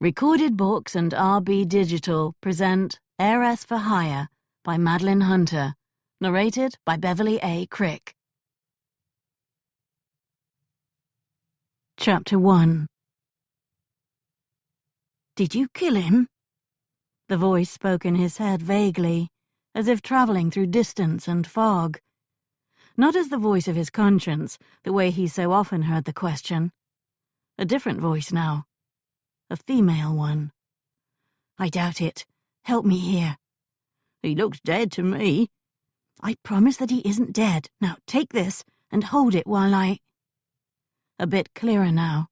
Recorded Books and RB Digital present Heiress for Hire by Madeline Hunter, narrated by Beverly A. Crick. Chapter 1. Did you kill him? The voice spoke in his head vaguely, as if travelling through distance and fog. Not as the voice of his conscience, the way he so often heard the question. A different voice now. A female one. I doubt it. Help me here. He looks dead to me. I promise that he isn't dead. Now take this and hold it while I... A bit clearer now.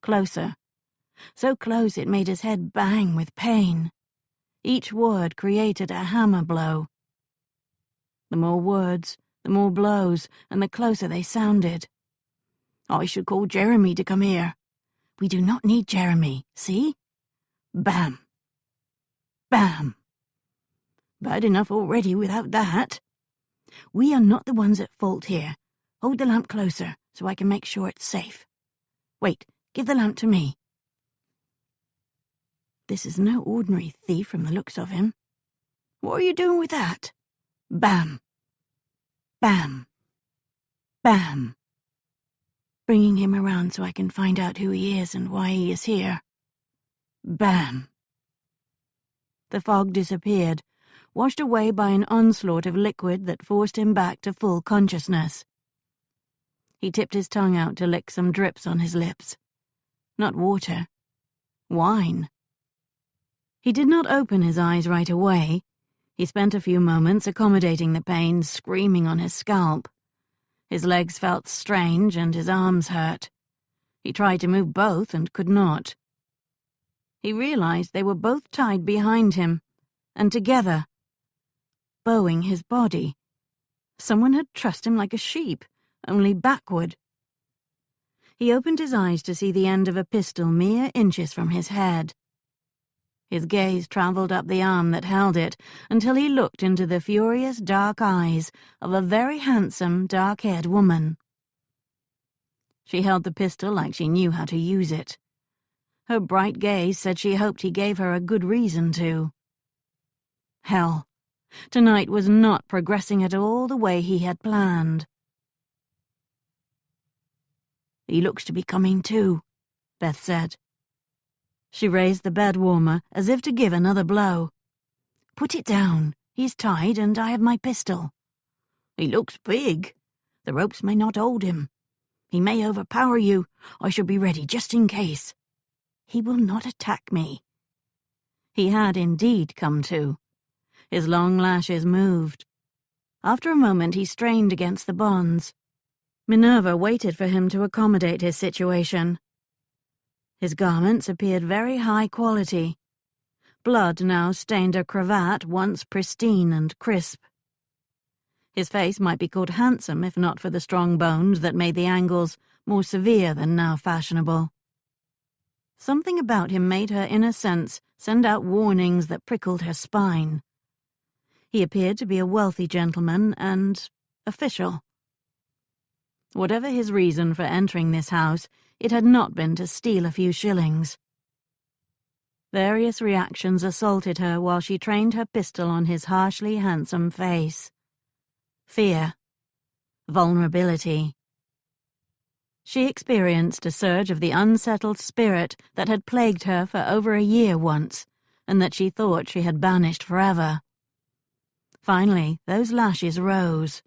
Closer. So close it made his head bang with pain. Each word created a hammer blow. The more words, the more blows, and the closer they sounded. I should call Jeremy to come here. We do not need Jeremy, see? Bam. Bam. Bad enough already without that. We are not the ones at fault here. Hold the lamp closer so I can make sure it's safe. Wait, give the lamp to me. This is no ordinary thief from the looks of him. What are you doing with that? Bam. Bam. Bam. Bringing him around so I can find out who he is and why he is here. Bam. The fog disappeared, washed away by an onslaught of liquid that forced him back to full consciousness. He tipped his tongue out to lick some drips on his lips. Not water. Wine. He did not open his eyes right away. He spent a few moments accommodating the pain screaming on his scalp. His legs felt strange and his arms hurt. He tried to move both and could not. He realized they were both tied behind him, and together, bowing his body. Someone had trussed him like a sheep, only backward. He opened his eyes to see the end of a pistol mere inches from his head. His gaze travelled up the arm that held it until he looked into the furious dark eyes of a very handsome, dark-haired woman. She held the pistol like she knew how to use it. Her bright gaze said she hoped he gave her a good reason to. Hell, tonight was not progressing at all the way he had planned. He looks to be coming to, Beth said. She raised the bed warmer as if to give another blow. Put it down. He's tied and I have my pistol. He looks big. The ropes may not hold him. He may overpower you. I shall be ready just in case. He will not attack me. He had indeed come to. His long lashes moved. After a moment he strained against the bonds. Minerva waited for him to accommodate his situation. His garments appeared very high quality. Blood now stained a cravat once pristine and crisp. His face might be called handsome if not for the strong bones that made the angles more severe than now fashionable. Something about him made her, in a sense, send out warnings that prickled her spine. He appeared to be a wealthy gentleman and official. Whatever his reason for entering this house, it had not been to steal a few shillings. Various reactions assaulted her while she trained her pistol on his harshly handsome face. Fear. Vulnerability. She experienced a surge of the unsettled spirit that had plagued her for over a year once, and that she thought she had banished forever. Finally, those lashes rose.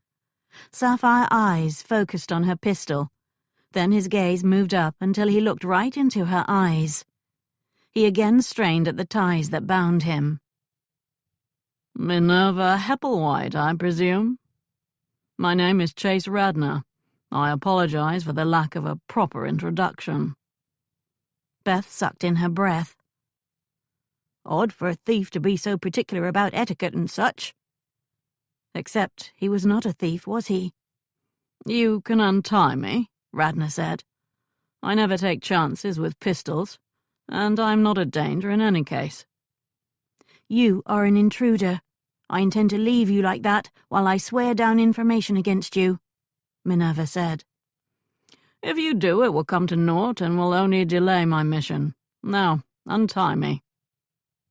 Sapphire eyes focused on her pistol. Then his gaze moved up until he looked right into her eyes. He again strained at the ties that bound him. Minerva Hepplewhite, I presume? My name is Chase Radnor. I apologize for the lack of a proper introduction. Beth sucked in her breath. Odd for a thief to be so particular about etiquette and such. Except he was not a thief, was he? You can untie me, Radnor said. I never take chances with pistols, and I'm not a danger in any case. You are an intruder. I intend to leave you like that while I swear down information against you, Minerva said. If you do, it will come to naught and will only delay my mission. Now, Untie me.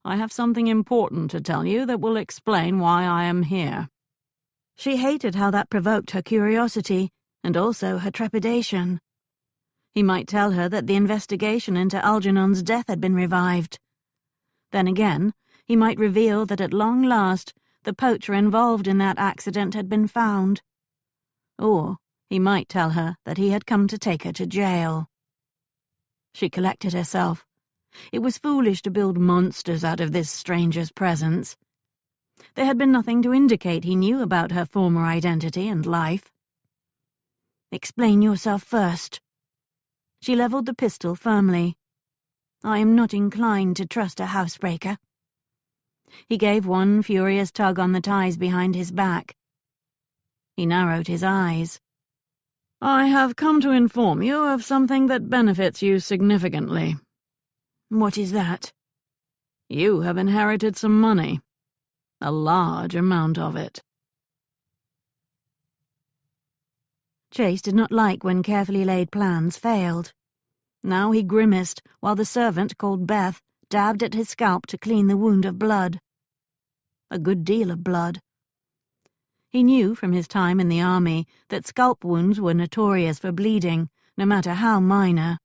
I have something important to tell you that will explain why I am here." She hated how that provoked her curiosity, and also her trepidation. He might tell her that the investigation into Algernon's death had been revived. Then again, he might reveal that at long last the poacher involved in that accident had been found. Or he might tell her that he had come to take her to jail. She collected herself. It was foolish to build monsters out of this stranger's presence. There had been nothing to indicate he knew about her former identity and life. "Explain yourself first." She levelled the pistol firmly. "I am not inclined to trust a housebreaker." He gave one furious tug on the ties behind his back. He narrowed his eyes. "I have come to inform you of something that benefits you significantly." "What is that?" "You have inherited some money. A large amount of it." Chase did not like when carefully laid plans failed. Now he grimaced while the servant called Beth dabbed at his scalp to clean the wound of blood. A good deal of blood. He knew from his time in the army that scalp wounds were notorious for bleeding, no matter how minor.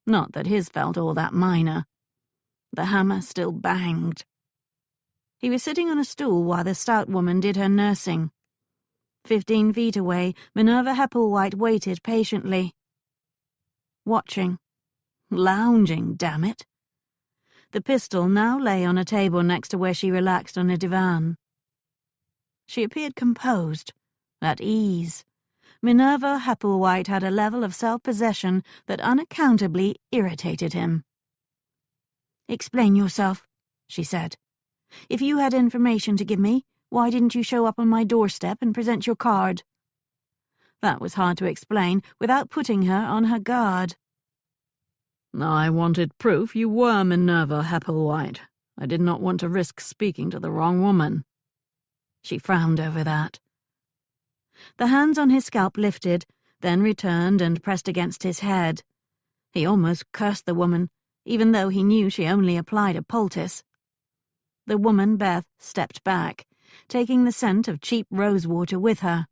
Not that his felt all that minor. The hammer still banged. He was sitting on a stool while the stout woman did her nursing. 15 feet away, Minerva Hepplewhite waited patiently. Watching. Lounging, damn it. The pistol now lay on a table next to where she relaxed on a divan. She appeared composed, at ease. Minerva Hepplewhite had a level of self-possession that unaccountably irritated him. "Explain yourself," she said. "If you had information to give me, why didn't you show up on my doorstep and present your card?" That was hard to explain without putting her on her guard. "I wanted proof you were Minerva Hepplewhite. I did not want to risk speaking to the wrong woman." She frowned over that. The hands on his scalp lifted, then returned and pressed against his head. He almost cursed the woman, even though he knew she only applied a poultice. The woman, Beth, stepped back, taking the scent of cheap rosewater with her.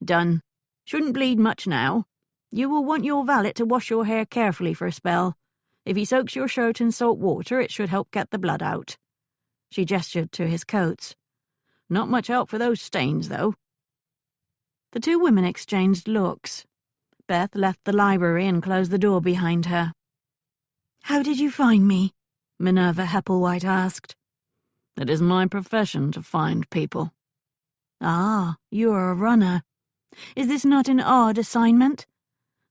"Done. Shouldn't bleed much now. You will want your valet to wash your hair carefully for a spell. If he soaks your shirt in salt water, it should help get the blood out." She gestured to his coats. "Not much help for those stains, though." The two women exchanged looks. Beth left the library and closed the door behind her. "How did you find me?" Minerva Hepplewhite asked. "It is my profession to find people." "Ah, you're a runner. Is this not an odd assignment?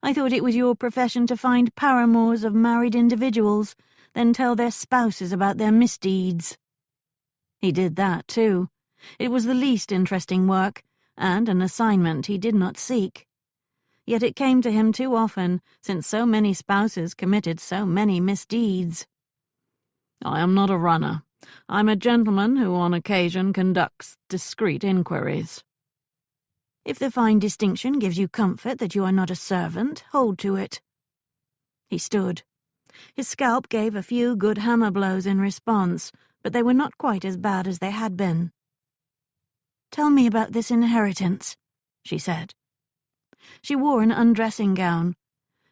I thought it was your profession to find paramours of married individuals, then tell their spouses about their misdeeds." He did that, too. It was the least interesting work, and an assignment he did not seek. Yet it came to him too often, since so many spouses committed so many misdeeds. "I am not a runner. I'm a gentleman who on occasion conducts discreet inquiries." "If the fine distinction gives you comfort that you are not a servant, hold to it." He stood. His scalp gave a few good hammer blows in response, but they were not quite as bad as they had been. "Tell me about this inheritance," she said. She wore an undressing gown.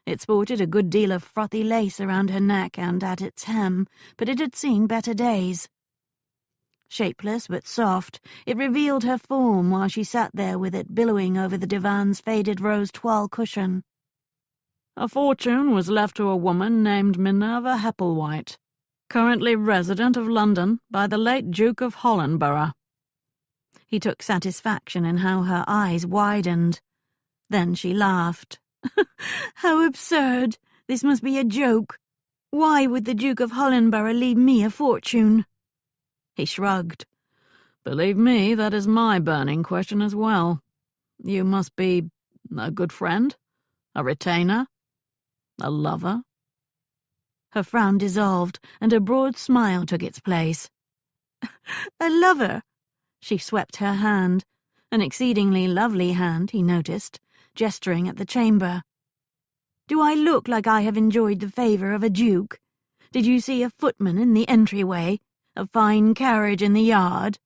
It sported a good deal of frothy lace around her neck and at its hem, but it had seen better days. Shapeless but soft, it revealed her form while she sat there with it billowing over the divan's faded rose toile cushion. "A fortune was left to a woman named Minerva Hepplewhite, currently resident of London by the late Duke of Hollandborough." He took satisfaction in how her eyes widened. Then she laughed. "How absurd! This must be a joke. Why would the Duke of Hollandborough leave me a fortune?" He shrugged. "Believe me, that is my burning question as well. You must be a good friend? A retainer? A lover?" Her frown dissolved, and a broad smile took its place. "A lover?" She swept her hand, an exceedingly lovely hand, he noticed, gesturing at the chamber. "Do I look like I have enjoyed the favour of a duke? Did you see a footman in the entryway? A fine carriage in the yard?"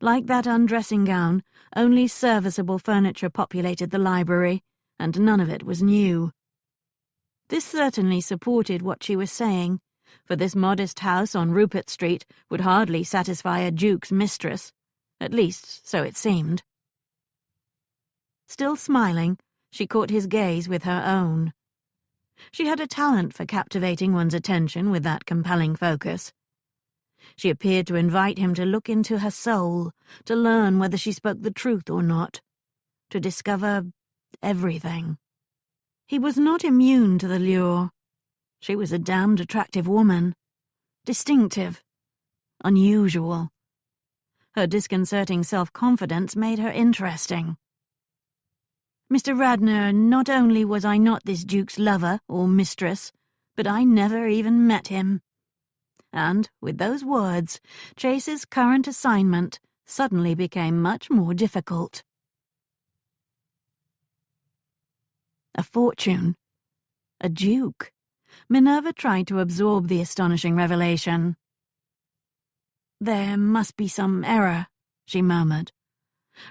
Like that undressing gown, only serviceable furniture populated the library, and none of it was new. This certainly supported what she was saying, for this modest house on Rupert Street would hardly satisfy a duke's mistress, at least so it seemed. Still smiling, she caught his gaze with her own. She had a talent for captivating one's attention with that compelling focus. She appeared to invite him to look into her soul, to learn whether she spoke the truth or not, to discover everything. He was not immune to the lure. She was a damned attractive woman. Distinctive. Unusual. Her disconcerting self-confidence made her interesting. "Mr. Radnor, not only was I not this duke's lover or mistress, but I never even met him." And, with those words, Chase's current assignment suddenly became much more difficult. A fortune. A duke. Minerva tried to absorb the astonishing revelation. "There must be some error," she murmured.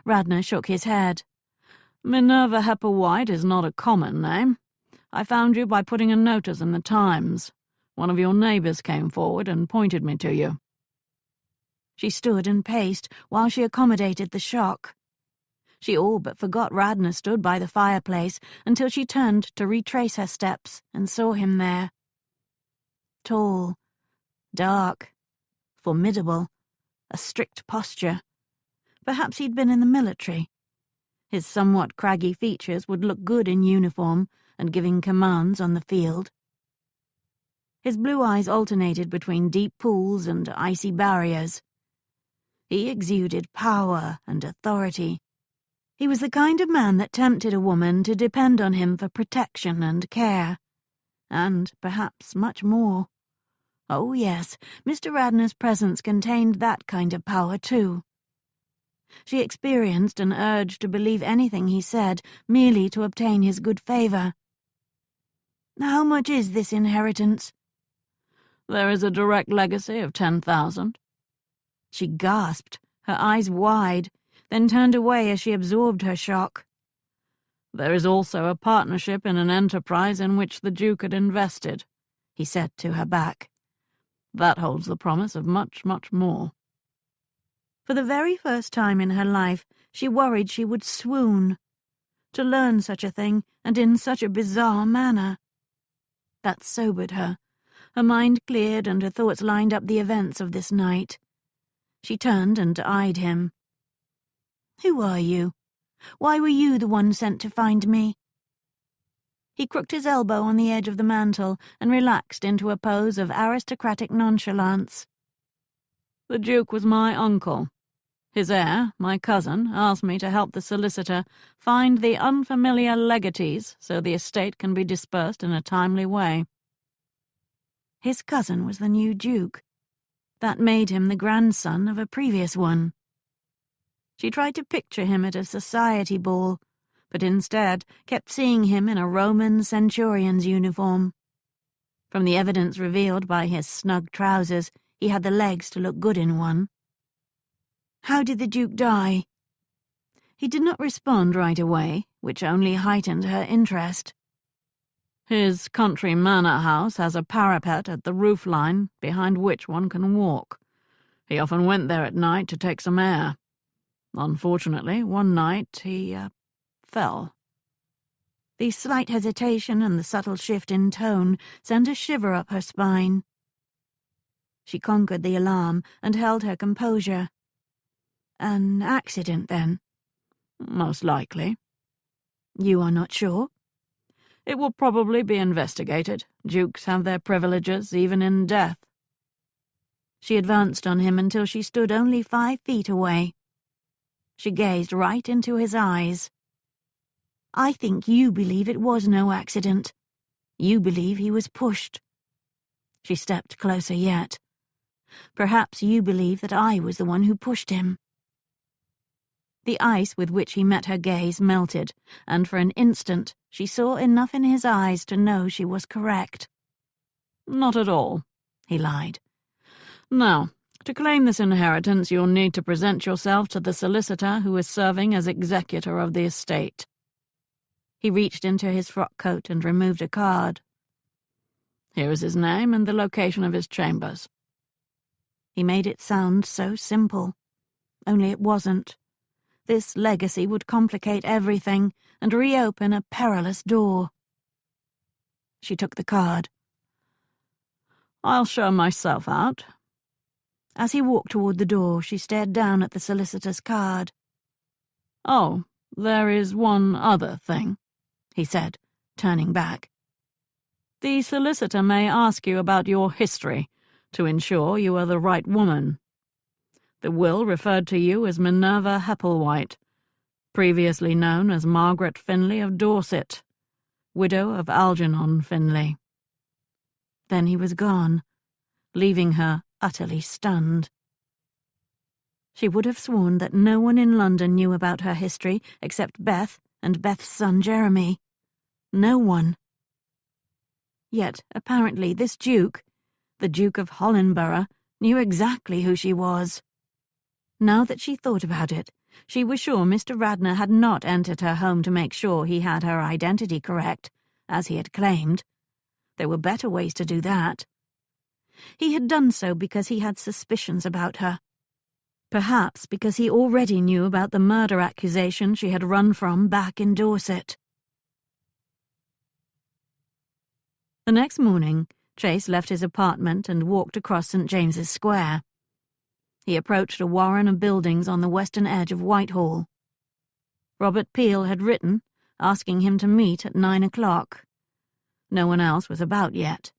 Radnor shook his head. Minerva Hepperwhite is not a common name. I found you by putting a notice in the Times. One of your neighbours came forward and pointed me to you." She stood and paced while she accommodated the shock. She all but forgot Radnor stood by the fireplace until she turned to retrace her steps and saw him there. Tall, dark, formidable, a strict posture. Perhaps he'd been in the military. His somewhat craggy features would look good in uniform and giving commands on the field. His blue eyes alternated between deep pools and icy barriers. He exuded power and authority. He was the kind of man that tempted a woman to depend on him for protection and care, and perhaps much more. Oh yes, Mr. Radnor's presence contained that kind of power too. She experienced an urge to believe anything he said, merely to obtain his good favour. "How much is this inheritance?" "There is a direct legacy of 10,000. She gasped, her eyes wide, then turned away as she absorbed her shock. "There is also a partnership in an enterprise in which the Duke had invested," he said to her back. "That holds the promise of much, much more." For the very first time in her life, she worried she would swoon. To learn such a thing, and in such a bizarre manner. That sobered her. Her mind cleared and her thoughts lined up the events of this night. She turned and eyed him. "Who are you? Why were you the one sent to find me?" He crooked his elbow on the edge of the mantel and relaxed into a pose of aristocratic nonchalance. "The Duke was my uncle. His heir, my cousin, asked me to help the solicitor find the unfamiliar legatees so the estate can be dispersed in a timely way." His cousin was the new Duke. That made him the grandson of a previous one. She tried to picture him at a society ball, but instead kept seeing him in a Roman centurion's uniform. From the evidence revealed by his snug trousers, he had the legs to look good in one. "How did the Duke die?" He did not respond right away, which only heightened her interest. "His country manor house has a parapet at the roof line behind which one can walk. He often went there at night to take some air. Unfortunately, one night he fell." The slight hesitation and the subtle shift in tone sent a shiver up her spine. She conquered the alarm and held her composure. "An accident, then?" "Most likely." "You are not sure?" "It will probably be investigated. Dukes have their privileges, even in death." She advanced on him until she stood only 5 feet away. She gazed right into his eyes. "I think you believe it was no accident. You believe he was pushed." She stepped closer yet. "Perhaps you believe that I was the one who pushed him." The ice with which he met her gaze melted, and for an instant she saw enough in his eyes to know she was correct. Not at all, he lied. Now, to claim this inheritance, you'll need to present yourself to the solicitor who is serving as executor of the estate. He reached into his frock coat and removed a card. Here is his name and the location of his chambers. He made it sound so simple. Only it wasn't. This legacy would complicate everything and reopen a perilous door. She took the card. I'll show myself out. As he walked toward the door, she stared down at the solicitor's card. Oh, there is one other thing, he said, turning back. The solicitor may ask you about your history to ensure you are the right woman. The will referred to you as Minerva Hepplewhite, previously known as Margaret Finlay of Dorset, widow of Algernon Finlay. Then he was gone, leaving her utterly stunned. She would have sworn that no one in London knew about her history except Beth and Beth's son Jeremy. No one. Yet, apparently, this Duke, the Duke of Hollinborough, knew exactly who she was. Now that she thought about it, she was sure Mr. Radnor had not entered her home to make sure he had her identity correct, as he had claimed. There were better ways to do that. He had done so because he had suspicions about her. Perhaps because he already knew about the murder accusation she had run from back in Dorset. The next morning, Chase left his apartment and walked across St. James's Square. He approached a warren of buildings on the western edge of Whitehall. Robert Peel had written, asking him to meet at 9 o'clock. No one else was about yet.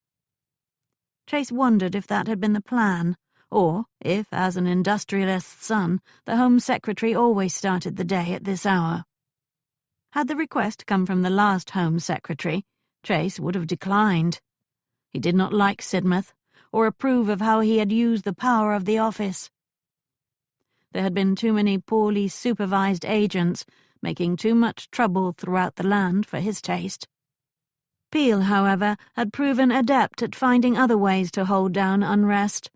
Chase wondered if that had been the plan, or if, as an industrialist's son, the Home Secretary always started the day at this hour. Had the request come from the last Home Secretary, Chase would have declined. He did not like Sidmouth, or approve of how he had used the power of the office. There had been too many poorly supervised agents, making too much trouble throughout the land for his taste. Peel, however, had proven adept at finding other ways to hold down unrest,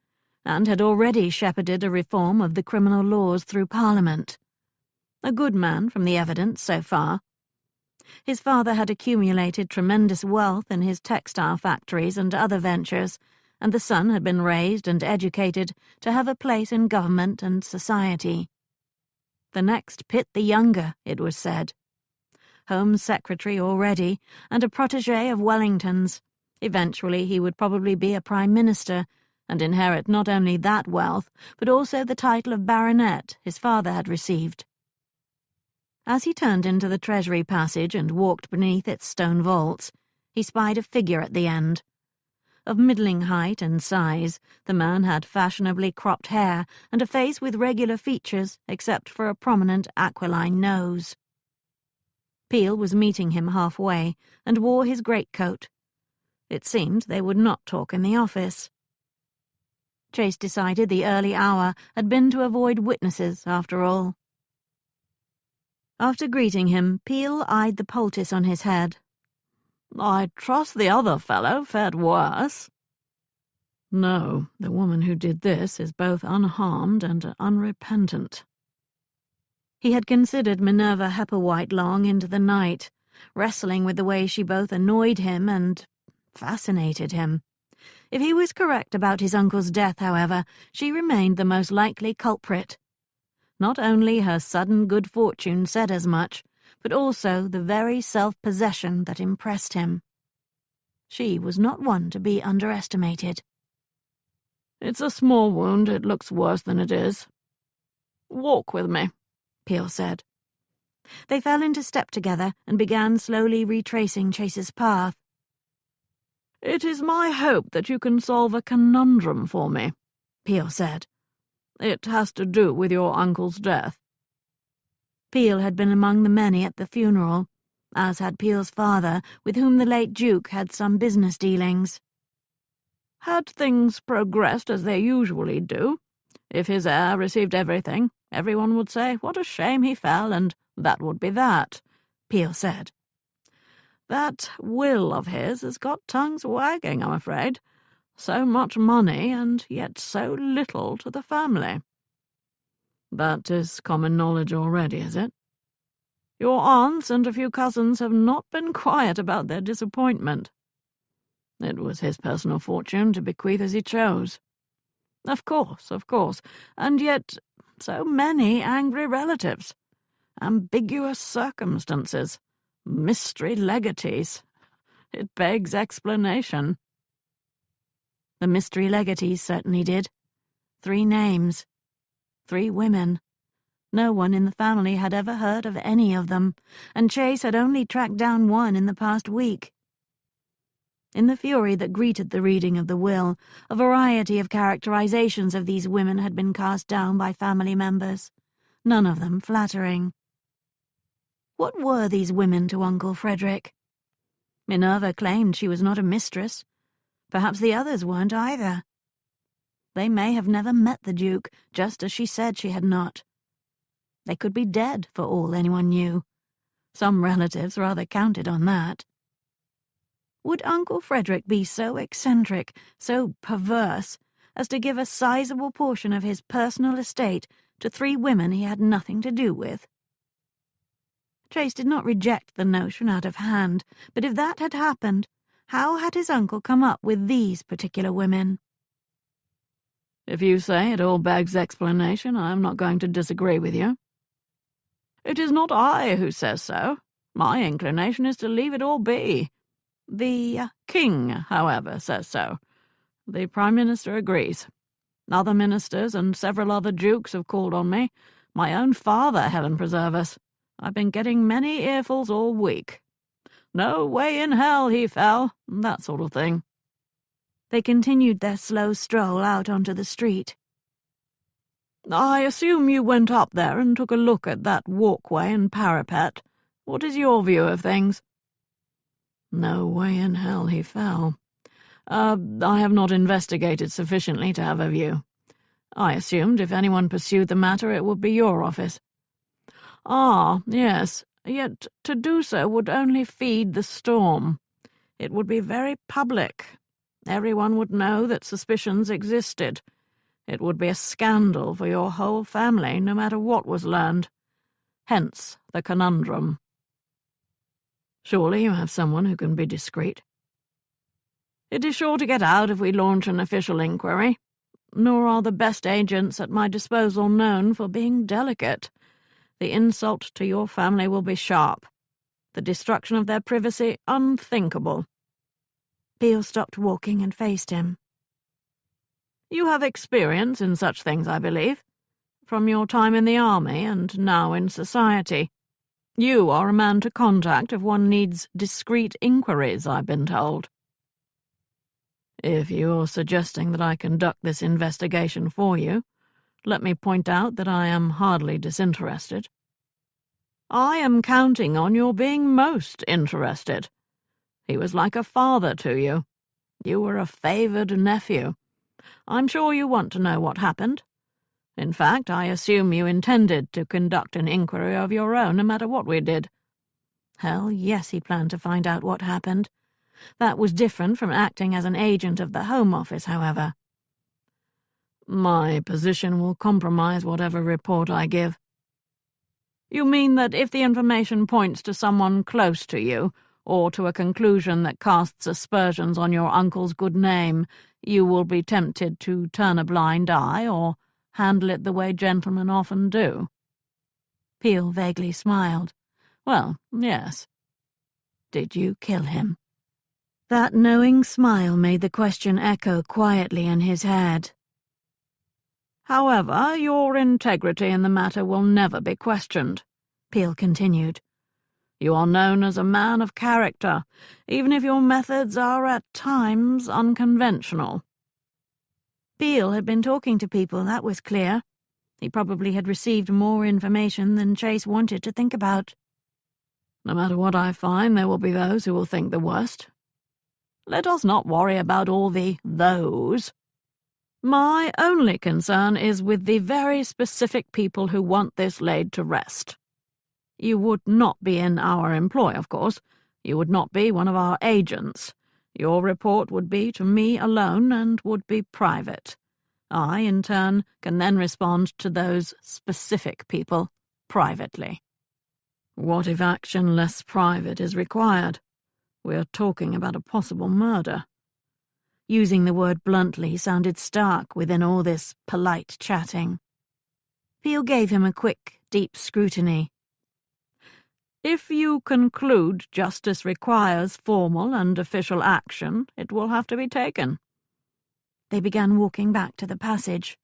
and had already shepherded a reform of the criminal laws through Parliament. A good man from the evidence so far. His father had accumulated tremendous wealth in his textile factories and other ventures, and the son had been raised and educated to have a place in government and society. The next Pitt the Younger, it was said. Home Secretary already, and a protégé of Wellington's. Eventually he would probably be a Prime Minister, and inherit not only that wealth, but also the title of baronet his father had received. As he turned into the Treasury passage and walked beneath its stone vaults, he spied a figure at the end. Of middling height and size, the man had fashionably cropped hair and a face with regular features except for a prominent aquiline nose. Peel was meeting him halfway and wore his greatcoat. It seemed they would not talk in the office. Chase decided the early hour had been to avoid witnesses, after all. After greeting him, Peel eyed the poultice on his head. I trust the other fellow fared worse. No, the woman who did this is both unharmed and unrepentant. He had considered Minerva Hepplewhite long into the night, wrestling with the way she both annoyed him and fascinated him. If he was correct about his uncle's death, however, she remained the most likely culprit. Not only her sudden good fortune said as much, but also the very self-possession that impressed him. She was not one to be underestimated. It's a small wound. It looks worse than it is. Walk with me, Peel said. They fell into step together and began slowly retracing Chase's path. It is my hope that you can solve a conundrum for me, Peel said. It has to do with your uncle's death. Peel had been among the many at the funeral, as had Peel's father, with whom the late Duke had some business dealings. Had things progressed as they usually do, if his heir received everything, everyone would say, what a shame he fell, and that would be that, Peel said. That will of his has got tongues wagging, I'm afraid. So much money, and yet so little to the family. That is common knowledge already, is it? Your aunts and a few cousins have not been quiet about their disappointment. It was his personal fortune to bequeath as he chose. Of course, and yet so many angry relatives, ambiguous circumstances, mystery legatees. It begs explanation. The mystery legatees certainly did. 3 names. 3 women. No one in the family had ever heard of any of them, and Chase had only tracked down one in the past week. In the fury that greeted the reading of the will, a variety of characterizations of these women had been cast down by family members, none of them flattering. What were these women to Uncle Frederick? Minerva claimed she was not a mistress. Perhaps the others weren't either. They may have never met the Duke, just as she said she had not. They could be dead, for all anyone knew. Some relatives rather counted on that. Would Uncle Frederick be so eccentric, so perverse, as to give a sizable portion of his personal estate to 3 women he had nothing to do with? Chase did not reject the notion out of hand, but if that had happened, how had his uncle come up with these particular women? If you say it all begs explanation, I am not going to disagree with you. It is not I who says so. My inclination is to leave it all be. The king, however, says so. The Prime Minister agrees. Other ministers and several other dukes have called on me. My own father, heaven preserve us. I've been getting many earfuls all week. No way in hell he fell, that sort of thing. They continued their slow stroll out onto the street. I assume you went up there and took a look at that walkway and parapet. What is your view of things? No way in hell he fell. I have not investigated sufficiently to have a view. I assumed if anyone pursued the matter it would be your office. Ah, yes, yet to do so would only feed the storm. It would be very public. Everyone would know that suspicions existed. It would be a scandal for your whole family, no matter what was learned. Hence the conundrum. Surely you have someone who can be discreet. It is sure to get out if we launch an official inquiry. Nor are the best agents at my disposal known for being delicate. The insult to your family will be sharp. The destruction of their privacy unthinkable. Beale stopped walking and faced him. You have experience in such things, I believe, from your time in the army and now in society. You are a man to contact if one needs discreet inquiries, I've been told. If you're suggesting that I conduct this investigation for you, let me point out that I am hardly disinterested. I am counting on your being most interested. He was like a father to you. You were a favoured nephew. I'm sure you want to know what happened. In fact, I assume you intended to conduct an inquiry of your own, no matter what we did. Hell, yes, he planned to find out what happened. That was different from acting as an agent of the Home Office, however. My position will compromise whatever report I give. You mean that if the information points to someone close to you, or to a conclusion that casts aspersions on your uncle's good name, you will be tempted to turn a blind eye, or handle it the way gentlemen often do? Beale vaguely smiled. Well, yes. Did you kill him? That knowing smile made the question echo quietly in his head. However, your integrity in the matter will never be questioned, Beale continued. You are known as a man of character, even if your methods are at times unconventional. Beale had been talking to people, that was clear. He probably had received more information than Chase wanted to think about. No matter what I find, there will be those who will think the worst. Let us not worry about all the those. My only concern is with the very specific people who want this laid to rest. You would not be in our employ, of course. You would not be one of our agents. Your report would be to me alone and would be private. I, in turn, can then respond to those specific people privately. What if action less private is required? We are talking about a possible murder. Using the word bluntly sounded stark within all this polite chatting. Peel gave him a quick, deep scrutiny. If you conclude justice requires formal and official action, it will have to be taken. They began walking back to the passage.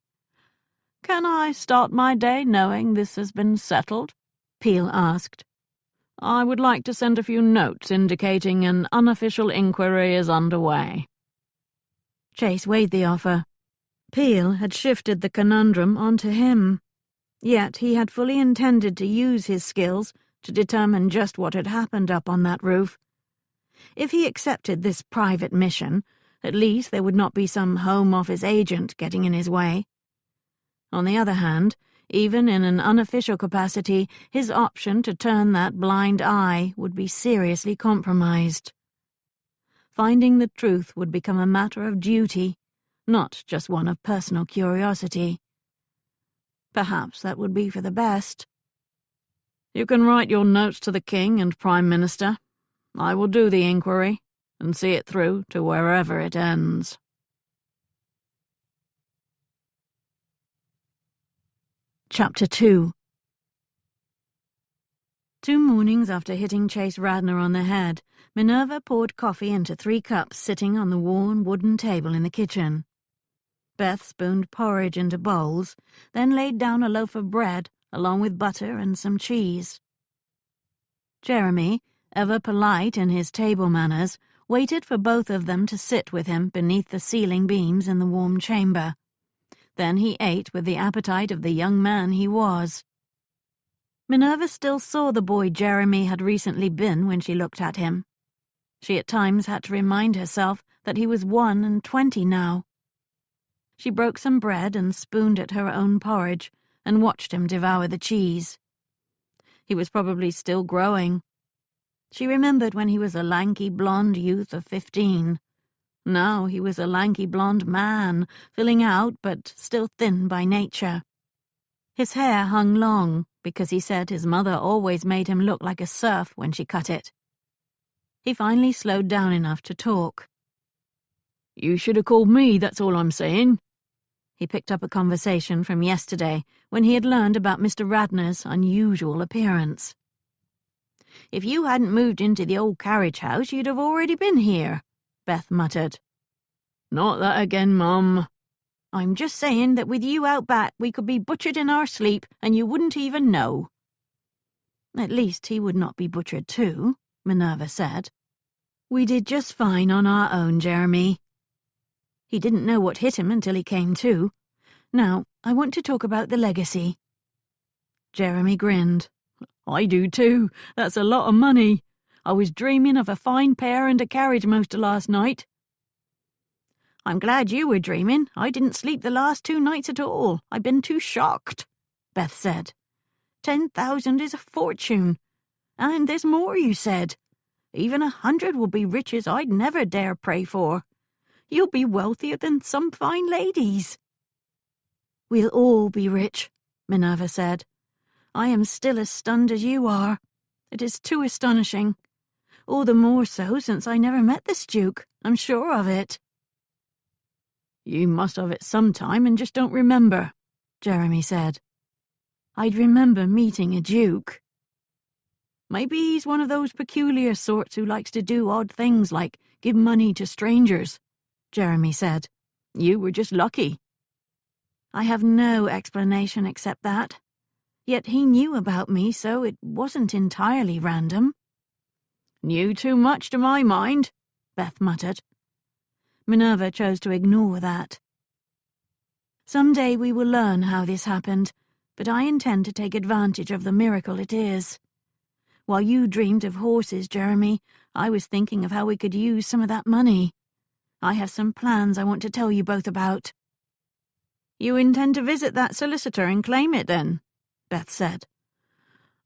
Can I start my day knowing this has been settled? Peel asked. I would like to send a few notes indicating an unofficial inquiry is underway. Chase weighed the offer. Peel had shifted the conundrum onto him. Yet he had fully intended to use his skills to determine just what had happened up on that roof. If he accepted this private mission, at least there would not be some Home Office agent getting in his way. On the other hand, even in an unofficial capacity, his option to turn that blind eye would be seriously compromised. Finding the truth would become a matter of duty, not just one of personal curiosity. Perhaps that would be for the best. You can write your notes to the King and Prime Minister. I will do the inquiry and see it through to wherever it ends. Chapter 2. 2 mornings after hitting Chase Radnor on the head, Minerva poured coffee into 3 cups sitting on the worn wooden table in the kitchen. Beth spooned porridge into bowls, then laid down a loaf of bread along with butter and some cheese. Jeremy, ever polite in his table manners, waited for both of them to sit with him beneath the ceiling beams in the warm chamber. Then he ate with the appetite of the young man he was. Minerva still saw the boy Jeremy had recently been when she looked at him. She at times had to remind herself that he was 21 now. She broke some bread and spooned at her own porridge and watched him devour the cheese. He was probably still growing. She remembered when he was a lanky blonde youth of 15. Now he was a lanky blonde man, filling out but still thin by nature. His hair hung long, because he said his mother always made him look like a serf when she cut it. He finally slowed down enough to talk. You should have called me, that's all I'm saying. He picked up a conversation from yesterday when he had learned about Mr. Radnor's unusual appearance. If you hadn't moved into the old carriage house, you'd have already been here, Beth muttered. Not that again, Mum. I'm just saying that with you out back we could be butchered in our sleep and you wouldn't even know. At least he would not be butchered too, Minerva said. We did just fine on our own, Jeremy. He didn't know what hit him until he came to. Now, I want to talk about the legacy. Jeremy grinned. I do too. That's a lot of money. I was dreaming of a fine pair and a carriage most of last night. I'm glad you were dreaming. I didn't sleep the last 2 nights at all. I've been too shocked, Beth said. 10,000 is a fortune. And there's more, you said. Even 100 will be riches I'd never dare pray for. You'll be wealthier than some fine ladies. We'll all be rich, Minerva said. I am still as stunned as you are. It is too astonishing. All the more so since I never met this Duke. I'm sure of it. You must have it sometime and just don't remember, Jeremy said. I'd remember meeting a Duke. Maybe he's one of those peculiar sorts who likes to do odd things like give money to strangers, Jeremy said. You were just lucky. I have no explanation except that. Yet he knew about me, so it wasn't entirely random. Knew too much to my mind, Beth muttered. Minerva chose to ignore that. Someday we will learn how this happened, but I intend to take advantage of the miracle it is. While you dreamed of horses, Jeremy, I was thinking of how we could use some of that money. I have some plans I want to tell you both about. You intend to visit that solicitor and claim it, then? Beth said.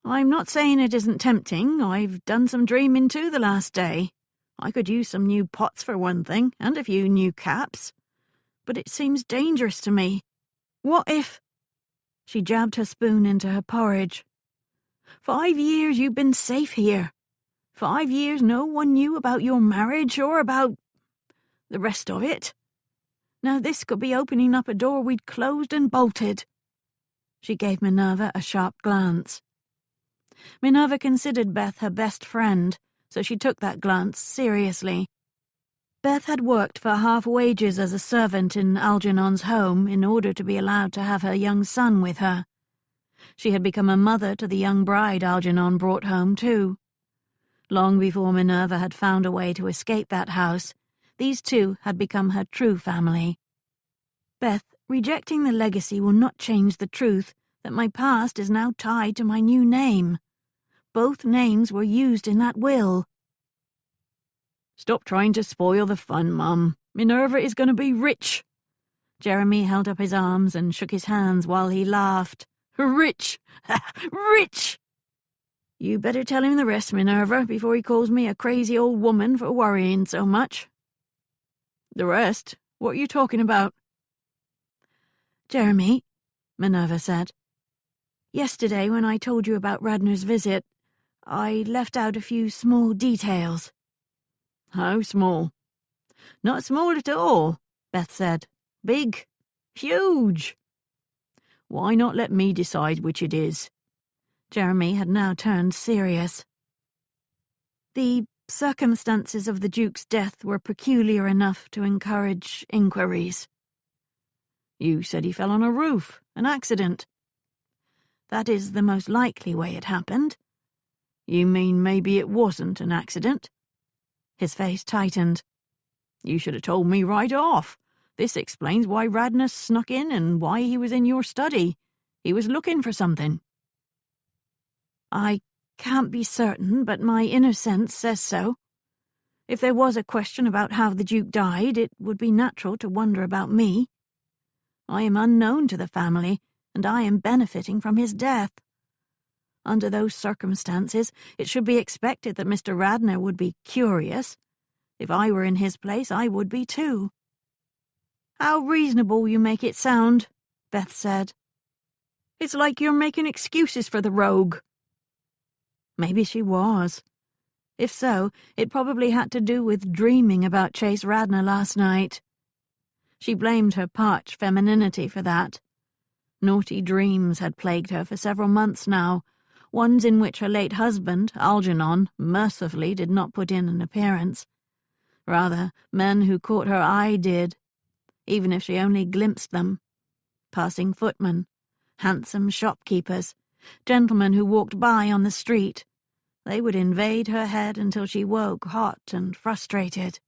I'm not saying it isn't tempting. I've done some dreaming too the last day. I could use some new pots for one thing, and a few new caps. But it seems dangerous to me. What if—" She jabbed her spoon into her porridge. 5 years you've been safe here. 5 years no one knew about your marriage or about the rest of it. Now this could be opening up a door we'd closed and bolted. She gave Minerva a sharp glance. Minerva considered Beth her best friend, so she took that glance seriously. Beth had worked for half wages as a servant in Algernon's home in order to be allowed to have her young son with her. She had become a mother to the young bride Algernon brought home, too. Long before Minerva had found a way to escape that house, these two had become her true family. Beth, rejecting the legacy will not change the truth that my past is now tied to my new name. Both names were used in that will. Stop trying to spoil the fun, Mum. Minerva is going to be rich. Jeremy held up his arms and shook his hands while he laughed. Rich! Rich! You better tell him the rest, Minerva, before he calls me a crazy old woman for worrying so much. The rest? What are you talking about? Jeremy, Minerva said. Yesterday, when I told you about Radnor's visit, I left out a few small details. How small? Not small at all, Beth said. Big. Huge. Why not let me decide which it is? Jeremy had now turned serious. The circumstances of the Duke's death were peculiar enough to encourage inquiries. You said he fell on a roof, an accident. That is the most likely way it happened. You mean maybe it wasn't an accident? His face tightened. You should have told me right off. This explains why Radnor snuck in and why he was in your study. He was looking for something. I can't be certain, but my inner sense says so. If there was a question about how the Duke died, it would be natural to wonder about me. I am unknown to the family, and I am benefiting from his death. Under those circumstances, it should be expected that Mr. Radnor would be curious. If I were in his place, I would be too. How reasonable you make it sound, Beth said. It's like you're making excuses for the rogue. Maybe she was. If so, it probably had to do with dreaming about Chase Radnor last night. She blamed her parched femininity for that. Naughty dreams had plagued her for several months now, ones in which her late husband, Algernon, mercifully did not put in an appearance. Rather, men who caught her eye did, even if she only glimpsed them. Passing footmen, handsome shopkeepers, gentlemen who walked by on the street. They would invade her head until she woke hot and frustrated.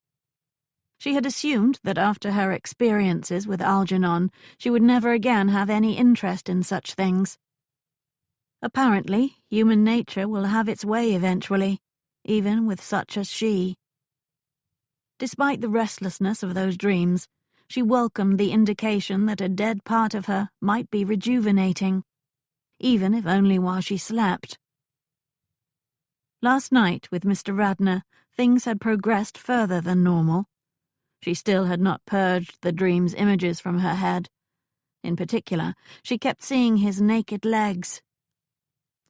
She had assumed that after her experiences with Algernon, she would never again have any interest in such things. Apparently, human nature will have its way eventually, even with such as she. Despite the restlessness of those dreams, she welcomed the indication that a dead part of her might be rejuvenating, even if only while she slept. Last night, with Mr. Radnor, things had progressed further than normal. She still had not purged the dream's images from her head. In particular, she kept seeing his naked legs.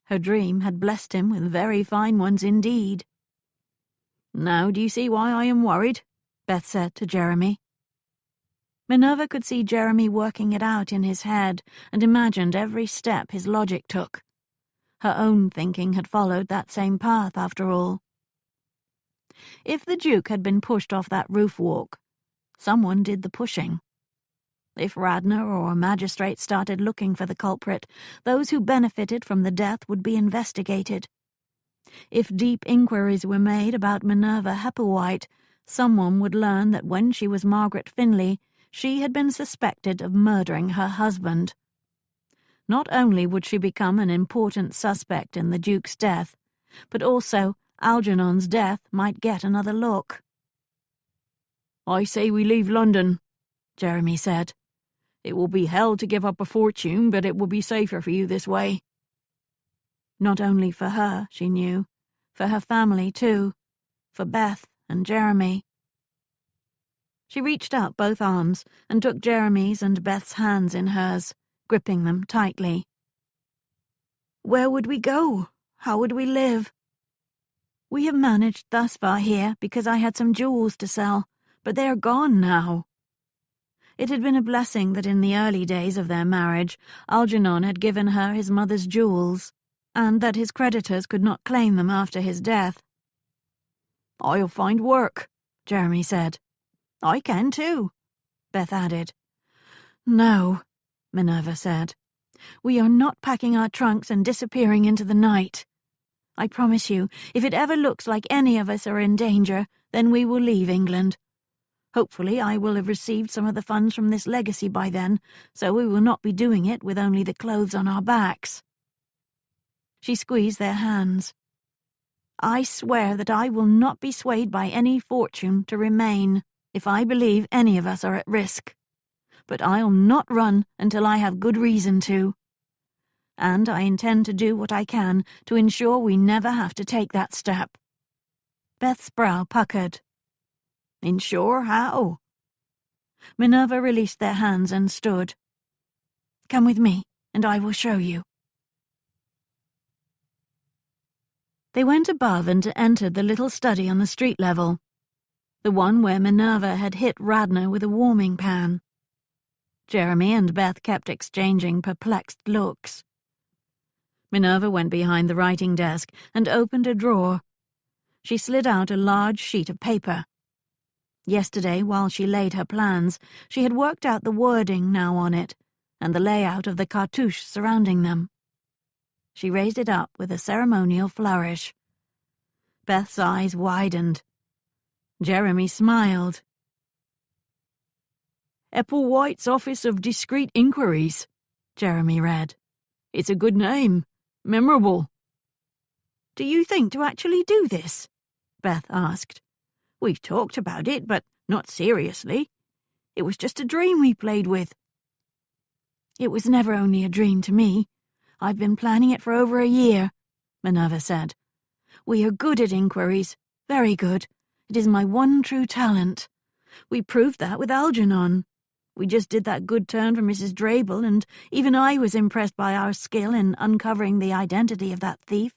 Her dream had blessed him with very fine ones indeed. Now do you see why I am worried? Beth said to Jeremy. Minerva could see Jeremy working it out in his head and imagined every step his logic took. Her own thinking had followed that same path, after all. If the Duke had been pushed off that roof walk, someone did the pushing. If Radnor or a magistrate started looking for the culprit, those who benefited from the death would be investigated. If deep inquiries were made about Minerva Hepplewhite, someone would learn that when she was Margaret Finley, she had been suspected of murdering her husband. Not only would she become an important suspect in the Duke's death, but also Algernon's death might get another look. I say we leave London, Jeremy said. It will be hell to give up a fortune, but it will be safer for you this way. Not only for her, she knew, for her family too, for Beth and Jeremy. She reached out both arms and took Jeremy's and Beth's hands in hers, gripping them tightly. Where would we go? How would we live? We have managed thus far here because I had some jewels to sell, but they are gone now. It had been a blessing that in the early days of their marriage, Algernon had given her his mother's jewels, and that his creditors could not claim them after his death. I'll find work, Jeremy said. I can too, Beth added. No, Minerva said. We are not packing our trunks and disappearing into the night. I promise you, if it ever looks like any of us are in danger, then we will leave England. Hopefully I will have received some of the funds from this legacy by then, so we will not be doing it with only the clothes on our backs. She squeezed their hands. I swear that I will not be swayed by any fortune to remain if I believe any of us are at risk. But I'll not run until I have good reason to. And I intend to do what I can to ensure we never have to take that step. Beth's brow puckered. Ensure how? Minerva released their hands and stood. Come with me, and I will show you. They went above and entered the little study on the street level, the one where Minerva had hit Radnor with a warming pan. Jeremy and Beth kept exchanging perplexed looks. Minerva went behind the writing desk and opened a drawer. She slid out a large sheet of paper. Yesterday, while she laid her plans, she had worked out the wording now on it, and the layout of the cartouche surrounding them. She raised it up with a ceremonial flourish. Beth's eyes widened. Jeremy smiled. Epplewhite's Office of Discreet Inquiries, Jeremy read. It's a good name. Memorable. Do you think to actually do this? Beth asked. We've talked about it, but not seriously. It was just a dream we played with. It was never only a dream to me. I've been planning it for over a year, Minerva said. We are good at inquiries, very good. It is my one true talent. We proved that with Algernon. We just did that good turn for Mrs. Drabel, and even I was impressed by our skill in uncovering the identity of that thief.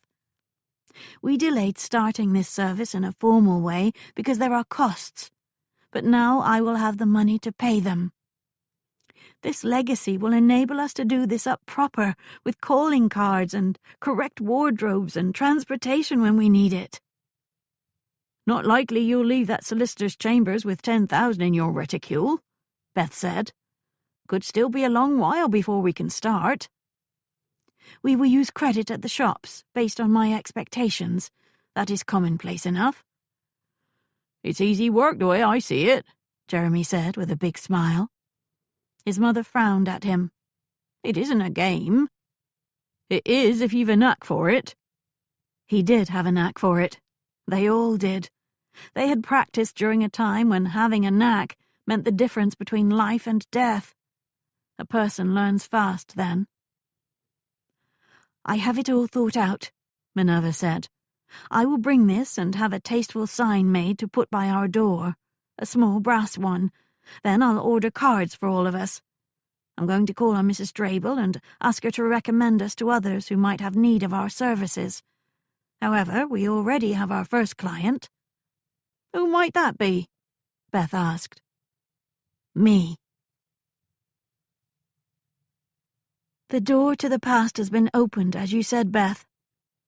We delayed starting this service in a formal way because there are costs, but now I will have the money to pay them. This legacy will enable us to do this up proper, with calling cards and correct wardrobes and transportation when we need it. Not likely you'll leave that solicitor's chambers with 10,000 in your reticule, Beth said. Could still be a long while before we can start. We will use credit at the shops, based on my expectations. That is commonplace enough. It's easy work the way I see it, Jeremy said with a big smile. His mother frowned at him. It isn't a game. It is if you've a knack for it. He did have a knack for it. They all did. They had practiced during a time when having a knack meant the difference between life and death. A person learns fast then. I have it all thought out, Minerva said. I will bring this and have a tasteful sign made to put by our door, a small brass one. Then I'll order cards for all of us. I'm going to call on Mrs. Drabel and ask her to recommend us to others who might have need of our services. However, we already have our first client. Who might that be? Beth asked. Me. The door to the past has been opened, as you said, Beth.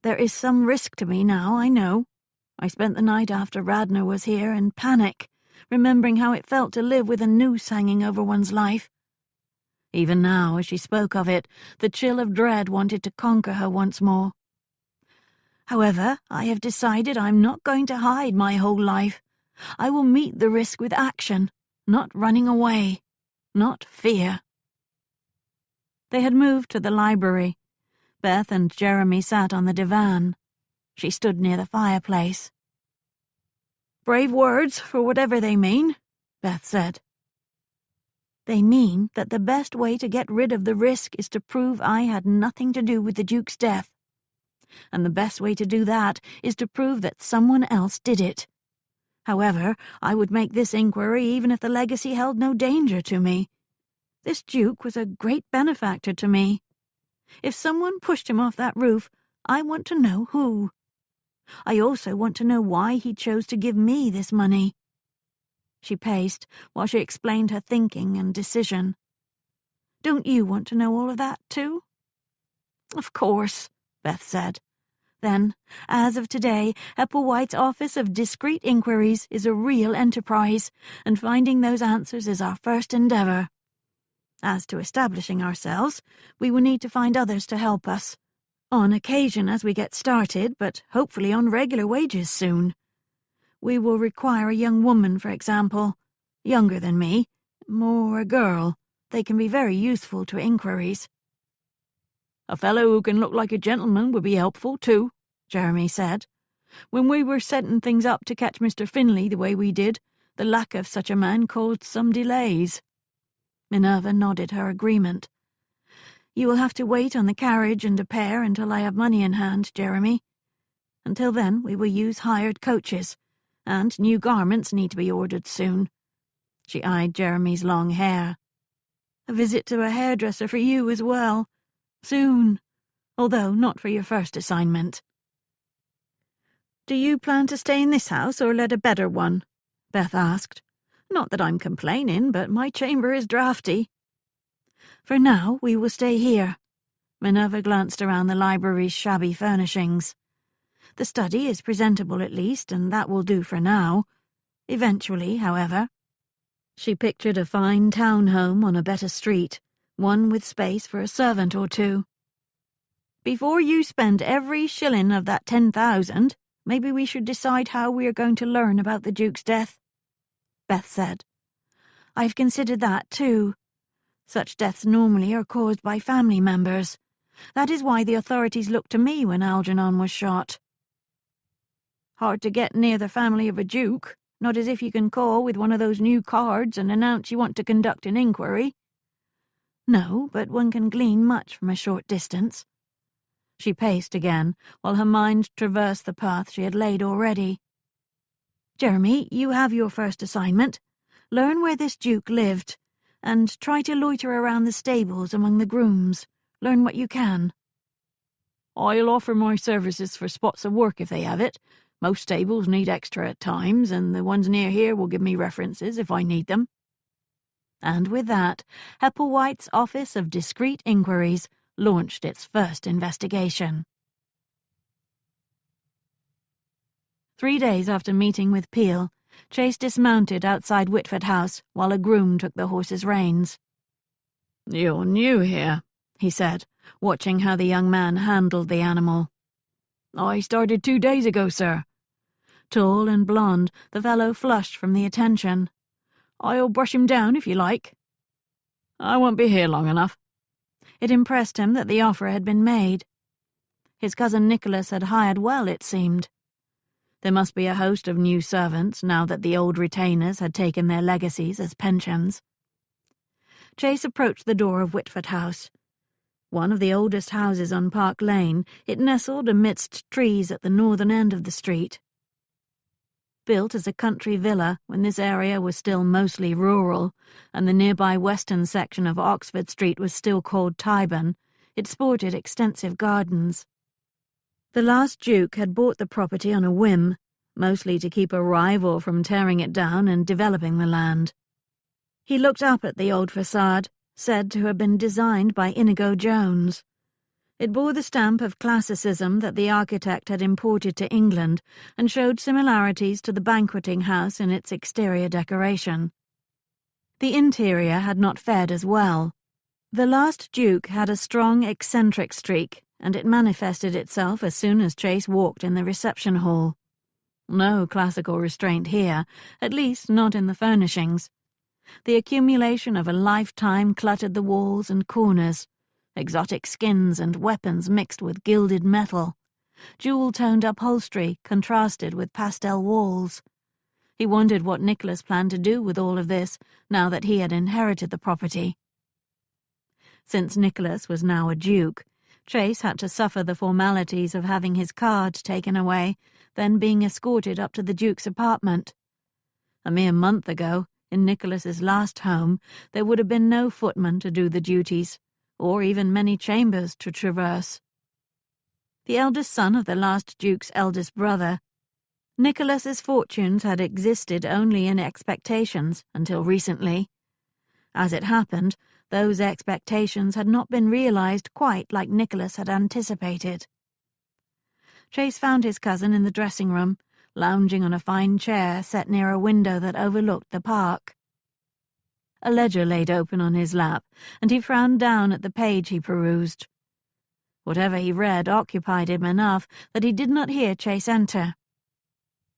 There is some risk to me now, I know. I spent the night after Radnor was here in panic, remembering how it felt to live with a noose hanging over one's life. Even now, as she spoke of it, the chill of dread wanted to conquer her once more. However, I have decided I'm not going to hide my whole life. I will meet the risk with action, not running away, not fear. They had moved to the library. Beth and Jeremy sat on the divan. She stood near the fireplace. Brave words, for whatever they mean, Beth said. They mean that the best way to get rid of the risk is to prove I had nothing to do with the Duke's death. And the best way to do that is to prove that someone else did it. However, I would make this inquiry even if the legacy held no danger to me. This Duke was a great benefactor to me. If someone pushed him off that roof, I want to know who. I also want to know why he chose to give me this money." She paced while she explained her thinking and decision. "Don't you want to know all of that, too?" "Of course," Beth said. "Then, as of today, Hepplewhite's Office of Discreet Inquiries is a real enterprise, and finding those answers is our first endeavor. As to establishing ourselves, we will need to find others to help us. On occasion as we get started, but hopefully on regular wages soon. We will require a young woman, for example, younger than me, or a girl. They can be very useful to inquiries." "A fellow who can look like a gentleman would be helpful, too," Jeremy said. "When we were setting things up to catch Mr. Finlay the way we did, the lack of such a man caused some delays." Minerva nodded her agreement. "You will have to wait on the carriage and a pair until I have money in hand, Jeremy. Until then, we will use hired coaches, and new garments need to be ordered soon." She eyed Jeremy's long hair. "A visit to a hairdresser for you as well. Soon, although not for your first assignment." "Do you plan to stay in this house or let a better one?" Beth asked. "Not that I'm complaining, but my chamber is draughty." "For now, we will stay here." Minerva glanced around the library's shabby furnishings. "The study is presentable at least, and that will do for now. Eventually, however." She pictured a fine town home on a better street, one with space for a servant or two. "Before you spend every shilling of that 10,000, maybe we should decide how we are going to learn about the Duke's death," Beth said. "I've considered that, too. Such deaths normally are caused by family members. That is why the authorities looked to me when Algernon was shot." "Hard to get near the family of a duke, not as if you can call with one of those new cards and announce you want to conduct an inquiry." "No, but one can glean much from a short distance." She paced again, while her mind traversed the path she had laid already. "Jeremy, you have your first assignment. Learn where this duke lived, and try to loiter around the stables among the grooms. Learn what you can." "I'll offer my services for spots of work if they have it. Most stables need extra at times, and the ones near here will give me references if I need them." And with that, Hepplewhite's Office of Discreet Inquiries launched its first investigation. 3 days after meeting with Peel, Chase dismounted outside Whitford House while a groom took the horse's reins. "You're new here," he said, watching how the young man handled the animal. "I started 2 days ago, sir." Tall and blond, the fellow flushed from the attention. "I'll brush him down if you like." "I won't be here long enough." It impressed him that the offer had been made. His cousin Nicholas had hired well, it seemed. There must be a host of new servants now that the old retainers had taken their legacies as pensions. Chase approached the door of Whitford House. One of the oldest houses on Park Lane, it nestled amidst trees at the northern end of the street. Built as a country villa when this area was still mostly rural, and the nearby western section of Oxford Street was still called Tyburn, it sported extensive gardens. The last Duke had bought the property on a whim, mostly to keep a rival from tearing it down and developing the land. He looked up at the old facade, said to have been designed by Inigo Jones. It bore the stamp of classicism that the architect had imported to England and showed similarities to the banqueting house in its exterior decoration. The interior had not fared as well. The last Duke had a strong eccentric streak, and it manifested itself as soon as Chase walked in the reception hall. No classical restraint here, at least not in the furnishings. The accumulation of a lifetime cluttered the walls and corners, exotic skins and weapons mixed with gilded metal. Jewel-toned upholstery contrasted with pastel walls. He wondered what Nicholas planned to do with all of this, now that he had inherited the property. Since Nicholas was now a duke, Chase had to suffer the formalities of having his card taken away, then being escorted up to the Duke's apartment. A mere month ago, in Nicholas's last home, there would have been no footman to do the duties, or even many chambers to traverse. The eldest son of the last Duke's eldest brother, Nicholas's fortunes had existed only in expectations until recently. As it happened, those expectations had not been realized quite like Nicholas had anticipated. Chase found his cousin in the dressing-room, lounging on a fine chair set near a window that overlooked the park. A ledger laid open on his lap, and he frowned down at the page he perused. Whatever he read occupied him enough that he did not hear Chase enter.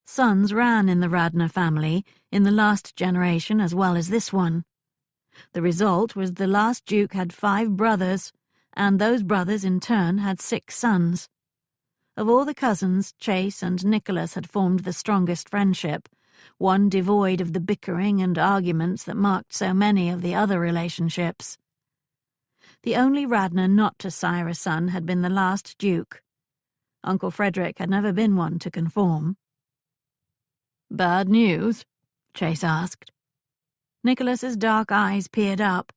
Sons ran in the Radnor family, in the last generation as well as this one. The result was the last Duke had 5 brothers, and those brothers in turn had 6 sons. Of all the cousins, Chase and Nicholas had formed the strongest friendship, one devoid of the bickering and arguments that marked so many of the other relationships. The only Radnor not to sire a son had been the last Duke. Uncle Frederick had never been one to conform. "Bad news?" Chase asked. Nicholas's dark eyes peered up.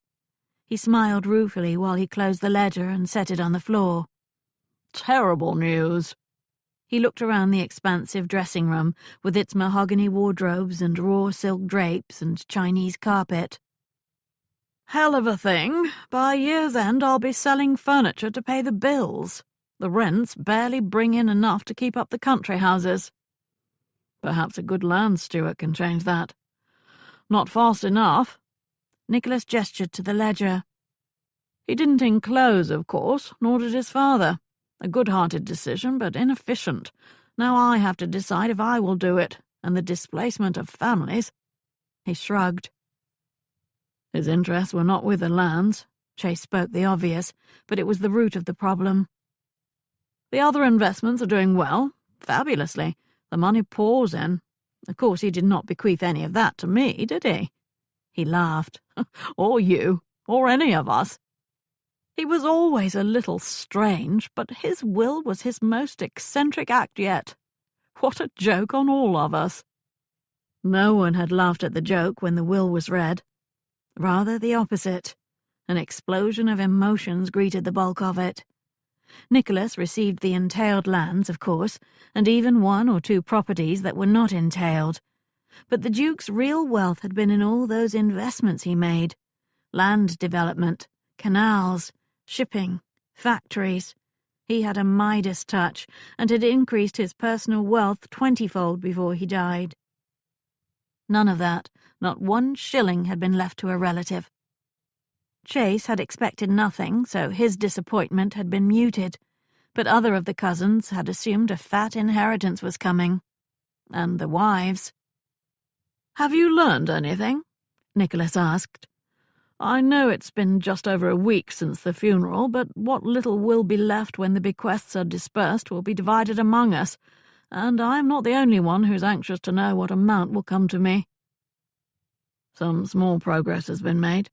He smiled ruefully while he closed the ledger and set it on the floor. "Terrible news." He looked around the expansive dressing-room with its mahogany wardrobes and raw silk drapes and Chinese carpet. "Hell of a thing. By year's end I'll be selling furniture to pay the bills. The rents barely bring in enough to keep up the country houses. Perhaps a good land steward can change that. Not fast enough." Nicholas gestured to the ledger. "He didn't enclose, of course, nor did his father. A good-hearted decision, but inefficient. Now I have to decide if I will do it, and the displacement of families." He shrugged. His interests were not with the lands. Chase spoke the obvious, but it was the root of the problem. "The other investments are doing well, fabulously. The money pours in. Of course he did not bequeath any of that to me, did he?" He laughed. "Or you, or any of us. He was always a little strange, but his will was his most eccentric act yet. What a joke on all of us." No one had laughed at the joke when the will was read. Rather the opposite. An explosion of emotions greeted the bulk of it. Nicholas received the entailed lands, of course, and even 1 or 2 properties that were not entailed. But the Duke's real wealth had been in all those investments he made. Land development, canals, shipping, factories. He had a Midas touch, and had increased his personal wealth 20-fold before he died. None of that, not 1 shilling, had been left to a relative. Chase had expected nothing, so his disappointment had been muted, but other of the cousins had assumed a fat inheritance was coming. And the wives. "Have you learned anything?" Nicholas asked. "I know it's been just over a week since the funeral, but what little will be left when the bequests are dispersed will be divided among us, and I am not the only one who's anxious to know what amount will come to me." "Some small progress has been made."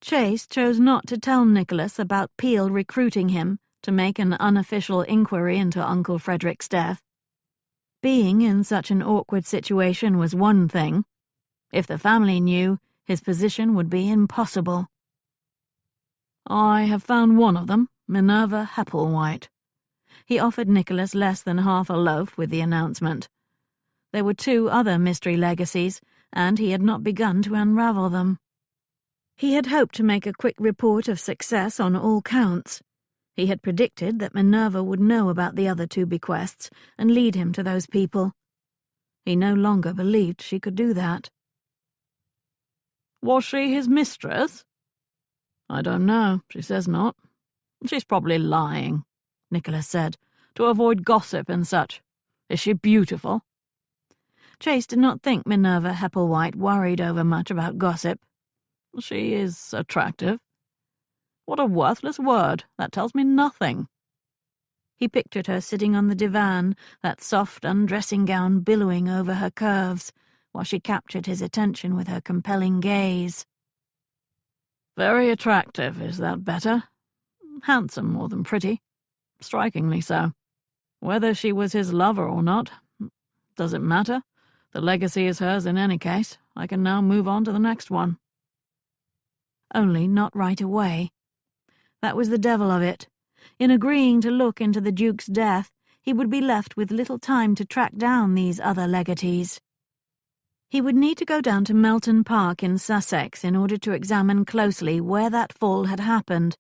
Chase chose not to tell Nicholas about Peel recruiting him to make an unofficial inquiry into Uncle Frederick's death. Being in such an awkward situation was one thing. If the family knew, his position would be impossible. "I have found one of them, Minerva Hepplewhite." He offered Nicholas less than half a loaf with the announcement. There were 2 other mystery legacies, and he had not begun to unravel them. He had hoped to make a quick report of success on all counts. He had predicted that Minerva would know about the other 2 bequests and lead him to those people. He no longer believed she could do that. "Was she his mistress?" "I don't know. She says not." "She's probably lying," Nicholas said, "to avoid gossip and such. Is she beautiful?" Chase did not think Minerva Hepplewhite worried over much about gossip. "She is attractive." "What a worthless word. That tells me nothing." He pictured her sitting on the divan, that soft undressing gown billowing over her curves, while she captured his attention with her compelling gaze. "Very attractive, is that better? Handsome more than pretty. Strikingly so. Whether she was his lover or not, does it matter? The legacy is hers in any case. I can now move on to the next one. Only not right away. That was the devil of it. In agreeing to look into the Duke's death, he would be left with little time to track down these other legatees. He would need to go down to Melton Park in Sussex in order to examine closely where that fall had happened,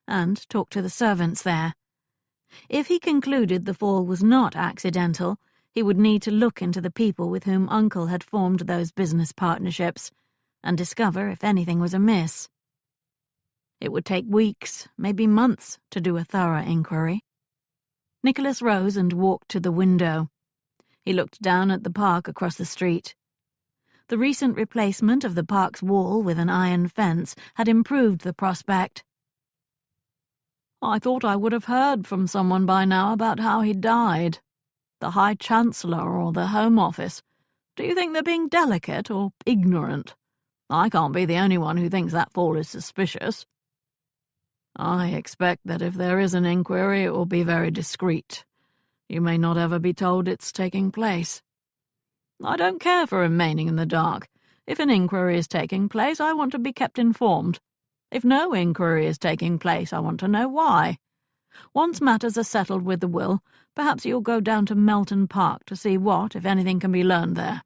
and talk to the servants there. If he concluded the fall was not accidental, he would need to look into the people with whom Uncle had formed those business partnerships, and discover if anything was amiss. It would take weeks, maybe months, to do a thorough inquiry. Nicholas rose and walked to the window. He looked down at the park across the street. The recent replacement of the park's wall with an iron fence had improved the prospect. I thought I would have heard from someone by now about how he died. The High Chancellor or the Home Office. Do you think they're being delicate or ignorant? I can't be the only one who thinks that fall is suspicious. I expect that if there is an inquiry, it will be very discreet. You may not ever be told it's taking place. I don't care for remaining in the dark. If an inquiry is taking place, I want to be kept informed. If no inquiry is taking place, I want to know why. Once matters are settled with the will, perhaps you'll go down to Melton Park to see what, if anything, can be learned there.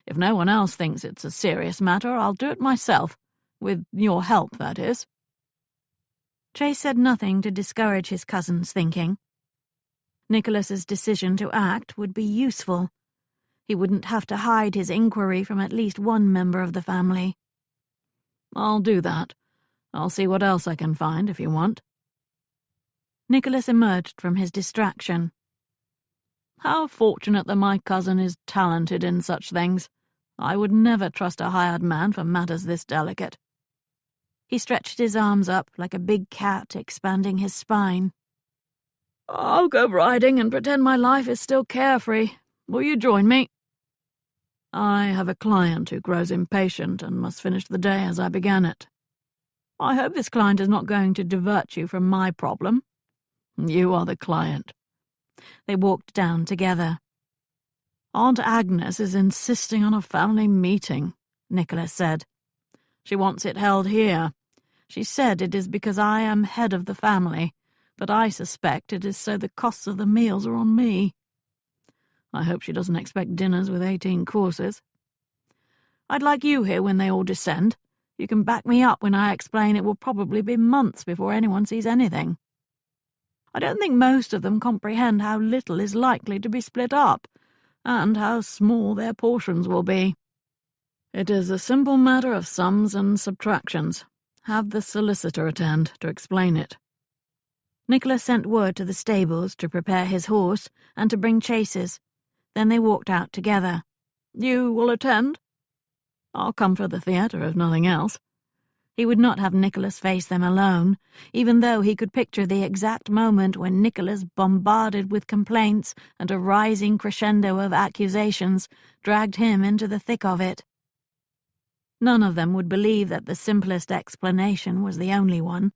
If no one else thinks it's a serious matter, I'll do it myself. With your help, that is. Chase said nothing to discourage his cousin's thinking. Nicholas's decision to act would be useful. He wouldn't have to hide his inquiry from at least one member of the family. I'll do that. I'll see what else I can find, if you want. Nicholas emerged from his distraction. How fortunate that my cousin is talented in such things. I would never trust a hired man for matters this delicate. He stretched his arms up like a big cat, expanding his spine. I'll go riding and pretend my life is still carefree. Will you join me? I have a client who grows impatient and must finish the day as I began it. I hope this client is not going to divert you from my problem. You are the client. They walked down together. Aunt Agnes is insisting on a family meeting, Nicholas said. She wants it held here. She said it is because I am head of the family, but I suspect it is so the costs of the meals are on me. I hope she doesn't expect dinners with 18 courses. I'd like you here when they all descend. You can back me up when I explain it will probably be months before anyone sees anything. I don't think most of them comprehend how little is likely to be split up, and how small their portions will be. It is a simple matter of sums and subtractions. Have the solicitor attend to explain it. Nicholas sent word to the stables to prepare his horse and to bring Chase's. Then they walked out together. You will attend? I'll come for the theatre, if nothing else. He would not have Nicholas face them alone, even though he could picture the exact moment when Nicholas, bombarded with complaints and a rising crescendo of accusations, dragged him into the thick of it. None of them would believe that the simplest explanation was the only one.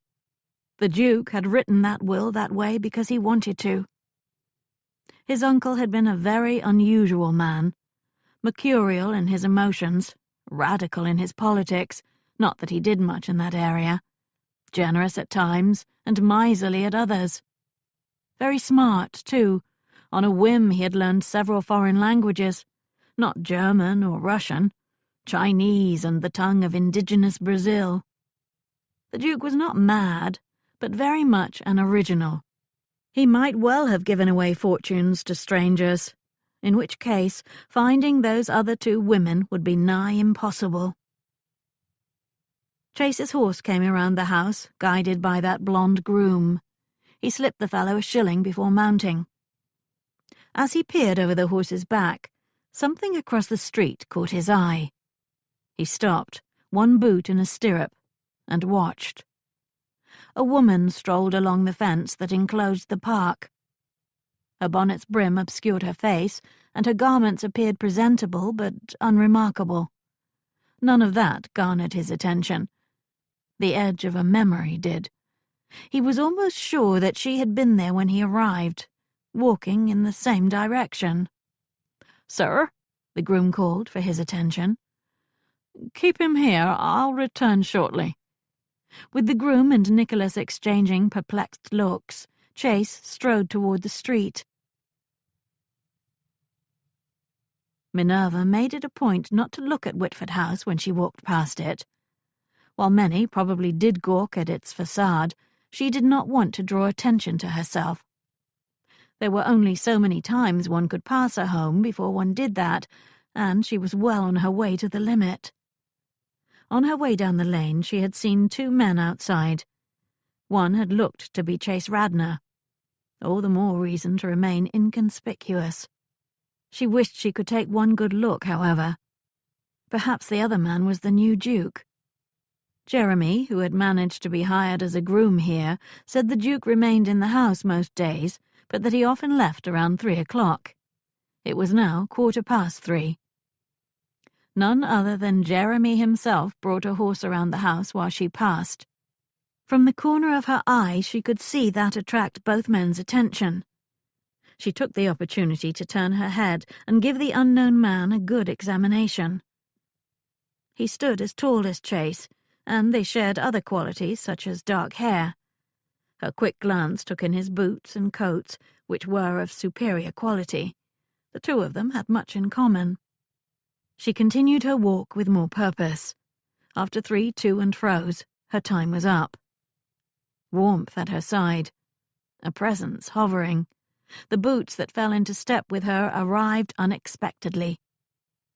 The Duke had written that will that way because he wanted to. His uncle had been a very unusual man, mercurial in his emotions, radical in his politics, not that he did much in that area, generous at times and miserly at others. Very smart, too. On a whim he had learned several foreign languages, not German or Russian, Chinese and the tongue of indigenous Brazil. The Duke was not mad, but very much an original. He might well have given away fortunes to strangers, in which case finding those other two women would be nigh impossible. Chase's horse came around the house, guided by that blonde groom. He slipped the fellow a shilling before mounting. As he peered over the horse's back, something across the street caught his eye. He stopped, one boot in a stirrup, and watched. A woman strolled along the fence that enclosed the park. Her bonnet's brim obscured her face, and her garments appeared presentable but unremarkable. None of that garnered his attention. The edge of a memory did. He was almost sure that she had been there when he arrived, walking in the same direction. "Sir," the groom called for his attention. "Keep him here. I'll return shortly." With the groom and Nicholas exchanging perplexed looks, Chase strode toward the street. Minerva made it a point not to look at Whitford House when she walked past it. While many probably did gawk at its facade, she did not want to draw attention to herself. There were only so many times one could pass her home before one did that, and she was well on her way to the limit. On her way down the lane she had seen 2 men outside. One had looked to be Chase Radnor. All the more reason to remain inconspicuous. She wished she could take one good look, however. Perhaps the other man was the new Duke. Jeremy, who had managed to be hired as a groom here, said the Duke remained in the house most days, but that he often left around 3 o'clock. It was now 3:15. None other than Jeremy himself brought a horse around the house while she passed. From the corner of her eye she could see that attract both men's attention. She took the opportunity to turn her head and give the unknown man a good examination. He stood as tall as Chase, and they shared other qualities such as dark hair. Her quick glance took in his boots and coats, which were of superior quality. The 2 of them had much in common. She continued her walk with more purpose. After 3 to and fros, her time was up. Warmth at her side. A presence hovering. The boots that fell into step with her arrived unexpectedly.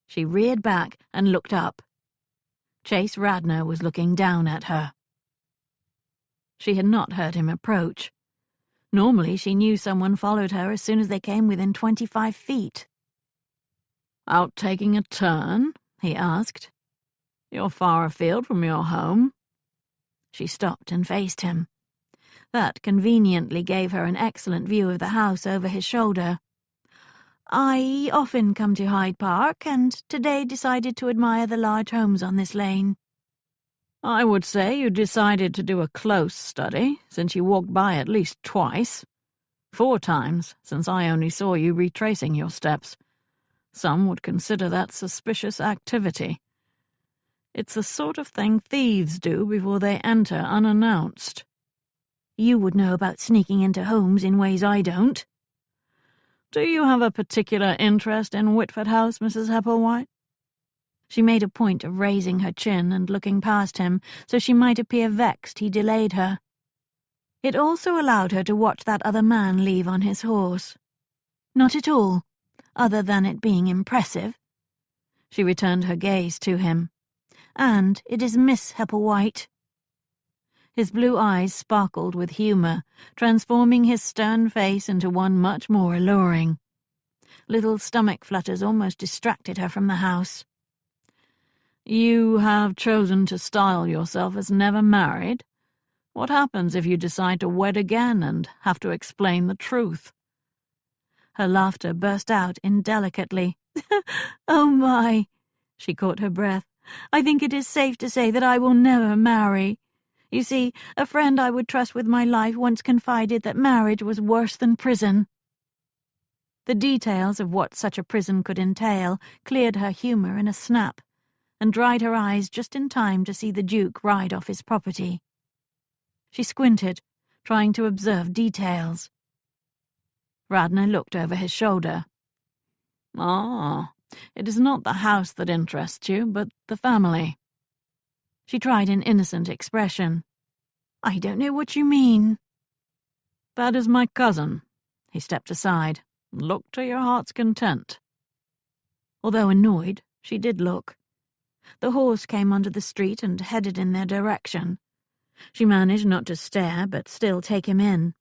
She reared back and looked up. Chase Radnor was looking down at her. She had not heard him approach. Normally she knew someone followed her as soon as they came within 25 feet. "Out taking a turn?" he asked. "You're far afield from your home." She stopped and faced him. That conveniently gave her an excellent view of the house over his shoulder. "I often come to Hyde Park, and today decided to admire the large homes on this lane." "I would say you decided to do a close study, since you walked by at least twice. 4 times, since I only saw you retracing your steps. Some would consider that suspicious activity. It's the sort of thing thieves do before they enter unannounced." "You would know about sneaking into homes in ways I don't." "Do you have a particular interest in Whitford House, Mrs. Hepplewhite?" She made a point of raising her chin and looking past him, so she might appear vexed he delayed her. It also allowed her to watch that other man leave on his horse. "Not at all, other than it being impressive." She returned her gaze to him. "And it is Miss Hepplewhite." His blue eyes sparkled with humour, transforming his stern face into one much more alluring. Little stomach flutters almost distracted her from the house. "You have chosen to style yourself as never married? What happens if you decide to wed again and have to explain the truth?" Her laughter burst out indelicately. "Oh my!" She caught her breath. "I think it is safe to say that I will never marry. You see, a friend I would trust with my life once confided that marriage was worse than prison." The details of what such a prison could entail cleared her humour in a snap, and dried her eyes just in time to see the Duke ride off his property. She squinted, trying to observe details. Radnor looked over his shoulder. "Ah, it is not the house that interests you, but the family." She tried an innocent expression. "I don't know what you mean." "That is my cousin." He stepped aside. "Look to your heart's content." Although annoyed, she did look. The horse came onto the street and headed in their direction. She managed not to stare, but still take him in.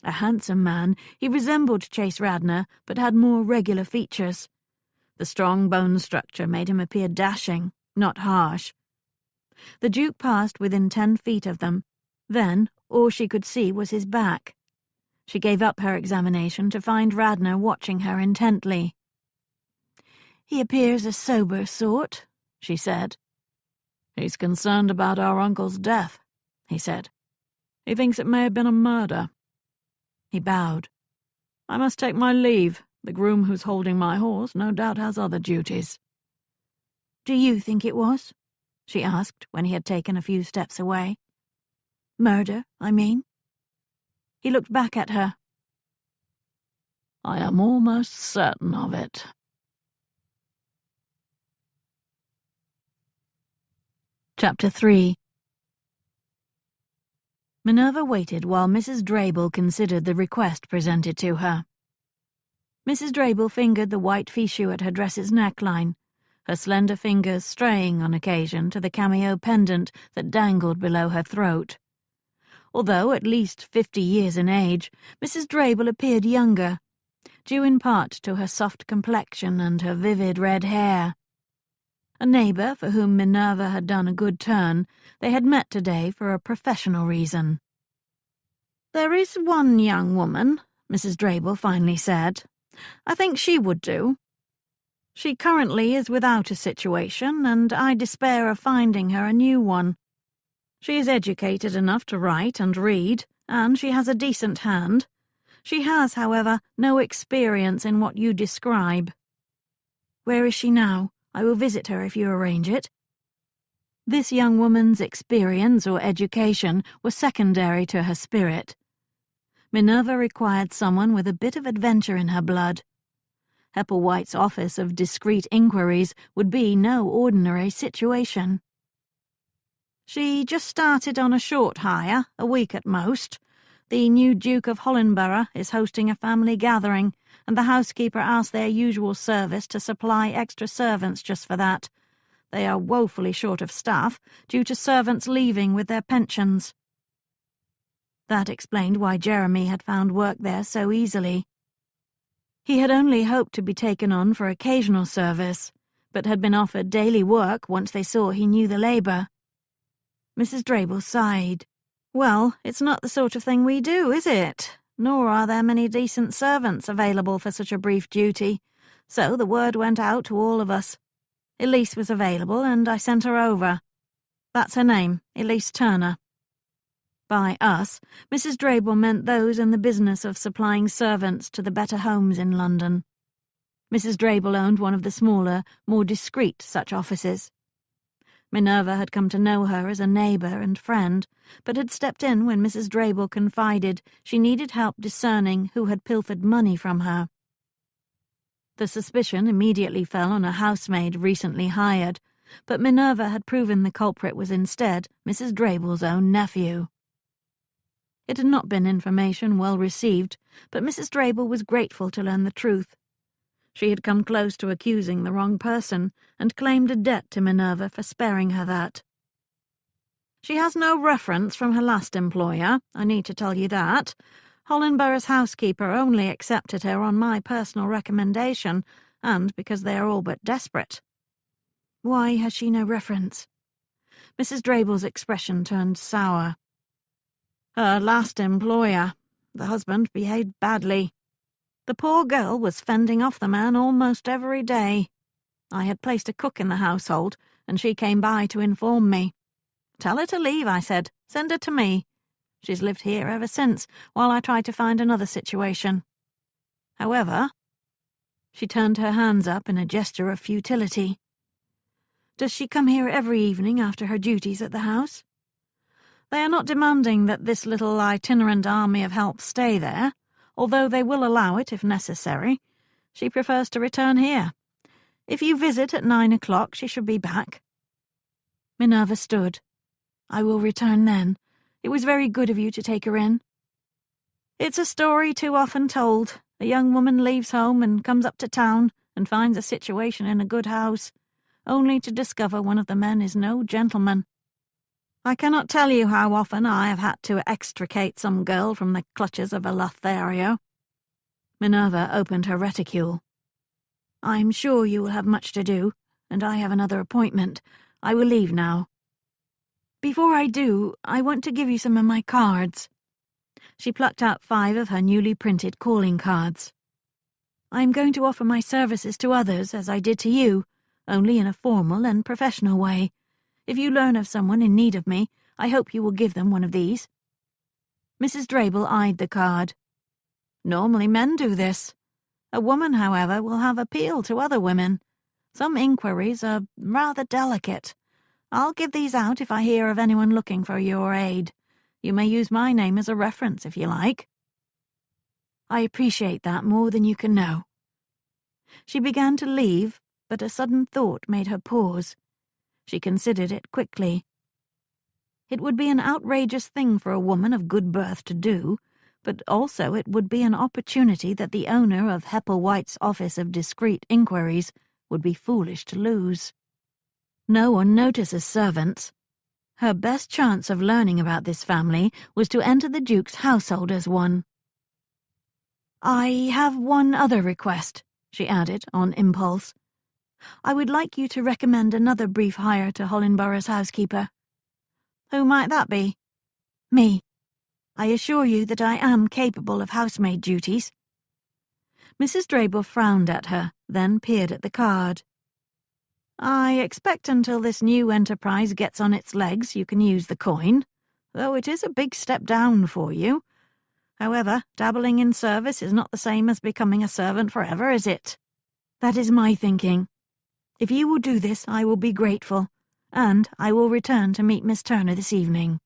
A handsome man, he resembled Chase Radnor, but had more regular features. The strong bone structure made him appear dashing, not harsh. The Duke passed within 10 feet of them. Then all she could see was his back. She gave up her examination to find Radnor watching her intently. "He appears a sober sort," she said. "He's concerned about our uncle's death," he said. "He thinks it may have been a murder." He bowed. "I must take my leave. The groom who's holding my horse no doubt has other duties." "Do you think it was?" she asked when he had taken a few steps away. "Murder, I mean." He looked back at her. "I am almost certain of it." Chapter 3. Minerva waited while Mrs. Drabel considered the request presented to her. Mrs. Drabel fingered the white fichu at her dress's neckline, her slender fingers straying on occasion to the cameo pendant that dangled below her throat. Although at least 50 years in age, Mrs. Drabel appeared younger, due in part to her soft complexion and her vivid red hair. A neighbour for whom Minerva had done a good turn, they had met today for a professional reason. "There is one young woman," Mrs. Drabel finally said. "I think she would do. She currently is without a situation, and I despair of finding her a new one. She is educated enough to write and read, and she has a decent hand. She has, however, no experience in what you describe." "Where is she now? I will visit her if you arrange it." This young woman's experience or education was secondary to her spirit. Minerva required someone with a bit of adventure in her blood. Hepplewhite's office of discreet inquiries would be no ordinary situation. "She just started on a short hire, a week at most. The new Duke of Hollandborough is hosting a family gathering, and the housekeeper asked their usual service to supply extra servants just for that. They are woefully short of staff, due to servants leaving with their pensions." That explained why Jeremy had found work there so easily. He had only hoped to be taken on for occasional service, but had been offered daily work once they saw he knew the labour. Mrs. Drabel sighed. "Well, it's not the sort of thing we do, is it? Nor are there many decent servants available for such a brief duty, so the word went out to all of us. Elise was available, and I sent her over. That's her name, Elise Turner." By us, Mrs. Drabel meant those in the business of supplying servants to the better homes in London. Mrs. Drabel owned one of the smaller, more discreet such offices. Minerva had come to know her as a neighbour and friend, but had stepped in when Mrs. Drabel confided she needed help discerning who had pilfered money from her. The suspicion immediately fell on a housemaid recently hired, but Minerva had proven the culprit was instead Mrs. Drabel's own nephew. It had not been information well received, but Mrs. Drabel was grateful to learn the truth. She had come close to accusing the wrong person, and claimed a debt to Minerva for sparing her that. "She has no reference from her last employer, I need to tell you that. Hollandborough's housekeeper only accepted her on my personal recommendation, and because they are all but desperate." "Why has she no reference?" Mrs. Drabel's expression turned sour. "Her last employer. The husband behaved badly. The poor girl was fending off the man almost every day. I had placed a cook in the household, and she came by to inform me. 'Tell her to leave,' I said. 'Send her to me.' She's lived here ever since, while I tried to find another situation. However," she turned her hands up in a gesture of futility, "does she come here every evening after her duties at the house?" "They are not demanding that this little itinerant army of help stay there, although they will allow it if necessary. She prefers to return here. If you visit at 9 o'clock, she should be back." Minerva stood. "I will return then. It was very good of you to take her in." "It's a story too often told. A young woman leaves home and comes up to town and finds a situation in a good house, only to discover one of the men is no gentleman. I cannot tell you how often I have had to extricate some girl from the clutches of a Lothario." Minerva opened her reticule. "I'm sure you will have much to do, and I have another appointment. I will leave now. Before I do, I want to give you some of my cards." She plucked out 5 of her newly printed calling cards. "I am going to offer my services to others, as I did to you, only in a formal and professional way. If you learn of someone in need of me, I hope you will give them one of these." Mrs. Drabel eyed the card. "Normally men do this. A woman, however, will have appeal to other women. Some inquiries are rather delicate. I'll give these out if I hear of anyone looking for your aid. You may use my name as a reference if you like." "I appreciate that more than you can know." She began to leave, but a sudden thought made her pause. She considered it quickly. It would be an outrageous thing for a woman of good birth to do, but also it would be an opportunity that the owner of Hepplewhite's Office of Discreet Inquiries would be foolish to lose. No one notices servants. Her best chance of learning about this family was to enter the Duke's household as one. "I have one other request," she added on impulse. "I would like you to recommend another brief hire to Hollinborough's housekeeper." "Who might that be?" "Me. I assure you that I am capable of housemaid duties." Mrs. Drabble frowned at her, then peered at the card. "I expect until this new enterprise gets on its legs you can use the coin, though it is a big step down for you. However, dabbling in service is not the same as becoming a servant forever, is it?" "That is my thinking. If you will do this, I will be grateful, and I will return to meet Miss Turner this evening."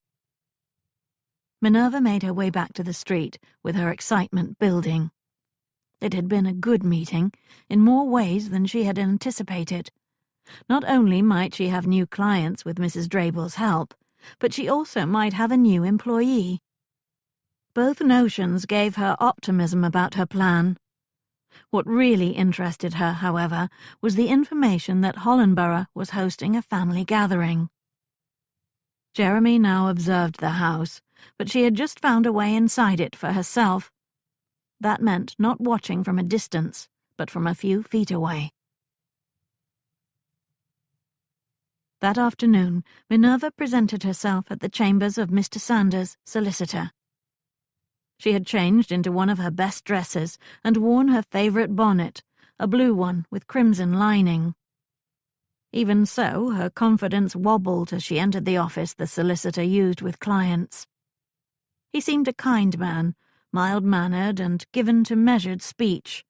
Minerva made her way back to the street, with her excitement building. It had been a good meeting, in more ways than she had anticipated. Not only might she have new clients with Mrs. Drabble's help, but she also might have a new employee. Both notions gave her optimism about her plan. What really interested her, however, was the information that Hollinborough was hosting a family gathering. Jeremy now observed the house, but she had just found a way inside it for herself. That meant not watching from a distance, but from a few feet away. That afternoon, Minerva presented herself at the chambers of Mr. Sanders, solicitor. She had changed into one of her best dresses and worn her favourite bonnet, a blue one with crimson lining. Even so, her confidence wobbled as she entered the office the solicitor used with clients. He seemed a kind man, mild-mannered and given to measured speech.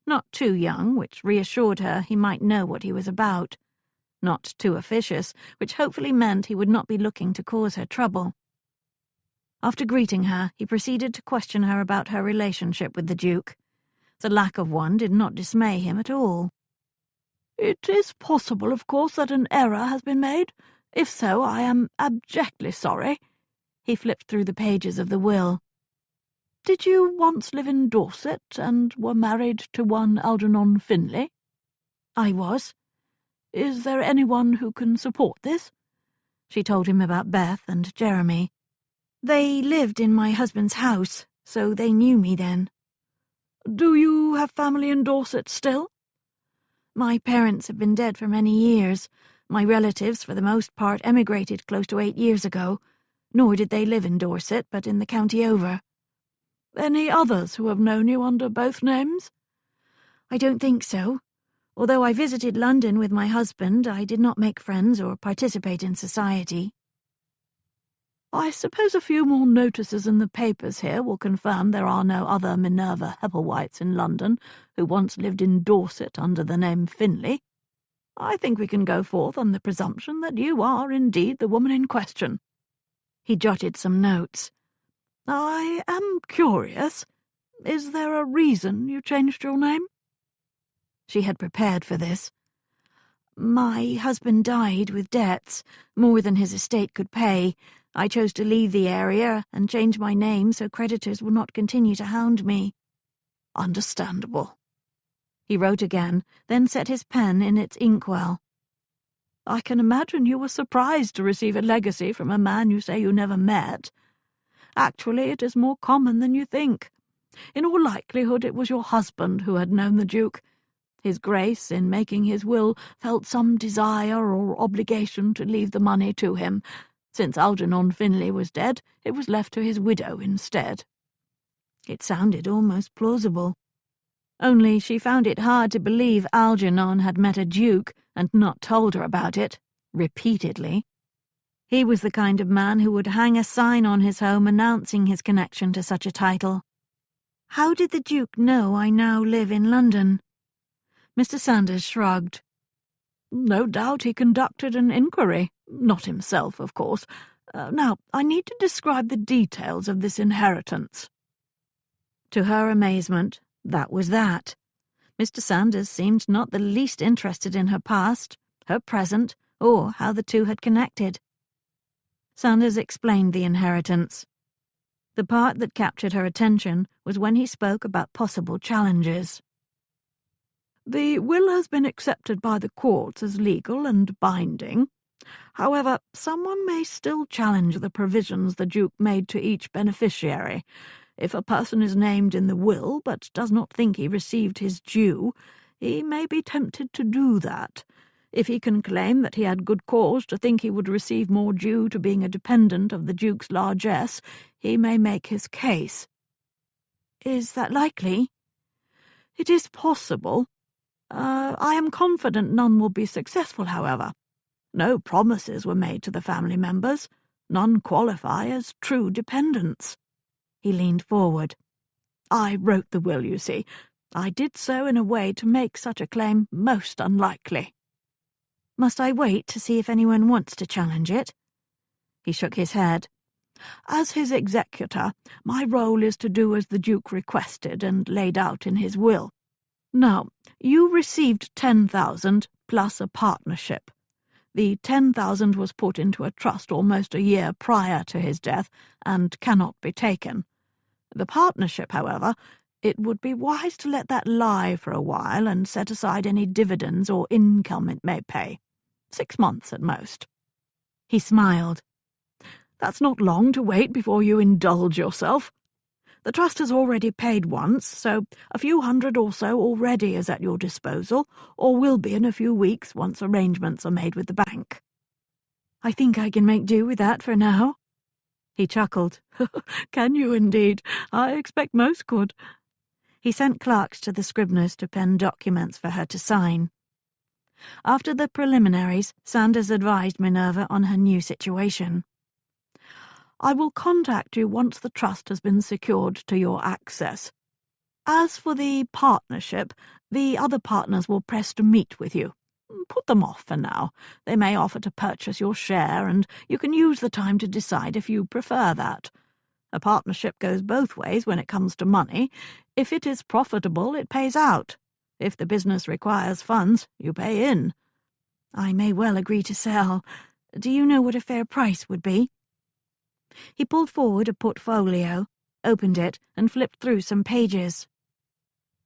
Not too young, which reassured her he might know what he was about. Not too officious, which hopefully meant he would not be looking to cause her trouble. After greeting her, he proceeded to question her about her relationship with the Duke. The lack of one did not dismay him at all. "It is possible, of course, that an error has been made. If so, I am abjectly sorry." He flipped through the pages of the will. "Did you once live in Dorset, and were married to one Algernon Finlay?" "I was." "Is there anyone who can support this?" She told him about Beth and Jeremy. "They lived in my husband's house, so they knew me then." "Do you have family in Dorset still?" "My parents have been dead for many years. My relatives, for the most part, emigrated close to 8 years ago, nor did they live in Dorset, but in the county over." "Any others who have known you under both names?" "I don't think so. Although I visited London with my husband, I did not make friends or participate in society." "I suppose a few more notices in the papers here will confirm there are no other Minerva Hepplewhites in London who once lived in Dorset under the name Finlay. I think we can go forth on the presumption that you are indeed the woman in question." He jotted some notes. "I am curious. Is there a reason you changed your name?" She had prepared for this. "My husband died with debts, more than his estate could pay. I chose to leave the area and change my name so creditors would not continue to hound me." "Understandable." He wrote again, then set his pen in its inkwell. "I can imagine you were surprised to receive a legacy from a man you say you never met. Actually, it is more common than you think. In all likelihood, it was your husband who had known the Duke. His Grace, in making his will, felt some desire or obligation to leave the money to him. Since Algernon Finlay was dead, it was left to his widow instead." It sounded almost plausible. Only she found it hard to believe Algernon had met a duke and not told her about it, repeatedly. He was the kind of man who would hang a sign on his home announcing his connection to such a title. How did the Duke know I now live in London? Mr. Sanders shrugged. No doubt he conducted an inquiry. Not himself, of course. Now, I need to describe the details of this inheritance. To her amazement, that was that. Mr. Sanders seemed not the least interested in her past, her present, or how the two had connected. Sanders explained the inheritance. The part that captured her attention was when he spoke about possible challenges. The will has been accepted by the courts as legal and binding. However, someone may still challenge the provisions the Duke made to each beneficiary. If a person is named in the will but does not think he received his due, he may be tempted to do that. If he can claim that he had good cause to think he would receive more due to being a dependent of the Duke's largesse, he may make his case. Is that likely? It is possible. I am confident none will be successful, however. No promises were made to the family members. None qualify as true dependents. He leaned forward. I wrote the will, you see. I did so in a way to make such a claim most unlikely. Must I wait to see if anyone wants to challenge it? He shook his head. As his executor, my role is to do as the Duke requested and laid out in his will. Now, you received 10,000 plus a partnership. The 10,000 was put into a trust almost a year prior to his death and cannot be taken. The partnership, however, it would be wise to let that lie for a while and set aside any dividends or income it may pay. 6 months at most. He smiled. That's not long to wait before you indulge yourself. The trust has already paid once, so a few hundred or so already is at your disposal, or will be in a few weeks once arrangements are made with the bank. I think I can make do with that for now. He chuckled. Can you indeed? I expect most could. He sent clerks to the scriveners to pen documents for her to sign. After the preliminaries, Sanders advised Minerva on her new situation. I will contact you once the trust has been secured to your access. As for the partnership, the other partners will press to meet with you. Put them off for now. They may offer to purchase your share, and you can use the time to decide if you prefer that. A partnership goes both ways when it comes to money. If it is profitable, it pays out. If the business requires funds, you pay in. I may well agree to sell. Do you know what a fair price would be? He pulled forward a portfolio, opened it, and flipped through some pages.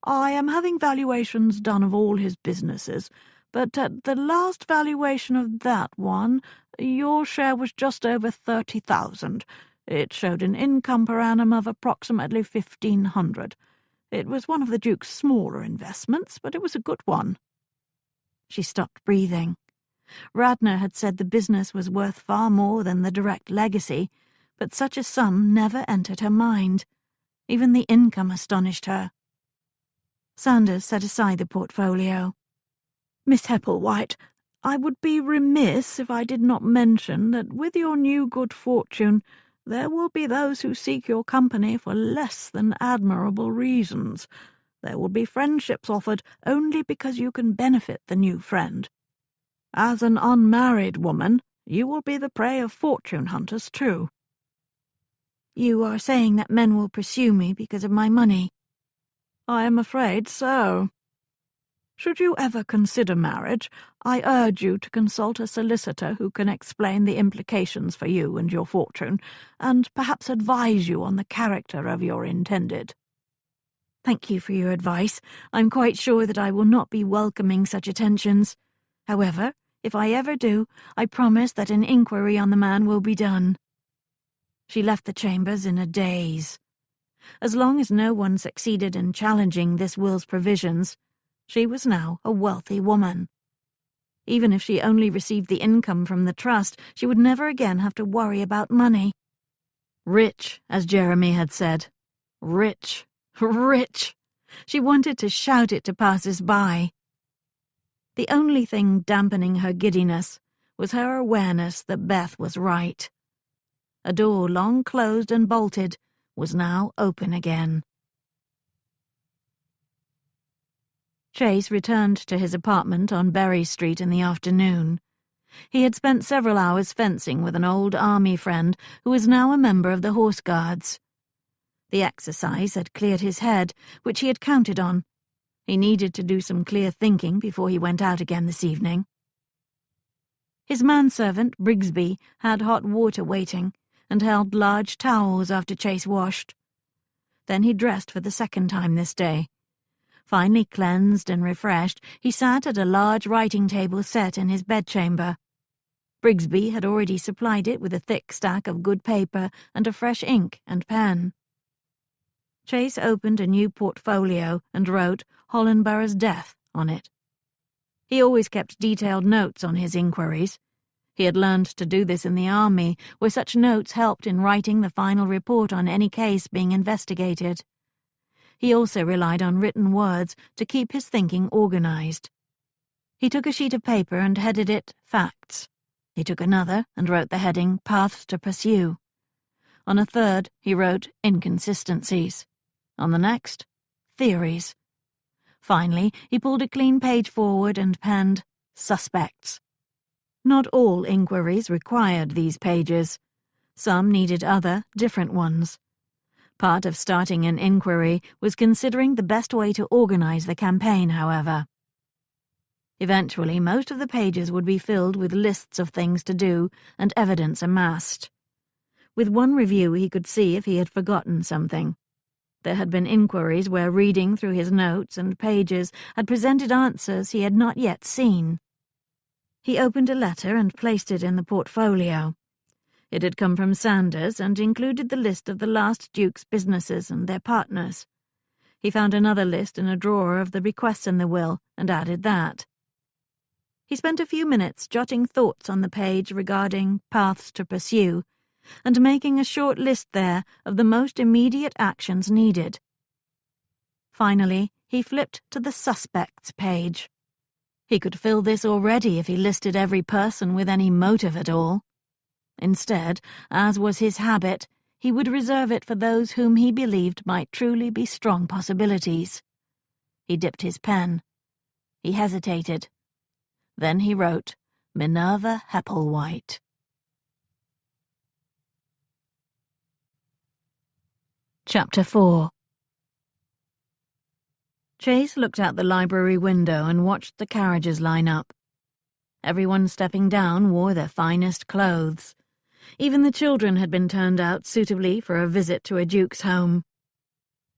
I am having valuations done of all his businesses, but at the last valuation of that one, your share was just over 30,000. It showed an income per annum of approximately 1,500. It was one of the Duke's smaller investments, but it was a good one. She stopped breathing. Radnor had said the business was worth far more than the direct legacy, but such a sum never entered her mind. Even the income astonished her. Sanders set aside the portfolio. Miss Hepplewhite, I would be remiss if I did not mention that with your new good fortune there will be those who seek your company for less than admirable reasons. There will be friendships offered only because you can benefit the new friend. As an unmarried woman, you will be the prey of fortune hunters too. You are saying that men will pursue me because of my money? I am afraid so. Should you ever consider marriage, I urge you to consult a solicitor who can explain the implications for you and your fortune, and perhaps advise you on the character of your intended. Thank you for your advice. I'm quite sure that I will not be welcoming such attentions. However, if I ever do, I promise that an inquiry on the man will be done. She left the chambers in a daze. As long as no one succeeded in challenging this will's provisions, she was now a wealthy woman. Even if she only received the income from the trust, she would never again have to worry about money. Rich, as Jeremy had said. Rich, rich. She wanted to shout it to passers-by. The only thing dampening her giddiness was her awareness that Beth was right. A door long closed and bolted was now open again. Chase returned to his apartment on Berry Street in the afternoon. He had spent several hours fencing with an old army friend who was now a member of the Horse Guards. The exercise had cleared his head, which he had counted on. He needed to do some clear thinking before he went out again this evening. His manservant, Brigsby, had hot water waiting, and held large towels after Chase washed. Then he dressed for the second time this day. Finally cleansed and refreshed, he sat at a large writing table set in his bedchamber. Brigsby had already supplied it with a thick stack of good paper and a fresh ink and pen. Chase opened a new portfolio and wrote Hollenborough's death on it. He always kept detailed notes on his inquiries. He had learned to do this in the army, where such notes helped in writing the final report on any case being investigated. He also relied on written words to keep his thinking organized. He took a sheet of paper and headed it Facts. He took another and wrote the heading Paths to Pursue. On a third, he wrote Inconsistencies. On the next, Theories. Finally, he pulled a clean page forward and penned Suspects. Not all inquiries required these pages. Some needed other, different ones. Part of starting an inquiry was considering the best way to organize the campaign, however. Eventually, most of the pages would be filled with lists of things to do and evidence amassed. With one review, he could see if he had forgotten something. There had been inquiries where reading through his notes and pages had presented answers he had not yet seen. He opened a letter and placed it in the portfolio. It had come from Sanders and included the list of the last Duke's businesses and their partners. He found another list in a drawer of the bequests in the will and added that. He spent a few minutes jotting thoughts on the page regarding Paths to Pursue, and making a short list there of the most immediate actions needed. Finally, he flipped to the Suspects page. He could fill this already if he listed every person with any motive at all. Instead, as was his habit, he would reserve it for those whom he believed might truly be strong possibilities. He dipped his pen. He hesitated. Then he wrote, Minerva Hepplewhite. Chapter 4. Chase looked out the library window and watched the carriages line up. Everyone stepping down wore their finest clothes. Even the children had been turned out suitably for a visit to a duke's home.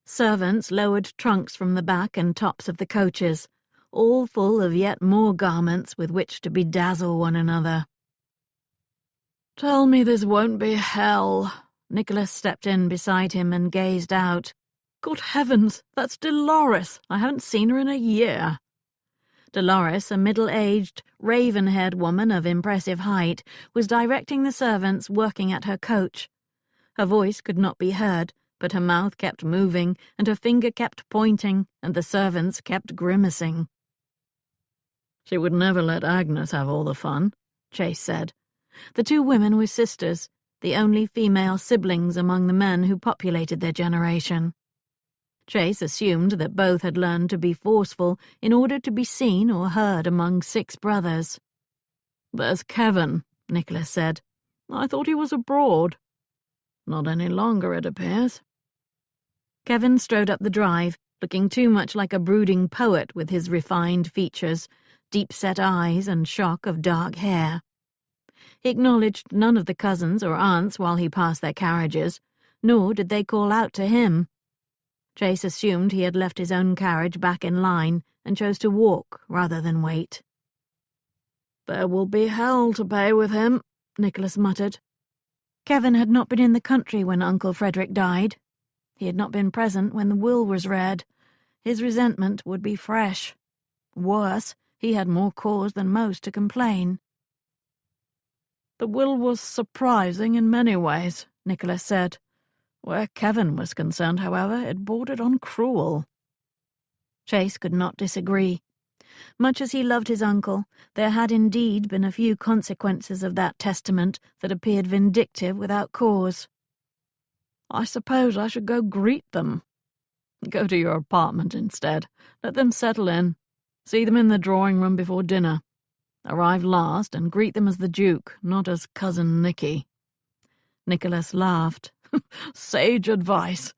Servants lowered trunks from the back and tops of the coaches, all full of yet more garments with which to bedazzle one another. "Tell me this won't be hell." Nicholas stepped in beside him and gazed out. "Good heavens, that's Dolores. I haven't seen her in a year." Dolores, a middle-aged, raven-haired woman of impressive height, was directing the servants working at her coach. Her voice could not be heard, but her mouth kept moving, and her finger kept pointing, and the servants kept grimacing. "She would never let Agnes have all the fun," Chase said. The two women were sisters, the only female siblings among the men who populated their generation. Chase assumed that both had learned to be forceful in order to be seen or heard among 6 brothers. "There's Kevin," Nicholas said. "I thought he was abroad." "Not any longer, it appears." Kevin strode up the drive, looking too much like a brooding poet with his refined features, deep-set eyes and shock of dark hair. He acknowledged none of the cousins or aunts while he passed their carriages, nor did they call out to him. Chase assumed he had left his own carriage back in line and chose to walk rather than wait. "There will be hell to pay with him," Nicholas muttered. Kevin had not been in the country when Uncle Frederick died. He had not been present when the will was read. His resentment would be fresh. Worse, he had more cause than most to complain. "The will was surprising in many ways," Nicholas said. "Where Kevin was concerned, however, it bordered on cruel." Chase could not disagree. Much as he loved his uncle, there had indeed been a few consequences of that testament that appeared vindictive without cause. "I suppose I should go greet them." "Go to your apartment instead. Let them settle in. See them in the drawing-room before dinner. Arrive last and greet them as the Duke, not as Cousin Nicky." Nicholas laughed. "Sage advice.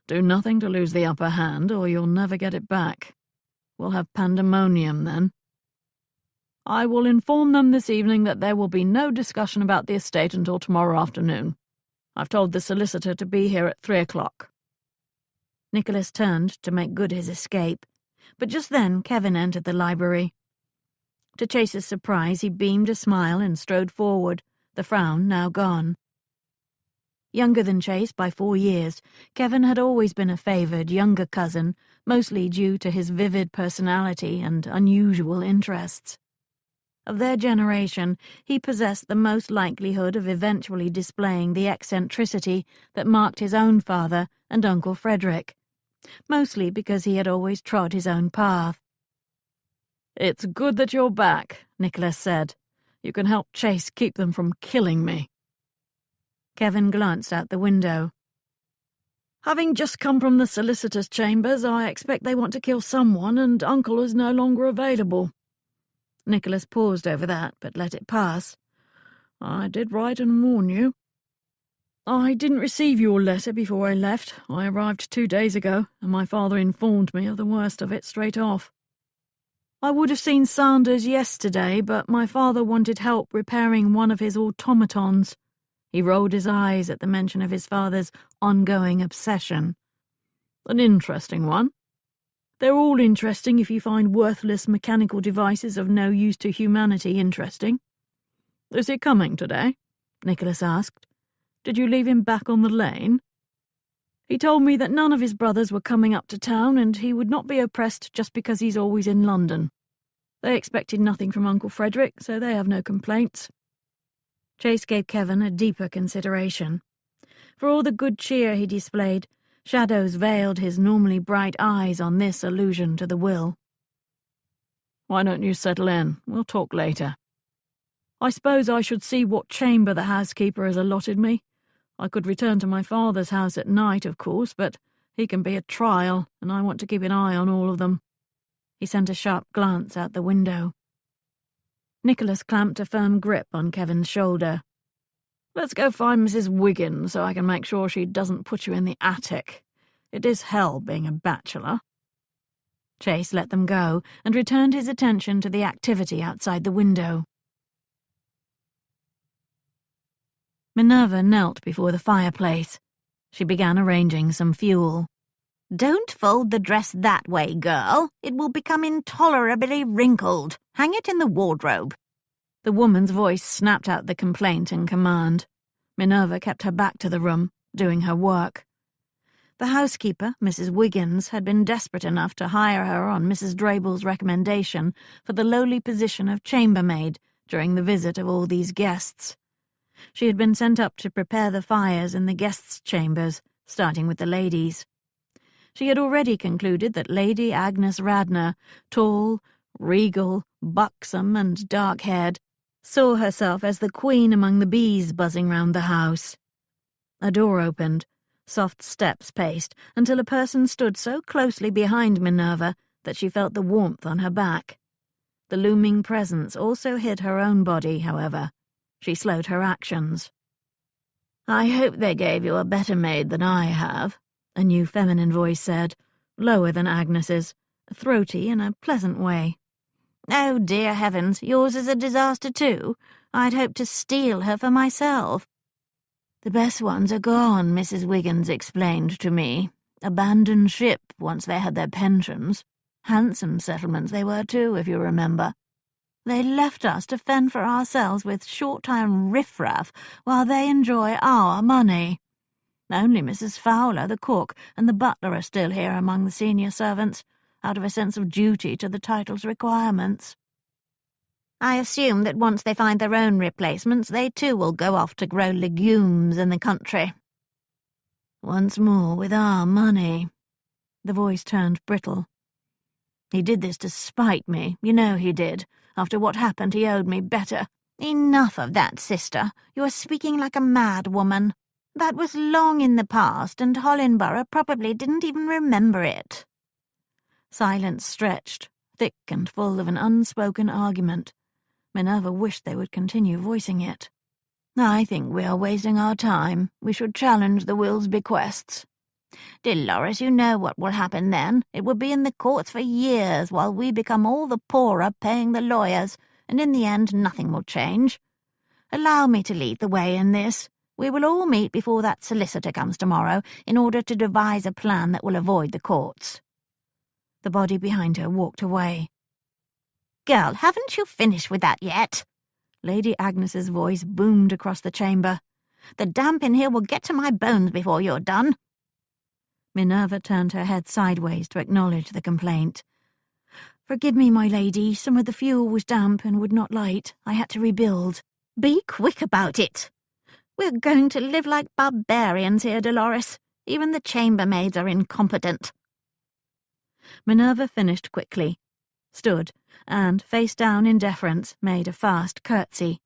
Do nothing to lose the upper hand, or you'll never get it back. We'll have pandemonium then. I will inform them this evening that there will be no discussion about the estate until tomorrow afternoon. I've told the solicitor to be here at 3 o'clock. Nicholas turned to make good his escape, but just then Kevin entered the library. To Chase's surprise, he beamed a smile and strode forward, the frown now gone. Younger than Chase by 4 years, Kevin had always been a favoured younger cousin, mostly due to his vivid personality and unusual interests. Of their generation, he possessed the most likelihood of eventually displaying the eccentricity that marked his own father and Uncle Frederick, mostly because he had always trod his own path. "It's good that you're back," Nicholas said. "You can help Chase keep them from killing me." Kevin glanced out the window. "Having just come from the solicitor's chambers, I expect they want to kill someone, and Uncle is no longer available." Nicholas paused over that, but let it pass. "I did write and warn you. I didn't receive your letter before I left. I arrived 2 days ago, and my father informed me of the worst of it straight off. I would have seen Sanders yesterday, but my father wanted help repairing one of his automatons." He rolled his eyes at the mention of his father's ongoing obsession. "An interesting one. They're all interesting if you find worthless mechanical devices of no use to humanity interesting. Is he coming today?" Nicholas asked. "Did you leave him back on the lane?" "He told me that none of his brothers were coming up to town, and he would not be oppressed just because he's always in London. They expected nothing from Uncle Frederick, so they have no complaints." Chase gave Kevin a deeper consideration. For all the good cheer he displayed, shadows veiled his normally bright eyes on this allusion to the will. "Why don't you settle in? We'll talk later. I suppose I should see what chamber the housekeeper has allotted me. I could return to my father's house at night, of course, but he can be a trial, and I want to keep an eye on all of them." He sent a sharp glance out the window. Nicholas clamped a firm grip on Kevin's shoulder. "Let's go find Mrs. Wiggins so I can make sure she doesn't put you in the attic. It is hell being a bachelor." Chase let them go and returned his attention to the activity outside the window. Minerva knelt before the fireplace. She began arranging some fuel. "Don't fold the dress that way, girl. It will become intolerably wrinkled. Hang it in the wardrobe." The woman's voice snapped out the complaint and command. Minerva kept her back to the room, doing her work. The housekeeper, Mrs. Wiggins, had been desperate enough to hire her on Mrs. Drayble's recommendation for the lowly position of chambermaid during the visit of all these guests. She had been sent up to prepare the fires in the guests' chambers, starting with the ladies. She had already concluded that Lady Agnes Radnor, tall, regal, buxom, and dark-haired, saw herself as the queen among the bees buzzing round the house. A door opened, soft steps paced, until a person stood so closely behind Minerva that she felt the warmth on her back. The looming presence also hid her own body, however. She slowed her actions. "I hope they gave you a better maid than I have," a new feminine voice said, lower than Agnes's, throaty in a pleasant way. "Oh, dear heavens, yours is a disaster too. I'd hoped to steal her for myself." "The best ones are gone," Mrs. Wiggins explained to me. "Abandoned ship once they had their pensions. Handsome settlements they were too, if you remember. They left us to fend for ourselves with short-time riffraff while they enjoy our money. Only Mrs. Fowler, the cook, and the butler are still here among the senior servants, out of a sense of duty to the title's requirements." "I assume that once they find their own replacements, they too will go off to grow legumes in the country." "Once more with our money." The voice turned brittle. "He did this to spite me, you know he did. After what happened, he owed me better." "Enough of that, sister. You are speaking like a mad woman. That was long in the past, and Hollinborough probably didn't even remember it." Silence stretched, thick and full of an unspoken argument. Minerva wished they would continue voicing it. "I think we are wasting our time. We should challenge the will's bequests." Dolores, you know what will happen then. It will be in the courts for years while we become all the poorer paying the lawyers, and in the end nothing will change. Allow me to lead the way in this. We will all meet before that solicitor comes tomorrow in order to devise a plan that will avoid the courts. The body behind her walked away. "Girl, haven't you finished with that yet?" Lady Agnes's voice boomed across the chamber. "The damp in here will get to my bones before you're done." Minerva turned her head sideways to acknowledge the complaint. "Forgive me, my lady. Some of the fuel was damp and would not light. I had to rebuild." "Be quick about it. We're going to live like barbarians here, Dolores. Even the chambermaids are incompetent." Minerva finished quickly, stood, and, face down in deference, made a fast curtsy.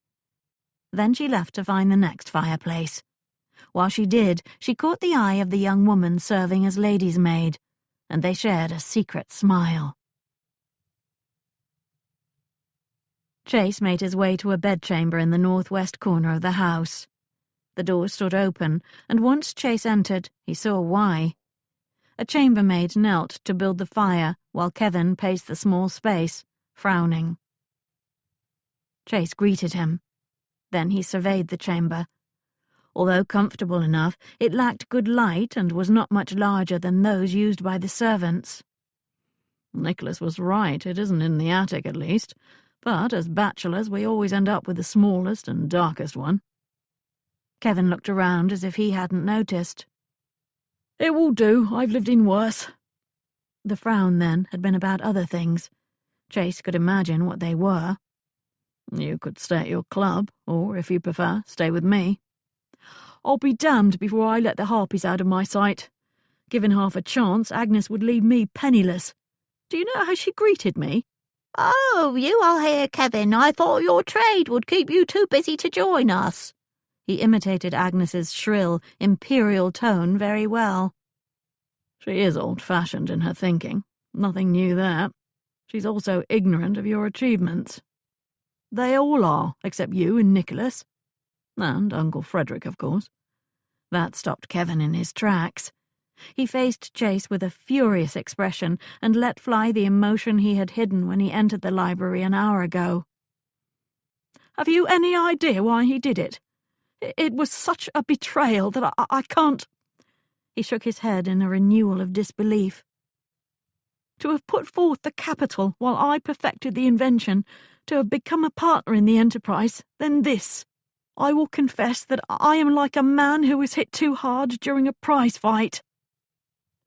Then she left to find the next fireplace. While she did, she caught the eye of the young woman serving as lady's maid, and they shared a secret smile. Chase made his way to a bedchamber in the northwest corner of the house. The door stood open, and once Chase entered, he saw why. A chambermaid knelt to build the fire while Kevin paced the small space, frowning. Chase greeted him. Then he surveyed the chamber. Although comfortable enough, it lacked good light and was not much larger than those used by the servants. Nicholas was right, it isn't in the attic at least, but as bachelors we always end up with the smallest and darkest one. Kevin looked around as if he hadn't noticed. "It will do, I've lived in worse." The frown, then, had been about other things. Chase could imagine what they were. "You could stay at your club, or, if you prefer, stay with me." "I'll be damned before I let the harpies out of my sight. Given half a chance, Agnes would leave me penniless. Do you know how she greeted me?" "Oh, you are here, Kevin. I thought your trade would keep you too busy to join us." He imitated Agnes's shrill, imperial tone very well. "She is old-fashioned in her thinking. Nothing new there. She's also ignorant of your achievements." "They all are, except you and Nicholas." "And Uncle Frederick, of course." That stopped Kevin in his tracks. He faced Chase with a furious expression and let fly the emotion he had hidden when he entered the library an hour ago. "Have you any idea why he did it? It was such a betrayal that I can't—" He shook his head in a renewal of disbelief. "To have put forth the capital while I perfected the invention, to have become a partner in the enterprise, then this. I will confess that I am like a man who was hit too hard during a prize fight."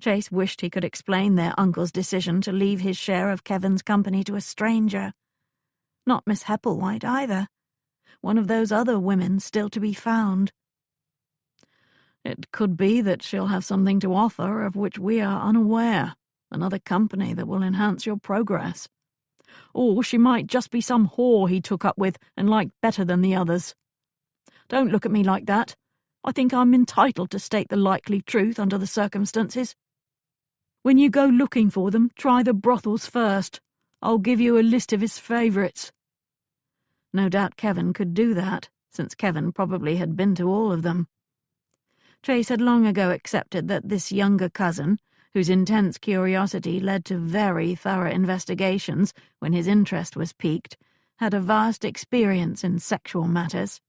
Chase wished he could explain their uncle's decision to leave his share of Kevin's company to a stranger. Not Miss Hepplewhite either. One of those other women still to be found. "It could be that she'll have something to offer of which we are unaware, another company that will enhance your progress. Or she might just be some whore he took up with and liked better than the others. Don't look at me like that. I think I'm entitled to state the likely truth under the circumstances. When you go looking for them, try the brothels first. I'll give you a list of his favourites." No doubt Kevin could do that, since Kevin probably had been to all of them. Chase had long ago accepted that this younger cousin, whose intense curiosity led to very thorough investigations when his interest was piqued, had a vast experience in sexual matters.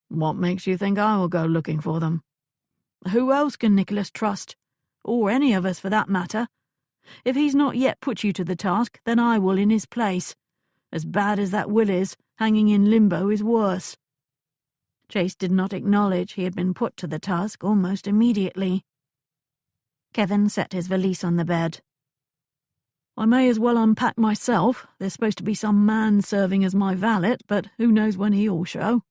"What makes you think I will go looking for them?" "Who else can Nicholas trust? Or any of us, for that matter. If he's not yet put you to the task, then I will in his place. As bad as that will is, hanging in limbo is worse." Chase did not acknowledge he had been put to the task almost immediately. Kevin set his valise on the bed. "I may as well unpack myself. There's supposed to be some man serving as my valet, but who knows when he'll show."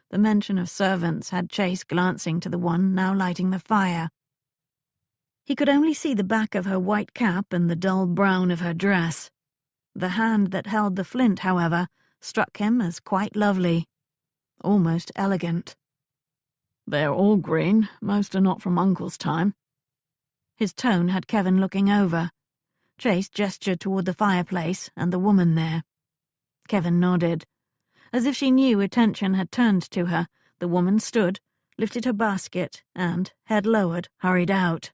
The mention of servants had Chase glancing to the one now lighting the fire. He could only see the back of her white cap and the dull brown of her dress. The hand that held the flint, however, struck him as quite lovely, almost elegant. "They're all green. Most are not from Uncle's time." His tone had Kevin looking over. Chase gestured toward the fireplace and the woman there. Kevin nodded. As if she knew attention had turned to her, the woman stood, lifted her basket, and, head lowered, hurried out.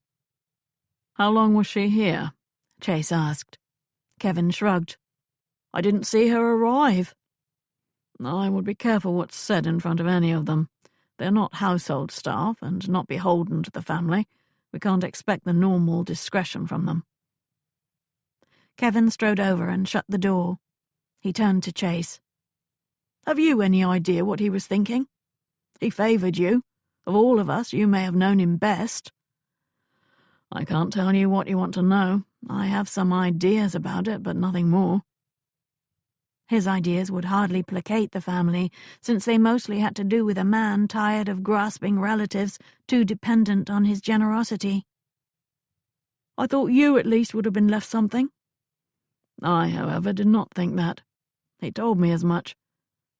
"How long was she here?" Chase asked. Kevin shrugged. "I didn't see her arrive." "I would be careful what's said in front of any of them. They're not household staff and not beholden to the family. We can't expect the normal discretion from them." Kevin strode over and shut the door. He turned to Chase. "Have you any idea what he was thinking? He favoured you. Of all of us, you may have known him best." "I can't tell you what you want to know. I have some ideas about it, but nothing more." His ideas would hardly placate the family, since they mostly had to do with a man tired of grasping relatives too dependent on his generosity. "I thought you at least would have been left something." "I, however, did not think that. He told me as much.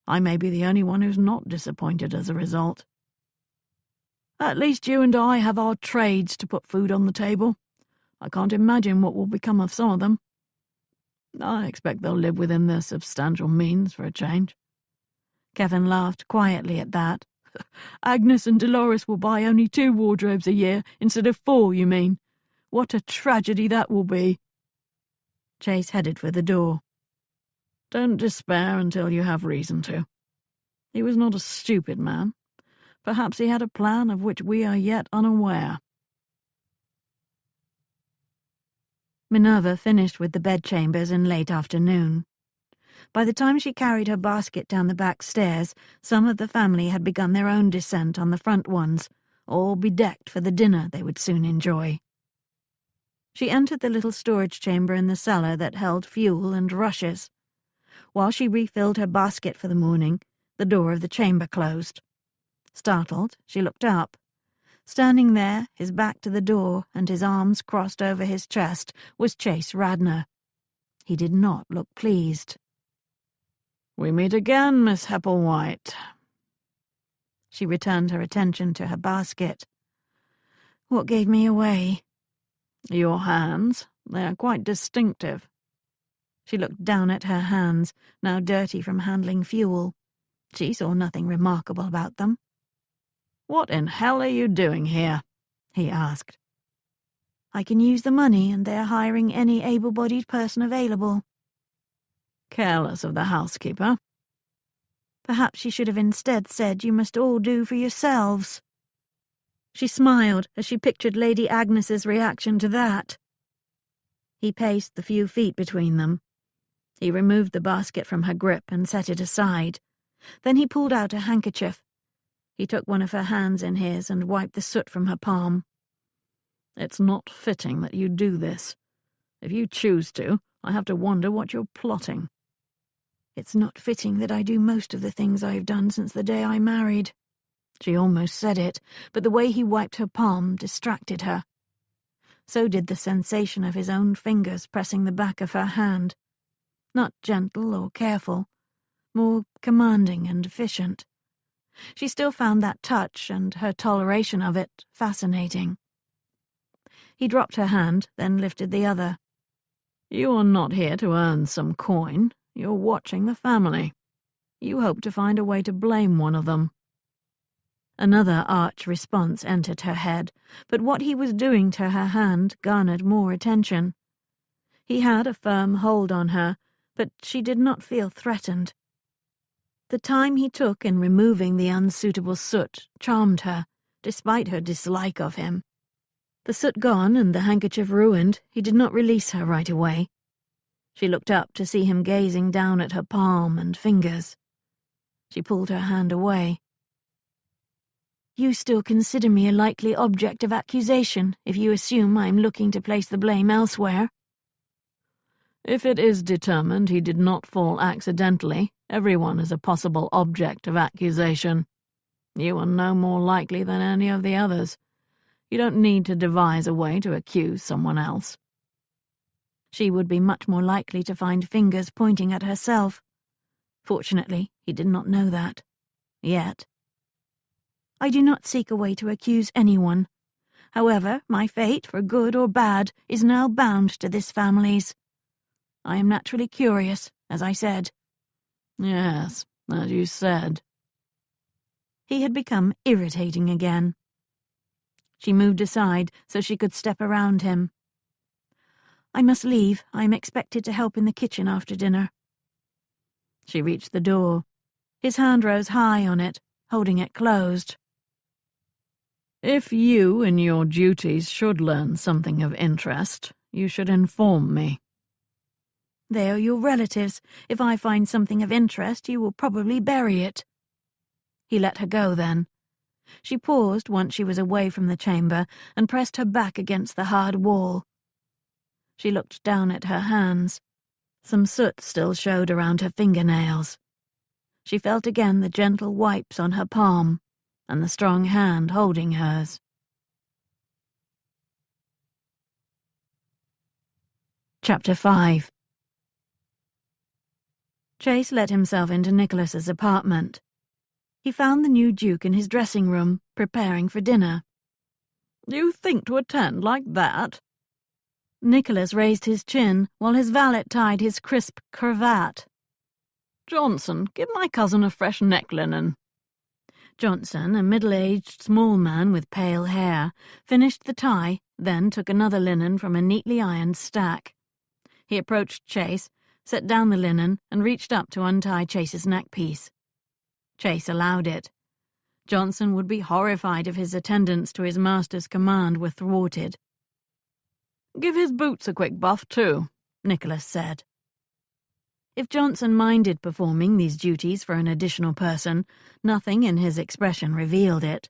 I may be the only one who's not disappointed as a result." "At least you and I have our trades to put food on the table. I can't imagine what will become of some of them. I expect they'll live within their substantial means for a change." Kevin laughed quietly at that. "Agnes and Dolores will buy only 2 wardrobes a year instead of 4, you mean? What a tragedy that will be." Chase headed for the door. "Don't despair until you have reason to. He was not a stupid man. Perhaps he had a plan of which we are yet unaware." Minerva finished with the bedchambers in late afternoon. By the time she carried her basket down the back stairs, some of the family had begun their own descent on the front ones, all bedecked for the dinner they would soon enjoy. She entered the little storage chamber in the cellar that held fuel and rushes. While she refilled her basket for the morning, the door of the chamber closed. Startled, she looked up. Standing there, his back to the door and his arms crossed over his chest, was Chase Radnor. He did not look pleased. "We meet again, Miss Hepplewhite." She returned her attention to her basket. "What gave me away?" "Your hands. They are quite distinctive." She looked down at her hands, now dirty from handling fuel. She saw nothing remarkable about them. "What in hell are you doing here?" he asked. "I can use the money, and they're hiring any able-bodied person available." "Careless of the housekeeper." "Perhaps she should have instead said you must all do for yourselves." She smiled as she pictured Lady Agnes's reaction to that. He paced the few feet between them. He removed the basket from her grip and set it aside. Then he pulled out a handkerchief. He took one of her hands in his and wiped the soot from her palm. "It's not fitting that you do this. If you choose to, I have to wonder what you're plotting." "It's not fitting that I do most of the things I've done since the day I married." She almost said it, but the way he wiped her palm distracted her. So did the sensation of his own fingers pressing the back of her hand. Not gentle or careful, more commanding and efficient. She still found that touch and her toleration of it fascinating. He dropped her hand, then lifted the other. "You are not here to earn some coin. You're watching the family. You hope to find a way to blame one of them." Another arch response entered her head, but what he was doing to her hand garnered more attention. He had a firm hold on her, but she did not feel threatened. The time he took in removing the unsuitable soot charmed her, despite her dislike of him. The soot gone and the handkerchief ruined, he did not release her right away. She looked up to see him gazing down at her palm and fingers. She pulled her hand away. "You still consider me a likely object of accusation if you assume I am looking to place the blame elsewhere?" "If it is determined he did not fall accidentally, everyone is a possible object of accusation. You are no more likely than any of the others. You don't need to devise a way to accuse someone else." She would be much more likely to find fingers pointing at herself. Fortunately, he did not know that. Yet. "I do not seek a way to accuse anyone. However, my fate, for good or bad, is now bound to this family's. I am naturally curious, as I said. Yes, as you said. He had become irritating again. She moved aside so she could step around him. I must leave. I am expected to help in the kitchen after dinner. She reached the door. His hand rose high on it, holding it closed. If you, in your duties, should learn something of interest, you should inform me. They are your relatives. If I find something of interest, you will probably bury it. He let her go then. She paused once she was away from the chamber and pressed her back against the hard wall. She looked down at her hands. Some soot still showed around her fingernails. She felt again the gentle wipes on her palm and the strong hand holding hers. Chapter 5. Chase let himself into Nicholas's apartment. He found the new Duke in his dressing room, preparing for dinner. You think to attend like that? Nicholas raised his chin while his valet tied his crisp cravat. Johnson, give my cousin a fresh neck linen. Johnson, a middle-aged small man with pale hair, finished the tie, then took another linen from a neatly ironed stack. He approached Chase, set down the linen, and reached up to untie Chase's neckpiece. Chase allowed it. Johnson would be horrified if his attendance to his master's command were thwarted. Give his boots a quick buff, too, Nicholas said. If Johnson minded performing these duties for an additional person, nothing in his expression revealed it.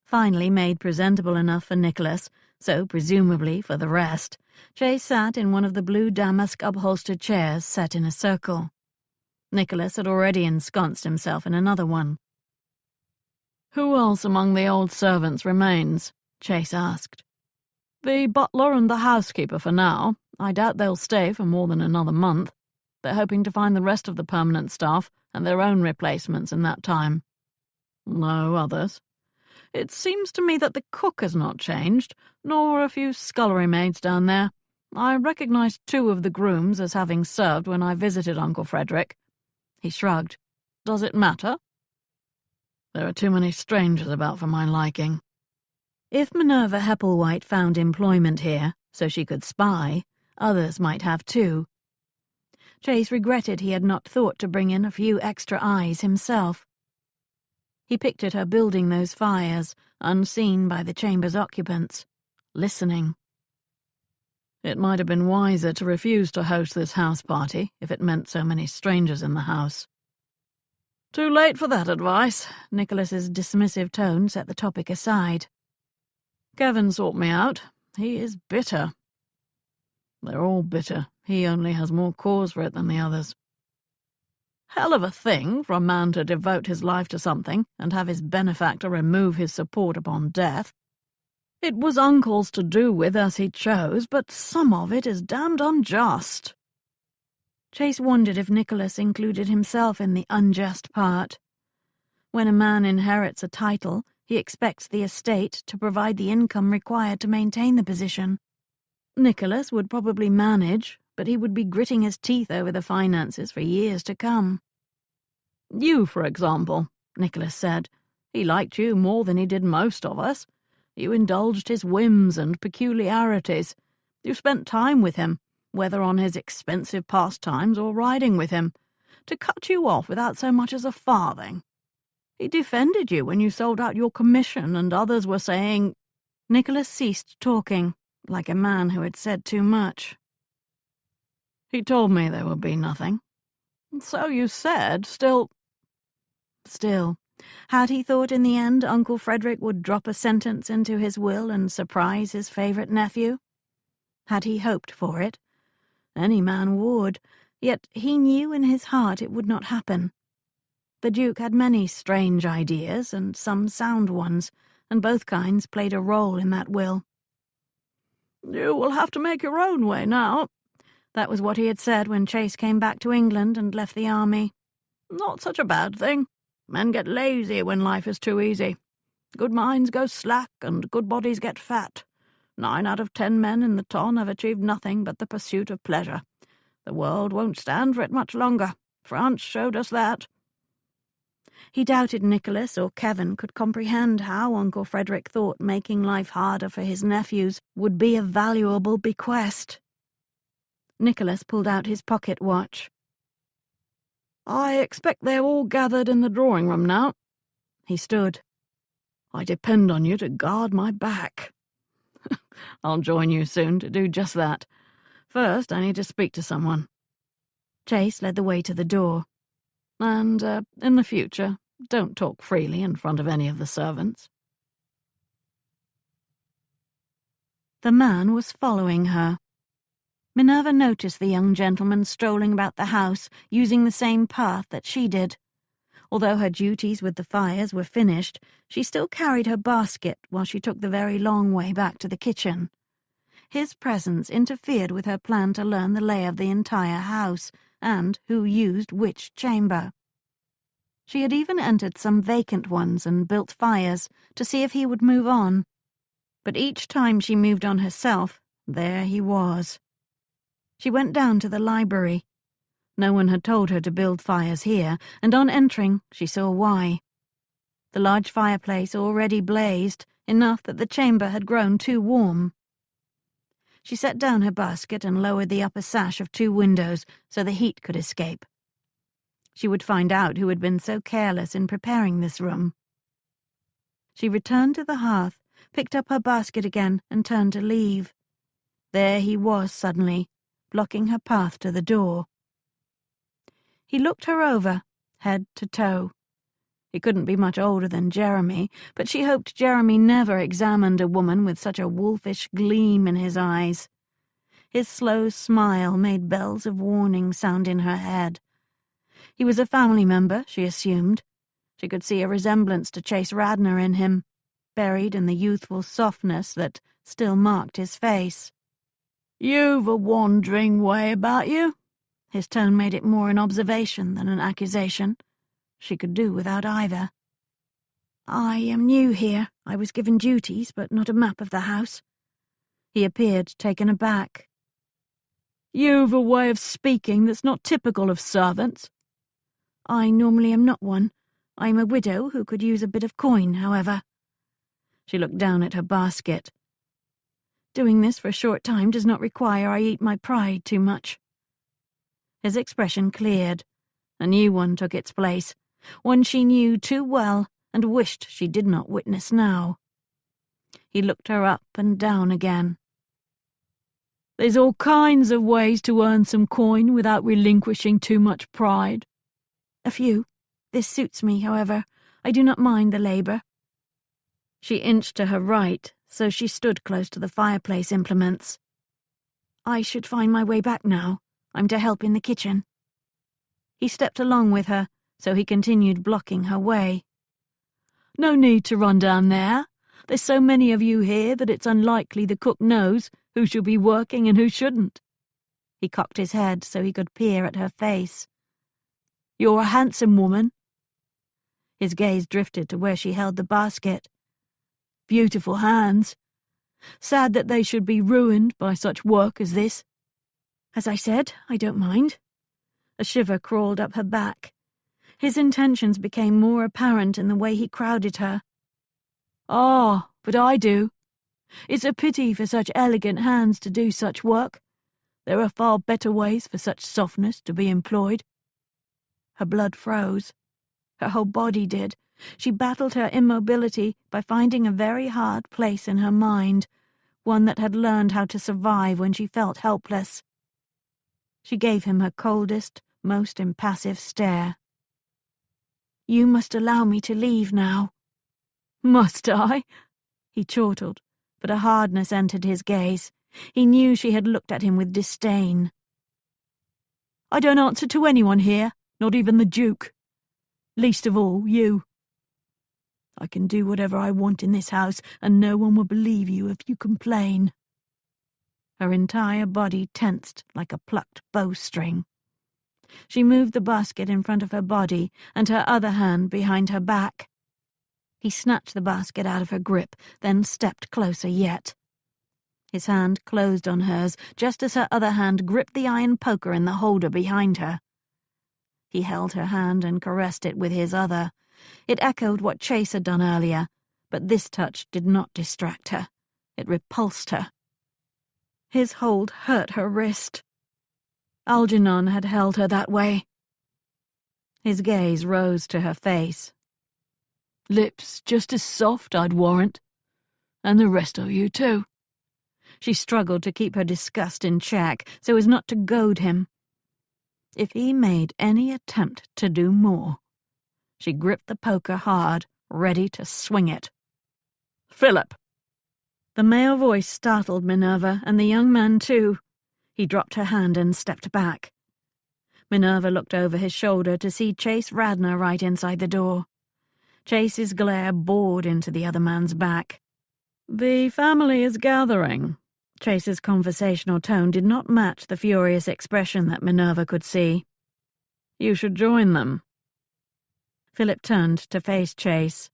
Finally made presentable enough for Nicholas, so presumably for the rest, Chase sat in one of the blue damask upholstered chairs set in a circle. Nicholas had already ensconced himself in another one. Who else among the old servants remains? Chase asked. The butler and the housekeeper for now. I doubt they'll stay for more than another month. They're hoping to find the rest of the permanent staff and their own replacements in that time. No others. It seems to me that the cook has not changed, nor a few scullery maids down there. I recognized 2 of the grooms as having served when I visited Uncle Frederick. He shrugged. Does it matter? There are too many strangers about for my liking. If Minerva Hepplewhite found employment here, so she could spy, others might have too. Chase regretted he had not thought to bring in a few extra eyes himself. He pictured her building those fires, unseen by the chamber's occupants, listening. It might have been wiser to refuse to host this house party if it meant so many strangers in the house. Too late for that advice. Nicholas's dismissive tone set the topic aside. Kevin sought me out. He is bitter. They're all bitter. He only has more cause for it than the others. Hell of a thing for a man to devote his life to something and have his benefactor remove his support upon death. It was Uncle's to do with as he chose, but some of it is damned unjust. Chase wondered if Nicholas included himself in the unjust part. When a man inherits a title, he expects the estate to provide the income required to maintain the position. Nicholas would probably manage, but he would be gritting his teeth over the finances for years to come. You, for example, Nicholas said. He liked you more than he did most of us. You indulged his whims and peculiarities. You spent time with him, whether on his expensive pastimes or riding with him, to cut you off without so much as a farthing. He defended you when you sold out your commission and others were saying— Nicholas ceased talking, like a man who had said too much. He told me there would be nothing. So you said, Still, had he thought in the end Uncle Frederick would drop a sentence into his will and surprise his favourite nephew? Had he hoped for it? Any man would, yet he knew in his heart it would not happen. The Duke had many strange ideas and some sound ones, and both kinds played a role in that will. You will have to make your own way now. That was what he had said when Chase came back to England and left the army. Not such a bad thing. Men get lazy when life is too easy. Good minds go slack, and good bodies get fat. 9 out of 10 men in the ton have achieved nothing but the pursuit of pleasure. The world won't stand for it much longer. France showed us that." He doubted Nicholas or Kevin could comprehend how Uncle Frederick thought making life harder for his nephews would be a valuable bequest. Nicholas pulled out his pocket watch. "I expect they're all gathered in the drawing-room now." He stood. "I depend on you to guard my back." "I'll join you soon to do just that. First, I need to speak to someone." Chase led the way to the door. "And, in the future, don't talk freely in front of any of the servants." The man was following her. Minerva noticed the young gentleman strolling about the house using the same path that she did. Although her duties with the fires were finished, she still carried her basket while she took the very long way back to the kitchen. His presence interfered with her plan to learn the lay of the entire house and who used which chamber. She had even entered some vacant ones and built fires to see if he would move on. But each time she moved on herself, there he was. She went down to the library. No one had told her to build fires here, and on entering, she saw why. The large fireplace already blazed, enough that the chamber had grown too warm. She set down her basket and lowered the upper sash of 2 windows so the heat could escape. She would find out who had been so careless in preparing this room. She returned to the hearth, picked up her basket again, and turned to leave. There he was suddenly, blocking her path to the door. He looked her over, head to toe. He couldn't be much older than Jeremy, but she hoped Jeremy never examined a woman with such a wolfish gleam in his eyes. His slow smile made bells of warning sound in her head. He was a family member, she assumed. She could see a resemblance to Chase Radnor in him, buried in the youthful softness that still marked his face. "You've a wandering way about you." His tone made it more an observation than an accusation. She could do without either. "I am new here. I was given duties, but not a map of the house." He appeared taken aback. "You've a way of speaking that's not typical of servants." "I normally am not one. I am a widow who could use a bit of coin, however." She looked down at her basket. "Doing this for a short time does not require I eat my pride too much." His expression cleared. A new one took its place, one she knew too well and wished she did not witness now. He looked her up and down again. "There's all kinds of ways to earn some coin without relinquishing too much pride." "A few. This suits me, however. I do not mind the labor." She inched to her right, so she stood close to the fireplace implements. "I should find my way back now. I'm to help in the kitchen." He stepped along with her, so he continued blocking her way. "No need to run down there. There's so many of you here that it's unlikely the cook knows who should be working and who shouldn't." He cocked his head so he could peer at her face. "You're a handsome woman." His gaze drifted to where she held the basket. "Beautiful hands. Sad that they should be ruined by such work as this." "As I said, I don't mind." A shiver crawled up her back. His intentions became more apparent in the way he crowded her. "Ah, but I do. It's a pity for such elegant hands to do such work. There are far better ways for such softness to be employed." Her blood froze. Her whole body did. She battled her immobility by finding a very hard place in her mind, one that had learned how to survive when she felt helpless. She gave him her coldest, most impassive stare. "You must allow me to leave now." "Must I?" He chortled, but a hardness entered his gaze. He knew she had looked at him with disdain. "I don't answer to anyone here, not even the Duke. Least of all, you. I can do whatever I want in this house, and no one will believe you if you complain." Her entire body tensed like a plucked bowstring. She moved the basket in front of her body and her other hand behind her back. He snatched the basket out of her grip, then stepped closer yet. His hand closed on hers just as her other hand gripped the iron poker in the holder behind her. He held her hand and caressed it with his other. It echoed what Chase had done earlier, but this touch did not distract her. It repulsed her. His hold hurt her wrist. Algernon had held her that way. His gaze rose to her face. Lips just as soft, I'd warrant. And the rest of you, too. She struggled to keep her disgust in check so as not to goad him. If he made any attempt to do more, she gripped the poker hard, ready to swing it. Philip! The male voice startled Minerva and the young man too. He dropped her hand and stepped back. Minerva looked over his shoulder to see Chase Radnor right inside the door. Chase's glare bored into the other man's back. The family is gathering. Chase's conversational tone did not match the furious expression that Minerva could see. You should join them. Philip turned to face Chase.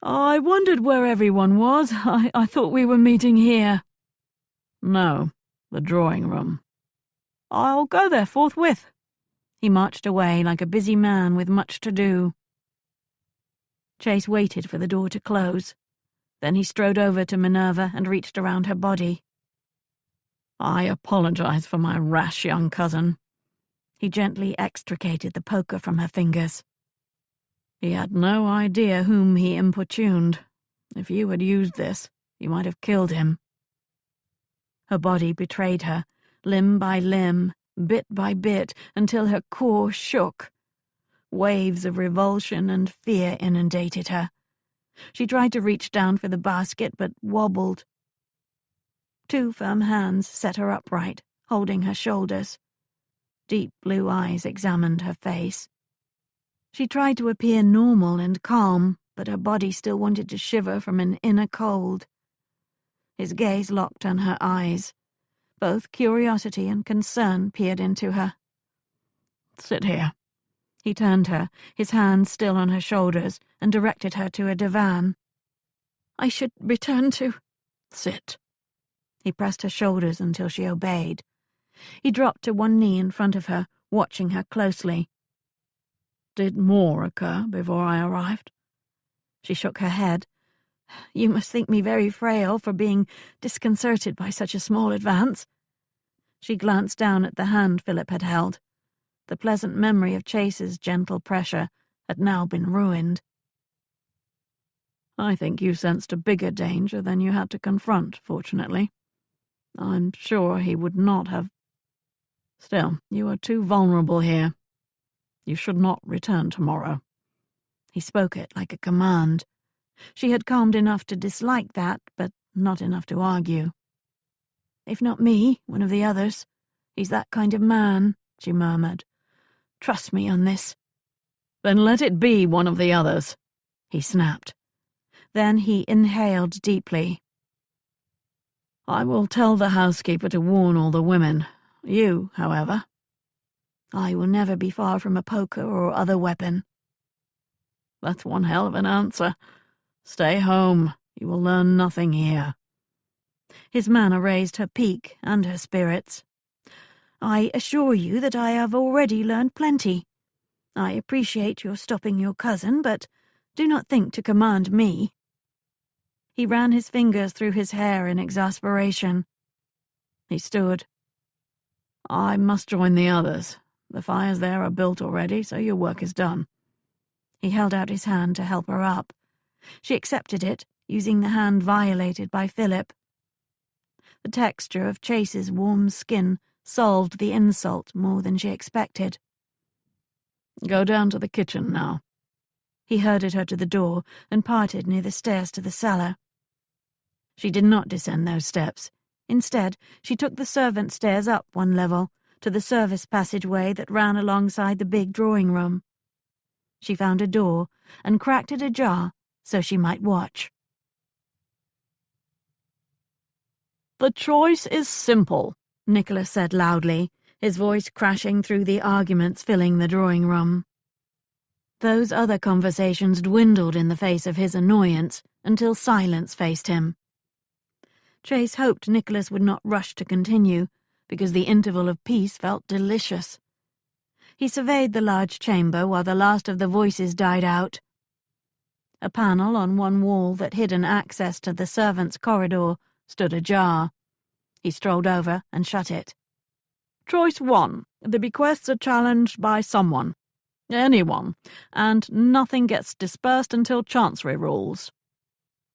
I wondered where everyone was. I thought we were meeting here. No, the drawing room. I'll go there forthwith. He marched away like a busy man with much to do. Chase waited for the door to close. Then he strode over to Minerva and reached around her body. I apologize for my rash young cousin. He gently extricated the poker from her fingers. He had no idea whom he importuned. If you had used this, you might have killed him. Her body betrayed her, limb by limb, bit by bit, until her core shook. Waves of revulsion and fear inundated her. She tried to reach down for the basket, but wobbled. Two firm hands set her upright, holding her shoulders. Deep blue eyes examined her face. She tried to appear normal and calm, but her body still wanted to shiver from an inner cold. His gaze locked on her eyes. Both curiosity and concern peered into her. Sit here. He turned her, his hands still on her shoulders, and directed her to a divan. I should return to... Sit. He pressed her shoulders until she obeyed. He dropped to one knee in front of her, watching her closely. Did more occur before I arrived? She shook her head. You must think me very frail for being disconcerted by such a small advance. She glanced down at the hand Philip had held. The pleasant memory of Chase's gentle pressure had now been ruined. I think you sensed a bigger danger than you had to confront, fortunately. I'm sure he would not have... Still, you are too vulnerable here. You should not return tomorrow. He spoke it like a command. She had calmed enough to dislike that, but not enough to argue. If not me, one of the others. He's that kind of man, she murmured. Trust me on this. Then let it be one of the others, he snapped. Then he inhaled deeply. I will tell the housekeeper to warn all the women. You, however. I will never be far from a poker or other weapon. That's one hell of an answer. Stay home. You will learn nothing here. His manner raised her pique and her spirits. I assure you that I have already learned plenty. I appreciate your stopping your cousin, but do not think to command me. He ran his fingers through his hair in exasperation. He stood. I must join the others. The fires there are built already, so your work is done. He held out his hand to help her up. She accepted it, using the hand violated by Philip. The texture of Chase's warm skin solved the insult more than she expected. Go down to the kitchen now. He herded her to the door and parted near the stairs to the cellar. She did not descend those steps. Instead, she took the servant stairs up one level, to the service passageway that ran alongside the big drawing room. She found a door and cracked it ajar so she might watch. The choice is simple, Nicholas said loudly, his voice crashing through the arguments filling the drawing room. Those other conversations dwindled in the face of his annoyance until silence faced him. Chase hoped Nicholas would not rush to continue, because the interval of peace felt delicious. He surveyed the large chamber while the last of the voices died out. A panel on one wall that hid an access to the servants' corridor stood ajar. He strolled over and shut it. Choice 1. The bequests are challenged by someone. Anyone. And nothing gets dispersed until Chancery rules.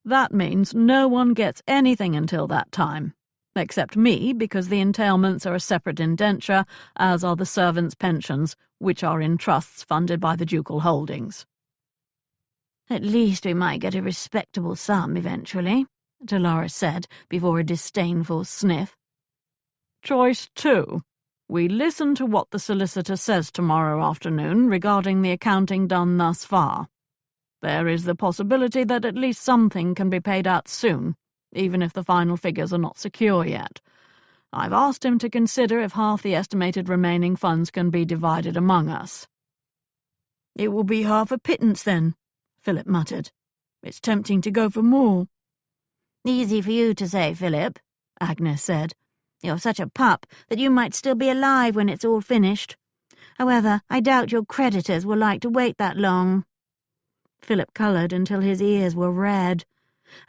That means no one gets anything until that time. Except me, because the entailments are a separate indenture, as are the servants' pensions, which are in trusts funded by the ducal holdings. At least we might get a respectable sum eventually, Dolores said, before a disdainful sniff. Choice 2. We listen to what the solicitor says tomorrow afternoon regarding the accounting done thus far. There is the possibility that at least something can be paid out soon, even if the final figures are not secure yet. I've asked him to consider if half the estimated remaining funds can be divided among us. It will be half a pittance then, Philip muttered. It's tempting to go for more. Easy for you to say, Philip, Agnes said. You're such a pup that you might still be alive when it's all finished. However, I doubt your creditors will like to wait that long. Philip coloured until his ears were red.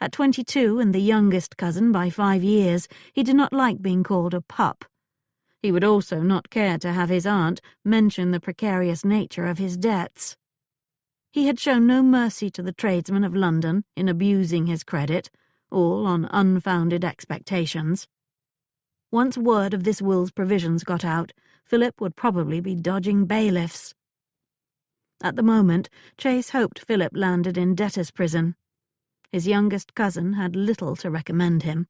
At 22 and the youngest cousin by 5 years, he did not like being called a pup. He would also not care to have his aunt mention the precarious nature of his debts. He had shown no mercy to the tradesmen of London in abusing his credit, all on unfounded expectations. Once word of this will's provisions got out, Philip would probably be dodging bailiffs. At the moment, Chase hoped Philip landed in debtor's prison. His youngest cousin had little to recommend him.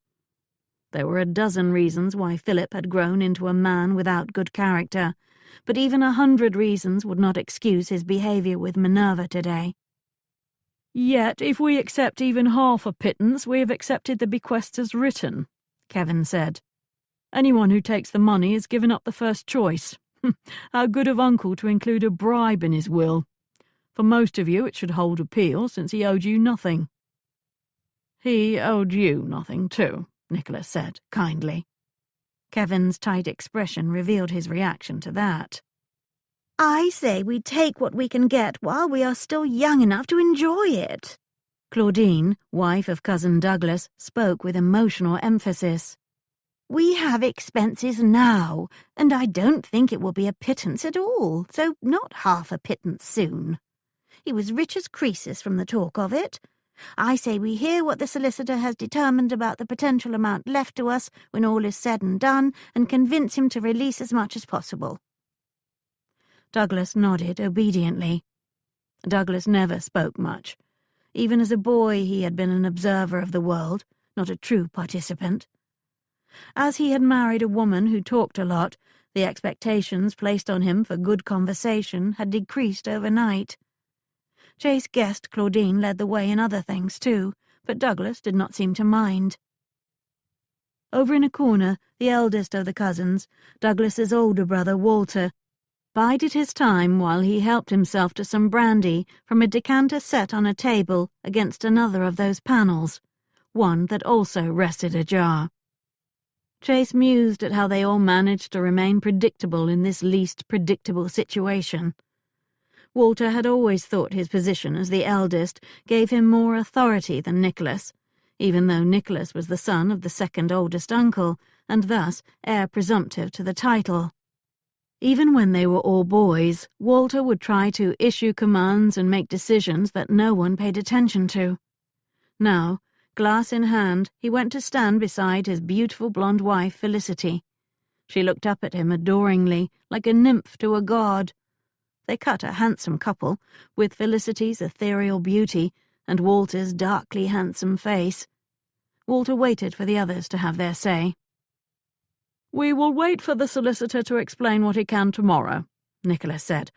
There were a dozen reasons why Philip had grown into a man without good character, but even 100 reasons would not excuse his behaviour with Minerva today. Yet, if we accept even half a pittance, we have accepted the bequest as written, Kevin said. Anyone who takes the money is given up the first choice. How good of Uncle to include a bribe in his will. For most of you it should hold appeal, since he owed you nothing. He owed you nothing too, Nicholas said, kindly. Kevin's tight expression revealed his reaction to that. I say we take what we can get while we are still young enough to enjoy it. Claudine, wife of Cousin Douglas, spoke with emotional emphasis. We have expenses now, and I don't think it will be a pittance at all, so not half a pittance soon. He was rich as Croesus from the talk of it. I say we hear what the solicitor has determined about the potential amount left to us when all is said and done, and convince him to release as much as possible. Douglas nodded obediently. Douglas never spoke much. Even as a boy he had been an observer of the world, not a true participant. As he had married a woman who talked a lot, the expectations placed on him for good conversation had decreased overnight. Chase guessed Claudine led the way in other things too, but Douglas did not seem to mind. Over in a corner, the eldest of the cousins, Douglas's older brother Walter, bided his time while he helped himself to some brandy from a decanter set on a table against another of those panels, one that also rested ajar. Chase mused at how they all managed to remain predictable in this least predictable situation. Walter had always thought his position as the eldest gave him more authority than Nicholas, even though Nicholas was the son of the second oldest uncle, and thus heir presumptive to the title. Even when they were all boys, Walter would try to issue commands and make decisions that no one paid attention to. Now, glass in hand, he went to stand beside his beautiful blonde wife, Felicity. She looked up at him adoringly, like a nymph to a god. They cut a handsome couple, with Felicity's ethereal beauty and Walter's darkly handsome face. Walter waited for the others to have their say. "We will wait for the solicitor to explain what he can tomorrow," Nicholas said.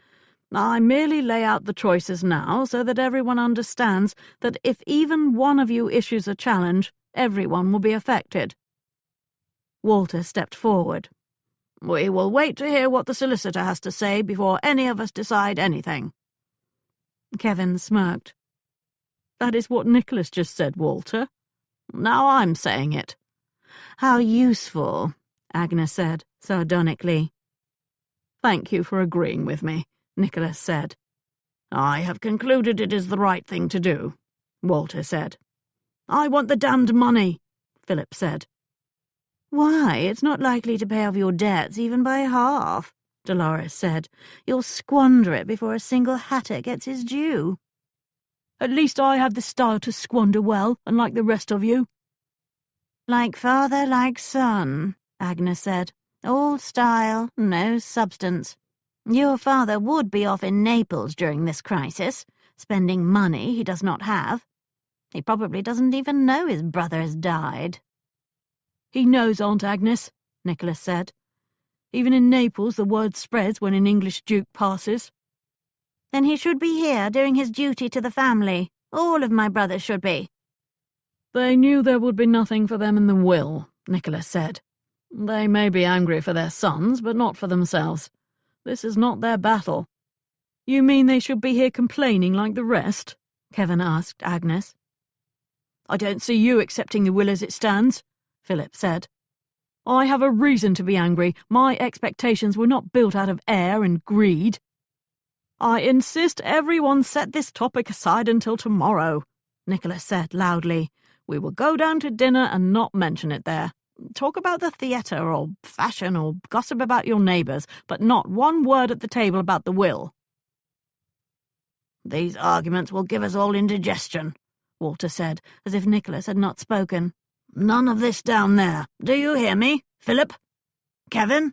"I merely lay out the choices now so that everyone understands that if even one of you issues a challenge, everyone will be affected." Walter stepped forward. "We will wait to hear what the solicitor has to say before any of us decide anything." Kevin smirked. That is what Nicholas just said, Walter. Now I'm saying it. How useful, Agnes said, sardonically. Thank you for agreeing with me, Nicholas said. I have concluded it is the right thing to do, Walter said. I want the damned money, Philip said. Why, it's not likely to pay off your debts even by half, Dolores said. You'll squander it before a single hatter gets his due. At least I have the style to squander well, unlike the rest of you. Like father, like son, Agnes said. All style, no substance. Your father would be off in Naples during this crisis, spending money he does not have. He probably doesn't even know his brother has died. He knows, Aunt Agnes, Nicholas said. Even in Naples the word spreads when an English duke passes. Then he should be here doing his duty to the family. All of my brothers should be. They knew there would be nothing for them in the will, Nicholas said. They may be angry for their sons, but not for themselves. This is not their battle. You mean they should be here complaining like the rest? Kevin asked Agnes. I don't see you accepting the will as it stands, Philip said. I have a reason to be angry. My expectations were not built out of air and greed. I insist everyone set this topic aside until tomorrow, Nicholas said loudly. We will go down to dinner and not mention it there. Talk about the theatre or fashion or gossip about your neighbours, but not one word at the table about the will. These arguments will give us all indigestion, Walter said, as if Nicholas had not spoken. None of this down there. Do you hear me, Philip? Kevin?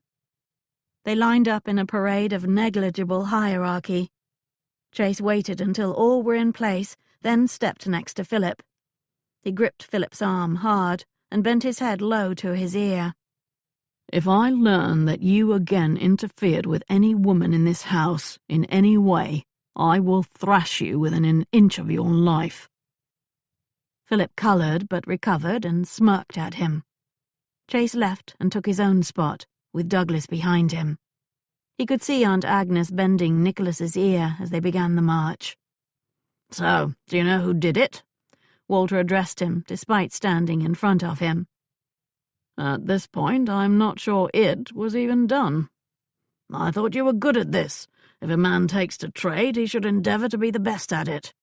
They lined up in a parade of negligible hierarchy. Chase waited until all were in place, then stepped next to Philip. He gripped Philip's arm hard and bent his head low to his ear. If I learn that you again interfered with any woman in this house in any way, I will thrash you within an inch of your life. Philip coloured but recovered and smirked at him. Chase left and took his own spot, with Douglas behind him. He could see Aunt Agnes bending Nicholas's ear as they began the march. So, do you know who did it? Walter addressed him, despite standing in front of him. At this point, I'm not sure it was even done. I thought you were good at this. If a man takes to trade, he should endeavour to be the best at it.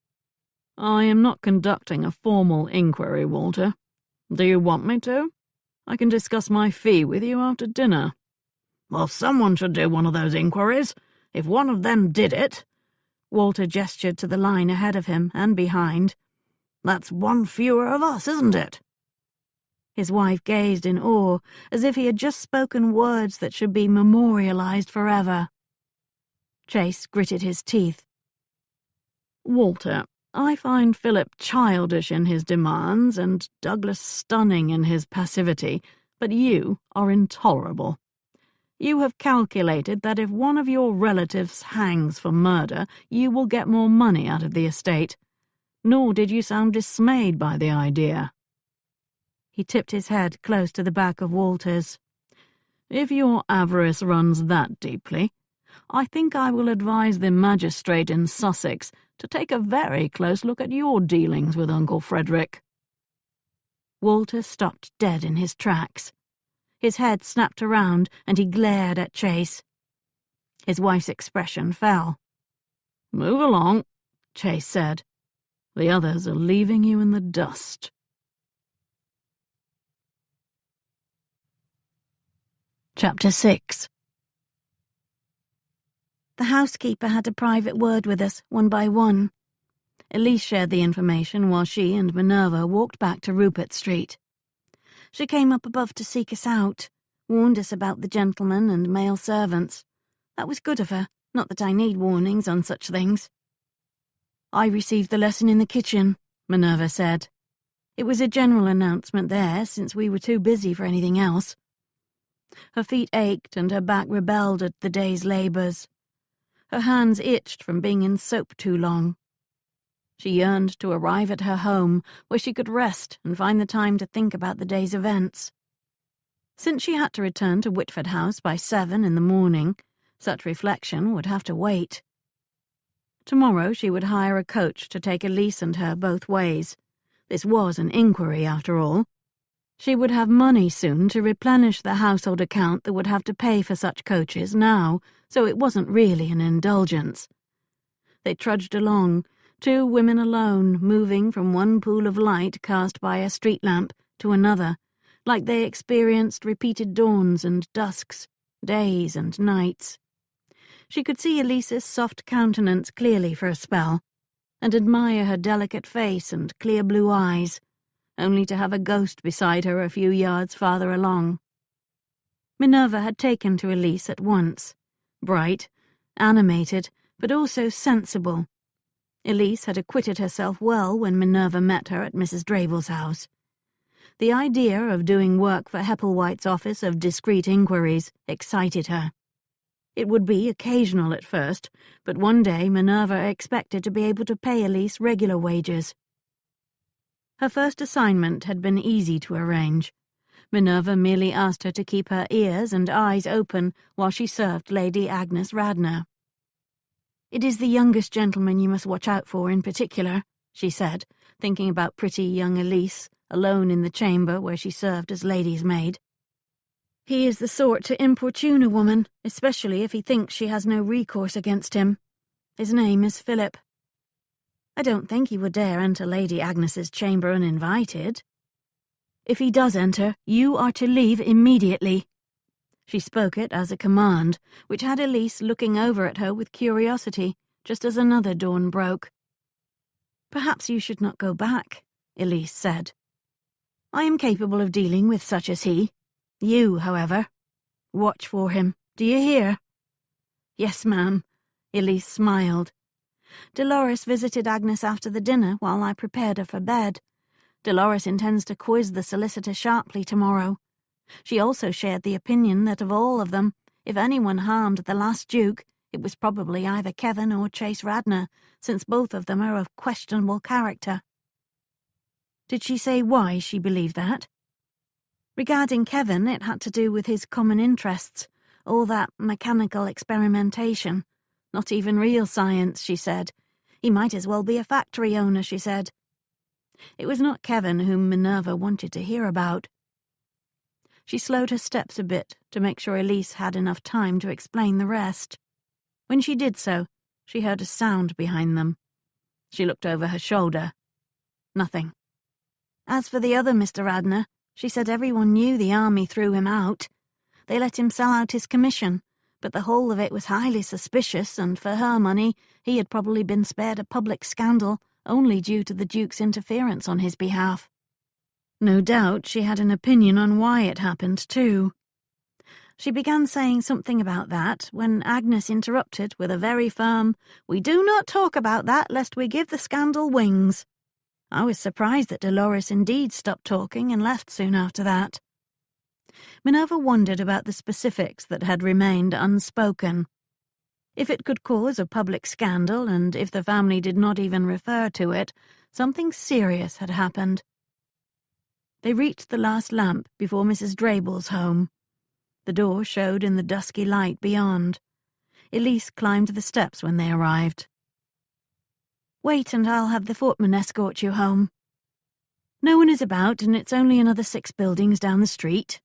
I am not conducting a formal inquiry, Walter. Do you want me to? I can discuss my fee with you after dinner. Well, someone should do one of those inquiries. If one of them did it— Walter gestured to the line ahead of him and behind. That's one fewer of us, isn't it? His wife gazed in awe, as if he had just spoken words that should be memorialized forever. Chase gritted his teeth. Walter, I find Philip childish in his demands and Douglas stunning in his passivity, but you are intolerable. You have calculated that if one of your relatives hangs for murder, you will get more money out of the estate. Nor did you sound dismayed by the idea. He tipped his head close to the back of Walter's. If your avarice runs that deeply, I think I will advise the magistrate in Sussex to take a very close look at your dealings with Uncle Frederick. Walter stopped dead in his tracks. His head snapped around and he glared at Chase. His wife's expression fell. Move along, Chase said. The others are leaving you in the dust. Chapter 6. The housekeeper had a private word with us, one by one. Elise shared the information while she and Minerva walked back to Rupert Street. She came up above to seek us out, warned us about the gentlemen and male servants. That was good of her, not that I need warnings on such things. I received the lesson in the kitchen, Minerva said. It was a general announcement there, since we were too busy for anything else. Her feet ached and her back rebelled at the day's labours. Her hands itched from being in soap too long. She yearned to arrive at her home, where she could rest and find the time to think about the day's events. Since she had to return to Whitford House by 7 in the morning, such reflection would have to wait. Tomorrow she would hire a coach to take Elise and her both ways. This was an inquiry, after all. She would have money soon to replenish the household account that would have to pay for such coaches now, so it wasn't really an indulgence. They trudged along, 2 women alone, moving from one pool of light cast by a street lamp to another, like they experienced repeated dawns and dusks, days and nights. She could see Elise's soft countenance clearly for a spell, and admire her delicate face and clear blue eyes, only to have a ghost beside her a few yards farther along. Minerva had taken to Elise at once, bright, animated, but also sensible. Elise had acquitted herself well when Minerva met her at Mrs. Drable's house. The idea of doing work for Hepplewhite's office of discreet inquiries excited her. It would be occasional at first, but one day Minerva expected to be able to pay Elise regular wages. Her first assignment had been easy to arrange. Minerva merely asked her to keep her ears and eyes open while she served Lady Agnes Radnor. "It is the youngest gentleman you must watch out for in particular," she said, thinking about pretty young Elise, alone in the chamber where she served as lady's maid. "He is the sort to importune a woman, especially if he thinks she has no recourse against him. His name is Philip. I don't think he would dare enter Lady Agnes's chamber uninvited. If he does enter, you are to leave immediately." She spoke it as a command, which had Elise looking over at her with curiosity, just as another dawn broke. "Perhaps you should not go back," Elise said. "I am capable of dealing with such as he. You, however, watch for him. Do you hear?" "Yes, ma'am." Elise smiled. "Dolores visited Agnes after the dinner while I prepared her for bed. Dolores intends to quiz the solicitor sharply tomorrow. She also shared the opinion that of all of them, if anyone harmed the last Duke, it was probably either Kevin or Chase Radnor, since both of them are of questionable character." "Did she say why she believed that?" "Regarding Kevin, it had to do with his common interests, all that mechanical experimentation. Not even real science, she said. He might as well be a factory owner, she said. It was not Kevin whom Minerva wanted to hear about. She slowed her steps a bit to make sure Elise had enough time to explain the rest. When she did so, she heard a sound behind them. She looked over her shoulder. Nothing. As for the other Mr. Radnor, she said everyone knew the army threw him out. They let him sell out his commission, but the whole of it was highly suspicious, and for her money, he had probably been spared a public scandal only due to the Duke's interference on his behalf. No doubt she had an opinion on why it happened, too. She began saying something about that when Agnes interrupted with a very firm, "We do not talk about that lest we give the scandal wings." I was surprised that Dolores indeed stopped talking and left soon after that. Minerva wondered about the specifics that had remained unspoken. If it could cause a public scandal, and if the family did not even refer to it, something serious had happened. They reached the last lamp before Mrs. Drable's home. The door showed in the dusky light beyond. Elise climbed the steps when they arrived. "Wait, and I'll have the footman escort you home." "No one is about, and it's only another 6 buildings down the street."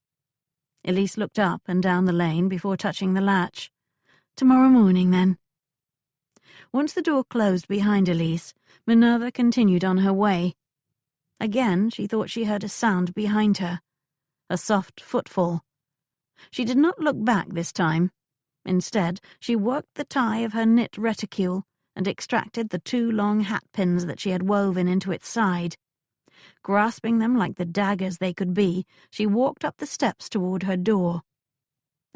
Elise looked up and down the lane before touching the latch. "Tomorrow morning, then." Once the door closed behind Elise, Minerva continued on her way. Again she thought she heard a sound behind her, a soft footfall. She did not look back this time. Instead, she worked the tie of her knit reticule and extracted the 2 long hat-pins that she had woven into its side. Grasping them like the daggers they could be, she walked up the steps toward her door.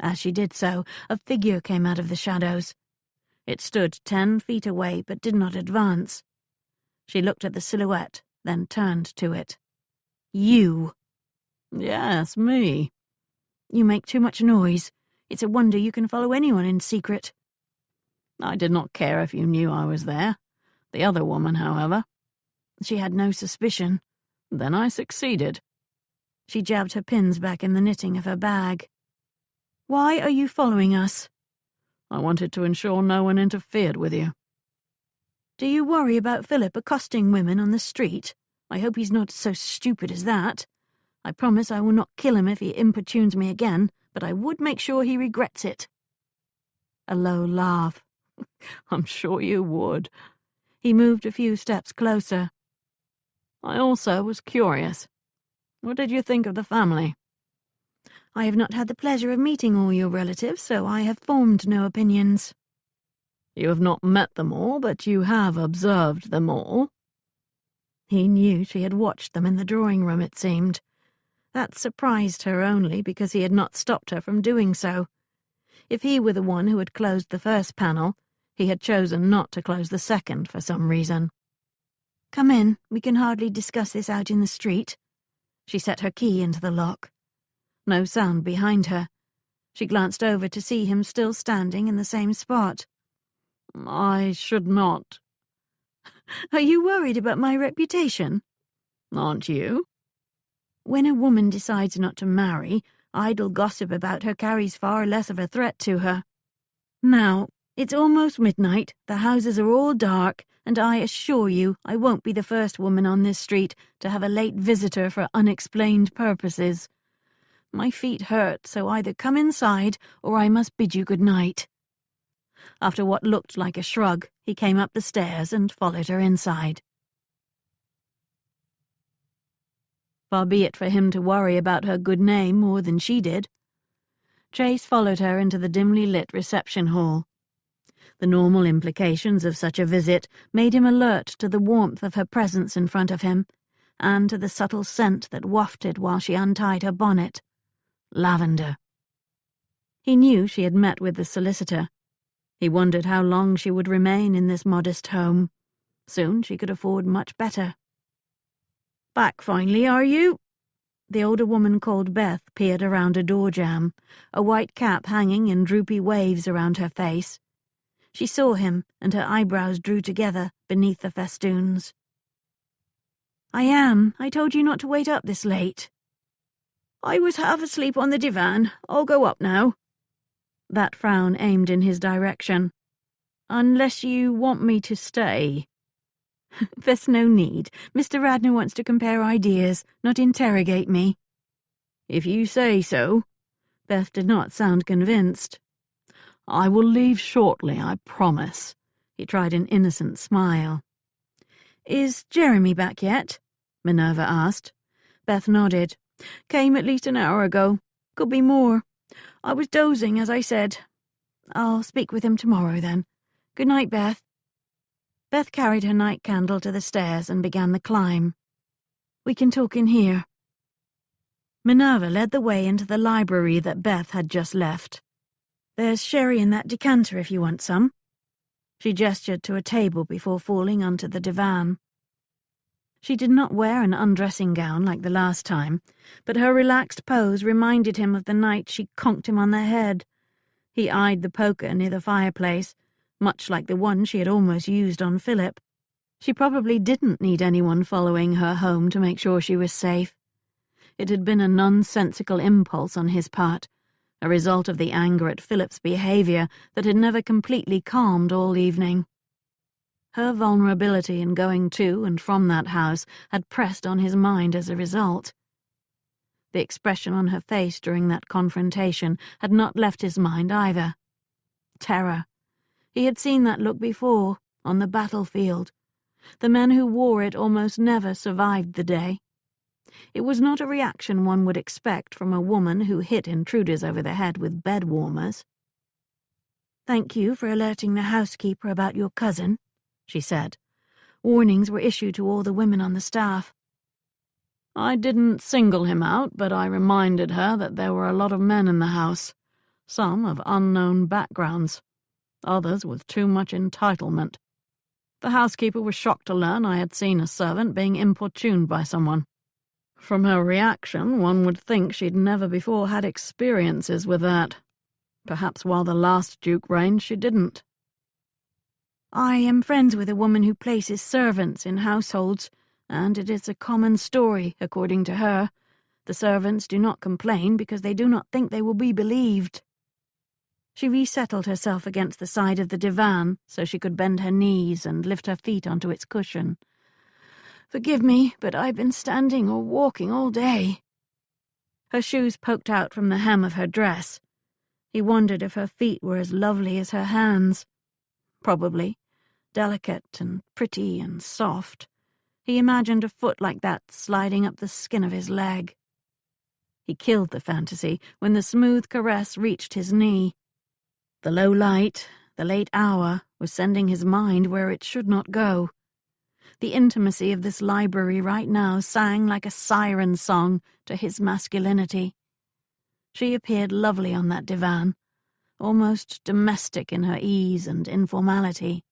As she did so, a figure came out of the shadows. It stood 10 feet away, but did not advance. She looked at the silhouette, then turned to it. "You." "Yes, me." "You make too much noise. It's a wonder you can follow anyone in secret." "I did not care if you knew I was there. The other woman, however." "She had no suspicion." "Then I succeeded." She jabbed her pins back in the knitting of her bag. "Why are you following us?" "I wanted to ensure no one interfered with you." Do you worry about Philip accosting women on the street? I hope he's not so stupid as that. I promise I will not kill him if he importunes me again, but I would make sure he regrets it." A low laugh. "I'm sure you would." He moved a few steps closer. "I also was curious. What did you think of the family?" "I have not had the pleasure of meeting all your relatives, so I have formed no opinions." "You have not met them all, but you have observed them all." He knew she had watched them in the drawing-room, it seemed. That surprised her only because he had not stopped her from doing so. If he were the one who had closed the first panel, he had chosen not to close the second for some reason. "Come in, we can hardly discuss this out in the street." She set her key into the lock. No sound behind her. She glanced over to see him still standing in the same spot. "I should not." "Are you worried about my reputation?" "Aren't you?" "When a woman decides not to marry, idle gossip about her carries far less of a threat to her. Now, it's almost midnight, the houses are all dark, and I assure you I won't be the first woman on this street to have a late visitor for unexplained purposes. My feet hurt, so either come inside or I must bid you good night." After what looked like a shrug, he came up the stairs and followed her inside. Far be it for him to worry about her good name more than she did. Chase followed her into the dimly lit reception hall. The normal implications of such a visit made him alert to the warmth of her presence in front of him, and to the subtle scent that wafted while she untied her bonnet. Lavender. He knew she had met with the solicitor. He wondered how long she would remain in this modest home. Soon she could afford much better. "Back finally, are you?" The older woman called Beth peered around a door jamb, a white cap hanging in droopy waves around her face. She saw him, and her eyebrows drew together beneath the festoons. "I am. I told you not to wait up this late." "I was half asleep on the divan. I'll go up now." That frown aimed in his direction. "Unless you want me to stay." "There's no need. Mr. Radnor wants to compare ideas, not interrogate me." "If you say so." Beth did not sound convinced. "I will leave shortly, I promise." He tried an innocent smile. "Is Jeremy back yet?" Minerva asked. Beth nodded. "Came at least an hour ago. Could be more. I was dozing, as I said. I'll speak with him tomorrow, then. Good night, Beth." Beth carried her night candle to the stairs and began the climb. "We can talk in here." Minerva led the way into the library that Beth had just left. "There's sherry in that decanter if you want some." She gestured to a table before falling onto the divan. She did not wear an undressing gown like the last time, but her relaxed pose reminded him of the night she conked him on the head. He eyed the poker near the fireplace, much like the one she had almost used on Philip. She probably didn't need anyone following her home to make sure she was safe. It had been a nonsensical impulse on his part, a result of the anger at Philip's behavior that had never completely calmed all evening. Her vulnerability in going to and from that house had pressed on his mind as a result. The expression on her face during that confrontation had not left his mind either. Terror. He had seen that look before, on the battlefield. The men who wore it almost never survived the day. It was not a reaction one would expect from a woman who hit intruders over the head with bed warmers. "Thank you for alerting the housekeeper about your cousin," she said. "Warnings were issued to all the women on the staff." "I didn't single him out, but I reminded her that there were a lot of men in the house, some of unknown backgrounds, others with too much entitlement. The housekeeper was shocked to learn I had seen a servant being importuned by someone. From her reaction, one would think she'd never before had experiences with that. Perhaps while the last Duke reigned she didn't." "I am friends with a woman who places servants in households, and it is a common story, according to her. The servants do not complain because they do not think they will be believed." She resettled herself against the side of the divan so she could bend her knees and lift her feet onto its cushion. "Forgive me, but I've been standing or walking all day." Her shoes poked out from the hem of her dress. He wondered if her feet were as lovely as her hands. Probably. Delicate and pretty and soft. He imagined a foot like that sliding up the skin of his leg. He killed the fantasy when the smooth caress reached his knee. The low light, the late hour, was sending his mind where it should not go. The intimacy of this library right now sang like a siren song to his masculinity. She appeared lovely on that divan, almost domestic in her ease and informality.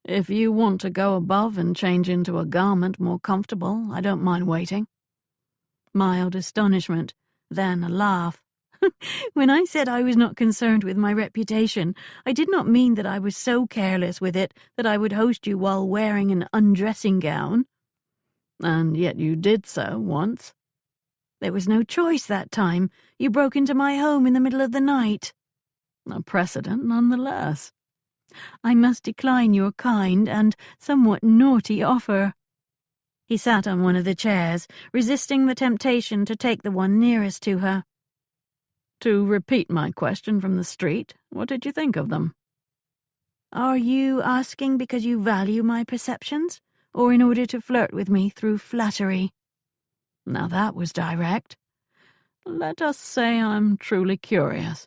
"If you want to go above and change into a garment more comfortable, I don't mind waiting." Mild astonishment, then a laugh. "When I said I was not concerned with my reputation, I did not mean that I was so careless with it that I would host you while wearing an undressing gown." "And yet you did so once." "There was no choice that time. You broke into my home in the middle of the night." "A precedent nonetheless." "I must decline your kind and somewhat naughty offer." He sat on one of the chairs, resisting the temptation to take the one nearest to her. "To repeat my question from the street, what did you think of them?" "Are you asking because you value my perceptions, or in order to flirt with me through flattery?" Now that was direct. "Let us say I'm truly curious."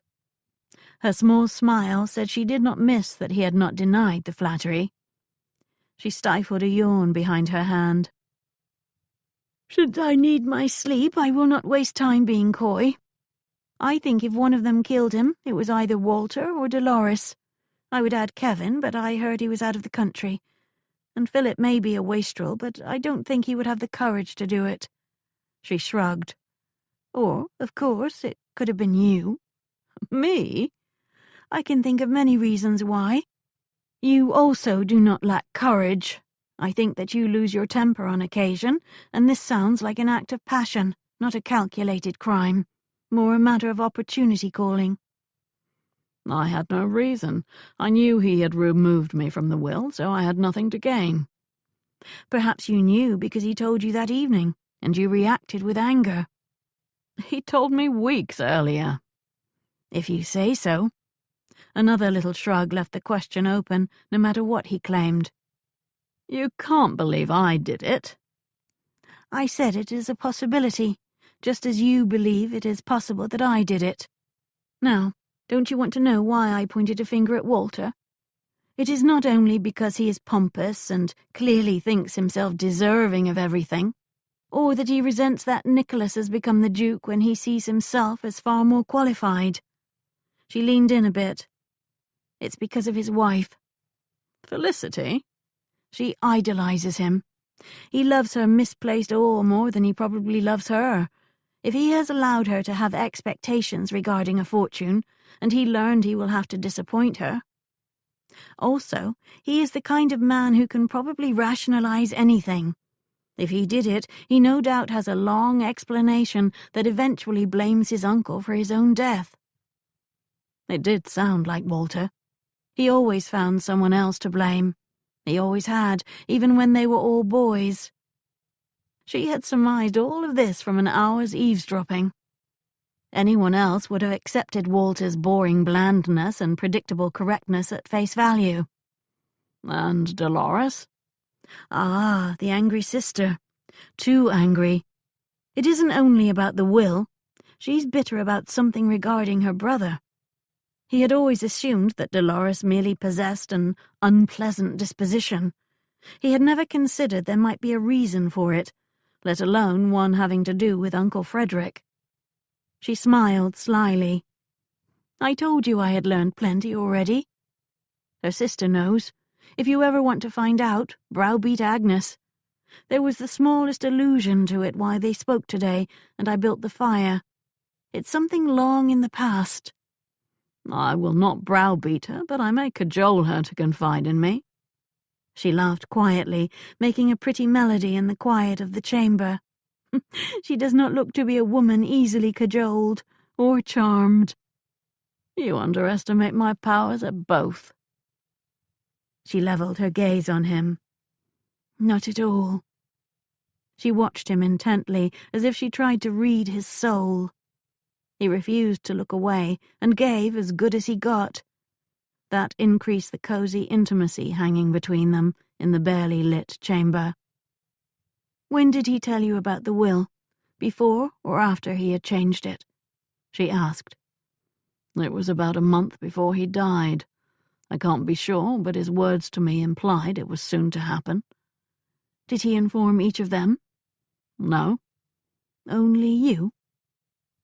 Her small smile said she did not miss that he had not denied the flattery. She stifled a yawn behind her hand. "Should I need my sleep, I will not waste time being coy. I think if one of them killed him, it was either Walter or Dolores. I would add Kevin, but I heard he was out of the country. And Philip may be a wastrel, but I don't think he would have the courage to do it." She shrugged. "Or, of course, it could have been you." "Me?" "I can think of many reasons why. You also do not lack courage. I think that you lose your temper on occasion, and this sounds like an act of passion, not a calculated crime. More a matter of opportunity calling." "I had no reason. I knew he had removed me from the will, so I had nothing to gain." "Perhaps you knew because he told you that evening, and you reacted with anger." "He told me weeks earlier." "If you say so." Another little shrug left the question open, no matter what he claimed. "You can't believe I did it." "I said it is a possibility, just as you believe it is possible that I did it. Now, don't you want to know why I pointed a finger at Walter? It is not only because he is pompous and clearly thinks himself deserving of everything, or that he resents that Nicholas has become the Duke when he sees himself as far more qualified." She leaned in a bit. "It's because of his wife." "Felicity?" "She idolizes him. He loves her misplaced awe more than he probably loves her. If he has allowed her to have expectations regarding a fortune, and he learned he will have to disappoint her. Also, he is the kind of man who can probably rationalize anything. If he did it, he no doubt has a long explanation that eventually blames his uncle for his own death." It did sound like Walter. He always found someone else to blame. He always had, even when they were all boys. She had surmised all of this from an hour's eavesdropping. Anyone else would have accepted Walter's boring blandness and predictable correctness at face value. "And Dolores?" "Ah, the angry sister. Too angry. It isn't only about the will. She's bitter about something regarding her brother. He had always assumed that Dolores merely possessed an unpleasant disposition. He had never considered there might be a reason for it, let alone one having to do with Uncle Frederick." She smiled slyly. "I told you I had learned plenty already. Her sister knows. If you ever want to find out, browbeat Agnes. There was the smallest allusion to it while they spoke today, and I built the fire. It's something long in the past." "I will not browbeat her, but I may cajole her to confide in me." She laughed quietly, making a pretty melody in the quiet of the chamber. "She does not look to be a woman easily cajoled or charmed." You underestimate my powers at both. She levelled her gaze on him. Not at all. She watched him intently, as if she tried to read his soul. He refused to look away, and gave as good as he got. That increased the cosy intimacy hanging between them in the barely lit chamber. When did he tell you about the will? Before or after he had changed it? She asked. It was about a month before he died. I can't be sure, but his words to me implied it was soon to happen. Did he inform each of them? No. Only you?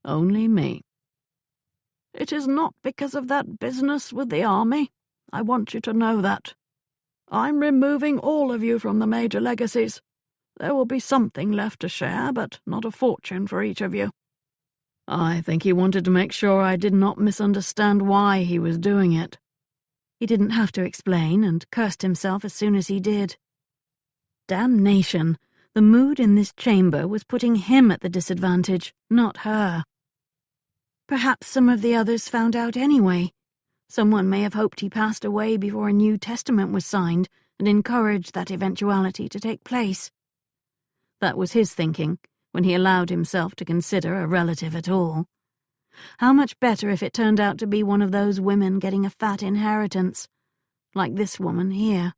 Only me. It is not because of that business with the army. I want you to know that. I'm removing all of you from the major legacies. There will be something left to share, but not a fortune for each of you. I think he wanted to make sure I did not misunderstand why he was doing it. He didn't have to explain, and cursed himself as soon as he did. Damnation! The mood in this chamber was putting him at the disadvantage, not her. Perhaps some of the others found out anyway. Someone may have hoped he passed away before a new testament was signed and encouraged that eventuality to take place. That was his thinking, when he allowed himself to consider a relative at all. How much better if it turned out to be one of those women getting a fat inheritance, like this woman here.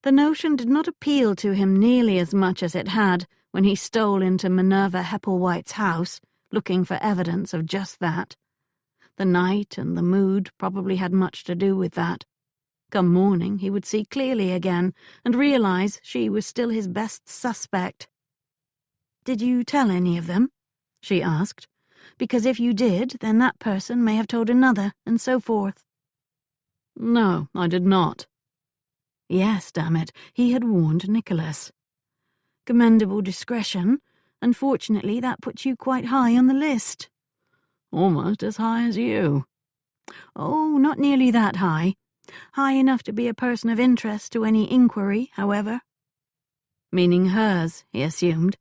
The notion did not appeal to him nearly as much as it had when he stole into Minerva Hepplewhite's house, looking for evidence of just that. The night and the mood probably had much to do with that. Come morning, he would see clearly again and realize she was still his best suspect. "Did you tell any of them?" she asked. "Because if you did, then that person may have told another, and so forth." No, I did not. Yes, damn it, he had warned Nicholas. Commendable discretion. Unfortunately, that puts you quite high on the list. Almost as high as you. Oh, not nearly that high. High enough to be a person of interest to any inquiry, however. Meaning hers, he assumed.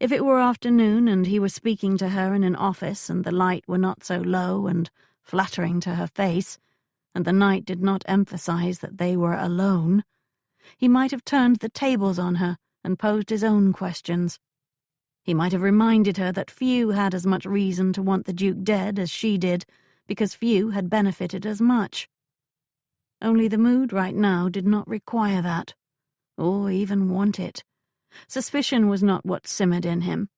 If it were afternoon and he was speaking to her in an office and the light were not so low and flattering to her face, and the night did not emphasize that they were alone, he might have turned the tables on her and posed his own questions. He might have reminded her that few had as much reason to want the Duke dead as she did, because few had benefited as much. Only the mood right now did not require that, or even want it. Suspicion was not what simmered in him,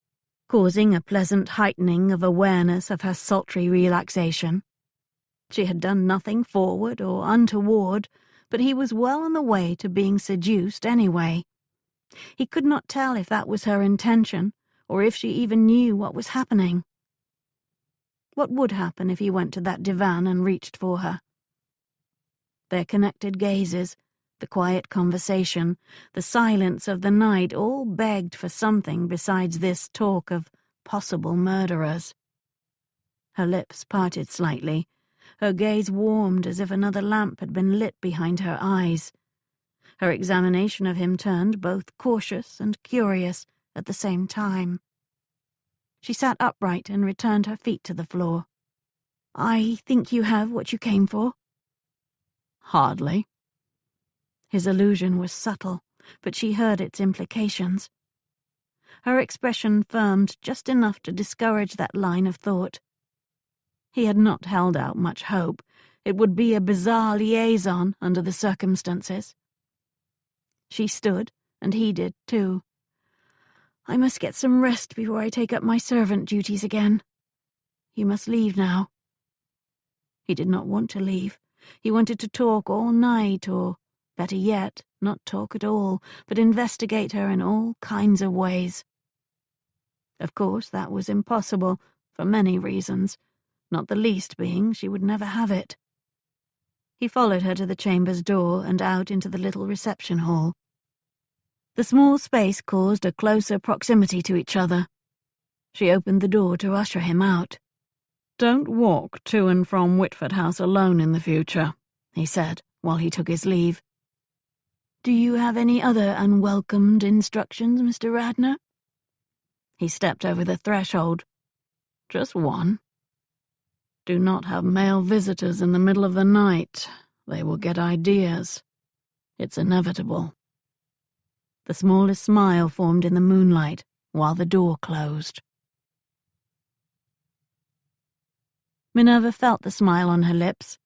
causing a pleasant heightening of awareness of her sultry relaxation. She had done nothing forward or untoward, but he was well on the way to being seduced anyway. He could not tell if that was her intention, or if she even knew what was happening. What would happen if he went to that divan and reached for her? Their connected gazes, the quiet conversation, the silence of the night all begged for something besides this talk of possible murderers. Her lips parted slightly. Her gaze warmed as if another lamp had been lit behind her eyes. Her examination of him turned both cautious and curious at the same time. She sat upright and returned her feet to the floor. "I think you have what you came for?" Hardly. His allusion was subtle, but she heard its implications. Her expression firmed just enough to discourage that line of thought. He had not held out much hope. It would be a bizarre liaison under the circumstances. She stood, and he did too. "I must get some rest before I take up my servant duties again. You must leave now." He did not want to leave. He wanted to talk all night, or, better yet, not talk at all, but investigate her in all kinds of ways. Of course, that was impossible, for many reasons, not the least being she would never have it. He followed her to the chamber's door and out into the little reception hall. The small space caused a closer proximity to each other. She opened the door to usher him out. "Don't walk to and from Whitford House alone in the future," he said, while he took his leave. "Do you have any other unwelcomed instructions, Mr. Radnor?" He stepped over the threshold. "Just one." Do not have male visitors in the middle of the night. They will get ideas. It's inevitable." The smallest smile formed in the moonlight while the door closed. Minerva felt the smile on her lips.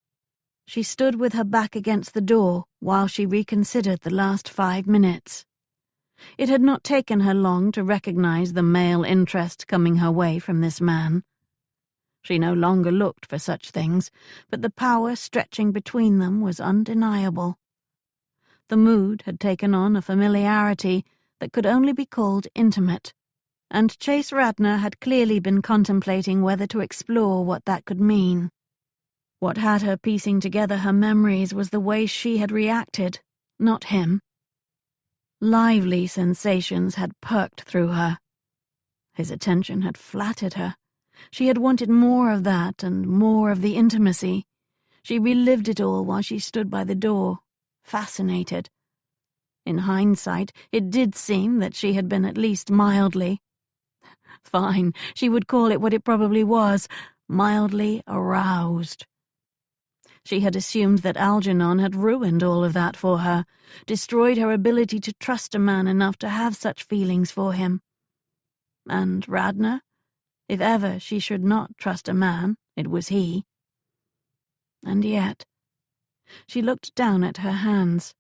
She stood with her back against the door while she reconsidered the last 5 minutes. It had not taken her long to recognize the male interest coming her way from this man. She no longer looked for such things, but the power stretching between them was undeniable. The mood had taken on a familiarity that could only be called intimate, and Chase Radnor had clearly been contemplating whether to explore what that could mean. What had her piecing together her memories was the way she had reacted, not him. Lively sensations had perked through her. His attention had flattered her. She had wanted more of that and more of the intimacy. She relived it all while she stood by the door, fascinated. In hindsight, it did seem that she had been at least mildly— fine, she would call it what it probably was— mildly aroused. She had assumed that Algernon had ruined all of that for her, destroyed her ability to trust a man enough to have such feelings for him. And Radnor? If ever she should not trust a man, it was he. And yet, she looked down at her hands,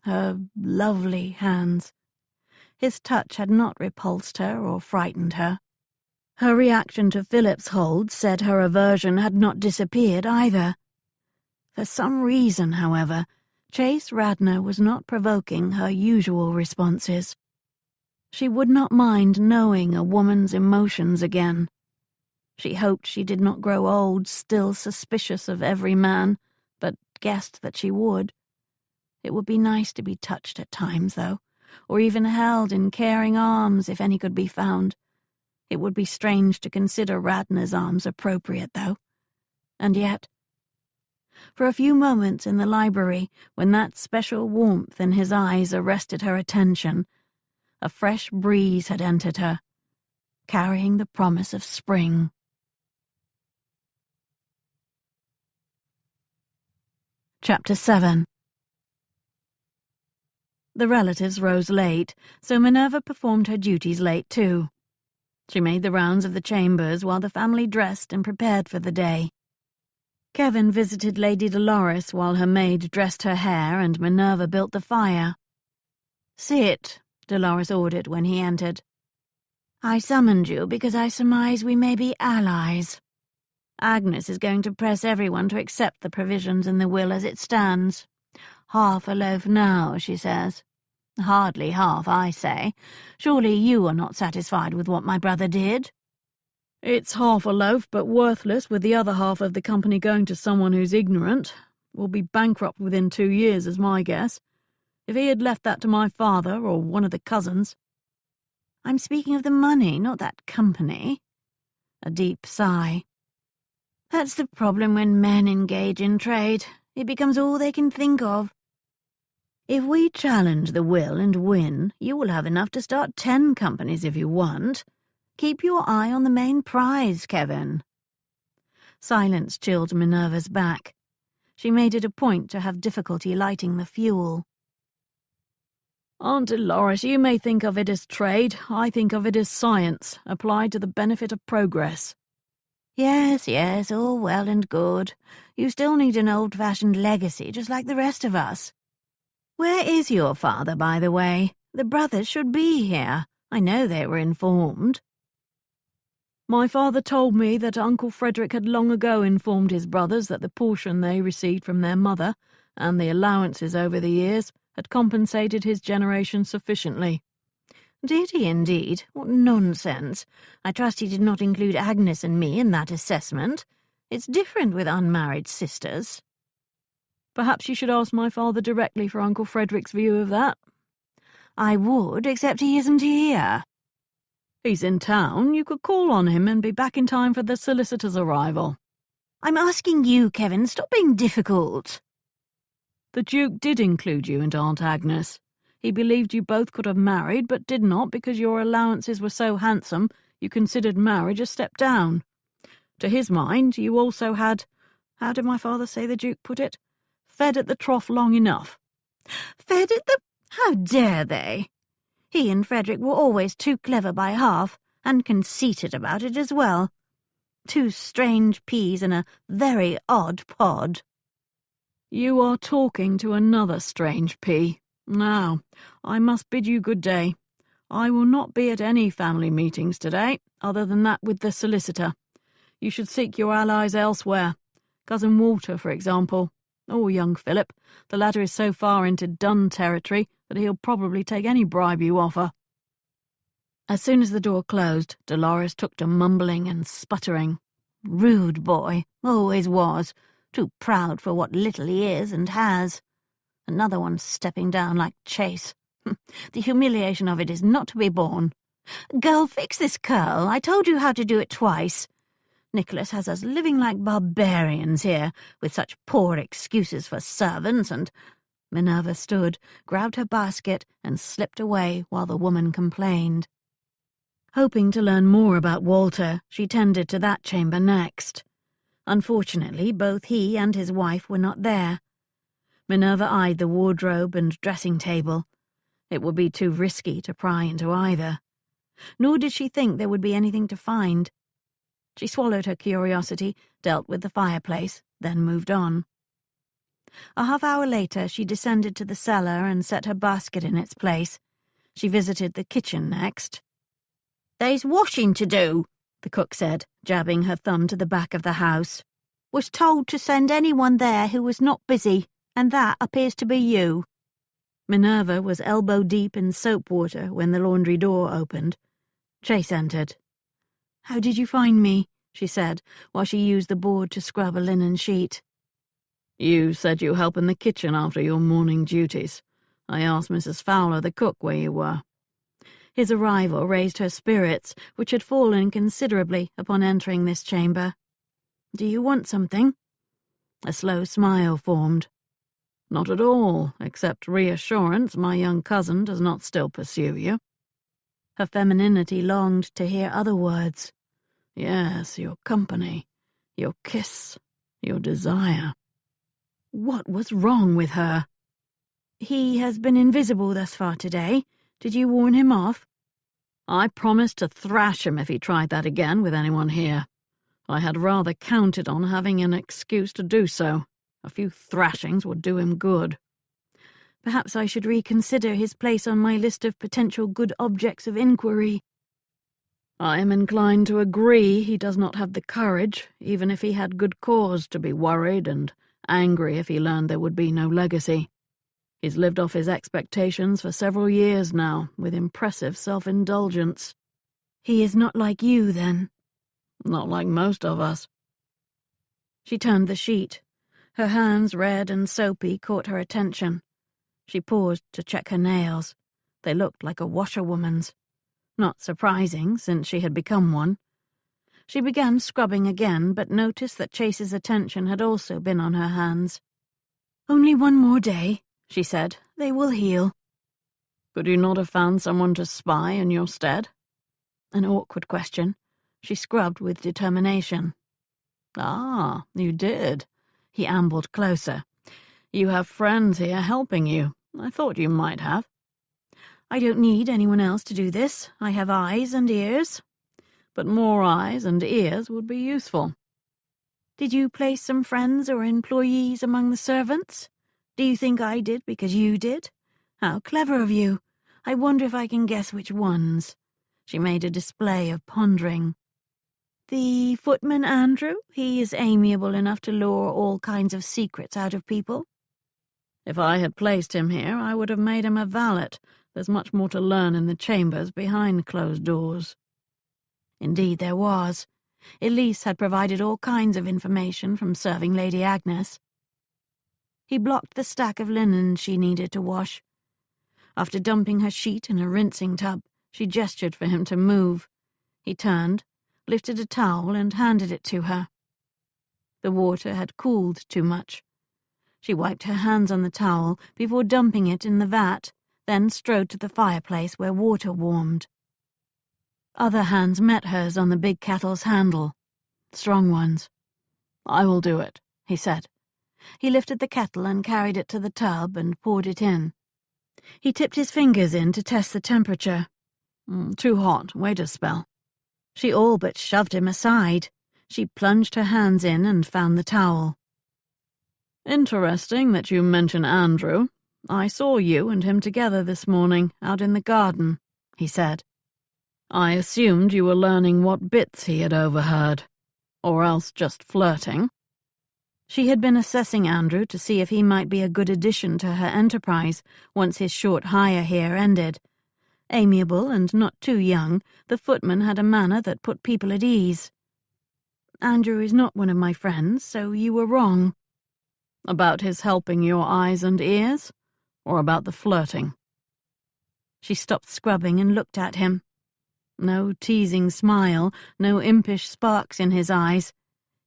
her lovely hands. His touch had not repulsed her or frightened her. Her reaction to Philip's hold said her aversion had not disappeared either. For some reason, however, Chase Radnor was not provoking her usual responses. She would not mind knowing a woman's emotions again. She hoped she did not grow old, still suspicious of every man, but guessed that she would. It would be nice to be touched at times, though, or even held in caring arms if any could be found. It would be strange to consider Radnor's arms appropriate, though. And yet, for a few moments in the library, when that special warmth in his eyes arrested her attention, a fresh breeze had entered her, carrying the promise of spring. Chapter 7. The relatives rose late, so Minerva performed her duties late too. She made the rounds of the chambers while the family dressed and prepared for the day. Kevin visited Lady Dolores while her maid dressed her hair and Minerva built the fire. "Sit," Dolores ordered when he entered. "I summoned you because I surmise we may be allies. Agnes is going to press everyone to accept the provisions in the will as it stands. Half a loaf now, she says. Hardly half, I say. Surely you are not satisfied with what my brother did?" "It's half a loaf, but worthless, with the other half of the company going to someone who's ignorant. We'll be bankrupt within 2 years, is my guess. If he had left that to my father or one of the cousins—" "I'm speaking of the money, not that company." A deep sigh. "That's the problem when men engage in trade. It becomes all they can think of. If we challenge the will and win, you will have enough to start 10 companies if you want. Keep your eye on the main prize, Kevin." Silence chilled Minerva's back. She made it a point to have difficulty lighting the fuel. "Aunt Dolores, you may think of it as trade. I think of it as science, applied to the benefit of progress." Yes, all well and good. You still need an old-fashioned legacy, just like the rest of us. Where is your father, by the way? The brothers should be here. I know they were informed." "My father told me that Uncle Frederick had long ago informed his brothers that the portion they received from their mother, and the allowances over the years, had compensated his generation sufficiently." "Did he indeed? What nonsense. I trust he did not include Agnes and me in that assessment. It's different with unmarried sisters." "Perhaps you should ask my father directly for Uncle Frederick's view of that." "I would, except he isn't here." "He's in town. You could call on him and be back in time for the solicitor's arrival." "I'm asking you, Kevin. Stop being difficult." "The Duke did include you into Aunt Agnes. He believed you both could have married, but did not because your allowances were so handsome you considered marriage a step down. To his mind, you also had, how did my father say the Duke put it? Fed at the trough long enough. Fed at the... How dare they? He and Frederick were always too clever by half, and conceited about it as well. Two strange peas in a very odd pod. You are talking to another strange pea. Now, I must bid you good day. I will not be at any family meetings today, other than that with the solicitor. You should seek your allies elsewhere. Cousin Walter, for example. Or young Philip. The latter is so far into Dun territory that he'll probably take any bribe you offer. As soon as the door closed, Dolores took to mumbling and sputtering. Rude boy, always was. Too proud for what little he is and has. Another one stepping down like Chase. The humiliation of it is not to be borne. Girl, fix this curl. I told you how to do it twice. Nicholas has us living like barbarians here, with such poor excuses for servants and... Minerva stood, grabbed her basket, and slipped away while the woman complained. Hoping to learn more about Walter, she tended to that chamber next. Unfortunately, both he and his wife were not there. Minerva eyed the wardrobe and dressing table. It would be too risky to pry into either. Nor did she think there would be anything to find. She swallowed her curiosity, dealt with the fireplace, then moved on. A half-hour later, she descended to the cellar and set her basket in its place. She visited the kitchen next. "There's washing to do," the cook said, jabbing her thumb to the back of the house. "Was told to send anyone there who was not busy, and that appears to be you." Minerva was elbow-deep in soap water when the laundry door opened. Chase entered. "How did you find me?" she said, while she used the board to scrub a linen sheet. You said you help in the kitchen after your morning duties. I asked Mrs. Fowler, the cook, where you were. His arrival raised her spirits, which had fallen considerably upon entering this chamber. "Do you want something?" A slow smile formed. Not at all, except reassurance my young cousin does not still pursue you. Her femininity longed to hear other words. Yes, your company, your kiss, your desire. What was wrong with her? "He has been invisible thus far today. Did you warn him off?" I promised to thrash him if he tried that again with anyone here. I had rather counted on having an excuse to do so. A few thrashings would do him good. Perhaps I should reconsider his place on my list of potential good objects of inquiry. I am inclined to agree he does not have the courage, even if he had good cause to be worried and angry if he learned there would be no legacy. He's lived off his expectations for several years now, with impressive self-indulgence. He is not like you, then? Not like most of us. She turned the sheet. Her hands, red and soapy, caught her attention. She paused to check her nails. They looked like a washerwoman's. Not surprising, since she had become one. She began scrubbing again, but noticed that Chase's attention had also been on her hands. "Only one more day," she said. "They will heal." Could you not have found someone to spy in your stead? An awkward question. She scrubbed with determination. Ah, you did. He ambled closer. You have friends here helping you. I thought you might have. I don't need anyone else to do this. I have eyes and ears. But more eyes and ears would be useful. Did you place some friends or employees among the servants? Do you think I did because you did? How clever of you. I wonder if I can guess which ones. She made a display of pondering. The footman Andrew, he is amiable enough to lure all kinds of secrets out of people. If I had placed him here, I would have made him a valet. There's much more to learn in the chambers behind closed doors. Indeed there was. Elise had provided all kinds of information from serving Lady Agnes. He blocked the stack of linen she needed to wash. After dumping her sheet in a rinsing tub, she gestured for him to move. He turned, lifted a towel and handed it to her. The water had cooled too much. She wiped her hands on the towel before dumping it in the vat, then strode to the fireplace where water warmed. Other hands met hers on the big kettle's handle. Strong ones. I will do it, he said. He lifted the kettle and carried it to the tub and poured it in. He tipped his fingers in to test the temperature. Too hot, wait a spell. She all but shoved him aside. She plunged her hands in and found the towel. Interesting that you mention Andrew. I saw you and him together this morning, out in the garden, he said. I assumed you were learning what bits he had overheard, or else just flirting. She had been assessing Andrew to see if he might be a good addition to her enterprise once his short hire here ended. Amiable and not too young, the footman had a manner that put people at ease. Andrew is not one of my friends, so you were wrong. About his helping your eyes and ears, or about the flirting? She stopped scrubbing and looked at him. No teasing smile, no impish sparks in his eyes.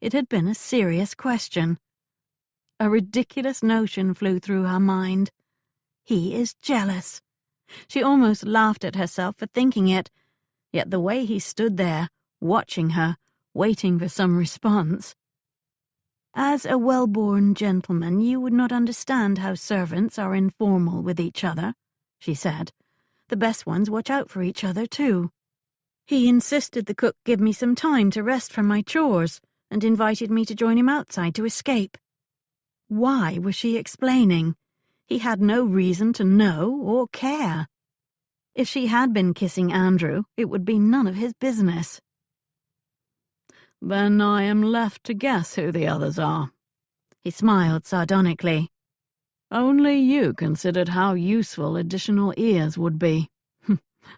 It had been a serious question. A ridiculous notion flew through her mind. He is jealous. She almost laughed at herself for thinking it, yet the way he stood there, watching her, waiting for some response. As a well-born gentleman, you would not understand how servants are informal with each other, she said. The best ones watch out for each other, too. He insisted the cook give me some time to rest from my chores, and invited me to join him outside to escape. Why was she explaining? He had no reason to know or care. If she had been kissing Andrew, it would be none of his business. Then I am left to guess who the others are. He smiled sardonically. Only you considered how useful additional ears would be.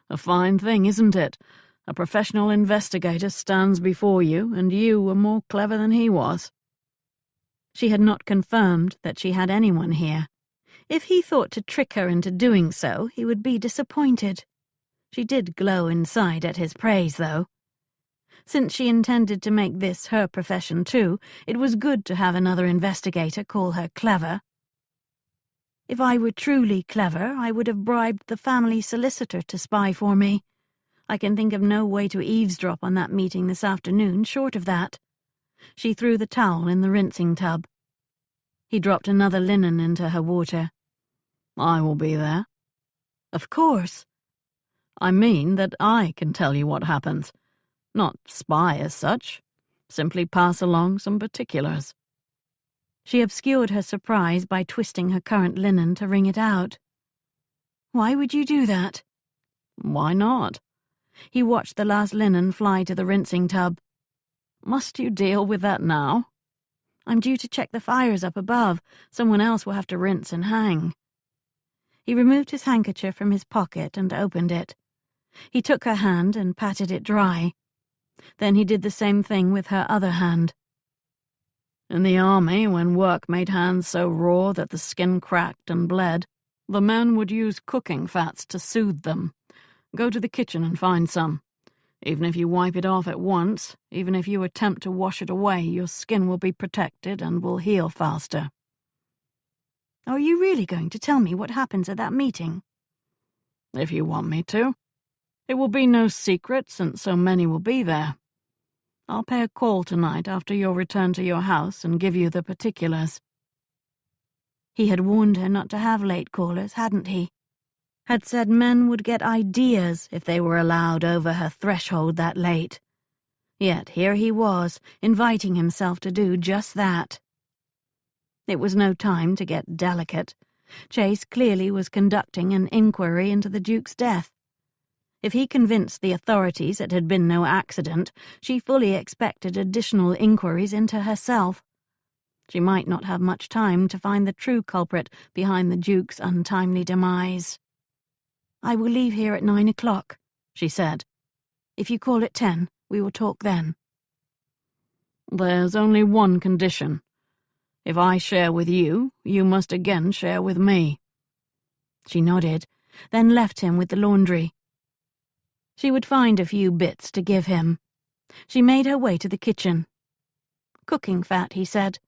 A fine thing, isn't it? A professional investigator stands before you, and you were more clever than he was. She had not confirmed that she had anyone here. If he thought to trick her into doing so, he would be disappointed. She did glow inside at his praise, though. Since she intended to make this her profession too, it was good to have another investigator call her clever. If I were truly clever, I would have bribed the family solicitor to spy for me. I can think of no way to eavesdrop on that meeting this afternoon short of that. She threw the towel in the rinsing tub. He dropped another linen into her water. I will be there. Of course. I mean that I can tell you what happens. Not spy as such. Simply pass along some particulars. She obscured her surprise by twisting her current linen to wring it out. Why would you do that? Why not? He watched the last linen fly to the rinsing tub. Must you deal with that now? I'm due to check the fires up above. Someone else will have to rinse and hang. He removed his handkerchief from his pocket and opened it. He took her hand and patted it dry. Then he did the same thing with her other hand. In the army, when work made hands so raw that the skin cracked and bled, the men would use cooking fats to soothe them. Go to the kitchen and find some. Even if you wipe it off at once, even if you attempt to wash it away, your skin will be protected and will heal faster. Are you really going to tell me what happens at that meeting? If you want me to. It will be no secret, since so many will be there. I'll pay a call tonight after your return to your house and give you the particulars. He had warned her not to have late callers, hadn't he? Had said men would get ideas if they were allowed over her threshold that late. Yet here he was, inviting himself to do just that. It was no time to get delicate. Chase clearly was conducting an inquiry into the Duke's death. If he convinced the authorities it had been no accident, she fully expected additional inquiries into herself. She might not have much time to find the true culprit behind the Duke's untimely demise. I will leave here at 9 o'clock, she said. If you call at 10, we will talk then. There's only one condition. If I share with you, you must again share with me. She nodded, then left him with the laundry. She would find a few bits to give him. She made her way to the kitchen. Cooking fat, he said.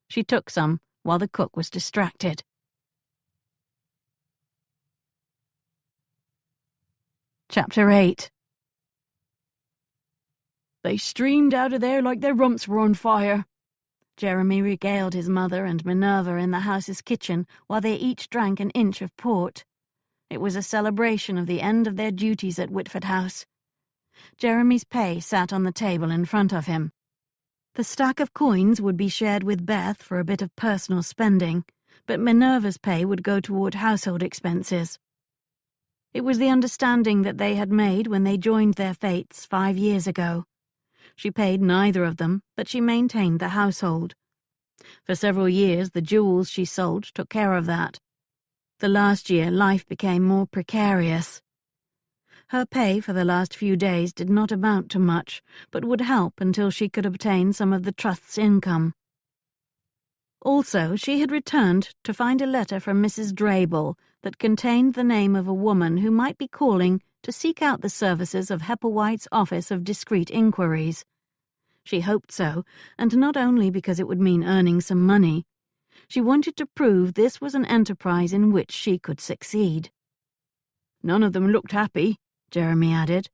She took some while the cook was distracted. Chapter 8. They streamed out of there like their rumps were on fire." Jeremy regaled his mother and Minerva in the house's kitchen while they each drank an inch of port. It was a celebration of the end of their duties at Whitford House. Jeremy's pay sat on the table in front of him. The stack of coins would be shared with Beth for a bit of personal spending, but Minerva's pay would go toward household expenses. It was the understanding that they had made when they joined their fates 5 years ago. She paid neither of them, but she maintained the household. For several years, the jewels she sold took care of that. The last year, life became more precarious. Her pay for the last few days did not amount to much, but would help until she could obtain some of the trust's income. Also, she had returned to find a letter from Mrs. Drabel that contained the name of a woman who might be calling to seek out the services of Hepplewhite's Office of Discreet Inquiries. She hoped so, and not only because it would mean earning some money. She wanted to prove this was an enterprise in which she could succeed. "None of them looked happy," Jeremy added.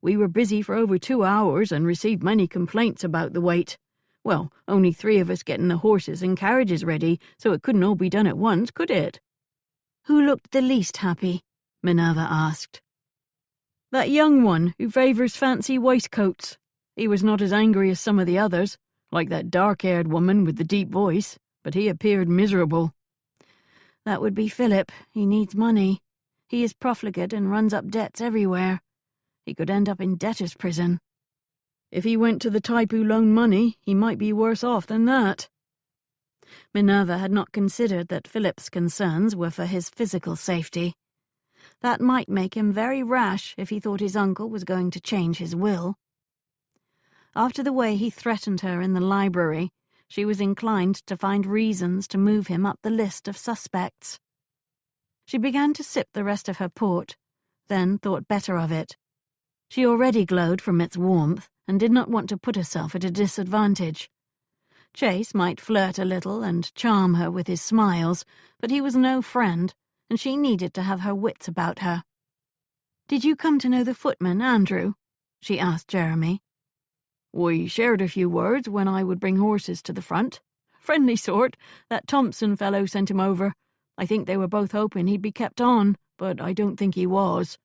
"We were busy for over 2 hours and received many complaints about the wait. Well, only 3 of us getting the horses and carriages ready, so it couldn't all be done at once, could it?" "Who looked the least happy?" Minerva asked. "That young one who favours fancy waistcoats. He was not as angry as some of the others, like that dark-haired woman with the deep voice, but he appeared miserable." "That would be Philip. He needs money. He is profligate and runs up debts everywhere. He could end up in debtor's prison." "If he went to the type who loaned money, he might be worse off than that." Minerva had not considered that Philip's concerns were for his physical safety. That might make him very rash if he thought his uncle was going to change his will. After the way he threatened her in the library, she was inclined to find reasons to move him up the list of suspects. She began to sip the rest of her port, then thought better of it. She already glowed from its warmth and did not want to put herself at a disadvantage. Chase might flirt a little and charm her with his smiles, but he was no friend, and she needed to have her wits about her. "Did you come to know the footman, Andrew?" she asked Jeremy. "We shared a few words when I would bring horses to the front. Friendly sort. That Thompson fellow sent him over. I think they were both hoping he'd be kept on, but I don't think he was.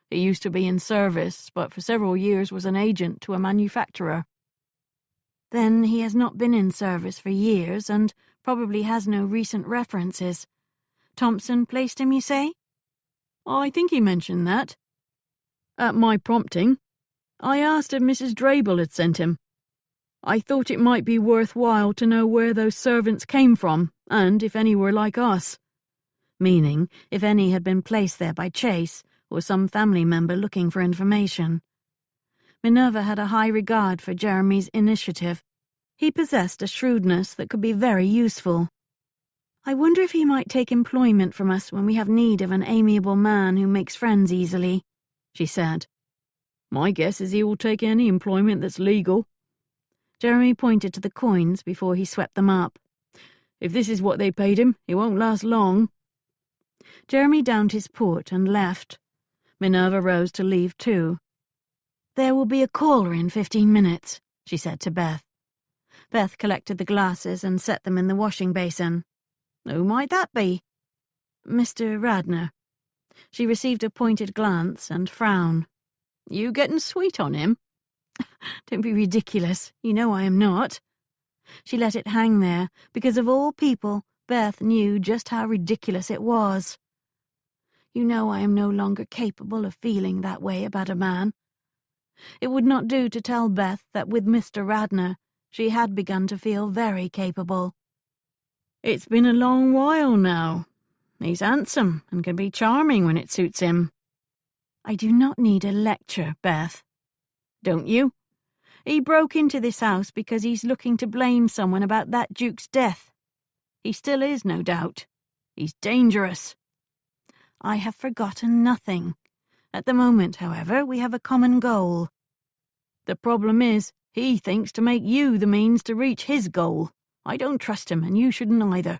He used to be in service, but for several years was an agent to a manufacturer." "Then he has not been in service for years and probably has no recent references. Thompson placed him, you say?" "I think he mentioned that. At my prompting, I asked if Mrs. Drabel had sent him. I thought it might be worthwhile to know where those servants came from, and if any were like us." Meaning if any had been placed there by Chase or some family member looking for information. Minerva had a high regard for Jeremy's initiative. He possessed a shrewdness that could be very useful. "I wonder if he might take employment from us when we have need of an amiable man who makes friends easily," she said. "My guess is he will take any employment that's legal." Jeremy pointed to the coins before he swept them up. "If this is what they paid him, it won't last long." Jeremy downed his port and left. Minerva rose to leave too. "There will be a caller in 15 minutes, she said to Beth. Beth collected the glasses and set them in the washing basin. "Who might that be?" "Mr. Radnor." She received a pointed glance and frown. "You getting sweet on him?" "Don't be ridiculous. You know I am not." She let it hang there, because of all people, Beth knew just how ridiculous it was. "You know I am no longer capable of feeling that way about a man." It would not do to tell Beth that with Mr. Radnor she had begun to feel very capable. "It's been a long while now. He's handsome and can be charming when it suits him." "I do not need a lecture, Beth." "Don't you? He broke into this house because he's looking to blame someone about that Duke's death. He still is, no doubt. He's dangerous." "I have forgotten nothing. At the moment, however, we have a common goal." "The problem is, he thinks to make you the means to reach his goal. I don't trust him, and you shouldn't either."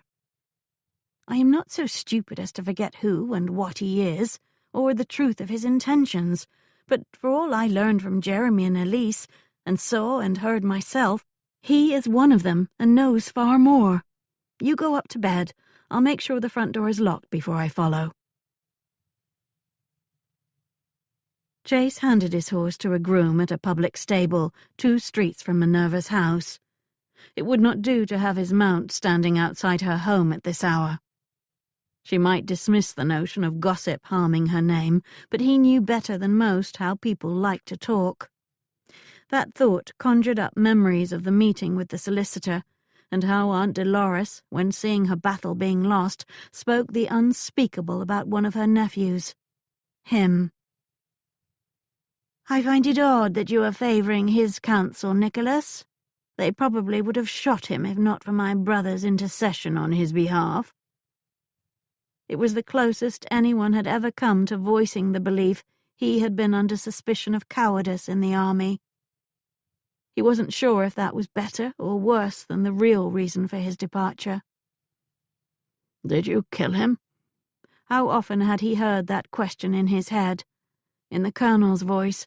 "I am not so stupid as to forget who and what he is, or the truth of his intentions, but for all I learned from Jeremy and Elise, and saw and heard myself, he is one of them and knows far more. You go up to bed. I'll make sure the front door is locked before I follow." Chase handed his horse to a groom at a public stable 2 streets from Minerva's house. It would not do to have his mount standing outside her home at this hour. She might dismiss the notion of gossip harming her name, but he knew better than most how people like to talk. That thought conjured up memories of the meeting with the solicitor, and how Aunt Dolores, when seeing her battle being lost, spoke the unspeakable about one of her nephews. Him. "I find it odd that you are favouring his counsel, Nicholas. They probably would have shot him if not for my brother's intercession on his behalf." It was the closest anyone had ever come to voicing the belief he had been under suspicion of cowardice in the army. He wasn't sure if that was better or worse than the real reason for his departure. "Did you kill him?" How often had he heard that question in his head, in the Colonel's voice,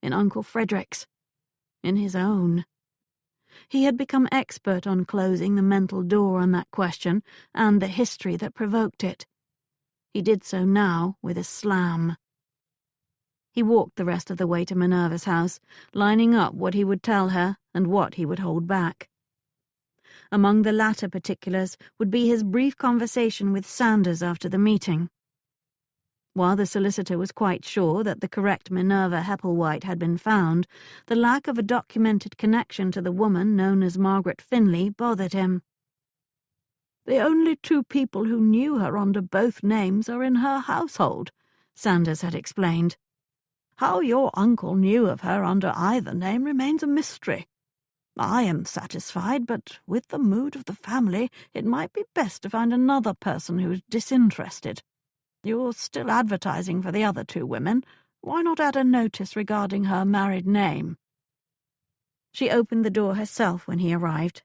in Uncle Frederick's, in his own. He had become expert on closing the mental door on that question and the history that provoked it. He did so now with a slam. He walked the rest of the way to Minerva's house, lining up what he would tell her and what he would hold back. Among the latter particulars would be his brief conversation with Sanders after the meeting. While the solicitor was quite sure that the correct Minerva Hepplewhite had been found, the lack of a documented connection to the woman known as Margaret Finley bothered him. "The only 2 people who knew her under both names are in her household," Sanders had explained. "How your uncle knew of her under either name remains a mystery. I am satisfied, but with the mood of the family, it might be best to find another person who is disinterested. You're still advertising for the other 2 women. Why not add a notice regarding her married name?" She opened the door herself when he arrived,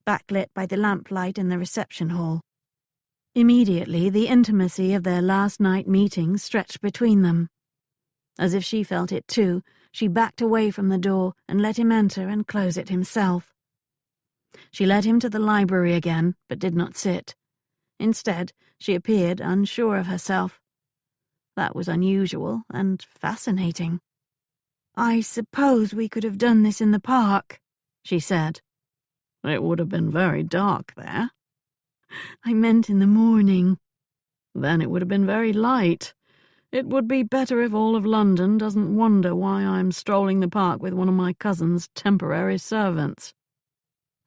backlit by the lamplight in the reception hall. Immediately, the intimacy of their last night meeting stretched between them. As if she felt it too, she backed away from the door and let him enter and close it himself. She led him to the library again, but did not sit. Instead, she appeared unsure of herself. That was unusual and fascinating. "I suppose we could have done this in the park," she said. "It would have been very dark there." "I meant in the morning." "Then it would have been very light. It would be better if all of London doesn't wonder why I'm strolling the park with one of my cousin's temporary servants."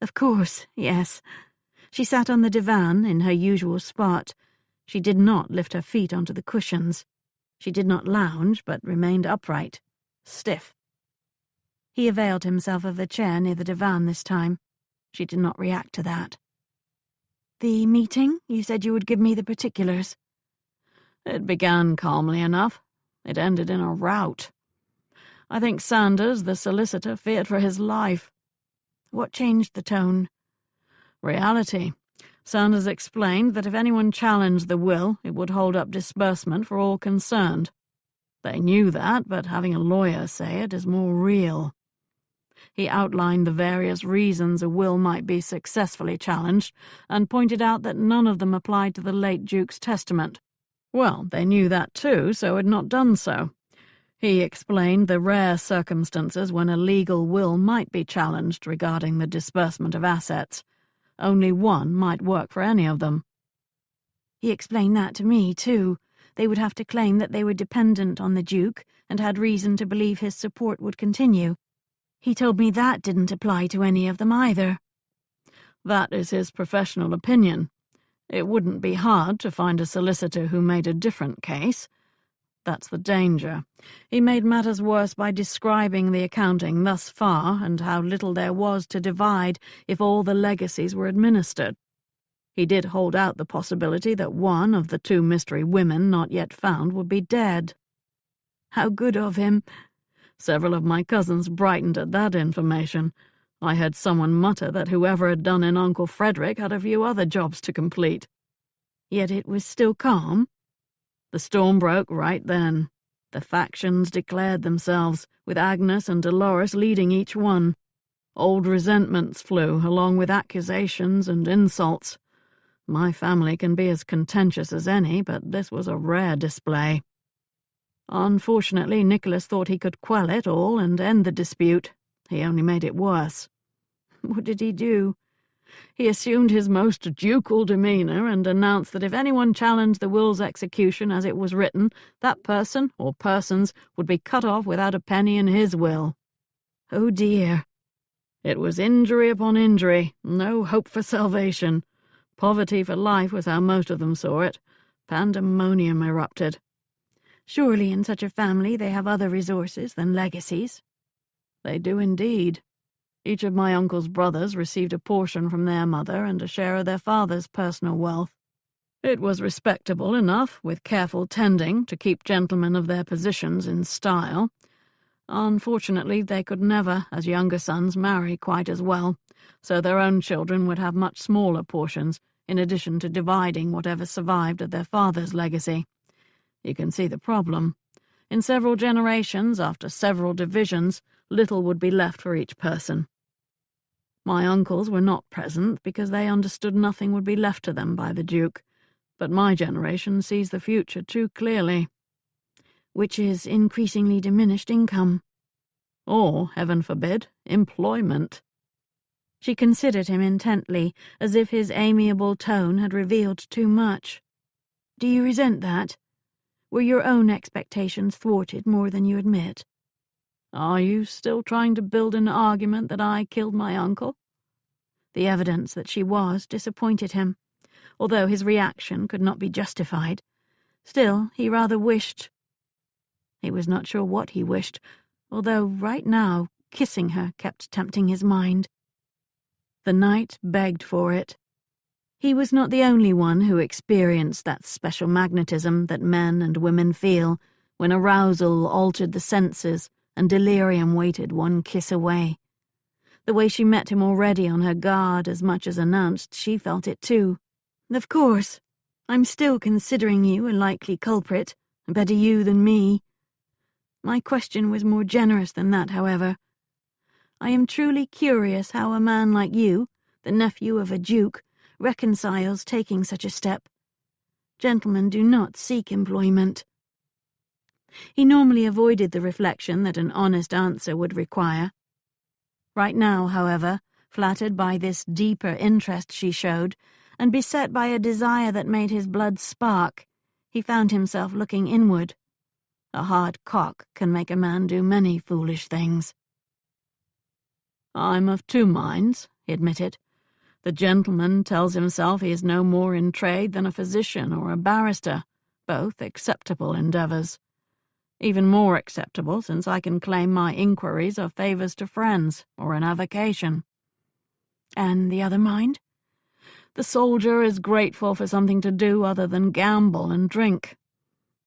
"Of course, yes." She sat on the divan in her usual spot. She did not lift her feet onto the cushions. She did not lounge, but remained upright, stiff. He availed himself of the chair near the divan this time. She did not react to that. "The meeting? You said you would give me the particulars." "It began calmly enough. It ended in a rout. I think Sanders, the solicitor, feared for his life." "What changed the tone?" "Reality. Sanders explained that if anyone challenged the will, it would hold up disbursement for all concerned. They knew that, but having a lawyer say it is more real. He outlined the various reasons a will might be successfully challenged, and pointed out that none of them applied to the late Duke's testament. Well, they knew that too, so had not done so. He explained the rare circumstances when a legal will might be challenged regarding the disbursement of assets. Only one might work for any of them. He explained that to me, too. They would have to claim that they were dependent on the Duke and had reason to believe his support would continue. He told me that didn't apply to any of them either. That is his professional opinion. It wouldn't be hard to find a solicitor who made a different case. That's the danger. He made matters worse by describing the accounting thus far and how little there was to divide if all the legacies were administered. He did hold out the possibility that one of the 2 mystery women not yet found would be dead. How good of him. Several of my cousins brightened at that information. I heard someone mutter that whoever had done in Uncle Frederick had a few other jobs to complete. Yet it was still calm. The storm broke right then. The factions declared themselves, with Agnes and Dolores leading each one. Old resentments flew, along with accusations and insults. My family can be as contentious as any, but this was a rare display. Unfortunately, Nicholas thought he could quell it all and end the dispute. He only made it worse. What did he do? He assumed his most ducal demeanour and announced that if anyone challenged the will's execution as it was written, that person, or persons, would be cut off without a penny in his will. Oh dear. It was injury upon injury, no hope for salvation. Poverty for life was how most of them saw it. Pandemonium erupted. Surely in such a family they have other resources than legacies. They do indeed. Each of my uncle's brothers received a portion from their mother and a share of their father's personal wealth. It was respectable enough, with careful tending, to keep gentlemen of their positions in style. Unfortunately, they could never, as younger sons, marry quite as well, so their own children would have much smaller portions, in addition to dividing whatever survived of their father's legacy. You can see the problem. In several generations, after several divisions, little would be left for each person. My uncles were not present because they understood nothing would be left to them by the Duke, but my generation sees the future too clearly. Which is increasingly diminished income. Or, heaven forbid, employment. She considered him intently, as if his amiable tone had revealed too much. Do you resent that? Were your own expectations thwarted more than you admit? Are you still trying to build an argument that I killed my uncle? The evidence that she was disappointed him, although his reaction could not be justified. Still, he rather wished. He was not sure what he wished, although right now kissing her kept tempting his mind. The night begged for it. He was not the only one who experienced that special magnetism that men and women feel when arousal altered the senses and delirium waited one kiss away. The way she met him already on her guard as much as announced she felt it too. Of course, I'm still considering you a likely culprit, better you than me. My question was more generous than that, however. I am truly curious how a man like you, the nephew of a duke, reconciles taking such a step. Gentlemen do not seek employment. He normally avoided the reflection that an honest answer would require. Right now, however, flattered by this deeper interest she showed, and beset by a desire that made his blood spark, he found himself looking inward. A hard cock can make a man do many foolish things. I'm of two minds, he admitted. The gentleman tells himself he is no more in trade than a physician or a barrister, both acceptable endeavours. Even more acceptable, since I can claim my inquiries are favours to friends or an avocation. And the other mind? The soldier is grateful for something to do other than gamble and drink.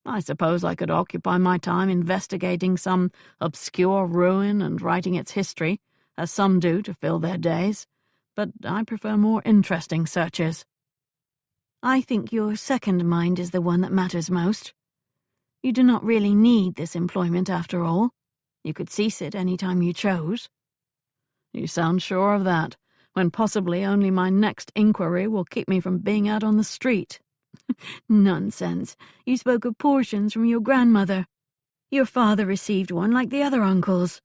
I suppose I could occupy my time investigating some obscure ruin and writing its history, as some do to fill their days, but I prefer more interesting searches. I think your second mind is the one that matters most. You do not really need this employment after all. You could cease it any time you chose. You sound sure of that, when possibly only my next inquiry will keep me from being out on the street. Nonsense. You spoke of portions from your grandmother. Your father received one like the other uncles.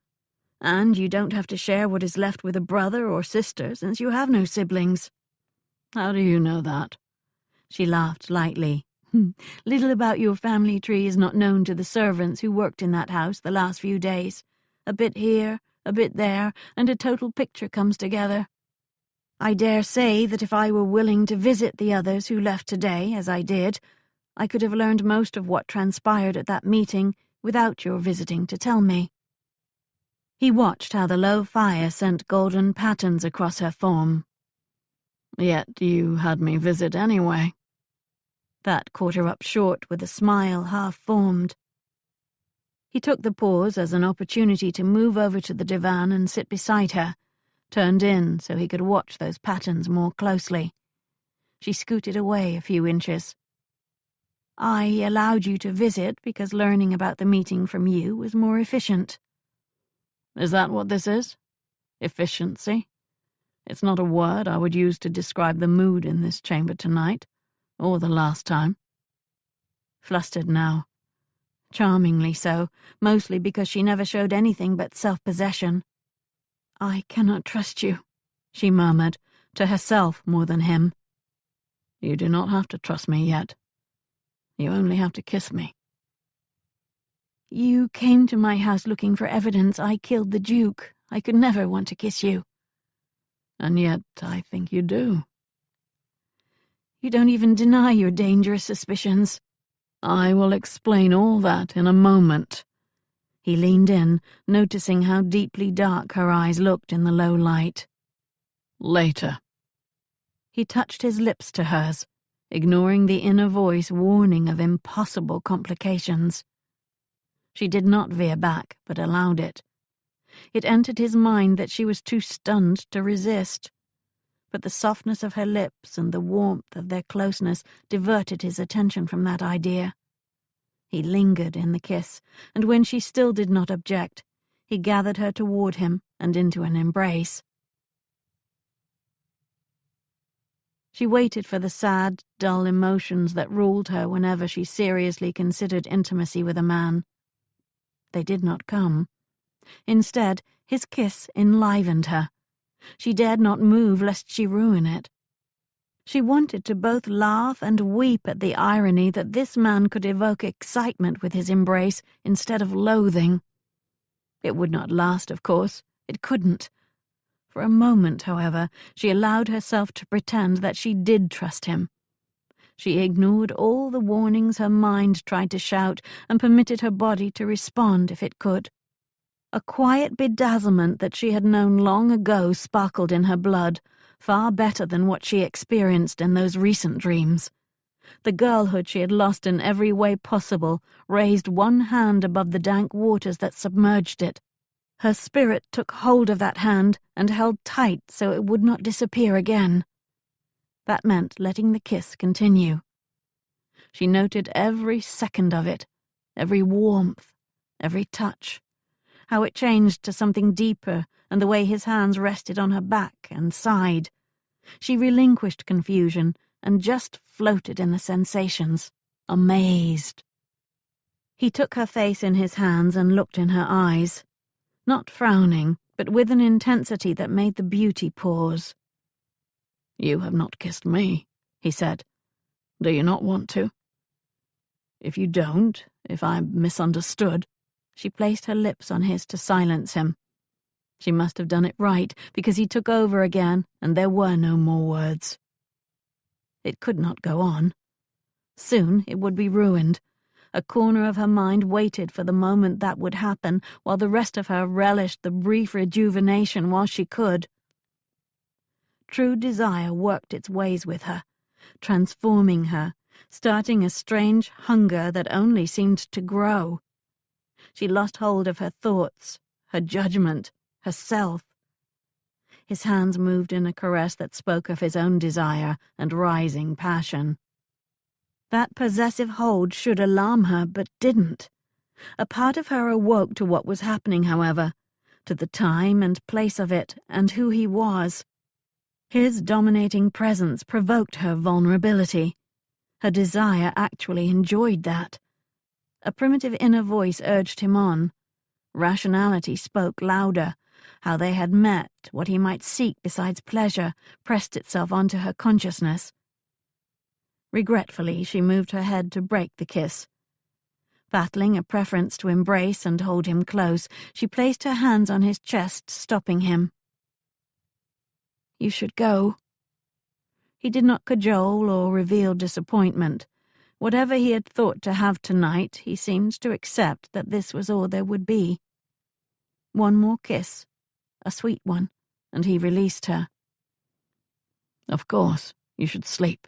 And you don't have to share what is left with a brother or sister, since you have no siblings. How do you know that? She laughed lightly. Little about your family tree is not known to the servants who worked in that house the last few days. A bit here, a bit there, and a total picture comes together. I dare say that if I were willing to visit the others who left today, as I did, I could have learned most of what transpired at that meeting without your visiting to tell me. He watched how the low fire sent golden patterns across her form. Yet you had me visit anyway. That caught her up short with a smile half-formed. He took the pause as an opportunity to move over to the divan and sit beside her, turned in so he could watch those patterns more closely. She scooted away a few inches. I allowed you to visit because learning about the meeting from you was more efficient." Is that what this is? Efficiency? It's not a word I would use to describe the mood in this chamber tonight, or the last time. Flustered now. Charmingly so, mostly because she never showed anything but self-possession. "I cannot trust you," she murmured, to herself more than him. You do not have to trust me yet. You only have to kiss me. "You came to my house looking for evidence I killed the Duke. I could never want to kiss you." And yet I think you do. "You don't even deny your dangerous suspicions." I will explain all that in a moment. He leaned in, noticing how deeply dark her eyes looked in the low light. Later. He touched his lips to hers, ignoring the inner voice warning of impossible complications. She did not veer back, but allowed it. It entered his mind that she was too stunned to resist. But the softness of her lips and the warmth of their closeness diverted his attention from that idea. He lingered in the kiss, and when she still did not object, he gathered her toward him and into an embrace. She waited for the sad, dull emotions that ruled her whenever she seriously considered intimacy with a man. They did not come. Instead, his kiss enlivened her. She dared not move lest she ruin it. She wanted to both laugh and weep at the irony that this man could evoke excitement with his embrace instead of loathing. It would not last, of course. It couldn't. For a moment, however, she allowed herself to pretend that she did trust him. She ignored all the warnings her mind tried to shout and permitted her body to respond if it could. A quiet bedazzlement that she had known long ago sparkled in her blood, far better than what she experienced in those recent dreams. The girlhood she had lost in every way possible raised one hand above the dank waters that submerged it. Her spirit took hold of that hand and held tight so it would not disappear again. That meant letting the kiss continue. She noted every second of it, every warmth, every touch, how it changed to something deeper, and the way his hands rested on her back and side. She relinquished confusion and just floated in the sensations, amazed. He took her face in his hands and looked in her eyes, not frowning, but with an intensity that made the beauty pause. You have not kissed me, he said. Do you not want to? If you don't, if I misunderstood. She placed her lips on his to silence him. She must have done it right, because he took over again, and there were no more words. It could not go on. Soon it would be ruined. A corner of her mind waited for the moment that would happen, while the rest of her relished the brief rejuvenation while she could. True desire worked its ways with her, transforming her, starting a strange hunger that only seemed to grow. She lost hold of her thoughts, her judgment, herself. His hands moved in a caress that spoke of his own desire and rising passion. That possessive hold should alarm her, but didn't. A part of her awoke to what was happening, however, to the time and place of it and who he was. His dominating presence provoked her vulnerability. Her desire actually enjoyed that. A primitive inner voice urged him on. Rationality spoke louder. How they had met, what he might seek besides pleasure, pressed itself onto her consciousness. Regretfully, she moved her head to break the kiss. Battling a preference to embrace and hold him close, she placed her hands on his chest, stopping him. You should go. He did not cajole or reveal disappointment. Whatever he had thought to have tonight, he seemed to accept that this was all there would be. One more kiss, a sweet one, and he released her. Of course, you should sleep.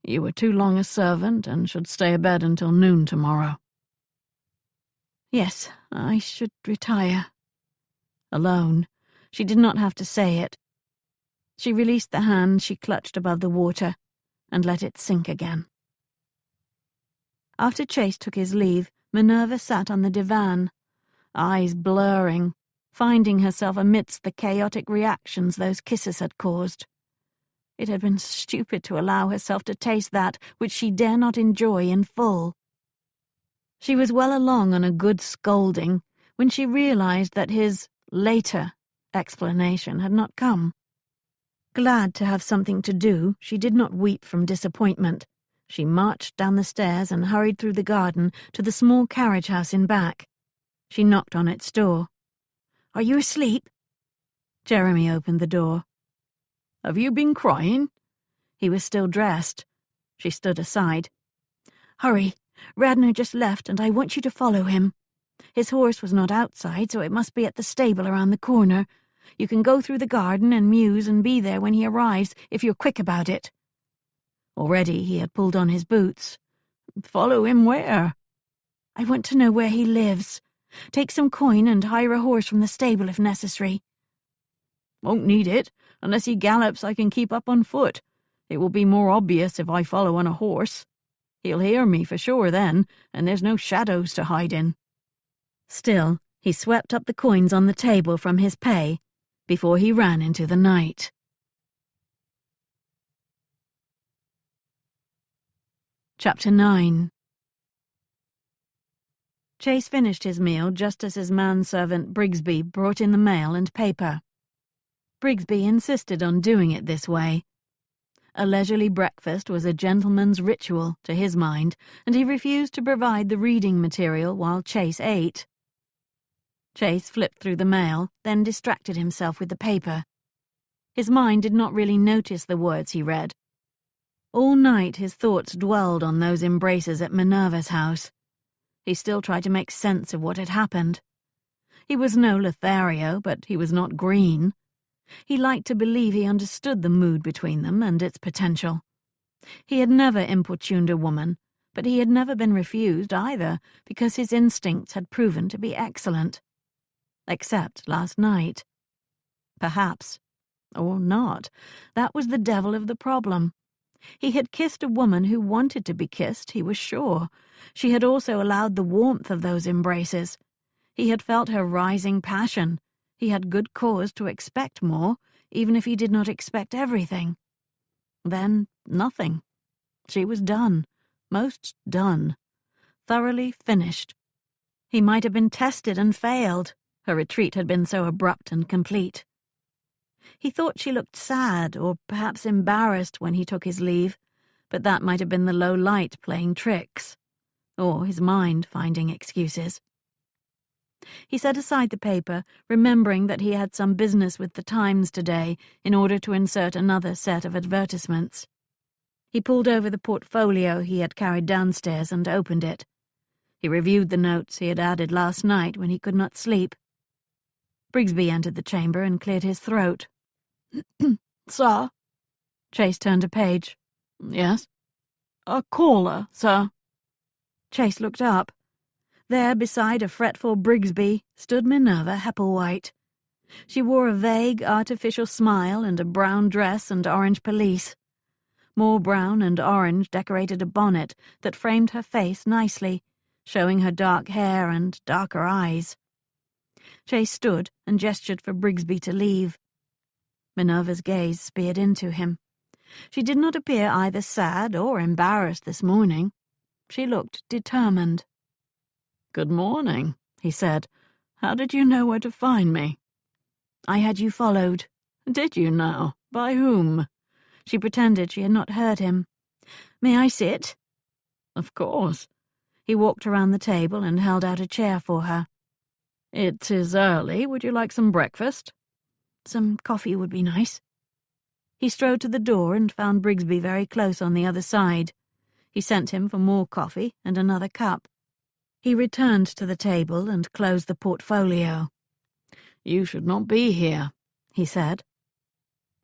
You were too long a servant and should stay abed until noon tomorrow. Yes, I should retire. Alone. She did not have to say it. She released the hand she clutched above the water and let it sink again. After Chase took his leave, Minerva sat on the divan, eyes blurring, finding herself amidst the chaotic reactions those kisses had caused. It had been stupid to allow herself to taste that which she dare not enjoy in full. She was well along on a good scolding when she realized that his later explanation had not come. Glad to have something to do, she did not weep from disappointment. She marched down the stairs and hurried through the garden to the small carriage house in back. She knocked on its door. "Are you asleep?" Jeremy opened the door. "Have you been crying?" He was still dressed. She stood aside. "Hurry. Radnor just left, and I want you to follow him. His horse was not outside, so it must be at the stable around the corner. You can go through the garden and mews and be there when he arrives, if you're quick about it." Already he had pulled on his boots. "Follow him where?" "I want to know where he lives. Take some coin and hire a horse from the stable if necessary." "Won't need it. Unless he gallops, I can keep up on foot. It will be more obvious if I follow on a horse. He'll hear me for sure then, and there's no shadows to hide in." Still, he swept up the coins on the table from his pay before he ran into the night. Chapter 9. Chase finished his meal just as his manservant Brigsby brought in the mail and paper. Brigsby insisted on doing it this way. A leisurely breakfast was a gentleman's ritual to his mind, and he refused to provide the reading material while Chase ate. Chase flipped through the mail, then distracted himself with the paper. His mind did not really notice the words he read. All night his thoughts dwelled on those embraces at Minerva's house. He still tried to make sense of what had happened. He was no Lothario, but he was not green. He liked to believe he understood the mood between them and its potential. He had never importuned a woman, but he had never been refused either, because his instincts had proven to be excellent. Except last night. Perhaps, or not, that was the devil of the problem. He had kissed a woman who wanted to be kissed, he was sure. She had also allowed the warmth of those embraces. He had felt her rising passion. He had good cause to expect more, even if he did not expect everything. Then nothing. She was done, most done, thoroughly finished. He might have been tested and failed. Her retreat had been so abrupt and complete. He thought she looked sad or perhaps embarrassed when he took his leave, but that might have been the low light playing tricks, or his mind finding excuses. He set aside the paper, remembering that he had some business with the Times today in order to insert another set of advertisements. He pulled over the portfolio he had carried downstairs and opened it. He reviewed the notes he had added last night when he could not sleep. Brigsby entered the chamber and cleared his throat. "Sir?" Chase turned a page. "Yes?" "A caller, sir." Chase looked up. There, beside a fretful Brigsby, stood Minerva Hepplewhite. She wore a vague, artificial smile and a brown dress and orange pelisse. More brown and orange decorated a bonnet that framed her face nicely, showing her dark hair and darker eyes. Chase stood and gestured for Brigsby to leave. Minerva's gaze speared into him. She did not appear either sad or embarrassed this morning. She looked determined. "Good morning," he said. "How did you know where to find me?" "I had you followed." "Did you now? By whom?" She pretended she had not heard him. "May I sit?" "Of course." He walked around the table and held out a chair for her. "It is early. Would you like some breakfast?" "Some coffee would be nice." He strode to the door and found Brigsby very close on the other side. He sent him for more coffee and another cup. He returned to the table and closed the portfolio. "You should not be here," he said.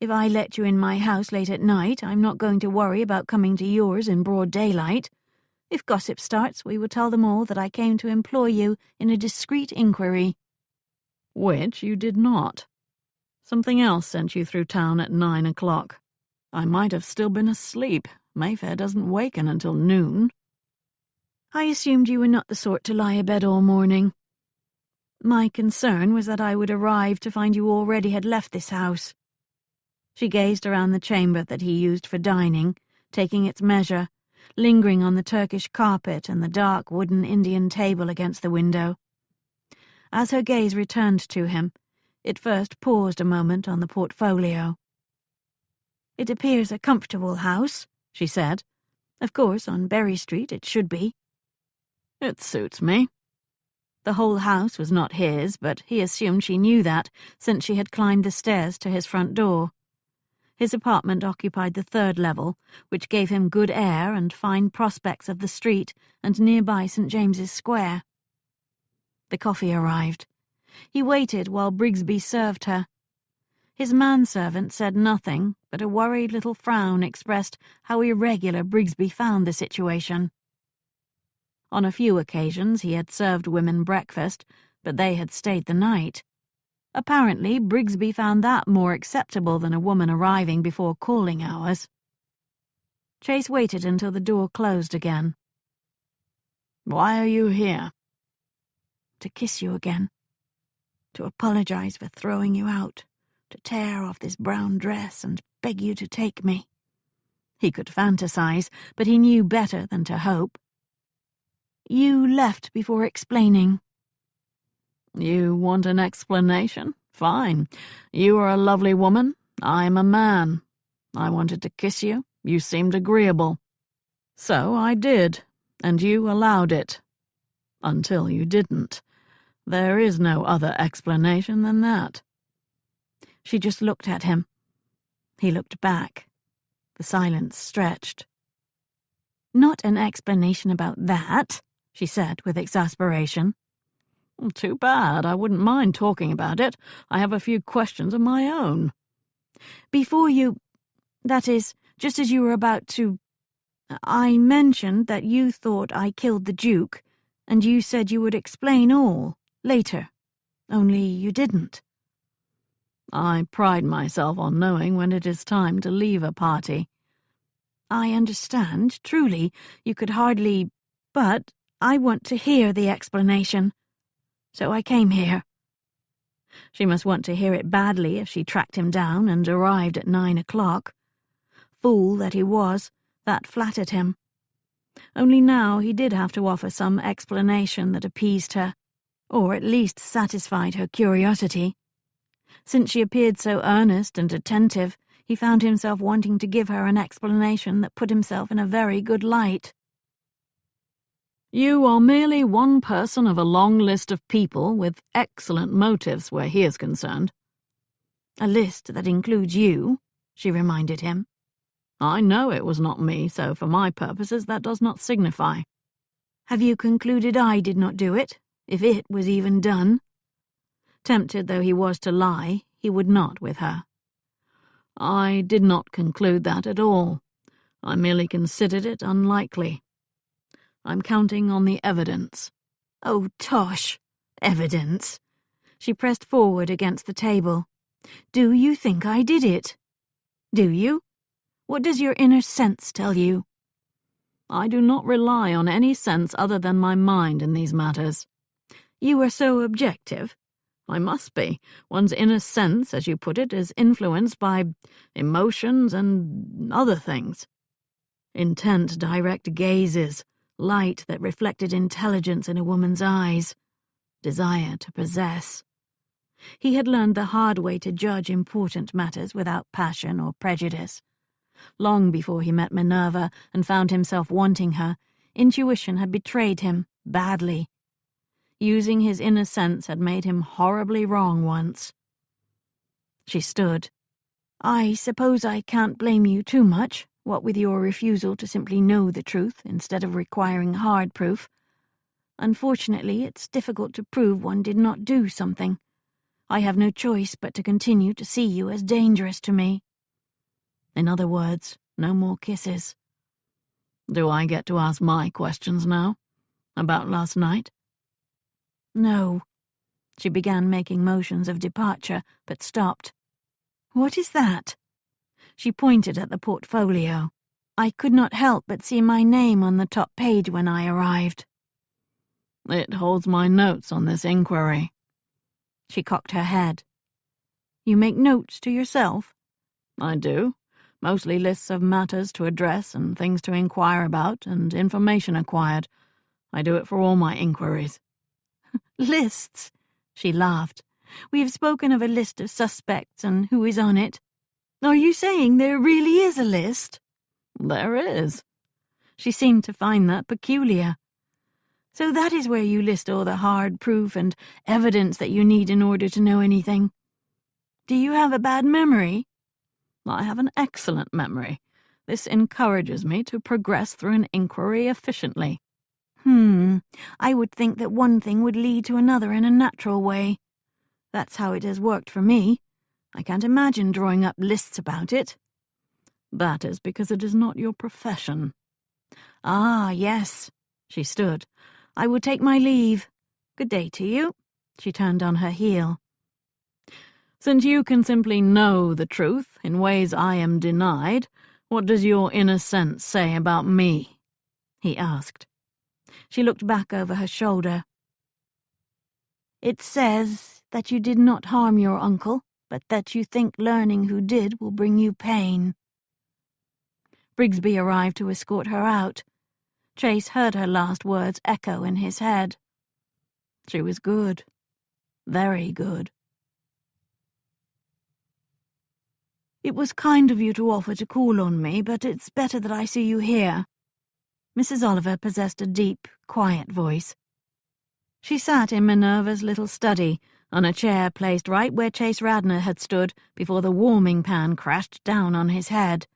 "If I let you in my house late at night, I'm not going to worry about coming to yours in broad daylight. If gossip starts, we will tell them all that I came to employ you in a discreet inquiry." "Which you did not. Something else sent you through town at 9 o'clock. I might have still been asleep. Mayfair doesn't waken until noon." I assumed you were not the sort to lie abed all morning. My concern was that I would arrive to find you already had left this house. She gazed around the chamber that he used for dining, taking its measure, lingering on the Turkish carpet and the dark wooden Indian table against the window. As her gaze returned to him, it first paused a moment on the portfolio. "It appears a comfortable house," she said. "Of course, on Berry Street it should be." "It suits me." The whole house was not his, but he assumed she knew that, since she had climbed the stairs to his front door. His apartment occupied the 3rd level, which gave him good air and fine prospects of the street and nearby St. James's Square. The coffee arrived. He waited while Brigsby served her. His manservant said nothing, but a worried little frown expressed how irregular Brigsby found the situation. On a few occasions he had served women breakfast, but they had stayed the night. Apparently, Brigsby found that more acceptable than a woman arriving before calling hours. Chase waited until the door closed again. "Why are you here?" "To kiss you again. To apologize for throwing you out. To tear off this brown dress and beg you to take me." He could fantasize, but he knew better than to hope. "You left before explaining." "You want an explanation? Fine. You are a lovely woman. I'm a man. I wanted to kiss you. You seemed agreeable. So I did, and you allowed it. Until you didn't. There is no other explanation than that." She just looked at him. He looked back. The silence stretched. "Not an explanation about that," she said with exasperation. "Too bad. I wouldn't mind talking about it. I have a few questions of my own." "Before you... that is, just as you were about to... I mentioned that you thought I killed the Duke, and you said you would explain all, later. Only you didn't." "I pride myself on knowing when it is time to leave a party." "I understand, truly. You could hardly... but I want to hear the explanation. So I came here." She must want to hear it badly if she tracked him down and arrived at 9 o'clock. Fool that he was, that flattered him. Only now he did have to offer some explanation that appeased her, or at least satisfied her curiosity. Since she appeared so earnest and attentive, he found himself wanting to give her an explanation that put himself in a very good light. "You are merely one person of a long list of people with excellent motives where he is concerned." "A list that includes you," she reminded him. "I know it was not me, so for my purposes that does not signify." "Have you concluded I did not do it, if it was even done?" Tempted though he was to lie, he would not with her. "I did not conclude that at all. I merely considered it unlikely. I'm counting on the evidence." "Oh, tosh! Evidence!" She pressed forward against the table. "Do you think I did it? Do you? What does your inner sense tell you?" "I do not rely on any sense other than my mind in these matters." "You are so objective." "I must be. One's inner sense, as you put it, is influenced by emotions and other things." Intent, direct gazes, light that reflected intelligence in a woman's eyes, desire to possess. He had learned the hard way to judge important matters without passion or prejudice. Long before he met Minerva and found himself wanting her, intuition had betrayed him, badly. Using his inner sense had made him horribly wrong once. She stood. "I suppose I can't blame you too much, what with your refusal to simply know the truth instead of requiring hard proof. Unfortunately, it's difficult to prove one did not do something. I have no choice but to continue to see you as dangerous to me. In other words, no more kisses." "Do I get to ask my questions now? About last night?" "No." She began making motions of departure, but stopped. "What is that?" She pointed at the portfolio. I could not help but see my name on the top page when I arrived. It holds my notes on this inquiry. She cocked her head. You make notes to yourself? I do. Mostly lists of matters to address and things to inquire about and information acquired. I do it for all my inquiries. Lists? She laughed. We have spoken of a list of suspects and who is on it. Are you saying there really is a list? There is. She seemed to find that peculiar. So that is where you list all the hard proof and evidence that you need in order to know anything. Do you have a bad memory? I have an excellent memory. This encourages me to progress through an inquiry efficiently. I would think that one thing would lead to another in a natural way. That's how it has worked for me. I can't imagine drawing up lists about it. That is because it is not your profession. Ah, yes. She stood. I will take my leave. Good day to you. She turned on her heel. Since you can simply know the truth in ways I am denied, what does your inner sense say about me? He asked. She looked back over her shoulder. It says that you did not harm your uncle, but that you think learning who did will bring you pain. Brigsby arrived to escort her out. Chase heard her last words echo in his head. She was good. Very good. It was kind of you to offer to call on me, but it's better that I see you here. Mrs. Oliver possessed a deep, quiet voice. She sat in Minerva's little study, on a chair placed right where Chase Radnor had stood before the warming pan crashed down on his head.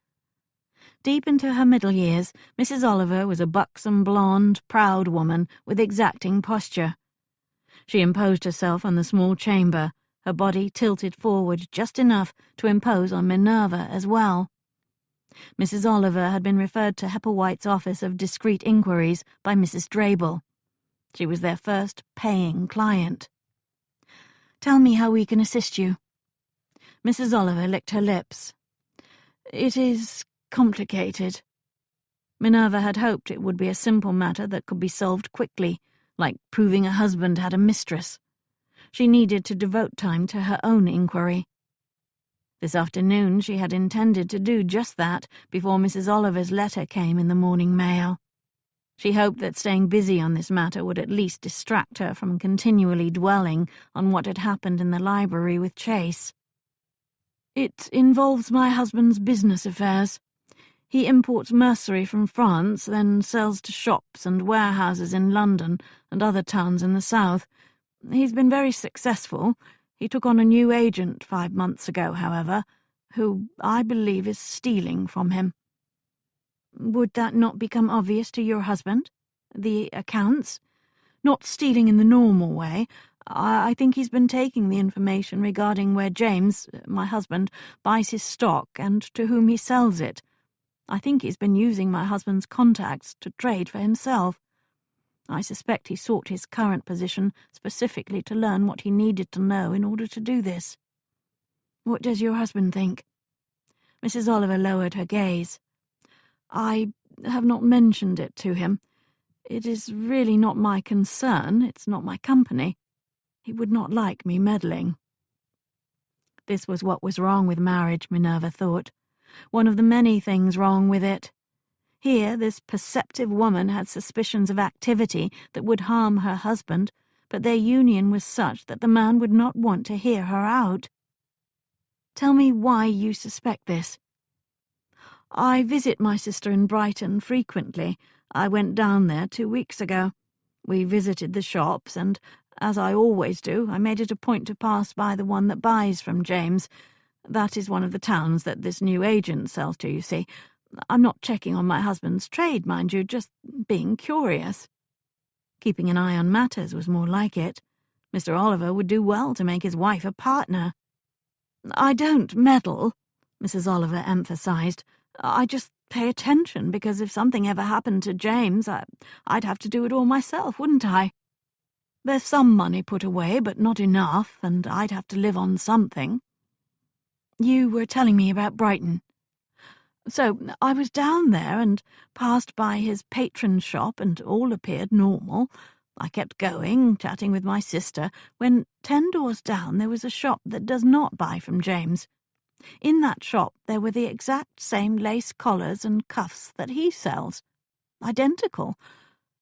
Deep into her middle years, Mrs. Oliver was a buxom, blonde, proud woman with exacting posture. She imposed herself on the small chamber, her body tilted forward just enough to impose on Minerva as well. Mrs. Oliver had been referred to Hepplewhite's office of discreet inquiries by Mrs. Drabel. She was their first paying client. Tell me how we can assist you. Mrs. Oliver licked her lips. It is complicated. Minerva had hoped it would be a simple matter that could be solved quickly, like proving a husband had a mistress. She needed to devote time to her own inquiry. This afternoon she had intended to do just that before Mrs. Oliver's letter came in the morning mail. She hoped that staying busy on this matter would at least distract her from continually dwelling on what had happened in the library with Chase. It involves my husband's business affairs. He imports mercery from France, then sells to shops and warehouses in London and other towns in the south. He's been very successful. He took on a new agent 5 months ago, however, who I believe is stealing from him. Would that not become obvious to your husband? The accounts? Not stealing in the normal way. I think he's been taking the information regarding where James, my husband, buys his stock and to whom he sells it. I think he's been using my husband's contacts to trade for himself. I suspect he sought his current position specifically to learn what he needed to know in order to do this. What does your husband think? Mrs. Oliver lowered her gaze. I have not mentioned it to him. It is really not my concern. It's not my company. He would not like me meddling. This was what was wrong with marriage, Minerva thought. One of the many things wrong with it. Here, this perceptive woman had suspicions of activity that would harm her husband, but their union was such that the man would not want to hear her out. Tell me why you suspect this. I visit my sister in Brighton frequently. I went down there 2 weeks ago. We visited the shops, and, as I always do, I made it a point to pass by the one that buys from James. That is one of the towns that this new agent sells to, you see. I'm not checking on my husband's trade, mind you, just being curious. Keeping an eye on matters was more like it. Mr. Oliver would do well to make his wife a partner. I don't meddle, Mrs. Oliver emphasized. I just pay attention, because if something ever happened to James, I'd have to do it all myself, wouldn't I? There's some money put away, but not enough, and I'd have to live on something. You were telling me about Brighton. So I was down there and passed by his patron's shop, and all appeared normal. I kept going, chatting with my sister, when 10 doors down there was a shop that does not buy from James. In that shop there were the exact same lace collars and cuffs that he sells. Identical.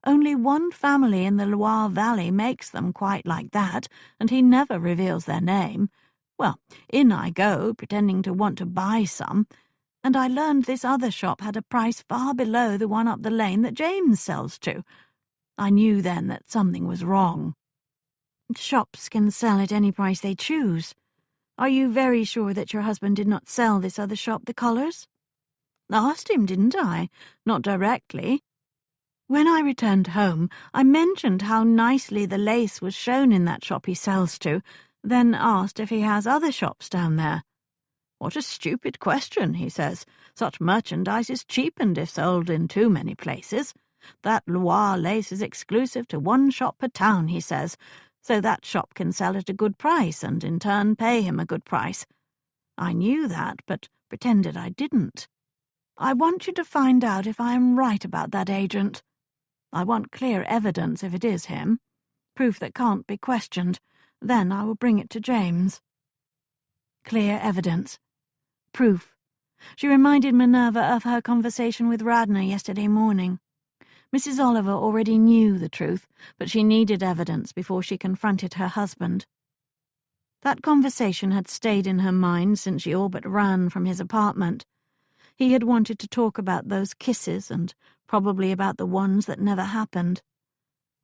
Only one family in the Loire Valley makes them quite like that, and he never reveals their name. Well, in I go, pretending to want to buy some, and I learned this other shop had a price far below the one up the lane that James sells to. I knew then that something was wrong. Shops can sell at any price they choose. Are you very sure that your husband did not sell this other shop the collars? Asked him, didn't I? Not directly. When I returned home, I mentioned how nicely the lace was shown in that shop he sells to, then asked if he has other shops down there. What a stupid question, he says. Such merchandise is cheapened if sold in too many places. That Loire lace is exclusive to one shop per town, he says, so that shop can sell at a good price and in turn pay him a good price. I knew that, but pretended I didn't. I want you to find out if I am right about that agent. I want clear evidence if it is him, proof that can't be questioned. Then I will bring it to James. Clear evidence. Proof. She reminded Minerva of her conversation with Radnor yesterday morning. Mrs. Oliver already knew the truth, but she needed evidence before she confronted her husband. That conversation had stayed in her mind since she all but ran from his apartment. He had wanted to talk about those kisses and probably about the ones that never happened.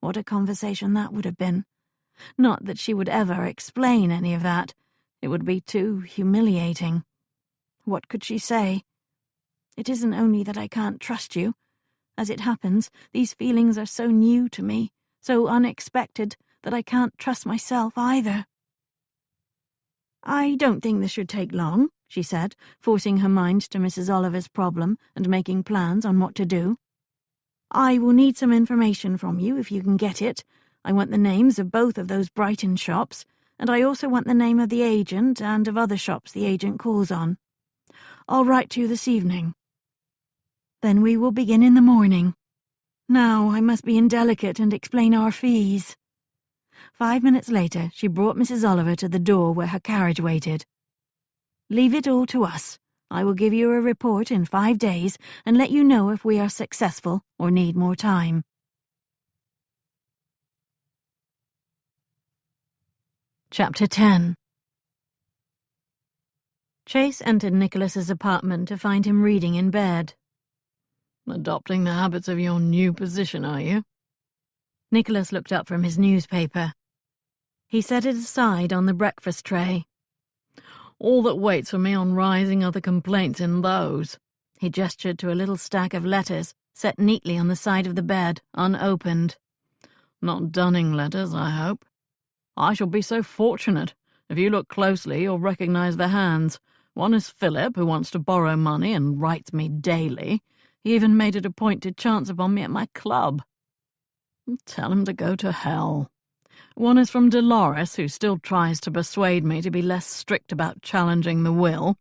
What a conversation that would have been. Not that she would ever explain any of that. It would be too humiliating. What could she say? It isn't only that I can't trust you. As it happens, these feelings are so new to me, so unexpected, that I can't trust myself either. I don't think this should take long, she said, forcing her mind to Mrs. Oliver's problem and making plans on what to do. I will need some information from you if you can get it. I want the names of both of those Brighton shops, and I also want the name of the agent and of other shops the agent calls on. I'll write to you this evening. Then we will begin in the morning. Now I must be indelicate and explain our fees. 5 minutes later, she brought Mrs. Oliver to the door where her carriage waited. Leave it all to us. I will give you a report in 5 days and let you know if we are successful or need more time. Chapter 10. Chase entered Nicholas's apartment to find him reading in bed. Adopting the habits of your new position, are you? Nicholas looked up from his newspaper. He set it aside on the breakfast tray. All that waits for me on rising are the complaints in those. He gestured to a little stack of letters set neatly on the side of the bed, unopened. Not dunning letters, I hope. I shall be so fortunate. If you look closely, you'll recognize the hands. One is Philip, who wants to borrow money and writes me daily. He even made it a point to chance upon me at my club. Tell him to go to hell. One is from Dolores, who still tries to persuade me to be less strict about challenging the will.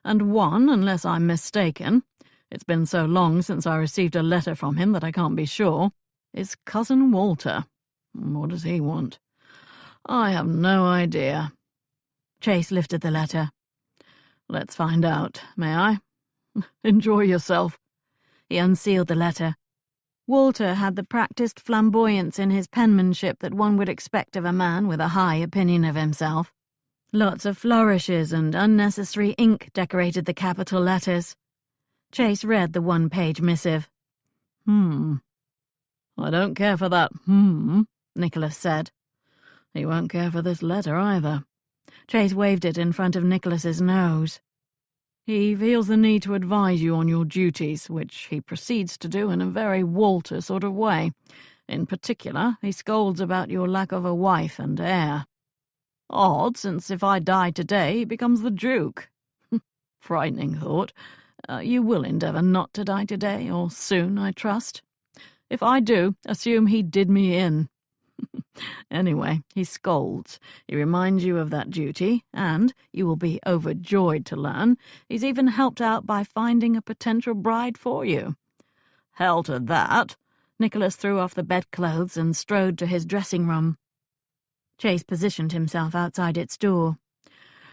And one, unless I'm mistaken, it's been so long since I received a letter from him that I can't be sure, is Cousin Walter. What does he want? I have no idea. Chase lifted the letter. Let's find out, may I? Enjoy yourself. He unsealed the letter. Walter had the practiced flamboyance in his penmanship that one would expect of a man with a high opinion of himself. Lots of flourishes and unnecessary ink decorated the capital letters. Chase read the one-page missive. I don't care for that, Nicholas said. He won't care for this letter either. Chase waved it in front of Nicholas's nose. He feels the need to advise you on your duties, which he proceeds to do in a very Walter sort of way. In particular, he scolds about your lack of a wife and heir. Odd, since if I die today, he becomes the Duke. Frightening thought. You will endeavour not to die today, or soon, I trust. If I do, assume he did me in. Anyway, he scolds. He reminds you of that duty, and, you will be overjoyed to learn, he's even helped out by finding a potential bride for you. Hell to that. Nicholas threw off the bedclothes and strode to his dressing-room. Chase positioned himself outside its door.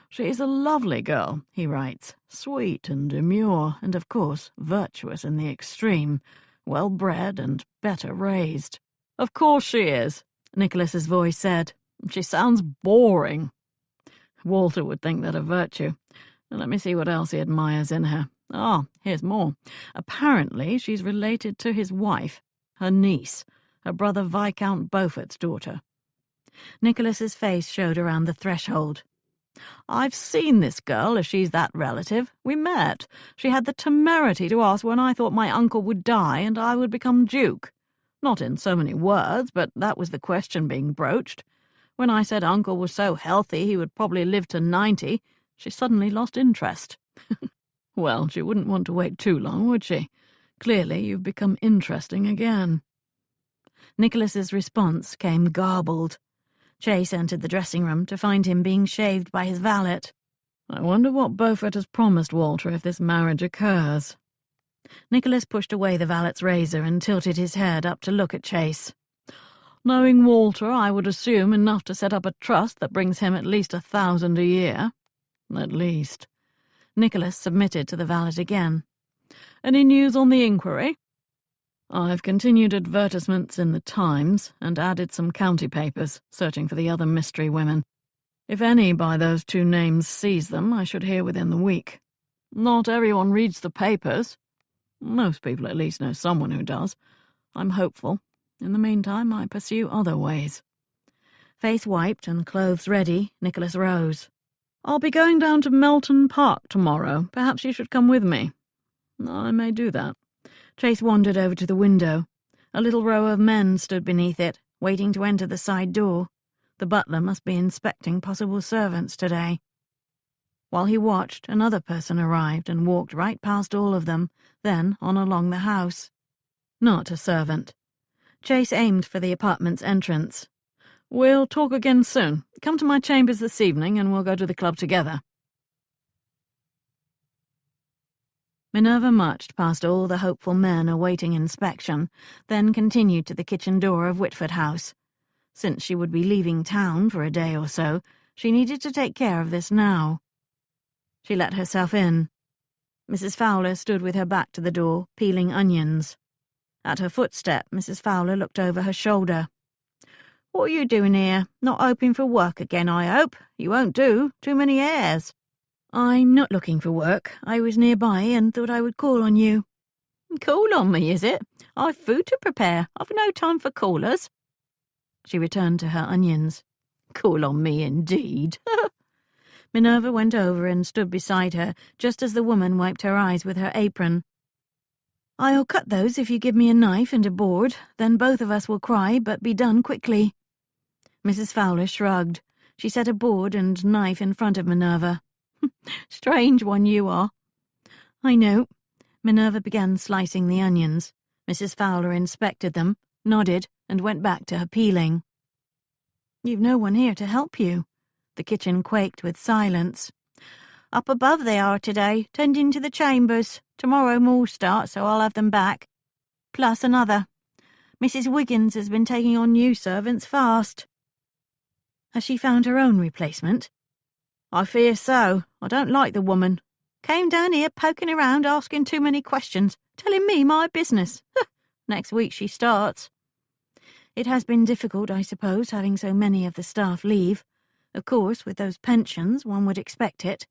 She's a lovely girl, he writes, sweet and demure, and of course virtuous in the extreme, well-bred and better raised. Of course she is, Nicholas's voice said. She sounds boring. Walter would think that a virtue. Let me see what else he admires in her. Here's more. Apparently she's related to his wife, her niece, her brother Viscount Beaufort's daughter. Nicholas's face showed around the threshold. I've seen this girl, if she's that relative. We met. She had the temerity to ask when I thought my uncle would die and I would become duke. Not in so many words, but that was the question being broached. When I said uncle was so healthy he would probably live to 90, she suddenly lost interest. Well, she wouldn't want to wait too long, would she? Clearly you've become interesting again. Nicholas's response came garbled. Chase entered the dressing-room to find him being shaved by his valet. I wonder what Beaufort has promised Walter if this marriage occurs. Nicholas pushed away the valet's razor and tilted his head up to look at Chase. Knowing Walter, I would assume enough to set up a trust that brings him at least 1,000 a year. At least. Nicholas submitted to the valet again. Any news on the inquiry? I've continued advertisements in the Times and added some county papers, searching for the other mystery women. If any by those 2 names sees them, I should hear within the week. Not everyone reads the papers. Most people at least know someone who does. I'm hopeful. In the meantime, I pursue other ways. Face wiped and clothes ready, Nicholas rose. I'll be going down to Melton Park tomorrow. Perhaps you should come with me. I may do that. Chase wandered over to the window. A little row of men stood beneath it, waiting to enter the side door. The butler must be inspecting possible servants today. While he watched, another person arrived and walked right past all of them, then on along the house. Not a servant. Chase aimed for the apartment's entrance. We'll talk again soon. Come to my chambers this evening and we'll go to the club together. Minerva marched past all the hopeful men awaiting inspection, then continued to the kitchen door of Whitford House. Since she would be leaving town for a day or so, she needed to take care of this now. She let herself in. Mrs. Fowler stood with her back to the door, peeling onions. At her footstep, Mrs. Fowler looked over her shoulder. What are you doing here? Not hoping for work again, I hope. You won't do. Too many airs. I'm not looking for work. I was nearby and thought I would call on you. Call on me, is it? I've food to prepare. I've no time for callers. She returned to her onions. Call on me, indeed. Minerva went over and stood beside her, just as the woman wiped her eyes with her apron. I'll cut those if you give me a knife and a board. Then both of us will cry, but be done quickly. Mrs. Fowler shrugged. She set a board and knife in front of Minerva. Strange one you are. I know. Minerva began slicing the onions. Mrs. Fowler inspected them, nodded, and went back to her peeling. You've no one here to help you. The kitchen quaked with silence. Up above they are today, tending to the chambers. Tomorrow more start, so I'll have them back. Plus another. Mrs. Wiggins has been taking on new servants fast. Has she found her own replacement? I fear so. I don't like the woman. Came down here poking around, asking too many questions, telling me my business. Next week she starts. It has been difficult, I suppose, having so many of the staff leave. Of course, with those pensions, one would expect it.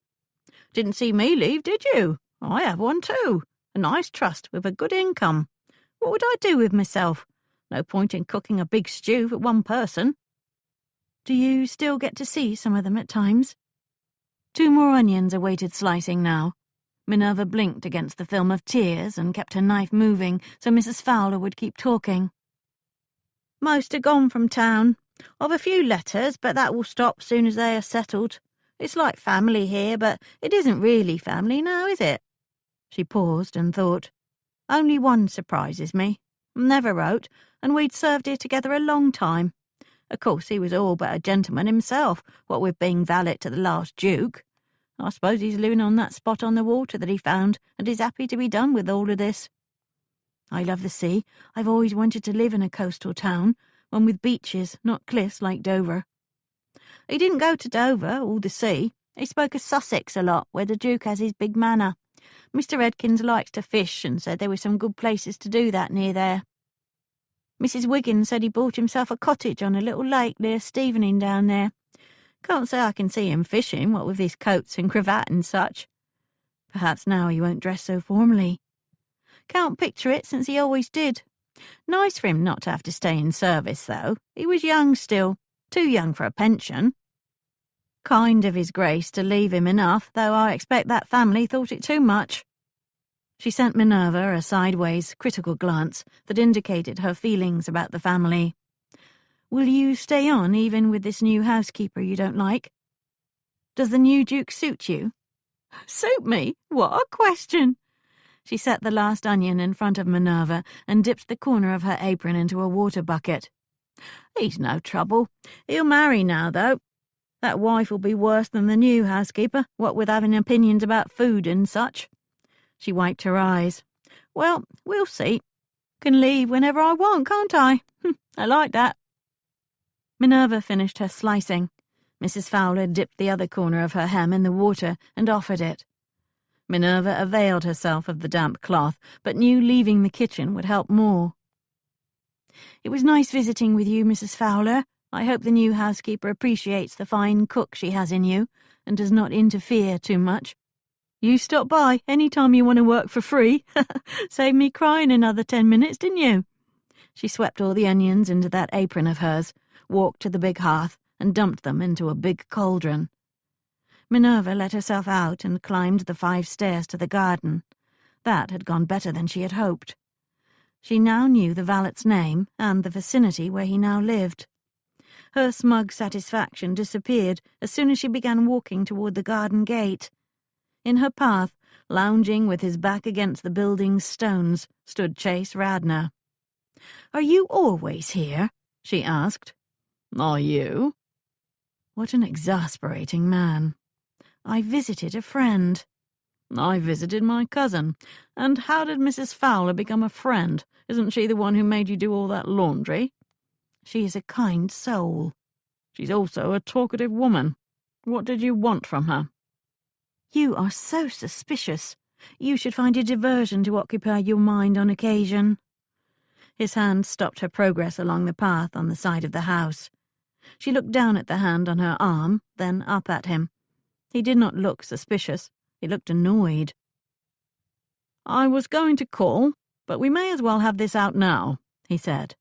Didn't see me leave, did you? I have one too. A nice trust with a good income. What would I do with myself? No point in cooking a big stew for one person. Do you still get to see some of them at times? 2 more onions awaited slicing now. Minerva blinked against the film of tears and kept her knife moving so Mrs. Fowler would keep talking. Most are gone from town. I've a few letters, but that will stop soon as they are settled. It's like family here, but it isn't really family now, is it? She paused and thought. Only one surprises me. Never wrote, and we'd served here together a long time. Of course, he was all but a gentleman himself, what with being valet to the last Duke. I suppose he's living on that spot on the water that he found, and is happy to be done with all of this. I love the sea. I've always wanted to live in a coastal town, one with beaches, not cliffs like Dover. He didn't go to Dover or the sea. He spoke of Sussex a lot, where the Duke has his big manor. Mr. Edkins likes to fish and said there were some good places to do that near there. Mrs. Wiggins said he bought himself a cottage on a little lake near Stevening down there. Can't say I can see him fishing, what with his coats and cravat and such. Perhaps now he won't dress so formally. Can't picture it, since he always did. Nice for him not to have to stay in service, though. He was young still, too young for a pension. Kind of His Grace to leave him enough, though I expect that family thought it too much. She sent Minerva a sideways, critical glance that indicated her feelings about the family. Will you stay on, even with this new housekeeper you don't like? Does the new Duke suit you? Suit me? What a question! She set the last onion in front of Minerva and dipped the corner of her apron into a water bucket. He's no trouble. He'll marry now, though. That wife will be worse than the new housekeeper, what with having opinions about food and such. She wiped her eyes. Well, we'll see. Can leave whenever I want, can't I? I like that. Minerva finished her slicing. Mrs. Fowler dipped the other corner of her hem in the water and offered it. Minerva availed herself of the damp cloth, but knew leaving the kitchen would help more. It was nice visiting with you, Mrs. Fowler. I hope the new housekeeper appreciates the fine cook she has in you and does not interfere too much. You stop by any time you want to work for free. Saved me crying another 10 minutes, didn't you? She swept all the onions into that apron of hers, walked to the big hearth, and dumped them into a big cauldron. Minerva let herself out and climbed the 5 stairs to the garden. That had gone better than she had hoped. She now knew the valet's name and the vicinity where he now lived. Her smug satisfaction disappeared as soon as she began walking toward the garden gate. In her path, lounging with his back against the building's stones, stood Chase Radnor. "Are you always here?" she asked. "Are you?" What an exasperating man. "I visited a friend." "I visited my cousin. And how did Mrs. Fowler become a friend? Isn't she the one who made you do all that laundry?" "She is a kind soul." "She's also a talkative woman. What did you want from her?" "You are so suspicious. You should find a diversion to occupy your mind on occasion." His hand stopped her progress along the path on the side of the house. She looked down at the hand on her arm, then up at him. He did not look suspicious. He looked annoyed. "I was going to call, but we may as well have this out now," he said.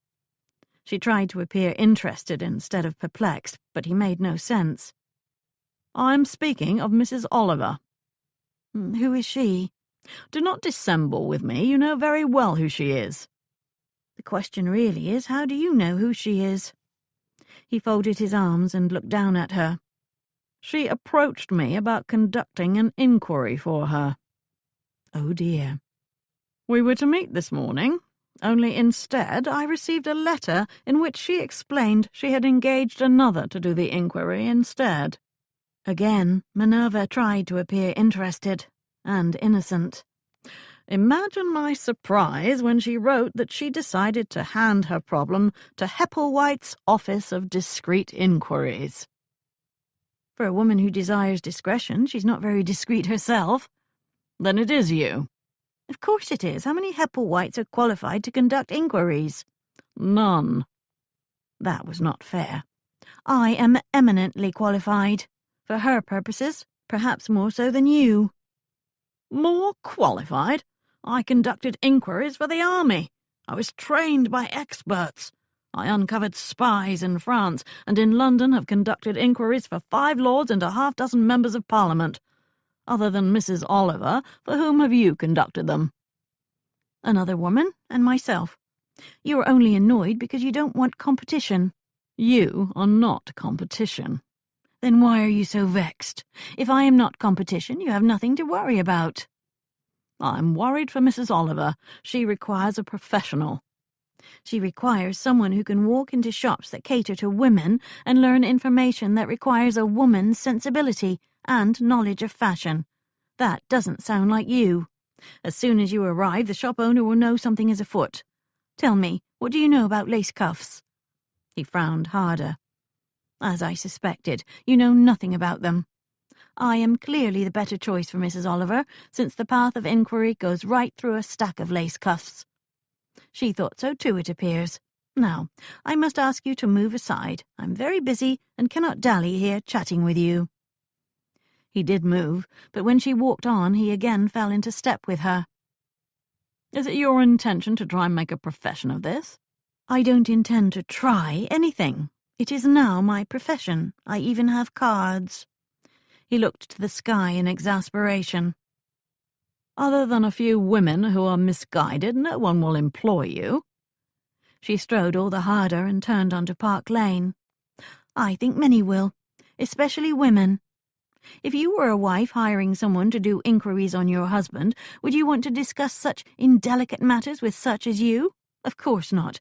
She tried to appear interested instead of perplexed, but he made no sense. "I'm speaking of Mrs. Oliver." "Who is she?" "Do not dissemble with me. You know very well who she is." "The question really is, how do you know who she is?" He folded his arms and looked down at her. "She approached me about conducting an inquiry for her." "Oh, dear." "We were to meet this morning, only instead I received a letter in which she explained she had engaged another to do the inquiry instead." Again, Minerva tried to appear interested and innocent. "Imagine my surprise when she wrote that she decided to hand her problem to Hepplewhite's Office of Discreet Inquiries." "For a woman who desires discretion, she's not very discreet herself." "Then it is you." "Of course it is. How many Hepplewhites are qualified to conduct inquiries?" "None." That was not fair. "I am eminently qualified. For her purposes, perhaps more so than you." "More qualified? I conducted inquiries for the army. I was trained by experts. I uncovered spies in France, and in London have conducted inquiries for 5 lords and a half-dozen members of Parliament. Other than Mrs. Oliver, for whom have you conducted them?" "Another woman, and myself. You are only annoyed because you don't want competition." "You are not competition." "Then why are you so vexed? If I am not competition, you have nothing to worry about." "I'm worried for Mrs. Oliver. She requires a professional." She requires someone who can walk into shops that cater to women and learn information that requires a woman's sensibility and knowledge of fashion. That doesn't sound like you. As soon as you arrive, the shop owner will know something is afoot. Tell me, what do you know about lace cuffs? He frowned harder. As I suspected, you know nothing about them. I am clearly the better choice for Mrs. Oliver, since the path of inquiry goes right through a stack of lace cuffs. She thought so too, it appears. Now, I must ask you to move aside. I'm very busy and cannot dally here chatting with you. He did move, but when she walked on, he again fell into step with her. Is it your intention to try and make a profession of this? I don't intend to try anything. It is now my profession. I even have cards. He looked to the sky in exasperation. Other than a few women who are misguided, no one will employ you. She strode all the harder and turned onto Park Lane. I think many will, especially women. If you were a wife hiring someone to do inquiries on your husband, would you want to discuss such indelicate matters with such as you? Of course not.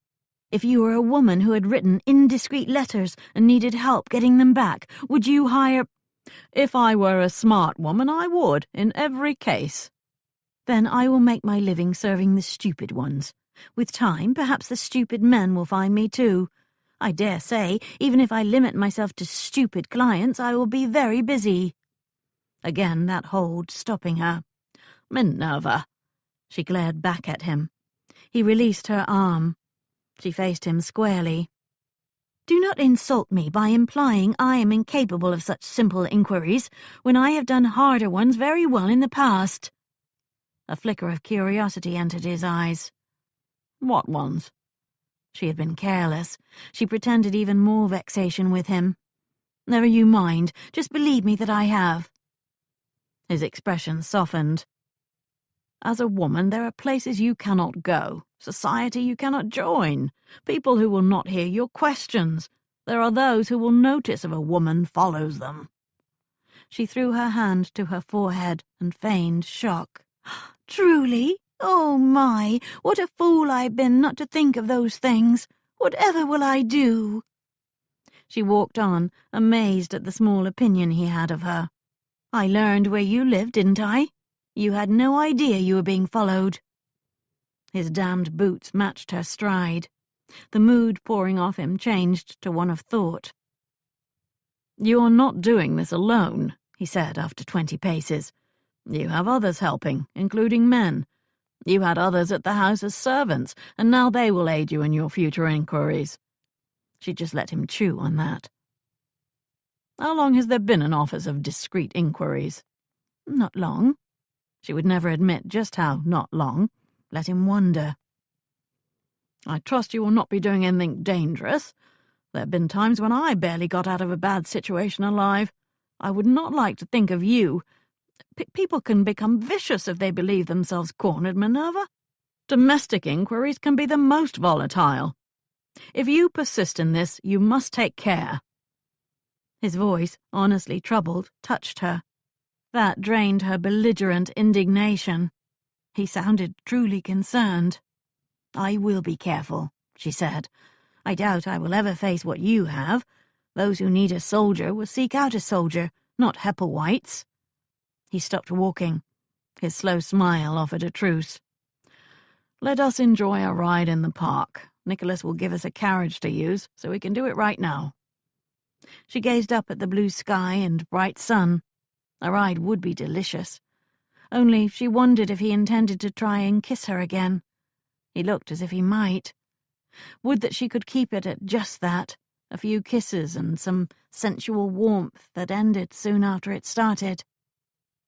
If you were a woman who had written indiscreet letters and needed help getting them back, would you hire— If I were a smart woman, I would, in every case. Then I will make my living serving the stupid ones. With time, perhaps the stupid men will find me too. I dare say, even if I limit myself to stupid clients, I will be very busy. Again that hold stopping her. Minerva. She glared back at him. He released her arm. She faced him squarely. Do not insult me by implying I am incapable of such simple inquiries, when I have done harder ones very well in the past. A flicker of curiosity entered his eyes. What ones? She had been careless. She pretended even more vexation with him. Never you mind. Just believe me that I have. His expression softened. As a woman, there are places you cannot go, society you cannot join, people who will not hear your questions. There are those who will notice if a woman follows them. She threw her hand to her forehead and feigned shock. Truly? Oh, my, what a fool I've been not to think of those things. Whatever will I do? She walked on, amazed at the small opinion he had of her. I learned where you lived, didn't I? You had no idea you were being followed. His damned boots matched her stride. The mood pouring off him changed to one of thought. You're not doing this alone, he said after 20 paces. You have others helping, including men. You had others at the house as servants, and now they will aid you in your future inquiries. She just let him chew on that. How long has there been an office of discreet inquiries? Not long. She would never admit just how not long. Let him wonder. I trust you will not be doing anything dangerous. There have been times when I barely got out of a bad situation alive. I would not like to think of you. People can become vicious if they believe themselves cornered, Minerva. Domestic inquiries can be the most volatile. If you persist in this, you must take care. His voice, honestly troubled, touched her. That drained her belligerent indignation. He sounded truly concerned. I will be careful, she said. I doubt I will ever face what you have. Those who need a soldier will seek out a soldier, not Hepplewhites. He stopped walking. His slow smile offered a truce. Let us enjoy a ride in the park. Nicholas will give us a carriage to use, so we can do it right now. She gazed up at the blue sky and bright sun. A ride would be delicious. Only she wondered if he intended to try and kiss her again. He looked as if he might. Would that she could keep it at just that, a few kisses and some sensual warmth that ended soon after it started.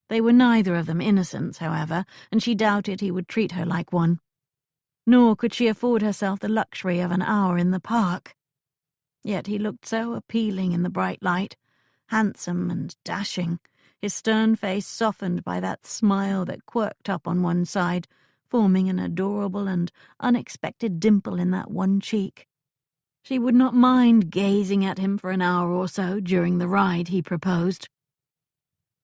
They were neither of them innocents, however, and she doubted he would treat her like one. Nor could she afford herself the luxury of an hour in the park. Yet he looked so appealing in the bright light, handsome and dashing, his stern face softened by that smile that quirked up on one side, forming an adorable and unexpected dimple in that one cheek. She would not mind gazing at him for an hour or so during the ride he proposed.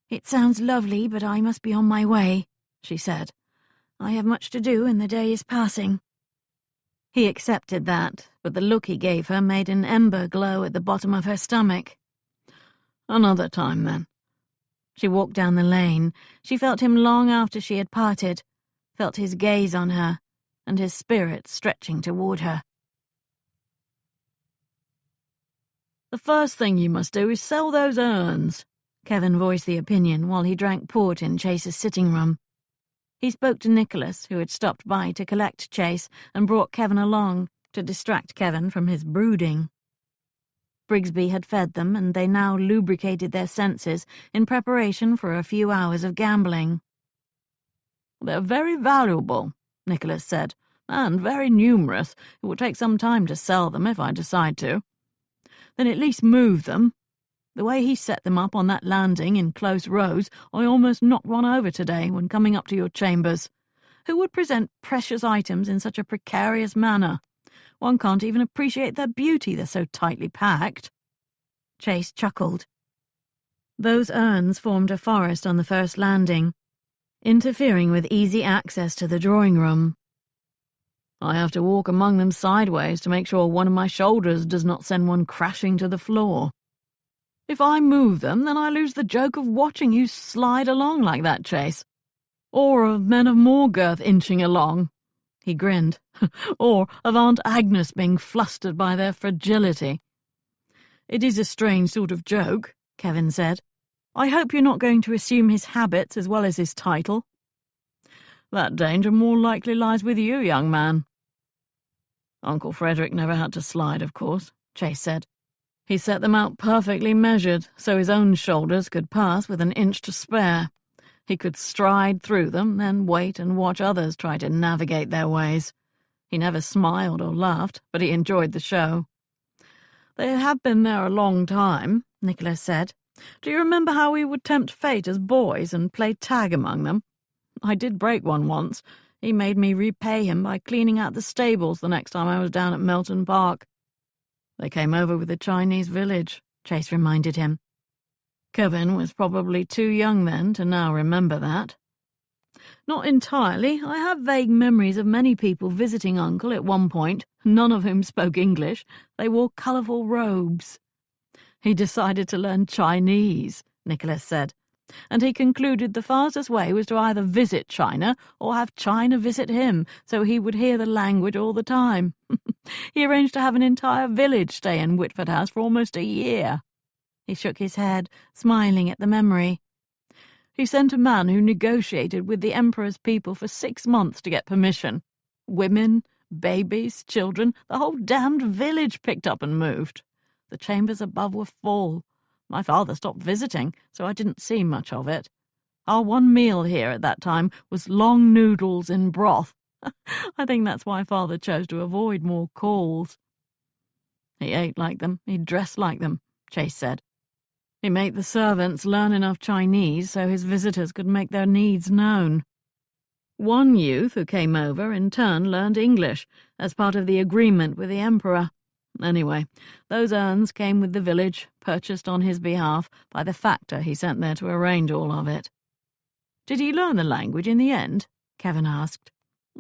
It sounds lovely, but I must be on my way, she said. I have much to do and the day is passing. He accepted that, but the look he gave her made an ember glow at the bottom of her stomach. Another time, then. She walked down the lane. She felt him long after she had parted, felt his gaze on her, and his spirit stretching toward her. The first thing you must do is sell those urns, Kevin voiced the opinion while he drank port in Chase's sitting room. He spoke to Nicholas, who had stopped by to collect Chase and brought Kevin along to distract Kevin from his brooding. Brigsby had fed them, and they now lubricated their senses in preparation for a few hours of gambling. "They're very valuable," Nicholas said, "and very numerous. It will take some time to sell them if I decide to. Then at least move them. The way he set them up on that landing in close rows, I almost knocked one over today when coming up to your chambers. Who would present precious items in such a precarious manner? One can't even appreciate their beauty, they're so tightly packed." Chase chuckled. Those urns formed a forest on the first landing, interfering with easy access to the drawing room. "I have to walk among them sideways to make sure one of my shoulders does not send one crashing to the floor. If I move them, then I lose the joke of watching you slide along like that, Chase. Or of men of more girth inching along," he grinned, "or of Aunt Agnes being flustered by their fragility." "It is a strange sort of joke," Kevin said. "I hope you're not going to assume his habits as well as his title." "That danger more likely lies with you, young man." "Uncle Frederick never had to slide, of course," Chase said. "He set them out perfectly measured, so his own shoulders could pass with an inch to spare. He could stride through them, then wait and watch others try to navigate their ways. He never smiled or laughed, but he enjoyed the show." "They have been there a long time," Nicholas said. "Do you remember how we would tempt fate as boys and play tag among them? I did break one once. He made me repay him by cleaning out the stables the next time I was down at Melton Park." "They came over with the Chinese village," Chase reminded him. Kevin was probably too young then to now remember that. "Not entirely. I have vague memories of many people visiting Uncle at one point, none of whom spoke English. They wore colourful robes." "He decided to learn Chinese," Nicholas said, "and he concluded the fastest way was to either visit China or have China visit him, so he would hear the language all the time. He arranged to have an entire village stay in Whitford House for almost a year." He shook his head, smiling at the memory. "He sent a man who negotiated with the Emperor's people for 6 months to get permission. Women, babies, children, the whole damned village picked up and moved. The chambers above were full. My father stopped visiting, so I didn't see much of it. Our one meal here at that time was long noodles in broth. I think that's why Father chose to avoid more calls." "He ate like them, he dressed like them," Chase said. "He made the servants learn enough Chinese so his visitors could make their needs known. One youth who came over in turn learned English as part of the agreement with the Emperor. Anyway, those urns came with the village, purchased on his behalf by the factor he sent there to arrange all of it." "Did he learn the language in the end?" Kevin asked.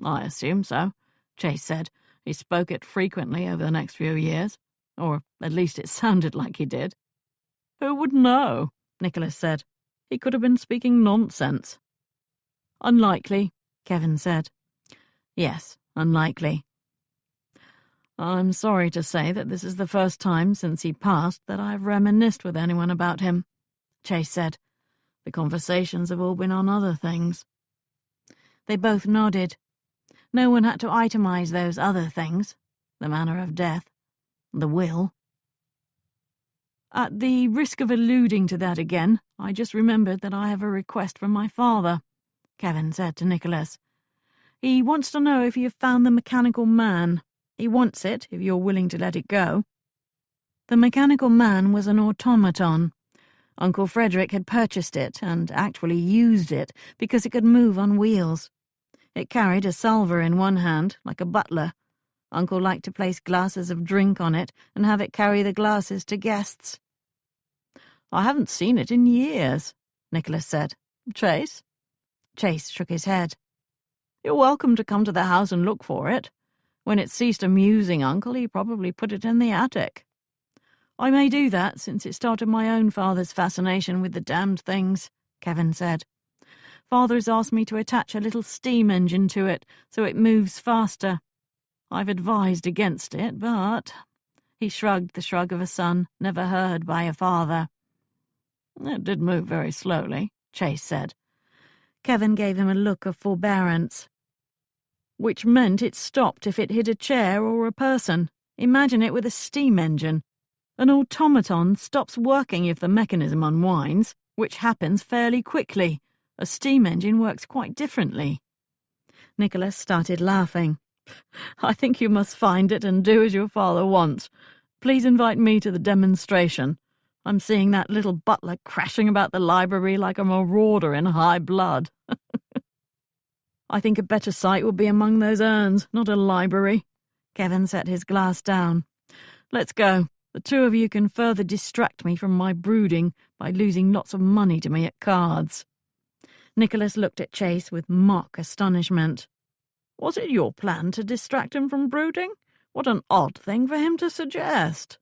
"I assume so," Chase said. "He spoke it frequently over the next few years, or at least it sounded like he did." "Who would know?" Nicholas said. "He could have been speaking nonsense." "Unlikely," Kevin said. "Yes, unlikely." "I'm sorry to say that this is the first time since he passed that I've reminisced with anyone about him," Chase said. "The conversations have all been on other things." They both nodded. No one had to itemize those other things. The manner of death. The will. "At the risk of alluding to that again, I just remembered that I have a request from my father," Kevin said to Nicholas. "He wants to know if you have found the mechanical man. He wants it, if you're willing to let it go." The mechanical man was an automaton. Uncle Frederick had purchased it and actually used it because it could move on wheels. It carried a salver in one hand, like a butler. Uncle liked to place glasses of drink on it and have it carry the glasses to guests. "I haven't seen it in years," Nicholas said. "Chase?" Chase shook his head. "You're welcome to come to the house and look for it. When it ceased amusing Uncle, he probably put it in the attic. I may do that, since it started my own father's fascination with the damned things, Kevin said. Father's asked me to attach a little steam engine to it so it moves faster. I've advised against it, but... He shrugged the shrug of a son never heard by a father. It did move very slowly, Chase said. Kevin gave him a look of forbearance. Which meant it stopped if it hit a chair or a person. Imagine it with a steam engine. An automaton stops working if the mechanism unwinds, which happens fairly quickly. A steam engine works quite differently. Nicholas started laughing. I think you must find it and do as your father wants. Please invite me to the demonstration. I'm seeing that little butler crashing about the library like a marauder in high blood. I think a better sight will be among those urns, not a library. Kevin set his glass down. Let's go. The two of you can further distract me from my brooding by losing lots of money to me at cards. Nicholas looked at Chase with mock astonishment. Was it your plan to distract him from brooding? What an odd thing for him to suggest.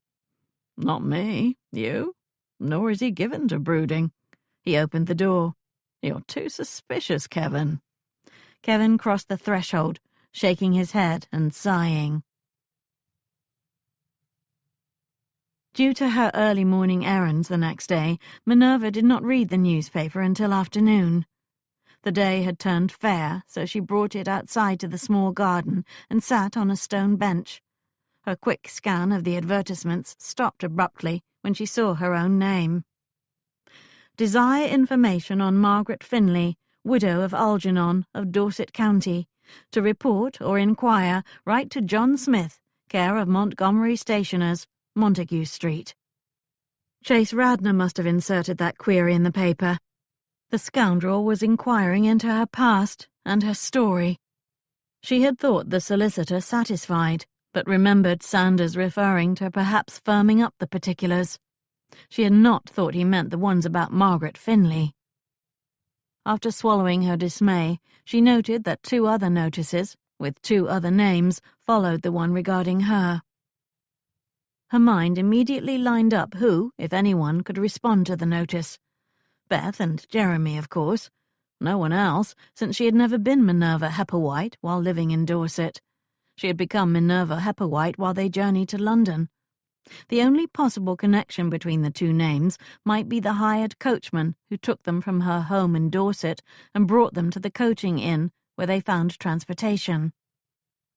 Not me. You? Nor is he given to brooding. He opened the door. You're too suspicious, Kevin. Kevin crossed the threshold, shaking his head and sighing. Due to her early morning errands the next day, Minerva did not read the newspaper until afternoon. The day had turned fair, so she brought it outside to the small garden and sat on a stone bench. Her quick scan of the advertisements stopped abruptly when she saw her own name. Desire information on Margaret Finley, widow of Algernon of Dorset County. To report or inquire, write to John Smith, care of Montgomery Stationers, Montague Street. Chase Radnor must have inserted that query in the paper. The scoundrel was inquiring into her past and her story. She had thought the solicitor satisfied, but remembered Sanders referring to perhaps firming up the particulars. She had not thought he meant the ones about Margaret Finley. After swallowing her dismay, she noted that 2 other notices, with 2 other names, followed the one regarding her. Her mind immediately lined up who, if anyone, could respond to the notice. Beth and Jeremy, of course. No one else, since she had never been Minerva Hepperwhite while living in Dorset. She had become Minerva Hepperwhite while they journeyed to London. The only possible connection between the 2 names might be the hired coachman who took them from her home in Dorset and brought them to the coaching inn, where they found transportation.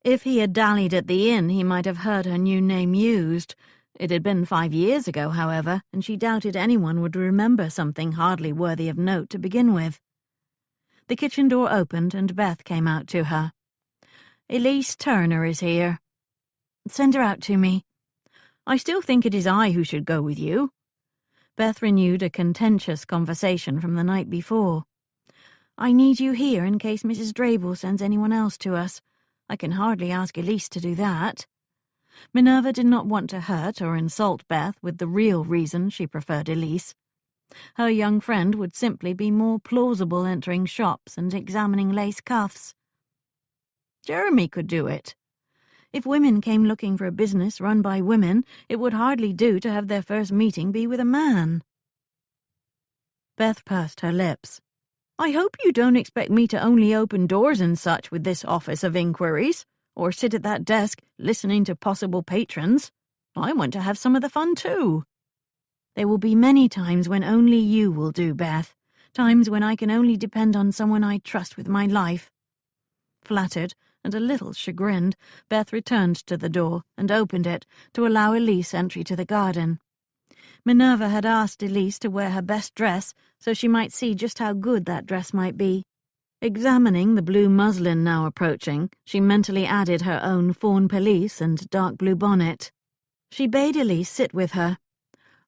If he had dallied at the inn, he might have heard her new name used. It had been 5 years ago, however, and she doubted anyone would remember something hardly worthy of note to begin with. The kitchen door opened and Beth came out to her. Elise Turner is here. Send her out to me. I still think it is I who should go with you. Beth renewed a contentious conversation from the night before. I need you here in case Mrs. Drabble sends anyone else to us. I can hardly ask Elise to do that. Minerva did not want to hurt or insult Beth with the real reason she preferred Elise. Her young friend would simply be more plausible entering shops and examining lace cuffs. Jeremy could do it. If women came looking for a business run by women, it would hardly do to have their first meeting be with a man. Beth pursed her lips. I hope you don't expect me to only open doors and such with this office of inquiries, or sit at that desk listening to possible patrons. I want to have some of the fun too. There will be many times when only you will do, Beth. Times when I can only depend on someone I trust with my life. Flattered and a little chagrined, Beth returned to the door and opened it to allow Elise entry to the garden. Minerva had asked Elise to wear her best dress so she might see just how good that dress might be. Examining the blue muslin now approaching, she mentally added her own fawn pelisse and dark blue bonnet. She bade Elise sit with her.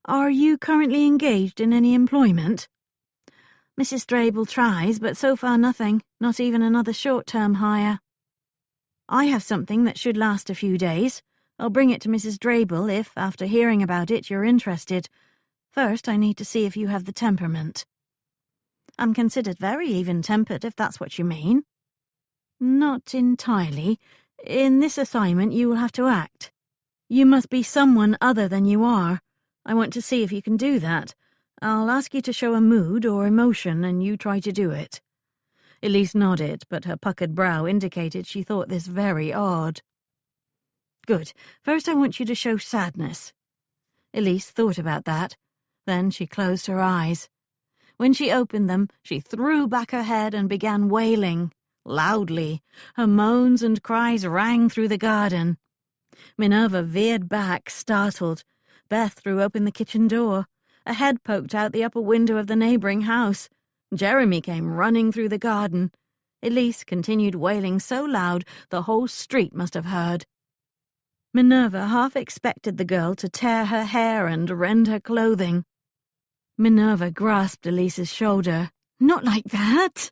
Are you currently engaged in any employment? Mrs. Drabble tries, but so far nothing, not even another short-term hire. I have something that should last a few days. I'll bring it to Mrs. Drabble if, after hearing about it, you're interested. First, I need to see if you have the temperament. I'm considered very even-tempered, if that's what you mean. Not entirely. In this assignment you will have to act. You must be someone other than you are. I want to see if you can do that. I'll ask you to show a mood or emotion, and you try to do it." Elise nodded, but her puckered brow indicated she thought this very odd. "Good. First I want you to show sadness." Elise thought about that. Then she closed her eyes. When she opened them, she threw back her head and began wailing, loudly. Her moans and cries rang through the garden. Minerva veered back, startled. Beth threw open the kitchen door. A head poked out the upper window of the neighbouring house. Jeremy came running through the garden. Elise continued wailing so loud the whole street must have heard. Minerva half expected the girl to tear her hair and rend her clothing. Minerva grasped Elise's shoulder. "Not like that!"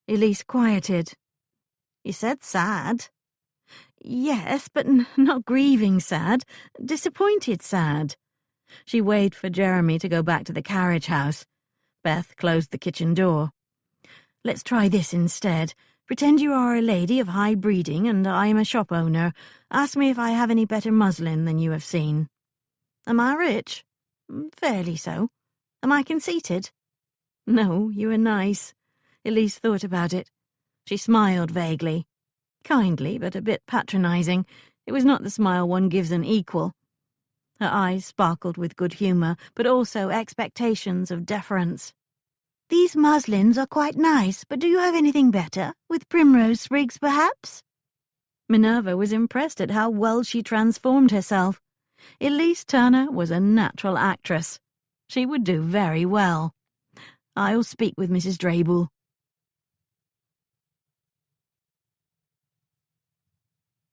Elise quieted. "You said sad." "Yes, but not grieving sad. Disappointed sad." She waved for Jeremy to go back to the carriage house. Beth closed the kitchen door. "Let's try this instead. Pretend you are a lady of high breeding and I am a shop owner. Ask me if I have any better muslin than you have seen." "Am I rich?" "Fairly so." "Am I conceited?" "No, you are nice." Elise thought about it. She smiled vaguely. Kindly, but a bit patronizing. It was not the smile one gives an equal. Her eyes sparkled with good humour, but also expectations of deference. "These muslins are quite nice, but do you have anything better? With primrose sprigs, perhaps?" Minerva was impressed at how well she transformed herself. Elise Turner was a natural actress. She would do very well. "I'll speak with Mrs. Drabble."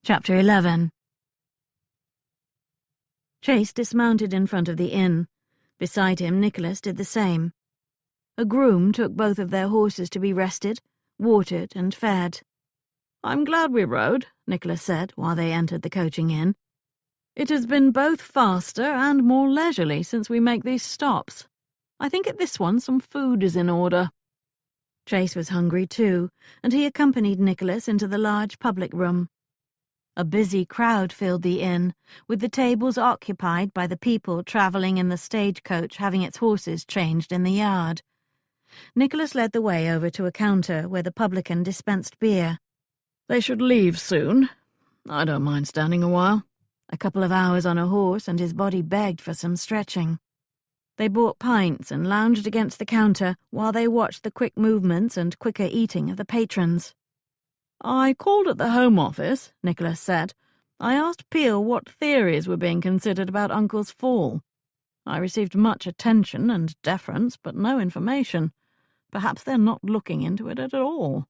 Chapter 11. Chase dismounted in front of the inn. Beside him, Nicholas did the same. A groom took both of their horses to be rested, watered, and fed. "I'm glad we rode," Nicholas said while they entered the coaching inn. "It has been both faster and more leisurely since we make these stops. I think at this one some food is in order." Chase was hungry too, and he accompanied Nicholas into the large public room. A busy crowd filled the inn, with the tables occupied by the people travelling in the stagecoach having its horses changed in the yard. Nicholas led the way over to a counter where the publican dispensed beer. "They should leave soon. I don't mind standing a while." A couple of hours on a horse, and his body begged for some stretching. They bought pints and lounged against the counter while they watched the quick movements and quicker eating of the patrons. "I called at the Home Office," Nicholas said. "I asked Peel what theories were being considered about Uncle's fall. I received much attention and deference, but no information. Perhaps they're not looking into it at all.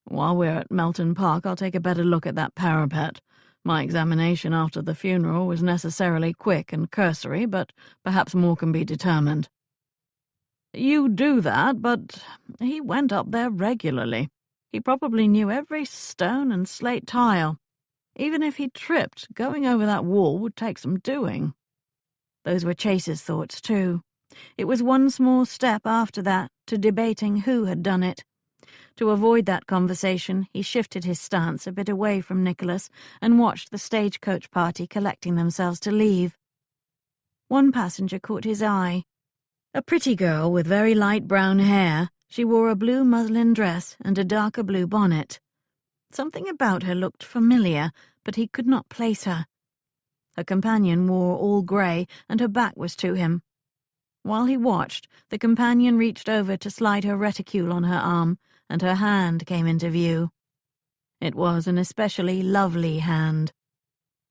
While we're at Melton Park, I'll take a better look at that parapet. My examination after the funeral was necessarily quick and cursory, but perhaps more can be determined." "You do that, but he went up there regularly. He probably knew every stone and slate tile. Even if he tripped, going over that wall would take some doing." Those were Chase's thoughts too. It was one small step after that to debating who had done it. To avoid that conversation, he shifted his stance a bit away from Nicholas and watched the stagecoach party collecting themselves to leave. One passenger caught his eye. A pretty girl with very light brown hair. She wore a blue muslin dress and a darker blue bonnet. Something about her looked familiar, but he could not place her. Her companion wore all grey, and her back was to him. While he watched, the companion reached over to slide her reticule on her arm, and her hand came into view. It was an especially lovely hand.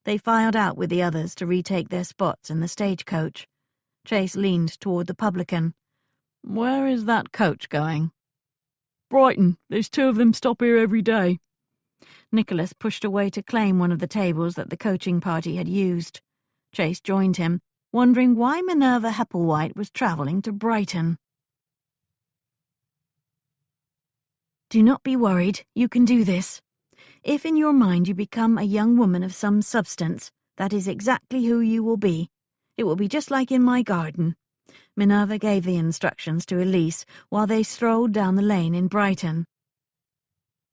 They filed out with the others to retake their spots in the stagecoach. Chase leaned toward the publican. "Where is that coach going?" "Brighton. There's 2 of them stop here every day." Nicholas pushed away to claim one of the tables that the coaching party had used. Chase joined him, wondering why Minerva Hepplewhite was travelling to Brighton. "Do not be worried. You can do this. If in your mind you become a young woman of some substance, that is exactly who you will be. It will be just like in my garden." Minerva gave the instructions to Elise while they strolled down the lane in Brighton.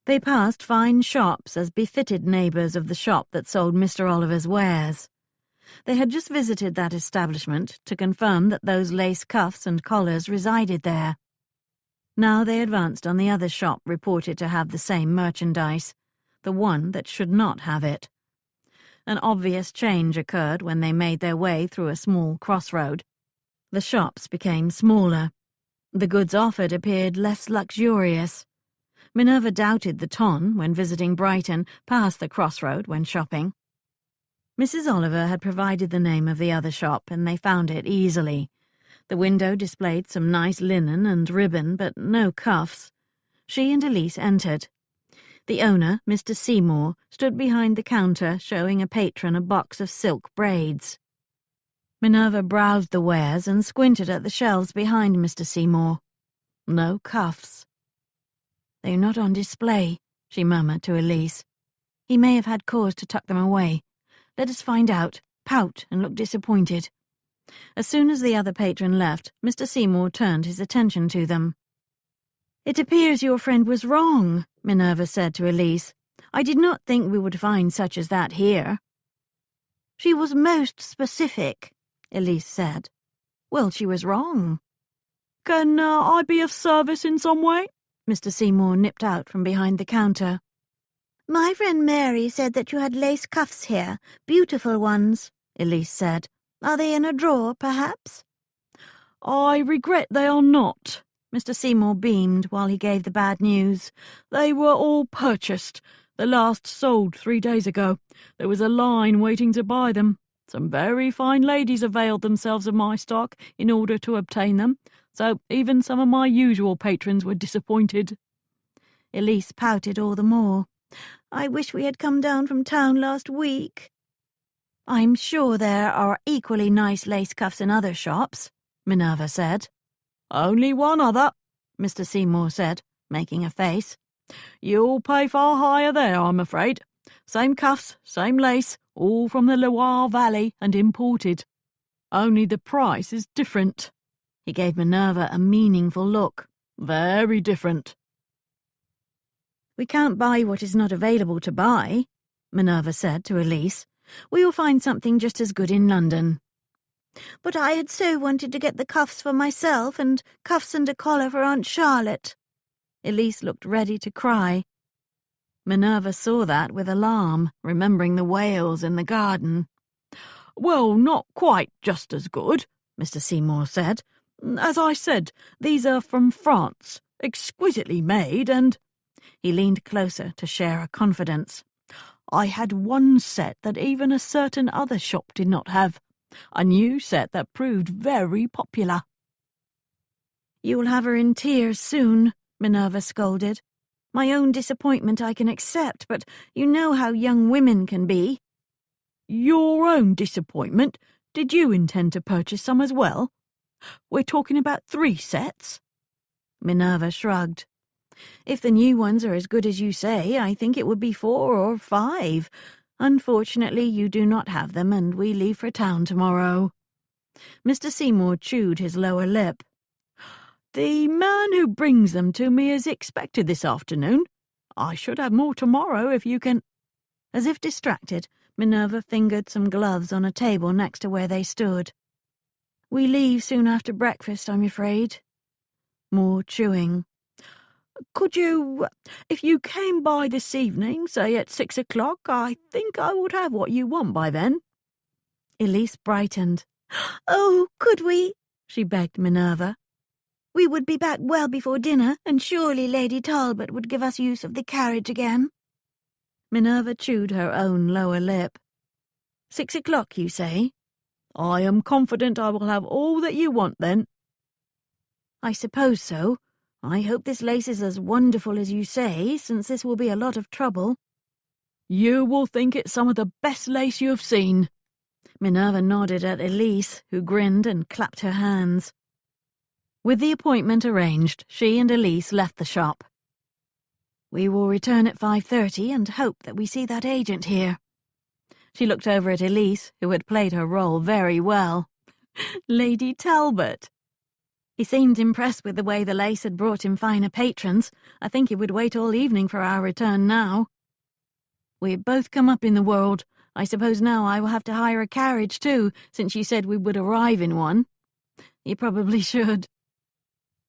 They passed fine shops as befitted neighbours of the shop that sold Mr. Oliver's wares. They had just visited that establishment to confirm that those lace cuffs and collars resided there. Now they advanced on the other shop reported to have the same merchandise, the one that should not have it. An obvious change occurred when they made their way through a small crossroad. The shops became smaller. The goods offered appeared less luxurious. Minerva doubted the ton when visiting Brighton past the crossroad when shopping. Mrs. Oliver had provided the name of the other shop, and they found it easily. The window displayed some nice linen and ribbon, but no cuffs. She and Elise entered. The owner, Mr. Seymour, stood behind the counter showing a patron a box of silk braids. Minerva browsed the wares and squinted at the shelves behind Mr. Seymour. No cuffs. "They are not on display," she murmured to Elise. "He may have had cause to tuck them away. Let us find out, pout, and look disappointed." As soon as the other patron left, Mr. Seymour turned his attention to them. "It appears your friend was wrong," Minerva said to Elise. "I did not think we would find such as that here." "She was most specific," Elise said. "Well, she was wrong." "Can I be of service in some way?" Mr. Seymour nipped out from behind the counter. "My friend Mary said that you had lace cuffs here, beautiful ones," Elise said. "Are they in a drawer, perhaps?" "I regret they are not." Mr. Seymour beamed while he gave the bad news. "They were all purchased. The last sold 3 days ago. There was a line waiting to buy them. Some very fine ladies availed themselves of my stock in order to obtain them, so even some of my usual patrons were disappointed." Elise pouted all the more. "I wish we had come down from town last week." "I'm sure there are equally nice lace cuffs in other shops," Minerva said. "Only one other," Mr. Seymour said, making a face. "You'll pay far higher there, I'm afraid. Same cuffs, same lace, all from the Loire Valley and imported. Only the price is different." He gave Minerva a meaningful look. "Very different." "We can't buy what is not available to buy," Minerva said to Elise. "We will find something just as good in London." "But I had so wanted to get the cuffs for myself, and cuffs and a collar for Aunt Charlotte." Elise looked ready to cry. Minerva saw that with alarm, remembering the whales in the garden. "Well, not quite just as good," Mr. Seymour said. "As I said, these are from France, exquisitely made, and—" He leaned closer to share a confidence. "I had one set that even a certain other shop did not have. A new set that proved very popular." "You will have her in tears soon," Minerva scolded. "My own disappointment I can accept, but you know how young women can be." "Your own disappointment? Did you intend to purchase some as well? We're talking about 3 sets?" Minerva shrugged. "If the new ones are as good as you say, I think it would be 4 or 5. Unfortunately, you do not have them, and we leave for town tomorrow." Mr. Seymour chewed his lower lip. "The man who brings them to me is expected this afternoon. I should have more tomorrow if you can—" As if distracted, Minerva fingered some gloves on a table next to where they stood. "We leave soon after breakfast, I'm afraid." More chewing. "Could you, if you came by this evening, say at 6 o'clock, I think I would have what you want by then." Elise brightened. "Oh, could we?" she begged Minerva. "We would be back well before dinner, and surely Lady Talbot would give us use of the carriage again." Minerva chewed her own lower lip. 6 o'clock, you say? "I am confident I will have all that you want then." "I suppose so. I hope this lace is as wonderful as you say, since this will be a lot of trouble." "You will think it's some of the best lace you have seen." Minerva nodded at Elise, who grinned and clapped her hands. With the appointment arranged, she and Elise left the shop. "We will return at 5:30 and hope that we see that agent here." She looked over at Elise, who had played her role very well. "Lady Talbot." He seemed impressed with the way the lace had brought him finer patrons. I think he would wait all evening for our return now. We've both come up in the world. I suppose now I will have to hire a carriage too, since you said we would arrive in one. You probably should.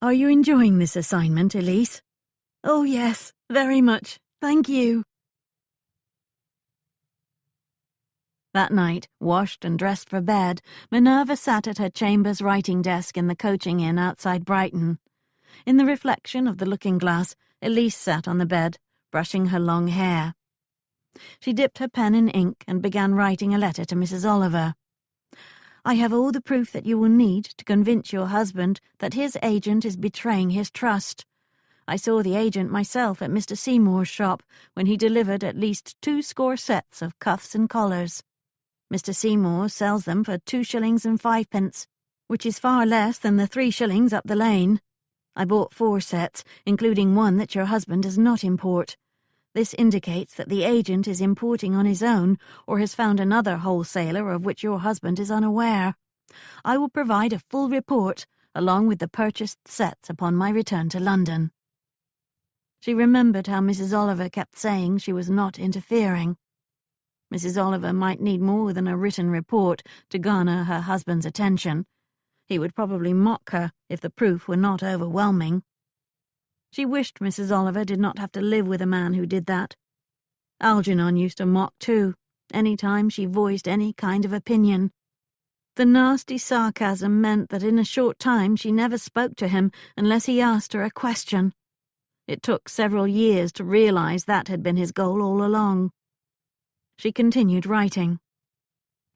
Are you enjoying this assignment, Elise? Oh, yes, very much. Thank you. That night, washed and dressed for bed, Minerva sat at her chambers writing desk in the coaching inn outside Brighton. In the reflection of the looking-glass, Elise sat on the bed, brushing her long hair. She dipped her pen in ink and began writing a letter to Mrs. Oliver. I have all the proof that you will need to convince your husband that his agent is betraying his trust. I saw the agent myself at Mr. Seymour's shop when he delivered at least 20 sets of cuffs and collars. Mr. Seymour sells them for 2 shillings and 5 pence, which is far less than the 3 shillings up the lane. I bought 4 sets, including one that your husband does not import. This indicates that the agent is importing on his own or has found another wholesaler of which your husband is unaware. I will provide a full report, along with the purchased sets upon my return to London. She remembered how Mrs. Oliver kept saying she was not interfering. Mrs. Oliver might need more than a written report to garner her husband's attention. He would probably mock her if the proof were not overwhelming. She wished Mrs. Oliver did not have to live with a man who did that. Algernon used to mock too, any time she voiced any kind of opinion. The nasty sarcasm meant that in a short time she never spoke to him unless he asked her a question. It took several years to realize that had been his goal all along. She continued writing.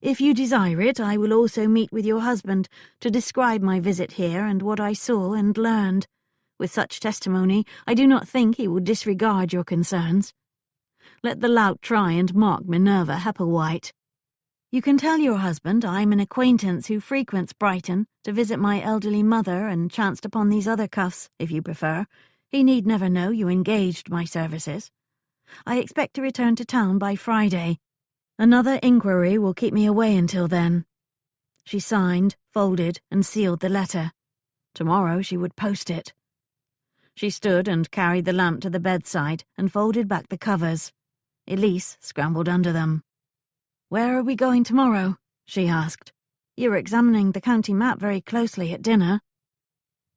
If you desire it, I will also meet with your husband to describe my visit here and what I saw and learned. With such testimony, I do not think he will disregard your concerns. Let the lout try and mock Minerva Hepplewhite. You can tell your husband I am an acquaintance who frequents Brighton to visit my elderly mother and chanced upon these other cuffs, if you prefer. He need never know you engaged my services. I expect to return to town by Friday. Another inquiry will keep me away until then. She signed, folded, and sealed the letter. Tomorrow she would post it. She stood and carried the lamp to the bedside and folded back the covers. Elise scrambled under them. Where are we going tomorrow? She asked. You were examining the county map very closely at dinner.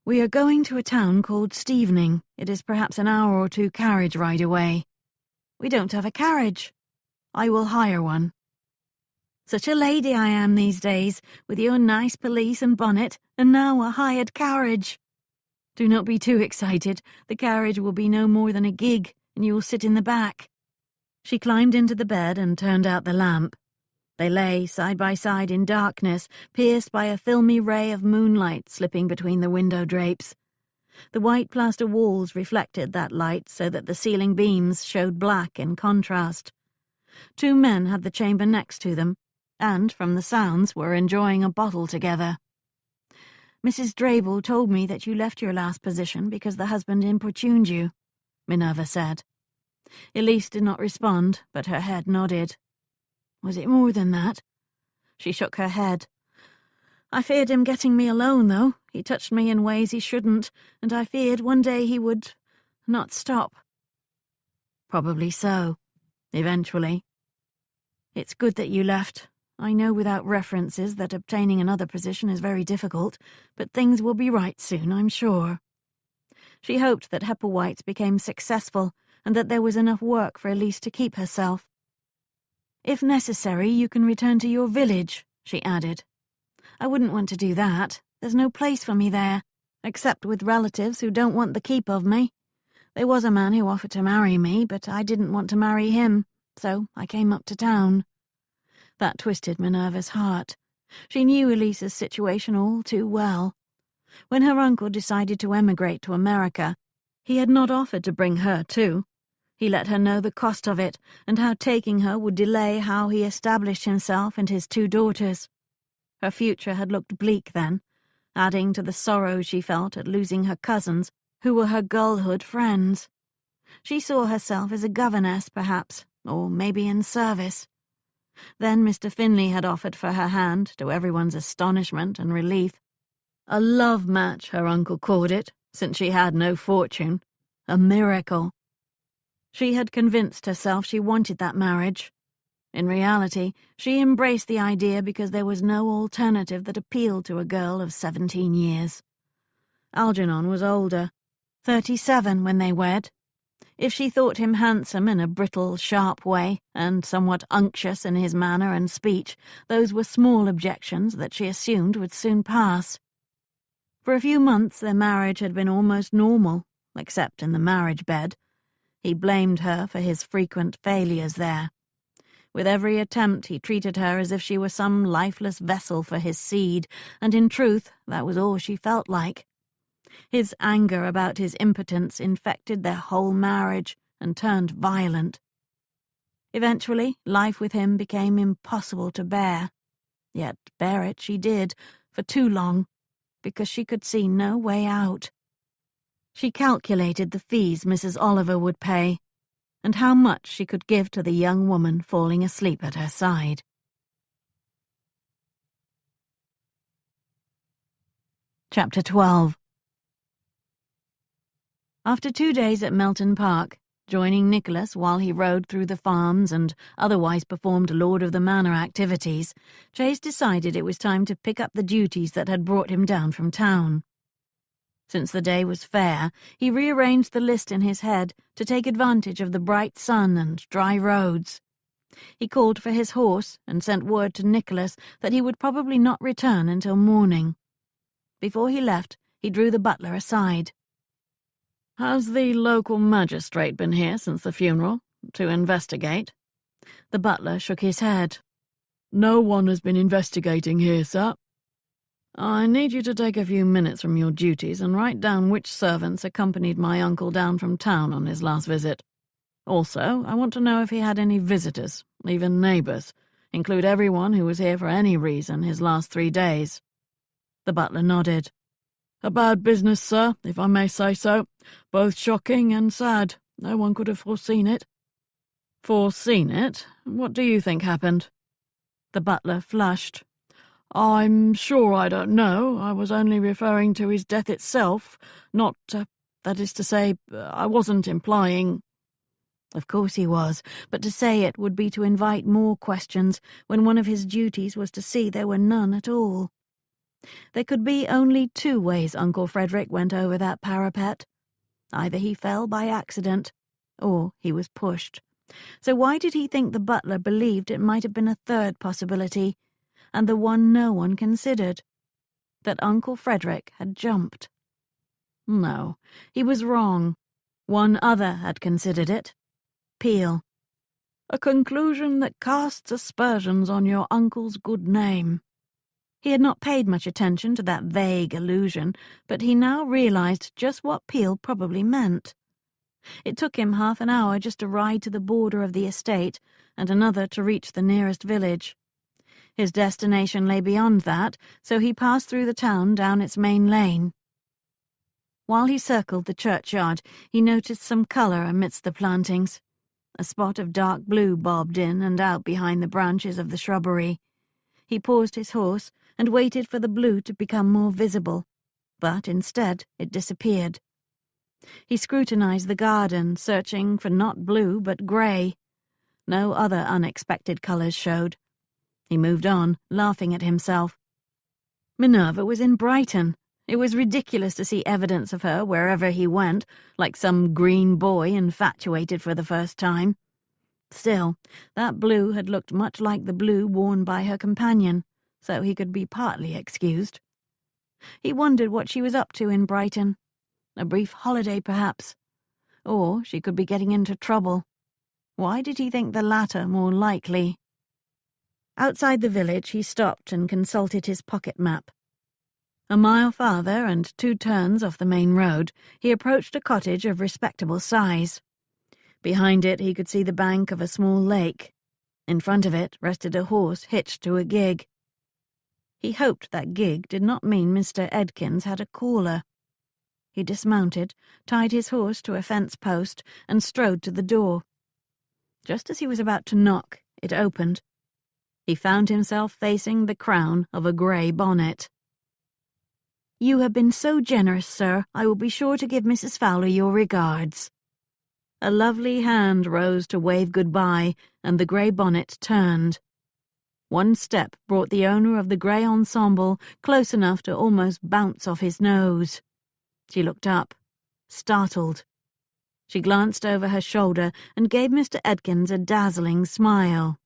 We are going to a town called Stevening. It is perhaps an hour or 2 carriage ride away. We don't have a carriage. I will hire one. Such a lady I am these days, with your nice pelisse and bonnet, and now a hired carriage. Do not be too excited. The carriage will be no more than a gig, and you will sit in the back. She climbed into the bed and turned out the lamp. They lay side by side in darkness, pierced by a filmy ray of moonlight slipping between the window drapes. The white plaster walls reflected that light so that the ceiling beams showed black in contrast. 2 men had the chamber next to them, and, from the sounds, were enjoying a bottle together. Mrs. Drabble told me that you left your last position because the husband importuned you, Minerva said. Elise did not respond, but her head nodded. Was it more than that? She shook her head. I feared him getting me alone, though. He touched me in ways he shouldn't, and I feared one day he would not stop. Probably so. Eventually. It's good that you left. I know without references that obtaining another position is very difficult, but things will be right soon, I'm sure. She hoped that Hepplewhite's became successful and that there was enough work for Elise to keep herself. If necessary, you can return to your village, she added. I wouldn't want to do that. There's no place for me there, except with relatives who don't want the keep of me. There was a man who offered to marry me, but I didn't want to marry him, so I came up to town. That twisted Minerva's heart. She knew Elise's situation all too well. When her uncle decided to emigrate to America, he had not offered to bring her too. He let her know the cost of it, and how taking her would delay how he established himself and his 2 daughters. Her future had looked bleak then, adding to the sorrow she felt at losing her cousins, who were her girlhood friends. She saw herself as a governess, perhaps, or maybe in service. Then Mr. Finley had offered for her hand, to everyone's astonishment and relief. A love match, her uncle called it, since she had no fortune. A miracle. She had convinced herself she wanted that marriage. In reality, she embraced the idea because there was no alternative that appealed to a girl of 17 years. Algernon was older, 37 when they wed. If she thought him handsome in a brittle, sharp way, and somewhat unctuous in his manner and speech, those were small objections that she assumed would soon pass. For a few months their marriage had been almost normal, except in the marriage bed. He blamed her for his frequent failures there. With every attempt he treated her as if she were some lifeless vessel for his seed, and in truth that was all she felt like. His anger about his impotence infected their whole marriage and turned violent. Eventually, life with him became impossible to bear. Yet bear it she did, for too long, because she could see no way out. She calculated the fees Mrs. Oliver would pay, and how much she could give to the young woman falling asleep at her side. Chapter 12. After 2 days at Melton Park, joining Nicholas while he rode through the farms and otherwise performed Lord of the Manor activities, Chase decided it was time to pick up the duties that had brought him down from town. Since the day was fair, he rearranged the list in his head to take advantage of the bright sun and dry roads. He called for his horse and sent word to Nicholas that he would probably not return until morning. Before he left, he drew the butler aside. "Has the local magistrate been here since the funeral, to investigate?" The butler shook his head. "No one has been investigating here, sir." "I need you to take a few minutes from your duties and write down which servants accompanied my uncle down from town on his last visit. Also, I want to know if he had any visitors, even neighbours. Include everyone who was here for any reason his last 3 days." The butler nodded. "A bad business, sir, if I may say so. Both shocking and sad. No one could have foreseen it." "Foreseen it? What do you think happened?" The butler flushed. "I'm sure I don't know. I was only referring to his death itself, not, that is to say, I wasn't implying—" Of course he was, but to say it would be to invite more questions when one of his duties was to see there were none at all. There could be only 2 ways Uncle Frederick went over that parapet. Either he fell by accident, or he was pushed. So why did he think the butler believed it might have been a third possibility, and the one no one considered? That Uncle Frederick had jumped. No, he was wrong. One other had considered it. Peel. "A conclusion that casts aspersions on your uncle's good name." He had not paid much attention to that vague allusion, but he now realized just what Peel probably meant. It took him half an hour just to ride to the border of the estate, and another to reach the nearest village. His destination lay beyond that, so he passed through the town down its main lane. While he circled the churchyard, he noticed some colour amidst the plantings. A spot of dark blue bobbed in and out behind the branches of the shrubbery. He paused his horse and waited for the blue to become more visible, but instead it disappeared. He scrutinized the garden, searching for not blue but grey. No other unexpected colours showed. He moved on, laughing at himself. Minerva was in Brighton. It was ridiculous to see evidence of her wherever he went, like some green boy infatuated for the first time. Still, that blue had looked much like the blue worn by her companion, so he could be partly excused. He wondered what she was up to in Brighton. A brief holiday, perhaps. Or she could be getting into trouble. Why did he think the latter more likely? Outside the village, he stopped and consulted his pocket map. A mile farther and 2 turns off the main road, he approached a cottage of respectable size. Behind it he could see the bank of a small lake. In front of it rested a horse hitched to a gig. He hoped that gig did not mean Mr. Edkins had a caller. He dismounted, tied his horse to a fence post, and strode to the door. Just as he was about to knock, it opened. He found himself facing the crown of a grey bonnet. "You have been so generous, sir. I will be sure to give Mrs. Fowler your regards." A lovely hand rose to wave goodbye, and the grey bonnet turned. One step brought the owner of the grey ensemble close enough to almost bounce off his nose. She looked up, startled. She glanced over her shoulder and gave Mr. Edkins a dazzling smile.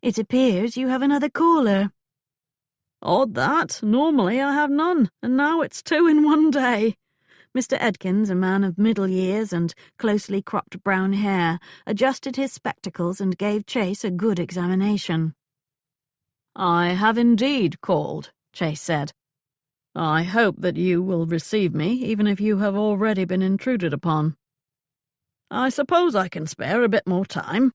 "It appears you have another caller." "Odd that. Normally I have none, and now it's 2 in one day." Mr. Edkins, a man of middle years and closely cropped brown hair, adjusted his spectacles and gave Chase a good examination. "I have indeed called," Chase said. "I hope that you will receive me, even if you have already been intruded upon. I suppose I can spare a bit more time.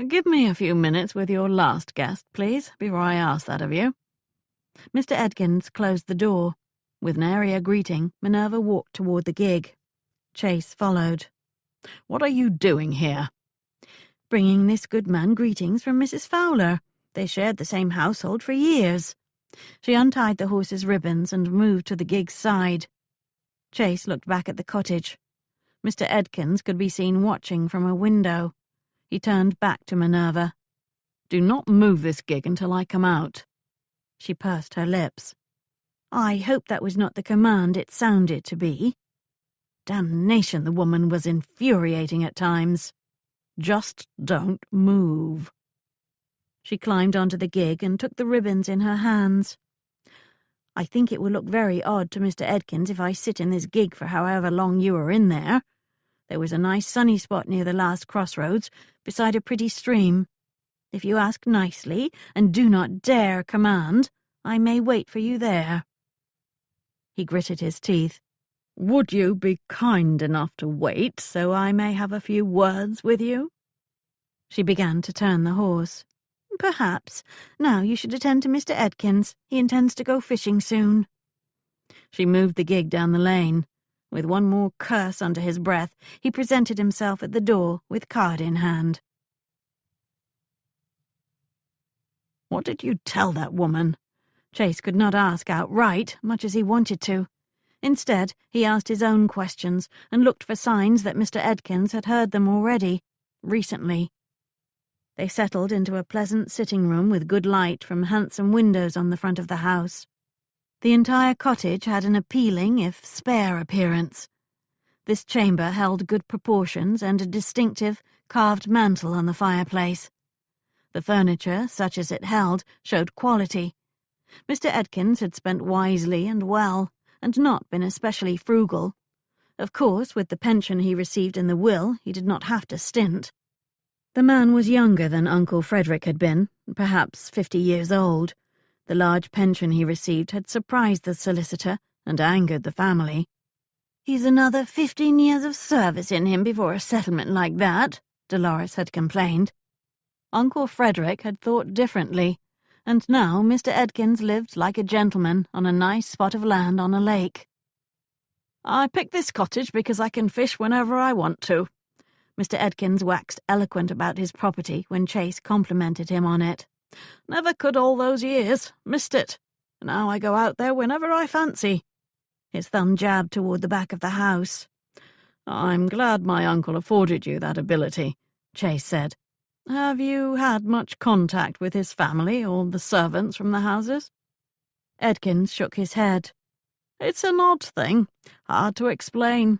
Give me a few minutes with your last guest, please, before I ask that of you." Mr. Edkins closed the door. With an area greeting, Minerva walked toward the gig. Chase followed. "What are you doing here?" "Bringing this good man greetings from Mrs. Fowler. They shared the same household for years." She untied the horse's ribbons and moved to the gig's side. Chase looked back at the cottage. Mr. Edkins could be seen watching from a window. He turned back to Minerva. "Do not move this gig until I come out." She pursed her lips. "I hope that was not the command it sounded to be." Damnation, the woman was infuriating at times. "Just don't move." She climbed onto the gig and took the ribbons in her hands. "I think it will look very odd to Mr. Edkins if I sit in this gig for however long you are in there. There was a nice sunny spot near the last crossroads, beside a pretty stream. If you ask nicely, and do not dare command, I may wait for you there." He gritted his teeth. "Would you be kind enough to wait so I may have a few words with you?" She began to turn the horse. "Perhaps. Now you should attend to Mr. Edkins. He intends to go fishing soon." She moved the gig down the lane. With one more curse under his breath, he presented himself at the door with card in hand. "What did you tell that woman?" Chase could not ask outright, much as he wanted to. Instead, he asked his own questions and looked for signs that Mr. Edkins had heard them already, recently. They settled into a pleasant sitting room with good light from handsome windows on the front of the house. The entire cottage had an appealing, if spare, appearance. This chamber held good proportions and a distinctive, carved mantel on the fireplace. The furniture, such as it held, showed quality. Mr. Edkins had spent wisely and well, and not been especially frugal. Of course, with the pension he received in the will, he did not have to stint. The man was younger than Uncle Frederick had been, perhaps 50 years old. The large pension he received had surprised the solicitor and angered the family. "He's another 15 years of service in him before a settlement like that," Dolores had complained. Uncle Frederick had thought differently, and now Mr. Edkins lived like a gentleman on a nice spot of land on a lake. "I picked this cottage because I can fish whenever I want to." Mr. Edkins waxed eloquent about his property when Chase complimented him on it. "Never could all those years. Missed it. Now I go out there whenever I fancy." His thumb jabbed toward the back of the house. "I'm glad my uncle afforded you that ability," Chase said. "Have you had much contact with his family or the servants from the houses?" Edkins shook his head. "It's an odd thing, hard to explain.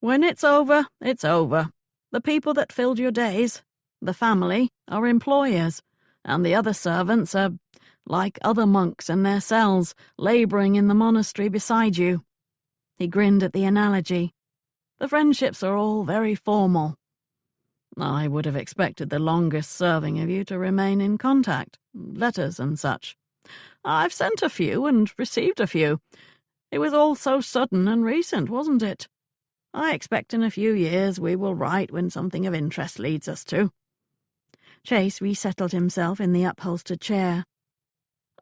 When it's over, it's over. The people that filled your days, the family, are employers, and the other servants are like other monks in their cells, labouring in the monastery beside you." He grinned at the analogy. "The friendships are all very formal. I would have expected the longest-serving of you to remain in contact, letters and such. I've sent a few and received a few. It was all so sudden and recent, wasn't it? I expect in a few years we will write when something of interest leads us to." Chase resettled himself in the upholstered chair.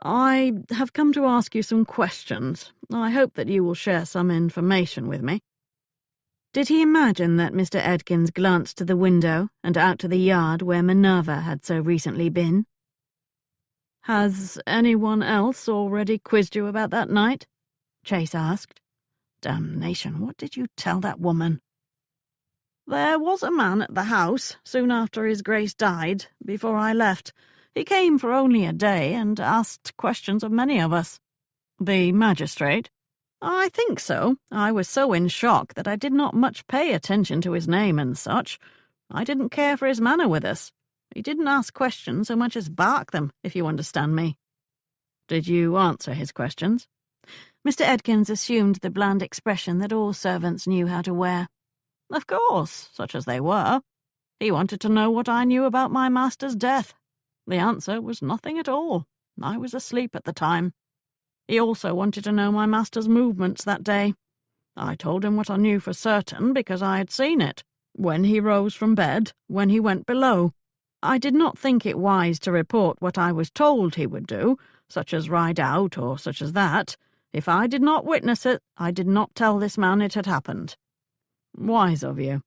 "I have come to ask you some questions. I hope that you will share some information with me." Did he imagine that Mr. Edkins glanced to the window and out to the yard where Minerva had so recently been? Has anyone else already quizzed you about that night? Chase asked. Damnation, what did you tell that woman? There was a man at the house soon after his Grace died, before I left. He came for only a day and asked questions of many of us. The magistrate? I think so. I was so in shock that I did not much pay attention to his name and such. I didn't care for his manner with us. He didn't ask questions so much as bark them, if you understand me. Did you answer his questions? Mr. Edkins assumed the bland expression that all servants knew how to wear. Of course, such as they were. He wanted to know what I knew about my master's death. The answer was nothing at all. I was asleep at the time. He also wanted to know my master's movements that day. I told him what I knew for certain because I had seen it. When he rose from bed, when he went below. I did not think it wise to report what I was told he would do, such as ride out or such as that. If I did not witness it, I did not tell this man it had happened. Wise of you.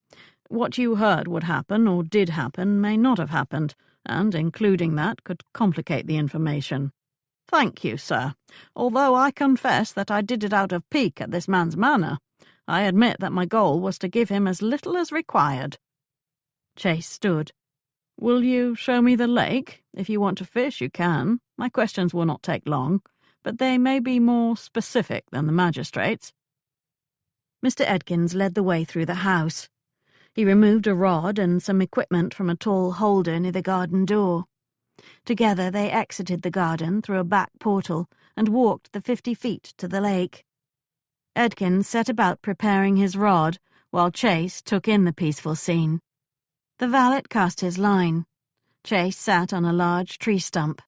What you heard would happen or did happen may not have happened, and including that could complicate the information. Thank you, sir. Although I confess that I did it out of pique at this man's manner, I admit that my goal was to give him as little as required. Chase stood. Will you show me the lake? If you want to fish, you can. My questions will not take long, but they may be more specific than the magistrate's. Mr. Edkins led the way through the house. He removed a rod and some equipment from a tall holder near the garden door. Together they exited the garden through a back portal and walked the 50 feet to the lake. Edkins set about preparing his rod, while Chase took in the peaceful scene. The valet cast his line. Chase sat on a large tree stump.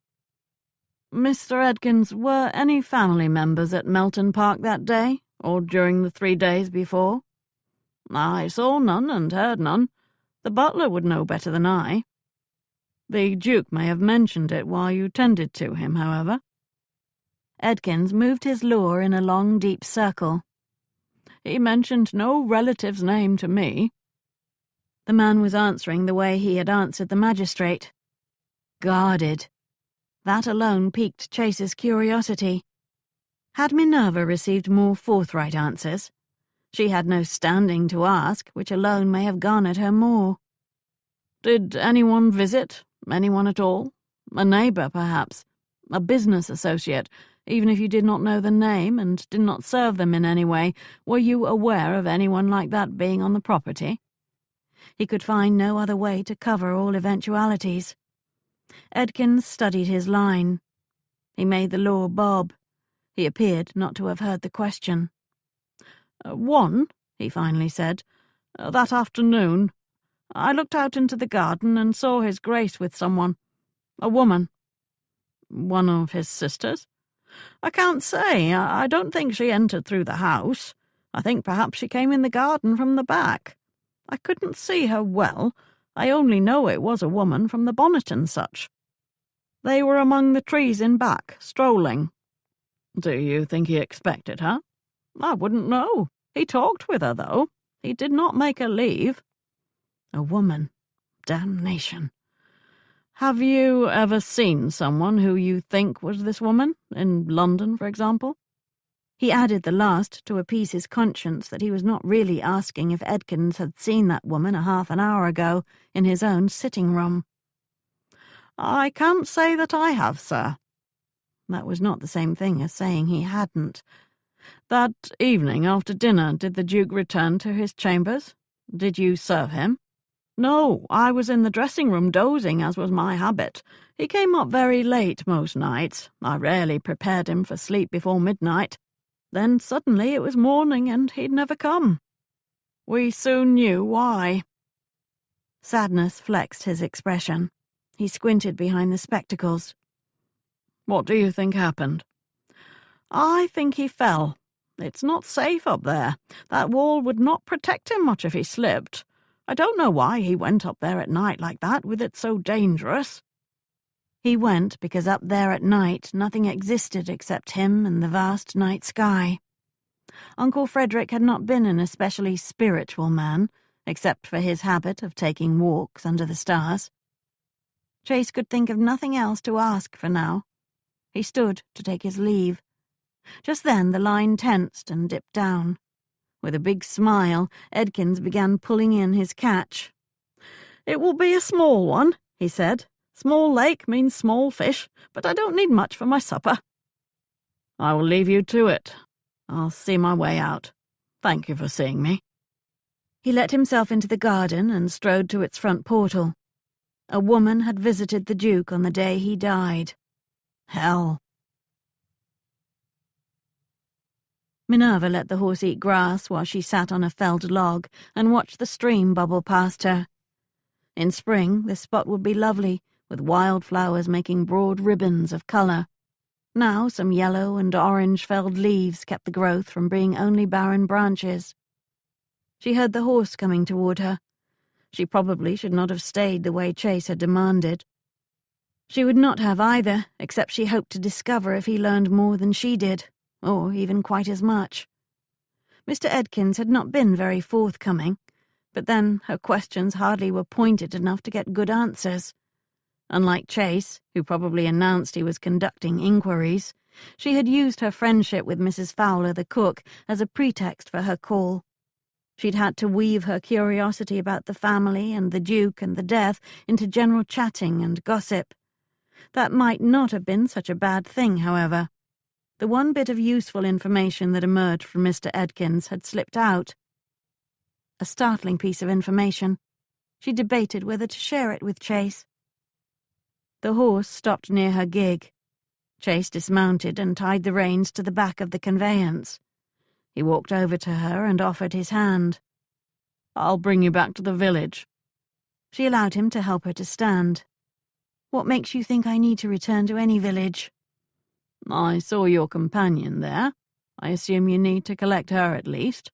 Mr. Edkins, were any family members at Melton Park that day, or during the 3 days before? I saw none and heard none. The butler would know better than I. The Duke may have mentioned it while you tended to him, however. Edkins moved his lure in a long, deep circle. He mentioned no relative's name to me. The man was answering the way he had answered the magistrate. Guarded. That alone piqued Chase's curiosity. Had Minerva received more forthright answers? She had no standing to ask, which alone may have garnered her more. Did anyone visit? Anyone at all? A neighbour, perhaps? A business associate? Even if you did not know the name and did not serve them in any way, were you aware of anyone like that being on the property? He could find no other way to cover all eventualities. Edkins studied his line. He made the lure bob. He appeared not to have heard the question. One, he finally said, that afternoon. I looked out into the garden and saw his Grace with someone. A woman. One of his sisters? I can't say. I don't think she entered through the house. I think perhaps she came in the garden from the back. I couldn't see her well. I only know it was a woman from the bonnet and such. They were among the trees in back, strolling. Do you think he expected her? I wouldn't know. He talked with her, though. He did not make her leave. A woman. Damnation. Have you ever seen someone who you think was this woman, in London, for example? He added the last to appease his conscience that he was not really asking if Edkins had seen that woman a half an hour ago in his own sitting-room. I can't say that I have, sir. That was not the same thing as saying he hadn't. That evening after dinner, did the Duke return to his chambers? Did you serve him? No, I was in the dressing-room dozing, as was my habit. He came up very late most nights. I rarely prepared him for sleep before midnight. Then suddenly it was morning and he'd never come. We soon knew why. Sadness flexed his expression. He squinted behind the spectacles. What do you think happened? I think he fell. It's not safe up there. That wall would not protect him much if he slipped. I don't know why he went up there at night like that, with it so dangerous. He went because up there at night nothing existed except him and the vast night sky. Uncle Frederick had not been an especially spiritual man, except for his habit of taking walks under the stars. Chase could think of nothing else to ask for now, He stood to take his leave. Just then the line tensed and dipped down. With a big smile, Edkins began pulling in his catch. "It will be a small one," he said. "Small lake means small fish, but I don't need much for my supper." "I will leave you to it. I'll see my way out. Thank you for seeing me." He let himself into the garden and strode to its front portal. A woman had visited the Duke on the day he died. Hell. Minerva let the horse eat grass while she sat on a felled log and watched the stream bubble past her. In spring, this spot would be lovely, with wildflowers making broad ribbons of colour. Now some yellow and orange felled leaves kept the growth from being only barren branches. She heard the horse coming toward her. She probably should not have stayed the way Chase had demanded. She would not have either, except she hoped to discover if he learned more than she did, or even quite as much. Mr. Edkins had not been very forthcoming, but then her questions hardly were pointed enough to get good answers. Unlike Chase, who probably announced he was conducting inquiries, she had used her friendship with Mrs. Fowler the cook as a pretext for her call. She'd had to weave her curiosity about the family and the Duke and the death into general chatting and gossip. That might not have been such a bad thing, however. The one bit of useful information that emerged from Mr. Edkins had slipped out. A startling piece of information. She debated whether to share it with Chase. The horse stopped near her gig. Chase dismounted and tied the reins to the back of the conveyance. He walked over to her and offered his hand. "I'll bring you back to the village." She allowed him to help her to stand. "What makes you think I need to return to any village?" "I saw your companion there. I assume you need to collect her at least."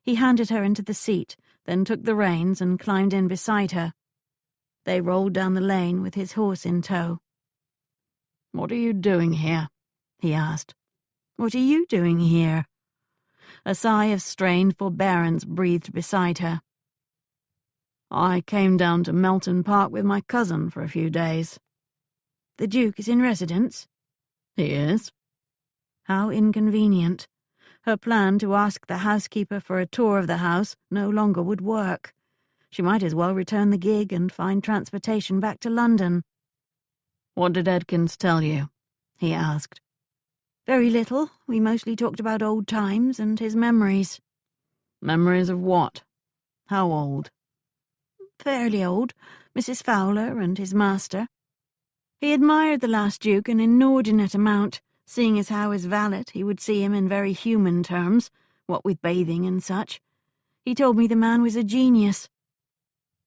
He handed her into the seat, then took the reins and climbed in beside her. They rolled down the lane with his horse in tow. "What are you doing here?" he asked. "What are you doing here?" A sigh of strained forbearance breathed beside her. "I came down to Melton Park with my cousin for a few days." "The Duke is in residence?" "He is." How inconvenient. Her plan to ask the housekeeper for a tour of the house no longer would work. She might as well return the gig and find transportation back to London. "What did Edkins tell you?" he asked. "Very little. We mostly talked about old times and his memories." "Memories of what? How old?" "Fairly old. Mrs. Fowler and his master. He admired the last Duke an inordinate amount, seeing as how as valet he would see him in very human terms, what with bathing and such. He told me the man was a genius.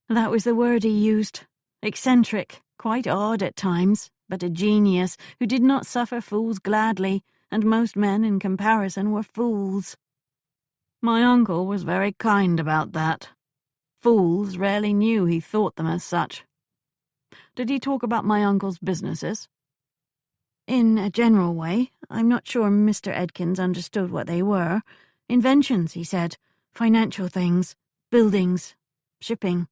That was the word he used. Eccentric, quite odd at times, but a genius who did not suffer fools gladly, and most men in comparison were fools." "My uncle was very kind about that. Fools rarely knew he thought them as such. Did he talk about my uncle's businesses?" "In a general way. I'm not sure Mr. Edkins understood what they were. Inventions, he said. Financial things. Buildings. Shipping.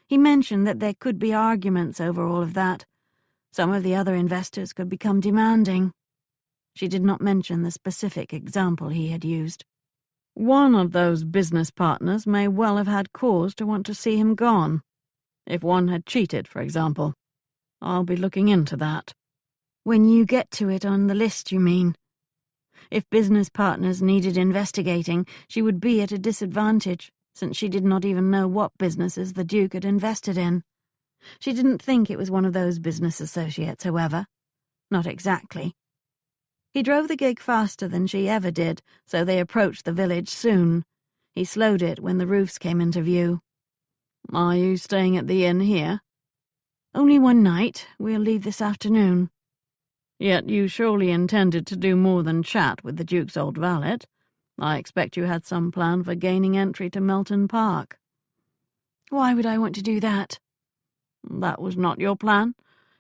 He mentioned that there could be arguments over all of that. Some of the other investors could become demanding." She did not mention the specific example he had used. "One of those business partners may well have had cause to want to see him gone. If one had cheated, for example. I'll be looking into that." "When you get to it on the list, you mean?" If business partners needed investigating, she would be at a disadvantage, since she did not even know what businesses the Duke had invested in. She didn't think it was one of those business associates, however. Not exactly. He drove the gig faster than she ever did, so they approached the village soon. He slowed it when the roofs came into view. "Are you staying at the inn here?" "Only one night. We'll leave this afternoon." "Yet you surely intended to do more than chat with the Duke's old valet. I expect you had some plan for gaining entry to Melton Park." "Why would I want to do that?" "That was not your plan?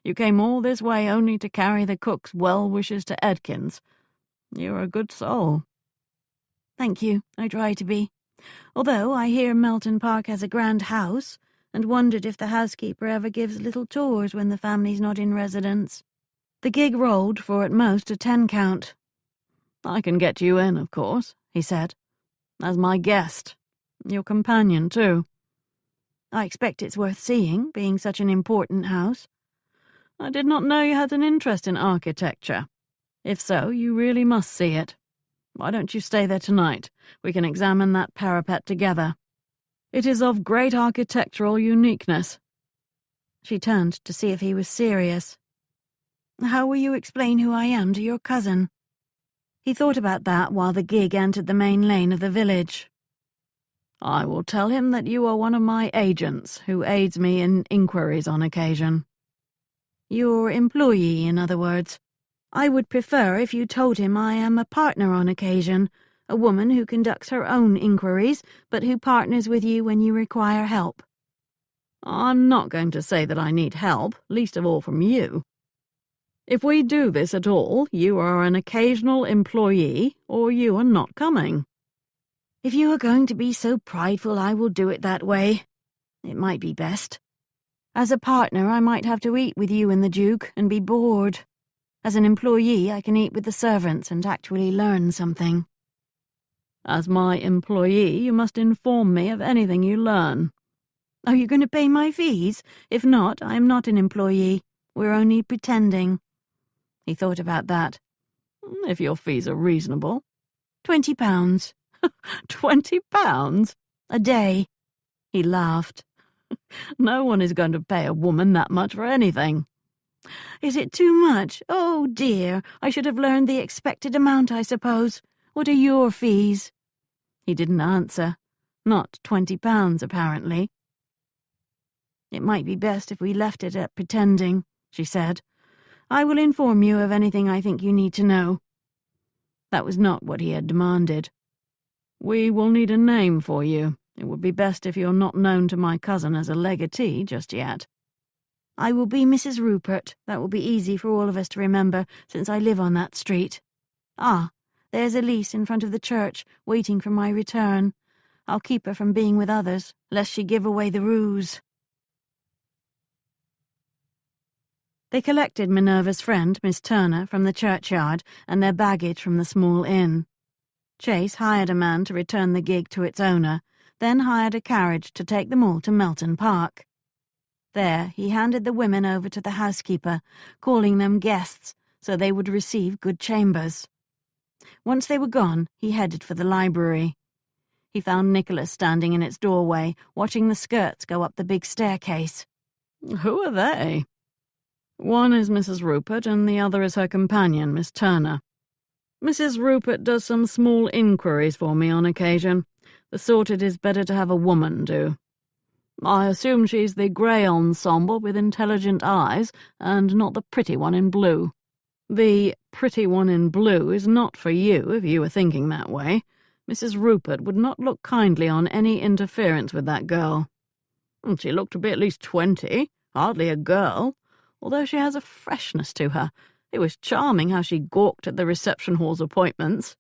You came all this way only to carry the cook's well wishes to Edkins. You're a good soul." "Thank you, I try to be. Although I hear Melton Park has a grand house, and wondered if the housekeeper ever gives little tours when the family's not in residence." The gig rolled for at most a 10 count. "I can get you in, of course," he said. "As my guest. Your companion, too." "I expect it's worth seeing, being such an important house." "I did not know you had an interest in architecture. If so, you really must see it. Why don't you stay there tonight? We can examine that parapet together. It is of great architectural uniqueness." She turned to see if he was serious. "How will you explain who I am to your cousin?" He thought about that while the gig entered the main lane of the village. "I will tell him that you are one of my agents who aids me in inquiries on occasion." "Your employee, in other words. I would prefer if you told him I am a partner on occasion, a woman who conducts her own inquiries, but who partners with you when you require help." "I'm not going to say that I need help, least of all from you. If we do this at all, you are an occasional employee, or you are not coming." "If you are going to be so prideful, I will do it that way. It might be best. As a partner, I might have to eat with you and the Duke and be bored. As an employee, I can eat with the servants and actually learn something." "As my employee, you must inform me of anything you learn." "Are you going to pay my fees? If not, I am not an employee. We're only pretending." He thought about that. "If your fees are reasonable." £20. £20? A day. He laughed. "No one is going to pay a woman that much for anything." "Is it too much? Oh, dear. I should have learned the expected amount, I suppose. What are your fees?" He didn't answer. Not £20, apparently. "It might be best if we left it at pretending," she said. "I will inform you of anything I think you need to know." That was not what he had demanded. "We will need a name for you. It would be best if you're not known to my cousin as a legatee just yet." "I will be Mrs. Rupert. That will be easy for all of us to remember, since I live on that street. Ah, there's Elise in front of the church, waiting for my return. I'll keep her from being with others, lest she give away the ruse." They collected Minerva's friend, Miss Turner, from the churchyard, and their baggage from the small inn. Chase hired a man to return the gig to its owner, then hired a carriage to take them all to Melton Park. There he handed the women over to the housekeeper, calling them guests, so they would receive good chambers. Once they were gone, he headed for the library. He found Nicholas standing in its doorway, watching the skirts go up the big staircase. "Who are they?" "One is Mrs. Rupert, and the other is her companion, Miss Turner. Mrs. Rupert does some small inquiries for me on occasion, the sort it is better to have a woman do. I assume she's the grey ensemble with intelligent eyes, and not the pretty one in blue. The pretty one in blue is not for you, if you were thinking that way. Mrs. Rupert would not look kindly on any interference with that girl. She looked to be at least 20, hardly a girl, although she has a freshness to her. It was charming how she gawked at the reception hall's appointments.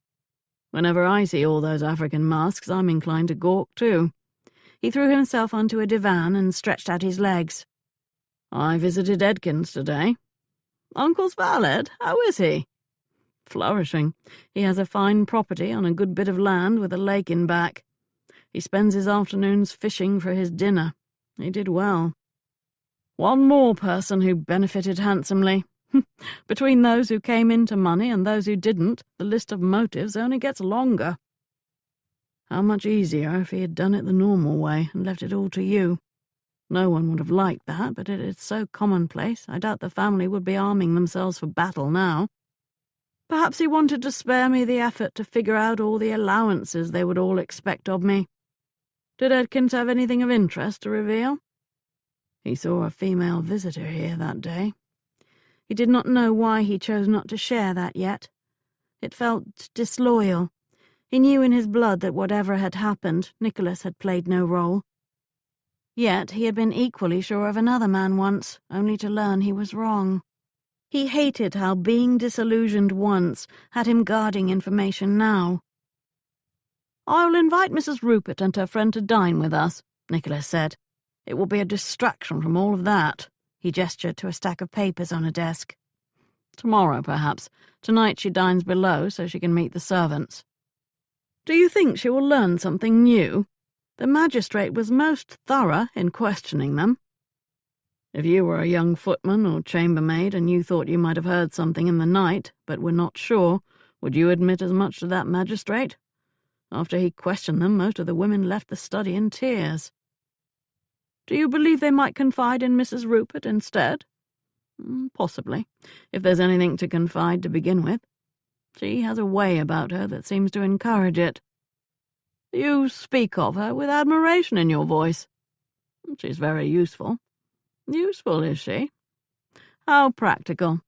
Whenever I see all those African masks, I'm inclined to gawk too." He threw himself onto a divan and stretched out his legs. "I visited Edkins today." "Uncle's valet? How is he?" "Flourishing. He has a fine property on a good bit of land with a lake in back. He spends his afternoons fishing for his dinner. He did well. One more person who benefited handsomely. Between those who came into money and those who didn't, the list of motives only gets longer. How much easier if he had done it the normal way and left it all to you. No one would have liked that, but it is so commonplace, I doubt the family would be arming themselves for battle now. Perhaps he wanted to spare me the effort to figure out all the allowances they would all expect of me. Did Edkins have anything of interest to reveal? He saw a female visitor here that day. He did not know why he chose not to share that yet. It felt disloyal. He knew in his blood that whatever had happened, Nicholas had played no role. Yet he had been equally sure of another man once, only to learn he was wrong. He hated how being disillusioned once had him guarding information now. "I will invite Mrs. Rupert and her friend to dine with us," Nicholas said. "It will be a distraction from all of that." He gestured to a stack of papers on a desk. Tomorrow, perhaps. Tonight she dines below so she can meet the servants. Do you think she will learn something new? The magistrate was most thorough in questioning them. If you were a young footman or chambermaid and you thought you might have heard something in the night, but were not sure, would you admit as much to that magistrate? After he questioned them, most of the women left the study in tears. Do you believe they might confide in Mrs. Rupert instead? Possibly, if there's anything to confide to begin with. She has a way about her that seems to encourage it. You speak of her with admiration in your voice. She's very useful. Useful, is she? How practical.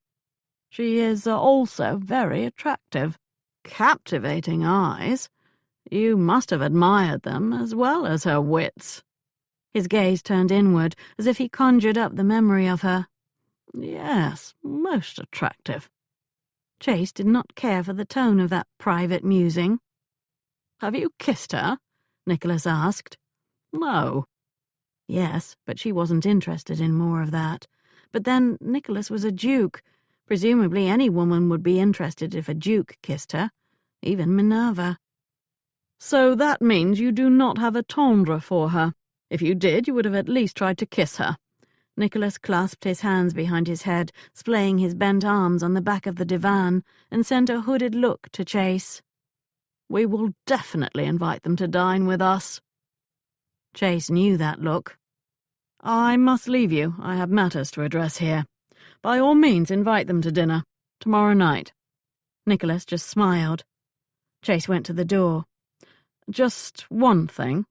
She is also very attractive. Captivating eyes. You must have admired them as well as her wits. His gaze turned inward, as if he conjured up the memory of her. Yes, most attractive. Chase did not care for the tone of that private musing. Have you kissed her? Nicholas asked. No. Yes, but she wasn't interested in more of that. But then Nicholas was a duke. Presumably any woman would be interested if a duke kissed her, even Minerva. So that means you do not have a tendre for her. If you did, you would have at least tried to kiss her. Nicholas clasped his hands behind his head, splaying his bent arms on the back of the divan, and sent a hooded look to Chase. We will definitely invite them to dine with us. Chase knew that look. I must leave you. I have matters to address here. By all means, invite them to dinner. Tomorrow night. Nicholas just smiled. Chase went to the door. Just one thing,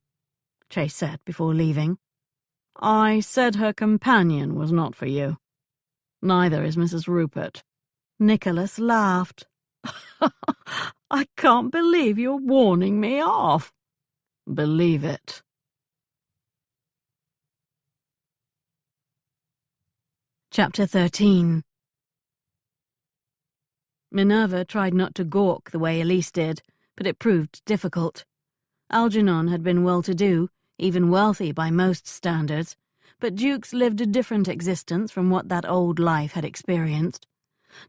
Chase said before leaving. I said her companion was not for you. Neither is Mrs. Rupert. Nicholas laughed. I can't believe you're warning me off. Believe it. Chapter 13. Minerva tried not to gawk the way Elise did, but it proved difficult. Algernon had been well-to-do, even wealthy by most standards, but dukes lived a different existence from what that old life had experienced.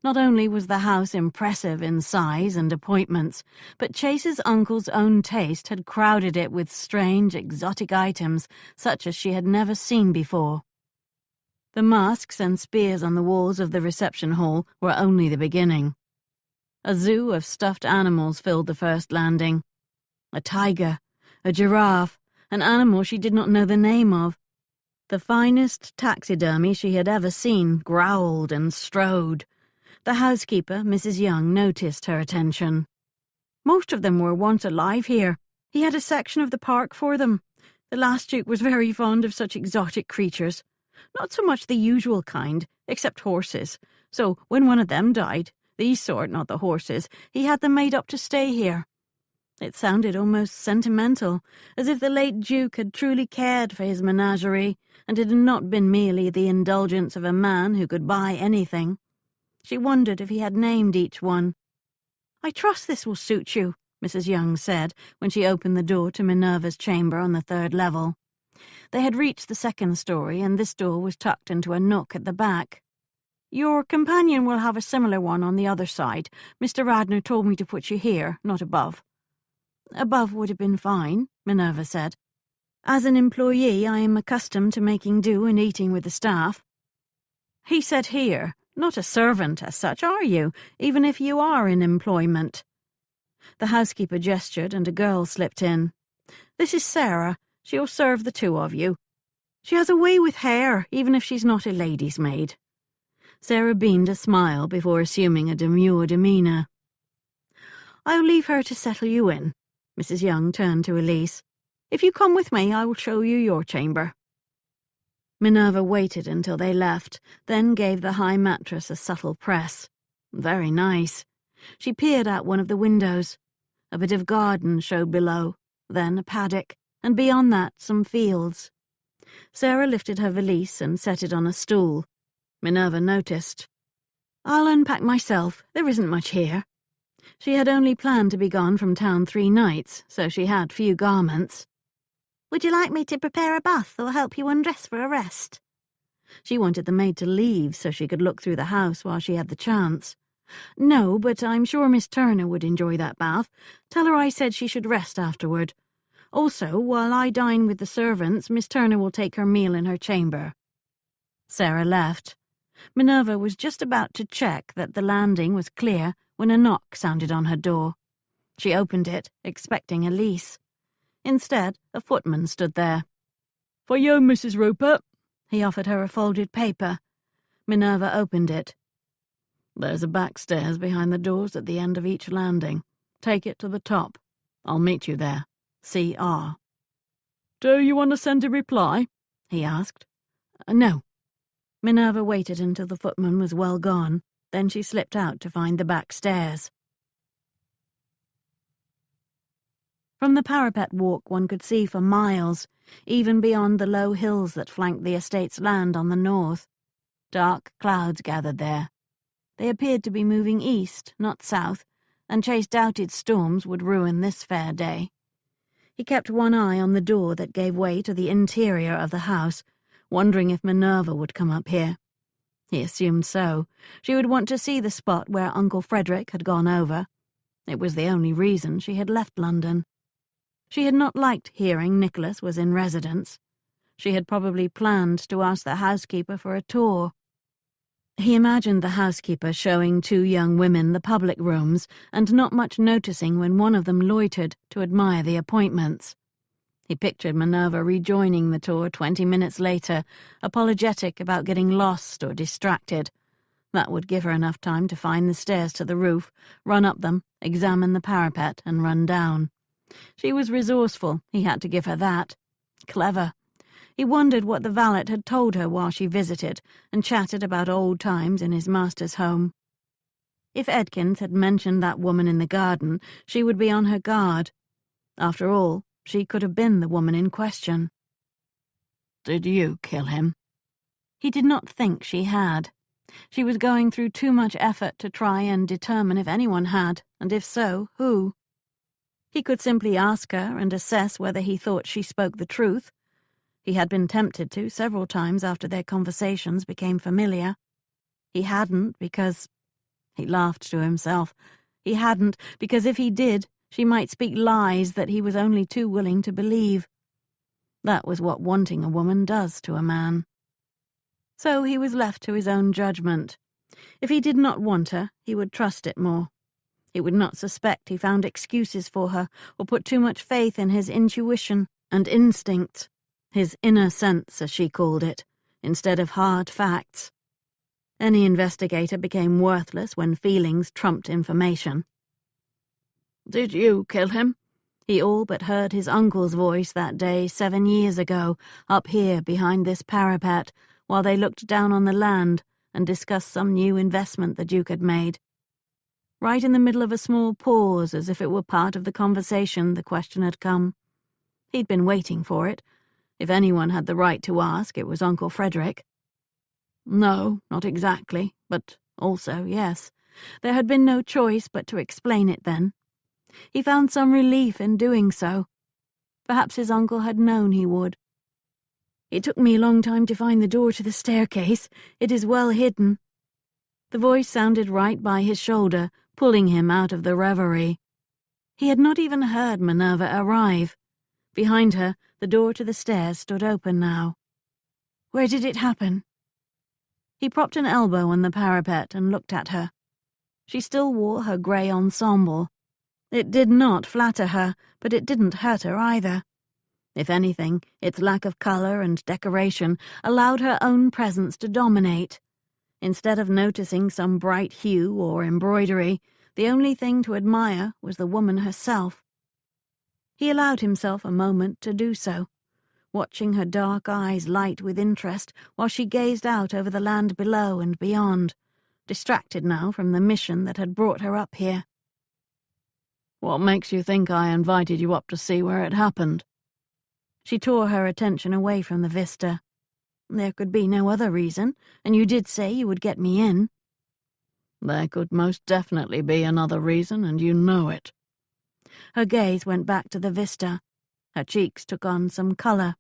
Not only was the house impressive in size and appointments, but Chase's uncle's own taste had crowded it with strange, exotic items such as she had never seen before. The masks and spears on the walls of the reception hall were only the beginning. A zoo of stuffed animals filled the first landing. A tiger, a giraffe, an animal she did not know the name of. The finest taxidermy she had ever seen growled and strode. The housekeeper, Mrs. Young, noticed her attention. Most of them were once alive here. He had a section of the park for them. The last duke was very fond of such exotic creatures. Not so much the usual kind, except horses. So when one of them died, these sort, not the horses, he had them made up to stay here. It sounded almost sentimental, as if the late Duke had truly cared for his menagerie, and it had not been merely the indulgence of a man who could buy anything. She wondered if he had named each one. I trust this will suit you, Mrs. Young said, when she opened the door to Minerva's chamber on the 3rd level. They had reached the 2nd story, and this door was tucked into a nook at the back. Your companion will have a similar one on the other side. Mr. Radnor told me to put you here, not above. Above would have been fine, Minerva said. As an employee, I am accustomed to making do and eating with the staff. He said here. Not a servant as such, are you, even if you are in employment? The housekeeper gestured, and a girl slipped in. This is Sarah. She'll serve the two of you. She has a way with hair, even if she's not a lady's maid. Sarah beamed a smile before assuming a demure demeanour. I'll leave her to settle you in. Mrs. Young turned to Elise. If you come with me, I will show you your chamber. Minerva waited until they left, then gave the high mattress a subtle press. Very nice. She peered out one of the windows. A bit of garden showed below, then a paddock, and beyond that some fields. Sarah lifted her valise and set it on a stool. Minerva noticed. I'll unpack myself. There isn't much here. She had only planned to be gone from town 3 nights, so she had few garments. Would you like me to prepare a bath or help you undress for a rest? She wanted the maid to leave so she could look through the house while she had the chance. "No, but I'm sure Miss Turner would enjoy that bath. Tell her I said she should rest afterward. Also, while I dine with the servants, Miss Turner will take her meal in her chamber." Sarah left. Minerva was just about to check that the landing was clear when a knock sounded on her door. She opened it, expecting Elise. Instead, a footman stood there. "For you, Mrs. Roper." He offered her a folded paper. Minerva opened it. "There's a back stairs behind the doors at the end of each landing. Take it to the top. I'll meet you there. C.R." "Do you want to send a reply?" he asked. No. Minerva waited until the footman was well gone. Then she slipped out to find the back stairs. From the parapet walk one could see for miles, even beyond the low hills that flanked the estate's land on the north. Dark clouds gathered there. They appeared to be moving east, not south, and Chase doubted storms would ruin this fair day. He kept one eye on the door that gave way to the interior of the house, wondering if Minerva would come up here. He assumed so. She would want to see the spot where Uncle Frederick had gone over. It was the only reason she had left London. She had not liked hearing Nicholas was in residence. She had probably planned to ask the housekeeper for a tour. He imagined the housekeeper showing two young women the public rooms and not much noticing when one of them loitered to admire the appointments. He pictured Minerva rejoining the tour 20 minutes later, apologetic about getting lost or distracted. That would give her enough time to find the stairs to the roof, run up them, examine the parapet, and run down. She was resourceful, he had to give her that. Clever. He wondered what the valet had told her while she visited, and chatted about old times in his master's home. If Edkins had mentioned that woman in the garden, she would be on her guard. After all, she could have been the woman in question. "Did you kill him?" He did not think she had. She was going through too much effort to try and determine if anyone had, and if so, who. He could simply ask her and assess whether he thought she spoke the truth. He had been tempted to several times after their conversations became familiar. He hadn't because... He laughed to himself. He hadn't because if he did, she might speak lies that he was only too willing to believe. That was what wanting a woman does to a man. So he was left to his own judgment. If he did not want her, he would trust it more. He would not suspect he found excuses for her or put too much faith in his intuition and instincts, his inner sense, as she called it, instead of hard facts. Any investigator became worthless when feelings trumped information. "Did you kill him?" He all but heard his uncle's voice that day 7 years ago, up here behind this parapet, while they looked down on the land and discussed some new investment the Duke had made. Right in the middle of a small pause, as if it were part of the conversation, the question had come. He'd been waiting for it. If anyone had the right to ask, it was Uncle Frederick. No, not exactly, but also, yes. There had been no choice but to explain it then. He found some relief in doing so. Perhaps his uncle had known he would. "It took me a long time to find the door to the staircase. It is well hidden." The voice sounded right by his shoulder, pulling him out of the reverie. He had not even heard Minerva arrive. Behind her, the door to the stairs stood open now. "Where did it happen?" He propped an elbow on the parapet and looked at her. She still wore her grey ensemble. It did not flatter her, but it didn't hurt her either. If anything, its lack of colour and decoration allowed her own presence to dominate. Instead of noticing some bright hue or embroidery, the only thing to admire was the woman herself. He allowed himself a moment to do so, watching her dark eyes light with interest while she gazed out over the land below and beyond, distracted now from the mission that had brought her up here. "What makes you think I invited you up to see where it happened?" She tore her attention away from the vista. "There could be no other reason, and you did say you would get me in." "There could most definitely be another reason, and you know it." Her gaze went back to the vista. Her cheeks took on some colour.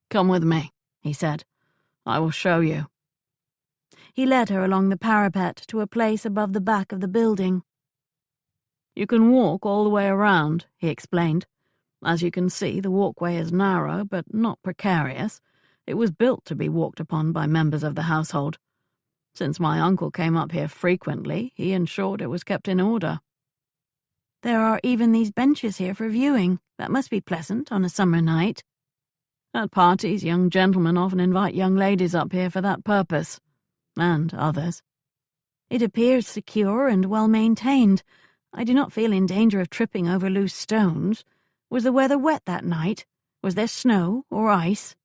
"Come with me," he said. I will show you." He led her along the parapet to a place above the back of the building. "You can walk all the way around," he explained. "As you can see, the walkway is narrow, but not precarious. It was built to be walked upon by members of the household. Since my uncle came up here frequently, he ensured it was kept in order." "There are even these benches here for viewing. That must be pleasant on a summer night." "At parties, young gentlemen often invite young ladies up here for that purpose, and others." "It appears secure and well maintained. I do not feel in danger of tripping over loose stones. Was the weather wet that night? Was there snow or ice?"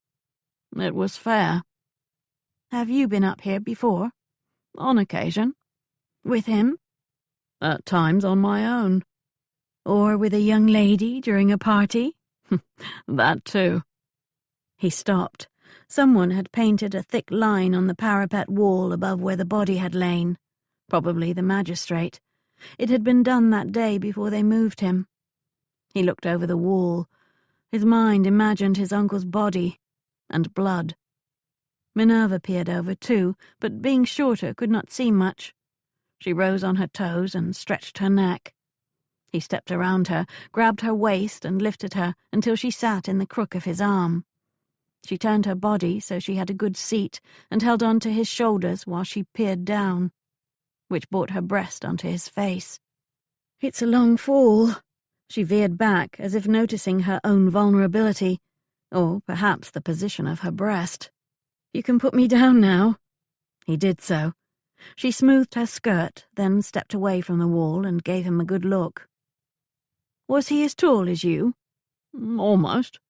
"It was fair." "Have you been up here before?" "On occasion." "With him?" "At times on my own." "Or with a young lady during a party?" "That too." He stopped. Someone had painted a thick line on the parapet wall above where the body had lain. Probably the magistrate. It had been done that day before they moved him. He looked over the wall. His mind imagined his uncle's body and blood. Minerva peered over too, but being shorter could not see much. She rose on her toes and stretched her neck. He stepped around her, grabbed her waist and lifted her until she sat in the crook of his arm. She turned her body so she had a good seat and held on to his shoulders while she peered down, which brought her breast onto his face. "It's a long fall." She veered back as if noticing her own vulnerability, or perhaps the position of her breast. "You can put me down now." He did so. She smoothed her skirt, then stepped away from the wall and gave him a good look. "Was he as tall as you?" "Almost."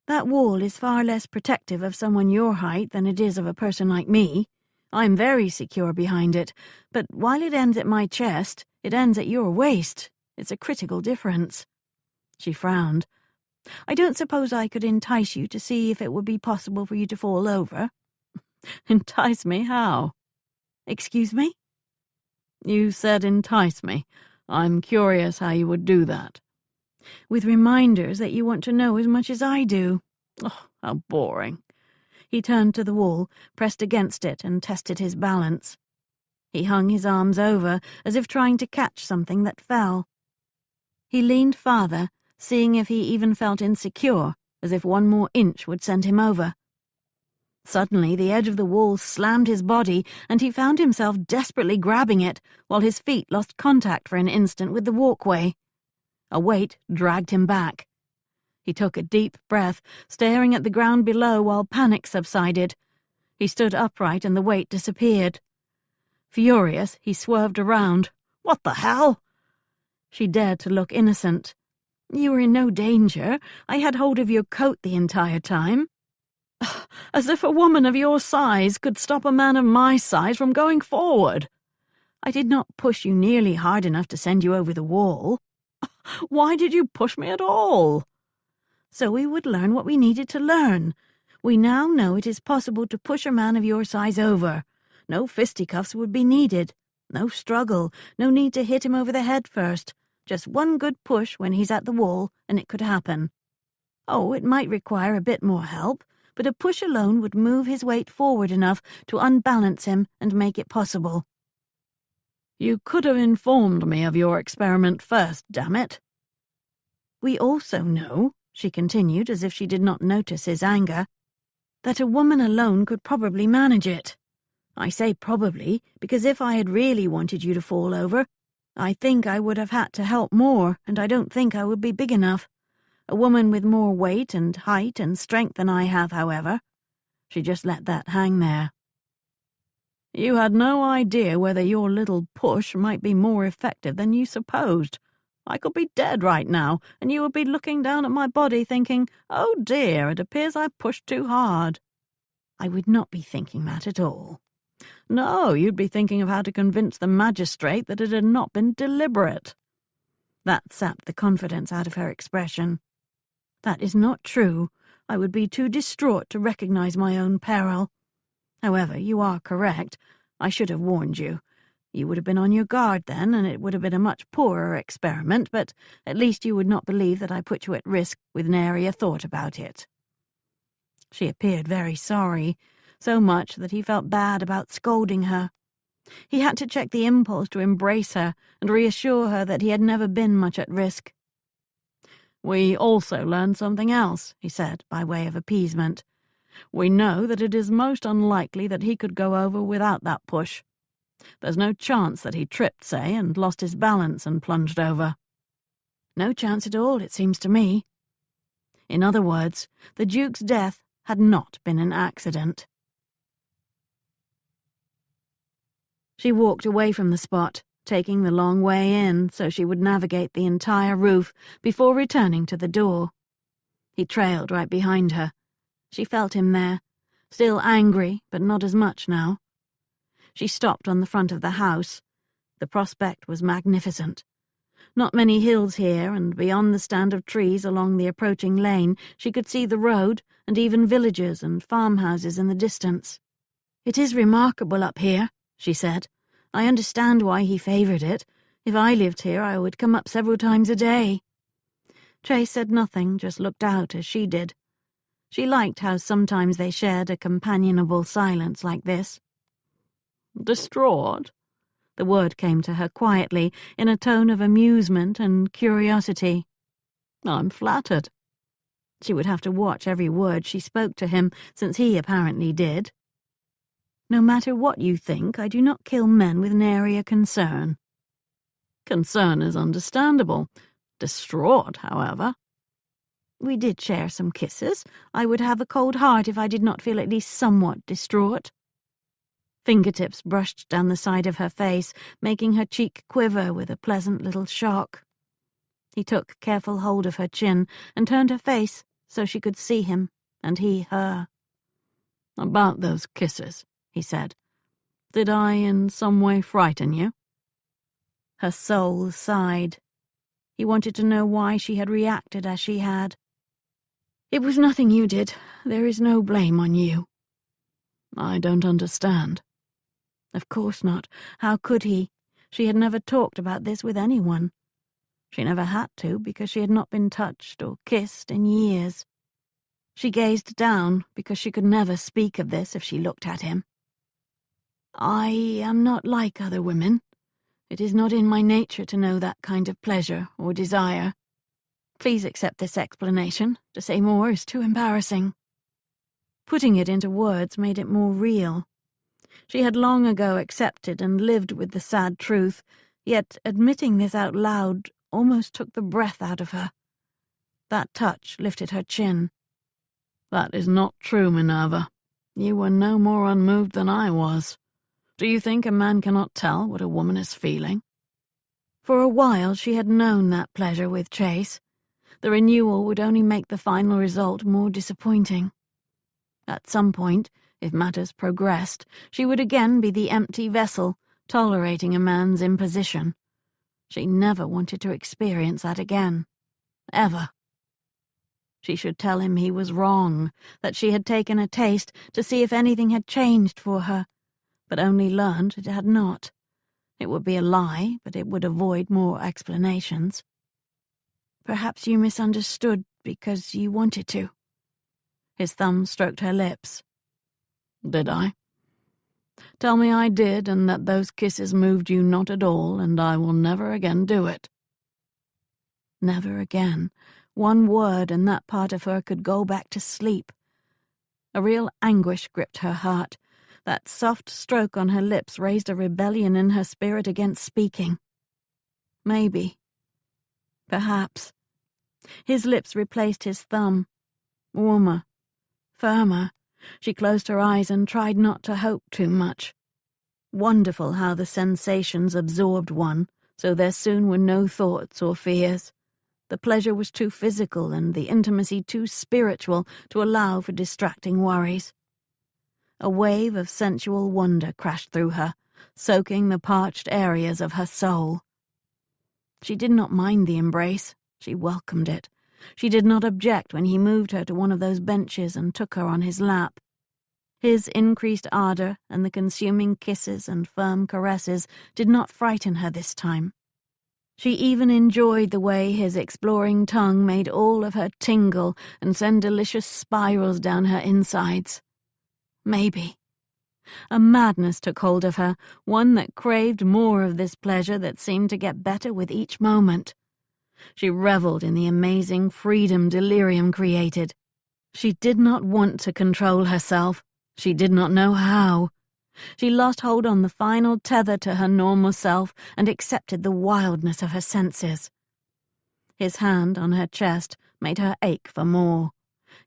"That wall is far less protective of someone your height than it is of a person like me. I'm very secure behind it, but while it ends at my chest, it ends at your waist. It's a critical difference." She frowned. "I don't suppose I could entice you to see if it would be possible for you to fall over." "Entice me how?" "Excuse me?" "You said entice me. I'm curious how you would do that." "With reminders that you want to know as much as I do." "Oh, how boring." He turned to the wall, pressed against it, and tested his balance. He hung his arms over, as if trying to catch something that fell. He leaned farther, seeing if he even felt insecure, as if one more inch would send him over. Suddenly, the edge of the wall slammed his body, and he found himself desperately grabbing it, while his feet lost contact for an instant with the walkway. A weight dragged him back. He took a deep breath, staring at the ground below while panic subsided. He stood upright and the weight disappeared. Furious, he swerved around. "What the hell?" She dared to look innocent. "You were in no danger. I had hold of your coat the entire time." "As if a woman of your size could stop a man of my size from going forward." "I did not push you nearly hard enough to send you over the wall." "Why did you push me at all?" "So we would learn what we needed to learn. We now know it is possible to push a man of your size over. No fisticuffs would be needed. No struggle. No need to hit him over the head first. Just one good push when he's at the wall, and it could happen. Oh, it might require a bit more help, but a push alone would move his weight forward enough to unbalance him and make it possible." "You could have informed me of your experiment first, damn it." "We also know," she continued as if she did not notice his anger, "that a woman alone could probably manage it. I say probably because if I had really wanted you to fall over, I think I would have had to help more, and I don't think I would be big enough. A woman with more weight and height and strength than I have, however." She just let that hang there. "You had no idea whether your little push might be more effective than you supposed. I could be dead right now, and you would be looking down at my body thinking, 'Oh dear, it appears I pushed too hard.'" "I would not be thinking that at all." "No, you'd be thinking of how to convince the magistrate that it had not been deliberate." That sapped the confidence out of her expression. "That is not true. I would be too distraught to recognize my own peril. However, you are correct. I should have warned you. You would have been on your guard then, and it would have been a much poorer experiment, but at least you would not believe that I put you at risk with nary a thought about it." She appeared very sorry, so much that he felt bad about scolding her. He had to check the impulse to embrace her and reassure her that he had never been much at risk. "We also learned something else," he said, by way of appeasement. "We know that it is most unlikely that he could go over without that push. There's no chance that he tripped, say, and lost his balance and plunged over." No chance at all, it seems to me. In other words, the Duke's death had not been an accident. She walked away from the spot, taking the long way in so she would navigate the entire roof before returning to the door. He trailed right behind her. She felt him there, still angry, but not as much now. She stopped on the front of the house. The prospect was magnificent. Not many hills here, and beyond the stand of trees along the approaching lane she could see the road and even villages and farmhouses in the distance. "It is remarkable up here," she said. "I understand why he favoured it. If I lived here, I would come up several times a day." Chase said nothing, just looked out as she did. She liked how sometimes they shared a companionable silence like this. "Distraught?" The word came to her quietly, in a tone of amusement and curiosity. "I'm flattered." She would have to watch every word she spoke to him, since he apparently did. "No matter what you think, I do not kill men with nary a concern." "Concern is understandable. Distraught, however." "We did share some kisses. I would have a cold heart if I did not feel at least somewhat distraught." Fingertips brushed down the side of her face, making her cheek quiver with a pleasant little shock. He took careful hold of her chin and turned her face so she could see him, and he her. "About those kisses," he said. "Did I in some way frighten you?" Her soul sighed. He wanted to know why she had reacted as she had. "It was nothing you did. There is no blame on you." "I don't understand." Of course not. How could he? She had never talked about this with anyone. She never had to, because she had not been touched or kissed in years. She gazed down, because she could never speak of this if she looked at him. "I am not like other women. It is not in my nature to know that kind of pleasure or desire. Please accept this explanation. To say more is too embarrassing." Putting it into words made it more real. She had long ago accepted and lived with the sad truth, yet admitting this out loud almost took the breath out of her. That touch lifted her chin. "That is not true, Minerva. You were no more unmoved than I was. Do you think a man cannot tell what a woman is feeling?" For a while she had known that pleasure with Chase. The renewal would only make the final result more disappointing. At some point, if matters progressed, she would again be the empty vessel, tolerating a man's imposition. She never wanted to experience that again. Ever. She should tell him he was wrong, that she had taken a taste to see if anything had changed for her, but only learned it had not. It would be a lie, but it would avoid more explanations. "Perhaps you misunderstood because you wanted to." His thumb stroked her lips. "Did I? Tell me I did, and that those kisses moved you not at all, and I will never again do it." Never again. One word and that part of her could go back to sleep. A real anguish gripped her heart. That soft stroke on her lips raised a rebellion in her spirit against speaking. Maybe. Perhaps. His lips replaced his thumb. Warmer. Firmer. She closed her eyes and tried not to hope too much. Wonderful how the sensations absorbed one, so there soon were no thoughts or fears. The pleasure was too physical and the intimacy too spiritual to allow for distracting worries. A wave of sensual wonder crashed through her, soaking the parched areas of her soul. She did not mind the embrace. She welcomed it. She did not object when he moved her to one of those benches and took her on his lap. His increased ardor and the consuming kisses and firm caresses did not frighten her this time. She even enjoyed the way his exploring tongue made all of her tingle and send delicious spirals down her insides. Maybe. A madness took hold of her, one that craved more of this pleasure that seemed to get better with each moment. She revelled in the amazing freedom delirium created. She did not want to control herself. She did not know how. She lost hold on the final tether to her normal self and accepted the wildness of her senses. His hand on her chest made her ache for more.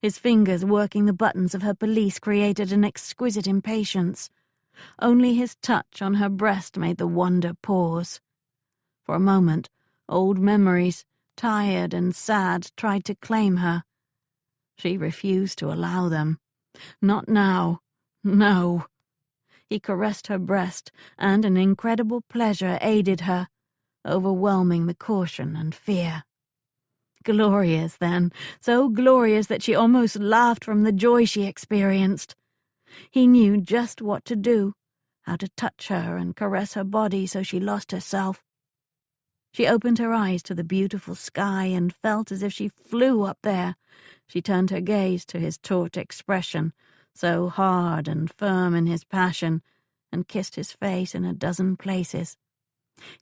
His fingers working the buttons of her pelisse created an exquisite impatience. Only his touch on her breast made the wonder pause. For a moment, old memories, tired and sad, tried to claim her. She refused to allow them. Not now. No. He caressed her breast, and an incredible pleasure aided her, overwhelming the caution and fear. Glorious, then, so glorious that she almost laughed from the joy she experienced. He knew just what to do, how to touch her and caress her body so she lost herself. She opened her eyes to the beautiful sky and felt as if she flew up there. She turned her gaze to his taut expression, so hard and firm in his passion, and kissed his face in a dozen places.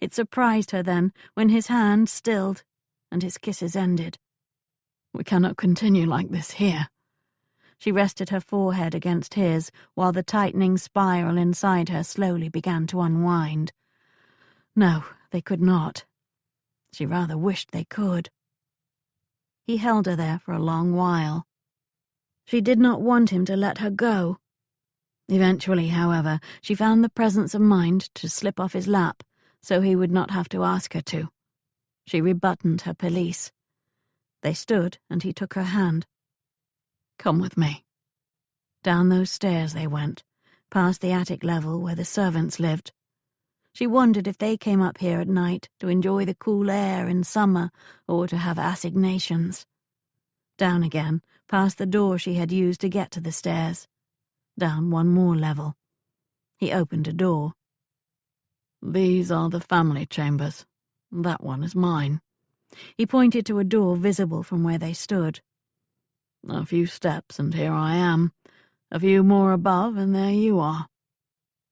It surprised her then when his hand stilled and his kisses ended. We cannot continue like this here. She rested her forehead against his while the tightening spiral inside her slowly began to unwind. No, they could not. She rather wished they could. He held her there for a long while. She did not want him to let her go. Eventually, however, she found the presence of mind to slip off his lap so he would not have to ask her to. She rebuttoned her pelisse. They stood, and he took her hand. Come with me. Down those stairs they went, past the attic level where the servants lived. She wondered if they came up here at night to enjoy the cool air in summer or to have assignations. Down again, past the door she had used to get to the stairs. Down one more level. He opened a door. These are the family chambers. That one is mine. He pointed to a door visible from where they stood. A few steps and here I am. A few more above and there you are.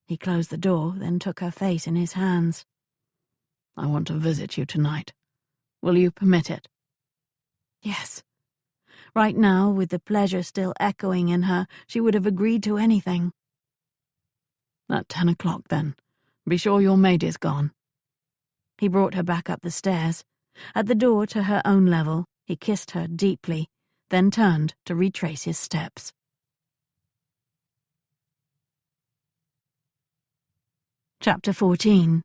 He closed the door, then took her face in his hands. I want to visit you tonight. Will you permit it? Yes. Right now, with the pleasure still echoing in her, she would have agreed to anything. At 10 o'clock, then. Be sure your maid is gone. He brought her back up the stairs. At the door to her own level, he kissed her deeply, then turned to retrace his steps. Chapter 14.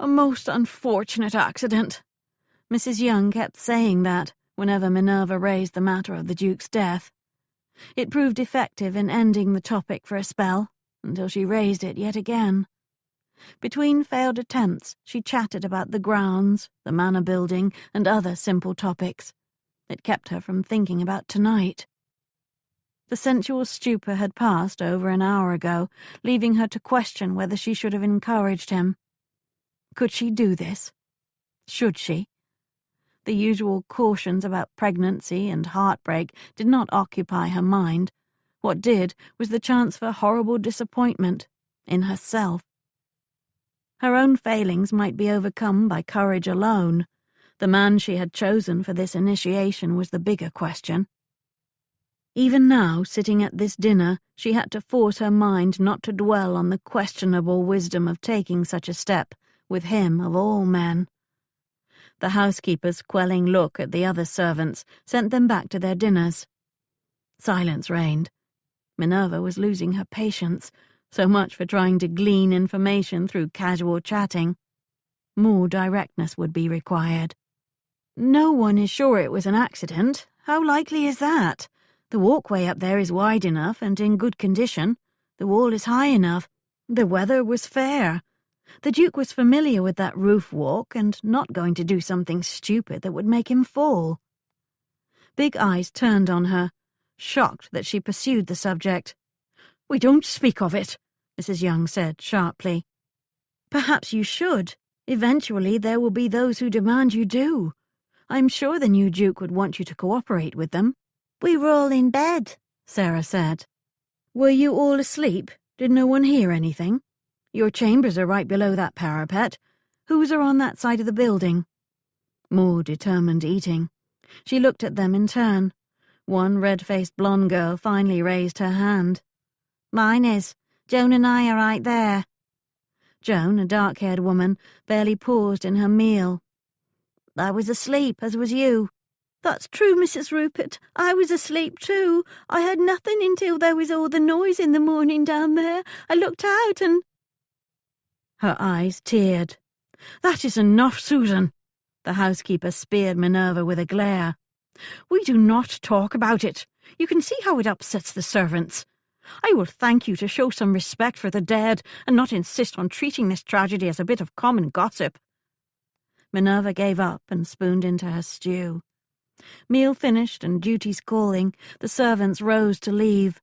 A most unfortunate accident. Mrs. Young kept saying that whenever Minerva raised the matter of the Duke's death. It proved effective in ending the topic for a spell, until she raised it yet again. Between failed attempts, she chatted about the grounds, the manor building, and other simple topics. It kept her from thinking about tonight. The sensual stupor had passed over an hour ago, leaving her to question whether she should have encouraged him. Could she do this? Should she? The usual cautions about pregnancy and heartbreak did not occupy her mind. What did was the chance for horrible disappointment in herself. Her own failings might be overcome by courage alone. The man she had chosen for this initiation was the bigger question. Even now, sitting at this dinner, she had to force her mind not to dwell on the questionable wisdom of taking such a step, with him of all men. The housekeeper's quelling look at the other servants sent them back to their dinners. Silence reigned. Minerva was losing her patience, so much for trying to glean information through casual chatting. More directness would be required. No one is sure it was an accident. How likely is that? The walkway up there is wide enough and in good condition. The wall is high enough. The weather was fair. The Duke was familiar with that roof walk and not going to do something stupid that would make him fall. Big eyes turned on her, shocked that she pursued the subject. "We don't speak of it," Mrs. Young said sharply. "Perhaps you should. Eventually there will be those who demand you do. I'm sure the new Duke would want you to cooperate with them." "We were all in bed," Sarah said. "Were you all asleep? Did no one hear anything? Your chambers are right below that parapet. Whose are on that side of the building?" More determined eating. She looked at them in turn. One red-faced blonde girl finally raised her hand. "Mine is. Joan and I are right there." Joan, a dark-haired woman, barely paused in her meal. "I was asleep, as was you." "That's true, Mrs. Rupert. I was asleep too. I heard nothing until there was all the noise in the morning down there. I looked out and—" Her eyes teared. "That is enough, Susan." The housekeeper speared Minerva with a glare. "We do not talk about it. You can see how it upsets the servants. I will thank you to show some respect for the dead and not insist on treating this tragedy as a bit of common gossip." Minerva gave up and spooned into her stew. Meal finished and duties calling, the servants rose to leave.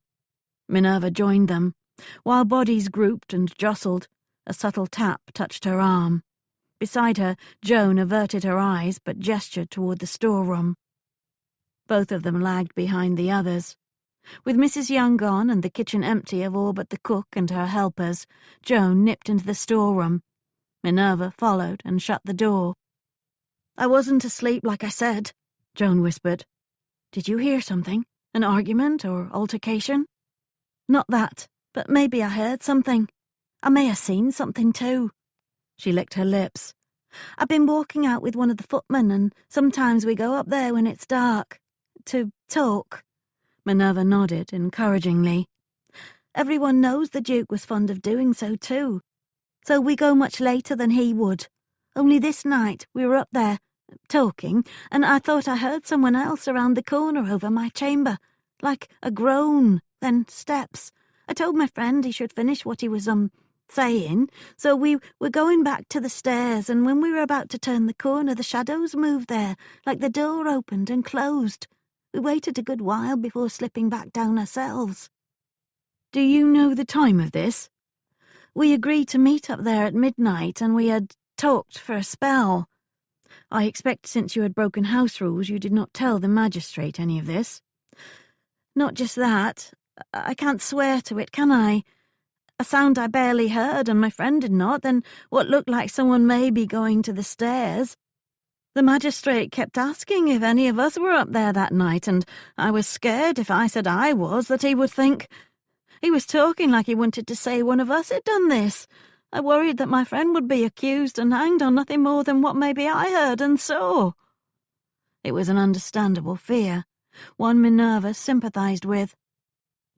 Minerva joined them. While bodies grouped and jostled, a subtle tap touched her arm. Beside her, Joan averted her eyes but gestured toward the storeroom. Both of them lagged behind the others. With Mrs. Young gone and the kitchen empty of all but the cook and her helpers, Joan nipped into the storeroom. Minerva followed and shut the door. "I wasn't asleep, like I said," Joan whispered. "Did you hear something? An argument or altercation?" "Not that, but maybe I heard something. I may have seen something too." She licked her lips. "I've been walking out with one of the footmen, and sometimes we go up there when it's dark. To talk." Minerva nodded encouragingly. "Everyone knows the Duke was fond of doing so too. So we go much later than he would. Only this night we were up there, talking, and I thought I heard someone else around the corner over my chamber, like a groan, then steps. I told my friend he should finish what he was, saying, so we were going back to the stairs, and when we were about to turn the corner, the shadows moved there, like the door opened and closed. We waited a good while before slipping back down ourselves." "Do you know the time of this?" "We agreed to meet up there at midnight, and we had talked for a spell. I expect since you had broken house rules you did not tell the magistrate any of this." "Not just that. I can't swear to it, can I? A sound I barely heard, and my friend did not, then what looked like someone may be going to the stairs. The magistrate kept asking if any of us were up there that night, and I was scared if I said I was that he would think. He was talking like he wanted to say one of us had done this. I worried that my friend would be accused and hanged on nothing more than what maybe I heard and saw." It was an understandable fear, one Minerva sympathized with.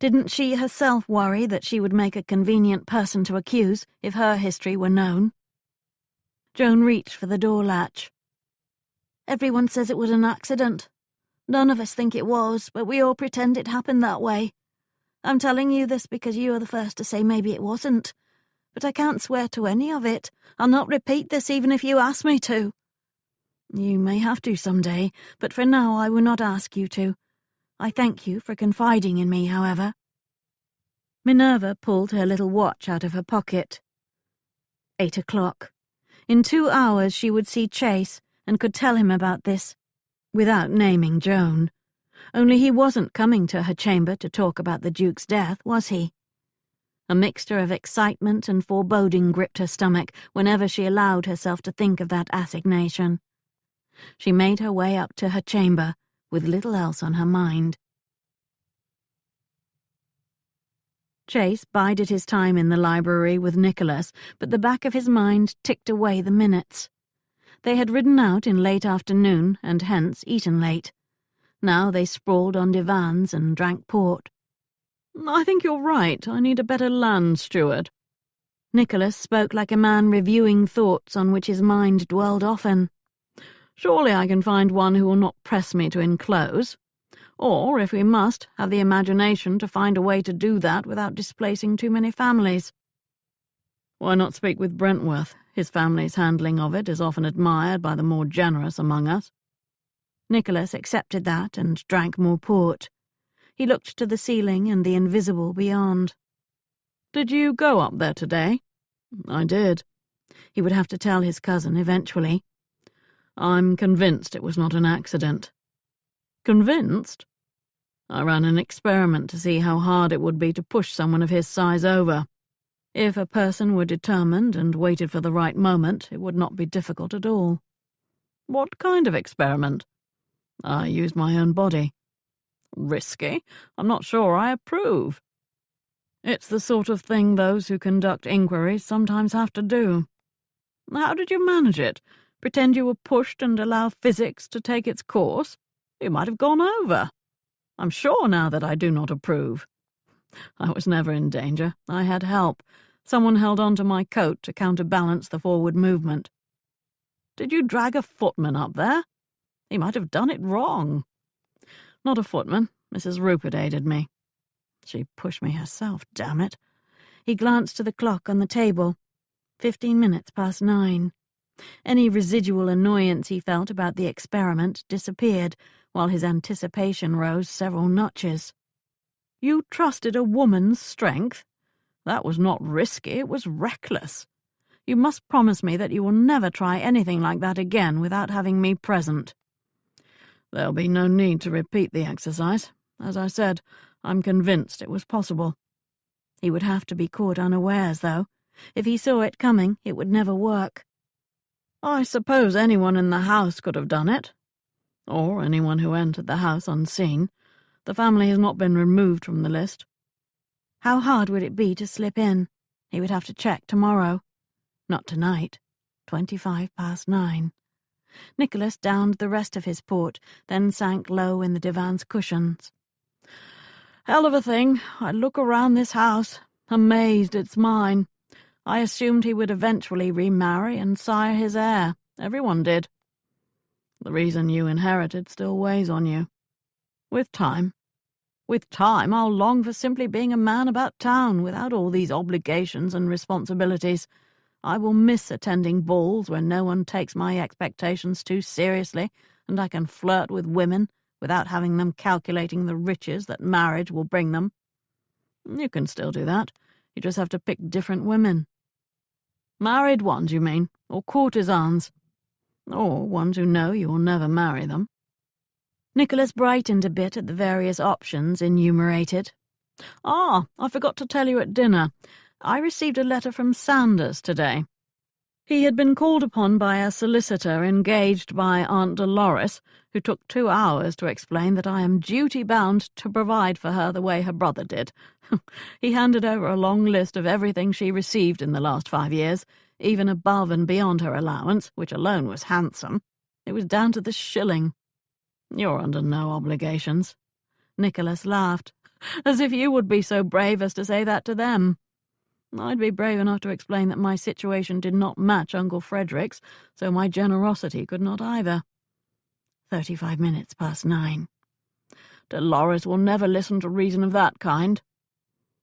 Didn't she herself worry that she would make a convenient person to accuse if her history were known? Joan reached for the door latch. "Everyone says it was an accident. None of us think it was, but we all pretend it happened that way. I'm telling you this because you are the first to say maybe it wasn't. But I can't swear to any of it. I'll not repeat this even if you ask me to." "You may have to someday, but for now I will not ask you to. I thank you for confiding in me, however." Minerva pulled her little watch out of her pocket. 8 o'clock. In 2 hours she would see Chase and could tell him about this, without naming Joan. Only he wasn't coming to her chamber to talk about the Duke's death, was he? A mixture of excitement and foreboding gripped her stomach whenever she allowed herself to think of that assignation. She made her way up to her chamber, with little else on her mind. Chase bided his time in the library with Nicholas, but the back of his mind ticked away the minutes. They had ridden out in late afternoon and hence eaten late. Now they sprawled on divans and drank port. "I think you're right. I need a better land steward." Nicholas spoke like a man reviewing thoughts on which his mind dwelled often. "Surely I can find one who will not press me to enclose. Or, if we must, have the imagination to find a way to do that without displacing too many families." "Why not speak with Brentworth? His family's handling of it is often admired by the more generous among us." Nicholas accepted that and drank more port. He looked to the ceiling and the invisible beyond. "Did you go up there today?" "I did." He would have to tell his cousin eventually. "I'm convinced it was not an accident." "Convinced?" I ran an experiment to see how hard it would be to push someone of his size over. If a person were determined and waited for the right moment, it would not be difficult at all. What kind of experiment? I used my own body. Risky? I'm not sure I approve. It's the sort of thing those who conduct inquiries sometimes have to do. How did you manage it? Pretend you were pushed and allow physics to take its course? You might have gone over. I'm sure now that I do not approve. I was never in danger. I had help. Someone held on to my coat to counterbalance the forward movement. Did you drag a footman up there? He might have done it wrong. Not a footman. Mrs. Rupert aided me. She pushed me herself, damn it. He glanced to the clock on the table. 15 minutes past 9. Any residual annoyance he felt about the experiment disappeared, while his anticipation rose several notches. You trusted a woman's strength? That was not risky, it was reckless. You must promise me that you will never try anything like that again without having me present. There'll be no need to repeat the exercise. As I said, I'm convinced it was possible. He would have to be caught unawares, though. If he saw it coming, it would never work. I suppose anyone in the house could have done it. Or anyone who entered the house unseen. The family has not been removed from the list. How hard would it be to slip in? He would have to check tomorrow. Not tonight. 25 past 9. Nicholas downed the rest of his port, then sank low in the divan's cushions. Hell of a thing. I look around this house, amazed it's mine. I assumed he would eventually remarry and sire his heir. Everyone did. The reason you inherited still weighs on you. With time, I'll long for simply being a man about town without all these obligations and responsibilities. I will miss attending balls where no one takes my expectations too seriously and I can flirt with women without having them calculating the riches that marriage will bring them. You can still do that. You just have to pick different women. Married ones, you mean, or courtesans? Or ones who know you will never marry them. Nicholas brightened a bit at the various options enumerated. I forgot to tell you at dinner. I received a letter from Sanders today. He had been called upon by a solicitor engaged by Aunt Dolores, who took 2 hours to explain that I am duty-bound to provide for her the way her brother did. He handed over a long list of everything she received in the last 5 years, even above and beyond her allowance, which alone was handsome. It was down to the shilling. You're under no obligations. Nicholas laughed, as if you would be so brave as to say that to them. I'd be brave enough to explain that my situation did not match Uncle Frederick's, so my generosity could not either. 35 minutes past 9. Dolores will never listen to reason of that kind.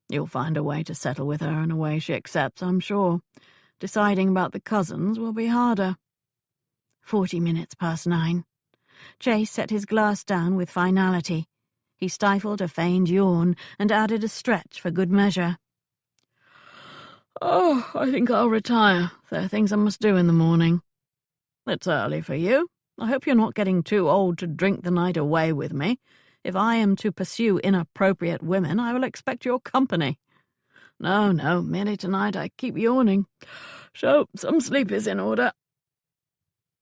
You'll find a way to settle with her in a way she accepts, I'm sure. Deciding about the cousins will be harder. 40 minutes past 9. Chase set his glass down with finality. He stifled a feigned yawn and added a stretch for good measure. I think I'll retire. There are things I must do in the morning. It's early for you. I hope you're not getting too old to drink the night away with me. If I am to pursue inappropriate women, I will expect your company. No, merely tonight I keep yawning. So some sleep is in order.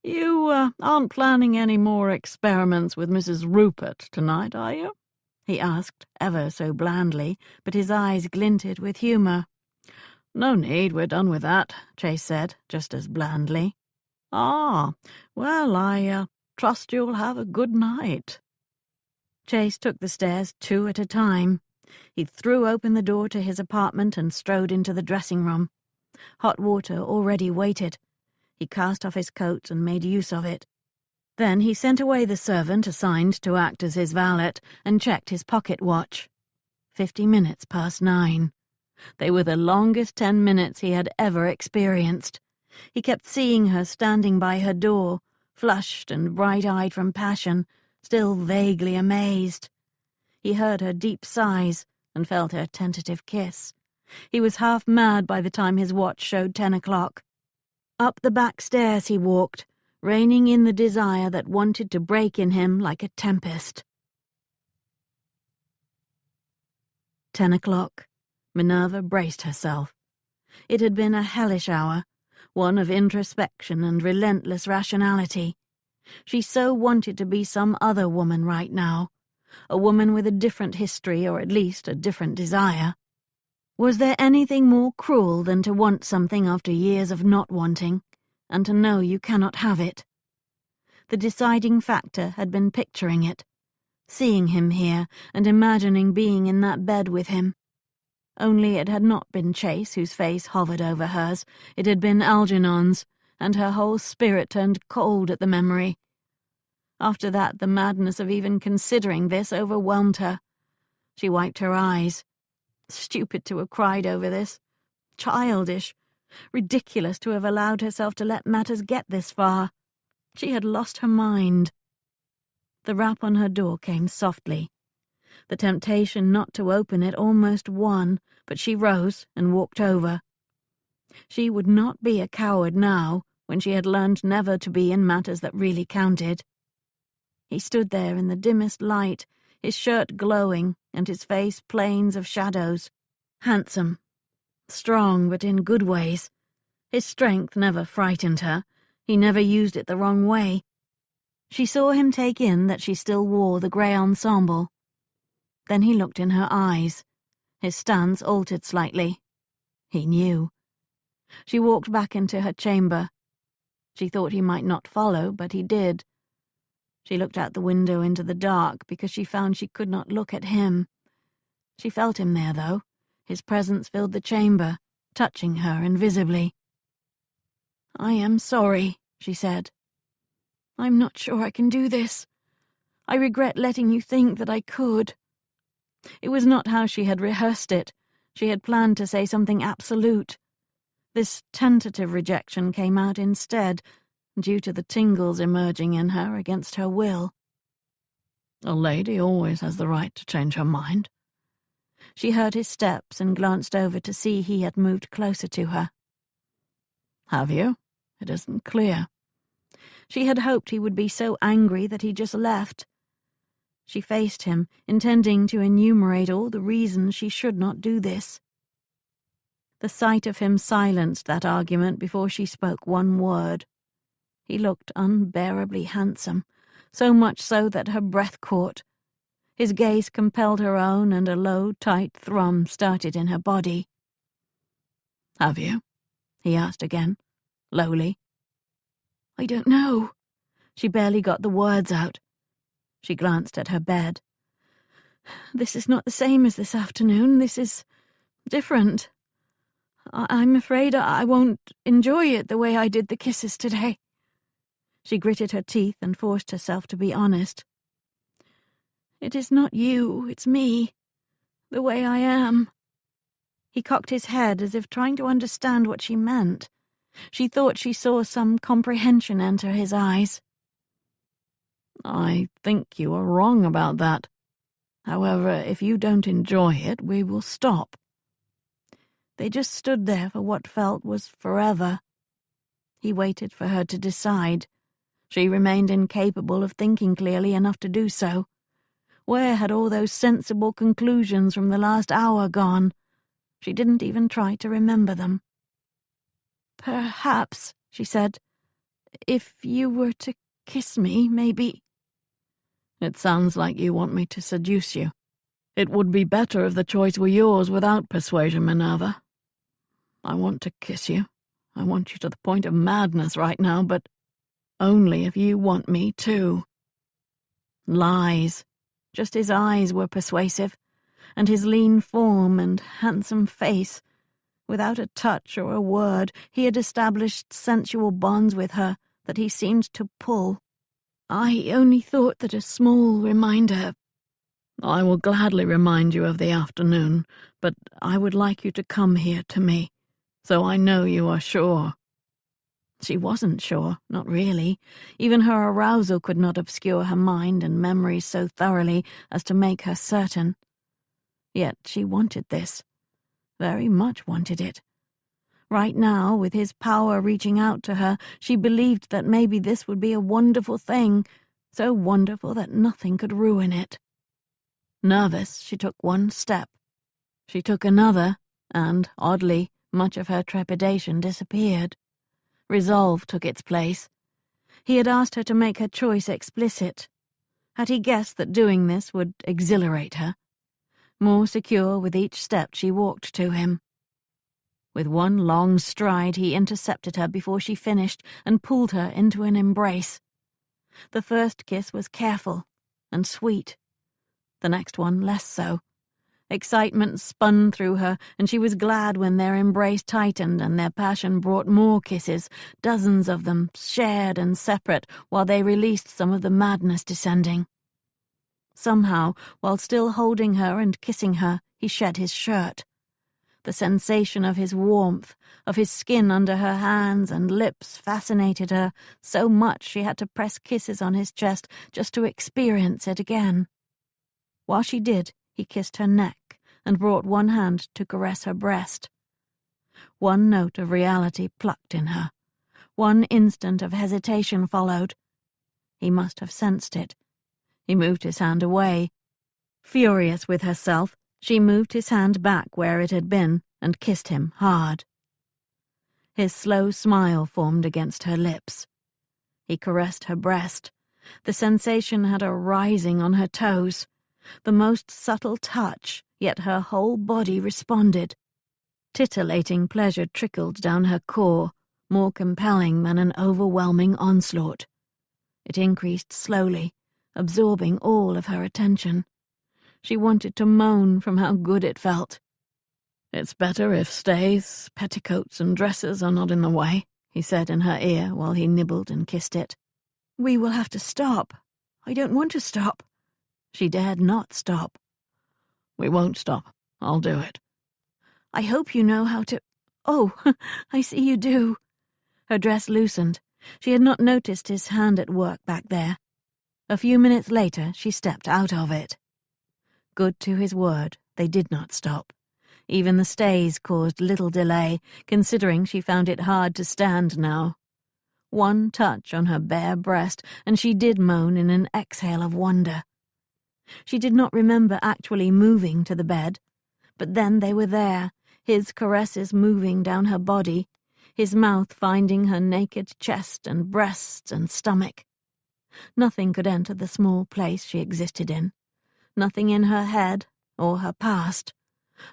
You aren't planning any more experiments with Mrs. Rupert tonight, are you? He asked, ever so blandly, but his eyes glinted with humour. No need, we're done with that, Chase said, just as blandly. Well, I trust you'll have a good night. Chase took the stairs 2 at a time. He threw open the door to his apartment and strode into the dressing room. Hot water already waited. He cast off his coat and made use of it. Then he sent away the servant assigned to act as his valet and checked his pocket watch. 50 minutes past 9. They were the longest 10 minutes he had ever experienced. He kept seeing her standing by her door, flushed and bright-eyed from passion, still vaguely amazed. He heard her deep sighs and felt her tentative kiss. He was half mad by the time his watch showed 10 o'clock. Up the back stairs he walked, reining in the desire that wanted to break in him like a tempest. 10 o'clock. Minerva braced herself. It had been a hellish hour, one of introspection and relentless rationality. She so wanted to be some other woman right now, a woman with a different history or at least a different desire. Was there anything more cruel than to want something after years of not wanting, and to know you cannot have it? The deciding factor had been picturing it, seeing him here and imagining being in that bed with him. Only it had not been Chase whose face hovered over hers, it had been Algernon's, and her whole spirit turned cold at the memory. After that, the madness of even considering this overwhelmed her. She wiped her eyes. Stupid to have cried over this. Childish. Ridiculous to have allowed herself to let matters get this far. She had lost her mind. The rap on her door came softly. The temptation not to open it almost won, but she rose and walked over. She would not be a coward now, when she had learned never to be in matters that really counted. He stood there in the dimmest light, his shirt glowing and his face plains of shadows. Handsome. Strong, but in good ways. His strength never frightened her. He never used it the wrong way. She saw him take in that she still wore the grey ensemble. Then he looked in her eyes. His stance altered slightly. He knew. She walked back into her chamber. She thought he might not follow, but he did. She looked out the window into the dark because she found she could not look at him. She felt him there, though. His presence filled the chamber, touching her invisibly. "I am sorry," she said. "I'm not sure I can do this. I regret letting you think that I could." It was not how she had rehearsed it. She had planned to say something absolute. This tentative rejection came out instead, due to the tingles emerging in her against her will. A lady always has the right to change her mind. She heard his steps and glanced over to see he had moved closer to her. Have you? It isn't clear. She had hoped he would be so angry that he just left. She faced him, intending to enumerate all the reasons she should not do this. The sight of him silenced that argument before she spoke one word. He looked unbearably handsome, so much so that her breath caught. His gaze compelled her own, and a low, tight thrum started in her body. "Have you?" he asked again, lowly. "I don't know." She barely got the words out. She glanced at her bed. "This is not the same as this afternoon. This is different. I'm afraid I won't enjoy it the way I did the kisses today." She gritted her teeth and forced herself to be honest. "It is not you, it's me. The way I am." He cocked his head as if trying to understand what she meant. She thought she saw some comprehension enter his eyes. "I think you are wrong about that. However, if you don't enjoy it, we will stop." They just stood there for what felt was forever. He waited for her to decide. She remained incapable of thinking clearly enough to do so. Where had all those sensible conclusions from the last hour gone? She didn't even try to remember them. "Perhaps," she said, "if you were to kiss me, maybe—" "It sounds like you want me to seduce you. It would be better if the choice were yours without persuasion, Minerva. I want to kiss you. I want you to the point of madness right now, but only if you want me too." Lies. Just his eyes were persuasive, and his lean form and handsome face. Without a touch or a word, he had established sensual bonds with her that he seemed to pull. "I only thought that a small reminder—" "I will gladly remind you of the afternoon, but I would like you to come here to me, so I know you are sure." She wasn't sure, not really. Even her arousal could not obscure her mind and memories so thoroughly as to make her certain. Yet she wanted this. Very much wanted it. Right now, with his power reaching out to her, she believed that maybe this would be a wonderful thing, so wonderful that nothing could ruin it. Nervous, she took one step. She took another, and, oddly, much of her trepidation disappeared. Resolve took its place. He had asked her to make her choice explicit. Had he guessed that doing this would exhilarate her? More secure with each step she walked to him. With one long stride he intercepted her before she finished and pulled her into an embrace. The first kiss was careful and sweet. The next one less so. Excitement spun through her, and she was glad when their embrace tightened and their passion brought more kisses, dozens of them, shared and separate, while they released some of the madness descending. Somehow, while still holding her and kissing her, he shed his shirt. The sensation of his warmth, of his skin under her hands and lips fascinated her so much she had to press kisses on his chest just to experience it again. While she did, he kissed her neck and brought one hand to caress her breast. One note of reality plucked in her. One instant of hesitation followed. He must have sensed it. He moved his hand away. Furious with herself, she moved his hand back where it had been and kissed him hard. His slow smile formed against her lips. He caressed her breast. The sensation had a rising on her toes. The most subtle touch, yet her whole body responded. Titillating pleasure trickled down her core, more compelling than an overwhelming onslaught. It increased slowly, absorbing all of her attention. She wanted to moan from how good it felt. "It's better if stays, petticoats, and dresses are not in the way," he said in her ear while he nibbled and kissed it. "We will have to stop. I don't want to stop." She dared not stop. "We won't stop. I'll do it." "I hope you know how to—" "Oh, I see you do." Her dress loosened. She had not noticed his hand at work back there. A few minutes later, she stepped out of it. Good to his word, they did not stop. Even the stays caused little delay, considering she found it hard to stand now. One touch on her bare breast, and she did moan in an exhale of wonder. She did not remember actually moving to the bed, but then they were there, his caresses moving down her body, his mouth finding her naked chest and breasts and stomach. Nothing could enter the small place she existed in. Nothing in her head or her past.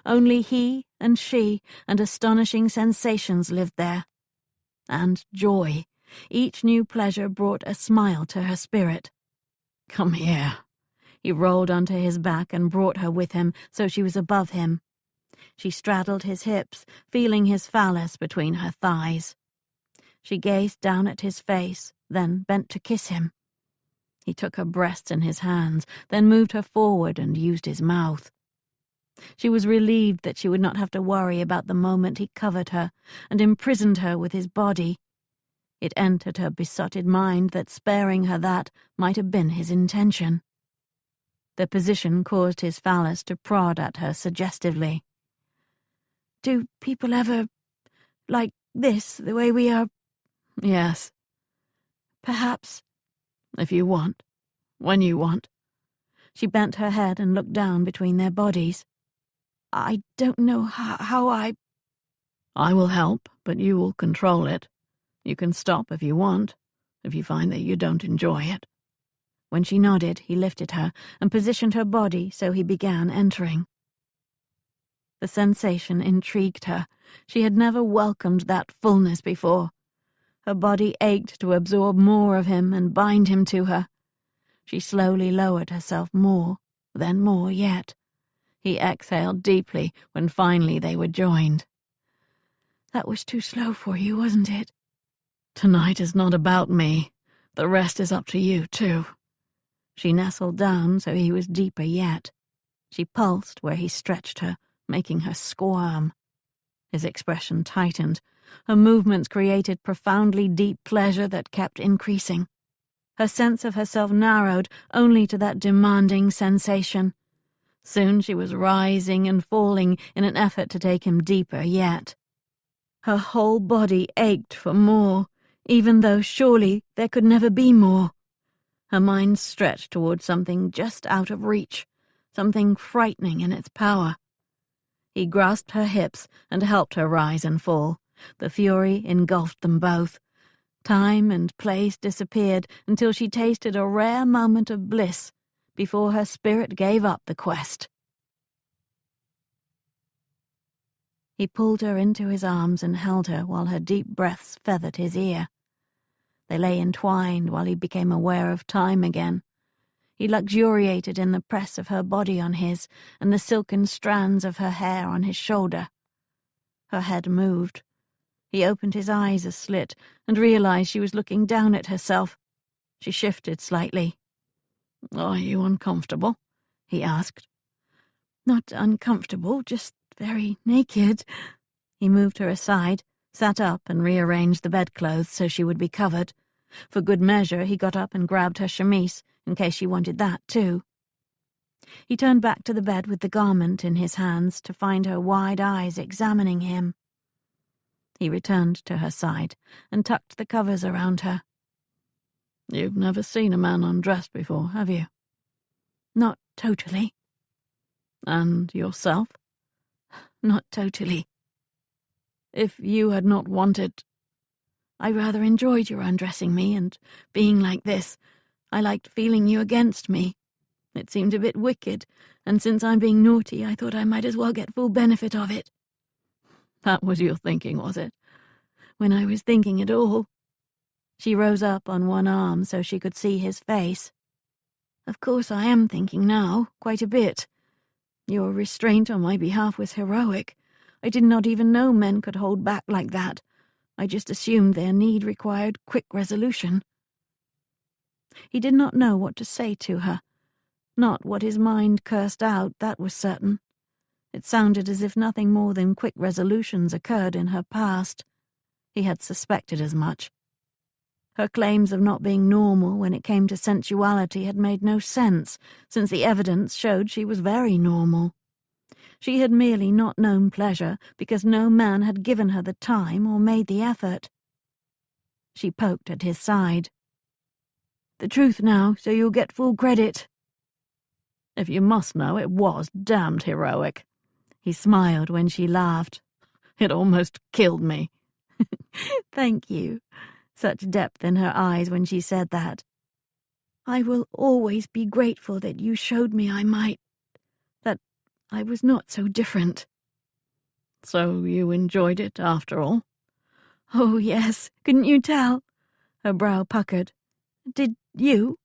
Only he and she and astonishing sensations lived there. And joy. Each new pleasure brought a smile to her spirit. "Come here." He rolled onto his back and brought her with him so she was above him. She straddled his hips, feeling his phallus between her thighs. She gazed down at his face, then bent to kiss him. He took her breasts in his hands, then moved her forward and used his mouth. She was relieved that she would not have to worry about the moment he covered her and imprisoned her with his body. It entered her besotted mind that sparing her that might have been his intention. The position caused his phallus to prod at her suggestively. "Do people ever, like this, the way we are?" "Yes." "Perhaps—" "If you want. When you want." She bent her head and looked down between their bodies. "I don't know how I—" "I will help, but you will control it. You can stop if you want, if you find that you don't enjoy it." When she nodded, he lifted her and positioned her body so he began entering. The sensation intrigued her. She had never welcomed that fullness before. Her body ached to absorb more of him and bind him to her. She slowly lowered herself more, then more yet. He exhaled deeply when finally they were joined. "That was too slow for you, wasn't it?" "Tonight is not about me. The rest is up to you, too." She nestled down so he was deeper yet. She pulsed where he stretched her, making her squirm. His expression tightened. Her movements created profoundly deep pleasure that kept increasing. Her sense of herself narrowed only to that demanding sensation. Soon she was rising and falling in an effort to take him deeper yet. Her whole body ached for more, even though surely there could never be more. Her mind stretched toward something just out of reach, something frightening in its power. He grasped her hips and helped her rise and fall. The fury engulfed them both. Time and place disappeared until she tasted a rare moment of bliss before her spirit gave up the quest. He pulled her into his arms and held her while her deep breaths feathered his ear. They lay entwined while he became aware of time again. He luxuriated in the press of her body on his and the silken strands of her hair on his shoulder. Her head moved. He opened his eyes a slit and realized she was looking down at herself. She shifted slightly. "Are you uncomfortable?" he asked. "Not uncomfortable, just very naked." He moved her aside, sat up and rearranged the bedclothes so she would be covered. For good measure, he got up and grabbed her chemise, in case she wanted that too. He turned back to the bed with the garment in his hands to find her wide eyes examining him. He returned to her side and tucked the covers around her. "You've never seen a man undressed before, have you?" "Not totally." "And yourself?" "Not totally." "If you had not wanted—" "I rather enjoyed your undressing me and being like this. I liked feeling you against me. It seemed a bit wicked, and since I'm being naughty, I thought I might as well get full benefit of it." "That was your thinking, was it?" "When I was thinking at all." She rose up on one arm so she could see his face. "Of course I am thinking now, quite a bit. Your restraint on my behalf was heroic. I did not even know men could hold back like that. I just assumed their need required quick resolution." He did not know what to say to her. Not what his mind cursed out, that was certain. It sounded as if nothing more than quick resolutions occurred in her past. He had suspected as much. Her claims of not being normal when it came to sensuality had made no sense, since the evidence showed she was very normal. She had merely not known pleasure because no man had given her the time or made the effort. She poked at his side. "The truth now, so you'll get full credit." "If you must know, it was damned heroic." He smiled when she laughed. "It almost killed me." "Thank you." Such depth in her eyes when she said that. "I will always be grateful that you showed me that I was not so different." "So you enjoyed it after all?" "Oh, yes. Couldn't you tell?" Her brow puckered. "Did you?"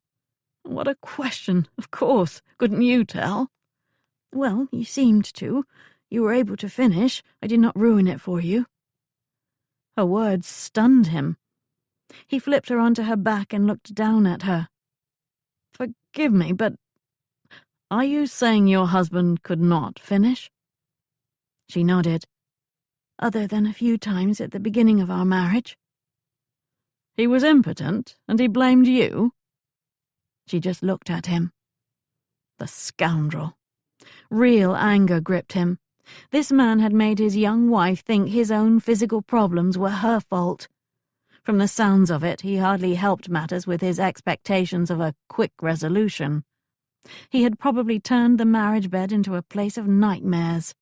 "What a question. Of course. Couldn't you tell?" "Well, you seemed to. You were able to finish. I did not ruin it for you." Her words stunned him. He flipped her onto her back and looked down at her. "Forgive me, but are you saying your husband could not finish?" She nodded. "Other than a few times at the beginning of our marriage." "He was impotent, and he blamed you?" She just looked at him. The scoundrel. Real anger gripped him. This man had made his young wife think his own physical problems were her fault. From the sounds of it, he hardly helped matters with his expectations of a quick resolution. He had probably turned the marriage bed into a place of nightmares.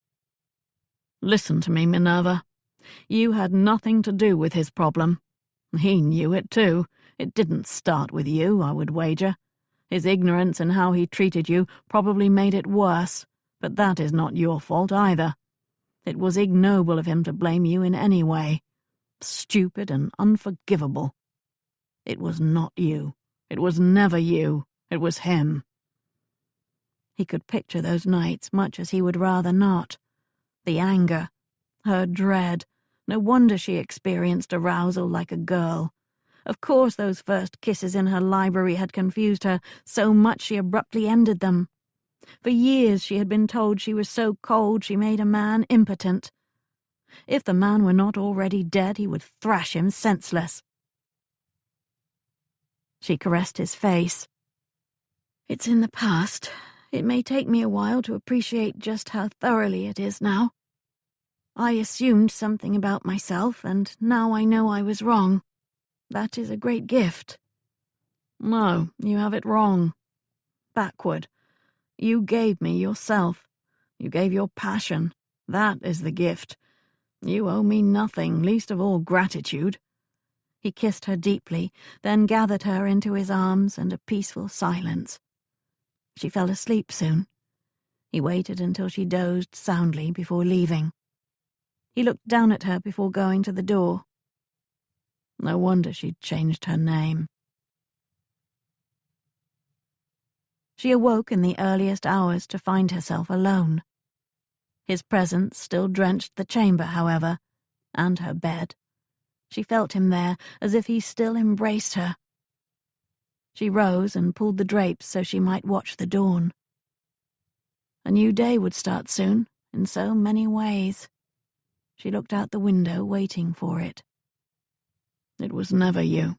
"Listen to me, Minerva. You had nothing to do with his problem. He knew it too. It didn't start with you, I would wager. His ignorance in how he treated you probably made it worse, but that is not your fault either. It was ignoble of him to blame you in any way. Stupid and unforgivable. It was not you. It was never you. It was him." He could picture those nights much as he would rather not. The anger, her dread. No wonder she experienced arousal like a girl. Of course those first kisses in her library had confused her so much she abruptly ended them. For years she had been told she was so cold she made a man impotent. If the man were not already dead, he would thrash him senseless. She caressed his face. "It's in the past. It may take me a while to appreciate just how thoroughly it is now. I assumed something about myself, and now I know I was wrong. That is a great gift." "No, you have it wrong. Backward. You gave me yourself. You gave your passion. That is the gift. You owe me nothing, least of all gratitude." He kissed her deeply, then gathered her into his arms and a peaceful silence. She fell asleep soon. He waited until she dozed soundly before leaving. He looked down at her before going to the door. No wonder she'd changed her name. She awoke in the earliest hours to find herself alone. His presence still drenched the chamber, however, and her bed. She felt him there, as if he still embraced her. She rose and pulled the drapes so she might watch the dawn. A new day would start soon, in so many ways. She looked out the window, waiting for it. It was never you.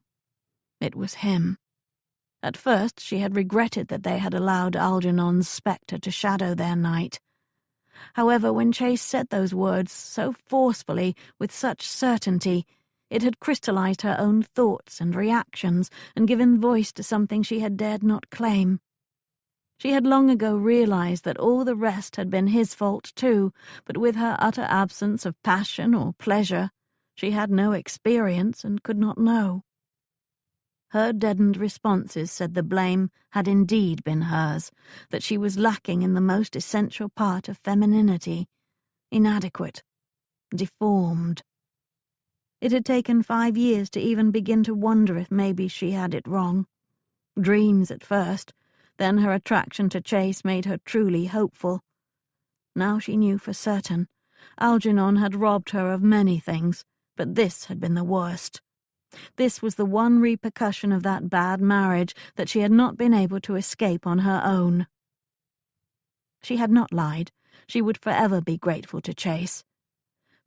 It was him. At first she had regretted that they had allowed Algernon's spectre to shadow their night. However, when Chase said those words so forcefully, with such certainty, it had crystallized her own thoughts and reactions and given voice to something she had dared not claim. She had long ago realized that all the rest had been his fault too, but with her utter absence of passion or pleasure, she had no experience and could not know. Her deadened responses said the blame had indeed been hers, that she was lacking in the most essential part of femininity, inadequate, deformed. It had taken 5 years to even begin to wonder if maybe she had it wrong. Dreams at first, then her attraction to Chase made her truly hopeful. Now she knew for certain. Algernon had robbed her of many things, but this had been the worst. This was the one repercussion of that bad marriage that she had not been able to escape on her own. She had not lied. She would forever be grateful to Chase.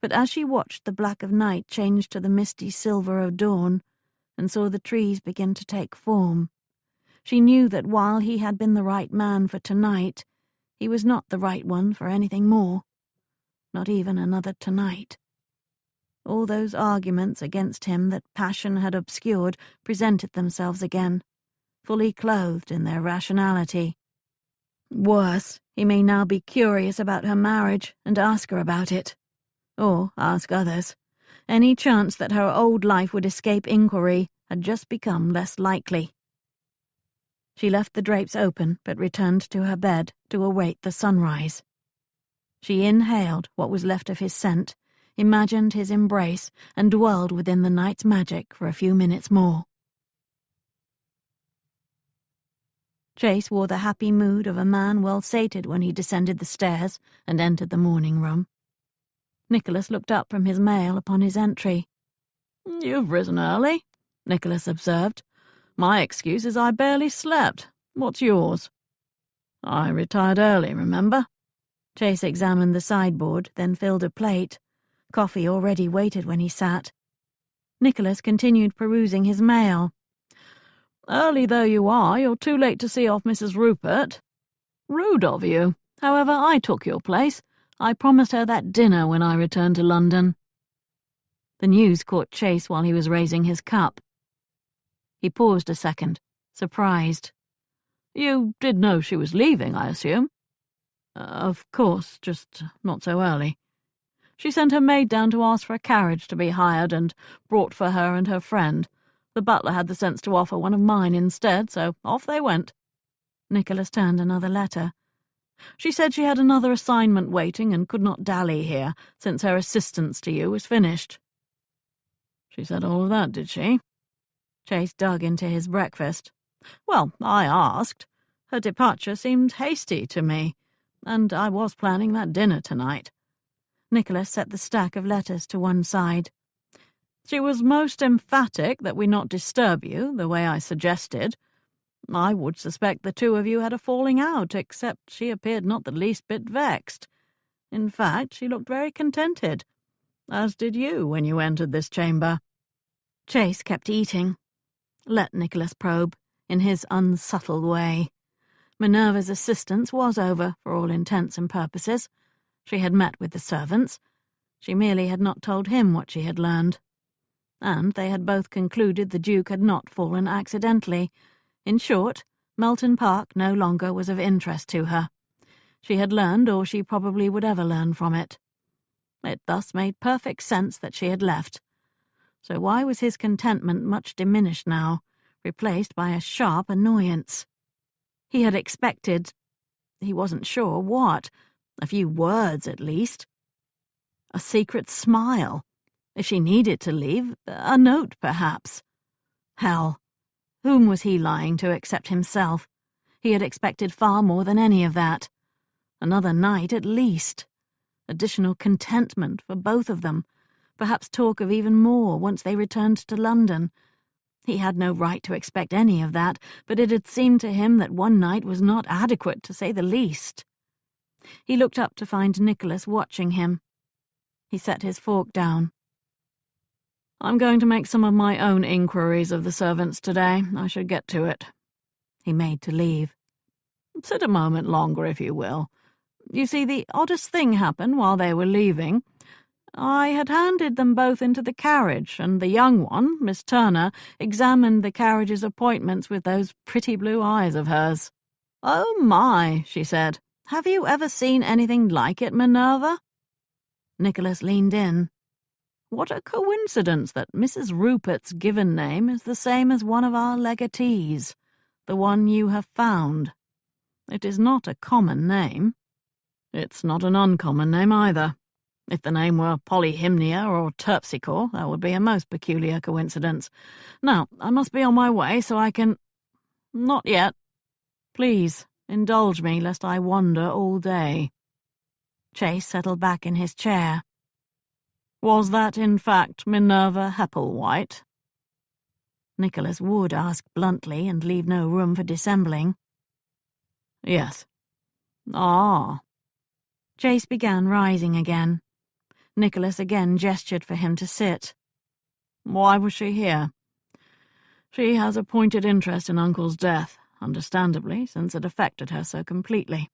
But as she watched the black of night change to the misty silver of dawn, and saw the trees begin to take form, she knew that while he had been the right man for tonight, he was not the right one for anything more. Not even another tonight. All those arguments against him that passion had obscured presented themselves again, fully clothed in their rationality. Worse, he may now be curious about her marriage and ask her about it. Or ask others. Any chance that her old life would escape inquiry had just become less likely. She left the drapes open, but returned to her bed to await the sunrise. She inhaled what was left of his scent, imagined his embrace, and dwelled within the night's magic for a few minutes more. Chase wore the happy mood of a man well sated when he descended the stairs and entered the morning room. Nicholas looked up from his mail upon his entry. "You've risen early," Nicholas observed. "My excuse is I barely slept. What's yours?" "I retired early, remember?" Chase examined the sideboard, then filled a plate. Coffee already waited when he sat. Nicholas continued perusing his mail. "Early though you are, you're too late to see off Mrs. Rupert. Rude of you. However, I took your place. I promised her that dinner when I returned to London." The news caught Chase while he was raising his cup. He paused a second, surprised. "You did know she was leaving, I assume?" Of course, just not so early." "She sent her maid down to ask for a carriage to be hired and brought for her and her friend. The butler had the sense to offer one of mine instead, so off they went." Nicholas turned another letter. "She said she had another assignment waiting and could not dally here, since her assistance to you was finished." "She said all of that, did she?" Chase dug into his breakfast. "Well, I asked. Her departure seemed hasty to me, and I was planning that dinner tonight." Nicholas set the stack of letters to one side. "She was most emphatic that we not disturb you, the way I suggested. I would suspect the two of you had a falling out, except she appeared not the least bit vexed. In fact, she looked very contented, as did you when you entered this chamber." Chase kept eating. Let Nicholas probe, in his unsubtle way. Minerva's assistance was over, for all intents and purposes. She had met with the servants. She merely had not told him what she had learned. And they had both concluded the Duke had not fallen accidentally. In short, Melton Park no longer was of interest to her. She had learned all she probably would ever learn from it. It thus made perfect sense that she had left. So why was his contentment much diminished now, replaced by a sharp annoyance? He had expected, he wasn't sure what, a few words at least. A secret smile. If she needed to leave, a note perhaps. Hell, whom was he lying to except himself? He had expected far more than any of that. Another night at least. Additional contentment for both of them. Perhaps talk of even more once they returned to London. He had no right to expect any of that, but it had seemed to him that one night was not adequate, to say the least. He looked up to find Nicholas watching him. He set his fork down. "I'm going to make some of my own inquiries of the servants today. I should get to it." He made to leave. "Sit a moment longer, if you will. You see, the oddest thing happened while they were leaving. I had handed them both into the carriage, and the young one, Miss Turner, examined the carriage's appointments with those pretty blue eyes of hers. 'Oh my,' she said, 'have you ever seen anything like it, Minerva?' Nicholas leaned in. 'What a coincidence that Mrs. Rupert's given name is the same as one of our legatees, the one you have found. It is not a common name. It's not an uncommon name either. If the name were Polyhymnia or Terpsichore, that would be a most peculiar coincidence. Now, I must be on my way so I can— Not yet. Please, indulge me lest I wander all day." Chase settled back in his chair. "Was that, in fact, Minerva Hepplewhite?" Nicholas would ask bluntly and leave no room for dissembling. "Yes." "Ah." Chase began rising again. Nicholas again gestured for him to sit. "Why was she here?" "She has a pointed interest in Uncle's death, understandably, since it affected her so completely.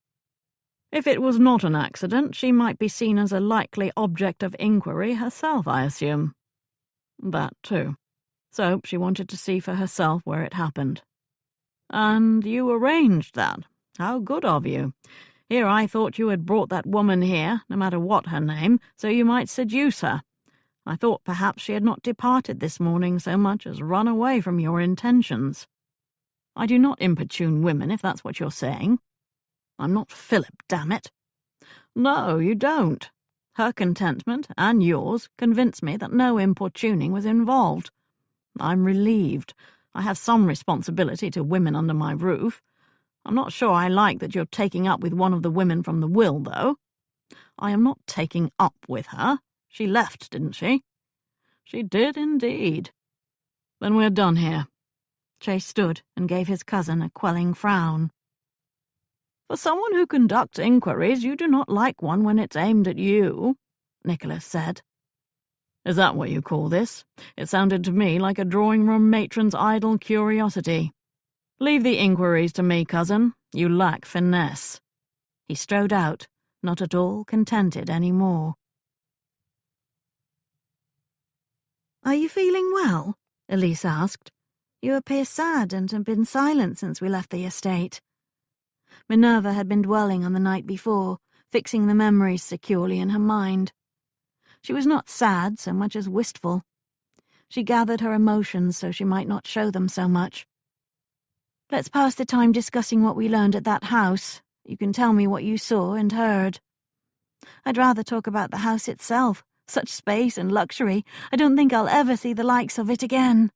If it was not an accident, she might be seen as a likely object of inquiry herself, I assume." "That, too. So she wanted to see for herself where it happened." "And you arranged that? How good of you. Here I thought you had brought that woman here, no matter what her name, so you might seduce her. I thought perhaps she had not departed this morning so much as run away from your intentions. I do not importune women, if that's what you're saying. I'm not Philip, damn it. No, you don't. Her contentment, and yours, convince me that no importuning was involved. I'm relieved. I have some responsibility to women under my roof. I'm not sure I like that you're taking up with one of the women from the will, though. I am not taking up with her. She left, didn't she?" "She did, indeed." "Then we're done here." Chase stood and gave his cousin a quelling frown. "For someone who conducts inquiries, you do not like one when it's aimed at you," Nicholas said. "Is that what you call this? It sounded to me like a drawing-room matron's idle curiosity. Leave the inquiries to me, cousin. You lack finesse." He strode out, not at all contented any more. "Are you feeling well?" Elise asked. "You appear sad and have been silent since we left the estate." Minerva had been dwelling on the night before, fixing the memories securely in her mind. She was not sad so much as wistful. She gathered her emotions so she might not show them so much. "Let's pass the time discussing what we learned at that house. You can tell me what you saw and heard." "I'd rather talk about the house itself. Such space and luxury. I don't think I'll ever see the likes of it again."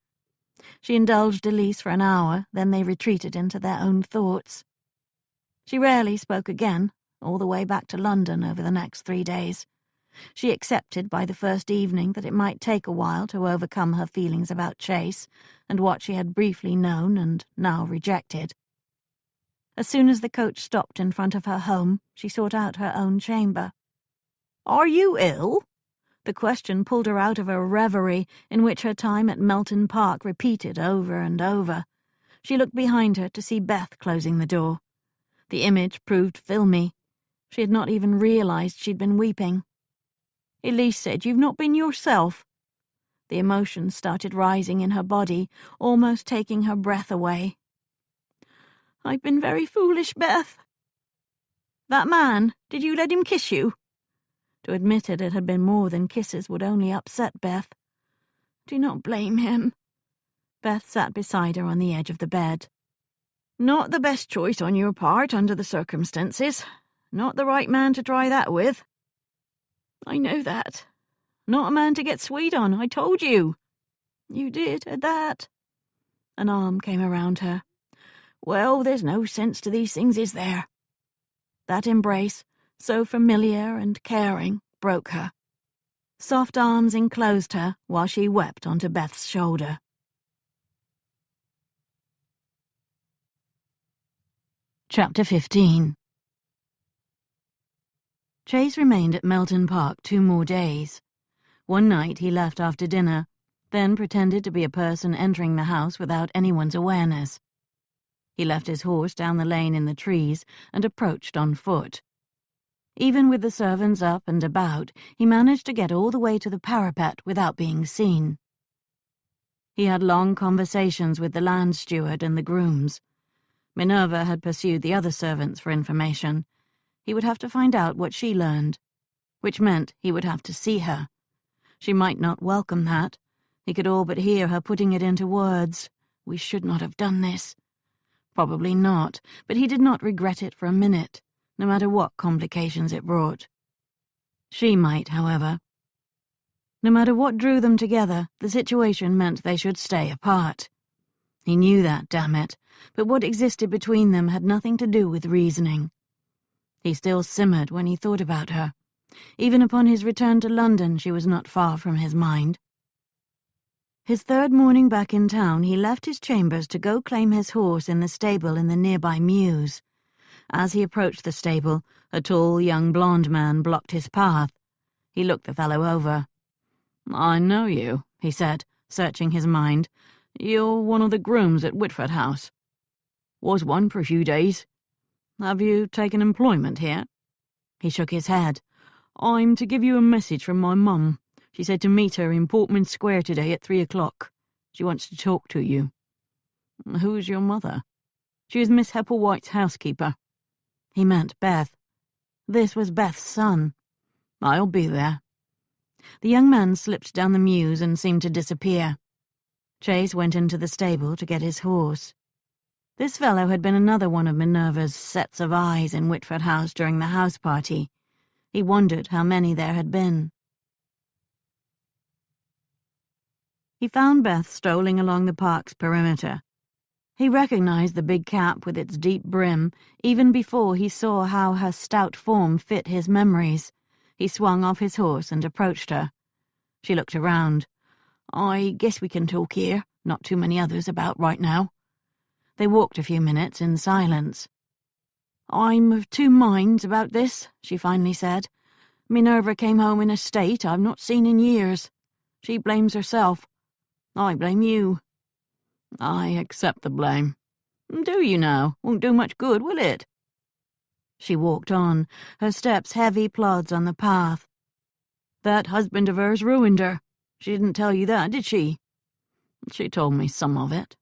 She indulged Elise for an hour, then they retreated into their own thoughts. She rarely spoke again, all the way back to London over the next 3 days. She accepted by the first evening that it might take a while to overcome her feelings about Chase and what she had briefly known and now rejected. As soon as the coach stopped in front of her home, she sought out her own chamber. "Are you ill?" The question pulled her out of a reverie in which her time at Melton Park repeated over and over. She looked behind her to see Beth closing the door. The image proved filmy. She had not even realized she'd been weeping. "Elise said you've not been yourself." The emotion started rising in her body, almost taking her breath away. "I've been very foolish, Beth." "That man, did you let him kiss you?" To admit it had been more than kisses would only upset Beth. Do not blame him. Beth sat beside her on the edge of the bed. Not the best choice on your part under the circumstances. Not the right man to try that with. I know that. Not a man to get sweet on, I told you. You did, at that. An arm came around her. Well, there's no sense to these things, is there? That embrace, so familiar and caring, broke her. Soft arms enclosed her while she wept onto Beth's shoulder. Chapter 15. Chase remained at Melton Park 2 more days. One night he left after dinner, then pretended to be a person entering the house without anyone's awareness. He left his horse down the lane in the trees and approached on foot. Even with the servants up and about, he managed to get all the way to the parapet without being seen. He had long conversations with the land steward and the grooms. Minerva had pursued the other servants for information. He would have to find out what she learned, which meant he would have to see her. She might not welcome that. He could all but hear her putting it into words. We should not have done this. Probably not, but he did not regret it for a minute, no matter what complications it brought. She might, however. No matter what drew them together, the situation meant they should stay apart. He knew that, damn it, but what existed between them had nothing to do with reasoning. He still simmered when he thought about her. Even upon his return to London, she was not far from his mind. His 3rd morning back in town, he left his chambers to go claim his horse in the stable in the nearby mews. As he approached the stable, a tall, young blonde man blocked his path. He looked the fellow over. I know you, he said, searching his mind. You're one of the grooms at Whitford House. Was one for a few days. Have you taken employment here? He shook his head. I'm to give you a message from my mum. She said to meet her in Portman Square today at 3 o'clock. She wants to talk to you. Who's your mother? She is Miss Hepplewhite's housekeeper. He meant Beth. This was Beth's son. I'll be there. The young man slipped down the mews and seemed to disappear. Chase went into the stable to get his horse. This fellow had been another one of Minerva's sets of eyes in Whitford House during the house party. He wondered how many there had been. He found Beth strolling along the park's perimeter. He recognized the big cap with its deep brim even before he saw how her stout form fit his memories. He swung off his horse and approached her. She looked around. I guess we can talk here. Not too many others about right now. They walked a few minutes in silence. I'm of 2 minds about this, she finally said. Minerva came home in a state I've not seen in years. She blames herself. I blame you. I accept the blame. Do you now? Won't do much good, will it? She walked on, her steps heavy plods on the path. That husband of hers ruined her. She didn't tell you that, did she? She told me some of it.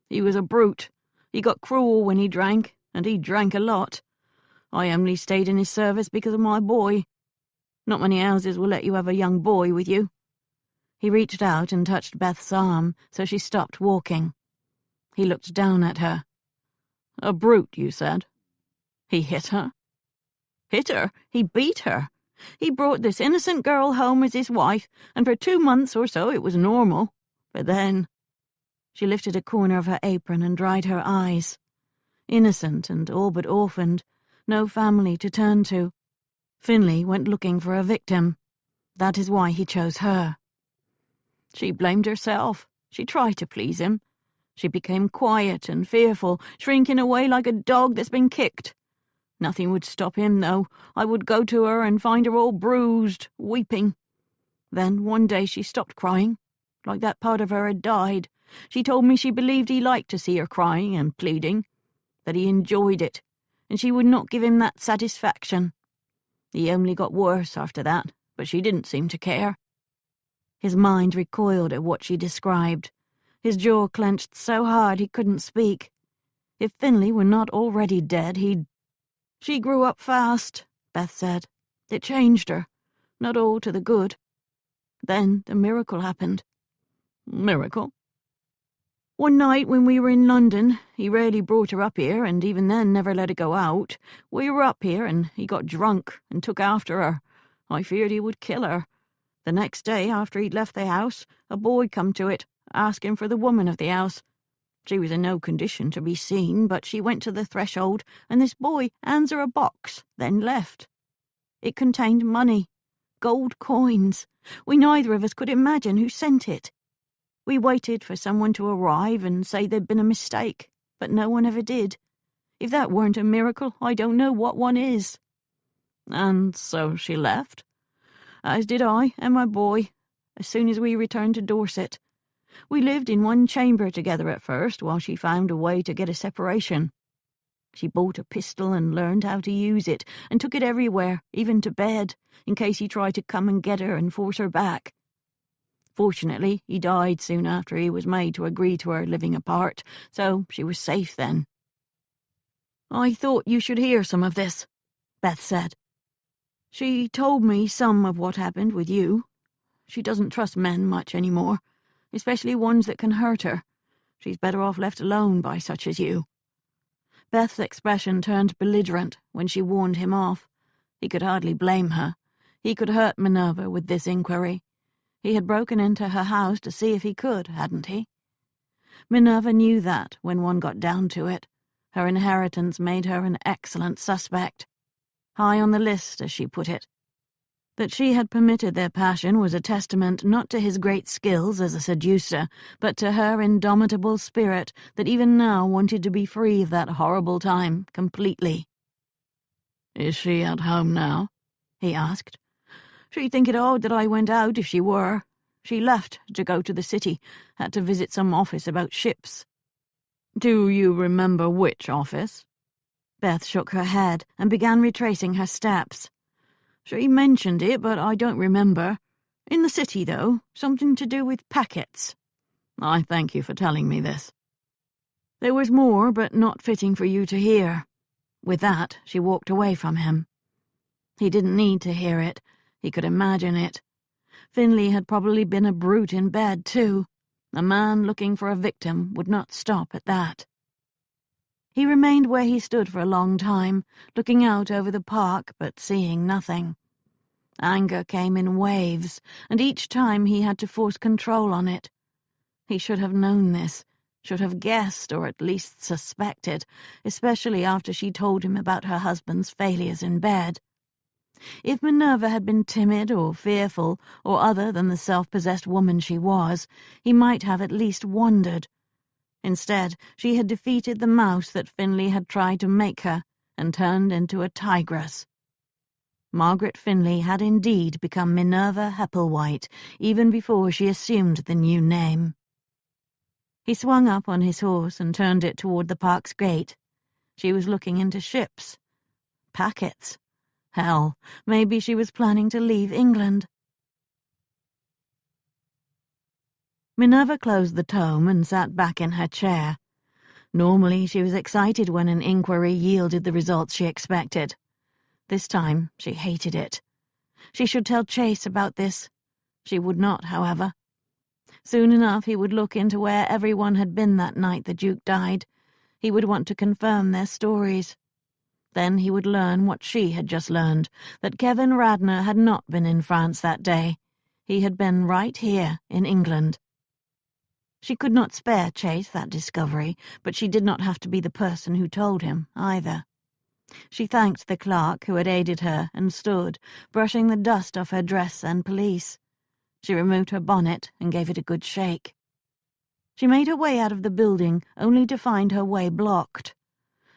He was a brute. He got cruel when he drank, and he drank a lot. I only stayed in his service because of my boy. Not many houses will let you have a young boy with you. He reached out and touched Beth's arm, so she stopped walking. He looked down at her. A brute, you said? He hit her? Hit her? He beat her. He brought this innocent girl home as his wife, and for 2 months or so it was normal. But then... She lifted a corner of her apron and dried her eyes. Innocent and all but orphaned, no family to turn to. Finlay went looking for a victim. That is why he chose her. She blamed herself. She tried to please him. She became quiet and fearful, shrinking away like a dog that's been kicked. Nothing would stop him, though. I would go to her and find her all bruised, weeping. Then one day she stopped crying, like that part of her had died. She told me she believed he liked to see her crying and pleading, that he enjoyed it, and she would not give him that satisfaction. He only got worse after that, but she didn't seem to care. His mind recoiled at what she described. His jaw clenched so hard he couldn't speak. If Finlay were not already dead, he'd... She grew up fast, Beth said. It changed her. not all to the good. Then the miracle happened. Miracle? One night when we were in London, he rarely brought her up here, and even then never let her go out. We were up here, and he got drunk and took after her. I feared he would kill her. The next day, after he'd left the house, a boy come to it, asking for the woman of the house. She was in no condition to be seen, but she went to the threshold, and this boy hands her a box, then left. It contained money, gold coins. We neither of us could imagine who sent it. We waited for someone to arrive and say there'd been a mistake, but no one ever did. If that weren't a miracle, I don't know what one is. And so she left? As did I and my boy, as soon as we returned to Dorset. We lived in one chamber together at first, while she found a way to get a separation. She bought a pistol and learned how to use it, and took it everywhere, even to bed, in case he tried to come and get her and force her back. Fortunately, he died soon after he was made to agree to her living apart, so she was safe then. I thought you should hear some of this, Beth said. She told me some of what happened with you. She doesn't trust men much anymore, especially ones that can hurt her. She's better off left alone by such as you. Beth's expression turned belligerent when she warned him off. He could hardly blame her. He could hurt Minerva with this inquiry. He had broken into her house to see if he could, hadn't he? Minerva knew that when one got down to it. Her inheritance made her an excellent suspect. High on the list, as she put it. That she had permitted their passion was a testament not to his great skills as a seducer, but to her indomitable spirit that even now wanted to be free of that horrible time completely. "Is she at home now?" he asked. She'd think it odd that I went out if she were. She left to go to the city, had to visit some office about ships. "Do you remember which office?" Beth shook her head and began retracing her steps. She mentioned it, but I don't remember. In the city, though, something to do with packets. I thank you for telling me this. There was more, but not fitting for you to hear. With that, she walked away from him. He didn't need to hear it. He could imagine it. Finlay had probably been a brute in bed, too. A man looking for a victim would not stop at that. He remained where he stood for a long time, looking out over the park, but seeing nothing. Anger came in waves, and each time he had to force control on it. He should have known this, should have guessed or at least suspected, especially after she told him about her husband's failures in bed. If Minerva had been timid or fearful or other than the self-possessed woman she was, he might have at least wondered. Instead, she had defeated the mouse that Finlay had tried to make her and turned into a tigress. Margaret Finlay had indeed become Minerva Hepplewhite even before she assumed the new name. He swung up on his horse and turned it toward the park's gate. She was looking into ships. Packets. Hell, maybe she was planning to leave England. Minerva closed the tome and sat back in her chair. Normally she was excited when an inquiry yielded the results she expected. This time she hated it. She should tell Chase about this. She would not, however. Soon enough he would look into where everyone had been that night the Duke died. He would want to confirm their stories. Then he would learn what she had just learned, that Kevin Radnor had not been in France that day. He had been right here in England. She could not spare Chase that discovery, but she did not have to be the person who told him, either. She thanked the clerk who had aided her and stood, brushing the dust off her dress and pelisse. She removed her bonnet and gave it a good shake. She made her way out of the building, only to find her way blocked.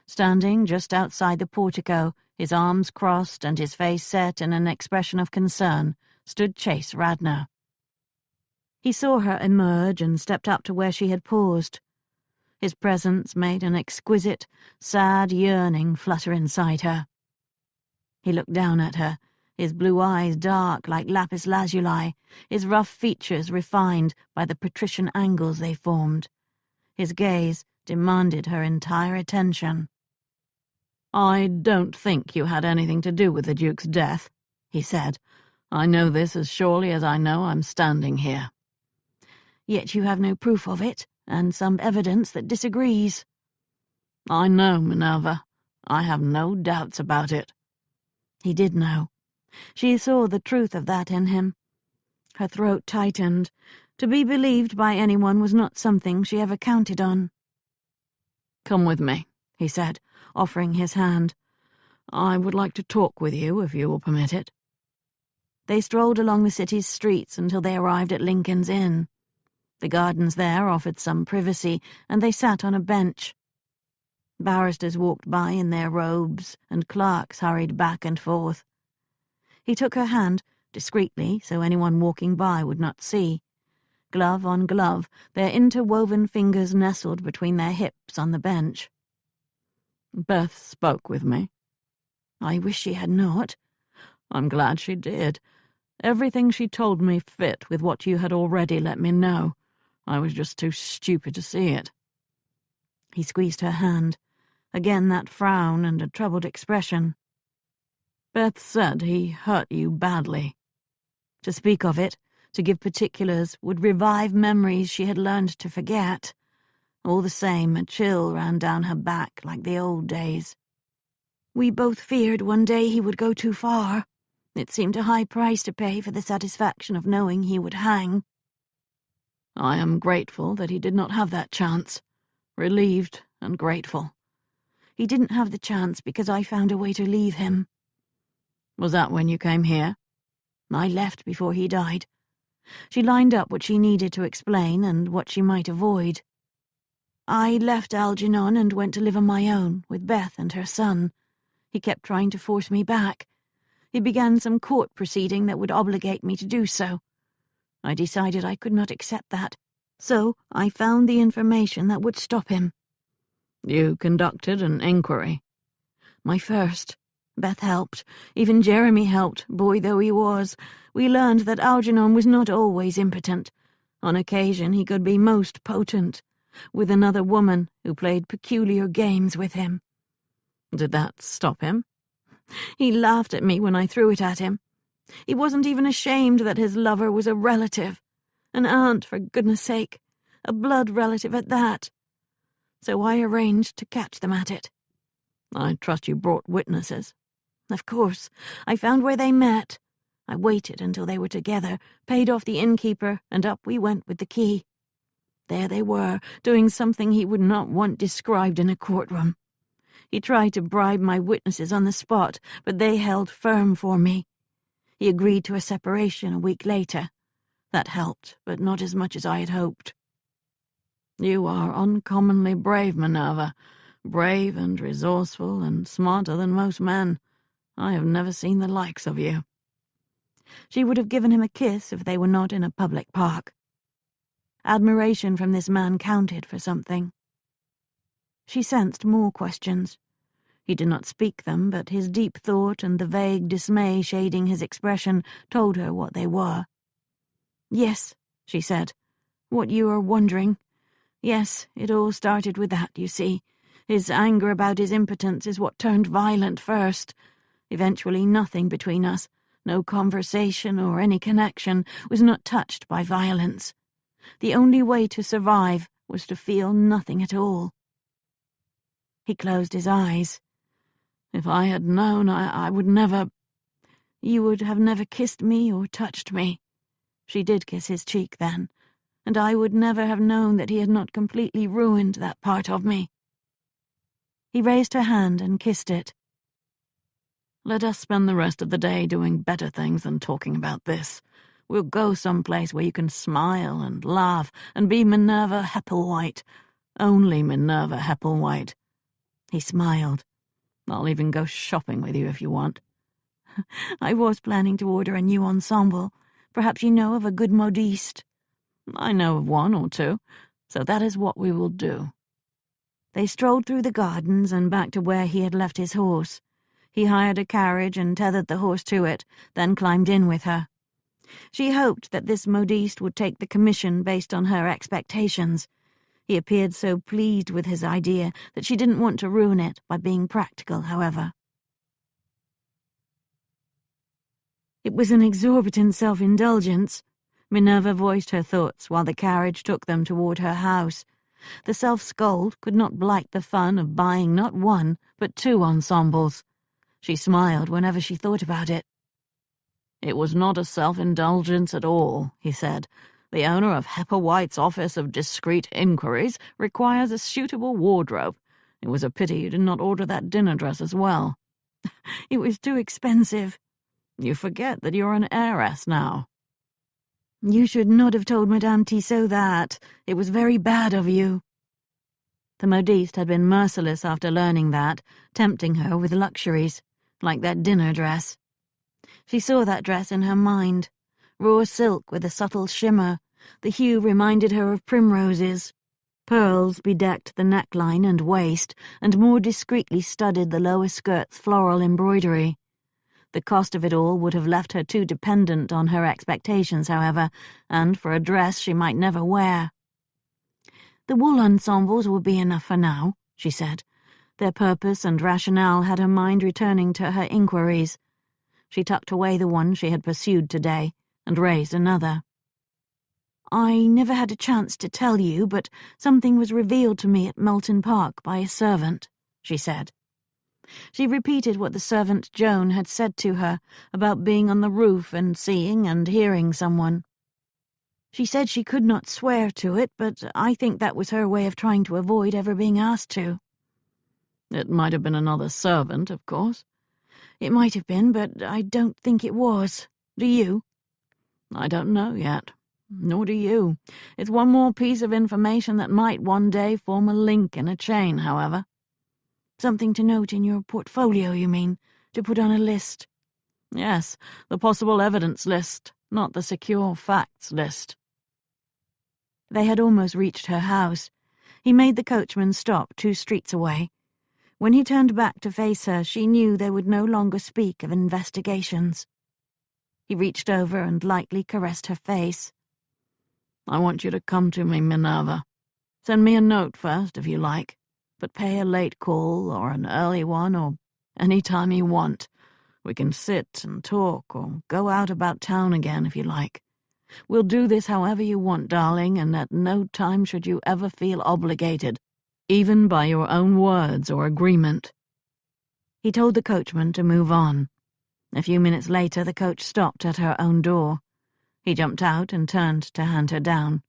Standing just outside the portico, his arms crossed and his face set in an expression of concern, stood Chase Radnor. He saw her emerge and stepped up to where she had paused. His presence made an exquisite, sad yearning flutter inside her. He looked down at her, his blue eyes dark like lapis lazuli, his rough features refined by the patrician angles they formed. His gaze demanded her entire attention. "I don't think you had anything to do with the Duke's death," he said. I know this as surely as I know I'm standing here. Yet you have no proof of it, and some evidence that disagrees. I know, Minerva. I have no doubts about it. He did know. She saw the truth of that in him. Her throat tightened. To be believed by anyone was not something she ever counted on. Come with me, he said, offering his hand. I would like to talk with you, if you will permit it. They strolled along the city's streets until they arrived at Lincoln's Inn. The gardens there offered some privacy, and they sat on a bench. Barristers walked by in their robes, and clerks hurried back and forth. He took her hand, discreetly, so anyone walking by would not see. Glove on glove, their interwoven fingers nestled between their hips on the bench. Beth spoke with me. I wish she had not. I'm glad she did. Everything she told me fit with what you had already let me know. I was just too stupid to see it. He squeezed her hand. Again that frown and a troubled expression. Beth said he hurt you badly. To speak of it, to give particulars, would revive memories she had learned to forget. All the same, a chill ran down her back like the old days. We both feared one day he would go too far. It seemed a high price to pay for the satisfaction of knowing he would hang. I am grateful that he did not have that chance. Relieved and grateful. He didn't have the chance because I found a way to leave him. Was that when you came here? I left before he died. She lined up what she needed to explain and what she might avoid. I left Algernon and went to live on my own with Beth and her son. He kept trying to force me back. He began some court proceeding that would obligate me to do so. I decided I could not accept that, so I found the information that would stop him. You conducted an inquiry? My first. Beth helped. Even Jeremy helped, boy though he was. We learned that Algernon was not always impotent. On occasion he could be most potent, with another woman who played peculiar games with him. Did that stop him? He laughed at me when I threw it at him. He wasn't even ashamed that his lover was a relative. An aunt, for goodness sake. A blood relative at that. So I arranged to catch them at it. I trust you brought witnesses. Of course. I found where they met. I waited until they were together, paid off the innkeeper, and up we went with the key. There they were, doing something he would not want described in a courtroom. He tried to bribe my witnesses on the spot, but they held firm for me. He agreed to a separation a week later. That helped, but not as much as I had hoped. You are uncommonly brave, Minerva. Brave and resourceful and smarter than most men. I have never seen the likes of you. She would have given him a kiss if they were not in a public park. Admiration from this man counted for something. She sensed more questions. He did not speak them, but his deep thought and the vague dismay shading his expression told her what they were. Yes, she said, what you are wondering. Yes, it all started with that, you see. His anger about his impotence is what turned violent first. Eventually nothing between us, no conversation or any connection, was not touched by violence. The only way to survive was to feel nothing at all. He closed his eyes. If I had known, I would never... You would have never kissed me or touched me. She did kiss his cheek then, and I would never have known that he had not completely ruined that part of me. He raised her hand and kissed it. Let us spend the rest of the day doing better things than talking about this. We'll go someplace where you can smile and laugh and be Minerva Hepplewhite. Only Minerva Hepplewhite. He smiled. I'll even go shopping with you if you want. I was planning to order a new ensemble. Perhaps you know of a good modiste. I know of one or two, so that is what we will do. They strolled through the gardens and back to where he had left his horse. He hired a carriage and tethered the horse to it, then climbed in with her. She hoped that this modiste would take the commission based on her expectations. He appeared so pleased with his idea that she didn't want to ruin it by being practical, however. It was an exorbitant self-indulgence. Minerva voiced her thoughts while the carriage took them toward her house. The self-scold could not blight the fun of buying not one, but 2 ensembles. She smiled whenever she thought about it. "It was not a self-indulgence at all," he said. "The owner of Hepperwhite's Office of Discreet Inquiries requires a suitable wardrobe. It was a pity you did not order that dinner dress as well." "It was too expensive." "You forget that you're an heiress now." "You should not have told Madame Tissot that. It was very bad of you." The modiste had been merciless after learning that, tempting her with luxuries, like that dinner dress. She saw that dress in her mind, raw silk with a subtle shimmer. The hue reminded her of primroses. Pearls bedecked the neckline and waist, and more discreetly studded the lower skirt's floral embroidery. The cost of it all would have left her too dependent on her expectations, however, and for a dress she might never wear. "The wool ensembles will be enough for now," she said. Their purpose and rationale had her mind returning to her inquiries. She tucked away the one she had pursued today, and raised another. "I never had a chance to tell you, but something was revealed to me at Melton Park by a servant," she said. She repeated what the servant Joan had said to her about being on the roof and seeing and hearing someone. She said she could not swear to it, but I think that was her way of trying to avoid ever being asked to. "It might have been another servant, of course." "It might have been, but I don't think it was. Do you?" "I don't know yet. Nor do you. It's one more piece of information that might one day form a link in a chain, however." "Something to note in your portfolio, you mean? To put on a list?" "Yes, the possible evidence list, not the secure facts list." They had almost reached her house. He made the coachman stop 2 streets away. When he turned back to face her, she knew they would no longer speak of investigations. He reached over and lightly caressed her face. "I want you to come to me, Minerva. Send me a note first, if you like, but pay a late call or an early one or any time you want. We can sit and talk or go out about town again, if you like. We'll do this however you want, darling, and at no time should you ever feel obligated, even by your own words or agreement." He told the coachman to move on. A few minutes later the coach stopped at her own door. He jumped out and turned to hand her down.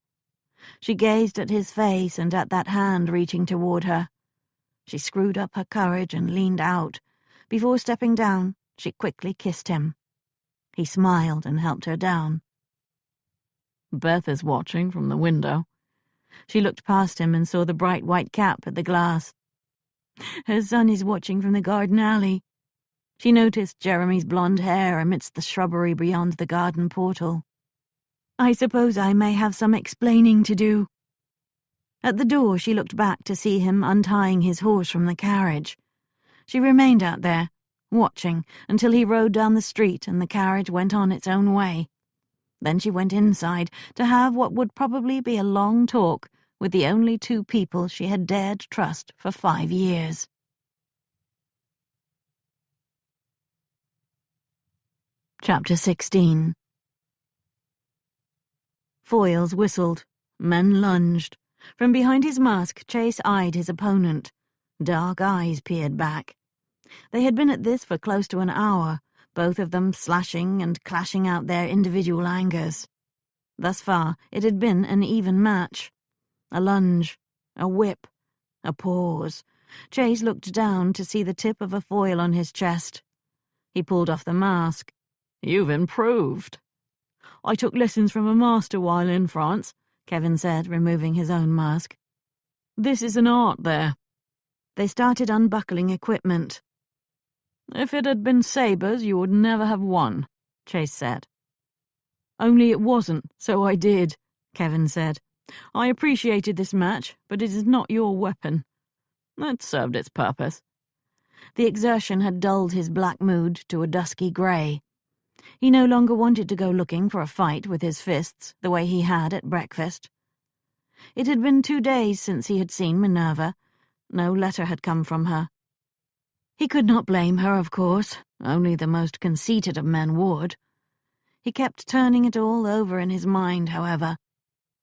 She gazed at his face and at that hand reaching toward her. She screwed up her courage and leaned out. Before stepping down, she quickly kissed him. He smiled and helped her down. "Beth is watching from the window." She looked past him and saw the bright white cap at the glass. "Her son is watching from the garden alley." She noticed Jeremy's blonde hair amidst the shrubbery beyond the garden portal. "I suppose I may have some explaining to do." At the door she looked back to see him untying his horse from the carriage. She remained out there, watching, until he rode down the street and the carriage went on its own way. Then she went inside to have what would probably be a long talk with the only 2 people she had dared trust for 5 years. Chapter 16. Foils whistled. Men lunged. From behind his mask, Chase eyed his opponent. Dark eyes peered back. They had been at this for close to an hour, both of them slashing and clashing out their individual angers. Thus far, it had been an even match. A lunge, a whip, a pause. Chase looked down to see the tip of a foil on his chest. He pulled off the mask. "You've improved." "I took lessons from a master while in France," Kevin said, removing his own mask. "This is an art there." They started unbuckling equipment. "If it had been sabers, you would never have won," Chase said. "Only it wasn't, so I did," Kevin said. "I appreciated this match, but it is not your weapon." "It served its purpose." The exertion had dulled his black mood to a dusky grey. He no longer wanted to go looking for a fight with his fists the way he had at breakfast. It had been 2 days since he had seen Minerva. No letter had come from her. He could not blame her, of course. Only the most conceited of men would. He kept turning it all over in his mind, however,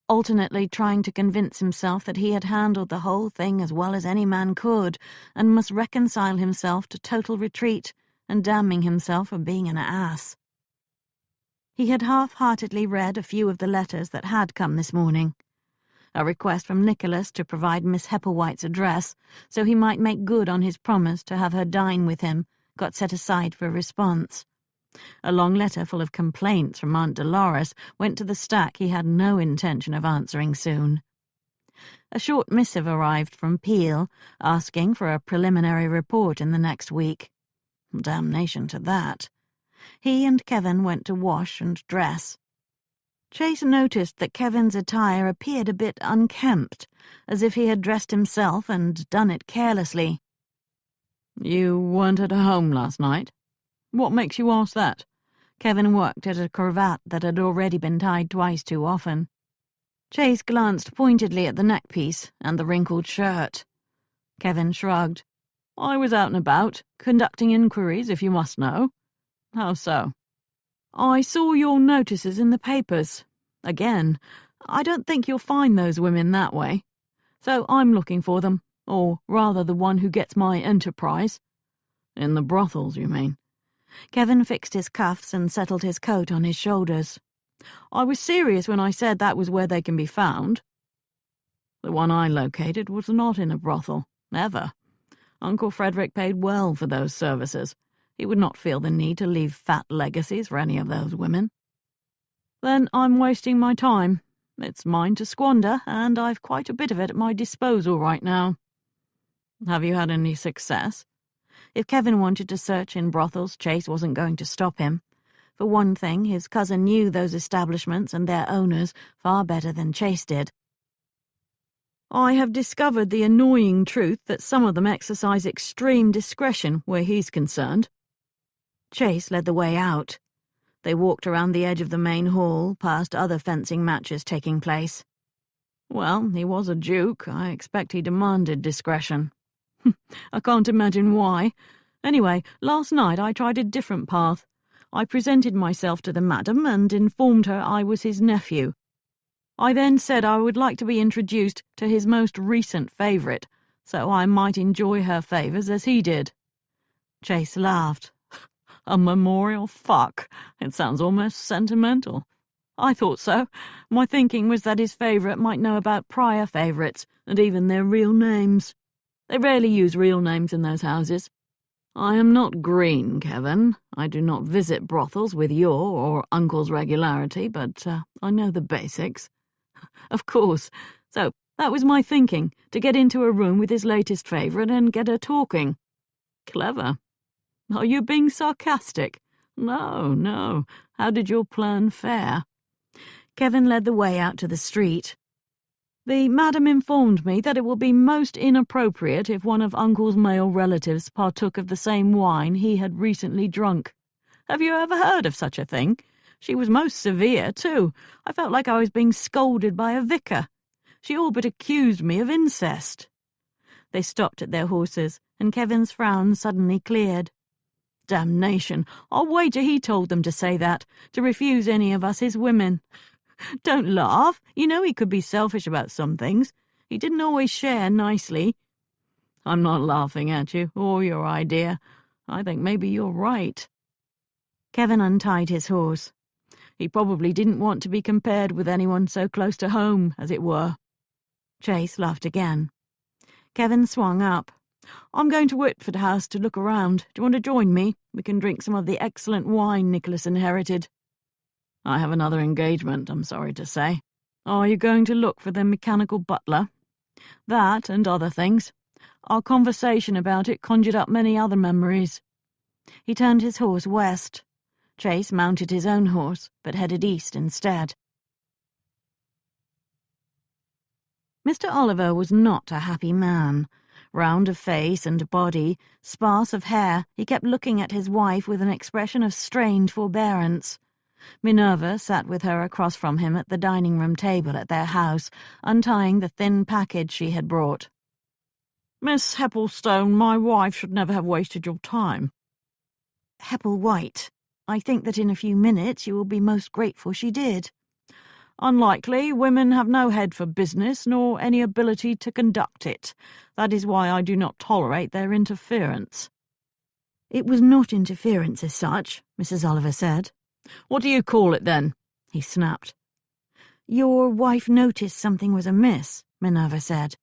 alternately trying to convince himself that he had handled the whole thing as well as any man could, and must reconcile himself to total retreat, and damning himself for being an ass. He had half-heartedly read a few of the letters that had come this morning. A request from Nicholas to provide Miss Hepplewhite's address, so he might make good on his promise to have her dine with him, got set aside for a response. A long letter full of complaints from Aunt Dolores went to the stack he had no intention of answering soon. A short missive arrived from Peel, asking for a preliminary report in the next week. Damnation to that. He and Kevin went to wash and dress. Chase noticed that Kevin's attire appeared a bit unkempt, as if he had dressed himself and done it carelessly. "You weren't at home last night? What makes you ask that?" Kevin worked at a cravat that had already been tied twice too often. Chase glanced pointedly at the neckpiece and the wrinkled shirt. Kevin shrugged. "I was out and about, conducting inquiries, if you must know." "How so?" "I saw your notices in the papers. Again, I don't think you'll find those women that way. So I'm looking for them, or rather the one who gets my enterprise." "In the brothels, you mean?" Kevin fixed his cuffs and settled his coat on his shoulders. "I was serious when I said that was where they can be found. The one I located was not in a brothel, never. Uncle Frederick paid well for those services. He would not feel the need to leave fat legacies for any of those women." "Then I'm wasting my time. It's mine to squander, and I've quite a bit of it at my disposal right now." "Have you had any success?" If Kevin wanted to search in brothels, Chase wasn't going to stop him. For one thing, his cousin knew those establishments and their owners far better than Chase did. "I have discovered the annoying truth that some of them exercise extreme discretion where he's concerned." Chase led the way out. They walked around the edge of the main hall, past other fencing matches taking place. "Well, he was a duke. I expect he demanded discretion." "I can't imagine why. Anyway, last night I tried a different path. I presented myself to the madam and informed her I was his nephew. I then said I would like to be introduced to his most recent favourite, so I might enjoy her favours as he did." Chase laughed. "A memorial fuck? It sounds almost sentimental." "I thought so. My thinking was that his favourite might know about prior favourites, and even their real names. They rarely use real names in those houses." "I am not green, Kevin. I do not visit brothels with your or Uncle's regularity, but I know the basics." "Of course. So that was my thinking, to get into a room with his latest favourite and get her talking." "Clever." "Are you being sarcastic?" No. How did your plan fare?" Kevin led the way out to the street. "The madam informed me that it will be most inappropriate if one of Uncle's male relatives partook of the same wine he had recently drunk. Have you ever heard of such a thing? She was most severe, too. I felt like I was being scolded by a vicar. She all but accused me of incest." They stopped at their horses, and Kevin's frown suddenly cleared. "Damnation! I'll wager he told them to say that, to refuse any of us his women. Don't laugh. You know he could be selfish about some things. He didn't always share nicely." "I'm not laughing at you, or your idea. I think maybe you're right." Kevin untied his horse. He probably didn't want to be compared with anyone so close to home, as it were. Chase laughed again. Kevin swung up. "I'm going to Whitford House to look around. Do you want to join me? We can drink some of the excellent wine Nicholas inherited." "I have another engagement, I'm sorry to say." "Are you going to look for the mechanical butler?" "That and other things. Our conversation about it conjured up many other memories." He turned his horse west. Chase mounted his own horse, but headed east instead. Mr. Oliver was not a happy man. Round of face and body, sparse of hair, he kept looking at his wife with an expression of strained forbearance. Minerva sat with her across from him at the dining-room table at their house, untying the thin package she had brought. "Miss Hepplestone, my wife should never have wasted your time." "Hepplewhite," I think that in a few minutes you will be most grateful she did. Unlikely. Women have no head for business, nor any ability to conduct it. That is why I do not tolerate their interference." "It was not interference as such," Mrs. Oliver said. "What do you call it, then?" he snapped. "Your wife noticed something was amiss," Minerva said.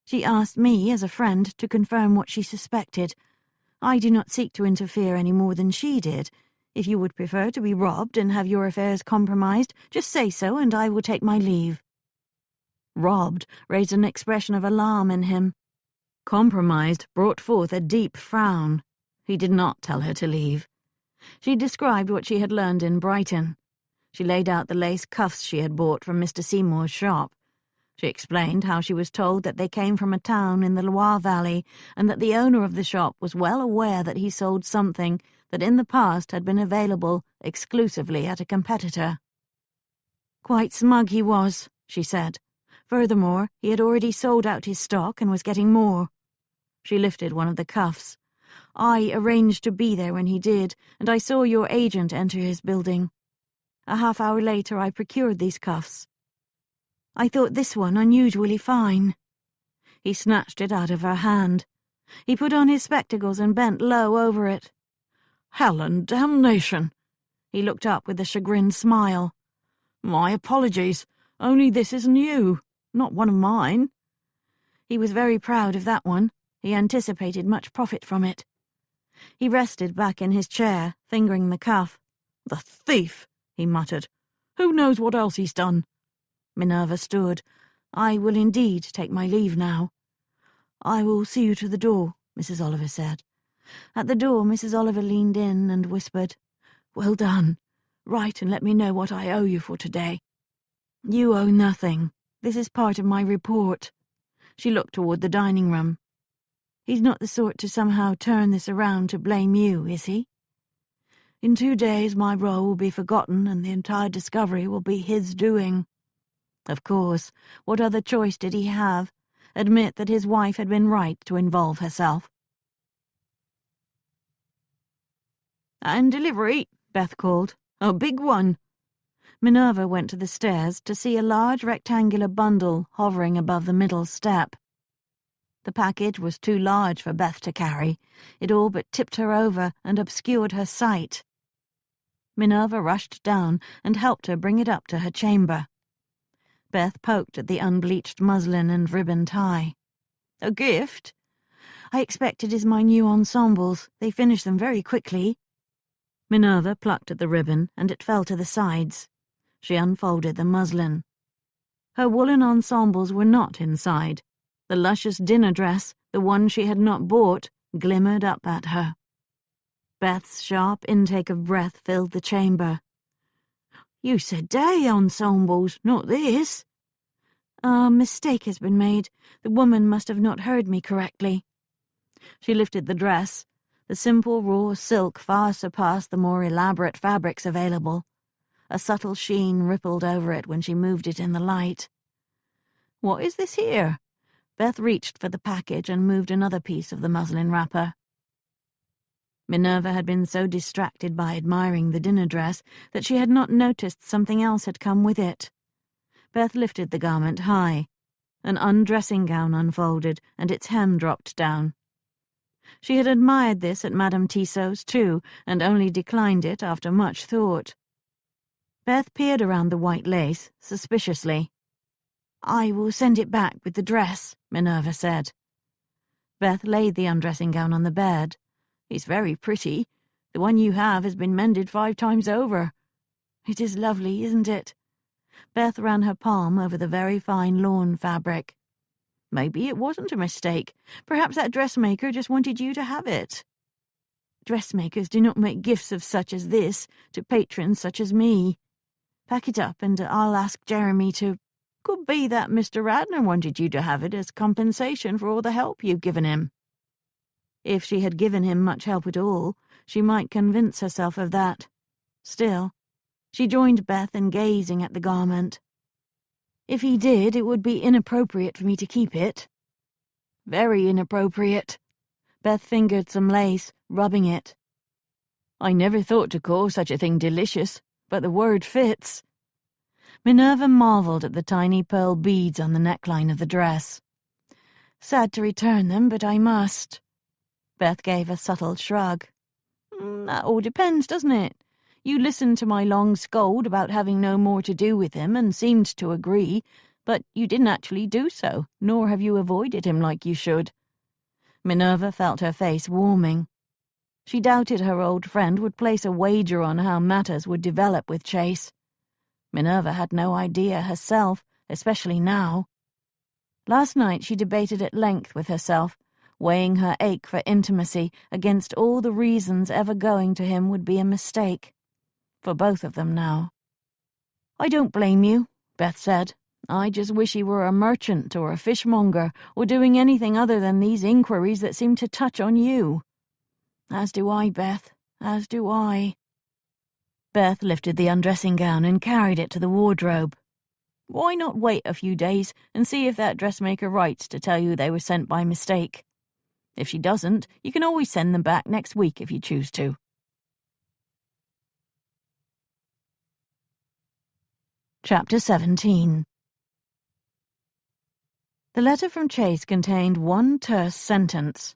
"She asked me, as a friend, to confirm what she suspected. I do not seek to interfere any more than she did. If you would prefer to be robbed and have your affairs compromised, just say so and I will take my leave." Robbed raised an expression of alarm in him. Compromised brought forth a deep frown. He did not tell her to leave. She described what she had learned in Brighton. She laid out the lace cuffs she had bought from Mr. Seymour's shop. She explained how she was told that they came from a town in the Loire Valley, and that the owner of the shop was well aware that he sold something that in the past had been available exclusively at a competitor. "Quite smug he was," she said. "Furthermore, he had already sold out his stock and was getting more." She lifted one of the cuffs. "I arranged to be there when he did, and I saw your agent enter his building. A half-hour later I procured these cuffs. I thought this one unusually fine." He snatched it out of her hand. He put on his spectacles and bent low over it. "Hell and damnation!" He looked up with a chagrined smile. "My apologies. Only this is new. Not one of mine." He was very proud of that one. He anticipated much profit from it. He rested back in his chair, fingering the cuff. "The thief!" he muttered. "Who knows what else he's done?" Minerva stood. "I will indeed take my leave now." "I will see you to the door," Mrs. Oliver said. At the door, Mrs. Oliver leaned in and whispered, "Well done. Write and let me know what I owe you for today." "You owe nothing. This is part of my report." She looked toward the dining room. "He's not the sort to somehow turn this around to blame you, is he?" "In 2 days my role will be forgotten and the entire discovery will be his doing." Of course, what other choice did he have? Admit that his wife had been right to involve herself. "And delivery," Beth called. "A big one." Minerva went to the stairs to see a large rectangular bundle hovering above the middle step. The package was too large for Beth to carry. It all but tipped her over and obscured her sight. Minerva rushed down and helped her bring it up to her chamber. Beth poked at the unbleached muslin and ribbon tie. "A gift?" "I expect it is my new ensembles. They finish them very quickly." Minerva plucked at the ribbon, and it fell to the sides. She unfolded the muslin. Her woolen ensembles were not inside. The luscious dinner dress, the one she had not bought, glimmered up at her. Beth's sharp intake of breath filled the chamber. "You said day ensembles, not this." "A mistake has been made. The woman must have not heard me correctly." She lifted the dress. The simple raw silk far surpassed the more elaborate fabrics available. A subtle sheen rippled over it when she moved it in the light. "What is this here?" Beth reached for the package and moved another piece of the muslin wrapper. Minerva had been so distracted by admiring the dinner dress that she had not noticed something else had come with it. Beth lifted the garment high. An undressing gown unfolded, and its hem dropped down. She had admired this at Madame Tissot's too, and only declined it after much thought. Beth peered around the white lace, suspiciously. "I will send it back with the dress," Minerva said. Beth laid the undressing gown on the bed. "It's very pretty. The one you have has been mended 5 times over." "It is lovely, isn't it?" Beth ran her palm over the very fine lawn fabric. "Maybe it wasn't a mistake. Perhaps that dressmaker just wanted you to have it." "Dressmakers do not make gifts of such as this to patrons such as me. Pack it up and I'll ask Jeremy to—" "Could be that Mr. Radnor wanted you to have it as compensation for all the help you've given him." If she had given him much help at all, she might convince herself of that. Still, she joined Beth in gazing at the garment. "If he did, it would be inappropriate for me to keep it." "Very inappropriate." Beth fingered some lace, rubbing it. I never thought to call such a thing delicious, but the word fits." Minerva marvelled at the tiny pearl beads on the neckline of the dress. "Sad to return them, but I must." Beth gave a subtle shrug. "That all depends, doesn't it? You listened to my long scold about having no more to do with him and seemed to agree, but you didn't actually do so, nor have you avoided him like you should." Minerva felt her face warming. She doubted her old friend would place a wager on how matters would develop with Chase. Minerva had no idea herself, especially now. Last night she debated at length with herself, weighing her ache for intimacy against all the reasons ever going to him would be a mistake. For both of them now. "I don't blame you," Beth said. "I just wish he were a merchant or a fishmonger or doing anything other than these inquiries that seem to touch on you." "As do I, Beth, as do I." Beth lifted the undressing gown and carried it to the wardrobe. "Why not wait a few days and see if that dressmaker writes to tell you they were sent by mistake? If she doesn't, you can always send them back next week if you choose to." Chapter 17. The letter from Chase contained one terse sentence.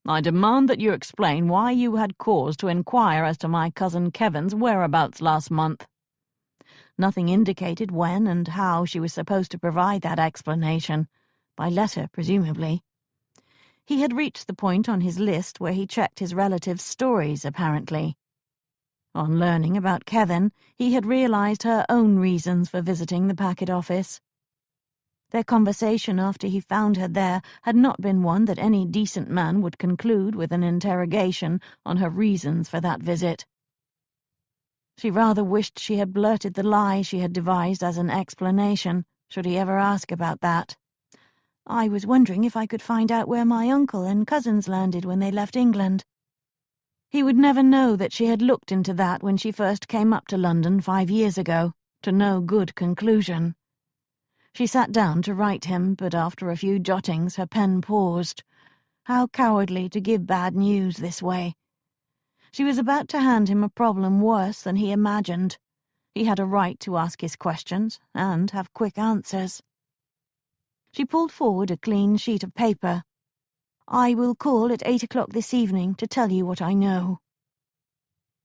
"I demand that you explain why you had cause to inquire as to my cousin Kevin's whereabouts last month." Nothing indicated when and how she was supposed to provide that explanation. By letter, presumably. He had reached the point on his list where he checked his relatives' stories, apparently. On learning about Kevin, he had realized her own reasons for visiting the packet office. Their conversation after he found her there had not been one that any decent man would conclude with an interrogation on her reasons for that visit. She rather wished she had blurted the lie she had devised as an explanation, should he ever ask about that. "I was wondering if I could find out where my uncle and cousins landed when they left England." He would never know that she had looked into that when she first came up to London 5 years ago, to no good conclusion. She sat down to write him, but after a few jottings her pen paused. How cowardly to give bad news this way. She was about to hand him a problem worse than he imagined. He had a right to ask his questions and have quick answers. She pulled forward a clean sheet of paper. "I will call at 8 o'clock this evening to tell you what I know."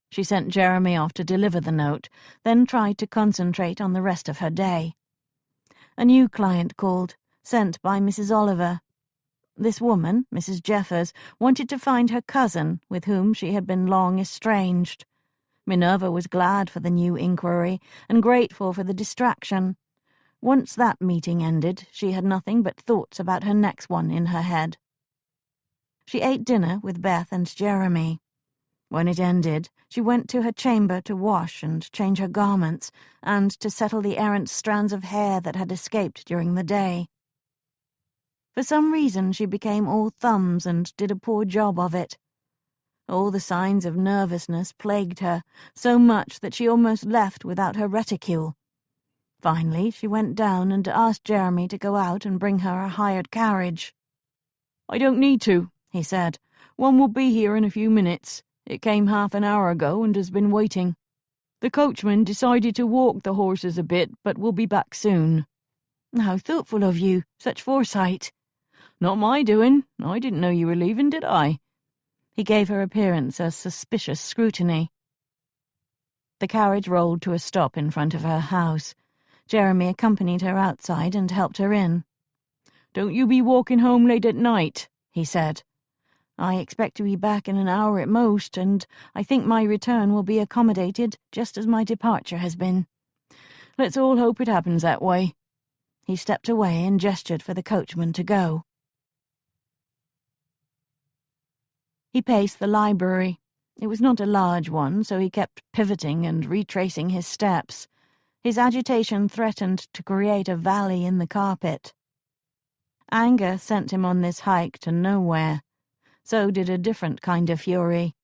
She sent Jeremy off to deliver the note, then tried to concentrate on the rest of her day. A new client called, sent by Mrs. Oliver. This woman, Mrs. Jeffers, wanted to find her cousin, with whom she had been long estranged. Minerva was glad for the new inquiry, and grateful for the distraction. Once that meeting ended, she had nothing but thoughts about her next one in her head. She ate dinner with Beth and Jeremy. When it ended, she went to her chamber to wash and change her garments, and to settle the errant strands of hair that had escaped during the day. For some reason she became all thumbs and did a poor job of it. All the signs of nervousness plagued her, so much that she almost left without her reticule. Finally, she went down and asked Jeremy to go out and bring her a hired carriage. "I don't need to," he said. "One will be here in a few minutes. It came half an hour ago and has been waiting. The coachman decided to walk the horses a bit, but will be back soon." "How thoughtful of you, such foresight." "Not my doing. I didn't know you were leaving, did I?" He gave her appearance a suspicious scrutiny. The carriage rolled to a stop in front of her house. Jeremy accompanied her outside and helped her in. "Don't you be walking home late at night," he said. "I expect to be back in an hour at most, and I think my return will be accommodated just as my departure has been." "Let's all hope it happens that way." He stepped away and gestured for the coachman to go. He paced the library. It was not a large one, so he kept pivoting and retracing his steps. His agitation threatened to create a valley in the carpet. Anger sent him on this hike to nowhere. So did a different kind of fury.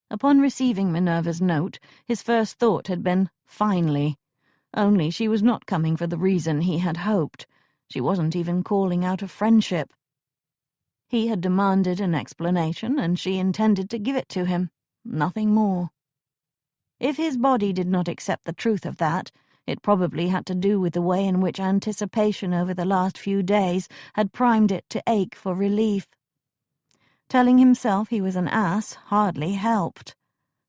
Upon receiving Minerva's note, his first thought had been, finally. Only she was not coming for the reason he had hoped. She wasn't even calling out of friendship. He had demanded an explanation, and she intended to give it to him. nothing more. If his body did not accept the truth of that, it probably had to do with the way in which anticipation over the last few days had primed it to ache for relief. Telling himself he was an ass hardly helped.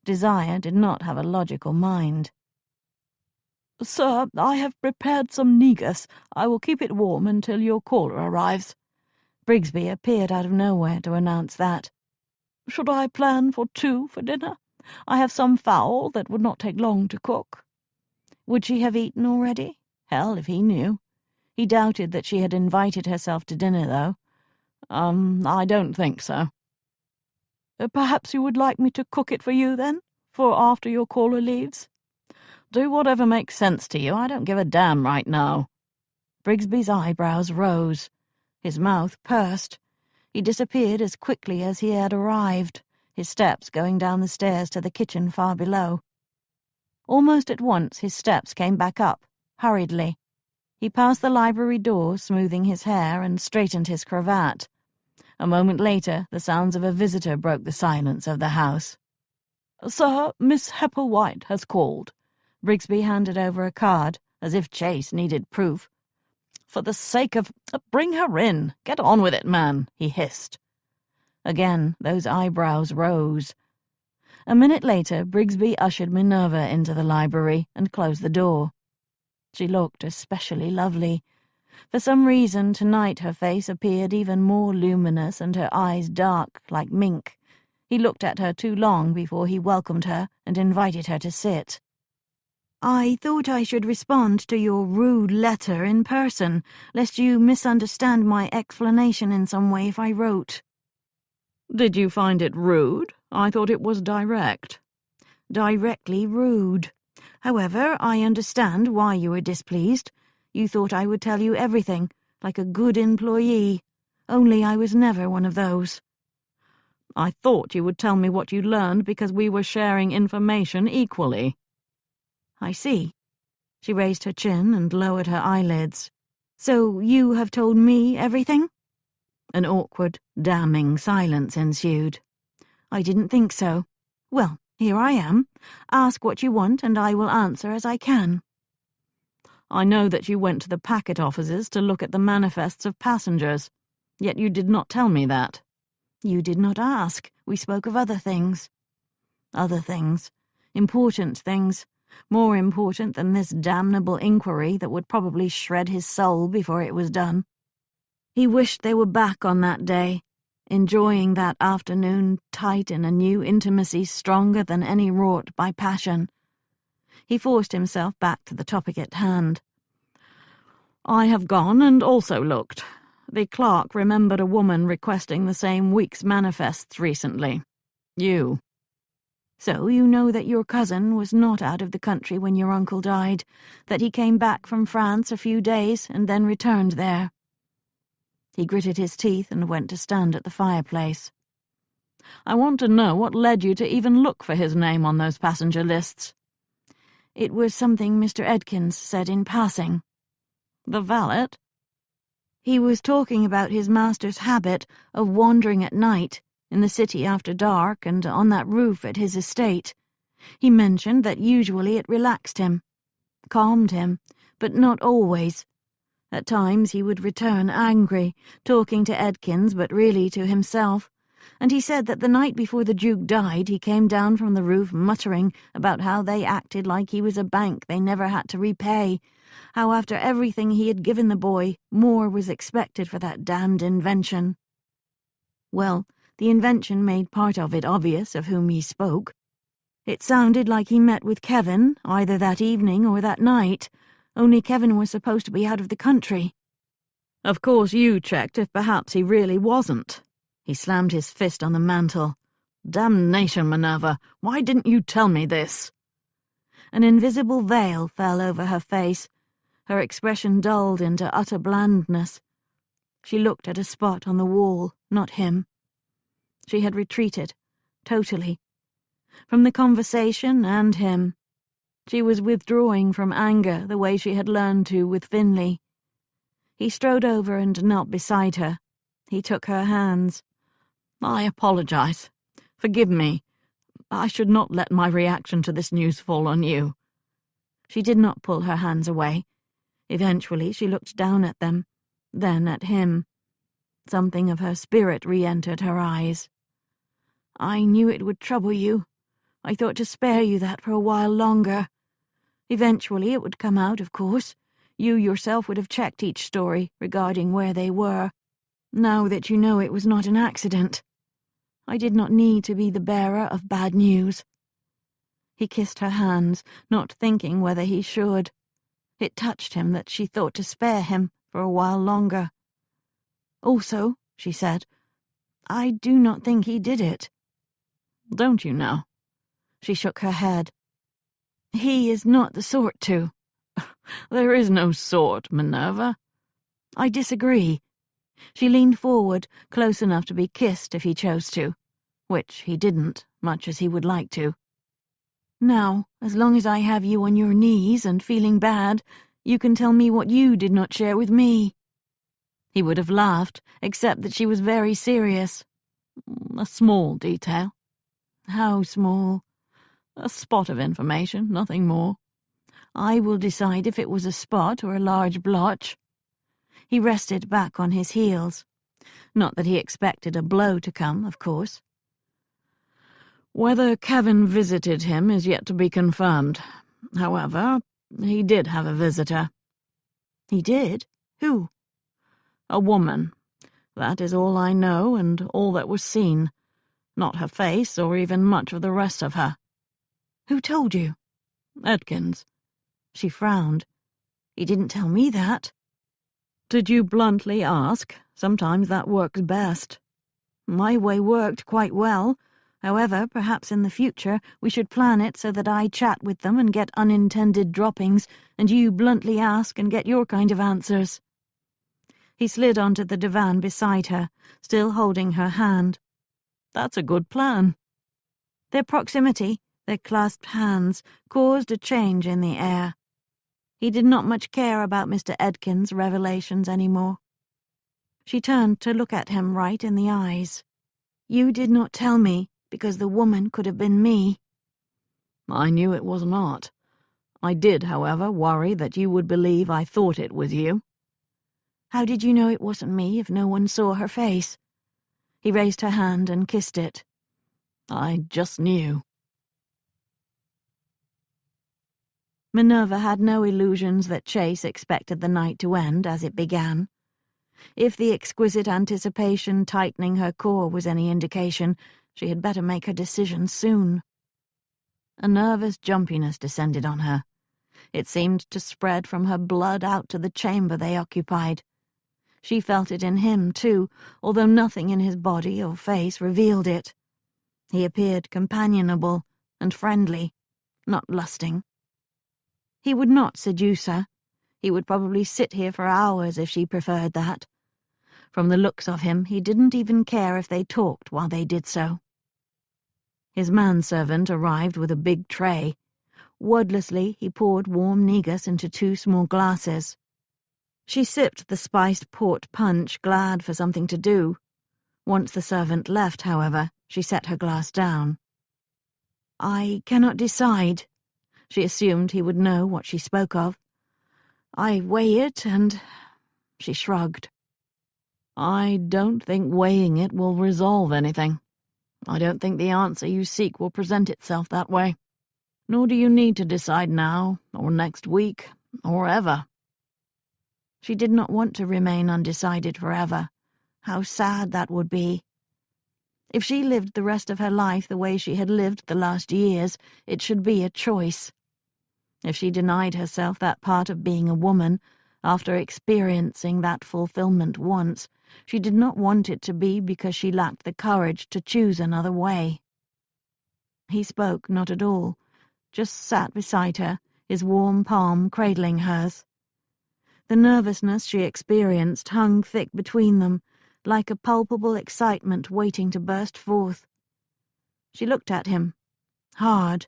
Desire did not have a logical mind. "Sir, I have prepared some negus. I will keep it warm until your caller arrives." Brigsby appeared out of nowhere to announce that. "Should I plan for 2 for dinner? I have some fowl that would not take long to cook." Would she have eaten already? Hell, if he knew. He doubted that she had invited herself to dinner, though. I don't think so." "Perhaps you would like me to cook it for you, then, for after your caller leaves?" "Do whatever makes sense to you. I don't give a damn right now." Brigsby's eyebrows rose. His mouth pursed. He disappeared as quickly as he had arrived, his steps going down the stairs to the kitchen far below. Almost at once his steps came back up, hurriedly. He passed the library door, smoothing his hair, and straightened his cravat. A moment later, the sounds of a visitor broke the silence of the house. "Sir, Miss Hepplewhite has called." Brigsby handed over a card, as if Chase needed proof. "For the sake of— bring her in. Get on with it, man," he hissed. Again, those eyebrows rose. A minute later, Brigsby ushered Minerva into the library and closed the door. She looked especially lovely. For some reason, tonight her face appeared even more luminous and her eyes dark, like mink. He looked at her too long before he welcomed her and invited her to sit. "I thought I should respond to your rude letter in person, lest you misunderstand my explanation in some way if I wrote." "Did you find it rude? I thought it was direct." "Directly rude. However, I understand why you were displeased. You thought I would tell you everything, like a good employee. Only I was never one of those." "I thought you would tell me what you learned because we were sharing information equally." "I see." She raised her chin and lowered her eyelids. "So you have told me everything?" An awkward, damning silence ensued. "I didn't think so. Well, here I am. Ask what you want, and I will answer as I can." "I know that you went to the packet offices to look at the manifests of passengers, yet you did not tell me that." "You did not ask. We spoke of other things." Other things. Important things. More important than this damnable inquiry that would probably shred his soul before it was done. He wished they were back on that day, enjoying that afternoon tight in a new intimacy stronger than any wrought by passion. He forced himself back to the topic at hand. "I have gone and also looked. The clerk remembered a woman requesting the same week's manifests recently. You." "So you know that your cousin was not out of the country when your uncle died, that he came back from France a few days and then returned there." He gritted his teeth and went to stand at the fireplace. "I want to know what led you to even look for his name on those passenger lists." "It was something Mr. Edkins said in passing." "The valet?" "He was talking about his master's habit of wandering at night, in the city after dark and on that roof at his estate. He mentioned that usually it relaxed him, calmed him, but not always. At times he would return angry, talking to Edkins but really to himself, and he said that the night before the Duke died he came down from the roof muttering about how they acted like he was a bank they never had to repay, how after everything he had given the boy, more was expected for that damned invention. Well, the invention made part of it obvious of whom he spoke. It sounded like he met with Kevin, either that evening or that night, only Kevin was supposed to be out of the country. Of course you checked if perhaps he really wasn't." He slammed his fist on the mantel. "Damnation, Minerva, why didn't you tell me this?" An invisible veil fell over her face. Her expression dulled into utter blandness. She looked at a spot on the wall, not him. She had retreated, totally. From the conversation and him. She was withdrawing from anger the way she had learned to with Finley. He strode over and knelt beside her. He took her hands. "I apologize. Forgive me. I should not let my reaction to this news fall on you." She did not pull her hands away. Eventually she looked down at them, then at him. Something of her spirit re-entered her eyes. "I knew it would trouble you. I thought to spare you that for a while longer. Eventually it would come out, of course. You yourself would have checked each story regarding where they were, now that you know it was not an accident. I did not need to be the bearer of bad news." He kissed her hands, not thinking whether he should. It touched him that she thought to spare him for a while longer. "Also," she said, "I do not think he did it." "Don't you now?" She shook her head. "He is not the sort to." "There is no sort, Minerva." "I disagree." She leaned forward, close enough to be kissed if he chose to, which he didn't, much as he would like to. "Now, as long as I have you on your knees and feeling bad, you can tell me what you did not share with me." He would have laughed, except that she was very serious. "A small detail." "How small?" "A spot of information, nothing more." "I will decide if it was a spot or a large blotch." He rested back on his heels. Not that he expected a blow to come, of course. "Whether Kevin visited him is yet to be confirmed. However, he did have a visitor." "He did? Who?" "A woman. That is all I know and all that was seen. Not her face or even much of the rest of her." "Who told you?" "Edkins." She frowned. "He didn't tell me that." "Did you bluntly ask? Sometimes that works best." "My way worked quite well. However, perhaps in the future we should plan it so that I chat with them and get unintended droppings, and you bluntly ask and get your kind of answers." He slid onto the divan beside her, still holding her hand. "That's a good plan." Their proximity, their clasped hands, caused a change in the air. He did not much care about Mr. Edkins' revelations any more. She turned to look at him right in the eyes. "You did not tell me, because the woman could have been me." "I knew it was not. I did, however, worry that you would believe I thought it was you." "How did you know it wasn't me if no one saw her face?" He raised her hand and kissed it. "I just knew." Minerva had no illusions that Chase expected the night to end as it began. If the exquisite anticipation tightening her core was any indication, she had better make her decision soon. A nervous jumpiness descended on her. It seemed to spread from her blood out to the chamber they occupied. She felt it in him, too, although nothing in his body or face revealed it. He appeared companionable and friendly, not lusting. He would not seduce her. He would probably sit here for hours if she preferred that. From the looks of him, he didn't even care if they talked while they did so. His manservant arrived with a big tray. Wordlessly, he poured warm negus into 2 small glasses. She sipped the spiced port punch, glad for something to do. Once the servant left, however, she set her glass down. "I cannot decide." She assumed he would know what she spoke of. "I weigh it and—" She shrugged. "I don't think weighing it will resolve anything. I don't think the answer you seek will present itself that way. Nor do you need to decide now, or next week, or ever." She did not want to remain undecided forever. How sad that would be. If she lived the rest of her life the way she had lived the last years, it should be a choice. If she denied herself that part of being a woman, after experiencing that fulfillment once, she did not want it to be because she lacked the courage to choose another way. He spoke not at all, just sat beside her, his warm palm cradling hers. The nervousness she experienced hung thick between them, like a palpable excitement waiting to burst forth. She looked at him, hard.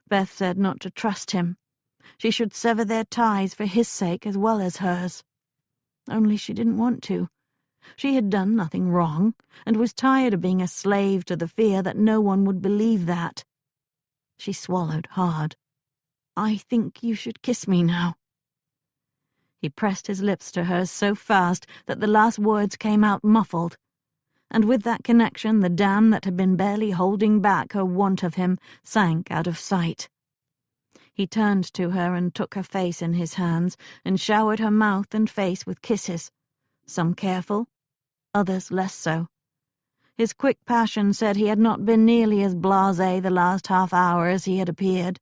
Beth said not to trust him. She should sever their ties for his sake as well as hers. Only she didn't want to. She had done nothing wrong, and was tired of being a slave to the fear that no one would believe that. She swallowed hard. "I think you should kiss me now." He pressed his lips to hers so fast that the last words came out muffled, and with that connection the dam that had been barely holding back her want of him sank out of sight. He turned to her and took her face in his hands and showered her mouth and face with kisses, some careful, others less so. His quick passion said he had not been nearly as blasé the last half hour as he had appeared.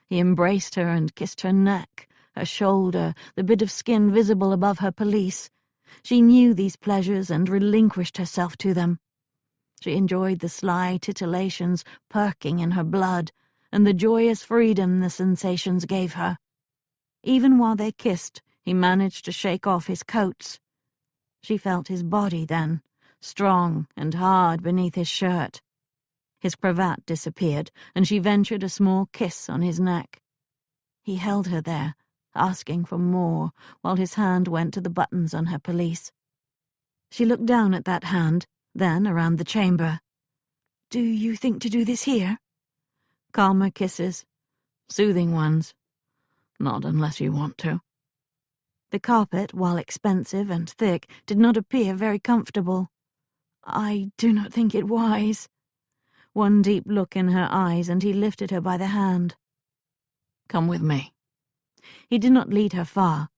He embraced her and kissed her neck, her shoulder, the bit of skin visible above her pelisse. She knew these pleasures and relinquished herself to them. She enjoyed the sly titillations perking in her blood, and the joyous freedom the sensations gave her. Even while they kissed, he managed to shake off his coats. She felt his body then, strong and hard beneath his shirt. His cravat disappeared, and she ventured a small kiss on his neck. He held her there, asking for more, while his hand went to the buttons on her pelisse. She looked down at that hand, then around the chamber. "Do you think to do this here?" Calmer kisses. Soothing ones. "Not unless you want to." The carpet, while expensive and thick, did not appear very comfortable. "I do not think it wise." One deep look in her eyes, and he lifted her by the hand. "Come with me." He did not lead her far.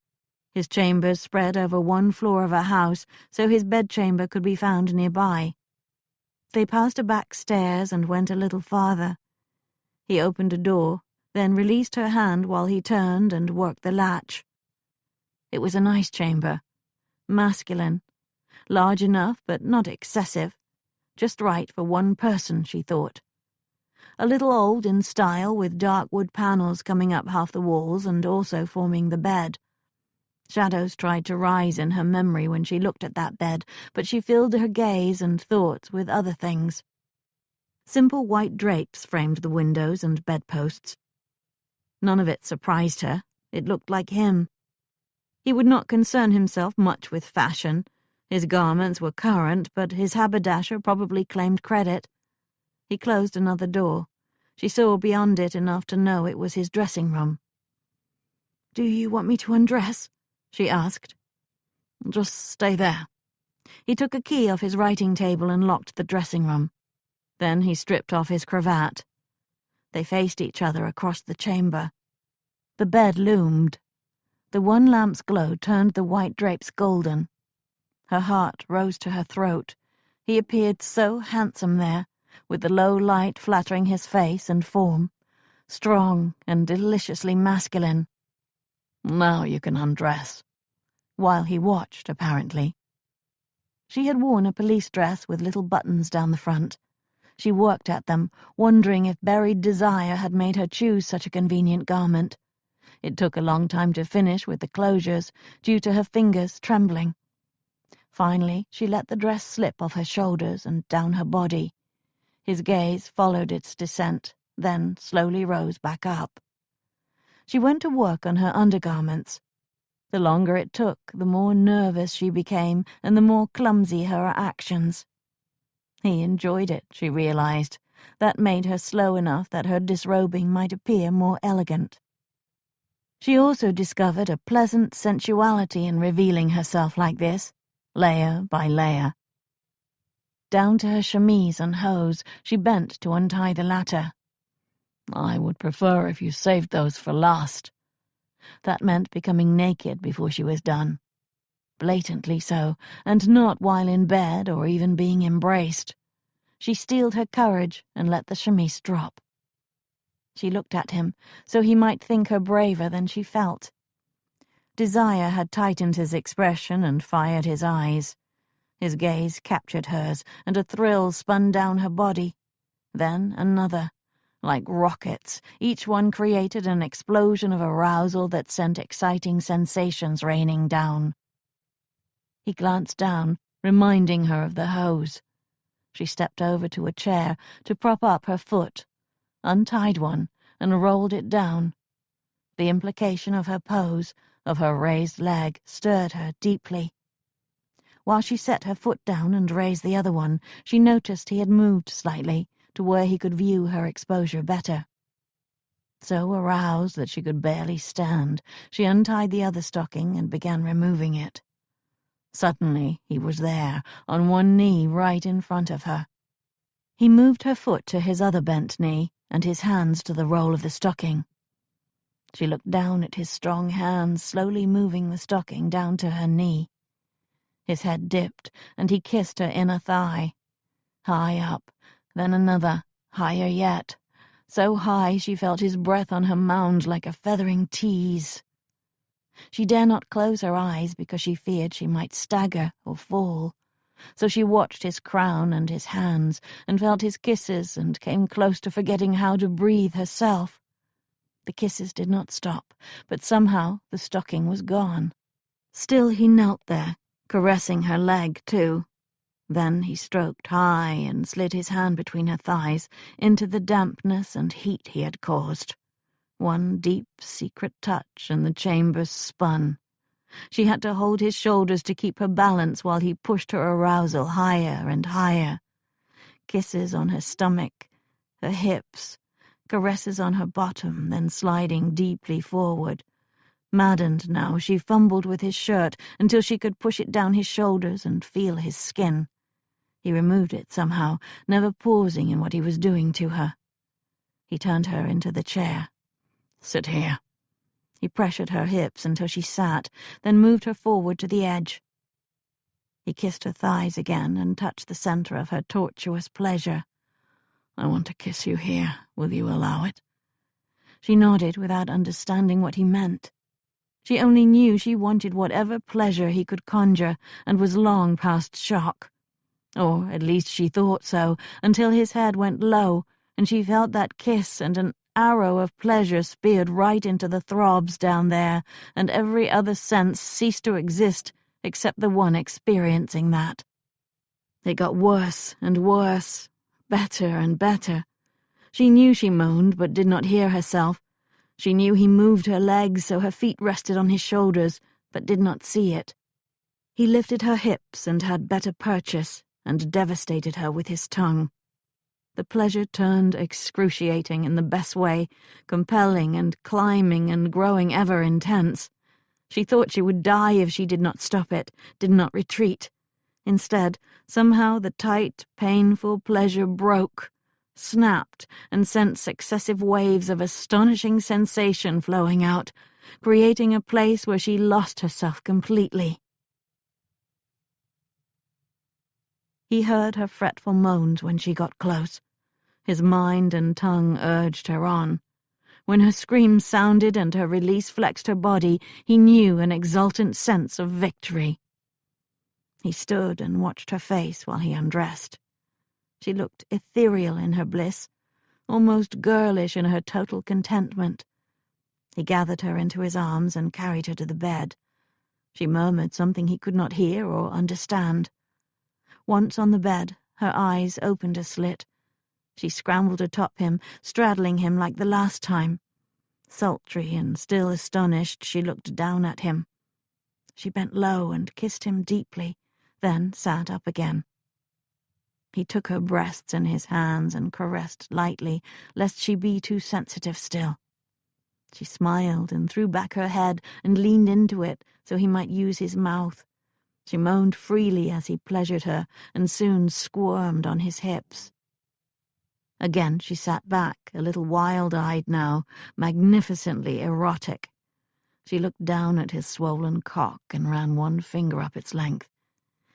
His chambers spread over one floor of a house, so his bedchamber could be found nearby. They passed a back stairs and went a little farther. He opened a door, then released her hand while he turned and worked the latch. It was a nice chamber, masculine, large enough but not excessive, just right for one person, she thought. A little old in style, with dark wood panels coming up half the walls and also forming the bed. Shadows tried to rise in her memory when she looked at that bed, but she filled her gaze and thoughts with other things. Simple white drapes framed the windows and bedposts. None of it surprised her. It looked like him. He would not concern himself much with fashion. His garments were current, but his haberdasher probably claimed credit. He closed another door. She saw beyond it enough to know it was his dressing room. "Do you want me to undress?" she asked. "Just stay there." He took a key off his writing table and locked the dressing room. Then he stripped off his cravat. They faced each other across the chamber. The bed loomed. The one lamp's glow turned the white drapes golden. Her heart rose to her throat. He appeared so handsome there, with the low light flattering his face and form, strong and deliciously masculine. "Now you can undress," while he watched, apparently. She had worn a police dress with little buttons down the front. She worked at them, wondering if buried desire had made her choose such a convenient garment. It took a long time to finish with the closures, due to her fingers trembling. Finally, she let the dress slip off her shoulders and down her body. His gaze followed its descent, then slowly rose back up. She went to work on her undergarments. The longer it took, the more nervous she became, and the more clumsy her actions. He enjoyed it, she realized. That made her slow enough that her disrobing might appear more elegant. She also discovered a pleasant sensuality in revealing herself like this, layer by layer. Down to her chemise and hose, she bent to untie the latter. "I would prefer if you saved those for last." That meant becoming naked before she was done. Blatantly so, and not while in bed or even being embraced. She steeled her courage and let the chemise drop. She looked at him, so he might think her braver than she felt. Desire had tightened his expression and fired his eyes. His gaze captured hers, and a thrill spun down her body. Then another. Like rockets, each one created an explosion of arousal that sent exciting sensations raining down. He glanced down, reminding her of the hose. She stepped over to a chair to prop up her foot, untied one, and rolled it down. The implication of her pose, of her raised leg, stirred her deeply. While she set her foot down and raised the other one, she noticed he had moved slightly to where he could view her exposure better. So aroused that she could barely stand, she untied the other stocking and began removing it. Suddenly, he was there, on one knee right in front of her. He moved her foot to his other bent knee and his hands to the roll of the stocking. She looked down at his strong hands, slowly moving the stocking down to her knee. His head dipped, and he kissed her inner thigh. High up, then another, higher yet. So high she felt his breath on her mound like a feathering tease. She dare not close her eyes because she feared she might stagger or fall. So she watched his crown and his hands, and felt his kisses, and came close to forgetting how to breathe herself. The kisses did not stop, but somehow the stocking was gone. Still he knelt there, caressing her leg too. Then he stroked high and slid his hand between her thighs into the dampness and heat he had caused. One deep, secret touch, and the chambers spun. She had to hold his shoulders to keep her balance while he pushed her arousal higher and higher. Kisses on her stomach, her hips, caresses on her bottom, then sliding deeply forward. Maddened now, she fumbled with his shirt until she could push it down his shoulders and feel his skin. He removed it somehow, never pausing in what he was doing to her. He turned her into the chair. "Sit here." He pressured her hips until she sat, then moved her forward to the edge. He kissed her thighs again and touched the center of her tortuous pleasure. "I want to kiss you here. Will you allow it?" She nodded without understanding what he meant. She only knew she wanted whatever pleasure he could conjure and was long past shock. Or at least she thought so, until his head went low, and she felt that kiss, and an arrow of pleasure speared right into the throbs down there, and every other sense ceased to exist except the one experiencing that. It got worse and worse, better and better. She knew she moaned, but did not hear herself. She knew he moved her legs so her feet rested on his shoulders, but did not see it. He lifted her hips and had better purchase, and devastated her with his tongue. The pleasure turned excruciating in the best way, compelling and climbing and growing ever intense. She thought she would die if she did not stop it, did not retreat. Instead, somehow the tight, painful pleasure broke, snapped, and sent successive waves of astonishing sensation flowing out, creating a place where she lost herself completely. He heard her fretful moans when she got close. His mind and tongue urged her on. When her screams sounded and her release flexed her body, he knew an exultant sense of victory. He stood and watched her face while he undressed. She looked ethereal in her bliss, almost girlish in her total contentment. He gathered her into his arms and carried her to the bed. She murmured something he could not hear or understand. Once on the bed, her eyes opened a slit. She scrambled atop him, straddling him like the last time. Sultry and still astonished, she looked down at him. She bent low and kissed him deeply, then sat up again. He took her breasts in his hands and caressed lightly, lest she be too sensitive still. She smiled and threw back her head and leaned into it so he might use his mouth. She moaned freely as he pleasured her, and soon squirmed on his hips. Again she sat back, a little wild-eyed now, magnificently erotic. She looked down at his swollen cock and ran one finger up its length.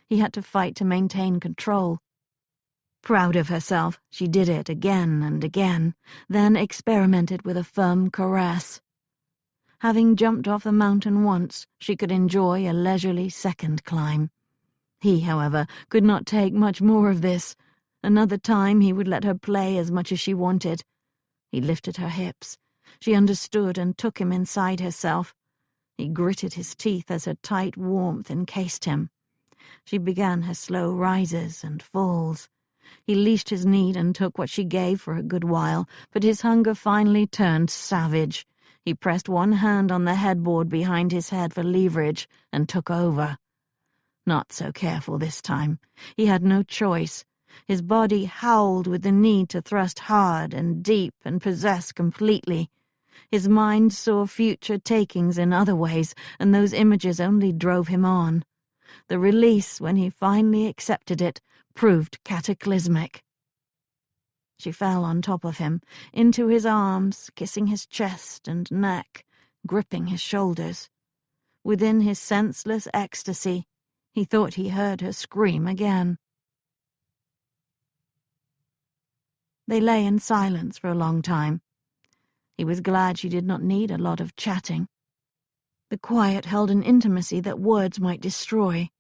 He had to fight to maintain control. Proud of herself, she did it again and again, then experimented with a firm caress. Having jumped off the mountain once, she could enjoy a leisurely second climb. He, however, could not take much more of this. Another time he would let her play as much as she wanted. He lifted her hips. She understood and took him inside herself. He gritted his teeth as her tight warmth encased him. She began her slow rises and falls. He leashed his need and took what she gave for a good while, but his hunger finally turned savage. He pressed one hand on the headboard behind his head for leverage and took over. Not so careful this time. He had no choice. His body howled with the need to thrust hard and deep and possess completely. His mind saw future takings in other ways, and those images only drove him on. The release, when he finally accepted it, proved cataclysmic. She fell on top of him, into his arms, kissing his chest and neck, gripping his shoulders. Within his senseless ecstasy, he thought he heard her scream again. They lay in silence for a long time. He was glad she did not need a lot of chatting. The quiet held an intimacy that words might destroy.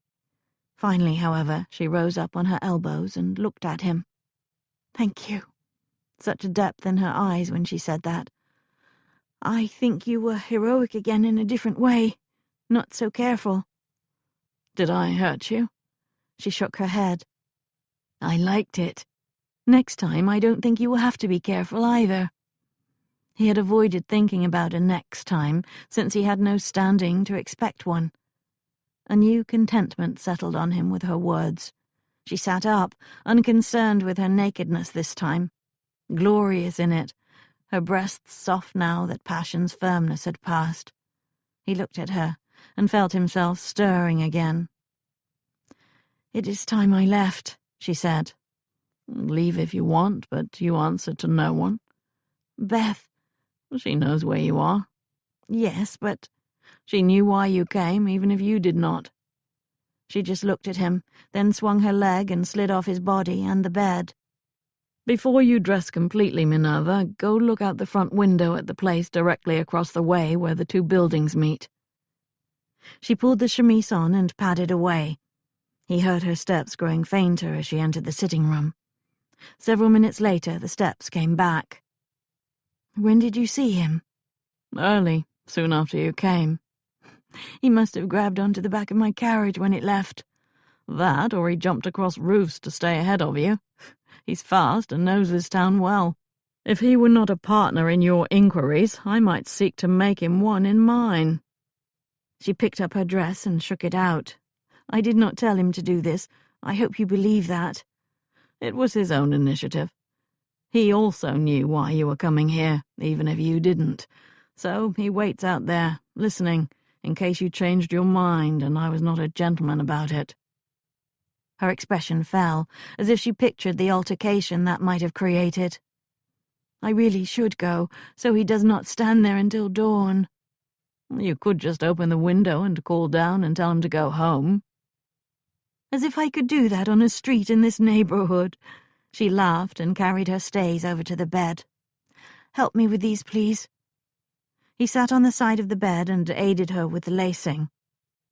Finally, however, she rose up on her elbows and looked at him. "Thank you." Such a depth in her eyes when she said that. "I think you were heroic again in a different way, not so careful." "Did I hurt you?" She shook her head. "I liked it. Next time I don't think you will have to be careful either." He had avoided thinking about a next time, since he had no standing to expect one. A new contentment settled on him with her words. She sat up, unconcerned with her nakedness this time, glorious in it, her breasts soft now that passion's firmness had passed. He looked at her, and felt himself stirring again. "It is time I left," she said. "Leave if you want, but you answer to no one." "Beth." "She knows where you are." "Yes, but—" "She knew why you came, even if you did not." She just looked at him, then swung her leg and slid off his body and the bed. "Before you dress completely, Minerva, go look out the front window at the place directly across the way where the two buildings meet." She pulled the chemise on and padded away. He heard her steps growing fainter as she entered the sitting room. Several minutes later, the steps came back. "When did you see him?" "Early, soon after you came." "He must have grabbed onto the back of my carriage when it left." "That, or he jumped across roofs to stay ahead of you. He's fast and knows this town well. If he were not a partner in your inquiries, I might seek to make him one in mine." She picked up her dress and shook it out. "I did not tell him to do this. I hope you believe that." "It was his own initiative. He also knew why you were coming here, even if you didn't. So he waits out there, listening, in case you changed your mind and I was not a gentleman about it." Her expression fell, as if she pictured the altercation that might have created. "I really should go, so he does not stand there until dawn." "You could just open the window and call down and tell him to go home." "As if I could do that on a street in this neighborhood." She laughed and carried her stays over to the bed. "Help me with these, please." He sat on the side of the bed and aided her with the lacing.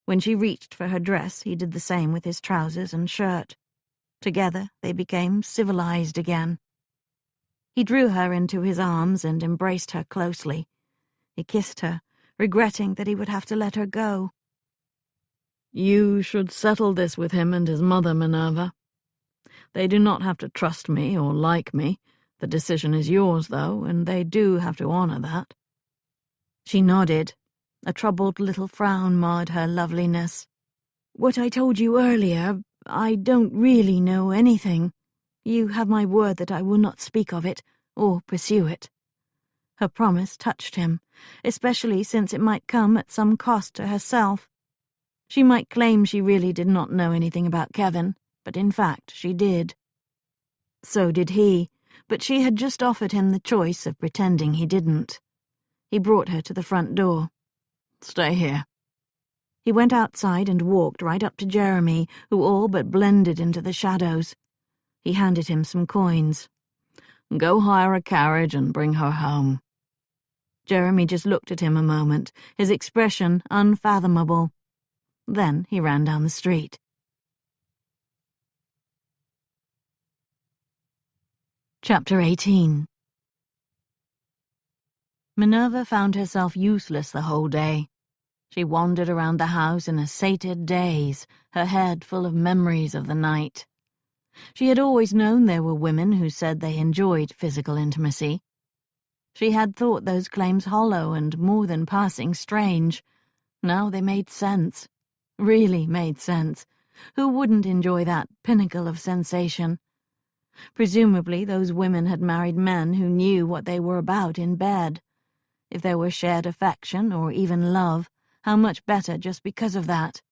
When she reached for her dress, he did the same with his trousers and shirt. Together, they became civilized again. He drew her into his arms and embraced her closely. He kissed her, regretting that he would have to let her go. "You should settle this with him and his mother, Minerva. They do not have to trust me or like me. The decision is yours, though, and they do have to honor that." She nodded. A troubled little frown marred her loveliness. "What I told you earlier, I don't really know anything. You have my word that I will not speak of it, or pursue it." Her promise touched him, especially since it might come at some cost to herself. She might claim she really did not know anything about Kevin, but in fact she did. So did he, but she had just offered him the choice of pretending he didn't. He brought her to the front door. "Stay here." He went outside and walked right up to Jeremy, who all but blended into the shadows. He handed him some coins. "Go hire a carriage and bring her home." Jeremy just looked at him a moment, his expression unfathomable. Then he ran down the street. Chapter 18. Minerva found herself useless the whole day. She wandered around the house in a sated daze, her head full of memories of the night. She had always known there were women who said they enjoyed physical intimacy. She had thought those claims hollow and more than passing strange. Now they made sense. Really made sense. Who wouldn't enjoy that pinnacle of sensation? Presumably those women had married men who knew what they were about in bed. If there were shared affection or even love, how much better just because of that.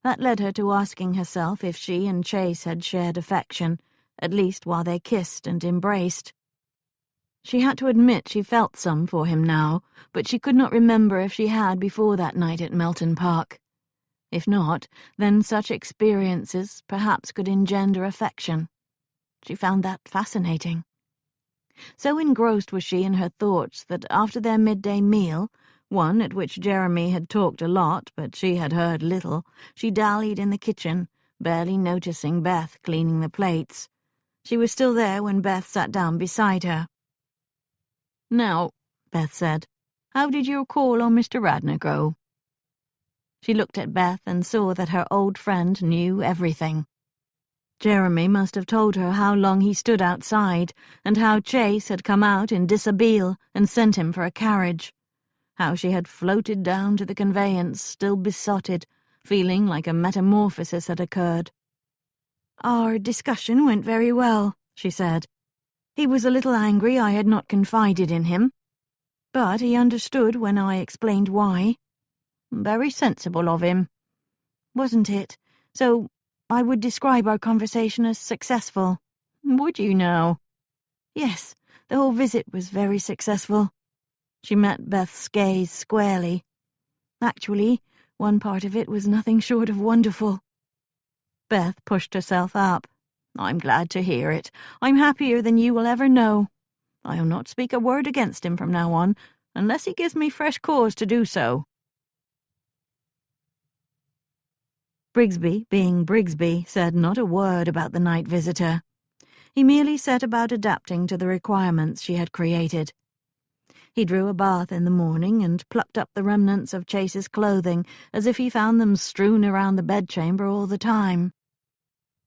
That led her to asking herself if she and Chase had shared affection, at least while they kissed and embraced. She had to admit she felt some for him now, but she could not remember if she had before that night at Melton Park. If not, then such experiences perhaps could engender affection. She found that fascinating. So engrossed was she in her thoughts that after their midday meal, one at which Jeremy had talked a lot but she had heard little, she dallied in the kitchen, barely noticing Beth cleaning the plates. She was still there when Beth sat down beside her. "Now," Beth said, "how did your call on Mr. Radnor go?" She looked at Beth and saw that her old friend knew everything. Jeremy must have told her how long he stood outside, and how Chase had come out in dishabille and sent him for a carriage. How she had floated down to the conveyance, still besotted, feeling like a metamorphosis had occurred. "Our discussion went very well," she said. "He was a little angry I had not confided in him, but he understood when I explained why. Very sensible of him. Wasn't it? So I would describe our conversation as successful. Would you now?" "Yes, the whole visit was very successful." She met Beth's gaze squarely. "Actually, one part of it was nothing short of wonderful." Beth pushed herself up. "I'm glad to hear it. I'm happier than you will ever know. I'll not speak a word against him from now on, unless he gives me fresh cause to do so." Brigsby, being Brigsby, said not a word about the night visitor. He merely set about adapting to the requirements she had created. He drew a bath in the morning and plucked up the remnants of Chase's clothing as if he found them strewn around the bedchamber all the time.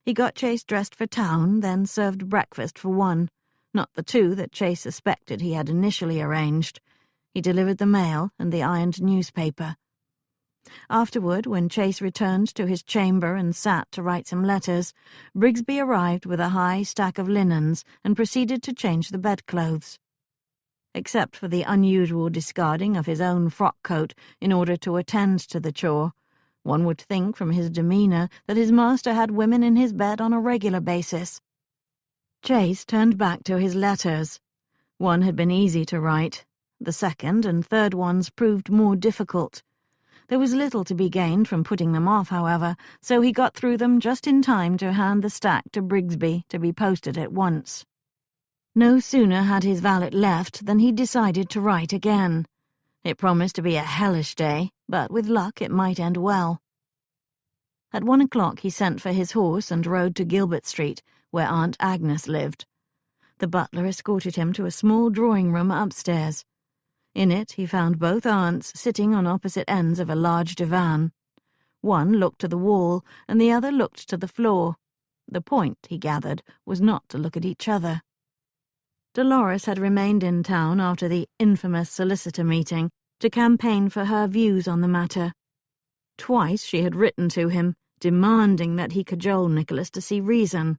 He got Chase dressed for town, then served breakfast for one, not the two that Chase suspected he had initially arranged. He delivered the mail and the ironed newspaper. Afterward, when Chase returned to his chamber and sat to write some letters, Brigsby arrived with a high stack of linens and proceeded to change the bedclothes. Except for the unusual discarding of his own frock-coat in order to attend to the chore, one would think from his demeanour that his master had women in his bed on a regular basis. Chase turned back to his letters. One had been easy to write. The second and third ones proved more difficult. There was little to be gained from putting them off, however, so he got through them just in time to hand the stack to Brigsby to be posted at once. No sooner had his valet left than he decided to write again. It promised to be a hellish day, but with luck it might end well. At 1 o'clock he sent for his horse and rode to Gilbert Street, where Aunt Agnes lived. The butler escorted him to a small drawing-room upstairs. In it he found both aunts sitting on opposite ends of a large divan. One looked to the wall, and the other looked to the floor. The point, he gathered, was not to look at each other. Dolores had remained in town after the infamous solicitor meeting to campaign for her views on the matter. Twice she had written to him, demanding that he cajole Nicholas to see reason.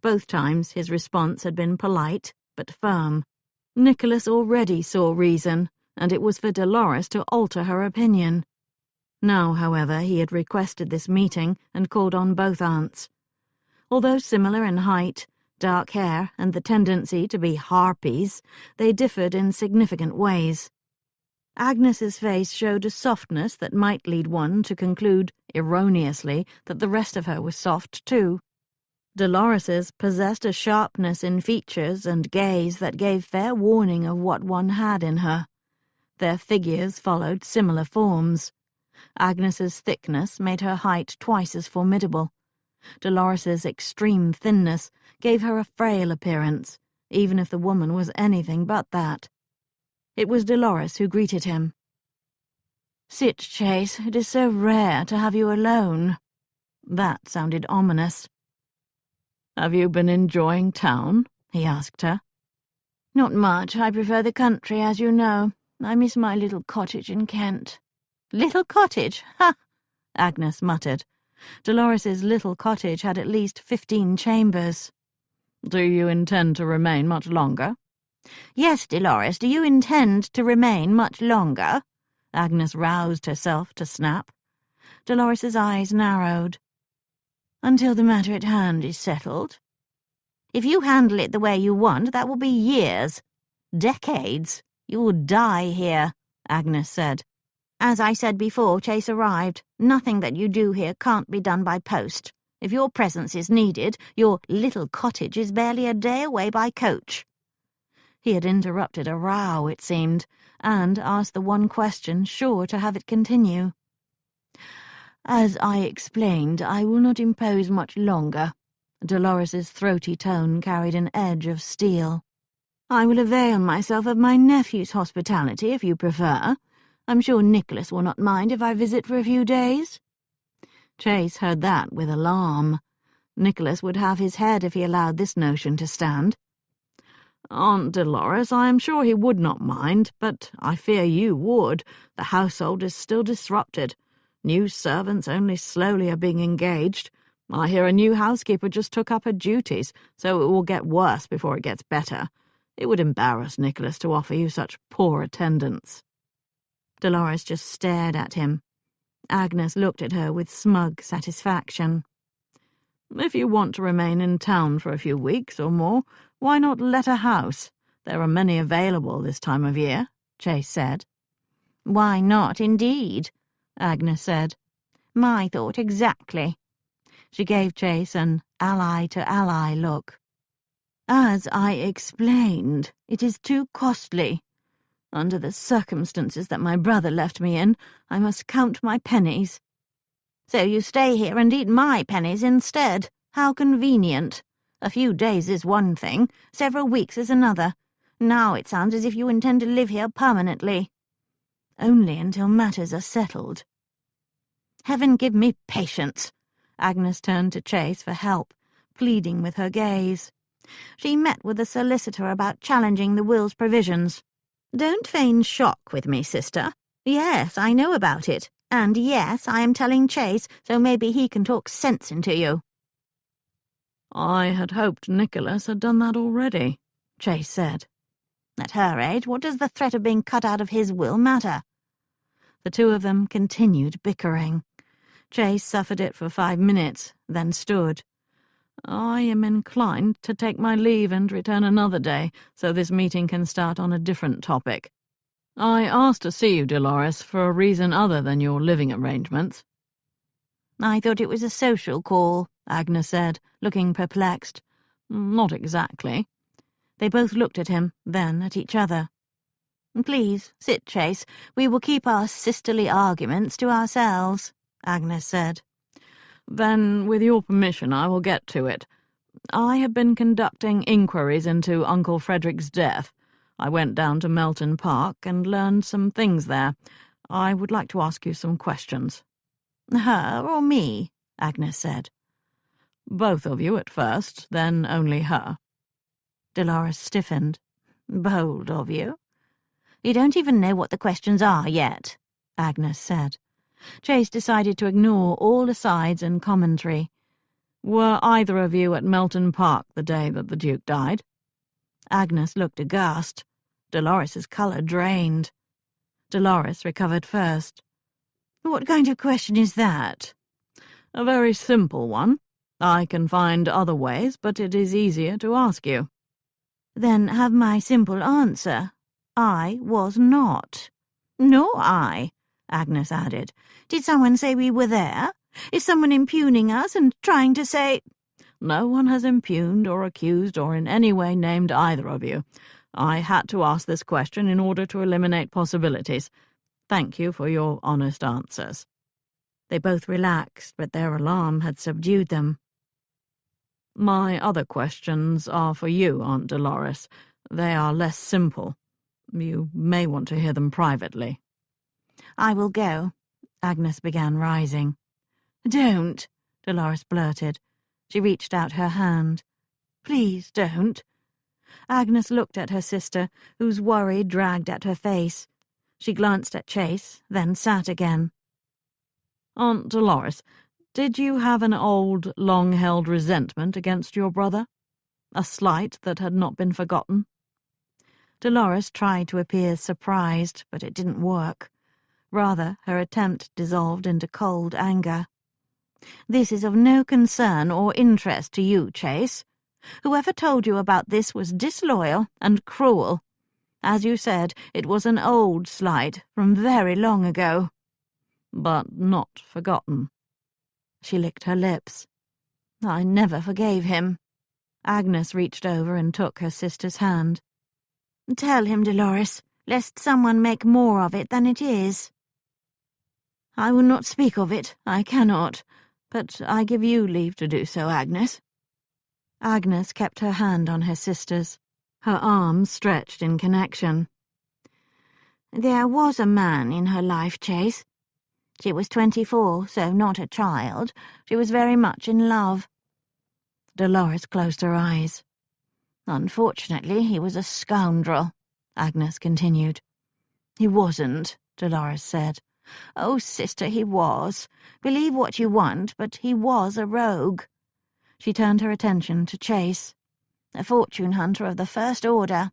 Both times his response had been polite, but firm. Nicholas already saw reason, and it was for Dolores to alter her opinion. Now, however, he had requested this meeting and called on both aunts. Although similar in height, dark hair, and the tendency to be harpies, they differed in significant ways. Agnes's face showed a softness that might lead one to conclude, erroneously, that the rest of her was soft too. Dolores's possessed a sharpness in features and gaze that gave fair warning of what one had in her. Their figures followed similar forms. Agnes's thickness made her height twice as formidable. Dolores's extreme thinness gave her a frail appearance, even if the woman was anything but that. It was Dolores who greeted him. "Sit, Chase. It is so rare to have you alone." That sounded ominous. "Have you been enjoying town?" he asked her. "Not much. I prefer the country, as you know. I miss my little cottage in Kent." "Little cottage? Ha!" Agnes muttered. Dolores's little cottage had at least 15 chambers. "Do you intend to remain much longer?" "Yes, Dolores, do you intend to remain much longer?" Agnes roused herself to snap. Dolores's eyes narrowed. "Until the matter at hand is settled." "If you handle it the way you want, that will be years. Decades. You will die here," Agnes said. "As I said before Chase arrived, nothing that you do here can't be done by post. If your presence is needed, your little cottage is barely a day away by coach." He had interrupted a row, it seemed, and asked the one question sure to have it continue. "As I explained, I will not impose much longer." Dolores's throaty tone carried an edge of steel. "I will avail myself of my nephew's hospitality, if you prefer. I'm sure Nicholas will not mind if I visit for a few days." Chase heard that with alarm. Nicholas would have his head if he allowed this notion to stand. "Aunt Dolores, I am sure he would not mind, but I fear you would. The household is still disrupted. New servants only slowly are being engaged. I hear a new housekeeper just took up her duties, so it will get worse before it gets better. It would embarrass Nicholas to offer you such poor attendance." Dolores just stared at him. Agnes looked at her with smug satisfaction. "If you want to remain in town for a few weeks or more, why not let a house? There are many available this time of year," Chase said. "Why not, indeed?" Agnes said. "My thought exactly." She gave Chase an ally-to-ally look. "As I explained, it is too costly. Under the circumstances that my brother left me in, I must count my pennies." "So you stay here and eat my pennies instead. How convenient. A few days is one thing, several weeks is another. Now it sounds as if you intend to live here permanently." "Only until matters are settled." "Heaven give me patience." Agnes turned to Chase for help, pleading with her gaze. "She met with the solicitor about challenging the will's provisions. Don't feign shock with me, sister. Yes, I know about it. And yes, I am telling Chase, so maybe he can talk sense into you." "I had hoped Nicholas had done that already," Chase said. "At her age, what does the threat of being cut out of his will matter?" The two of them continued bickering. Chase suffered it for 5 minutes, then stood. "I am inclined to take my leave and return another day, so this meeting can start on a different topic. I asked to see you, Dolores, for a reason other than your living arrangements." "I thought it was a social call," Agnes said, looking perplexed. "Not exactly." They both looked at him, then at each other. "Please, sit, Chase. We will keep our sisterly arguments to ourselves," Agnes said. "Then, with your permission, I will get to it. I have been conducting inquiries into Uncle Frederick's death. I went down to Melton Park and learned some things there. I would like to ask you some questions." "Her or me?" Agnes said. "Both of you at first, then only her." Dolores stiffened. "Bold of you." "You don't even know what the questions are yet," Agnes said. Chase decided to ignore all asides and commentary. "Were either of you at Melton Park the day that the Duke died?" Agnes looked aghast. Dolores's colour drained. Dolores recovered first. "What kind of question is that?" "A very simple one. I can find other ways, but it is easier to ask you." "Then have my simple answer. I was not." "Nor I," Agnes added. "Did someone say we were there? Is someone impugning us and trying to say—" "No one has impugned or accused or in any way named either of you. I had to ask this question in order to eliminate possibilities. Thank you for your honest answers." They both relaxed, but their alarm had subdued them. "My other questions are for you, Aunt Dolores. They are less simple. You may want to hear them privately." "I will go," Agnes began, rising. "Don't," Dolores blurted. She reached out her hand. "Please don't." Agnes looked at her sister, whose worry dragged at her face. She glanced at Chase, then sat again. "Aunt Dolores, Did you have an old, long-held resentment against your brother? A slight that had not been forgotten? Dolores tried to appear surprised, but it didn't work. Rather, her attempt dissolved into cold anger. "This is of no concern or interest to you, Chase. Whoever told you about this was disloyal and cruel. As you said, it was an old slight from very long ago." "But not forgotten." She licked her lips. "I never forgave him." Agnes reached over and took her sister's hand. "Tell him, Dolores, lest someone make more of it than it is." "I will not speak of it, I cannot, but I give you leave to do so, Agnes." Agnes kept her hand on her sister's, her arms stretched in connection. "There was a man in her life, Chase. She was 24, so not a child. She was very much in love." Dolores closed her eyes. "Unfortunately, he was a scoundrel," Agnes continued. "He wasn't," Dolores said. "Oh, sister, he was. Believe what you want, but he was a rogue." She turned her attention to Chase. "A fortune hunter of the first order.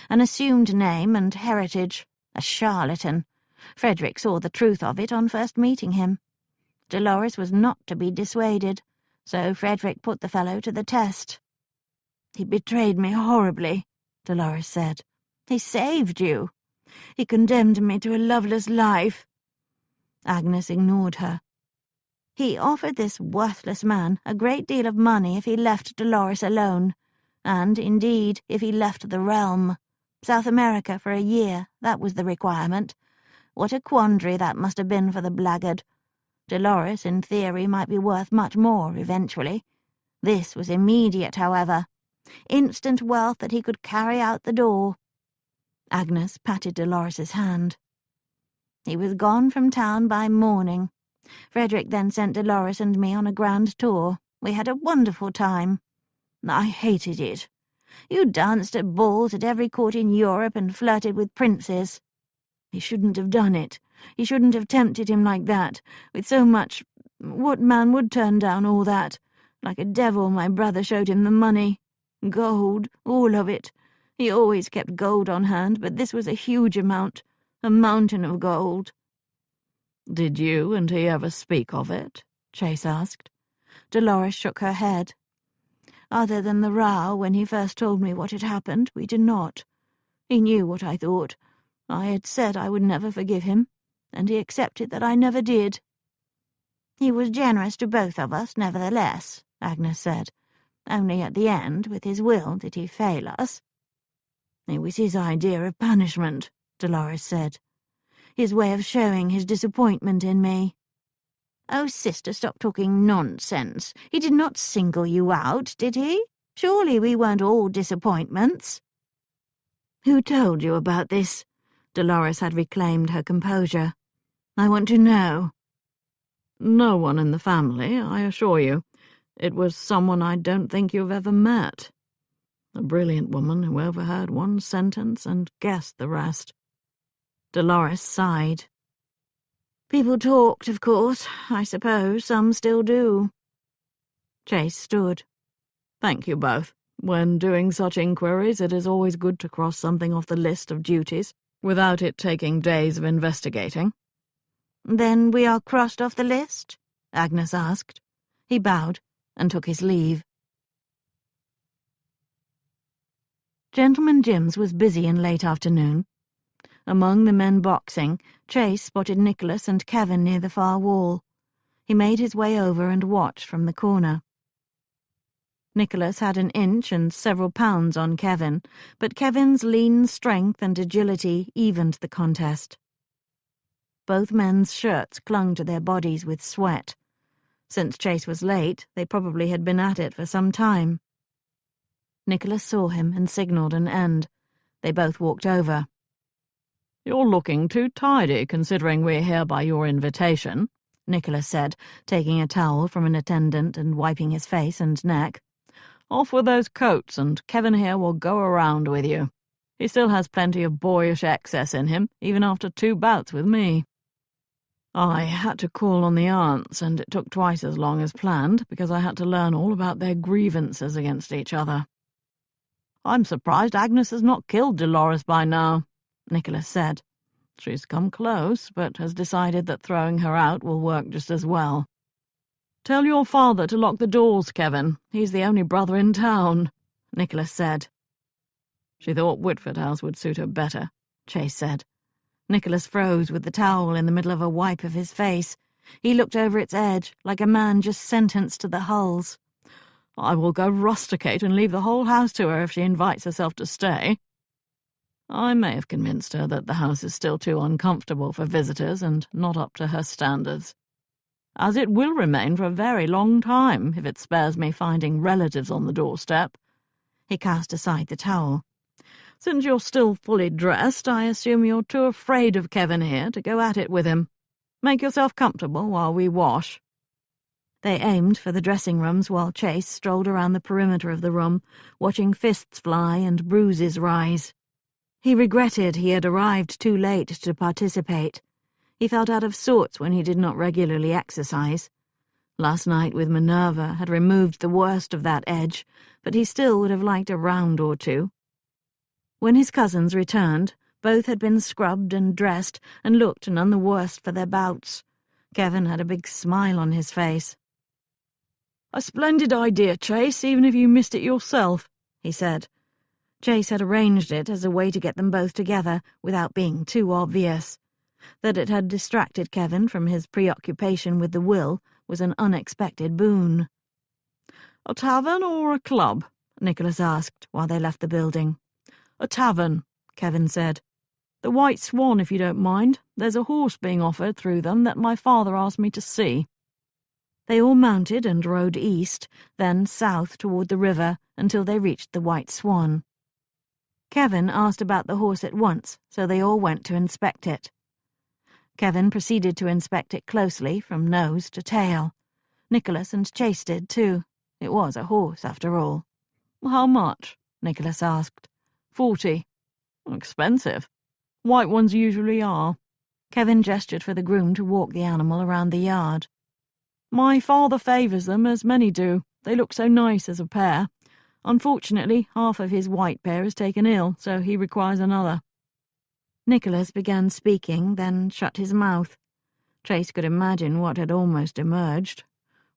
An assumed name and heritage. A charlatan. Frederick saw the truth of it on first meeting him. Dolores was not to be dissuaded, so Frederick put the fellow to the test." "He betrayed me horribly," Dolores said. "He saved you. He condemned me to a loveless life." Agnes ignored her. "He offered this worthless man a great deal of money if he left Dolores alone, and, indeed, if he left the realm. South America for a year, that was the requirement. What a quandary that must have been for the blackguard. Dolores, in theory, might be worth much more eventually. This was immediate, however. Instant wealth that he could carry out the door." Agnes patted Dolores's hand. "He was gone from town by morning. Frederick then sent Dolores and me on a grand tour. We had a wonderful time." "I hated it." "You danced at balls at every court in Europe and flirted with princes." "He shouldn't have done it. He shouldn't have tempted him like that, with so much. What man would turn down all that? Like a devil, my brother showed him the money. Gold, all of it. He always kept gold on hand, but this was a huge amount. A mountain of gold." "Did you and he ever speak of it?" Chase asked. Dolores shook her head. "Other than the row when he first told me what had happened, we did not. He knew what I thought. I had said I would never forgive him, and he accepted that I never did." "He was generous to both of us, nevertheless," Agnes said. "Only at the end, with his will, did he fail us." "It was his idea of punishment," Dolores said. "His way of showing his disappointment in me." "Oh, sister, stop talking nonsense. He did not single you out, did he? Surely we weren't all disappointments." "Who told you about this?" Dolores had reclaimed her composure. "I want to know." "No one in the family, I assure you. It was someone I don't think you've ever met. A brilliant woman who overheard one sentence and guessed the rest." Dolores sighed. "People talked, of course. I suppose some still do." Chase stood. "Thank you both. When doing such inquiries, it is always good to cross something off the list of duties, without it taking days of investigating." "Then we are crossed off the list?" Agnes asked. He bowed and took his leave. Gentleman Jim's was busy in late afternoon. Among the men boxing, Chase spotted Nicholas and Kevin near the far wall. He made his way over and watched from the corner. Nicholas had an inch and several pounds on Kevin, but Kevin's lean strength and agility evened the contest. Both men's shirts clung to their bodies with sweat. Since Chase was late, they probably had been at it for some time. Nicholas saw him and signalled an end. They both walked over. "You're looking too tidy, considering we're here by your invitation," Nicholas said, taking a towel from an attendant and wiping his face and neck. "Off with those coats, and Kevin here will go around with you. He still has plenty of boyish excess in him, even after 2 bouts with me." I had to call on the aunts, and it took twice as long as planned because I had to learn all about their grievances against each other. I'm surprised Agnes has not killed Dolores by now, Nicholas said. She's come close, but has decided that throwing her out will work just as well. Tell your father to lock the doors, Kevin. He's the only brother in town, Nicholas said. She thought Whitford House would suit her better, Chase said. Nicholas froze with the towel in the middle of a wipe of his face. He looked over its edge, like a man just sentenced to the hulls. I will go rusticate and leave the whole house to her if she invites herself to stay. I may have convinced her that the house is still too uncomfortable for visitors and not up to her standards. As it will remain for a very long time if it spares me finding relatives on the doorstep. He cast aside the towel. Since you're still fully dressed, I assume you're too afraid of Kevin here to go at it with him. Make yourself comfortable while we wash. They aimed for the dressing rooms while Chase strolled around the perimeter of the room, watching fists fly and bruises rise. He regretted he had arrived too late to participate. He felt out of sorts when he did not regularly exercise. Last night with Minerva had removed the worst of that edge, but he still would have liked a round or two. When his cousins returned, both had been scrubbed and dressed and looked none the worse for their bouts. Kevin had a big smile on his face. A splendid idea, Chase, even if you missed it yourself, he said. Chase had arranged it as a way to get them both together without being too obvious. That it had distracted Kevin from his preoccupation with the will was an unexpected boon. A tavern or a club? Nicholas asked while they left the building. A tavern, Kevin said. The White Swan, if you don't mind. There's a horse being offered through them that my father asked me to see. They all mounted and rode east, then south toward the river until they reached the White Swan. Kevin asked about the horse at once, so they all went to inspect it. Kevin proceeded to inspect it closely from nose to tail. Nicholas and Chase did too. It was a horse, after all. How much? Nicholas asked. 40. Expensive. White ones usually are. Kevin gestured for the groom to walk the animal around the yard. My father favours them, as many do. They look so nice as a pair. Unfortunately, half of his white pair is taken ill, so he requires another. Nicholas began speaking, then shut his mouth. Chase could imagine what had almost emerged.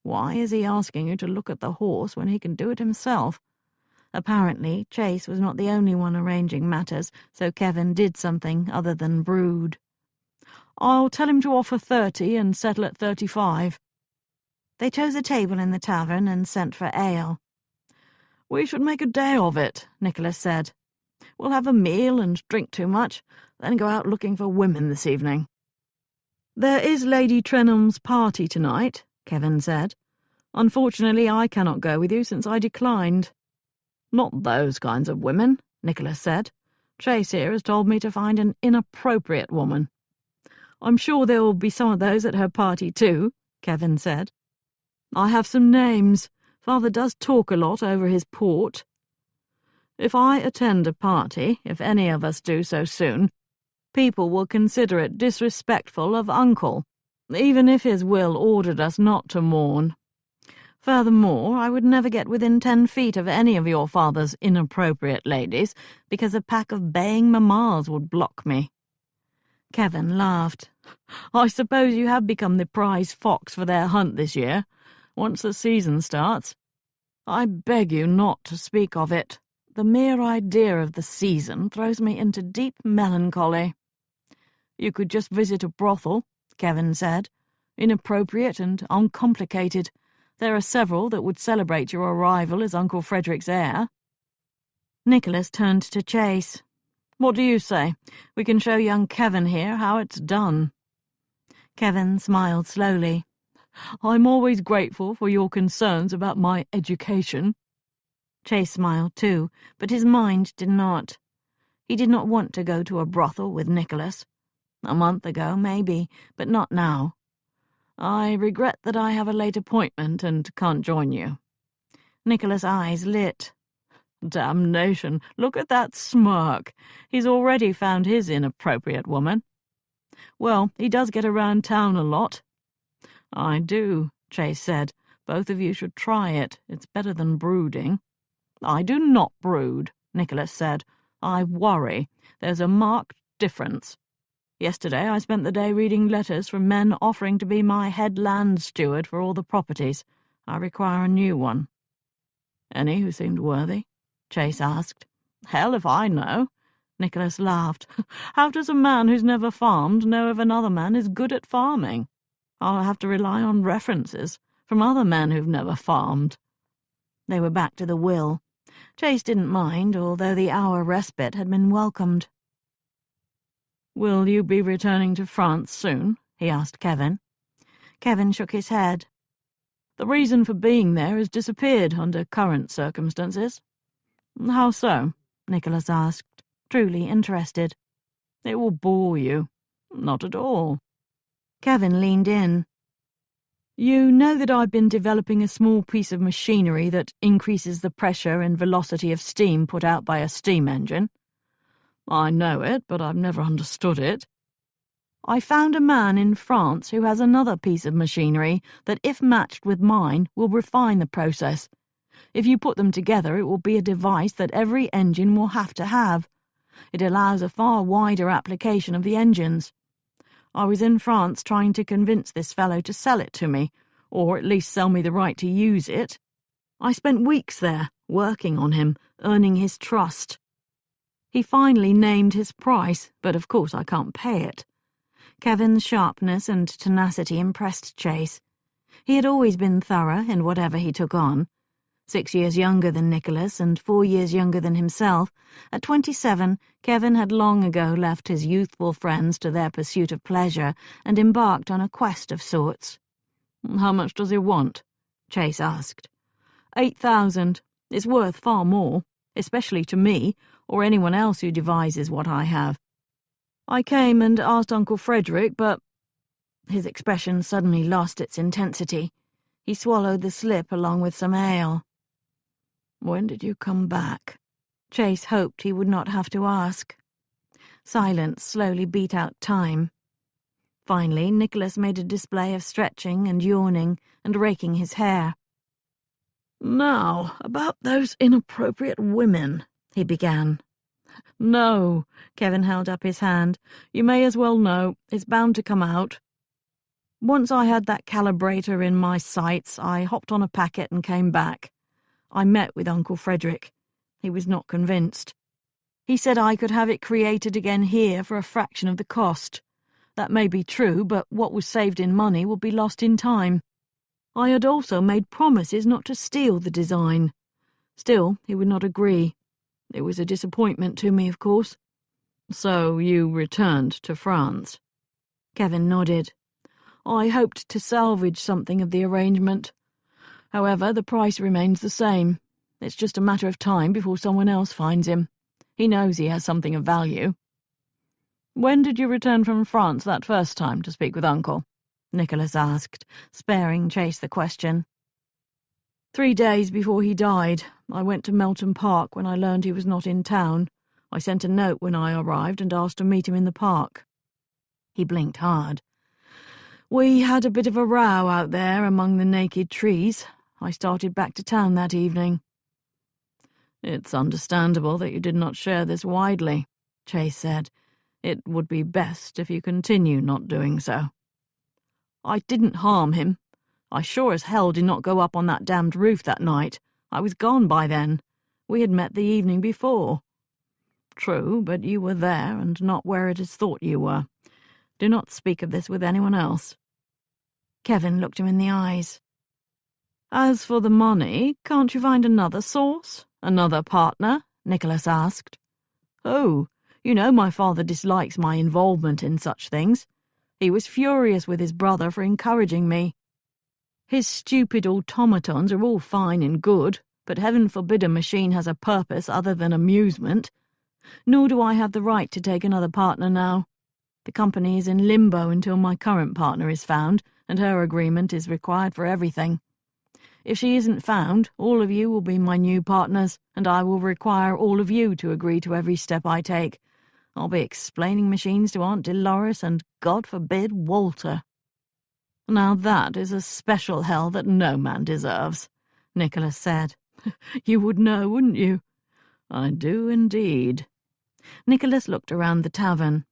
Why is he asking you to look at the horse when he can do it himself? Apparently, Chase was not the only one arranging matters, so Kevin did something other than brood. I'll tell him to offer 30 and settle at 35. They chose a table in the tavern and sent for ale. We should make a day of it, Nicholas said. We'll have a meal and drink too much, then go out looking for women this evening. There is Lady Trenholm's party tonight, Kevin said. Unfortunately, I cannot go with you since I declined. Not those kinds of women, Nicholas said. Chase here has told me to find an inappropriate woman. I'm sure there will be some of those at her party too, Kevin said. I have some names. Father does talk a lot over his port. If I attend a party, if any of us do so soon, people will consider it disrespectful of Uncle, even if his will ordered us not to mourn. Furthermore, I would never get within 10 feet of any of your father's inappropriate ladies, because a pack of baying mammas would block me. Kevin laughed. I suppose you have become the prize fox for their hunt this year, once the season starts. I beg you not to speak of it. The mere idea of the season throws me into deep melancholy. You could just visit a brothel, Kevin said. Inappropriate and uncomplicated. There are several that would celebrate your arrival as Uncle Frederick's heir. Nicholas turned to Chase. What do you say? We can show young Kevin here how it's done. Kevin smiled slowly. I'm always grateful for your concerns about my education. Chase smiled too, but his mind did not. He did not want to go to a brothel with Nicholas. A month ago, maybe, but not now. I regret that I have a late appointment and can't join you. Nicholas' eyes lit. Damnation, look at that smirk. He's already found his inappropriate woman. Well, he does get around town a lot. I do, Chase said. Both of you should try it. It's better than brooding. I do not brood, Nicholas said. I worry. There's a marked difference. Yesterday I spent the day reading letters from men offering to be my head land steward for all the properties. I require a new one. Any who seemed worthy? Chase asked. Hell if I know. Nicholas laughed. How does a man who's never farmed know if another man is good at farming? I'll have to rely on references from other men who've never farmed. They were back to the will. Chase didn't mind, although the hour respite had been welcomed. Will you be returning to France soon? He asked Kevin. Kevin shook his head. The reason for being there has disappeared under current circumstances. How so? Nicholas asked, truly interested. It will bore you. Not at all. Kevin leaned in. You know that I've been developing a small piece of machinery that increases the pressure and velocity of steam put out by a steam engine. I know it, but I've never understood it. I found a man in France who has another piece of machinery that, if matched with mine, will refine the process. If you put them together, it will be a device that every engine will have to have. It allows a far wider application of the engines. I was in France trying to convince this fellow to sell it to me, or at least sell me the right to use it. I spent weeks there, working on him, earning his trust. He finally named his price, but of course I can't pay it. Kevin's sharpness and tenacity impressed Chase. He had always been thorough in whatever he took on. 6 years younger than Nicholas and 4 years younger than himself, at 27, Kevin had long ago left his youthful friends to their pursuit of pleasure and embarked on a quest of sorts. How much does he want? Chase asked. 8,000. It's worth far more, especially to me, or anyone else who devises what I have. I came and asked Uncle Frederick, but... His expression suddenly lost its intensity. He swallowed the slip along with some ale. When did you come back? Chase hoped he would not have to ask. Silence slowly beat out time. Finally, Nicholas made a display of stretching and yawning and raking his hair. Now, about those inappropriate women, he began. No, Kevin held up his hand. You may as well know. It's bound to come out. Once I had that calibrator in my sights, I hopped on a packet and came back. I met with Uncle Frederick. He was not convinced. He said I could have it created again here for a fraction of the cost. That may be true, but what was saved in money will be lost in time. I had also made promises not to steal the design. Still, he would not agree. It was a disappointment to me, of course. So you returned to France? Kevin nodded. I hoped to salvage something of the arrangement. However, the price remains the same. It's just a matter of time before someone else finds him. He knows he has something of value. When did you return from France that first time to speak with Uncle? Nicholas asked, sparing Chase the question. 3 days before he died. I went to Melton Park when I learned he was not in town. I sent a note when I arrived and asked to meet him in the park. He blinked hard. We had a bit of a row out there among the naked trees. I started back to town that evening. It's understandable that you did not share this widely, Chase said. It would be best if you continue not doing so. I didn't harm him. I sure as hell did not go up on that damned roof that night. I was gone by then. We had met the evening before. True, but you were there and not where it is thought you were. Do not speak of this with anyone else. Kevin looked him in the eyes. As for the money, can't you find another source? Another partner? Nicholas asked. Oh, you know my father dislikes my involvement in such things. He was furious with his brother for encouraging me. His stupid automatons are all fine and good, but heaven forbid a machine has a purpose other than amusement. Nor do I have the right to take another partner now. The company is in limbo until my current partner is found, and her agreement is required for everything. If she isn't found, all of you will be my new partners, and I will require all of you to agree to every step I take. I'll be explaining machines to Aunt Dolores and, God forbid, Walter." "Now that is a special hell that no man deserves," Nicholas said. "You would know, wouldn't you?" "I do indeed." Nicholas looked around the tavern.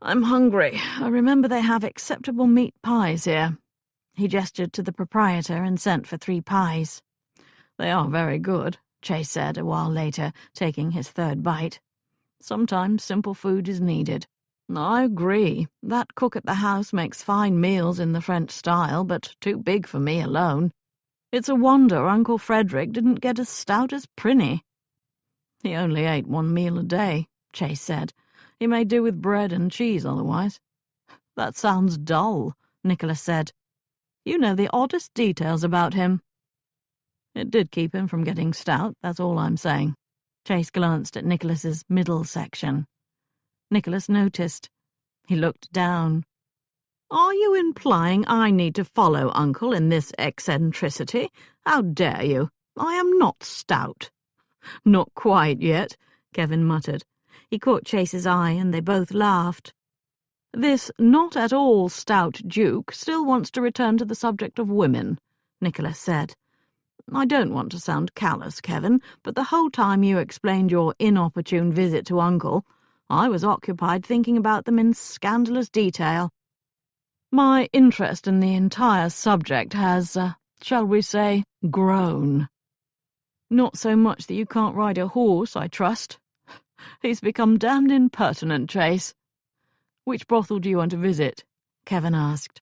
"I'm hungry. I remember they have acceptable meat pies here." He gestured to the proprietor and sent for 3 pies. "They are very good," Chase said a while later, taking his 3rd bite. "Sometimes simple food is needed." "I agree. That cook at the house makes fine meals in the French style, but too big for me alone. It's a wonder Uncle Frederick didn't get as stout as Prinny." "He only ate 1 meal a day," Chase said. "He may do with bread and cheese otherwise." "That sounds dull," Nicholas said. "You know the oddest details about him." "It did keep him from getting stout, that's all I'm saying." Chase glanced at Nicholas's middle section. Nicholas noticed. He looked down. "Are you implying I need to follow Uncle in this eccentricity? How dare you? I am not stout." "Not quite yet," Kevin muttered. He caught Chase's eye and they both laughed. "This not at all stout Duke still wants to return to the subject of women," Nicholas said. "I don't want to sound callous, Kevin, but the whole time you explained your inopportune visit to Uncle, I was occupied thinking about them in scandalous detail. My interest in the entire subject has, shall we say, grown." "Not so much that you can't ride a horse, I trust." "He's become damned impertinent, Chase." "Which brothel do you want to visit?" Kevin asked.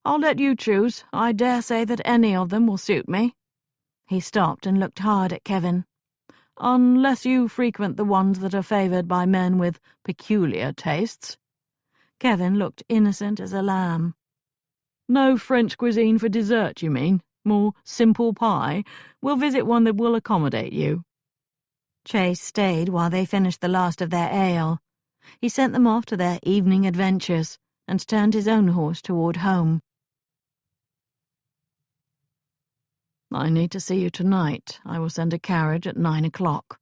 "I'll let you choose. I dare say that any of them will suit me." He stopped and looked hard at Kevin. "Unless you frequent the ones that are favoured by men with peculiar tastes." Kevin looked innocent as a lamb. "No French cuisine for dessert, you mean? More simple pie? We'll visit one that will accommodate you." Chase stayed while they finished the last of their ale. He sent them off to their evening adventures and turned his own horse toward home. "I need to see you tonight. I will send a carriage at 9 o'clock.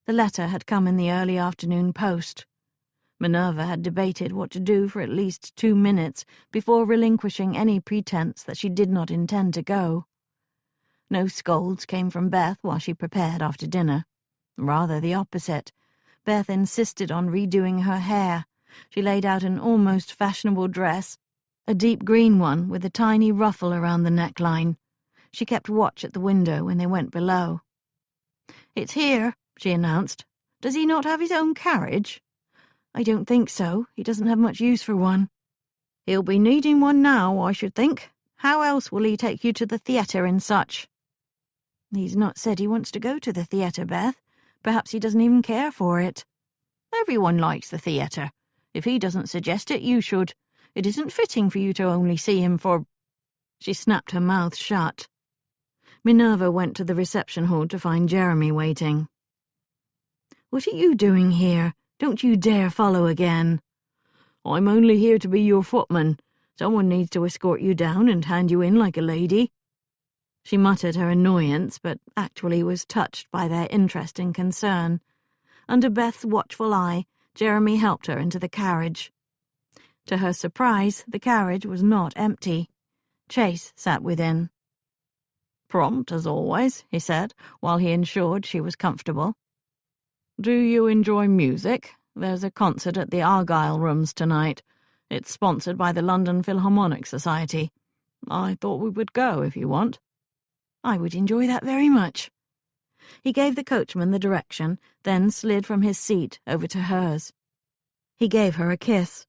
The letter had come in the early afternoon post. Minerva had debated what to do for at least 2 minutes before relinquishing any pretense that she did not intend to go. No scolds came from Beth while she prepared after dinner. Rather the opposite. Beth insisted on redoing her hair. She laid out an almost fashionable dress, a deep green one with a tiny ruffle around the neckline. She kept watch at the window when they went below. "It's here," she announced. "Does he not have his own carriage?" "I don't think so. He doesn't have much use for one." "He'll be needing one now, I should think. How else will he take you to the theatre and such?" "He's not said he wants to go to the theatre, Beth. Perhaps he doesn't even care for it." "Everyone likes the theatre. If he doesn't suggest it, you should. It isn't fitting for you to only see him for—" She snapped her mouth shut. Minerva went to the reception hall to find Jeremy waiting. "What are you doing here? Don't you dare follow again." "I'm only here to be your footman. Someone needs to escort you down and hand you in like a lady." She muttered her annoyance, but actually was touched by their interest and concern. Under Beth's watchful eye, Jeremy helped her into the carriage. To her surprise, the carriage was not empty. Chase sat within. "Prompt, as always," he said, while he ensured she was comfortable. "Do you enjoy music? There's a concert at the Argyle Rooms tonight. It's sponsored by the London Philharmonic Society. I thought we would go if you want." "I would enjoy that very much." He gave the coachman the direction, then slid from his seat over to hers. He gave her a kiss.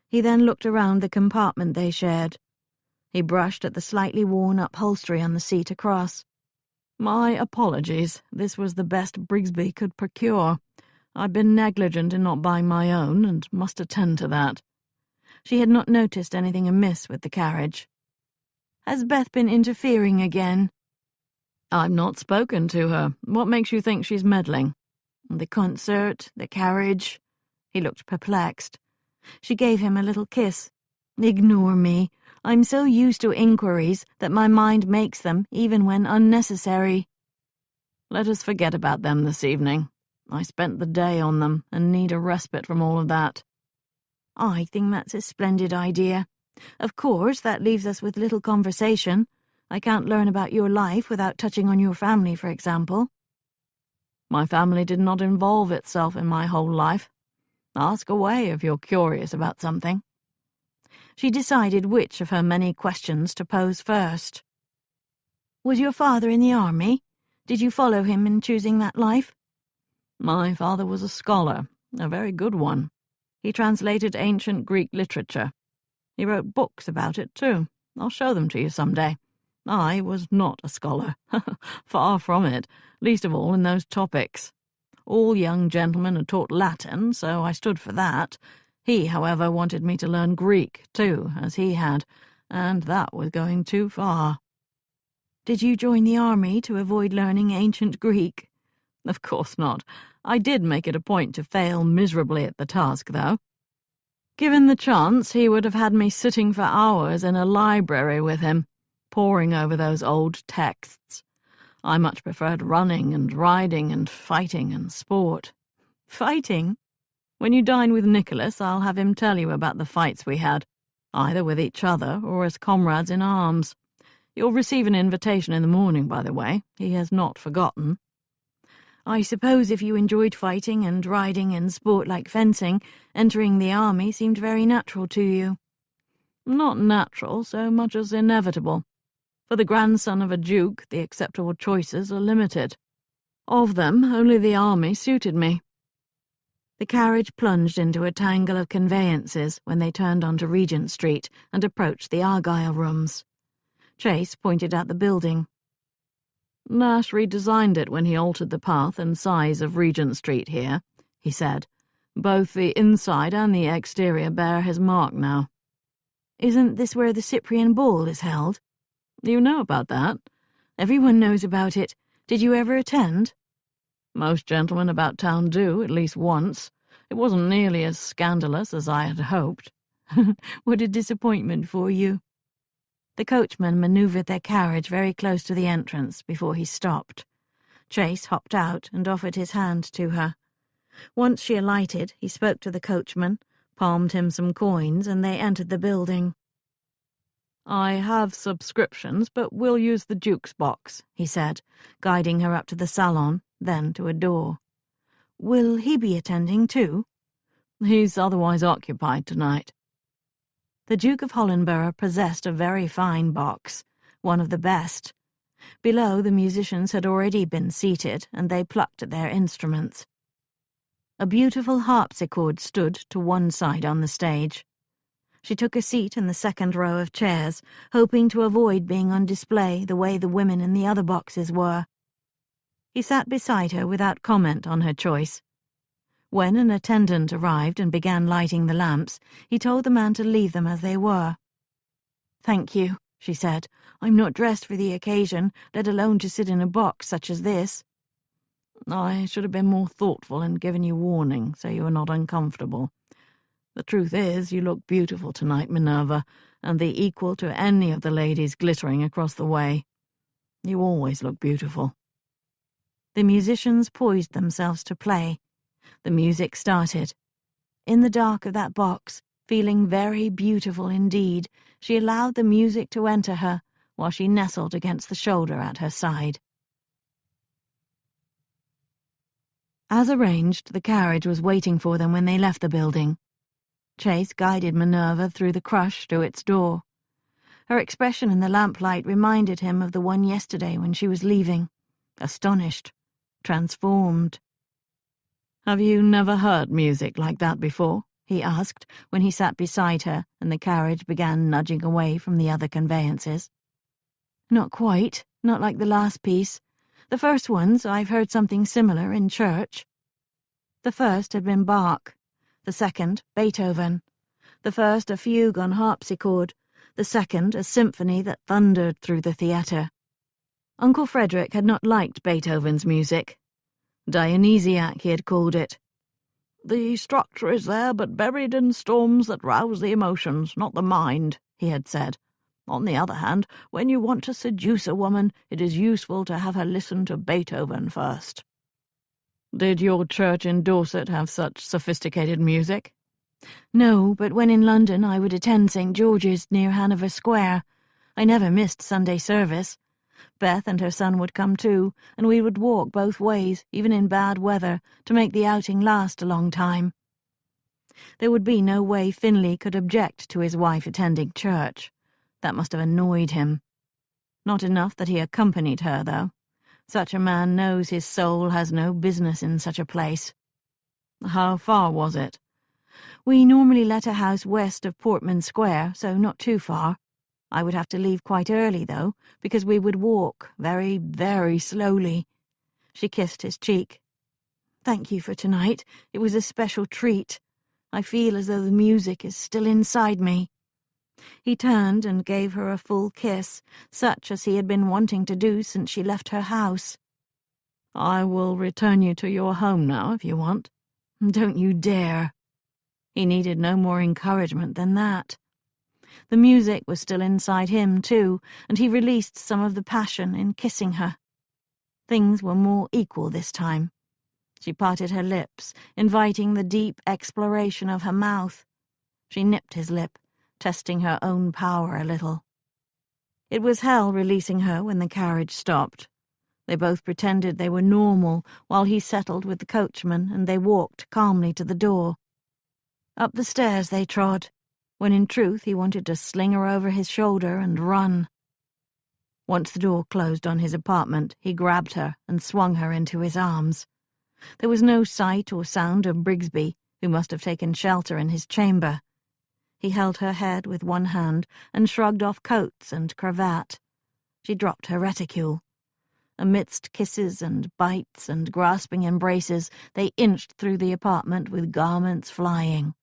He then looked around the compartment they shared. He brushed at the slightly worn upholstery on the seat across. "My apologies. This was the best Brigsby could procure. I've been negligent in not buying my own, and must attend to that." She had not noticed anything amiss with the carriage. "Has Beth been interfering again?" "I've not spoken to her. What makes you think she's meddling?" "The concert, the carriage." He looked perplexed. She gave him a little kiss. "Ignore me. I'm so used to inquiries that my mind makes them even when unnecessary." "Let us forget about them this evening. I spent the day on them and need a respite from all of that. I think that's a splendid idea. Of course, that leaves us with little conversation. I can't learn about your life without touching on your family, for example. My family did not involve itself in my whole life. Ask away if you're curious about something. She decided which of her many questions to pose first. Was your father in the army? Did you follow him in choosing that life? My father was a scholar, a very good one. He translated ancient Greek literature. He wrote books about it, too. I'll show them to you some day. I was not a scholar. Far from it, least of all in those topics. All young gentlemen are taught Latin, so I stood for that. He, however, wanted me to learn Greek, too, as he had, and that was going too far. Did you join the army to avoid learning ancient Greek? Of course not. I did make it a point to fail miserably at the task, though. Given the chance, he would have had me sitting for hours in a library with him, poring over those old texts. I much preferred running and riding and fighting and sport. Fighting? When you dine with Nicholas, I'll have him tell you about the fights we had, either with each other or as comrades in arms. You'll receive an invitation in the morning, by the way. He has not forgotten. I suppose if you enjoyed fighting and riding and sport like fencing, entering the army seemed very natural to you. Not natural so much as inevitable. For the grandson of a duke, the acceptable choices are limited. Of them, only the army suited me. The carriage plunged into a tangle of conveyances when they turned onto Regent Street and approached the Argyle Rooms. Chase pointed out the building. Nash redesigned it when he altered the path and size of Regent Street here, he said. Both the inside and the exterior bear his mark now. Isn't this where the Cyprian Ball is held? You know about that? Everyone knows about it. Did you ever attend? Most gentlemen about town do, at least once. It wasn't nearly as scandalous as I had hoped. What a disappointment for you. The coachman manoeuvred their carriage very close to the entrance before he stopped. Chase hopped out and offered his hand to her. Once she alighted, he spoke to the coachman, palmed him some coins, and they entered the building. I have subscriptions, but we'll use the Duke's box, he said, guiding her up to the salon, then to a door. Will he be attending too? He's otherwise occupied tonight. The Duke of Hollenborough possessed a very fine box, one of the best. Below, the musicians had already been seated, and they plucked at their instruments. A beautiful harpsichord stood to one side on the stage. She took a seat in the second row of chairs, hoping to avoid being on display the way the women in the other boxes were. He sat beside her without comment on her choice. When an attendant arrived and began lighting the lamps, he told the man to leave them as they were. "Thank you," she said. "I'm not dressed for the occasion, let alone to sit in a box such as this." "I should have been more thoughtful and given you warning, so you are not uncomfortable. The truth is, you look beautiful tonight, Minerva, and the equal to any of the ladies glittering across the way. You always look beautiful." The musicians poised themselves to play. The music started. In the dark of that box, feeling very beautiful indeed, she allowed the music to enter her while she nestled against the shoulder at her side. As arranged, the carriage was waiting for them when they left the building. Chase guided Minerva through the crush to its door. Her expression in the lamplight reminded him of the one yesterday when she was leaving, astonished, transformed. "Have you never heard music like that before?" he asked when he sat beside her and the carriage began nudging away from the other conveyances. "Not quite, not like the last piece. The first ones I've heard something similar in church." The first had been Bach, the second Beethoven, the first a fugue on harpsichord, the second a symphony that thundered through the theatre. Uncle Frederick had not liked Beethoven's music. Dionysiac, he had called it. "The structure is there, but buried in storms that rouse the emotions, not the mind," he had said. "On the other hand, when you want to seduce a woman, it is useful to have her listen to Beethoven first." Did your church in Dorset have such sophisticated music? No, but when in London I would attend St. George's near Hanover Square. I never missed Sunday service. Beth and her son would come too, and we would walk both ways, even in bad weather, to make the outing last a long time. There would be no way Finlay could object to his wife attending church. That must have annoyed him. Not enough that he accompanied her, though. Such a man knows his soul has no business in such a place. How far was it? We normally let a house west of Portman Square, so not too far. I would have to leave quite early, though, because we would walk very, very slowly. She kissed his cheek. Thank you for tonight. It was a special treat. I feel as though the music is still inside me. He turned and gave her a full kiss, such as he had been wanting to do since she left her house. I will return you to your home now, if you want. Don't you dare. He needed no more encouragement than that. The music was still inside him, too, and he released some of the passion in kissing her. Things were more equal this time. She parted her lips, inviting the deep exploration of her mouth. She nipped his lip, testing her own power a little. It was hell releasing her when the carriage stopped. They both pretended they were normal while he settled with the coachman, and they walked calmly to the door. Up the stairs they trod, when in truth he wanted to sling her over his shoulder and run. Once the door closed on his apartment, he grabbed her and swung her into his arms. There was no sight or sound of Brigsby, who must have taken shelter in his chamber. He held her head with one hand and shrugged off coats and cravat. She dropped her reticule. Amidst kisses and bites and grasping embraces, they inched through the apartment with garments flying.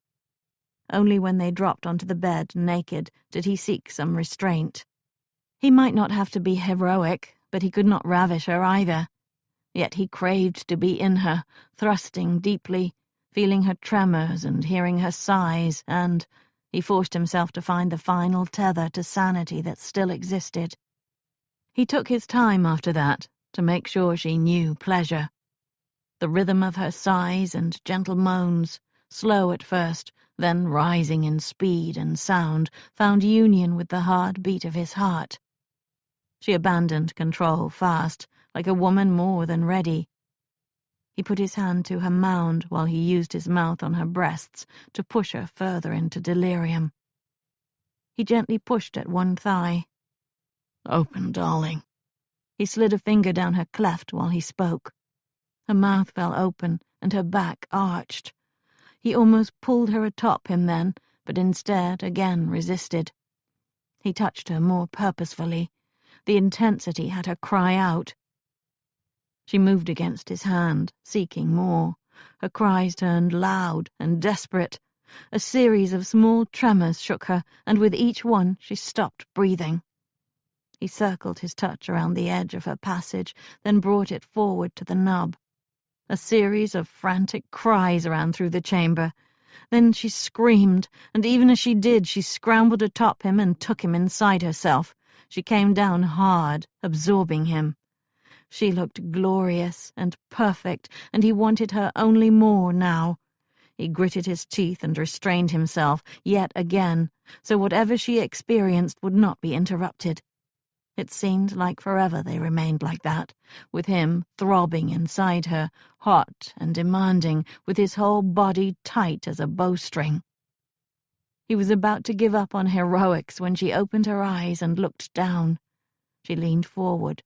Only when they dropped onto the bed naked did he seek some restraint. He might not have to be heroic, but he could not ravish her either. Yet he craved to be in her, thrusting deeply, feeling her tremors and hearing her sighs, and he forced himself to find the final tether to sanity that still existed. He took his time after that to make sure she knew pleasure. The rhythm of her sighs and gentle moans, slow at first, then rising in speed and sound, found union with the hard beat of his heart. She abandoned control fast, like a woman more than ready. He put his hand to her mound while he used his mouth on her breasts to push her further into delirium. He gently pushed at one thigh. "Open, darling." He slid a finger down her cleft while he spoke. Her mouth fell open and her back arched. He almost pulled her atop him then, but instead again resisted. He touched her more purposefully. The intensity had her cry out. She moved against his hand, seeking more. Her cries turned loud and desperate. A series of small tremors shook her, and with each one she stopped breathing. He circled his touch around the edge of her passage, then brought it forward to the nub. A series of frantic cries ran through the chamber. Then she screamed, and even as she did, she scrambled atop him and took him inside herself. She came down hard, absorbing him. She looked glorious and perfect, and he wanted her only more now. He gritted his teeth and restrained himself, yet again, so whatever she experienced would not be interrupted. It seemed like forever they remained like that, with him throbbing inside her, hot and demanding, with his whole body tight as a bowstring. He was about to give up on heroics when she opened her eyes and looked down. She leaned forward,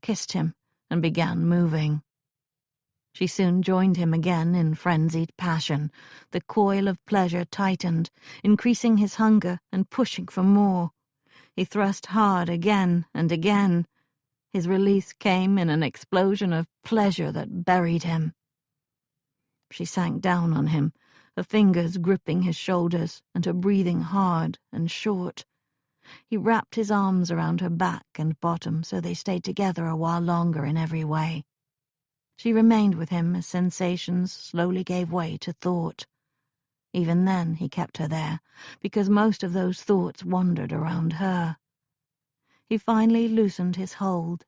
kissed him, and began moving. She soon joined him again in frenzied passion. The coil of pleasure tightened, increasing his hunger and pushing for more. He thrust hard again and again. His release came in an explosion of pleasure that buried him. She sank down on him, her fingers gripping his shoulders and her breathing hard and short. He wrapped his arms around her back and bottom so they stayed together a while longer in every way. She remained with him as sensations slowly gave way to thought. Even then he kept her there, because most of those thoughts wandered around her. He finally loosened his hold.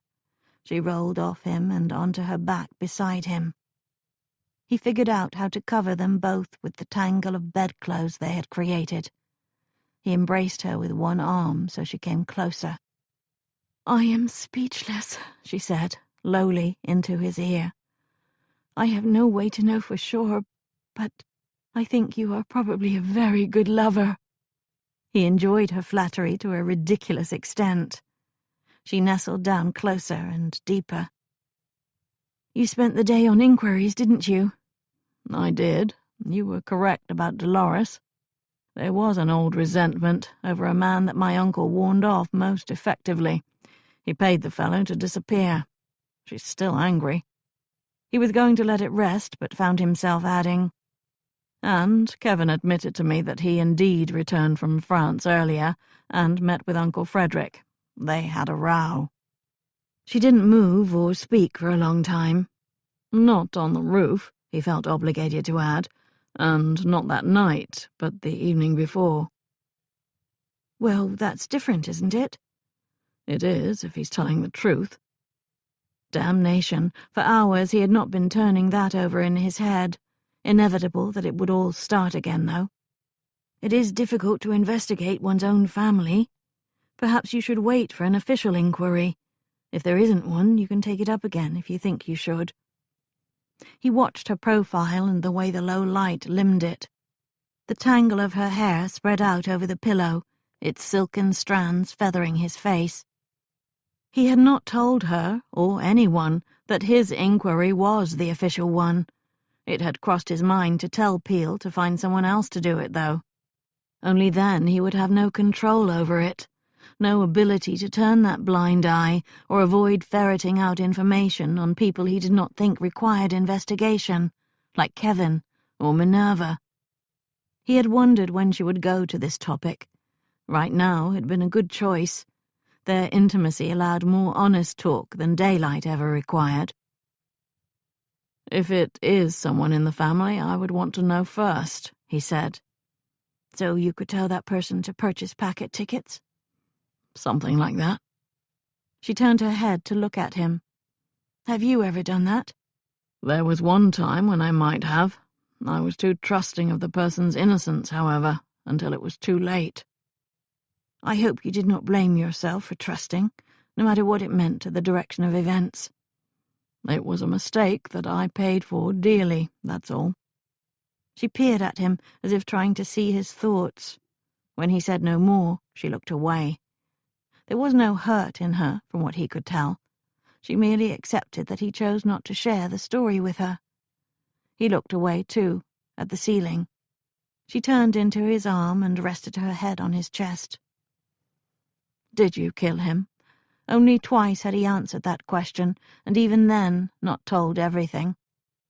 She rolled off him and onto her back beside him. He figured out how to cover them both with the tangle of bedclothes they had created. He embraced her with one arm so she came closer. "I am speechless," she said, lowly, into his ear. "I have no way to know for sure, but I think you are probably a very good lover." He enjoyed her flattery to a ridiculous extent. She nestled down closer and deeper. "You spent the day on inquiries, didn't you?" "I did. You were correct about Dolores. There was an old resentment over a man that my uncle warned off most effectively. He paid the fellow to disappear. She's still angry." He was going to let it rest, but found himself adding, "And Kevin admitted to me that he indeed returned from France earlier and met with Uncle Frederick. They had a row." She didn't move or speak for a long time. "Not on the roof," he felt obligated to add, "and not that night, but the evening before." "Well, that's different, isn't it?" "It is, if he's telling the truth." Damnation. For hours he had not been turning that over in his head. Inevitable that it would all start again, though. "It is difficult to investigate one's own family. Perhaps you should wait for an official inquiry. If there isn't one, you can take it up again if you think you should." He watched her profile and the way the low light limned it. The tangle of her hair spread out over the pillow, its silken strands feathering his face. He had not told her, or anyone, that his inquiry was the official one. It had crossed his mind to tell Peel to find someone else to do it, though. Only then he would have no control over it, no ability to turn that blind eye or avoid ferreting out information on people he did not think required investigation, like Kevin or Minerva. He had wondered when she would go to this topic. Right now had been a good choice. Their intimacy allowed more honest talk than daylight ever required. "If it is someone in the family, I would want to know first," he said. "So you could tell that person to purchase packet tickets?" "Something like that." She turned her head to look at him. "Have you ever done that?" "There was one time when I might have. I was too trusting of the person's innocence, however, until it was too late." "I hope you did not blame yourself for trusting, no matter what it meant to the direction of events." "It was a mistake that I paid for dearly, that's all." She peered at him as if trying to see his thoughts. When he said no more, she looked away. There was no hurt in her, from what he could tell. She merely accepted that he chose not to share the story with her. He looked away, too, at the ceiling. She turned into his arm and rested her head on his chest. "Did you kill him?" Only twice had he answered that question, and even then not told everything.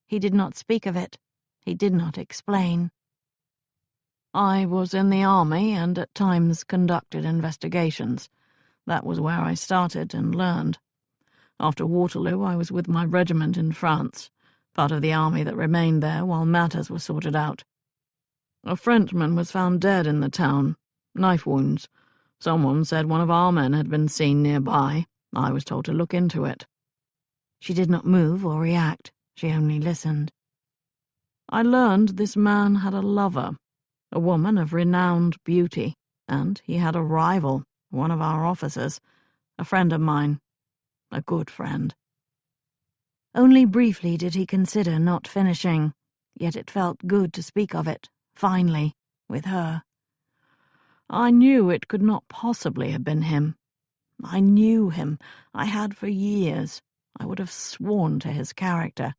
He did not speak of it. He did not explain. "I was in the army and at times conducted investigations. That was where I started and learned. After Waterloo, I was with my regiment in France, part of the army that remained there while matters were sorted out. A Frenchman was found dead in the town, knife wounds. Someone said one of our men had been seen nearby. I was told to look into it." She did not move or react. She only listened. "I learned this man had a lover, a woman of renowned beauty, and he had a rival, one of our officers, a friend of mine, a good friend." Only briefly did he consider not finishing, yet it felt good to speak of it, finally, with her. "I knew it could not possibly have been him. I knew him. I had for years. I would have sworn to his character.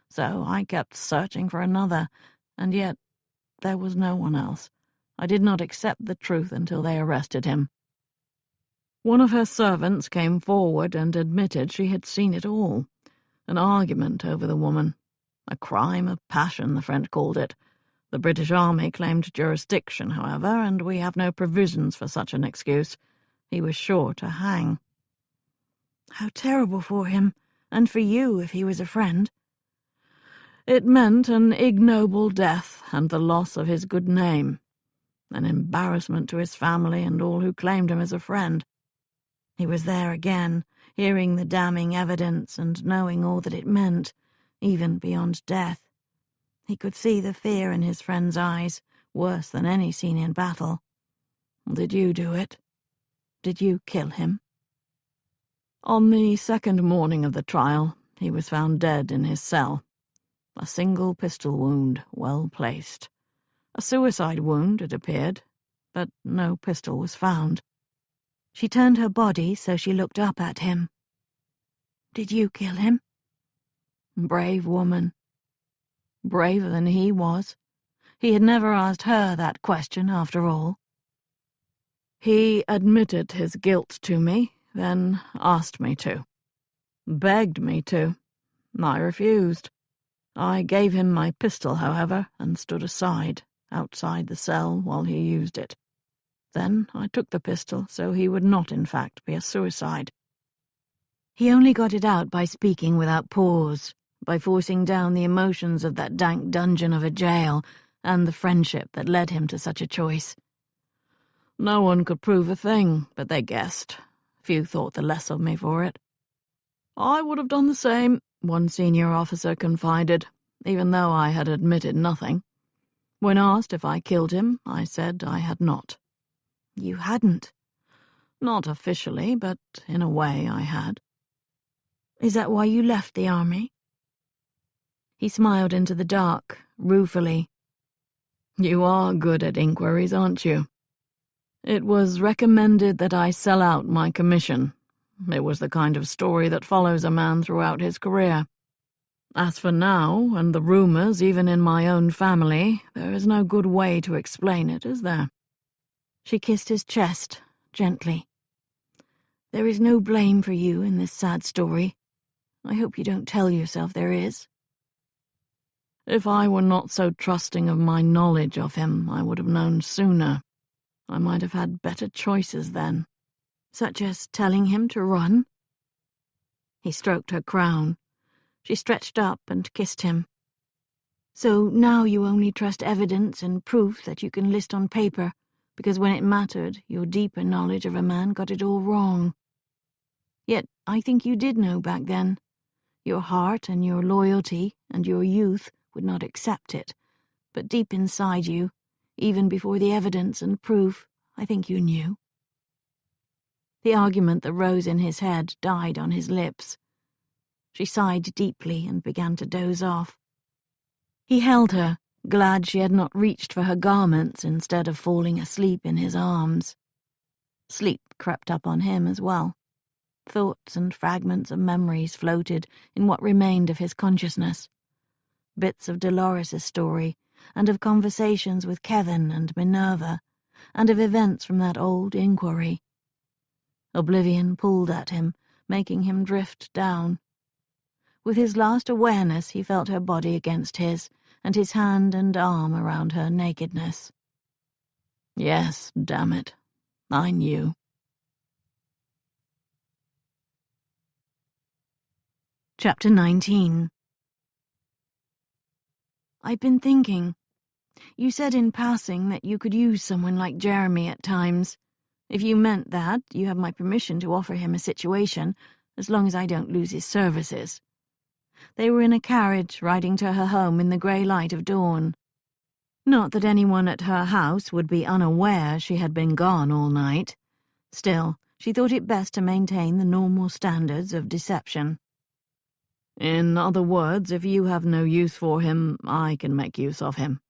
So I kept searching for another, and yet there was no one else. I did not accept the truth until they arrested him. One of her servants came forward and admitted she had seen it all. An argument over the woman. A crime of passion, the French called it. The British Army claimed jurisdiction, however, and we have no provisions for such an excuse. He was sure to hang." "How terrible for him, and for you if he was a friend." "It meant an ignoble death and the loss of his good name. An embarrassment to his family and all who claimed him as a friend." He was there again, hearing the damning evidence and knowing all that it meant, even beyond death. He could see the fear in his friend's eyes, worse than any seen in battle. "Did you do it? Did you kill him?" On the second morning of the trial, he was found dead in his cell. A single pistol wound, well placed. A suicide wound, it appeared, but no pistol was found. She turned her body so she looked up at him. "Did you kill him?" Brave woman. Braver than he was. He had never asked her that question, after all. He admitted his guilt to me, then asked me to. Begged me to. I refused. I gave him my pistol, however, and stood aside, outside the cell, while he used it. Then I took the pistol so he would not, in fact, be a suicide. He only got it out by speaking without pause, by forcing down the emotions of that dank dungeon of a jail and the friendship that led him to such a choice. No one could prove a thing, but they guessed. Few thought the less of me for it. "I would have done the same," one senior officer confided, even though I had admitted nothing. When asked if I killed him, I said I had not. "You hadn't?" "Not officially, but in a way I had." "Is that why you left the army?" He smiled into the dark, ruefully. "You are good at inquiries, aren't you? It was recommended that I sell out my commission. It was the kind of story that follows a man throughout his career. As for now, and the rumors even in my own family, there is no good way to explain it, is there?" She kissed his chest, gently. "There is no blame for you in this sad story. I hope you don't tell yourself there is." "If I were not so trusting of my knowledge of him, I would have known sooner. I might have had better choices then." "Such as telling him to run?" He stroked her crown. She stretched up and kissed him. "So now you only trust evidence and proof that you can list on paper, because when it mattered, your deeper knowledge of a man got it all wrong. Yet I think you did know back then. Your heart and your loyalty and your youth would not accept it, but deep inside you, even before the evidence and proof, I think you knew." The argument that rose in his head died on his lips. She sighed deeply and began to doze off. He held her, glad she had not reached for her garments instead of falling asleep in his arms. Sleep crept up on him as well. Thoughts and fragments of memories floated in what remained of his consciousness. Bits of Dolores' story, and of conversations with Kevin and Minerva, and of events from that old inquiry. Oblivion pulled at him, making him drift down. With his last awareness, he felt her body against his, and his hand and arm around her nakedness. Yes, damn it. I knew. Chapter 19. I've been thinking. You said in passing that you could use someone like Jeremy at times. If you meant that, you have my permission to offer him a situation, as long as I don't lose his services. They were in a carriage riding to her home in the grey light of dawn. Not that anyone at her house would be unaware she had been gone all night. Still, she thought it best to maintain the normal standards of deception. In other words, if you have no use for him, I can make use of him.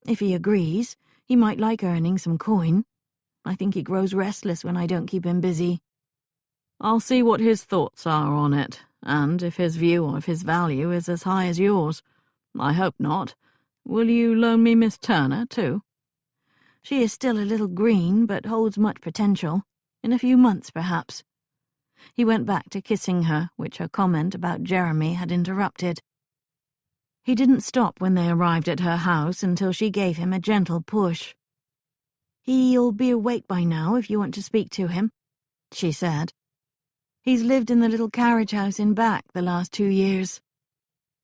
If he agrees, he might like earning some coin. I think he grows restless when I don't keep him busy. I'll see what his thoughts are on it, and if his view of his value is as high as yours. I hope not. Will you loan me Miss Turner, too? She is still a little green, but holds much potential. In a few months, perhaps. He went back to kissing her, which her comment about Jeremy had interrupted. He didn't stop when they arrived at her house until she gave him a gentle push. "He'll be awake by now if you want to speak to him," she said. "He's lived in the little carriage house in back the last 2 years.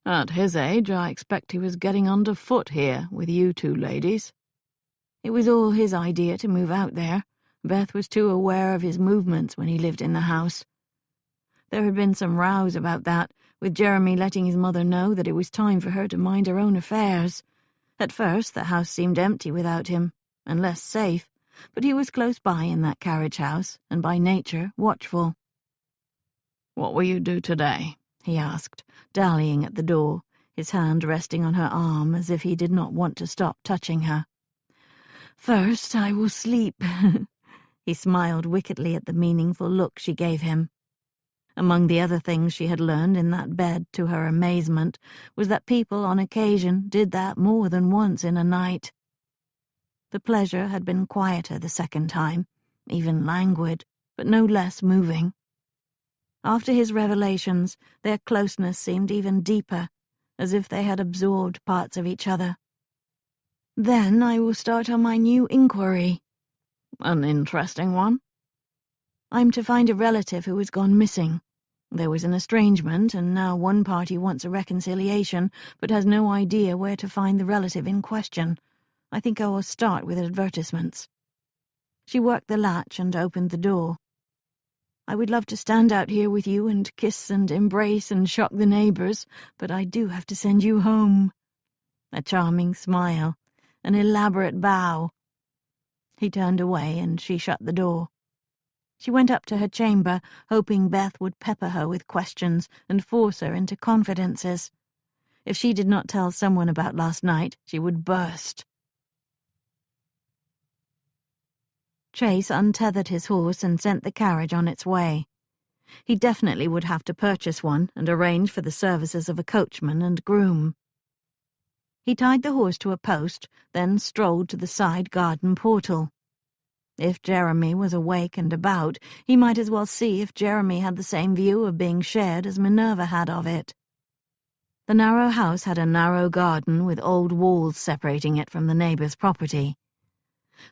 At his age, I expect he was getting under foot here with you two ladies." It was all his idea to move out there. Beth was too aware of his movements when he lived in the house. There had been some rows about that, with Jeremy letting his mother know that it was time for her to mind her own affairs. At first, the house seemed empty without him, and less safe, but he was close by in that carriage house, and by nature watchful. "What will you do today?" he asked, dallying at the door, his hand resting on her arm as if he did not want to stop touching her. "First I will sleep." He smiled wickedly at the meaningful look she gave him. Among the other things she had learned in that bed, to her amazement, was that people on occasion did that more than once in a night. The pleasure had been quieter the second time, even languid, but no less moving. After his revelations, their closeness seemed even deeper, as if they had absorbed parts of each other. "Then I will start on my new inquiry." "An interesting one?" "I'm to find a relative who has gone missing. There was an estrangement, and now one party wants a reconciliation, but has no idea where to find the relative in question. I think I will start with advertisements." She worked the latch and opened the door. "I would love to stand out here with you and kiss and embrace and shock the neighbors, but I do have to send you home." A charming smile, an elaborate bow. He turned away and she shut the door. She went up to her chamber, hoping Beth would pepper her with questions and force her into confidences. If she did not tell someone about last night, she would burst. Chase untethered his horse and sent the carriage on its way. He definitely would have to purchase one and arrange for the services of a coachman and groom. He tied the horse to a post, then strolled to the side garden portal. If Jeremy was awake and about, he might as well see if Jeremy had the same view of being shared as Minerva had of it. The narrow house had a narrow garden with old walls separating it from the neighbour's property.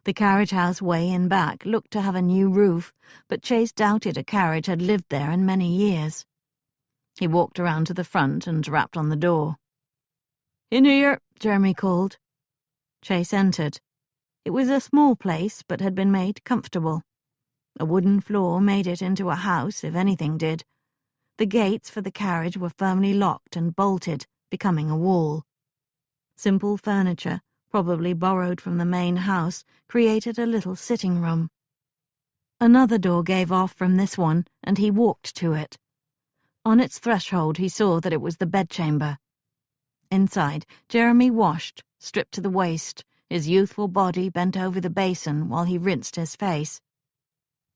The carriage house way in back looked to have a new roof, but Chase doubted a carriage had lived there in many years. He walked around to the front and rapped on the door. "In here," Jeremy called. Chase entered. It was a small place, but had been made comfortable. A wooden floor made it into a house, if anything did. The gates for the carriage were firmly locked and bolted, becoming a wall. Simple furniture, probably borrowed from the main house, created a little sitting room. Another door gave off from this one, and he walked to it. On its threshold he saw that it was the bedchamber. Inside, Jeremy washed, stripped to the waist, his youthful body bent over the basin while he rinsed his face.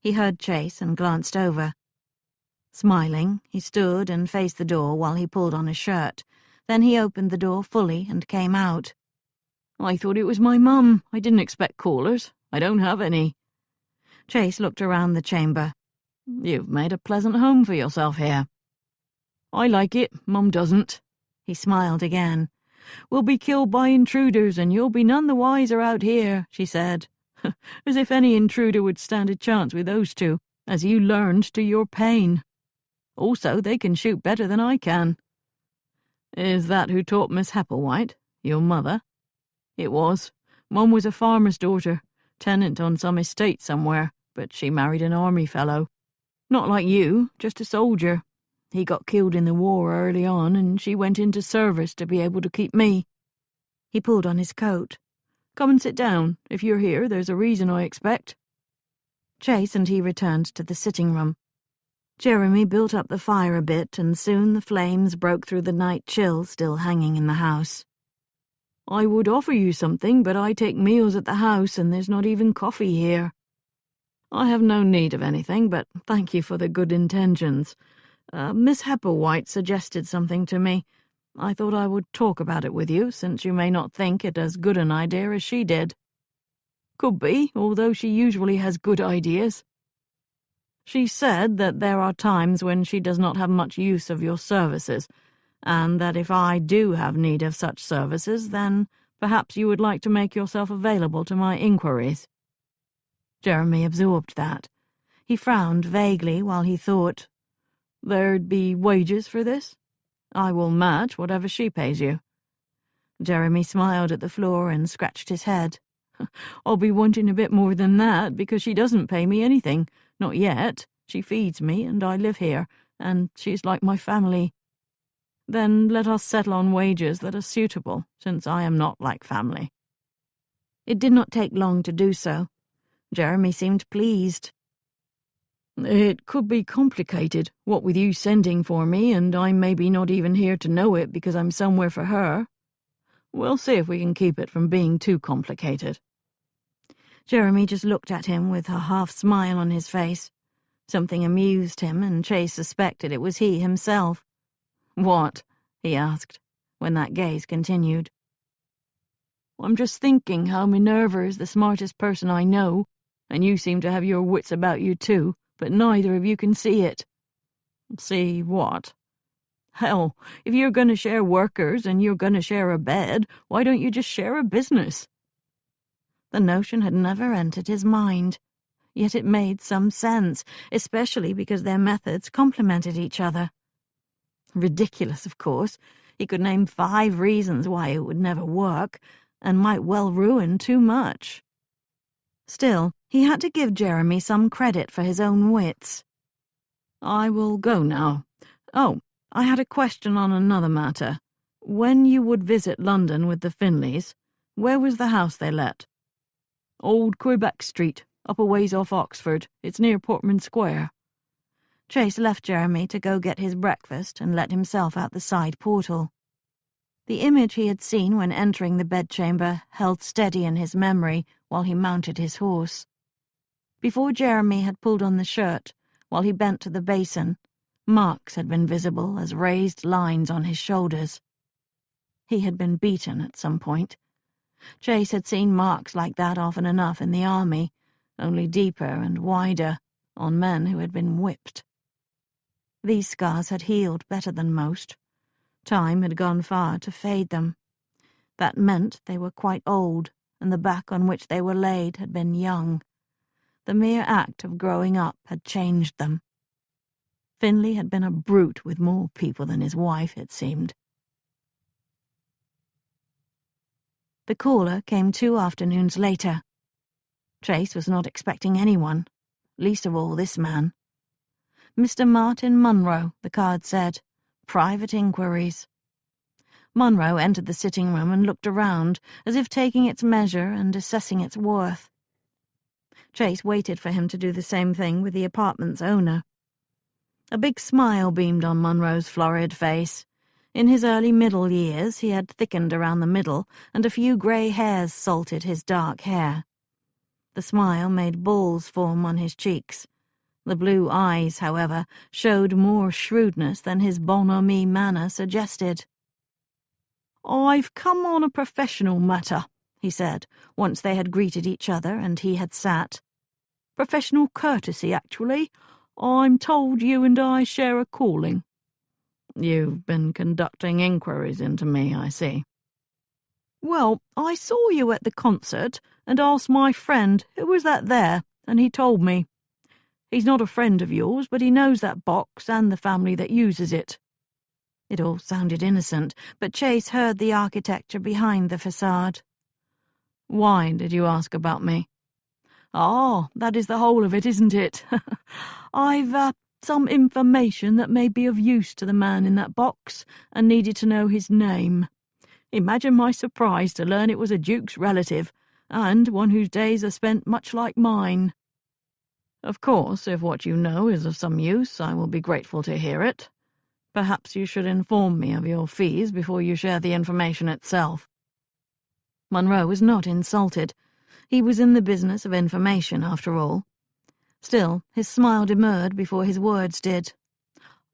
He heard Chase and glanced over. Smiling, he stood and faced the door while he pulled on his shirt. Then he opened the door fully and came out. "I thought it was my mum. I didn't expect callers. I don't have any." Chase looked around the chamber. "You've made a pleasant home for yourself here." "I like it. Mum doesn't." He smiled again. "We'll be killed by intruders, and you'll be none the wiser out here," she said. "As if any intruder would stand a chance with those two, as you learned to your pain. Also, they can shoot better than I can." "Is that who taught Miss Hepplewhite, your mother?" "It was. Mum was a farmer's daughter, tenant on some estate somewhere, but she married an army fellow. Not like you, just a soldier. He got killed in the war early on, and she went into service to be able to keep me." He pulled on his coat. "Come and sit down. If you're here, there's a reason, I expect." Chase and he returned to the sitting room. Jeremy built up the fire a bit, and soon the flames broke through the night chill still hanging in the house. "I would offer you something, but I take meals at the house, and there's not even coffee here." "I have no need of anything, but thank you for the good intentions. Miss Hepplewhite suggested something to me. I thought I would talk about it with you, since you may not think it as good an idea as she did." "Could be, although she usually has good ideas." "She said that there are times when she does not have much use of your services, and that if I do have need of such services, then perhaps you would like to make yourself available to my inquiries." Jeremy absorbed that. He frowned vaguely while he thought. "There'd be wages for this?" "I will match whatever she pays you." Jeremy smiled at the floor and scratched his head. "I'll be wanting a bit more than that, because she doesn't pay me anything. Not yet. She feeds me, and I live here, and she's like my family." Then let us settle on wages that are suitable, since I am not like family." It did not take long to do so. Jeremy seemed pleased. "It could be complicated, what with you sending for me, and I maybe not even here to know it because I'm somewhere for her. We'll see if we can keep it from being too complicated." Jeremy just looked at him with a half-smile on his face. Something amused him, and Chase suspected it was he himself. "What?" he asked, when that gaze continued. "I'm just thinking how Minerva is the smartest person I know, and you seem to have your wits about you too, but neither of you can see it." "See what?" "Hell, if you're going to share workers and you're going to share a bed, why don't you just share a business?" The notion had never entered his mind, yet it made some sense, especially because their methods complemented each other. Ridiculous, of course. He could name 5 reasons why it would never work, and might well ruin too much. Still, he had to give Jeremy some credit for his own wits. "I will go now. Oh, I had a question on another matter. When you would visit London with the Finleys, where was the house they let?" "Old Quebec Street, up a ways off Oxford. It's near Portman Square." Chase left Jeremy to go get his breakfast and let himself out the side portal. The image he had seen when entering the bedchamber held steady in his memory while he mounted his horse. Before Jeremy had pulled on the shirt, while he bent to the basin, marks had been visible as raised lines on his shoulders. He had been beaten at some point. Chase had seen marks like that often enough in the army, only deeper and wider, on men who had been whipped. These scars had healed better than most. Time had gone far to fade them. That meant they were quite old, and the back on which they were laid had been young. The mere act of growing up had changed them. Finley had been a brute with more people than his wife, it seemed. The caller came 2 afternoons later. Chase was not expecting anyone, least of all this man. "Mr. Martin Munro," the card said. "Private inquiries." Munro entered the sitting room and looked around, as if taking its measure and assessing its worth. Chase waited for him to do the same thing with the apartment's owner. A big smile beamed on Munro's florid face. In his early middle years he had thickened around the middle, and a few grey hairs salted his dark hair. The smile made balls form on his cheeks. The blue eyes, however, showed more shrewdness than his bonhomie manner suggested. "I've come on a professional matter," he said, once they had greeted each other and he had sat. "Professional courtesy, actually. I'm told you and I share a calling." "You've been conducting inquiries into me, I see." "Well, I saw you at the concert and asked my friend who was that there, and he told me. He's not a friend of yours, but he knows that box and the family that uses it." It all sounded innocent, but Chase heard the architecture behind the facade. "Why did you ask about me?" "Ah, that is the whole of it, isn't it? I've some information that may be of use to the man in that box, and needed to know his name. Imagine my surprise to learn it was a duke's relative, and one whose days are spent much like mine." "Of course, if what you know is of some use, I will be grateful to hear it. Perhaps you should inform me of your fees before you share the information itself." Munro was not insulted. He was in the business of information, after all. Still, his smile demurred before his words did.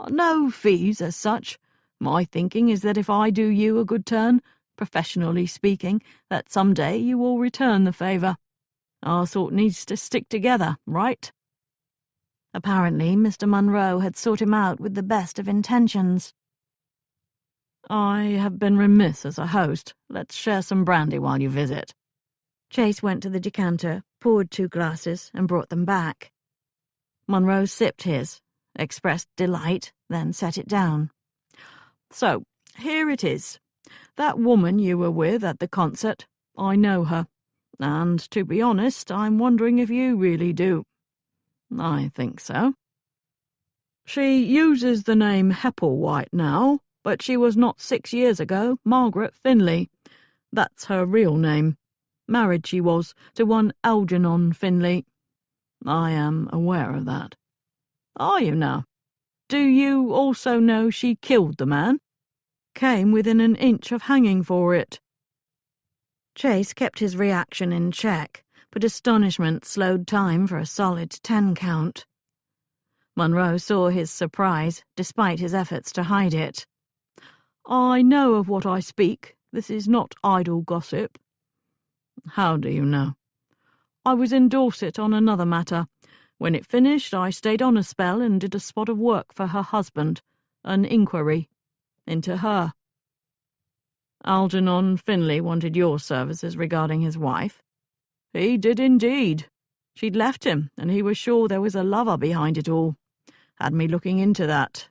"No fees as such. My thinking is that if I do you a good turn, professionally speaking, that some day you will return the favour. Our sort needs to stick together, right?" Apparently, Mr. Munro had sought him out with the best of intentions. "I have been remiss as a host. Let's share some brandy while you visit." Chase went to the decanter, poured 2 glasses, and brought them back. Munro sipped his, expressed delight, then set it down. "So, here it is. That woman you were with at the concert, I know her. And, to be honest, I'm wondering if you really do." "I think so." "She uses the name Hepplewhite now, but she was not 6 years ago Margaret Finlay. That's her real name. Married she was to one Algernon Finlay. I am aware of that. Are you now? Do you also know she killed the man? Came within an inch of hanging for it. Chase kept his reaction in check, but astonishment slowed time for a solid 10 count. Munro saw his surprise, despite his efforts to hide it. I know of what I speak. This is not idle gossip. How do you know? I was in Dorset on another matter. When it finished, I stayed on a spell and did a spot of work for her husband, an inquiry into her. Algernon Finlay wanted your services regarding his wife. He did indeed. She'd left him, and he was sure there was a lover behind it all. Had me looking into that.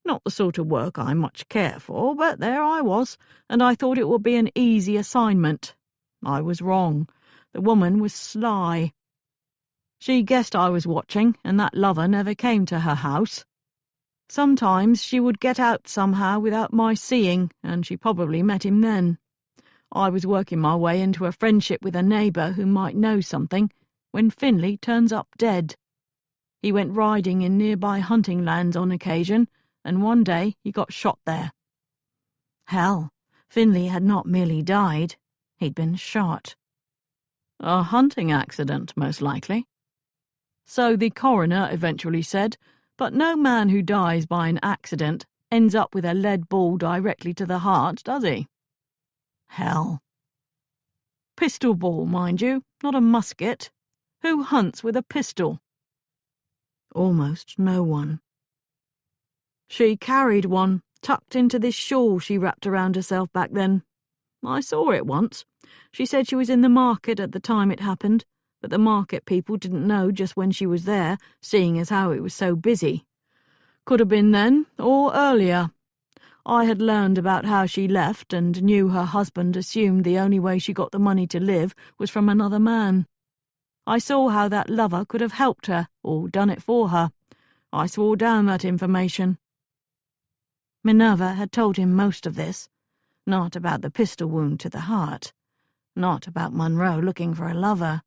Not the sort of work I much care for, but there I was, and I thought it would be an easy assignment. I was wrong. The woman was sly. She guessed I was watching, and that lover never came to her house. Sometimes she would get out somehow without my seeing, and she probably met him then. I was working my way into a friendship with a neighbour who might know something, when Finlay turns up dead. He went riding in nearby hunting lands on occasion, and one day he got shot there. Hell, Finlay had not merely died, he'd been shot. A hunting accident, most likely. So the coroner eventually said, but no man who dies by an accident ends up with a lead ball directly to the heart, does he? Hell. Pistol ball, mind you, not a musket. Who hunts with a pistol? Almost no one. She carried one, tucked into this shawl she wrapped around herself back then. I saw it once. She said she was in the market at the time it happened, but the market people didn't know just when she was there, seeing as how it was so busy. Could have been then, or earlier. I had learned about how she left and knew her husband assumed the only way she got the money to live was from another man. I saw how that lover could have helped her, or done it for her. I swore down that information. Minerva had told him most of this. Not about the pistol wound to the heart. Not about Munro looking for a lover.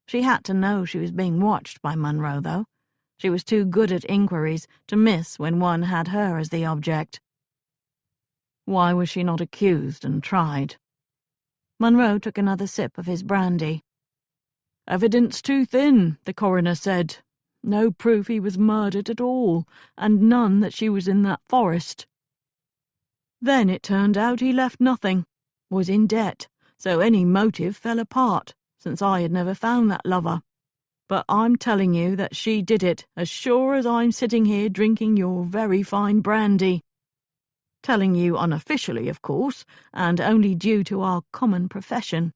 She had to know she was being watched by Munro, though. She was too good at inquiries to miss when one had her as the object. Why was she not accused and tried? Munro took another sip of his brandy. Evidence too thin, the coroner said. No proof he was murdered at all, and none that she was in that forest. Then it turned out he left nothing, was in debt, so any motive fell apart, since I had never found that lover. But I'm telling you that she did it, as sure as I'm sitting here drinking your very fine brandy. Telling you unofficially, of course, and only due to our common profession.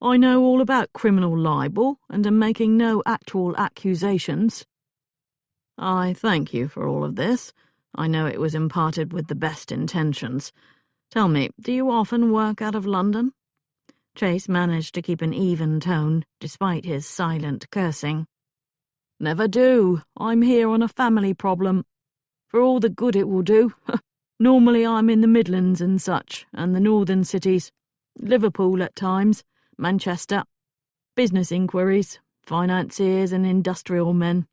I know all about criminal libel, and am making no actual accusations. I thank you for all of this. I know it was imparted with the best intentions. Tell me, do you often work out of London? Chase managed to keep an even tone, despite his silent cursing. Never do. I'm here on a family problem. For all the good it will do. Normally I'm in the Midlands and such, and the northern cities. Liverpool at times, Manchester. Business inquiries, financiers and industrial men.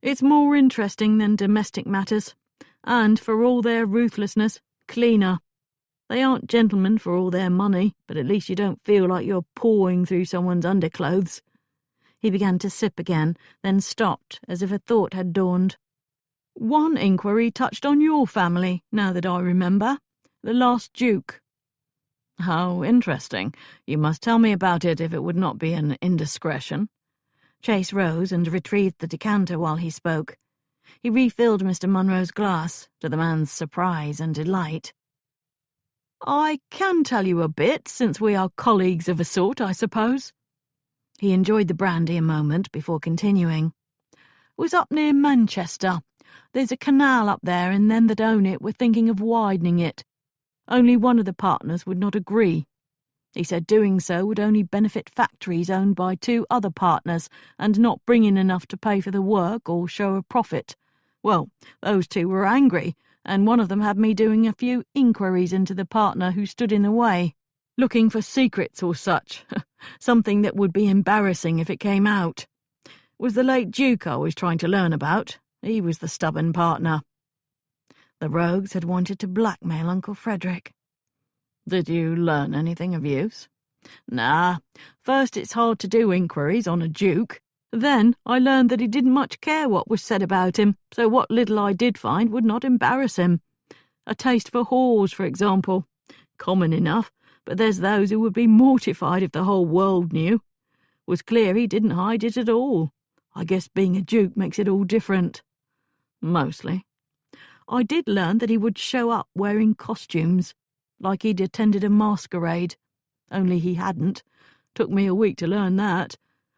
It's more interesting than domestic matters, and for all their ruthlessness, cleaner. They aren't gentlemen for all their money, but at least you don't feel like you're pawing through someone's underclothes. He began to sip again, then stopped, as if a thought had dawned. One inquiry touched on your family, now that I remember. The last Duke. How interesting. You must tell me about it if it would not be an indiscretion. Chase rose and retrieved the decanter while he spoke. He refilled Mr. Munro's glass, to the man's surprise and delight. I can tell you a bit, since we are colleagues of a sort, I suppose. He enjoyed the brandy a moment before continuing. Was up near Manchester. There's a canal up there, and them that own it were thinking of widening it. Only one of the partners would not agree. He said doing so would only benefit factories owned by 2 other partners, and not bring in enough to pay for the work or show a profit. Well, those 2 were angry, and one of them had me doing a few inquiries into the partner who stood in the way, looking for secrets or such, something that would be embarrassing if it came out. It was the late Duke I was trying to learn about. He was the stubborn partner. The rogues had wanted to blackmail Uncle Frederick. Did you learn anything of use? Nah. First, it's hard to do inquiries on a duke. Then I learned that he didn't much care what was said about him, so what little I did find would not embarrass him. A taste for whores, for example. Common enough, but there's those who would be mortified if the whole world knew. It was clear he didn't hide it at all. I guess being a duke makes it all different. Mostly. I did learn that he would show up wearing costumes, like he'd attended a masquerade. Only he hadn't. Took me a week to learn that.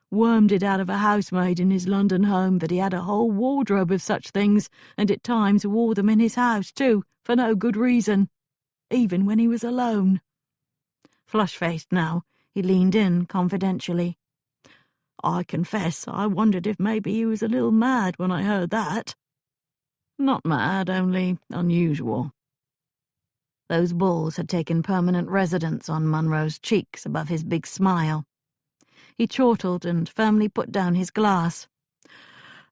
Wormed it out of a housemaid in his London home that he had a whole wardrobe of such things, and at times wore them in his house too, for no good reason, even when he was alone. Flush-faced now, he leaned in confidentially. I confess I wondered if maybe he was a little mad when I heard that. Not mad, only unusual. Those balls had taken permanent residence on Munro's cheeks above his big smile. He chortled and firmly put down his glass.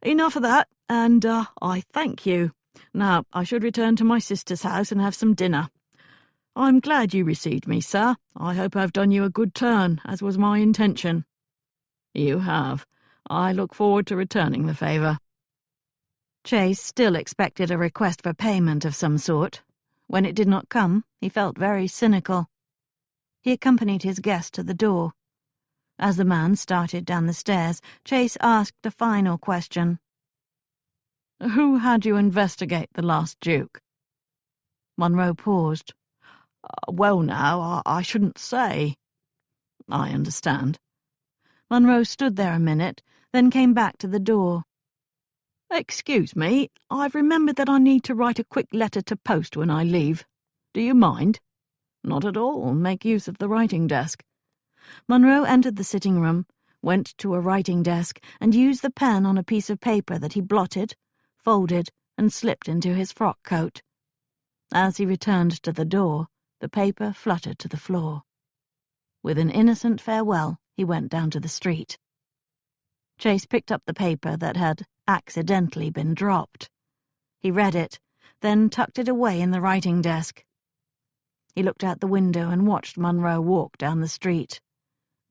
Enough of that, and I thank you. Now, I should return to my sister's house and have some dinner. I'm glad you received me, sir. I hope I've done you a good turn, as was my intention. You have. I look forward to returning the favour. Chase still expected a request for payment of some sort. When it did not come, he felt very cynical. He accompanied his guest to the door. As the man started down the stairs, Chase asked a final question. Who had you investigate the last Duke? Munro paused. Well now, I shouldn't say. I understand. Munro stood there a minute, then came back to the door. Excuse me, I've remembered that I need to write a quick letter to post when I leave. Do you mind? Not at all. Make use of the writing desk. Munro entered the sitting room, went to a writing desk, and used the pen on a piece of paper that he blotted, folded, and slipped into his frock coat. As he returned to the door, the paper fluttered to the floor. With an innocent farewell, he went down to the street. Chase picked up the paper that had accidentally been dropped. He read it, then tucked it away in the writing desk. He looked out the window and watched Munro walk down the street.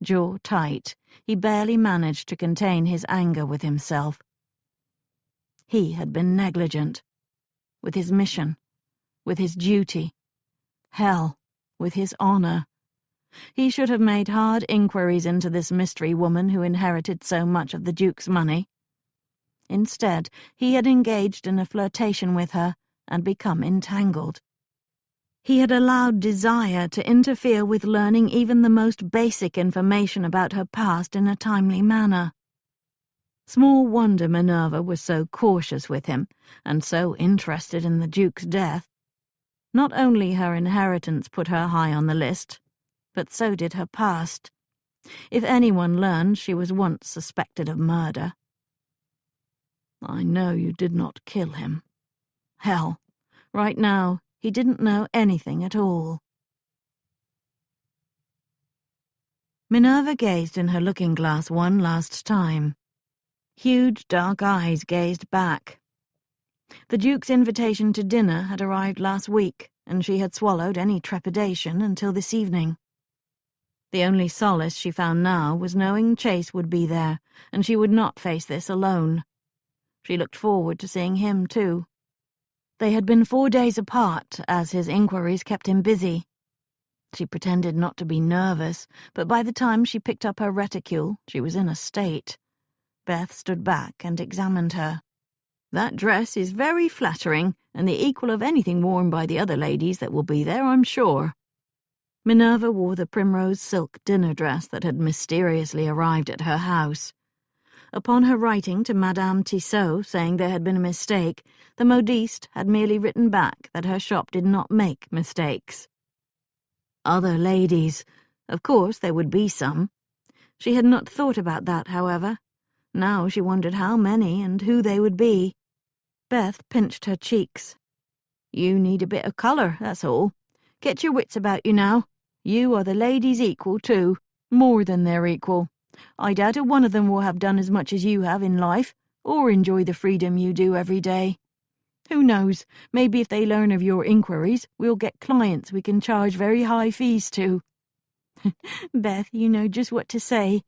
Jaw tight, he barely managed to contain his anger with himself. He had been negligent. With his mission, with his duty. Hell, with his honour. He should have made hard inquiries into this mystery woman who inherited so much of the Duke's money. Instead, he had engaged in a flirtation with her and become entangled. He had allowed desire to interfere with learning even the most basic information about her past in a timely manner. Small wonder Minerva was so cautious with him, and so interested in the Duke's death. Not only her inheritance put her high on the list, but so did her past. If anyone learned she was once suspected of murder. I know you did not kill him. Hell, right now, he didn't know anything at all. Minerva gazed in her looking-glass one last time. Huge dark eyes gazed back. The Duke's invitation to dinner had arrived last week, and she had swallowed any trepidation until this evening. The only solace she found now was knowing Chase would be there, and she would not face this alone. She looked forward to seeing him, too. They had been 4 days apart, as his inquiries kept him busy. She pretended not to be nervous, but by the time she picked up her reticule, she was in a state. Beth stood back and examined her. That dress is very flattering, and the equal of anything worn by the other ladies that will be there, I'm sure. Minerva wore the primrose silk dinner dress that had mysteriously arrived at her house. Upon her writing to Madame Tissot saying there had been a mistake, the modiste had merely written back that her shop did not make mistakes. Other ladies. Of course there would be some. She had not thought about that, however. Now she wondered how many and who they would be. Beth pinched her cheeks. You need a bit of colour, that's all. Get your wits about you now. You are the ladies' equal, too. More than their equal. I doubt if one of them will have done as much as you have in life, or enjoy the freedom you do every day. Who knows, maybe if they learn of your inquiries, we'll get clients we can charge very high fees to. Beth, you know just what to say.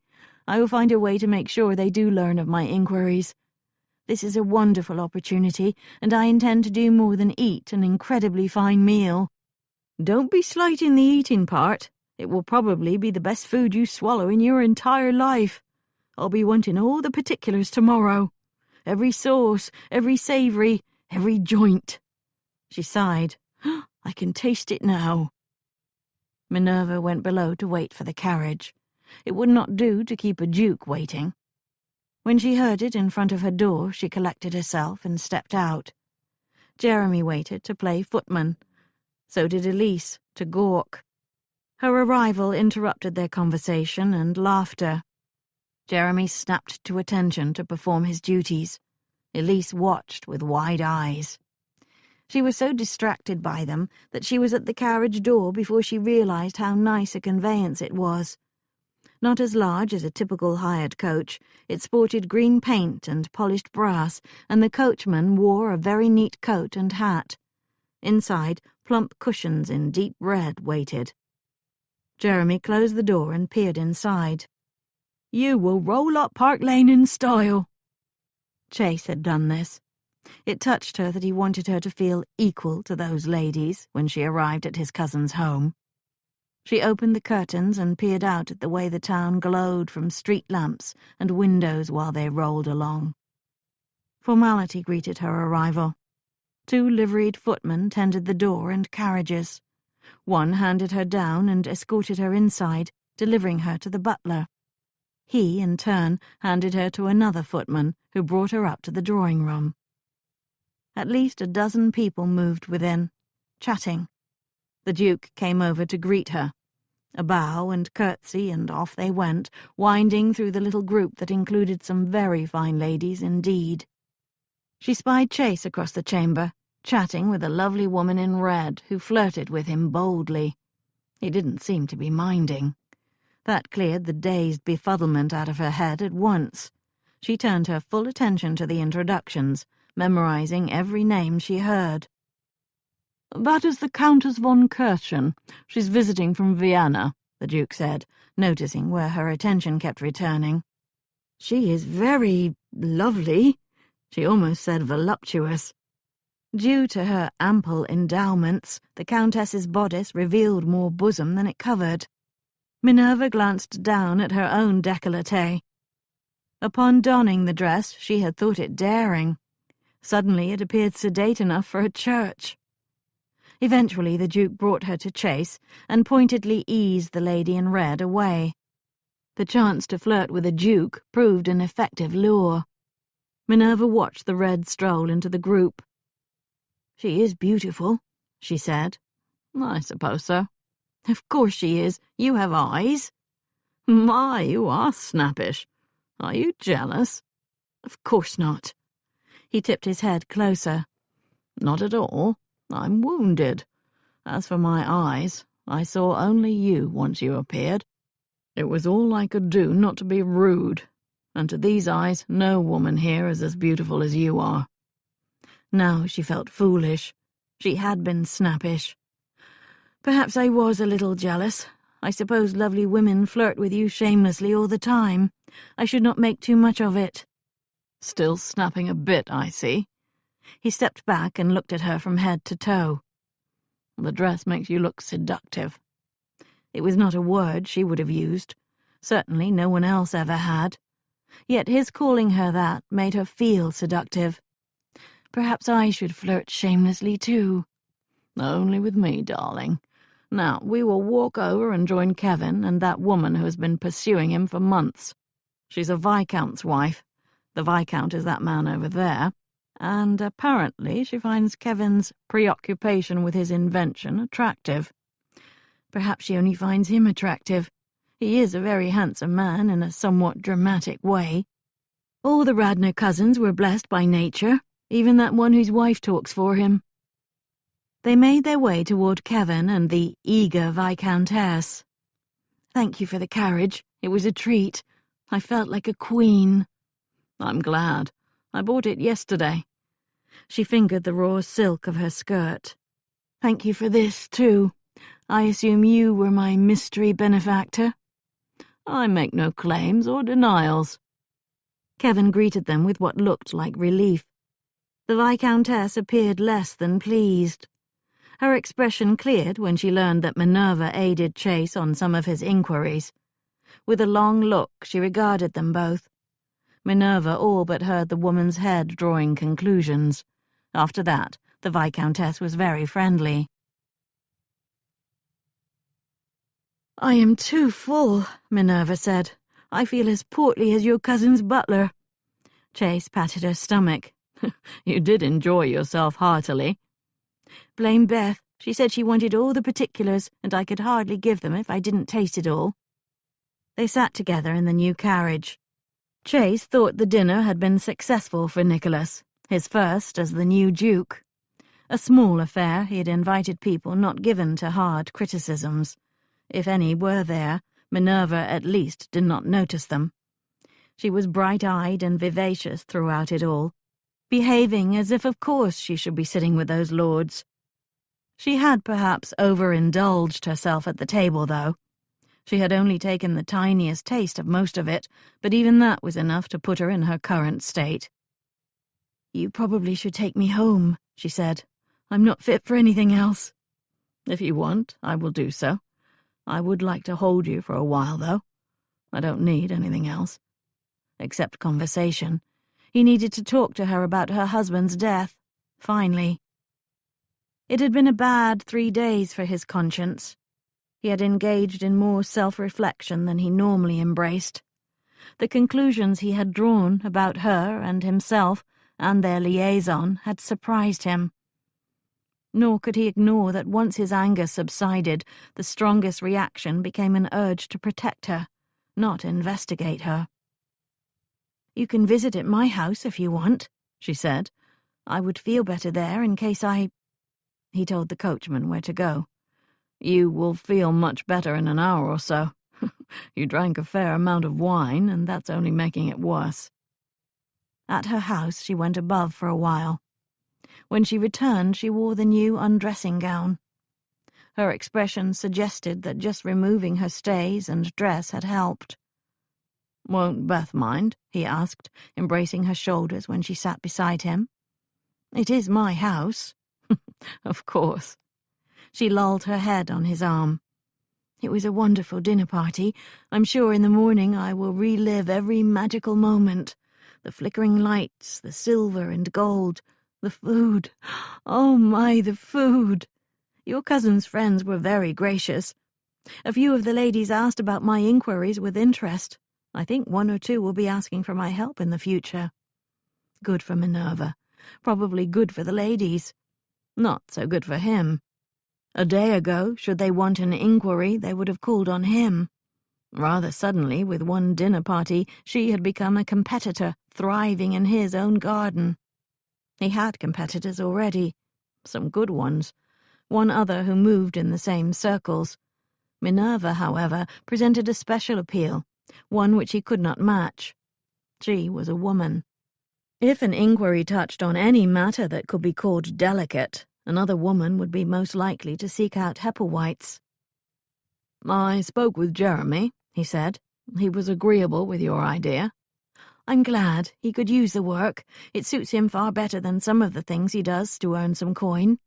I will find a way to make sure they do learn of my inquiries. This is a wonderful opportunity, and I intend to do more than eat an incredibly fine meal. Don't be slighting the eating part. It will probably be the best food you swallow in your entire life. I'll be wanting all the particulars tomorrow. Every sauce, every savoury, every joint. She sighed. I can taste it now. Minerva went below to wait for the carriage. It would not do to keep a duke waiting. When she heard it in front of her door, she collected herself and stepped out. Jeremy waited to play footman. So did Elise, to gawk. Her arrival interrupted their conversation and laughter. Jeremy snapped to attention to perform his duties. Elise watched with wide eyes. She was so distracted by them that she was at the carriage door before she realized how nice a conveyance it was. Not as large as a typical hired coach, it sported green paint and polished brass, and the coachman wore a very neat coat and hat. Inside, plump cushions in deep red waited. Jeremy closed the door and peered inside. You will roll up Park Lane in style. Chase had done this. It touched her that he wanted her to feel equal to those ladies when she arrived at his cousin's home. She opened the curtains and peered out at the way the town glowed from street lamps and windows while they rolled along. Formality greeted her arrival. 2 liveried footmen tended the door and carriages. One handed her down and escorted her inside, delivering her to the butler. He, in turn, handed her to another footman, who brought her up to the drawing-room. At least a dozen people moved within, chatting. The Duke came over to greet her. A bow and curtsy, and off they went, winding through the little group that included some very fine ladies indeed. She spied Chase across the chamber, chatting with a lovely woman in red who flirted with him boldly. He didn't seem to be minding. That cleared the dazed befuddlement out of her head at once. She turned her full attention to the introductions, memorizing every name she heard. That is the Countess von Kirchen. She's visiting from Vienna, the Duke said, noticing where her attention kept returning. She is very lovely. She almost said voluptuous. Due to her ample endowments, the Countess's bodice revealed more bosom than it covered. Minerva glanced down at her own décolleté. Upon donning the dress, she had thought it daring. Suddenly it appeared sedate enough for a church. Eventually the Duke brought her to Chase and pointedly eased the lady in red away. The chance to flirt with a duke proved an effective lure. Minerva watched the red stroll into the group. She is beautiful, she said. I suppose so. Of course she is. You have eyes. My, you are snappish. Are you jealous? Of course not. He tipped his head closer. Not at all. I'm wounded. As for my eyes, I saw only you once you appeared. It was all I could do not to be rude, and to these eyes no woman here is as beautiful as you are. Now she felt foolish. She had been snappish. Perhaps I was a little jealous. I suppose lovely women flirt with you shamelessly all the time. I should not make too much of it. Still snapping a bit, I see. He stepped back and looked at her from head to toe. The dress makes you look seductive. It was not a word she would have used. Certainly no one else ever had. Yet his calling her that made her feel seductive. Perhaps I should flirt shamelessly too. Only with me, darling. Now, we will walk over and join Kevin and that woman who has been pursuing him for months. She's a viscount's wife. The viscount is that man over there. And apparently she finds Kevin's preoccupation with his invention attractive. Perhaps she only finds him attractive. He is a very handsome man in a somewhat dramatic way. All the Radnor cousins were blessed by nature, even that one whose wife talks for him. They made their way toward Kevin and the eager Viscountess. "Thank you for the carriage. It was a treat. I felt like a queen." "I'm glad. I bought it yesterday." She fingered the raw silk of her skirt. "Thank you for this, too. I assume you were my mystery benefactor?" "I make no claims or denials." Kevin greeted them with what looked like relief. The Viscountess appeared less than pleased. Her expression cleared when she learned that Minerva aided Chase on some of his inquiries. With a long look, she regarded them both. Minerva all but heard the woman's head drawing conclusions. After that, the Viscountess was very friendly. "I am too full," Minerva said. "I feel as portly as your cousin's butler." Chase patted her stomach. "You did enjoy yourself heartily." "Blame Beth. She said she wanted all the particulars, and I could hardly give them if I didn't taste it all." They sat together in the new carriage. Chase thought the dinner had been successful for Nicholas, his first as the new Duke. A small affair, he had invited people not given to hard criticisms. If any were there, Minerva at least did not notice them. She was bright-eyed and vivacious throughout it all, behaving as if of course she should be sitting with those lords. She had perhaps overindulged herself at the table, though. She had only taken the tiniest taste of most of it, but even that was enough to put her in her current state. "You probably should take me home," she said. "I'm not fit for anything else." "If you want, I will do so. I would like to hold you for a while, though. I don't need anything else." Except conversation. He needed to talk to her about her husband's death, finally. It had been a bad 3 days for his conscience. He had engaged in more self-reflection than he normally embraced. The conclusions he had drawn about her and himself and their liaison had surprised him. Nor could he ignore that once his anger subsided, the strongest reaction became an urge to protect her, not investigate her. "You can visit at my house if you want," she said. "I would feel better there in case I—" He told the coachman where to go. "You will feel much better in an hour or so. You drank a fair amount of wine, and that's only making it worse." At her house she went above for a while. When she returned, she wore the new undressing gown. Her expression suggested that just removing her stays and dress had helped. "Won't Beth mind?" he asked, embracing her shoulders when she sat beside him. "It is my house." "Of course." She lolled her head on his arm. "It was a wonderful dinner party. I'm sure in the morning I will relive every magical moment. The flickering lights, the silver and gold, the food. Oh my, the food! Your cousin's friends were very gracious. A few of the ladies asked about my inquiries with interest. I think 1 or 2 will be asking for my help in the future." Good for Minerva. Probably good for the ladies. Not so good for him. A day ago, should they want an inquiry, they would have called on him. Rather suddenly, with one dinner party, she had become a competitor, thriving in his own garden. He had competitors already. Some good ones. One other who moved in the same circles. Minerva, however, presented a special appeal, one which he could not match. She was a woman. If an inquiry touched on any matter that could be called delicate, another woman would be most likely to seek out Hepplewhite's. "I spoke with Jeremy," he said. "He was agreeable with your idea." "I'm glad. He could use the work. It suits him far better than some of the things he does to earn some coin."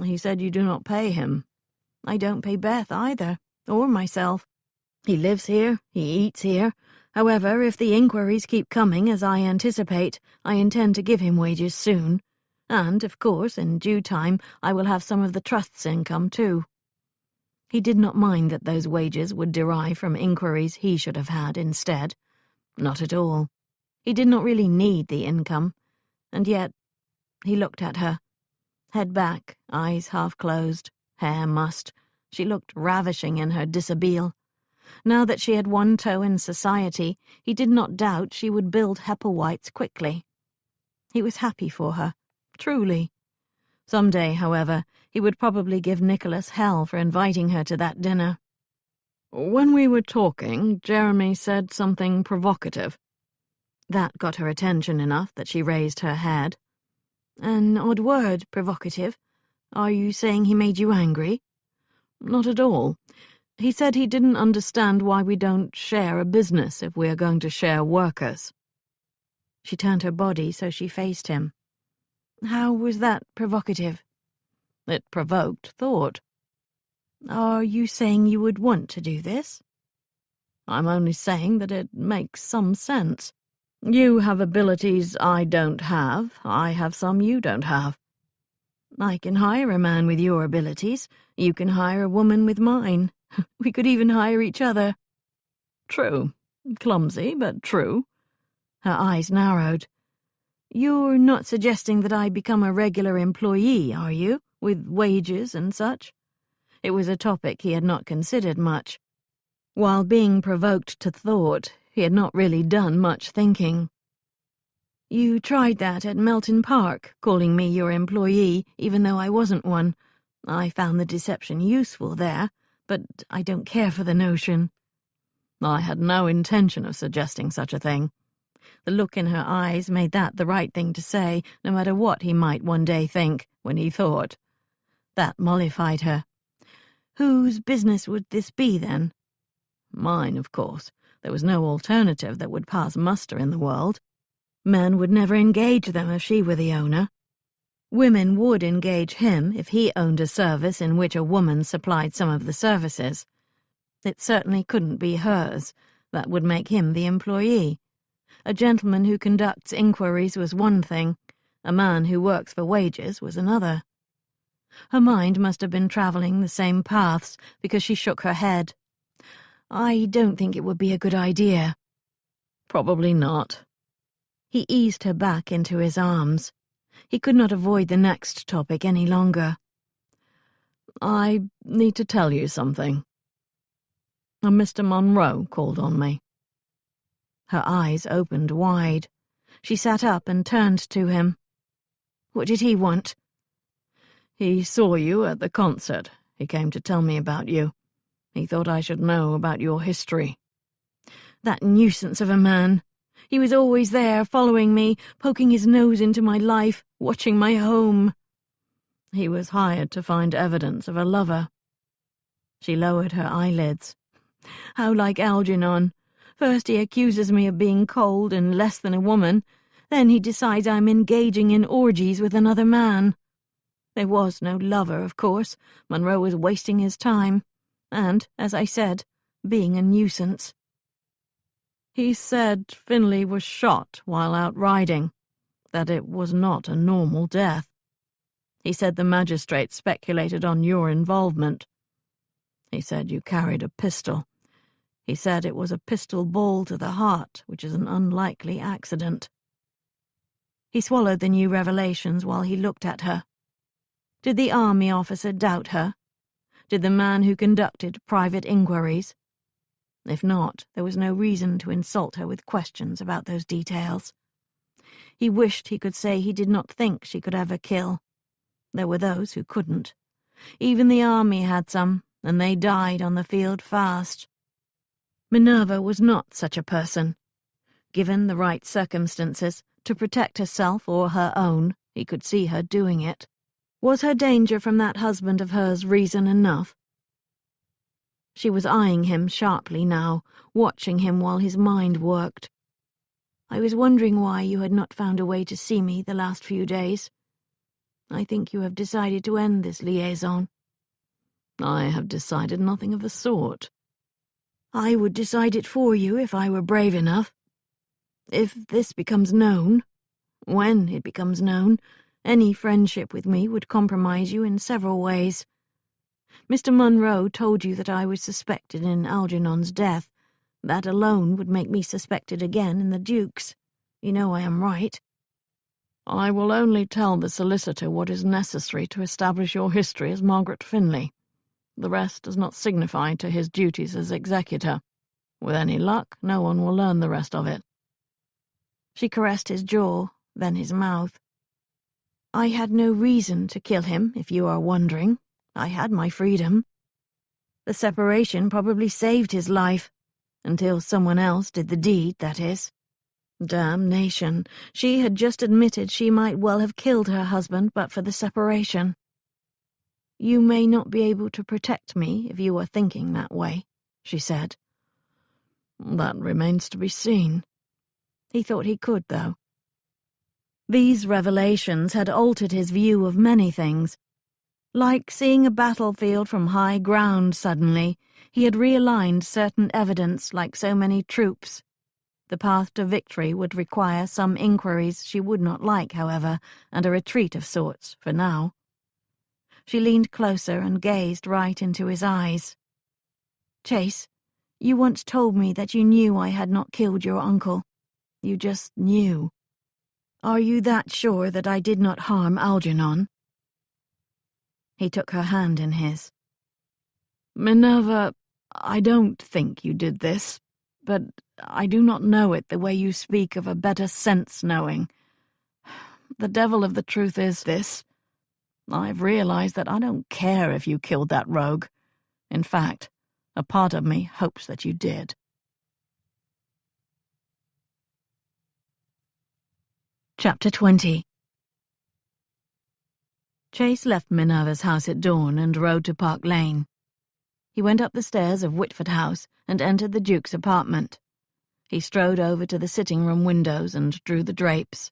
"He said you do not pay him." "I don't pay Beth either, or myself. He lives here, he eats here. However, if the inquiries keep coming as I anticipate, I intend to give him wages soon. And, of course, in due time, I will have some of the trust's income, too." He did not mind that those wages would derive from inquiries he should have had instead. Not at all. He did not really need the income. And yet, he looked at her. Head back, eyes half closed, hair mussed. She looked ravishing in her dishabille. Now that she had one toe in society, he did not doubt she would build Hepplewhite's quickly. He was happy for her. Truly. Some day, however, he would probably give Nicholas hell for inviting her to that dinner. When we were talking, Jeremy said something provocative. That got her attention enough that she raised her head. An odd word, provocative. Are you saying he made you angry? Not at all. He said he didn't understand why we don't share a business if we are going to share workers. She turned her body so she faced him. How was that provocative? It provoked thought. Are you saying you would want to do this? I'm only saying that it makes some sense. You have abilities I don't have. I have some you don't have. I can hire a man with your abilities. You can hire a woman with mine. We could even hire each other. True. Clumsy, but true. Her eyes narrowed. You're not suggesting that I become a regular employee, are you, with wages and such? It was a topic he had not considered much. While being provoked to thought, he had not really done much thinking. You tried that at Melton Park, calling me your employee, even though I wasn't one. I found the deception useful there, but I don't care for the notion. I had no intention of suggesting such a thing. The look in her eyes made that the right thing to say, no matter what he might one day think when he thought. That mollified her. Whose business would this be, then? Mine, of course. There was no alternative that would pass muster in the world. Men would never engage them if she were the owner. Women would engage him if he owned a service in which a woman supplied some of the services. It certainly couldn't be hers. That would make him the employee. A gentleman who conducts inquiries was one thing. A man who works for wages was another. Her mind must have been travelling the same paths, because she shook her head. I don't think it would be a good idea. Probably not. He eased her back into his arms. He could not avoid the next topic any longer. I need to tell you something. A Mr. Monroe called on me. Her eyes opened wide. She sat up and turned to him. What did he want? He saw you at the concert. He came to tell me about you. He thought I should know about your history. That nuisance of a man. He was always there, following me, poking his nose into my life, watching my home. He was hired to find evidence of a lover. She lowered her eyelids. How like Algernon. First he accuses me of being cold and less than a woman. Then he decides I'm engaging in orgies with another man. There was no lover, of course. Monroe was wasting his time. And, as I said, being a nuisance. He said Finlay was shot while out riding, that it was not a normal death. He said the magistrate speculated on your involvement. He said you carried a pistol. He said it was a pistol ball to the heart, which is an unlikely accident. He swallowed the new revelations while he looked at her. Did the army officer doubt her? Did the man who conducted private inquiries? If not, there was no reason to insult her with questions about those details. He wished he could say he did not think she could ever kill. There were those who couldn't. Even the army had some, and they died on the field fast. Minerva was not such a person. Given the right circumstances, to protect herself or her own, he could see her doing it. Was her danger from that husband of hers reason enough? She was eyeing him sharply now, watching him while his mind worked. I was wondering why you had not found a way to see me the last few days. I think you have decided to end this liaison. I have decided nothing of the sort. I would decide it for you if I were brave enough. If this becomes known, when it becomes known, any friendship with me would compromise you in several ways. Mr. Monroe told you that I was suspected in Algernon's death. That alone would make me suspected again in the Duke's. You know I am right. I will only tell the solicitor what is necessary to establish your history as Margaret Finlay. The rest does not signify to his duties as executor. With any luck, no one will learn the rest of it. She caressed his jaw, then his mouth. I had no reason to kill him, if you are wondering. I had my freedom. The separation probably saved his life, until someone else did the deed, that is. Damnation, she had just admitted she might well have killed her husband but for the separation. You may not be able to protect me if you are thinking that way, she said. That remains to be seen. He thought he could, though. These revelations had altered his view of many things. Like seeing a battlefield from high ground suddenly, he had realigned certain evidence like so many troops. The path to victory would require some inquiries she would not like, however, and a retreat of sorts, for now. She leaned closer and gazed right into his eyes. Chase, you once told me that you knew I had not killed your uncle. You just knew. Are you that sure that I did not harm Algernon? He took her hand in his. Minerva, I don't think you did this, but I do not know it the way you speak of a better sense knowing. The devil of the truth is this. I've realized that I don't care if you killed that rogue. In fact, a part of me hopes that you did. Chapter 20. Chase left Minerva's house at dawn and rode to Park Lane. He went up the stairs of Whitford House and entered the Duke's apartment. He strode over to the sitting-room windows and drew the drapes.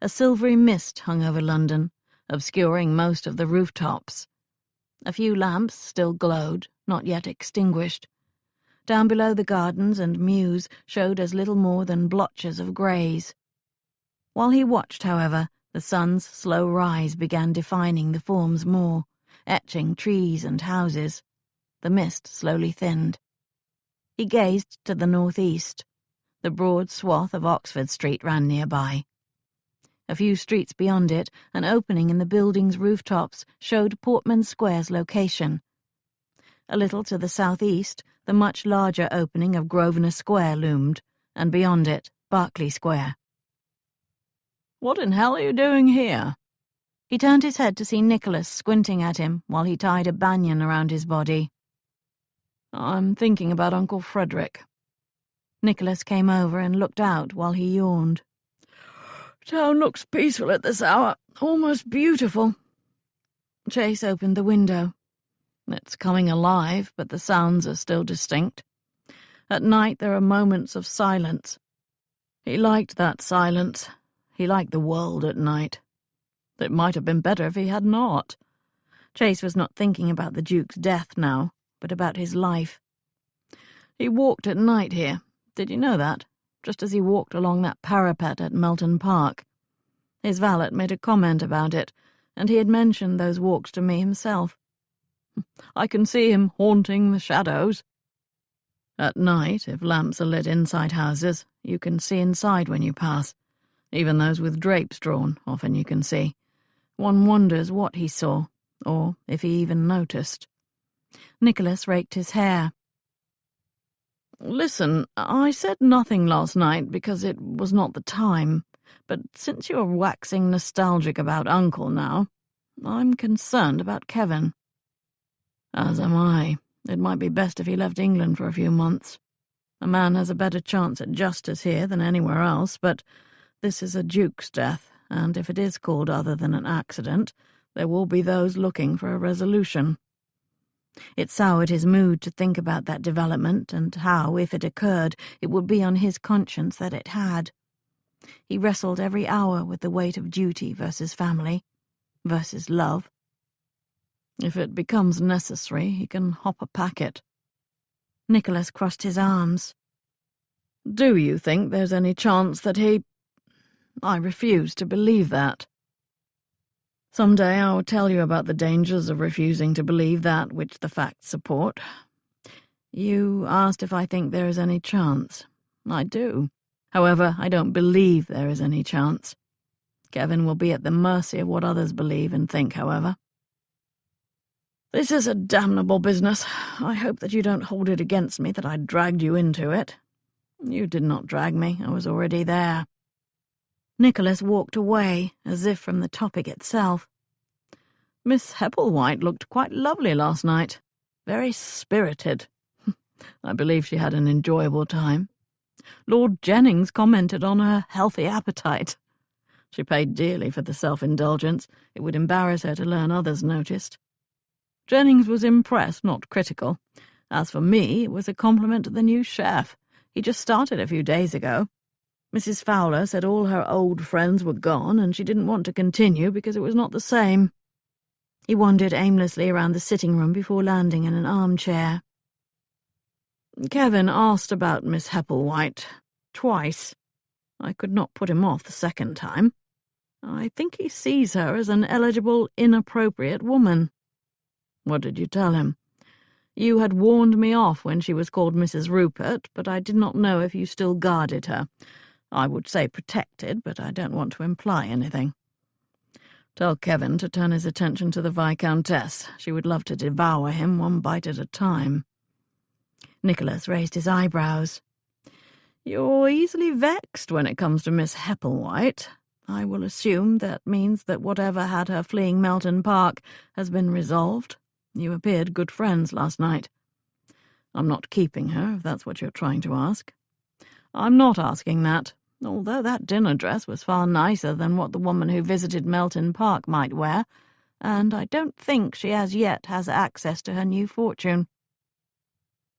A silvery mist hung over London, obscuring most of the rooftops. A few lamps still glowed, not yet extinguished. Down below the gardens and mews showed as little more than blotches of greys. While he watched, however, the sun's slow rise began defining the forms more, etching trees and houses. The mist slowly thinned. He gazed to the northeast. The broad swath of Oxford Street ran nearby. A few streets beyond it, an opening in the building's rooftops showed Portman Square's location. A little to the southeast, the much larger opening of Grosvenor Square loomed, and beyond it, Berkeley Square. "What in hell are you doing here?" He turned his head to see Nicholas squinting at him while he tied a banyan around his body. "I'm thinking about Uncle Frederick." Nicholas came over and looked out while he yawned. "Town looks peaceful at this hour, almost beautiful." Chase opened the window. "It's coming alive, but the sounds are still distinct. At night there are moments of silence. He liked that silence. He liked the world at night. It might have been better if he had not." Chase was not thinking about the Duke's death now, but about his life. "He walked at night here. Did you know that? Just as he walked along that parapet at Melton Park. His valet made a comment about it, and he had mentioned those walks to me himself. I can see him haunting the shadows. At night, if lamps are lit inside houses, you can see inside when you pass. Even those with drapes drawn, often you can see. One wonders what he saw, or if he even noticed." Nicholas raked his hair. "Listen, I said nothing last night because it was not the time, but since you're waxing nostalgic about Uncle now, I'm concerned about Kevin." "As am I. It might be best if he left England for a few months. A man has a better chance at justice here than anywhere else, but this is a duke's death, and if it is called other than an accident, there will be those looking for a resolution." It soured his mood to think about that development and how, if it occurred, it would be on his conscience that it had. He wrestled every hour with the weight of duty versus family, versus love. If it becomes necessary, he can hop a packet. Nicholas crossed his arms. "Do you think there's any chance that he—" "I refuse to believe that. Some day I will tell you about the dangers of refusing to believe that which the facts support. You asked if I think there is any chance. I do. However, I don't believe there is any chance. Kevin will be at the mercy of what others believe and think, however. This is a damnable business. I hope that you don't hold it against me that I dragged you into it. You did not drag me. I was already there." Nicholas walked away, as if from the topic itself. Miss Hepplewhite looked quite lovely last night. Very spirited. I believe she had an enjoyable time. Lord Jennings commented on her healthy appetite. She paid dearly for the self-indulgence. It would embarrass her to learn others noticed. Jennings was impressed, not critical. As for me, it was a compliment to the new chef. He just started a few days ago. Mrs. Fowler said all her old friends were gone, and she didn't want to continue because it was not the same. He wandered aimlessly around the sitting room before landing in an armchair. Kevin asked about Miss Hepplewhite twice. I could not put him off the second time. I think he sees her as an eligible, inappropriate woman. What did you tell him? You had warned me off when she was called Mrs. Rupert, but I did not know if you still guarded her. I would say protected, but I don't want to imply anything. Tell Kevin to turn his attention to the Viscountess. She would love to devour him one bite at a time. Nicholas raised his eyebrows. You're easily vexed when it comes to Miss Hepplewhite. I will assume that means that whatever had her fleeing Melton Park has been resolved. You appeared good friends last night. I'm not keeping her, if that's what you're trying to ask. I'm not asking that, although that dinner dress was far nicer than what the woman who visited Melton Park might wear, and I don't think she as yet has access to her new fortune.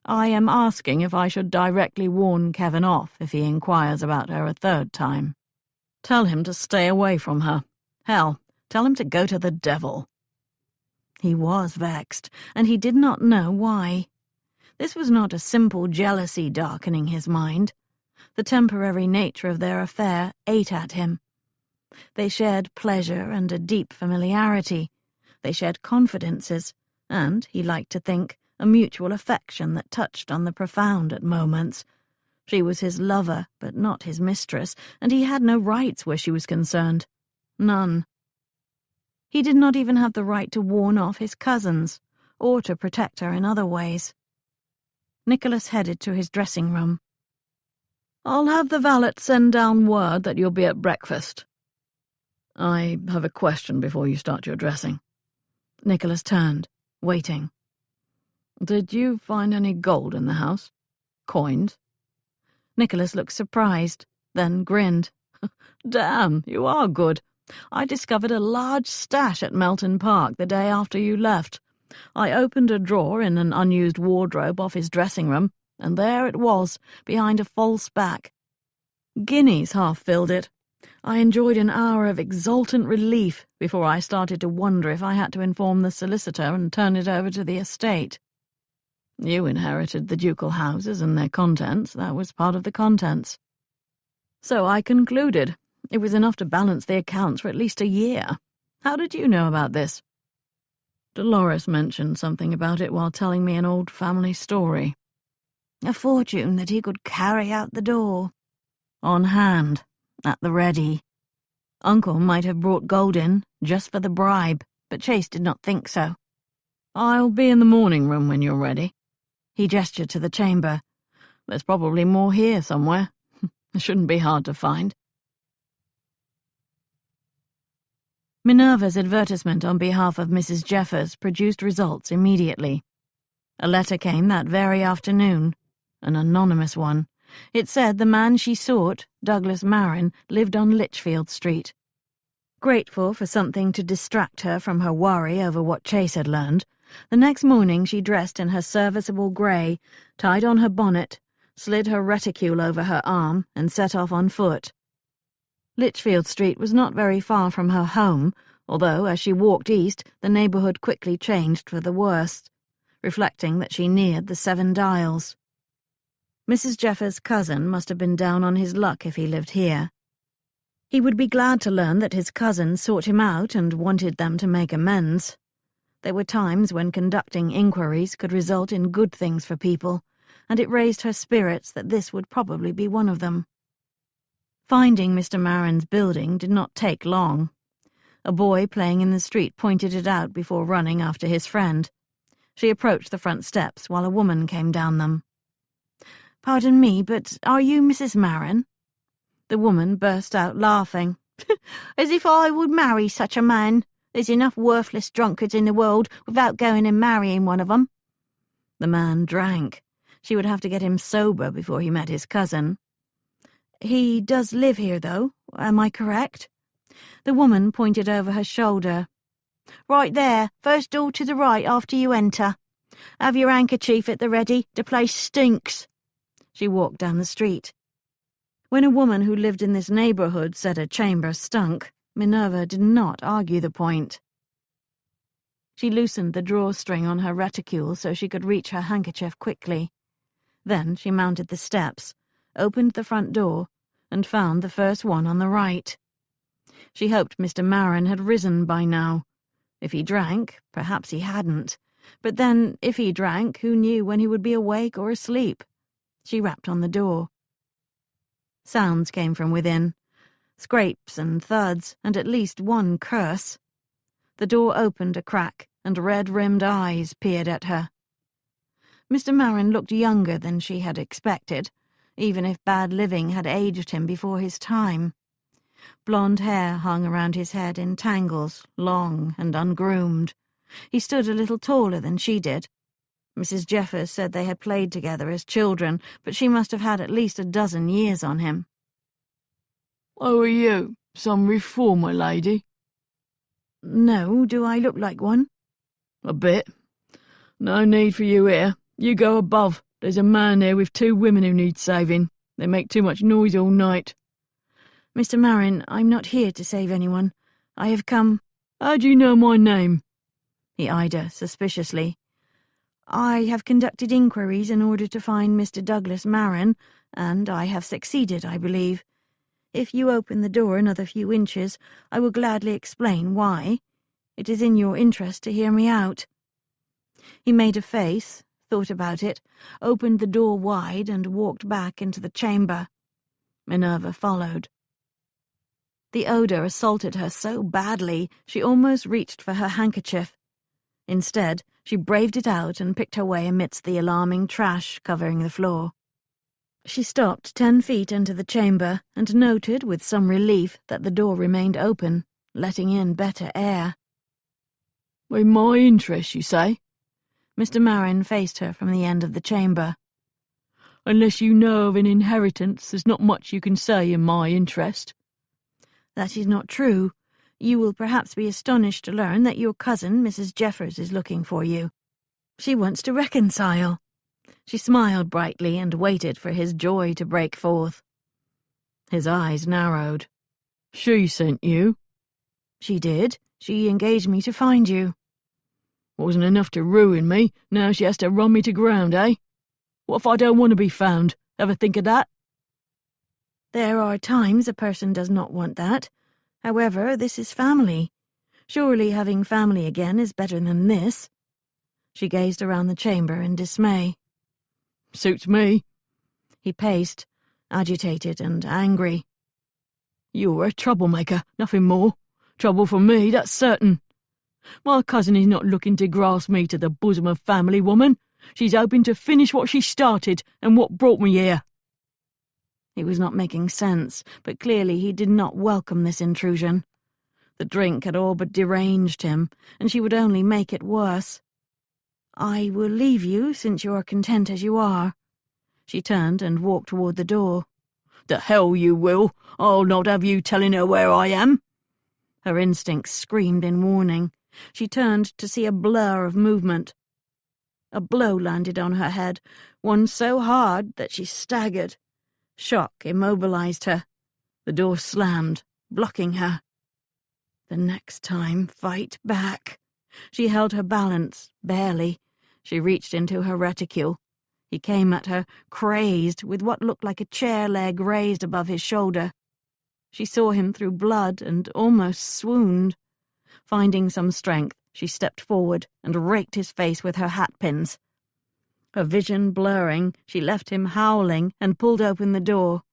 I am asking if I should directly warn Kevin off if he inquires about her a third time. Tell him to stay away from her. Hell, tell him to go to the devil. He was vexed, and he did not know why. This was not a simple jealousy darkening his mind. The temporary nature of their affair ate at him. They shared pleasure and a deep familiarity. They shared confidences, and, he liked to think, a mutual affection that touched on the profound at moments. She was his lover, but not his mistress, and he had no rights where she was concerned. None. He did not even have the right to warn off his cousins, or to protect her in other ways. Nicholas headed to his dressing-room. I'll have the valet send down word that you'll be at breakfast. I have a question before you start your dressing. Nicholas turned, waiting. Did you find any gold in the house? Coins? Nicholas looked surprised, then grinned. Damn, you are good. I discovered a large stash at Melton Park the day after you left. I opened a drawer in an unused wardrobe off his dressing room, and there it was, behind a false back. Guineas half filled it. I enjoyed an hour of exultant relief before I started to wonder if I had to inform the solicitor and turn it over to the estate. You inherited the ducal houses and their contents. That was part of the contents. So I concluded. It was enough to balance the accounts for at least a year. How did you know about this? Dolores mentioned something about it while telling me an old family story. A fortune that he could carry out the door. On hand, at the ready. Uncle might have brought gold in, just for the bribe, but Chase did not think so. I'll be in the morning room when you're ready. He gestured to the chamber. There's probably more here somewhere. It shouldn't be hard to find. Minerva's advertisement on behalf of Mrs. Jeffers produced results immediately. A letter came that very afternoon, an anonymous one. It said the man she sought, Douglas Marin, lived on Lichfield Street. Grateful for something to distract her from her worry over what Chase had learned, the next morning she dressed in her serviceable grey, tied on her bonnet, slid her reticule over her arm, and set off on foot. Lichfield Street was not very far from her home, although as she walked east the neighbourhood quickly changed for the worse, reflecting that she neared the 7 Dials. Mrs. Jeffers' cousin must have been down on his luck if he lived here. He would be glad to learn that his cousin sought him out and wanted them to make amends. There were times when conducting inquiries could result in good things for people, and it raised her spirits that this would probably be one of them. Finding Mr. Marin's building did not take long. A boy playing in the street pointed it out before running after his friend. She approached the front steps while a woman came down them. "Pardon me, but are you Mrs. Marin?" The woman burst out laughing. As if I would marry such a man. There's enough worthless drunkards in the world without going and marrying one of them. The man drank. She would have to get him sober before he met his cousin. He does live here, though, am I correct? The woman pointed over her shoulder. Right there, first door to the right after you enter. Have your handkerchief at the ready, the place stinks. She walked down the street. When a woman who lived in this neighbourhood said a chamber stunk, Minerva did not argue the point. She loosened the drawstring on her reticule so she could reach her handkerchief quickly. Then she mounted the steps, opened the front door, and found the first one on the right. She hoped Mr. Marin had risen by now. If he drank, perhaps he hadn't. But then, if he drank, who knew when he would be awake or asleep? She rapped on the door. Sounds came from within. Scrapes and thuds, and at least one curse. The door opened a crack, and red-rimmed eyes peered at her. Mr. Marin looked younger than she had expected, even if bad living had aged him before his time. Blonde hair hung around his head in tangles, long and ungroomed. He stood a little taller than she did. Mrs. Jeffers said they had played together as children, but she must have had at least a dozen years on him. "Oh, are you? Some reformer lady?" No, do I look like one? "A bit. No need for you here. You go above. There's a man there with 2 women who need saving. They make too much noise all night." Mr. Marin, I'm not here to save anyone. I have come— "How do you know my name?" He eyed her suspiciously. I have conducted inquiries in order to find Mr. Douglas Marin, and I have succeeded, I believe. If you open the door another few inches, I will gladly explain why. It is in your interest to hear me out. He made a face, thought about it, opened the door wide, and walked back into the chamber. Minerva followed. The odour assaulted her so badly she almost reached for her handkerchief. Instead, she braved it out and picked her way amidst the alarming trash covering the floor. She stopped 10 feet into the chamber and noted with some relief that the door remained open, letting in better air. "In my interest, you say?" Mr. Marin faced her from the end of the chamber. "Unless you know of an inheritance, there's not much you can say in my interest." That is not true. You will perhaps be astonished to learn that your cousin, Mrs. Jeffers, is looking for you. She wants to reconcile. She smiled brightly and waited for his joy to break forth. His eyes narrowed. "She sent you?" She did. She engaged me to find you. "Wasn't enough to ruin me. Now she has to run me to ground, eh? What if I don't want to be found? Ever think of that?" There are times a person does not want that. However, this is family. Surely having family again is better than this. She gazed around the chamber in dismay. "Suits me." He paced, agitated and angry. "You're a troublemaker, nothing more. Trouble for me, that's certain. My cousin is not looking to grasp me to the bosom of family, woman. She's hoping to finish what she started and what brought me here." He was not making sense, but clearly he did not welcome this intrusion. The drink had all but deranged him, and she would only make it worse. I will leave you, since you are content as you are. She turned and walked toward the door. "The hell you will. I'll not have you telling her where I am." Her instincts screamed in warning. She turned to see a blur of movement. A blow landed on her head, one so hard that she staggered. Shock immobilized her. The door slammed, blocking her. The next time, fight back. She held her balance, barely. She reached into her reticule. He came at her, crazed, with what looked like a chair leg raised above his shoulder. She saw him through blood and almost swooned. Finding some strength, she stepped forward and raked his face with her hatpins. Her vision blurring, she left him howling and pulled open the door.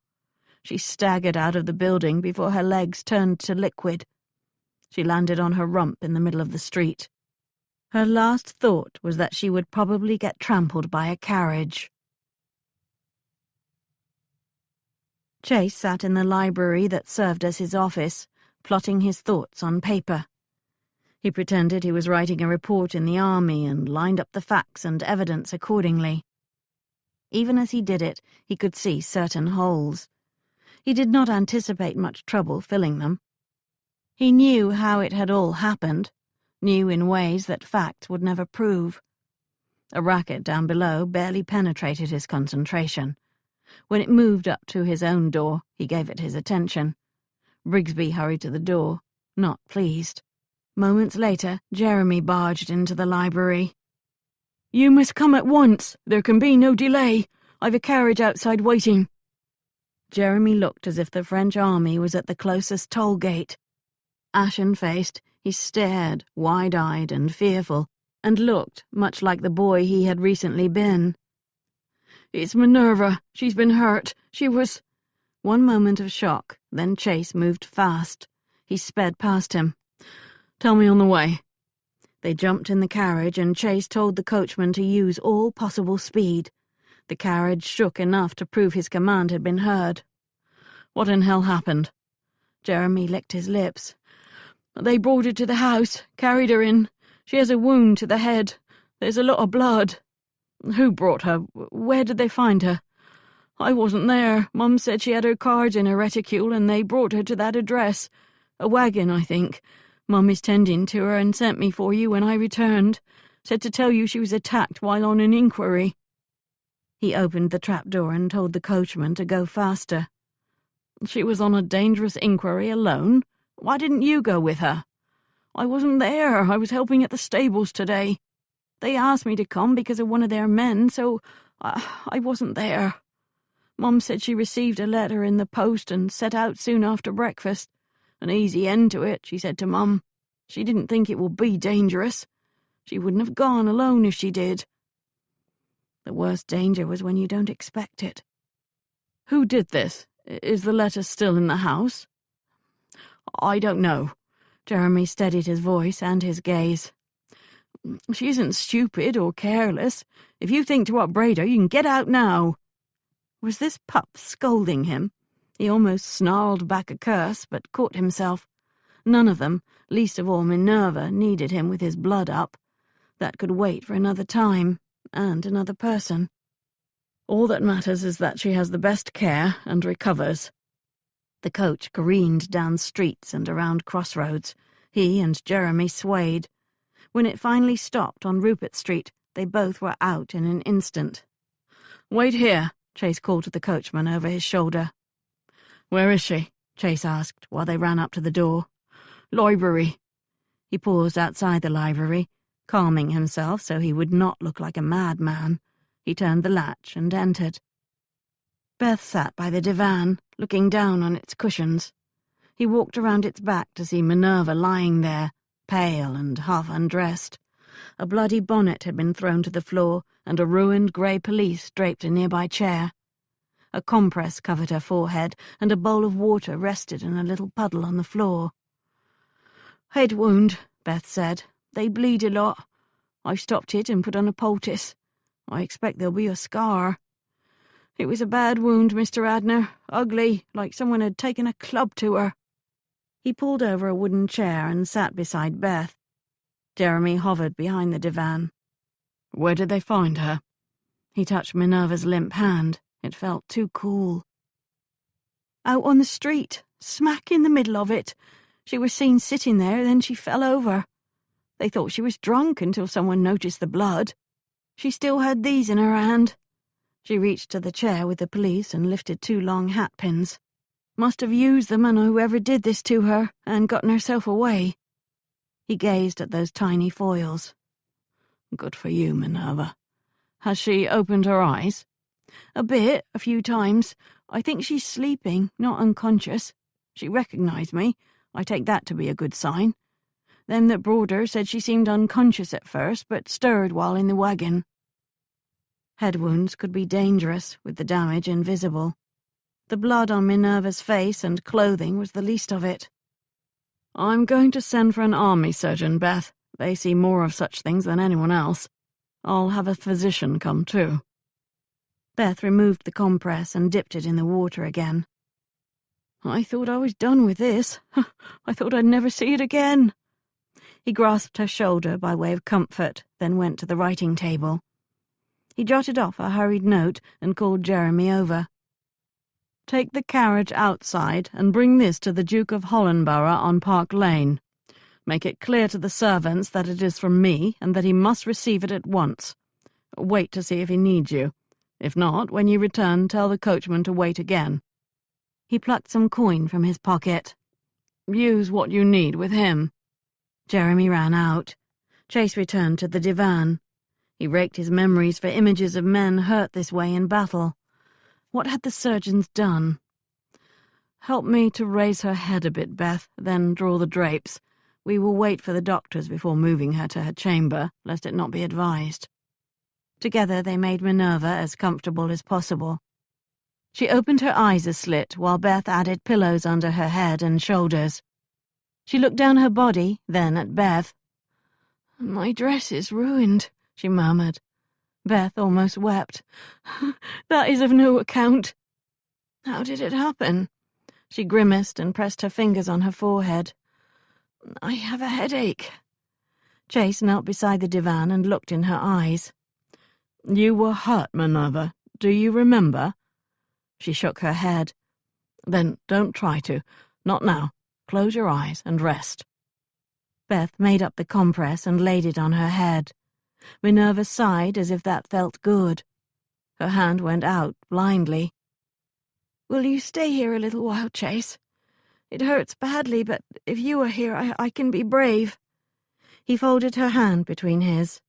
She staggered out of the building before her legs turned to liquid. She landed on her rump in the middle of the street. Her last thought was that she would probably get trampled by a carriage. Chase sat in the library that served as his office, plotting his thoughts on paper. He pretended he was writing a report in the army and lined up the facts and evidence accordingly. Even as he did it, he could see certain holes. He did not anticipate much trouble filling them. He knew how it had all happened, knew in ways that facts would never prove. A racket down below barely penetrated his concentration. When it moved up to his own door, he gave it his attention. Brigsby hurried to the door, not pleased. Moments later, Jeremy barged into the library. "You must come at once. There can be no delay. I've a carriage outside waiting." Jeremy looked as if the French army was at the closest toll gate. Ashen-faced, he stared, wide-eyed and fearful, and looked much like the boy he had recently been. "It's Minerva. She's been hurt. She was—" One moment of shock, then Chase moved fast. He sped past him. "Tell me on the way." They jumped in the carriage, and Chase told the coachman to use all possible speed. The carriage shook enough to prove his command had been heard. "What in hell happened?" Jeremy licked his lips. "They brought her to the house, carried her in. She has a wound to the head. There's a lot of blood." "Who brought her? Where did they find her?" "I wasn't there. Mum said she had her cards in her reticule and they brought her to that address. A wagon, I think. Mum is tending to her and sent me for you when I returned. Said to tell you she was attacked while on an inquiry." He opened the trapdoor and told the coachman to go faster. "She was on a dangerous inquiry alone? Why didn't you go with her?" "I wasn't there. I was helping at the stables today. They asked me to come because of one of their men, so I wasn't there. Mum said she received a letter in the post and set out soon after breakfast. An easy end to it, she said to Mum. She didn't think it would be dangerous. She wouldn't have gone alone if she did." The worst danger was when you don't expect it. "Who did this? Is the letter still in the house?" "I don't know." Jeremy steadied his voice and his gaze. "She isn't stupid or careless. If you think to upbraid her, you can get out now." Was this pup scolding him? He almost snarled back a curse, but caught himself. None of them, least of all Minerva, needed him with his blood up. That could wait for another time, and another person. "All that matters is that she has the best care and recovers." The coach careened down streets and around crossroads. He and Jeremy swayed. When it finally stopped on Rupert Street, they both were out in an instant. "Wait here," Chase called to the coachman over his shoulder. "Where is she?" Chase asked while they ran up to the door. "Library." He paused outside the library, calming himself so he would not look like a madman. He turned the latch and entered. Beth sat by the divan, looking down on its cushions. He walked around its back to see Minerva lying there, pale and half undressed. A bloody bonnet had been thrown to the floor, and a ruined grey pelisse draped a nearby chair. A compress covered her forehead, and a bowl of water rested in a little puddle on the floor. "Head wound," Beth said. "They bleed a lot. I stopped it and put on a poultice. I expect there'll be a scar. It was a bad wound, Mr. Radnor. Ugly, like someone had taken a club to her." He pulled over a wooden chair and sat beside Beth. Jeremy hovered behind the divan. "Where did they find her?" He touched Minerva's limp hand. It felt too cool. "Out on the street, smack in the middle of it. She was seen sitting there, then she fell over. They thought she was drunk until someone noticed the blood. She still had these in her hand." She reached to the chair with the police and lifted 2 long hat pins. "Must have used them on whoever did this to her and gotten herself away." He gazed at those tiny foils. "Good for you, Minerva. Has she opened her eyes?" "A bit, a few times. I think she's sleeping, not unconscious. She recognized me. I take that to be a good sign. Them that brought her said she seemed unconscious at first, but stirred while in the wagon." Head wounds could be dangerous, with the damage invisible. The blood on Minerva's face and clothing was the least of it. "I'm going to send for an army surgeon, Beth. They see more of such things than anyone else. I'll have a physician come too." Beth removed the compress and dipped it in the water again. I thought I was done with this. I thought I'd never see it again." He grasped her shoulder by way of comfort, then went to the writing table. He jotted off a hurried note and called Jeremy over. "Take the carriage outside and bring this to the Duke of Hollandborough on Park Lane. Make it clear to the servants that it is from me and that he must receive it at once. Wait to see if he needs you. If not, when you return, tell the coachman to wait again." He plucked some coin from his pocket. "Use what you need with him." Jeremy ran out. Chase returned to the divan. He raked his memories for images of men hurt this way in battle. What had the surgeons done? "Help me to raise her head a bit, Beth, then draw the drapes. We will wait for the doctors before moving her to her chamber, lest it not be advised." Together they made Minerva as comfortable as possible. She opened her eyes a slit while Beth added pillows under her head and shoulders. She looked down her body, then at Beth. "My dress is ruined," she murmured. Beth almost wept. "That is of no account." "How did it happen?" She grimaced and pressed her fingers on her forehead. "I have a headache." Chase knelt beside the divan and looked in her eyes. "You were hurt, Minerva. Do you remember?" She shook her head. "Then don't try to. Not now. Close your eyes and rest." Beth made up the compress and laid it on her head. Minerva sighed as if that felt good. Her hand went out blindly. "Will you stay here a little while, Chase? It hurts badly, but if you are here, I can be brave." He folded her hand between his.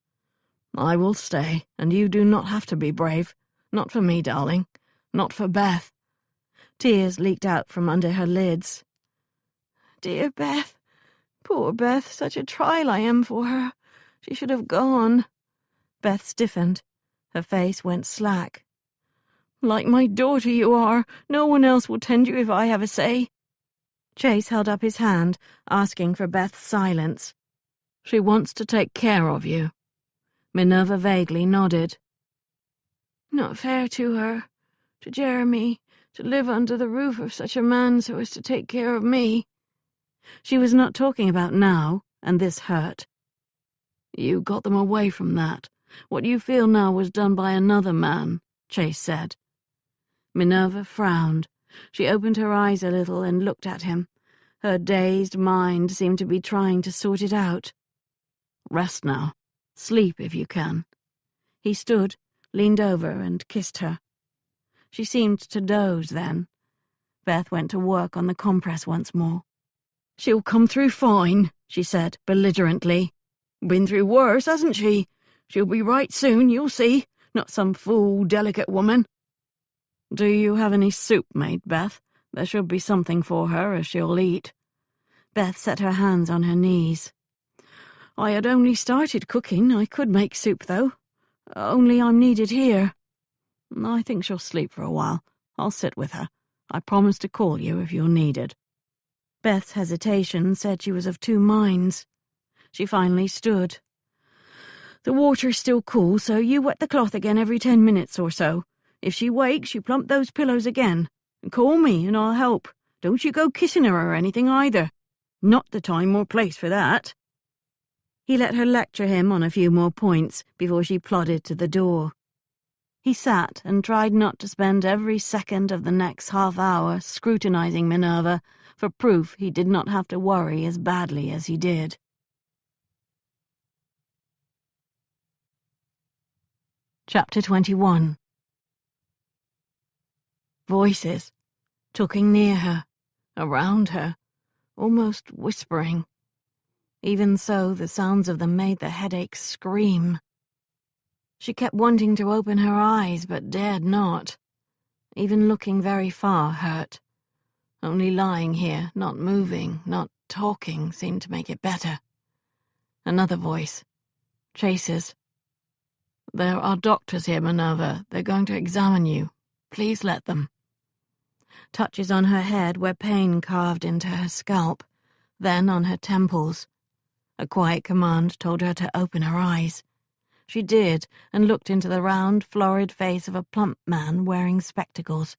"I will stay, and you do not have to be brave. Not for me, darling. Not for Beth." Tears leaked out from under her lids. "Dear Beth, poor Beth, such a trial I am for her. She should have gone." Beth stiffened. Her face went slack. "Like my daughter you are. No one else will tend you if I have a say." Chase held up his hand, asking for Beth's silence. "She wants to take care of you." Minerva vaguely nodded. "Not fair to her, to Jeremy, to live under the roof of such a man so as to take care of me." She was not talking about now, and this hurt. "You got them away from that. What you feel now was done by another man," Chase said. Minerva frowned. She opened her eyes a little and looked at him. Her dazed mind seemed to be trying to sort it out. "Rest now. Sleep if you can." He stood, leaned over, and kissed her. She seemed to doze then. Beth went to work on the compress once more. "She'll come through fine," she said belligerently. "Been through worse, hasn't she? She'll be right soon, you'll see. Not some fool, delicate woman." "Do you have any soup made, Beth? There should be something for her as she'll eat." Beth set her hands on her knees. "I had only started cooking. I could make soup, though. Only I'm needed here." "I think she'll sleep for a while. I'll sit with her. I promise to call you if you're needed." Beth's hesitation said she was of two minds. She finally stood. "The water's still cool, so you wet the cloth again every 10 minutes or so. If she wakes, you plump those pillows again. And call me, and I'll help. Don't you go kissing her or anything either. Not the time or place for that." He let her lecture him on a few more points before she plodded to the door. He sat and tried not to spend every second of the next half hour scrutinizing Minerva for proof he did not have to worry as badly as he did. Chapter 21. Voices, talking near her, around her, almost whispering. Even so, the sounds of them made the headache scream. She kept wanting to open her eyes, but dared not. Even looking very far hurt. Only lying here, not moving, not talking, seemed to make it better. Another voice. Chase's. "There are doctors here, Minerva. They're going to examine you. Please let them." Touches on her head where pain carved into her scalp, then on her temples. A quiet command told her to open her eyes. She did, and looked into the round, florid face of a plump man wearing spectacles.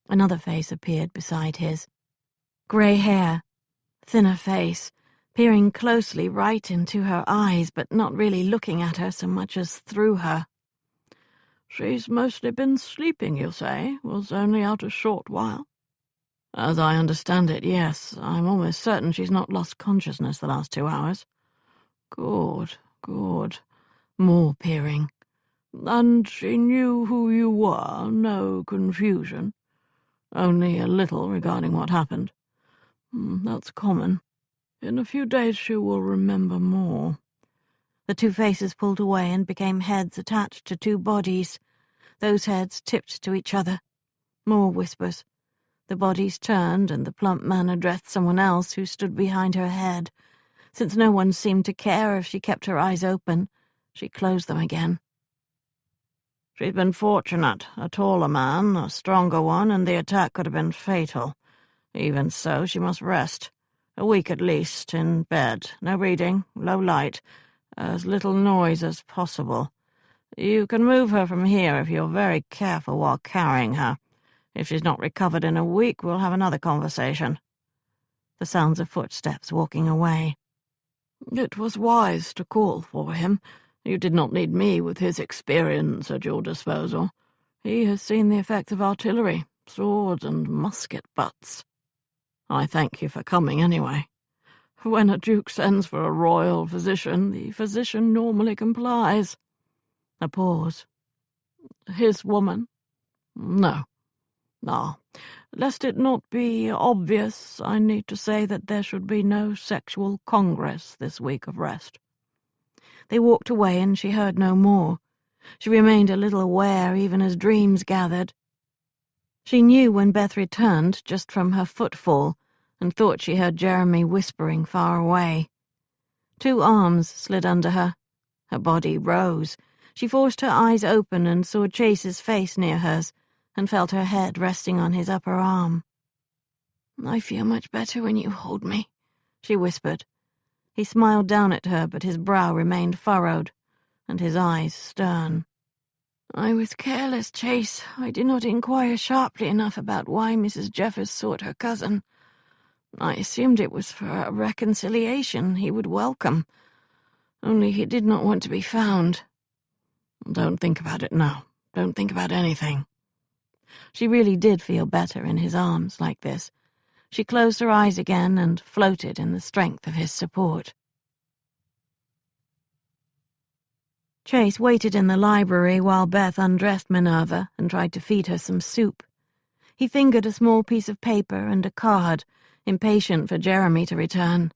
Another face appeared beside his. Grey hair, thinner face, peering closely right into her eyes, but not really looking at her so much as through her. "She's mostly been sleeping, you say? Was only out a short while?" "As I understand it, yes. I'm almost certain she's not lost consciousness the last 2 hours." "Good, good." More peering. "And she knew who you were? No confusion?" "Only a little regarding what happened." "That's common. In a few days she will remember more." The two faces pulled away and became heads attached to two bodies. Those heads tipped to each other. More whispers. The bodies turned, and the plump man addressed someone else who stood behind her head. Since no one seemed to care if she kept her eyes open, she closed them again. "She's been fortunate. A taller man, a stronger one, and the attack could have been fatal. Even so, she must rest. A week at least, in bed. No reading, low light, as little noise as possible. You can move her from here if you're very careful while carrying her. If she's not recovered in a week, we'll have another conversation." The sounds of footsteps walking away. "It was wise to call for him. You did not need me with his experience at your disposal. He has seen the effects of artillery, swords and musket butts." "I thank you for coming anyway." "When a duke sends for a royal physician, the physician normally complies." A pause. "His woman?" "No." "Ah, lest it not be obvious, I need to say that there should be no sexual congress this week of rest." They walked away, and she heard no more. She remained a little aware even as dreams gathered. She knew when Beth returned just from her footfall, and thought she heard Jeremy whispering far away. Two arms slid under her. Her body rose. She forced her eyes open and saw Chase's face near hers, and felt her head resting on his upper arm. "I feel much better when you hold me," she whispered. He smiled down at her, but his brow remained furrowed, and his eyes stern. "I was careless, Chase. I did not inquire sharply enough about why Mrs. Jeffers sought her cousin. I assumed it was for a reconciliation he would welcome, only he did not want to be found." "Don't think about it now. Don't think about anything." She really did feel better in his arms like this. She closed her eyes again and floated in the strength of his support. Chase waited in the library while Beth undressed Minerva and tried to feed her some soup. He fingered a small piece of paper and a card, impatient for Jeremy to return.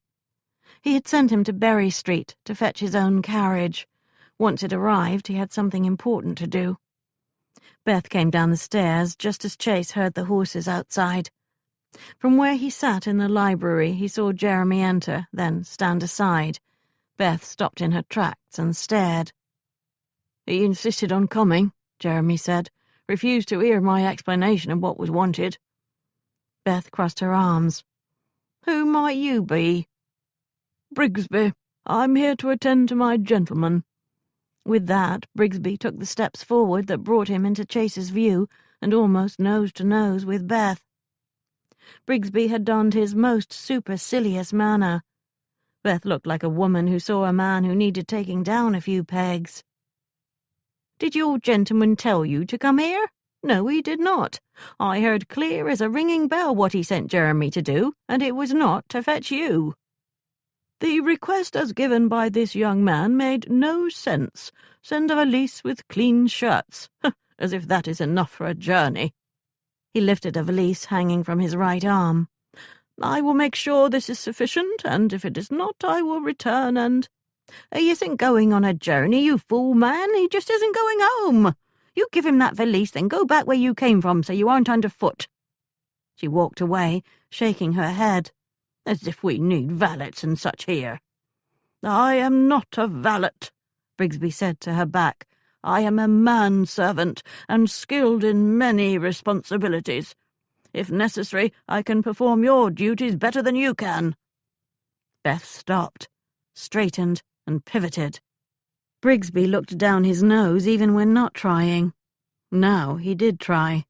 He had sent him to Berry Street to fetch his own carriage. Once it arrived, he had something important to do. Beth came down the stairs just as Chase heard the horses outside. From where he sat in the library, he saw Jeremy enter, then stand aside. Beth stopped in her tracks and stared. "He insisted on coming," Jeremy said. "Refused to hear my explanation of what was wanted." Beth crossed her arms. "Who might you be?" "Brigsby. I'm here to attend to my gentleman." With that, Brigsby took the steps forward that brought him into Chase's view and almost nose to nose with Beth. Brigsby had donned his most supercilious manner. Beth looked like a woman who saw a man who needed taking down a few pegs. "Did your gentleman tell you to come here?" "No, he did not. I heard clear as a ringing bell what he sent Jeremy to do, and it was not to fetch you." "The request as given by this young man made no sense. Send a valise with clean shirts. As if that is enough for a journey." He lifted a valise hanging from his right arm. "I will make sure this is sufficient, and if it is not, I will return and—" "He isn't going on a journey, you fool man. He just isn't going home. You give him that valise, then go back where you came from so you aren't underfoot." She walked away, shaking her head. "As if we need valets and such here." "I am not a valet," Brigsby said to her back. "I am a manservant, and skilled in many responsibilities. If necessary, I can perform your duties better than you can." Beth stopped, straightened, and pivoted. Brigsby looked down his nose even when not trying. Now he did try.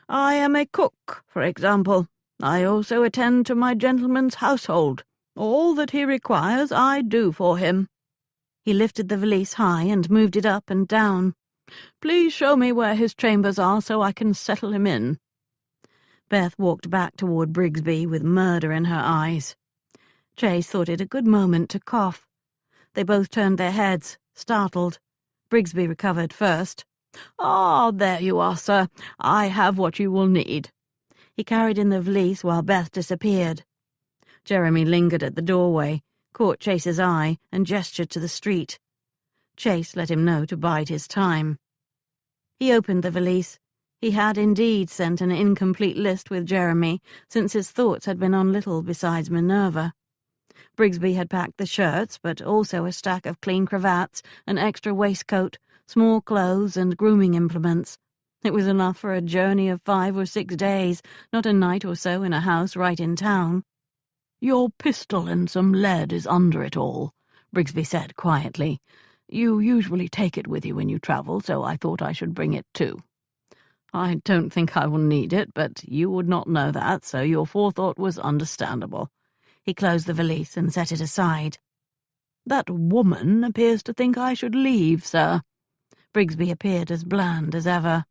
I am a cook, for example. I also attend to my gentleman's household. All that he requires I do for him." He lifted the valise high and moved it up and down. "Please show me where his chambers are so I can settle him in." Beth walked back toward Brigsby with murder in her eyes. Chase thought it a good moment to cough. They both turned their heads, startled. Brigsby recovered first. "Ah, there you are, sir. I have what you will need." He carried in the valise while Beth disappeared. Jeremy lingered at the doorway, caught Chase's eye, and gestured to the street. Chase let him know to bide his time. He opened the valise. He had indeed sent an incomplete list with Jeremy, since his thoughts had been on little besides Minerva. Brigsby had packed the shirts, but also a stack of clean cravats, an extra waistcoat, small clothes, and grooming implements. It was enough for a journey of 5 or 6 days, not a night or so in a house right in town. "Your pistol and some lead is under it all," Brigsby said quietly. "You usually take it with you when you travel, so I thought I should bring it too." "I don't think I will need it, but you would not know that, so your forethought was understandable." He closed the valise and set it aside. "That woman appears to think I should leave, sir." Brigsby appeared as bland as ever.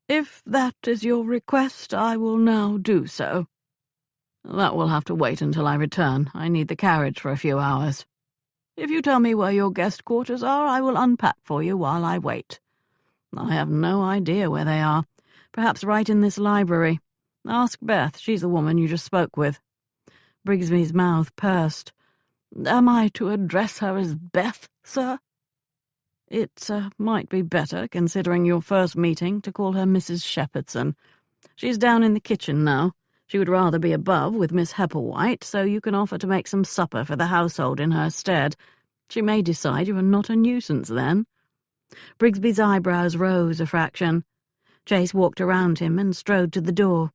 "If that is your request, I will now do so." "That will have to wait until I return. I need the carriage for a few hours." "If you tell me where your guest quarters are, I will unpack for you while I wait." "I have no idea where they are. Perhaps right in this library. Ask Beth. She's the woman you just spoke with." Brigsby's mouth pursed. "Am I to address her as Beth, sir?" "It might be better, considering your first meeting, to call her Mrs. Shepherdson. She's down in the kitchen now. She would rather be above with Miss Hepplewhite, so you can offer to make some supper for the household in her stead. She may decide you are not a nuisance then." Brigsby's eyebrows rose a fraction. Chase walked around him and strode to the door.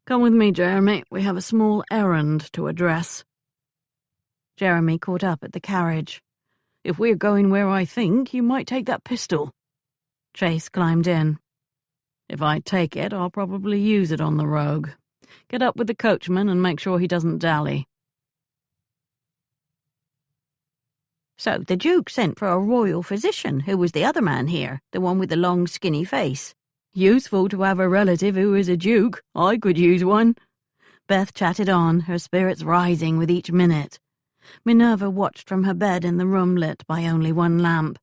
"Come with me, Jeremy. We have a small errand to address." Jeremy caught up at the carriage. "If we're going where I think, you might take that pistol." Chase climbed in. "If I take it, I'll probably use it on the rogue. Get up with the coachman and make sure he doesn't dally." "So the Duke sent for a royal physician. Who was the other man here, the one with the long, skinny face?" "Useful to have a relative who is a duke. I could use one." Beth chatted on, her spirits rising with each minute. Minerva watched from her bed in the room lit by only one lamp.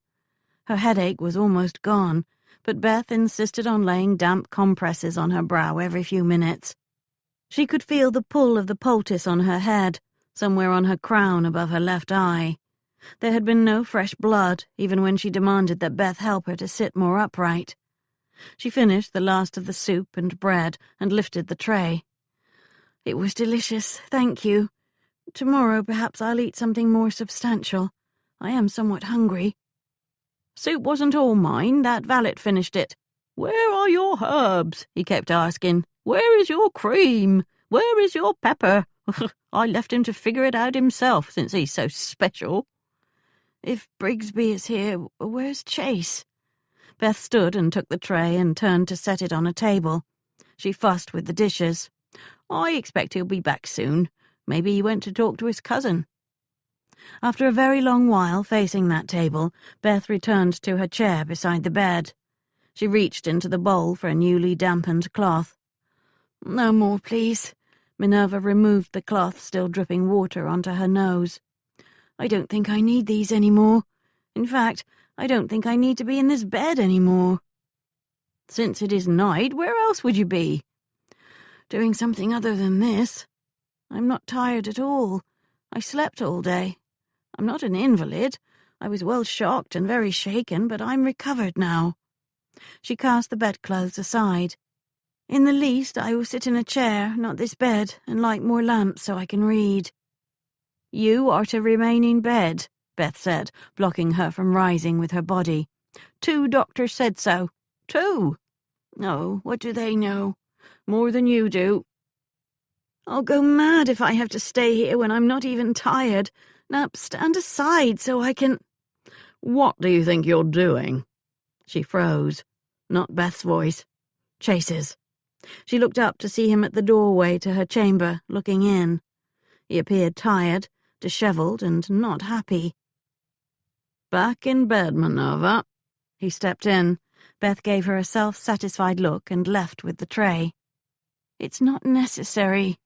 Her headache was almost gone, but Beth insisted on laying damp compresses on her brow every few minutes. She could feel the pull of the poultice on her head, somewhere on her crown above her left eye. There had been no fresh blood, even when she demanded that Beth help her to sit more upright. She finished the last of the soup and bread and lifted the tray. "It was delicious, thank you. Tomorrow perhaps I'll eat something more substantial. I am somewhat hungry." "Soup wasn't all mine. That valet finished it." "Where are your herbs?" he kept asking. "Where is your cream? Where is your pepper?" I left him to figure it out himself, since he's so special." "If Brigsby is here, where's Chase?" Beth stood and took the tray and turned to set it on a table. She fussed with the dishes. "I expect he'll be back soon. Maybe he went to talk to his cousin." After a very long while facing that table, Beth returned to her chair beside the bed. She reached into the bowl for a newly dampened cloth. "No more, please." Minerva removed the cloth, still dripping water onto her nose. "I don't think I need these anymore. In fact, I don't think I need to be in this bed anymore." "Since it is night, where else would you be?" "Doing something other than this. I'm not tired at all. I slept all day. I'm not an invalid. I was well shocked and very shaken, but I'm recovered now." She cast the bedclothes aside. "In the least, I will sit in a chair, not this bed, and light more lamps so I can read." "You are to remain in bed," Beth said, blocking her from rising with her body. "2 doctors said so. 2. Oh, what do they know? More than you do." "I'll go mad if I have to stay here when I'm not even tired. Now stand aside so I can—" "What do you think you're doing?" She froze. Not Beth's voice. Chases. She looked up to see him at the doorway to her chamber, looking in. He appeared tired, dishevelled, and not happy. "Back in bed, Minerva." He stepped in. Beth gave her a self-satisfied look and left with the tray. "It's not necessary."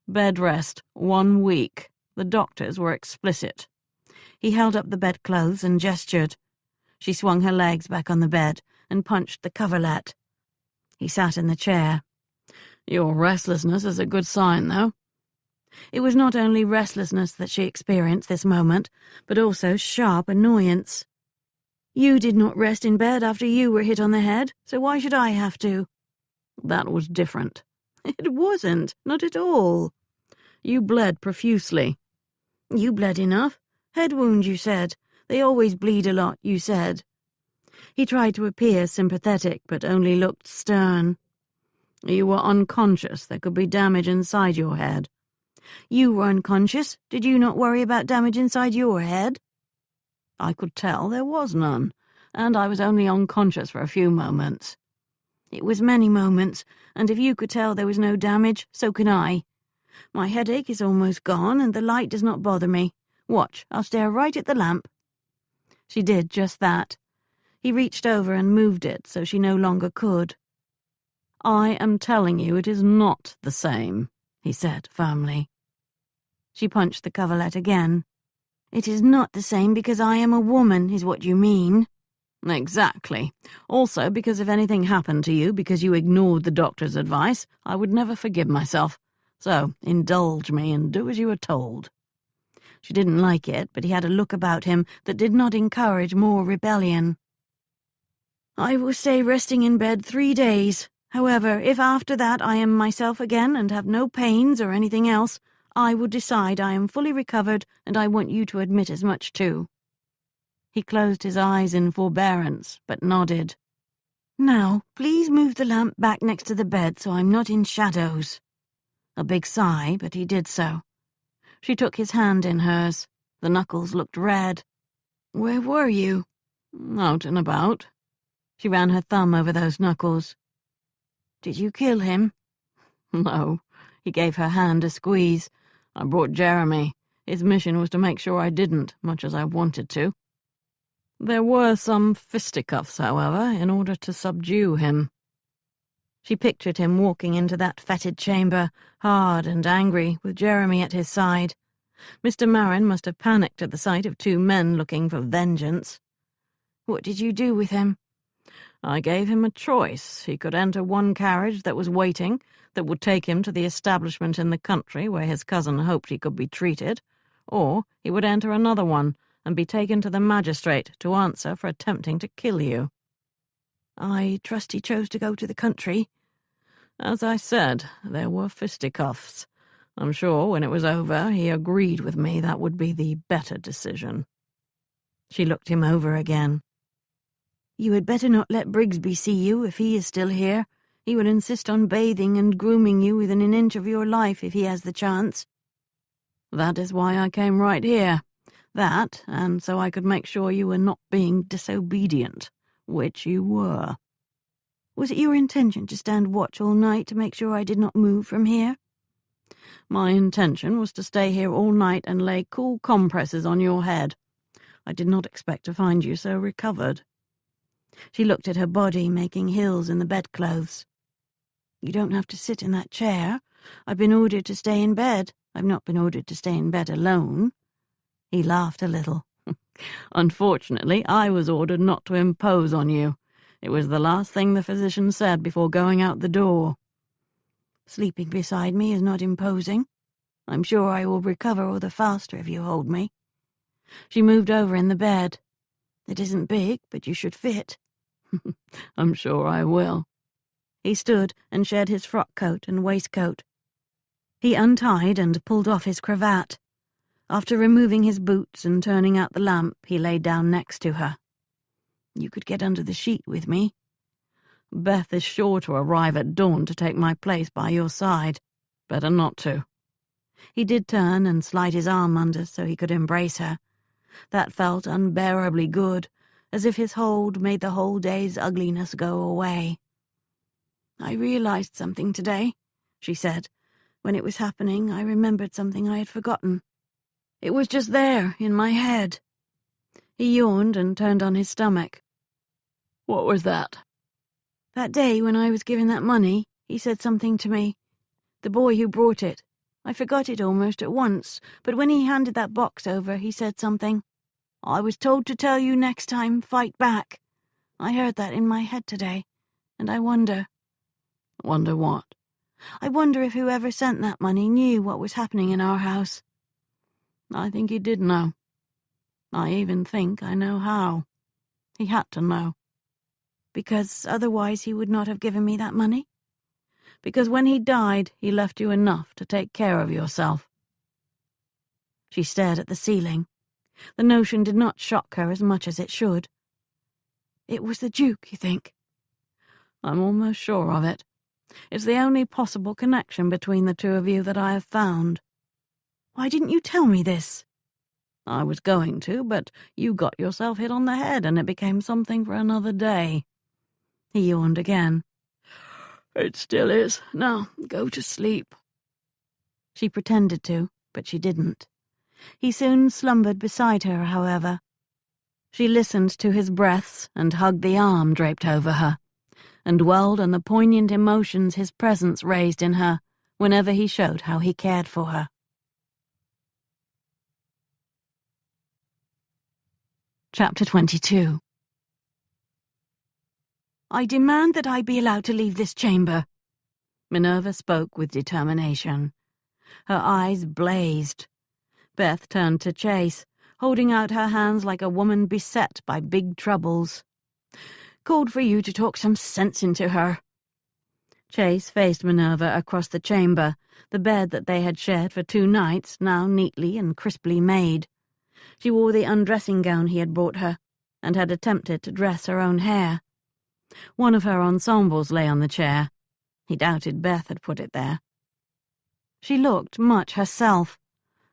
"Bed rest, 1 week. The doctors were explicit." He held up the bedclothes and gestured. She swung her legs back on the bed and punched the coverlet. He sat in the chair. "Your restlessness is a good sign, though." It was not only restlessness that she experienced this moment, but also sharp annoyance. "You did not rest in bed after you were hit on the head, so why should I have to?" "That was different." "It wasn't, not at all." "You bled profusely." "You bled enough. Head wounds, you said. They always bleed a lot, you said." He tried to appear sympathetic, but only looked stern. "You were unconscious. There could be damage inside your head." "You were unconscious. Did you not worry about damage inside your head?" "I could tell there was none, and I was only unconscious for a few moments." "It was many moments, and if you could tell there was no damage, so can I. My headache is almost gone, and the light does not bother me. Watch, I'll stare right at the lamp." She did just that. He reached over and moved it so she no longer could. "I am telling you it is not the same," he said firmly. She punched the coverlet again. "It is not the same because I am a woman, is what you mean." "Exactly. Also because if anything happened to you because you ignored the doctor's advice, I would never forgive myself. So indulge me and do as you are told." She didn't like it, but he had a look about him that did not encourage more rebellion. "I will stay resting in bed 3 days. However, if after that I am myself again and have no pains or anything else, I will decide I am fully recovered, and I want you to admit as much too." He closed his eyes in forbearance, but nodded. "Now, please move the lamp back next to the bed so I'm not in shadows." A big sigh, but he did so. She took his hand in hers. The knuckles looked red. "Where were you?" "Out and about." She ran her thumb over those knuckles. "Did you kill him?" "No." He gave her hand a squeeze. "I brought Jeremy. His mission was to make sure I didn't, much as I wanted to. There were some fisticuffs, however, in order to subdue him." She pictured him walking into that fetid chamber, hard and angry, with Jeremy at his side. Mr. Marin must have panicked at the sight of 2 men looking for vengeance. "What did you do with him?" "I gave him a choice. He could enter one carriage that was waiting, that would take him to the establishment in the country where his cousin hoped he could be treated, or he would enter another one and be taken to the magistrate to answer for attempting to kill you." "I trust he chose to go to the country." "As I said, there were fisticuffs. I'm sure when it was over he agreed with me that would be the better decision." She looked him over again. "You had better not let Brigsby see you if he is still here. He will insist on bathing and grooming you within an inch of your life if he has the chance." "That is why I came right here. That, and so I could make sure you were not being disobedient, which you were." "Was it your intention to stand watch all night to make sure I did not move from here?" "My intention was to stay here all night and lay cool compresses on your head. I did not expect to find you so recovered." She looked at her body, making hills in the bedclothes. "You don't have to sit in that chair. I've been ordered to stay in bed. I've not been ordered to stay in bed alone." He laughed a little. "Unfortunately, I was ordered not to impose on you. It was the last thing the physician said before going out the door." "Sleeping beside me is not imposing. I'm sure I will recover all the faster if you hold me." She moved over in the bed. "It isn't big, but you should fit." "I'm sure I will." He stood and shed his frock coat and waistcoat. He untied and pulled off his cravat. After removing his boots and turning out the lamp, he lay down next to her. "You could get under the sheet with me." "Beth is sure to arrive at dawn to take my place by your side. Better not to." He did turn and slide his arm under so he could embrace her. That felt unbearably good, as if his hold made the whole day's ugliness go away. "I realized something today," she said. "When it was happening, I remembered something I had forgotten. It was just there, in my head." He yawned and turned on his stomach. "What was that?" "That day when I was giving that money, he said something to me. The boy who brought it. I forgot it almost at once, but when he handed that box over, he said something. 'I was told to tell you next time, fight back.' I heard that in my head today, and I wonder." "Wonder what?" "I wonder if whoever sent that money knew what was happening in our house." "I think he did know. I even think I know how. He had to know." "Because otherwise he would not have given me that money?" "Because when he died, he left you enough to take care of yourself." She stared at the ceiling. The notion did not shock her as much as it should. "It was the Duke, you think?" "I'm almost sure of it. It's the only possible connection between the two of you that I have found." "Why didn't you tell me this?" "I was going to, but you got yourself hit on the head and it became something for another day." He yawned again. "It still is. Now, go to sleep." She pretended to, but she didn't. He soon slumbered beside her, however. She listened to his breaths and hugged the arm draped over her, and dwelled on the poignant emotions his presence raised in her whenever he showed how he cared for her. Chapter 22. "I demand that I be allowed to leave this chamber." Minerva spoke with determination. Her eyes blazed. Beth turned to Chase, holding out her hands like a woman beset by big troubles. "Called for you to talk some sense into her." Chase faced Minerva across the chamber, the bed that they had shared for 2 nights now neatly and crisply made. She wore the undressing gown he had brought her, and had attempted to dress her own hair. One of her ensembles lay on the chair. He doubted Beth had put it there. She looked much herself.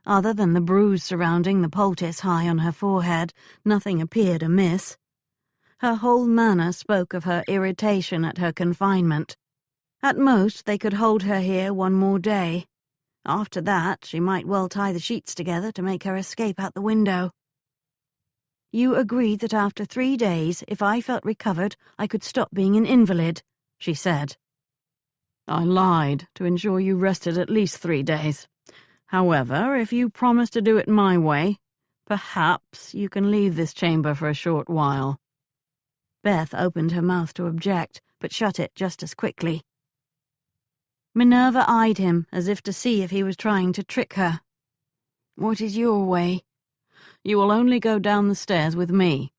Other than the bruise surrounding the poultice high on her forehead, nothing appeared amiss. Her whole manner spoke of her irritation at her confinement. At most, they could hold her here 1 more day. After that, she might well tie the sheets together to make her escape out the window. "You agreed that after 3 days, if I felt recovered, I could stop being an invalid," she said. "I lied to ensure you rested at least 3 days. However, if you promise to do it my way, perhaps you can leave this chamber for a short while." Beth opened her mouth to object, but shut it just as quickly. Minerva eyed him as if to see if he was trying to trick her. "What is your way?" "You will only go down the stairs with me.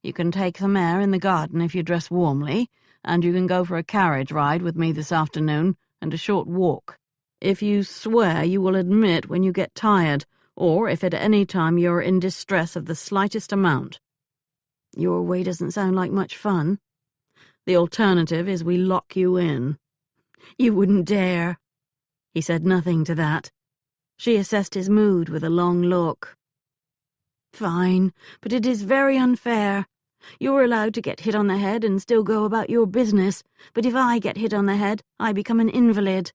You can take some air in the garden if you dress warmly, and you can go for a carriage ride with me this afternoon and a short walk. If you swear you will admit when you get tired, or if at any time you are in distress of the slightest amount." "Your way doesn't sound like much fun." "The alternative is we lock you in." "You wouldn't dare." He said nothing to that. She assessed his mood with a long look. "Fine, but it is very unfair. You're allowed to get hit on the head and still go about your business, but if I get hit on the head, I become an invalid.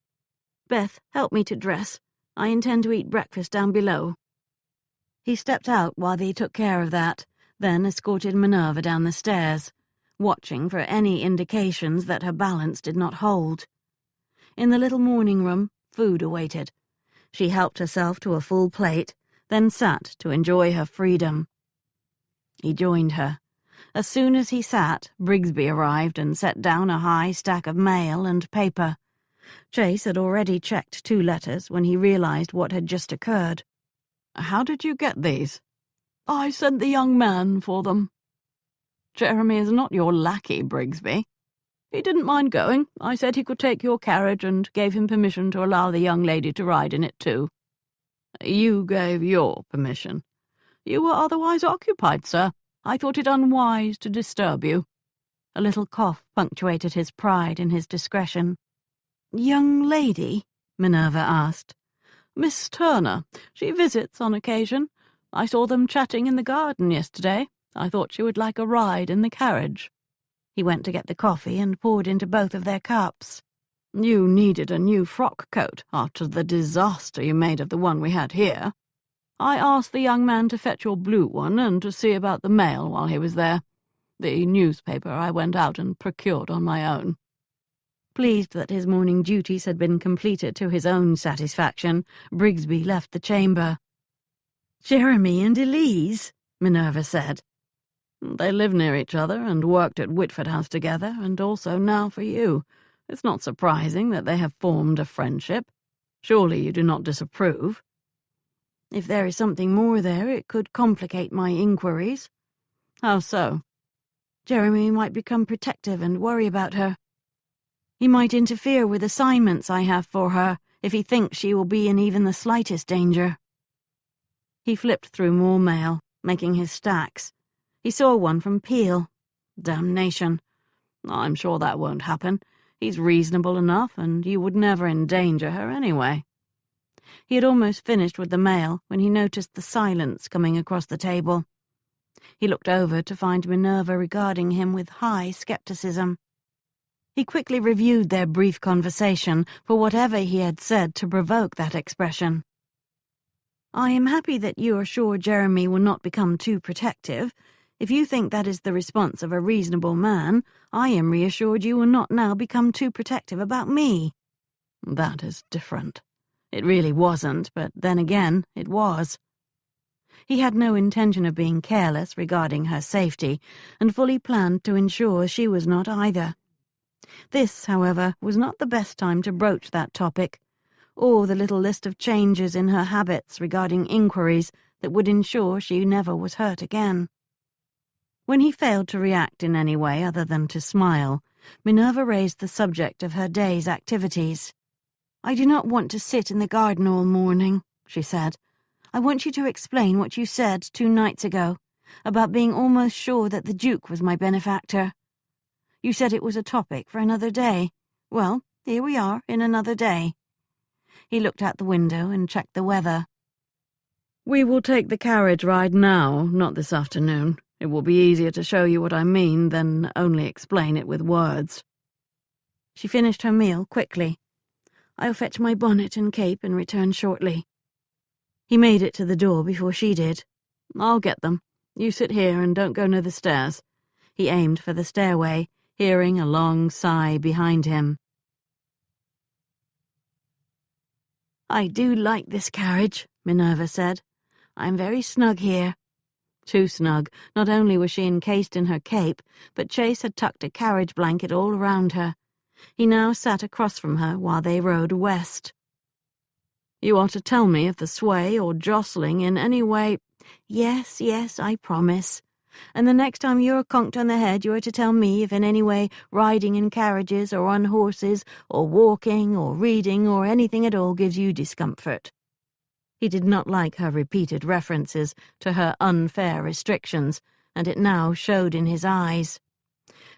Beth, help me to dress. I intend to eat breakfast down below." He stepped out while they took care of that, then escorted Minerva down the stairs, watching for any indications that her balance did not hold. In the little morning room, food awaited. She helped herself to a full plate, then sat to enjoy her freedom. He joined her. As soon as he sat, Brigsby arrived and set down a high stack of mail and paper. Chase had already checked 2 letters when he realized what had just occurred. "How did you get these?" "I sent the young man for them." "Jeremy is not your lackey, Brigsby." "He didn't mind going. I said he could take your carriage and gave him permission to allow the young lady to ride in it too." "You gave your permission?" "You were otherwise occupied, sir. I thought it unwise to disturb you." A little cough punctuated his pride in his discretion. "Young lady?" Minerva asked. "Miss Turner. She visits on occasion. I saw them chatting in the garden yesterday. I thought she would like a ride in the carriage." He went to get the coffee and poured into both of their cups. You needed a new frock coat after the disaster you made of the one we had here. I asked the young man to fetch your blue one and to see about the mail while he was there. The newspaper I went out and procured on my own." Pleased that his morning duties had been completed to his own satisfaction, Brigsby left the chamber. "Jeremy and Elise," Minerva said. "They live near each other and worked at Whitford House together, and also now for you. It's not surprising that they have formed a friendship. Surely you do not disapprove?" "If there is something more there, it could complicate my inquiries." "How so?" "Jeremy might become protective and worry about her. He might interfere with assignments I have for her if he thinks she will be in even the slightest danger." He flipped through more mail, making his stacks. He saw one from Peel. Damnation. I'm sure that won't happen. He's reasonable enough, and you would never endanger her anyway. He had almost finished with the mail when he noticed the silence coming across the table. He looked over to find Minerva regarding him with high skepticism. He quickly reviewed their brief conversation for whatever he had said to provoke that expression. "I am happy that you are sure Jeremy will not become too protective. If you think that is the response of a reasonable man, I am reassured you will not now become too protective about me." That is different. It really wasn't, but then again, it was. He had no intention of being careless regarding her safety, and fully planned to ensure she was not either. This, however, was not the best time to broach that topic, or the little list of changes in her habits regarding inquiries that would ensure she never was hurt again. When he failed to react in any way other than to smile, Minerva raised the subject of her day's activities. "I do not want to sit in the garden all morning," she said. "I want you to explain what you said 2 nights ago, about being almost sure that the Duke was my benefactor. You said it was a topic for another day. Well, here we are in another day." He looked out the window and checked the weather. "We will take the carriage ride now, not this afternoon. It will be easier to show you what I mean than only explain it with words." She finished her meal quickly. "I'll fetch my bonnet and cape and return shortly." He made it to the door before she did. "I'll get them. You sit here and don't go near the stairs." He aimed for the stairway, hearing a long sigh behind him. "I do like this carriage," Minerva said. "I am very snug here." Too snug. Not only was she encased in her cape, but Chase had tucked a carriage blanket all around her. He now sat across from her while they rode west. "You are to tell me if the sway or jostling in any way—" Yes, I promise. And the next time you're conked on the head, you are to tell me if in any way riding in carriages or on horses or walking or reading or anything at all gives you discomfort." He did not like her repeated references to her unfair restrictions, and it now showed in his eyes.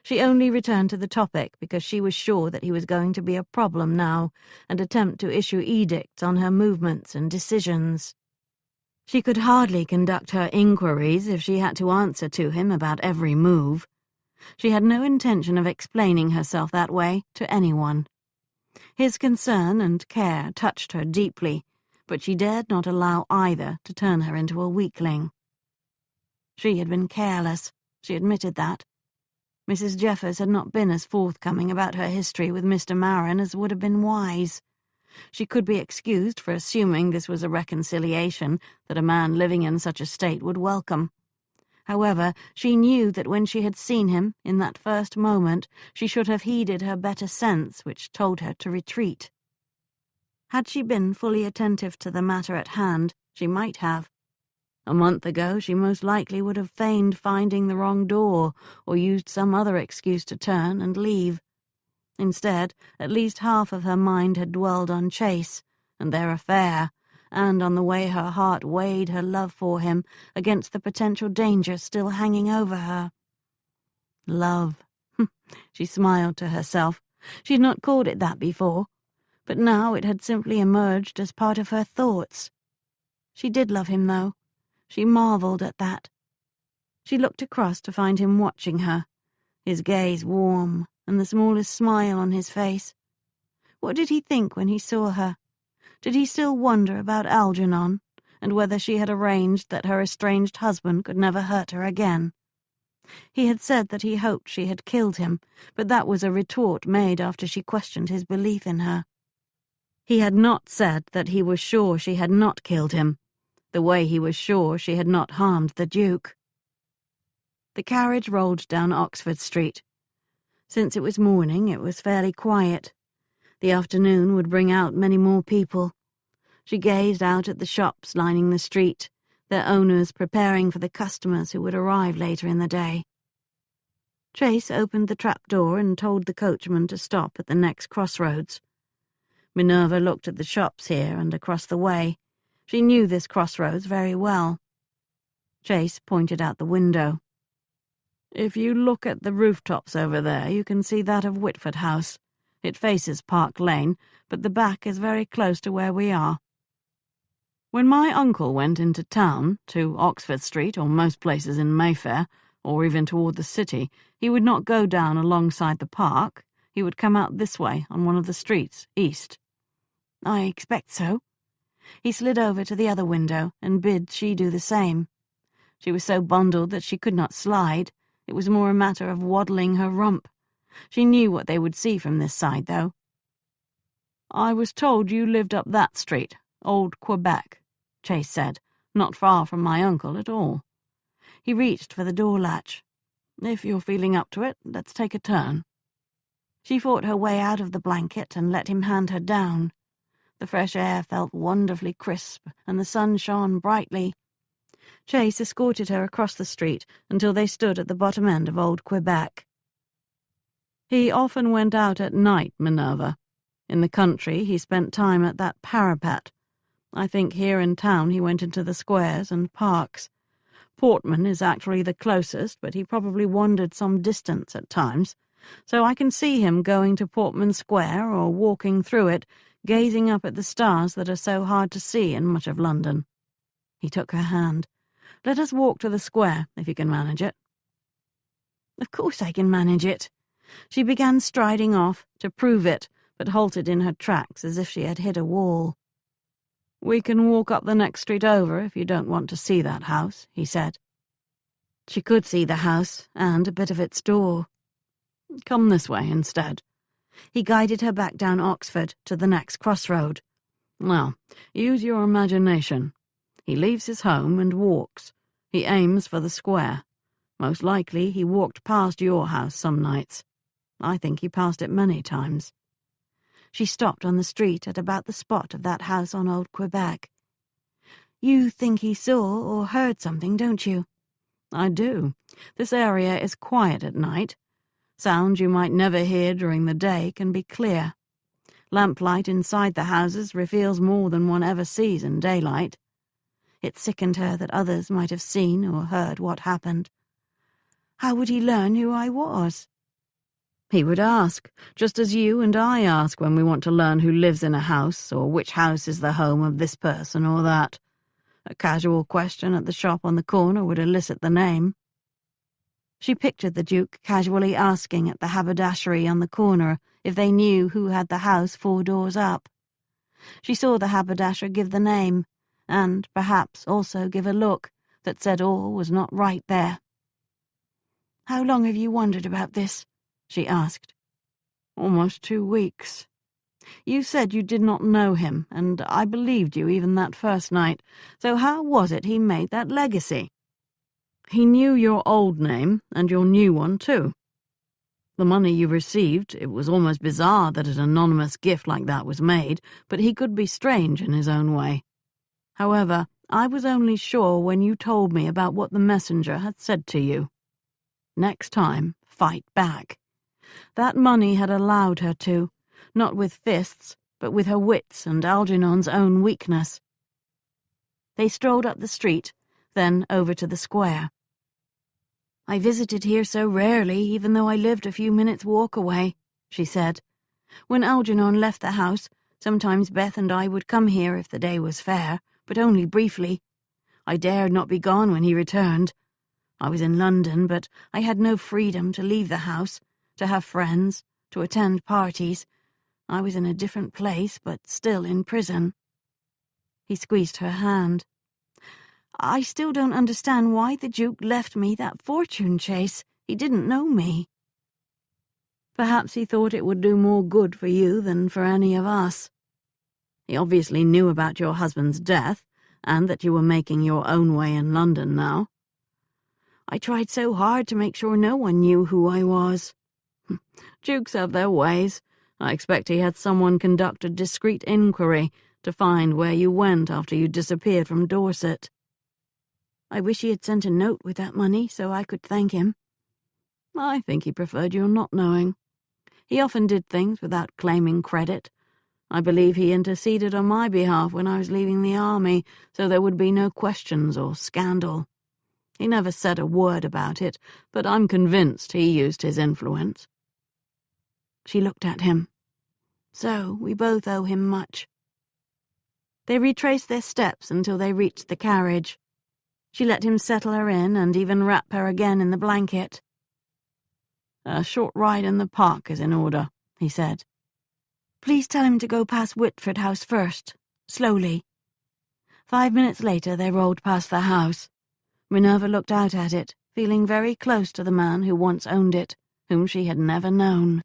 She only returned to the topic because she was sure that he was going to be a problem now and attempt to issue edicts on her movements and decisions. She could hardly conduct her inquiries if she had to answer to him about every move. She had no intention of explaining herself that way to anyone. His concern and care touched her deeply, but she dared not allow either to turn her into a weakling. She had been careless, she admitted that. Mrs. Jeffers had not been as forthcoming about her history with Mr. Marin as would have been wise. She could be excused for assuming this was a reconciliation that a man living in such a state would welcome. However, she knew that when she had seen him, in that first moment, she should have heeded her better sense, which told her to retreat. Had she been fully attentive to the matter at hand, she might have. A month ago, she most likely would have feigned finding the wrong door, or used some other excuse to turn and leave. Instead, at least half of her mind had dwelled on Chase and their affair, and on the way her heart weighed her love for him against the potential danger still hanging over her. Love. She smiled to herself. She had not called it that before, but now it had simply emerged as part of her thoughts. She did love him, though. She marveled at that. She looked across to find him watching her. his gaze warm and the smallest smile on his face. What did he think when he saw her? Did he still wonder about Algernon, and whether she had arranged that her estranged husband could never hurt her again? He had said that he hoped she had killed him, but that was a retort made after she questioned his belief in her. He had not said that he was sure she had not killed him, the way he was sure she had not harmed the Duke. The carriage rolled down Oxford Street. Since it was morning, it was fairly quiet. The afternoon would bring out many more people. She gazed out at the shops lining the street, their owners preparing for the customers who would arrive later in the day. Chase opened the trap-door and told the coachman to stop at the next crossroads. Minerva looked at the shops here and across the way. She knew this crossroads very well. Chase pointed out the window. "If you look at the rooftops over there, you can see that of Whitford House. It faces Park Lane, but the back is very close to where we are. When my uncle went into town, to Oxford Street or most places in Mayfair, or even toward the city, he would not go down alongside the park. He would come out this way on one of the streets, east." "I expect so." He slid over to the other window and bid she do the same. She was so bundled that she could not slide. It was more a matter of waddling her rump. She knew what they would see from this side, though. "I was told you lived up that street, Old Quebec," Chase said, "not far from my uncle at all." He reached for the door latch. "If you're feeling up to it, let's take a turn." She fought her way out of the blanket and let him hand her down. The fresh air felt wonderfully crisp, and the sun shone brightly. Chase escorted her across the street until they stood at the bottom end of Old Quebec. "He often went out at night, Minerva. In the country, he spent time at that parapet. I think here in town he went into the squares and parks. Portman is actually the closest, but he probably wandered some distance at times, so I can see him going to Portman Square or walking through it, gazing up at the stars that are so hard to see in much of London." He took her hand. "Let us walk to the square, if you can manage it." "Of course I can manage it." She began striding off, to prove it, but halted in her tracks as if she had hit a wall. "We can walk up the next street over if you don't want to see that house," he said. She could see the house, and a bit of its door. "Come this way instead." He guided her back down Oxford to the next crossroad. "Now, use your imagination. He leaves his home and walks. He aims for the square. Most likely he walked past your house some nights. I think he passed it many times." She stopped on the street at about the spot of that house on Old Quebec. "You think he saw or heard something, don't you?" "I do. This area is quiet at night. Sounds you might never hear during the day can be clear. Lamplight inside the houses reveals more than one ever sees in daylight." It sickened her that others might have seen or heard what happened. "How would he learn who I was?" "He would ask, just as you and I ask when we want to learn who lives in a house or which house is the home of this person or that. A casual question at the shop on the corner would elicit the name." She pictured the Duke casually asking at the haberdashery on the corner if they knew who had the house 4 doors up. She saw the haberdasher give the name, and perhaps also give a look that said all was not right there. "How long have you wondered about this?" she asked. "Almost 2 weeks. You said you did not know him, and I believed you even that first night. So how was it he made that legacy?" "He knew your old name, and your new one, too. The money you received, it was almost bizarre that an anonymous gift like that was made, but he could be strange in his own way. However, I was only sure when you told me about what the messenger had said to you. Next time, fight back. That money had allowed her to, not with fists, but with her wits and Algernon's own weakness." They strolled up the street, then over to the square. "I visited here so rarely, even though I lived a few minutes' walk away," she said. "When Algernon left the house, sometimes Beth and I would come here if the day was fair, but only briefly. I dared not be gone when he returned. I was in London, but I had no freedom to leave the house, to have friends, to attend parties. I was in a different place, but still in prison. He squeezed her hand. I still don't understand why the Duke left me that fortune chase. He didn't know me. Perhaps he thought it would do more good for you than for any of us. He obviously knew about your husband's death, and that you were making your own way in London now. I tried so hard to make sure no one knew who I was. Dukes have their ways. I expect he had someone conduct a discreet inquiry to find where you went after you disappeared from Dorset. I wish he had sent a note with that money so I could thank him. I think he preferred your not knowing. He often did things without claiming credit. I believe he interceded on my behalf when I was leaving the army, so there would be no questions or scandal. He never said a word about it, but I'm convinced he used his influence. She looked at him. So we both owe him much. They retraced their steps until they reached the carriage. She let him settle her in and even wrap her again in the blanket. A short ride in the park is in order, he said. Please tell him to go past Whitford House first, slowly. 5 minutes later they rolled past the house. Minerva looked out at it, feeling very close to the man who once owned it, whom she had never known.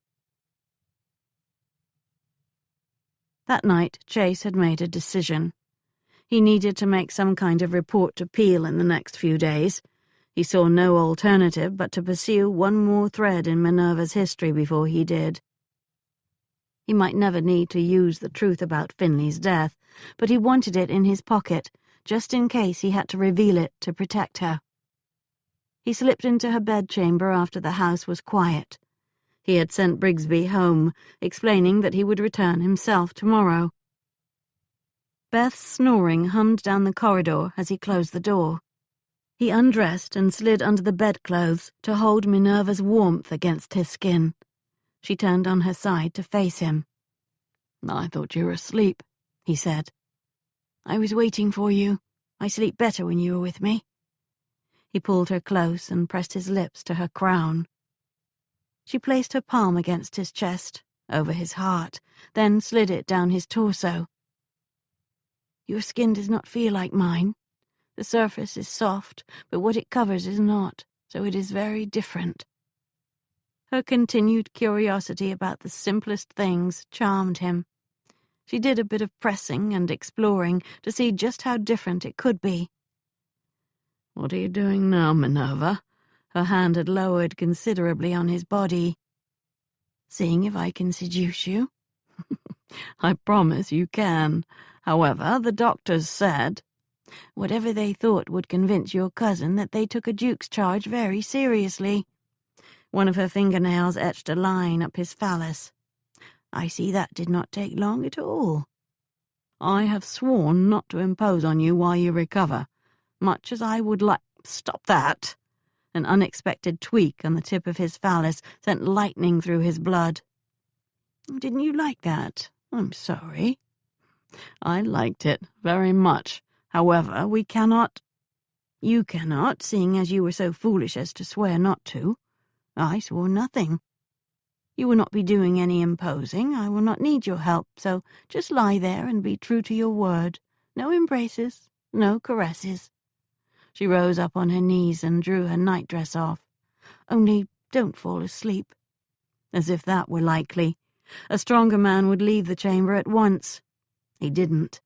That night, Chase had made a decision. He needed to make some kind of report to Peel in the next few days. He saw no alternative but to pursue one more thread in Minerva's history before he did. He might never need to use the truth about Finley's death, but he wanted it in his pocket, just in case he had to reveal it to protect her. He slipped into her bedchamber after the house was quiet. He had sent Brigsby home, explaining that he would return himself tomorrow. Beth's snoring hummed down the corridor as he closed the door. He undressed and slid under the bedclothes to hold Minerva's warmth against his skin. She turned on her side to face him. I thought you were asleep, he said. I was waiting for you. I sleep better when you are with me. He pulled her close and pressed his lips to her crown. She placed her palm against his chest, over his heart, then slid it down his torso. Your skin does not feel like mine. The surface is soft, but what it covers is not, so it is very different. Her continued curiosity about the simplest things charmed him. She did a bit of pressing and exploring to see just how different it could be. What are you doing now, Minerva? Her hand had lowered considerably on his body. Seeing if I can seduce you? I promise you can. However, the doctors said, whatever they thought would convince your cousin that they took a duke's charge very seriously. One of her fingernails etched a line up his phallus. I see that did not take long at all. I have sworn not to impose on you while you recover, much as I would like— Stop that! An unexpected tweak on the tip of his phallus sent lightning through his blood. Didn't you like that? I'm sorry. I liked it very much. However, we cannot— You cannot, seeing as you were so foolish as to swear not to. I swore nothing. You will not be doing any imposing. I will not need your help, so just lie there and be true to your word. No embraces, no caresses. She rose up on her knees and drew her nightdress off. Only don't fall asleep. As if that were likely. A stronger man would leave the chamber at once. He didn't.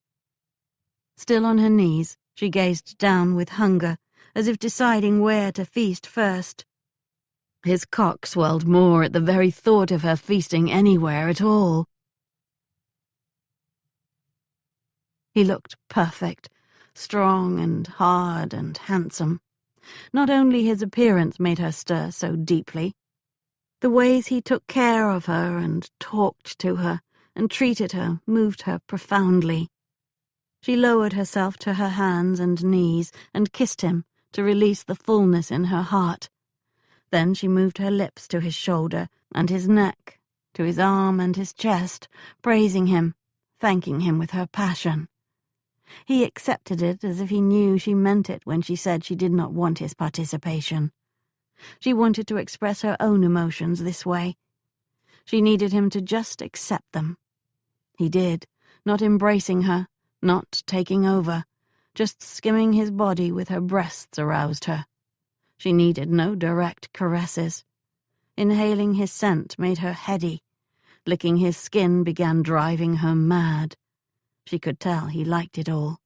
Still on her knees, she gazed down with hunger, as if deciding where to feast first. His cock swelled more at the very thought of her feasting anywhere at all. He looked perfect, strong and hard and handsome. Not only his appearance made her stir so deeply. The ways he took care of her and talked to her and treated her moved her profoundly. She lowered herself to her hands and knees and kissed him to release the fullness in her heart. Then she moved her lips to his shoulder and his neck, to his arm and his chest, praising him, thanking him with her passion. He accepted it as if he knew she meant it when she said she did not want his participation. She wanted to express her own emotions this way. She needed him to just accept them. He did, not embracing her, not taking over, just skimming his body with her breasts aroused her. She needed no direct caresses. Inhaling his scent made her heady. Licking his skin began driving her mad. She could tell he liked it all.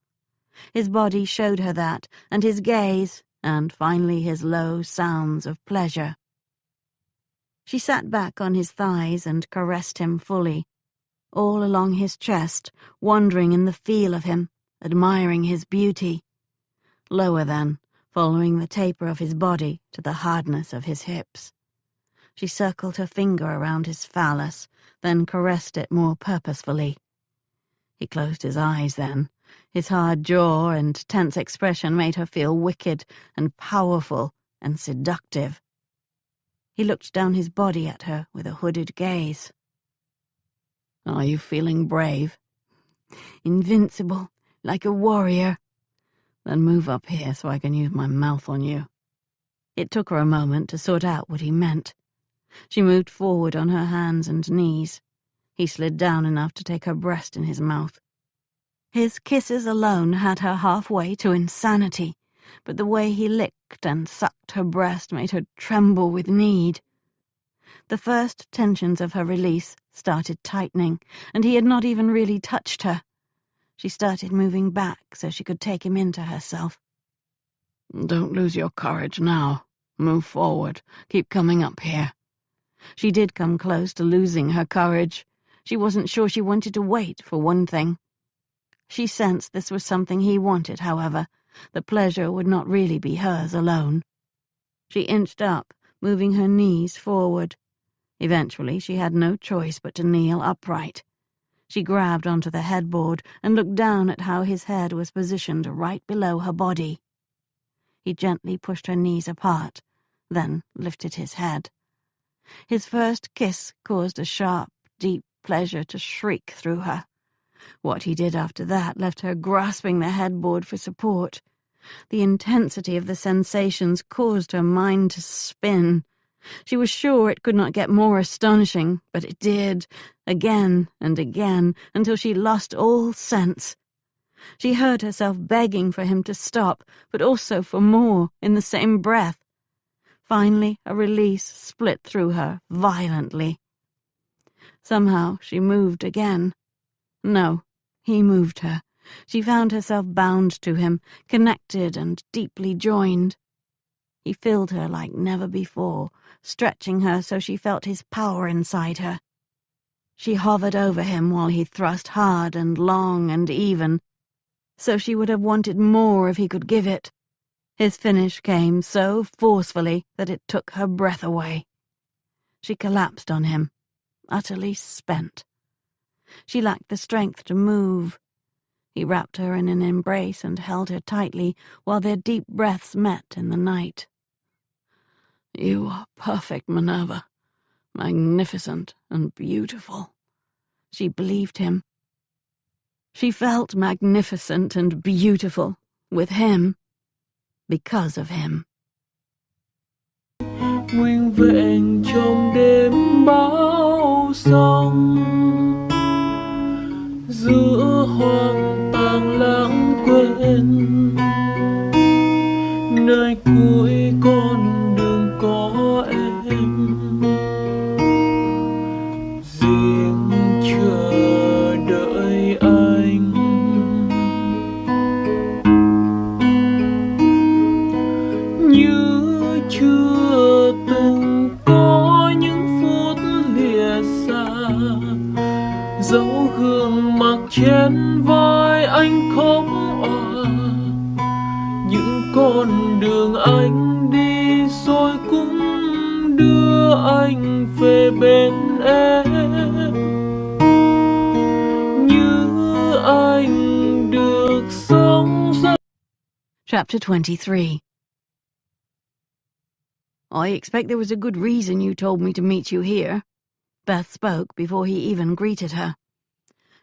His body showed her that, and his gaze, and finally his low sounds of pleasure. She sat back on his thighs and caressed him fully, all along his chest, wondering in the feel of him, admiring his beauty. Lower then, following the taper of his body to the hardness of his hips. She circled her finger around his phallus, then caressed it more purposefully. He closed his eyes then. His hard jaw and tense expression made her feel wicked and powerful and seductive. He looked down his body at her with a hooded gaze. "Are you feeling brave?" "Invincible, like a warrior." "Then move up here so I can use my mouth on you." It took her a moment to sort out what he meant. She moved forward on her hands and knees. He slid down enough to take her breast in his mouth. His kisses alone had her halfway to insanity, but the way he licked and sucked her breast made her tremble with need. The first tensions of her release started tightening, and he had not even really touched her. She started moving back so she could take him into herself. "Don't lose your courage now. Move forward. Keep coming up here." She did come close to losing her courage. She wasn't sure she wanted to wait, for one thing. She sensed this was something he wanted, however. The pleasure would not really be hers alone. She inched up, moving her knees forward. Eventually, she had no choice but to kneel upright. She grabbed onto the headboard and looked down at how his head was positioned right below her body. He gently pushed her knees apart, then lifted his head. His first kiss caused a sharp, deep pleasure to shriek through her. What he did after that left her grasping the headboard for support. The intensity of the sensations caused her mind to spin. She was sure it could not get more astonishing, but it did, again and again, until she lost all sense. She heard herself begging for him to stop, but also for more, in the same breath. Finally, a release split through her violently. Somehow she moved again. No, he moved her. She found herself bound to him, connected and deeply joined. He filled her like never before, stretching her so she felt his power inside her. She hovered over him while he thrust hard and long and even, so she would have wanted more if he could give it. His finish came so forcefully that it took her breath away. She collapsed on him, utterly spent. She lacked the strength to move. He wrapped her in an embrace and held her tightly while their deep breaths met in the night. "You are perfect, Minerva. Magnificent and beautiful." She believed him. She felt magnificent and beautiful with him, because of him. Nguyên vẹn trong đêm bão sông, giữa hoang tàn lãng quên, nơi cuối con đường có em, riêng chờ đợi anh. Như chưa từng có những phút lìa xa, dấu gương mặt trên vai anh khóc òa. Những con đường anh đi rồi cũng đưa anh về bên em. Như anh được sống rất. Chapter 23. "I expect there was a good reason you told me to meet you here." Beth spoke before he even greeted her.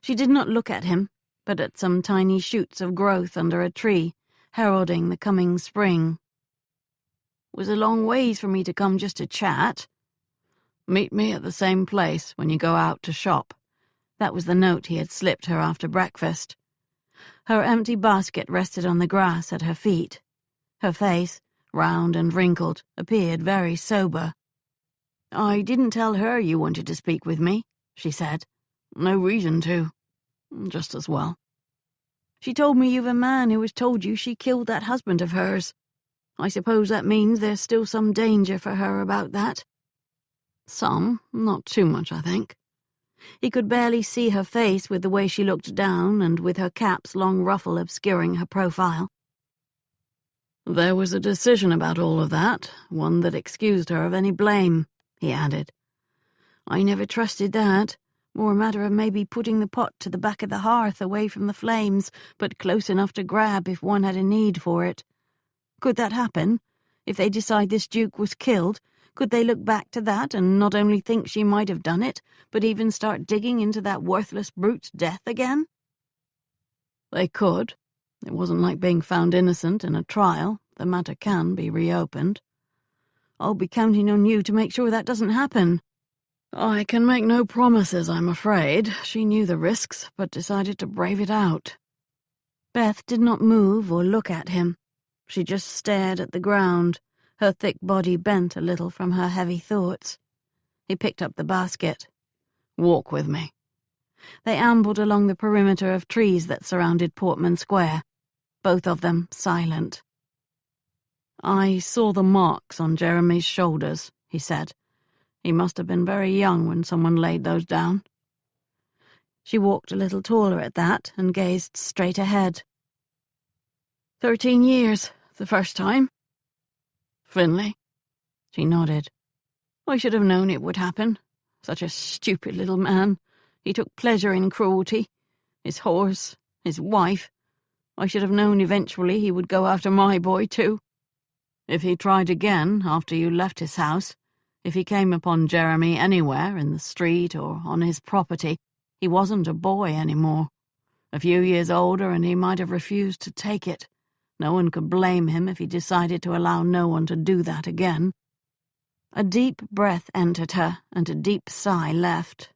She did not look at him, but at some tiny shoots of growth under a tree, heralding the coming spring. "It was a long ways for me to come just to chat." "Meet me at the same place when you go out to shop." That was the note he had slipped her after breakfast. Her empty basket rested on the grass at her feet. Her face, round and wrinkled, appeared very sober. "I didn't tell her you wanted to speak with me," she said. "No reason to. Just as well. She told me you've a man who has told you she killed that husband of hers. I suppose that means there's still some danger for her about that." "Some, not too much, I think." He could barely see her face with the way she looked down and with her cap's long ruffle obscuring her profile. "There was a decision about all of that, one that excused her of any blame," he added. "I never trusted that. More a matter of maybe putting the pot to the back of the hearth away from the flames, but close enough to grab if one had a need for it. Could that happen? If they decide this Duke was killed, could they look back to that and not only think she might have done it, but even start digging into that worthless brute's death again?" "They could. It wasn't like being found innocent in a trial. The matter can be reopened." "I'll be counting on you to make sure that doesn't happen." "I can make no promises, I'm afraid. She knew the risks, but decided to brave it out." Beth did not move or look at him. She just stared at the ground, her thick body bent a little from her heavy thoughts. He picked up the basket. "Walk with me." They ambled along the perimeter of trees that surrounded Portman Square, both of them silent. "I saw the marks on Jeremy's shoulders," he said. "He must have been very young when someone laid those down." She walked a little taller at that and gazed straight ahead. 13 years, the first time." "Finley?" She nodded. "I should have known it would happen. Such a stupid little man. He took pleasure in cruelty. His horse, his wife. I should have known eventually he would go after my boy too. If he tried again after you left his house, if he came upon Jeremy anywhere, in the street or on his property, he wasn't a boy anymore. A few years older and he might have refused to take it. No one could blame him if he decided to allow no one to do that again." A deep breath entered her, and a deep sigh left.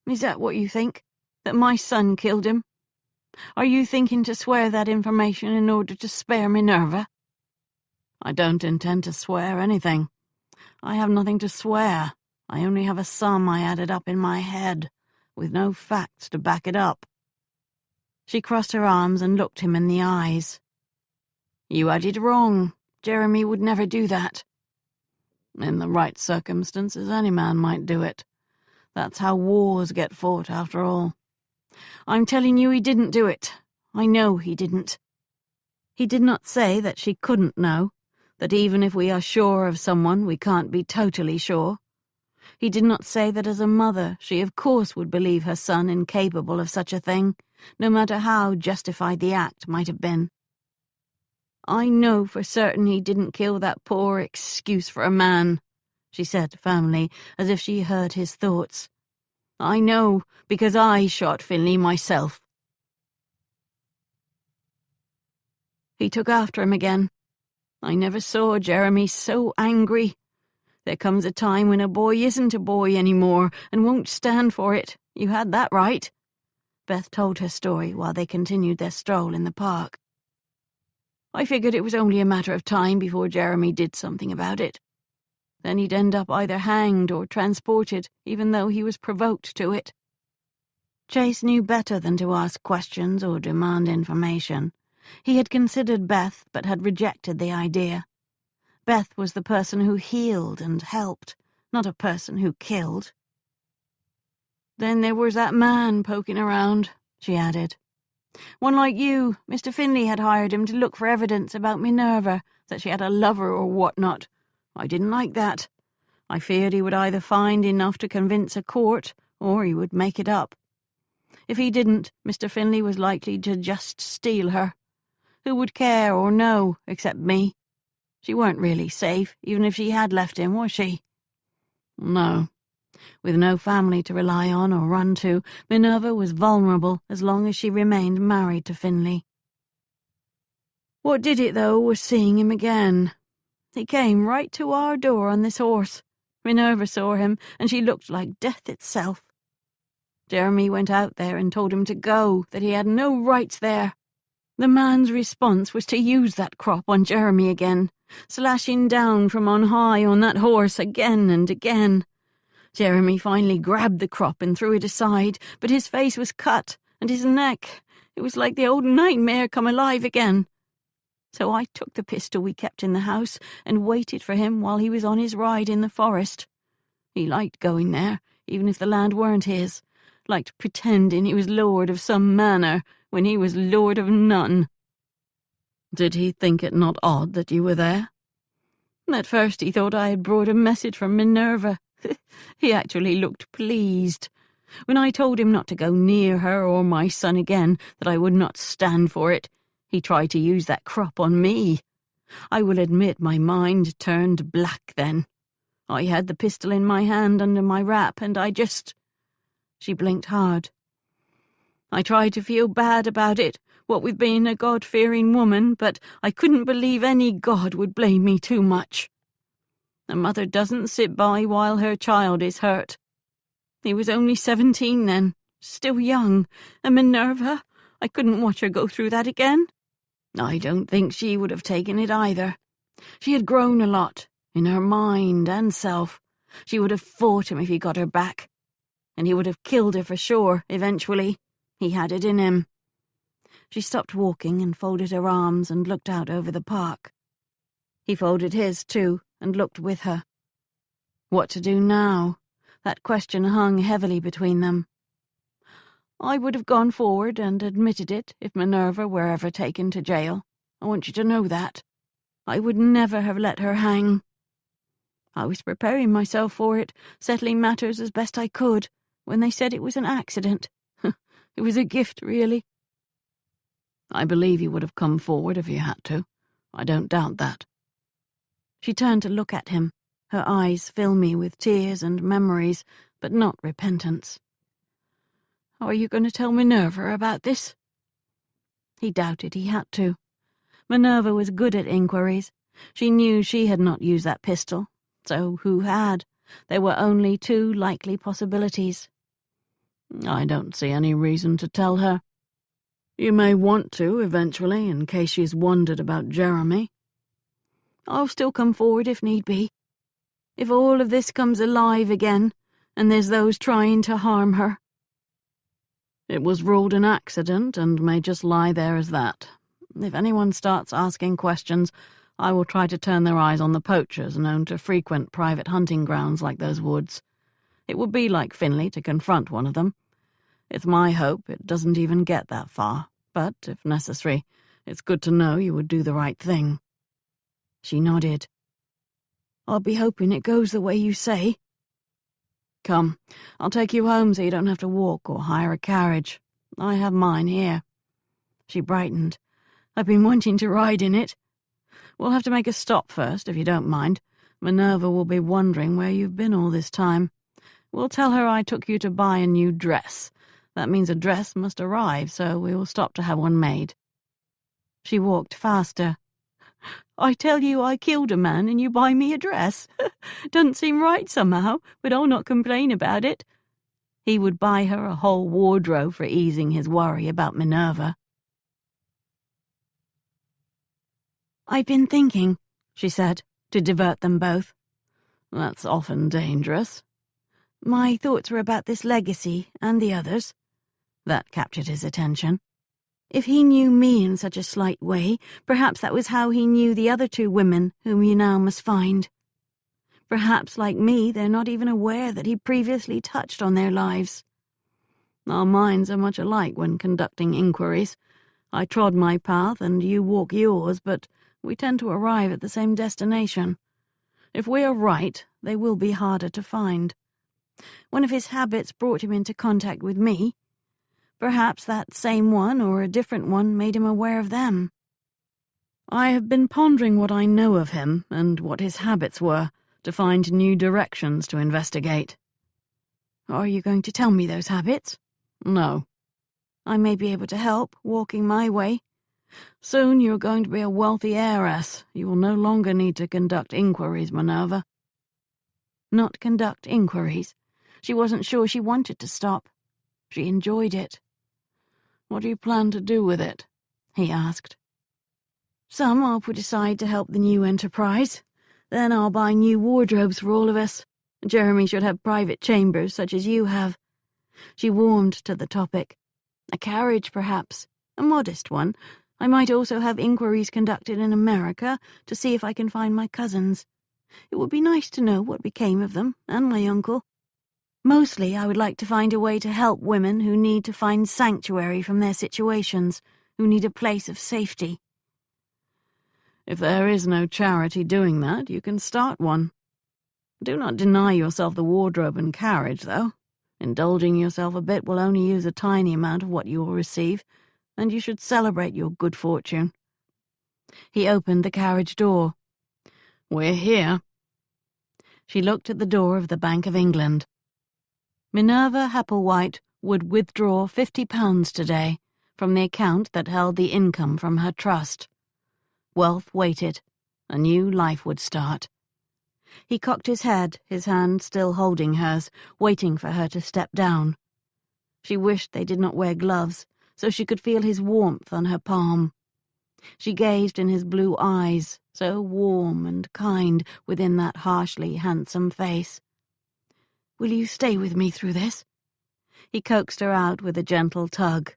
"Is that what you think? That my son killed him? Are you thinking to swear that information in order to spare Minerva?" "I don't intend to swear anything. I have nothing to swear. I only have a sum I added up in my head, with no facts to back it up." She crossed her arms and looked him in the eyes. "You added wrong. Jeremy would never do that." "In the right circumstances, any man might do it. That's how wars get fought, after all." "I'm telling you he didn't do it. I know he didn't." He did not say that she couldn't know, that even if we are sure of someone, we can't be totally sure. He did not say that as a mother she of course would believe her son incapable of such a thing, no matter how justified the act might have been. "I know for certain he didn't kill that poor excuse for a man," she said firmly, as if she heard his thoughts. "I know, because I shot Finley myself." He took after him again. "I never saw Jeremy so angry. There comes a time when a boy isn't a boy anymore and won't stand for it. You had that right." Beth told her story while they continued their stroll in the park. "I figured it was only a matter of time before Jeremy did something about it. Then he'd end up either hanged or transported, even though he was provoked to it." Chase knew better than to ask questions or demand information. He had considered Beth, but had rejected the idea. Beth was the person who healed and helped, not a person who killed. "Then there was that man poking around," she added. "One like you. Mr. Finley had hired him to look for evidence about Minerva, that she had a lover or whatnot. I didn't like that. I feared he would either find enough to convince a court, or he would make it up. If he didn't, Mr. Finley was likely to just steal her. Who would care or know, except me? She weren't really safe, even if she had left him, was she?" "No. With no family to rely on or run to, Minerva was vulnerable as long as she remained married to Finley. What did it, though, was seeing him again. He came right to our door on this horse. Minerva saw him, and she looked like death itself. Jeremy went out there and told him to go, that he had no rights there. The man's response was to use that crop on Jeremy again, slashing down from on high on that horse again and again. Jeremy finally grabbed the crop and threw it aside, but his face was cut, and his neck, it was like the old nightmare come alive again. So I took the pistol we kept in the house and waited for him while he was on his ride in the forest. He liked going there, even if the land weren't his, liked pretending he was lord of some manor when he was lord of none. Did he think it not odd that you were there? At first he thought I had brought a message from Minerva. He actually looked pleased. When I told him not to go near her or my son again, that I would not stand for it, he tried to use that crop on me. I will admit my mind turned black then. I had the pistol in my hand under my wrap, and I just... She blinked hard. I tried to feel bad about it, what with being a God-fearing woman, but I couldn't believe any God would blame me too much. A mother doesn't sit by while her child is hurt. He was only 17 then, still young, and Minerva, I couldn't watch her go through that again. I don't think she would have taken it either. She had grown a lot, in her mind and self. She would have fought him if he got her back. And he would have killed her for sure, eventually. He had it in him. She stopped walking and folded her arms and looked out over the park. He folded his, too, and looked with her. What to do now? That question hung heavily between them. I would have gone forward and admitted it if Minerva were ever taken to jail. I want you to know that. I would never have let her hang. I was preparing myself for it, settling matters as best I could, when they said it was an accident. It was a gift, really. I believe you would have come forward if you had to. I don't doubt that. She turned to look at him, her eyes filmy with tears and memories, but not repentance. Are you going to tell Minerva about this? He doubted he had to. Minerva was good at inquiries. She knew she had not used that pistol. So who had? There were only two likely possibilities. I don't see any reason to tell her. You may want to, eventually, in case she's wondered about Jeremy. I'll still come forward if need be. If all of this comes alive again, and there's those trying to harm her. It was ruled an accident and may just lie there as that. If anyone starts asking questions, I will try to turn their eyes on the poachers known to frequent private hunting grounds like those woods. It would be like Finley to confront one of them. It's my hope it doesn't even get that far, but, if necessary, it's good to know you would do the right thing. She nodded. I'll be hoping it goes the way you say. Come, I'll take you home so you don't have to walk or hire a carriage. I have mine here. She brightened. I've been wanting to ride in it. We'll have to make a stop first, if you don't mind. Minerva will be wondering where you've been all this time. We'll tell her I took you to buy a new dress. That means a dress must arrive, so we will stop to have one made. She walked faster. I tell you I killed a man and you buy me a dress. Doesn't seem right somehow, but I'll not complain about it. He would buy her a whole wardrobe for easing his worry about Minerva. I've been thinking, she said, to divert them both. That's often dangerous. My thoughts were about this legacy and the others. That captured his attention. If he knew me in such a slight way, perhaps that was how he knew the other two women whom you now must find. Perhaps, like me, they're not even aware that he previously touched on their lives. Our minds are much alike when conducting inquiries. I trod my path and you walk yours, but we tend to arrive at the same destination. If we are right, they will be harder to find. One of his habits brought him into contact with me. Perhaps that same one or a different one made him aware of them. I have been pondering what I know of him and what his habits were to find new directions to investigate. Are you going to tell me those habits? No. I may be able to help, walking my way. Soon you're going to be a wealthy heiress. You will no longer need to conduct inquiries, Minerva. Not conduct inquiries. She wasn't sure she wanted to stop. She enjoyed it. What do you plan to do with it? He asked. Some I'll put aside to help the new enterprise. Then I'll buy new wardrobes for all of us. Jeremy should have private chambers such as you have. She warmed to the topic. A carriage, perhaps. A modest one. I might also have inquiries conducted in America to see if I can find my cousins. It would be nice to know what became of them, and my uncle. Mostly, I would like to find a way to help women who need to find sanctuary from their situations, who need a place of safety. If there is no charity doing that, you can start one. Do not deny yourself the wardrobe and carriage, though. Indulging yourself a bit will only use a tiny amount of what you will receive, and you should celebrate your good fortune. He opened the carriage door. We're here. She looked at the door of the Bank of England. Minerva Hepplewhite would withdraw £50 today from the account that held the income from her trust. Wealth waited. A new life would start. He cocked his head, his hand still holding hers, waiting for her to step down. She wished they did not wear gloves, so she could feel his warmth on her palm. She gazed in his blue eyes, so warm and kind within that harshly handsome face. Will you stay with me through this? He coaxed her out with a gentle tug.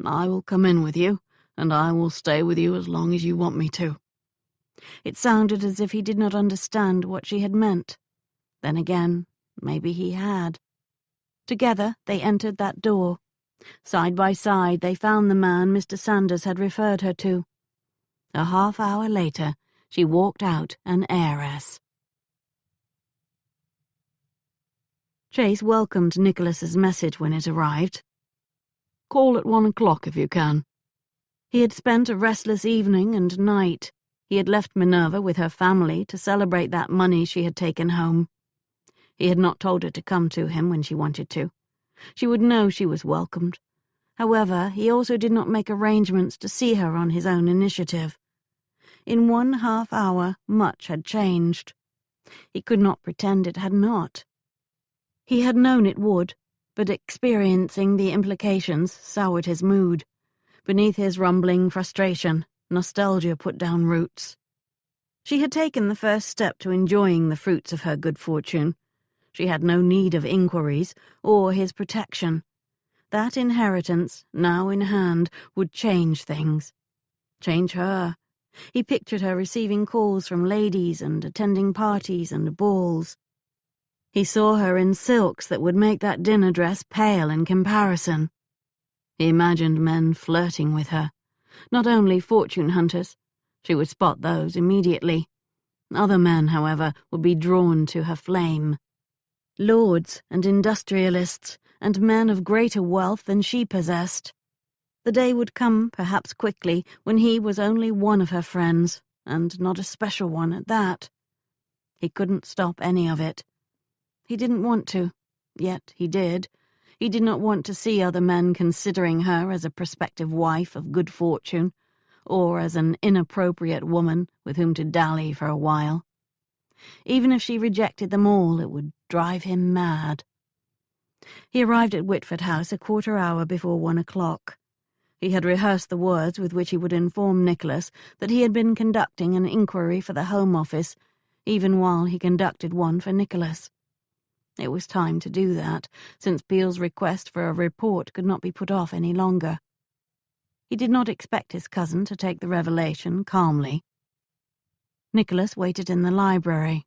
I will come in with you, and I will stay with you as long as you want me to. It sounded as if he did not understand what she had meant. Then again, maybe he had. Together they entered that door. Side by side they found the man Mr. Sanders had referred her to. A half-hour later, she walked out an heiress. Chase welcomed Nicholas's message when it arrived. Call at 1 o'clock if you can. He had spent a restless evening and night. He had left Minerva with her family to celebrate that money she had taken home. He had not told her to come to him when she wanted to. She would know she was welcomed. However, he also did not make arrangements to see her on his own initiative. In 1/2 hour, much had changed. He could not pretend it had not. He had known it would, but experiencing the implications soured his mood. Beneath his rumbling frustration, nostalgia put down roots. She had taken the first step to enjoying the fruits of her good fortune. She had no need of inquiries or his protection. That inheritance, now in hand, would change things. Change her. He pictured her receiving calls from ladies and attending parties and balls. He saw her in silks that would make that dinner dress pale in comparison. He imagined men flirting with her. Not only fortune hunters. She would spot those immediately. Other men, however, would be drawn to her flame. Lords and industrialists and men of greater wealth than she possessed. The day would come, perhaps quickly, when he was only one of her friends, and not a special one at that. He couldn't stop any of it. He didn't want to, yet he did. He did not want to see other men considering her as a prospective wife of good fortune, or as an inappropriate woman with whom to dally for a while. Even if she rejected them all, it would drive him mad. He arrived at Whitford House a quarter hour before 1 o'clock. He had rehearsed the words with which he would inform Nicholas that he had been conducting an inquiry for the Home Office, even while he conducted one for Nicholas. It was time to do that, since Beale's request for a report could not be put off any longer. He did not expect his cousin to take the revelation calmly. Nicholas waited in the library.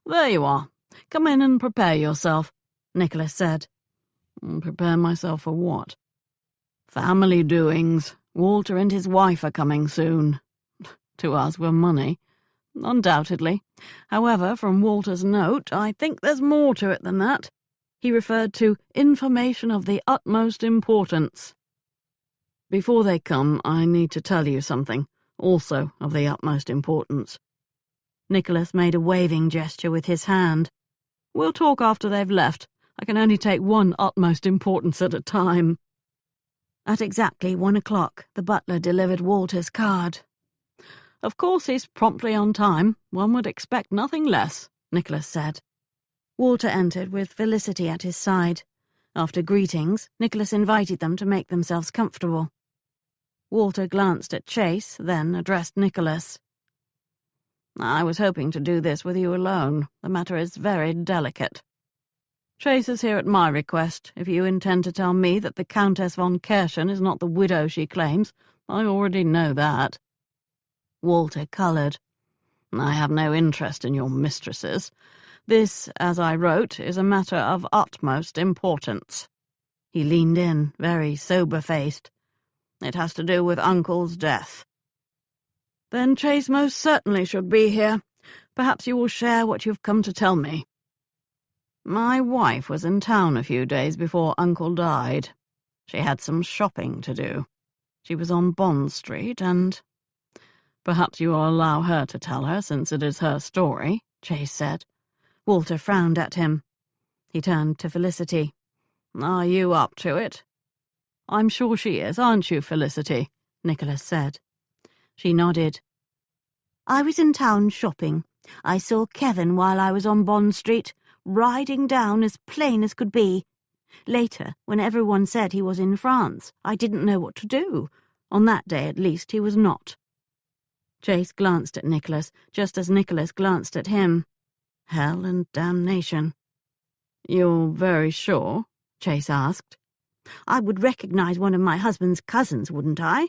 There you are. Come in and prepare yourself, Nicholas said. Prepare myself for what? Family doings. Walter and his wife are coming soon. To ask for money. Undoubtedly. However, from Walter's note, I think there's more to it than that. He referred to information of the utmost importance. Before they come, I need to tell you something, also of the utmost importance. Nicholas made a waving gesture with his hand. We'll talk after they've left. I can only take one utmost importance at a time." At exactly 1 o'clock, the butler delivered Walter's card. "Of course he's promptly on time. One would expect nothing less," Nicholas said. Walter entered with Felicity at his side. After greetings, Nicholas invited them to make themselves comfortable. Walter glanced at Chase, then addressed Nicholas. "I was hoping to do this with you alone. The matter is very delicate. Chase is here at my request. If you intend to tell me that the Countess von Kirschen is not the widow she claims, I already know that." Walter coloured. "I have no interest in your mistresses. This, as I wrote, is a matter of utmost importance." He leaned in, very sober-faced. "It has to do with Uncle's death." "Then Chase most certainly should be here. Perhaps you will share what you've come to tell me." "My wife was in town a few days before Uncle died. She had some shopping to do. She was on Bond Street and—" "Perhaps you will allow her to tell her, since it is her story," Chase said. Walter frowned at him. He turned to Felicity. "Are you up to it?" "I'm sure she is, aren't you, Felicity?" Nicholas said. She nodded. "I was in town shopping. I saw Kevin while I was on Bond Street, riding down as plain as could be. Later, when everyone said he was in France, I didn't know what to do. On that day, at least, he was not." Chase glanced at Nicholas, just as Nicholas glanced at him. Hell and damnation. "You're very sure?" Chase asked. "I would recognize one of my husband's cousins, wouldn't I?"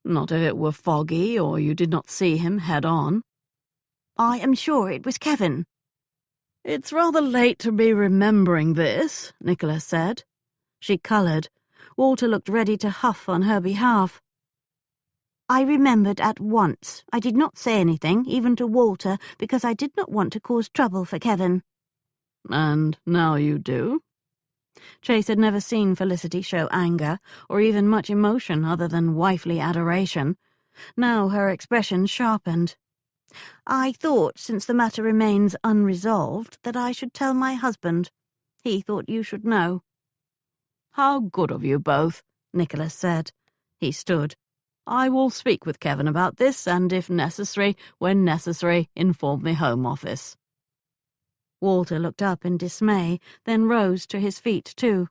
"Not if it were foggy or you did not see him head on." "I am sure it was Kevin." "It's rather late to be remembering this," Nicholas said. She coloured. Walter looked ready to huff on her behalf. "I remembered at once. I did not say anything, even to Walter, because I did not want to cause trouble for Kevin." "And now you do?" Chase had never seen Felicity show anger, or even much emotion other than wifely adoration. Now her expression sharpened. "I thought, since the matter remains unresolved, that I should tell my husband. He thought you should know." "How good of you both," Nicholas said. He stood. "I will speak with Kevin about this, and if necessary, when necessary, inform the Home Office." Walter looked up in dismay, then rose to his feet too.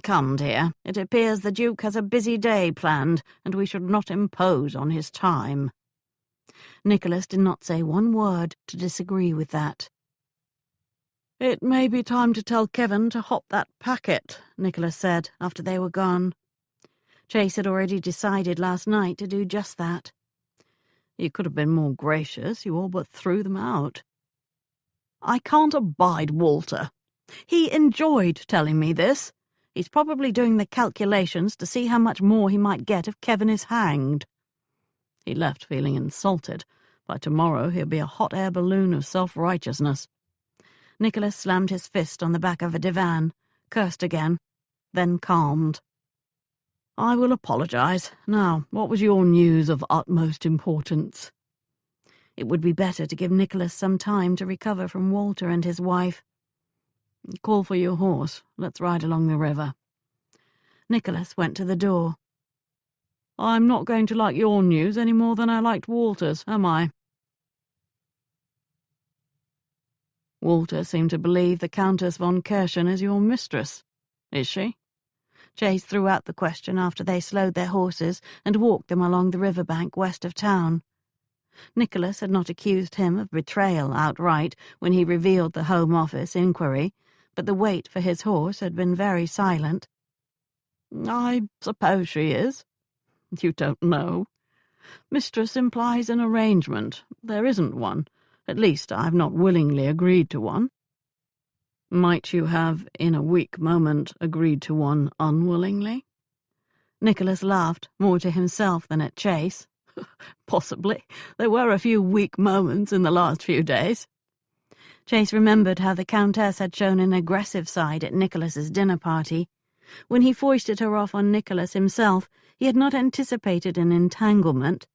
"Come, dear, it appears the Duke has a busy day planned, and we should not impose on his time." Nicholas did not say one word to disagree with that. "It may be time to tell Kevin to hop that packet," Nicholas said after they were gone. Chase had already decided last night to do just that. "You could have been more gracious. You all but threw them out." "I can't abide Walter. He enjoyed telling me this. He's probably doing the calculations to see how much more he might get if Kevin is hanged. He left feeling insulted. By tomorrow he'll be a hot air balloon of self-righteousness." Nicholas slammed his fist on the back of a divan, cursed again, then calmed. "I will apologize. Now, what was your news of utmost importance?" It would be better to give Nicholas some time to recover from Walter and his wife. "Call for your horse. Let's ride along the river." Nicholas went to the door. "I'm not going to like your news any more than I liked Walter's, am I?" "Walter seemed to believe the Countess von Kirschen is your mistress. Is she?" Chase threw out the question after they slowed their horses and walked them along the riverbank west of town. Nicholas had not accused him of betrayal outright when he revealed the Home Office inquiry, but the wait for his horse had been very silent. "I suppose she is. You don't know. Mistress implies an arrangement. There isn't one. At least I've not willingly agreed to one." "Might you have, in a weak moment, agreed to one unwillingly?" Nicholas laughed, more to himself than at Chase. "Possibly. There were a few weak moments in the last few days." Chase remembered how the Countess had shown an aggressive side at Nicholas's dinner party. When he foisted her off on Nicholas himself, he had not anticipated an entanglement.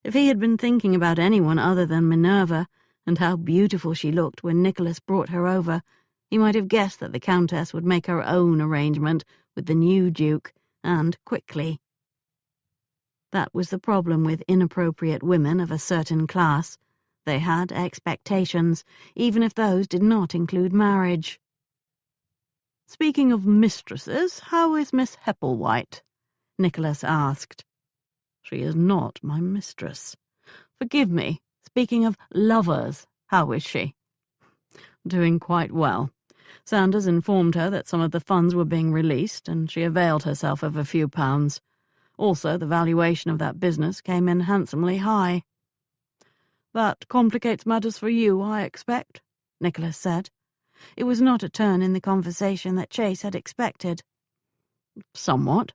If he had been thinking about anyone other than Minerva, and how beautiful she looked when Nicholas brought her over, He might have guessed that the Countess would make her own arrangement with the new Duke, and quickly. That was the problem with inappropriate women of a certain class. They had expectations, even if those did not include marriage. "Speaking of mistresses, how is Miss Hepplewhite?" Nicholas asked. "She is not my mistress. Forgive me, speaking of lovers, how is she?" "Doing quite well. Sanders informed her that some of the funds were being released, and she availed herself of a few pounds. Also, the valuation of that business came in handsomely high." "That complicates matters for you, I expect," Nicholas said. It was not a turn in the conversation that Chase had expected. "Somewhat.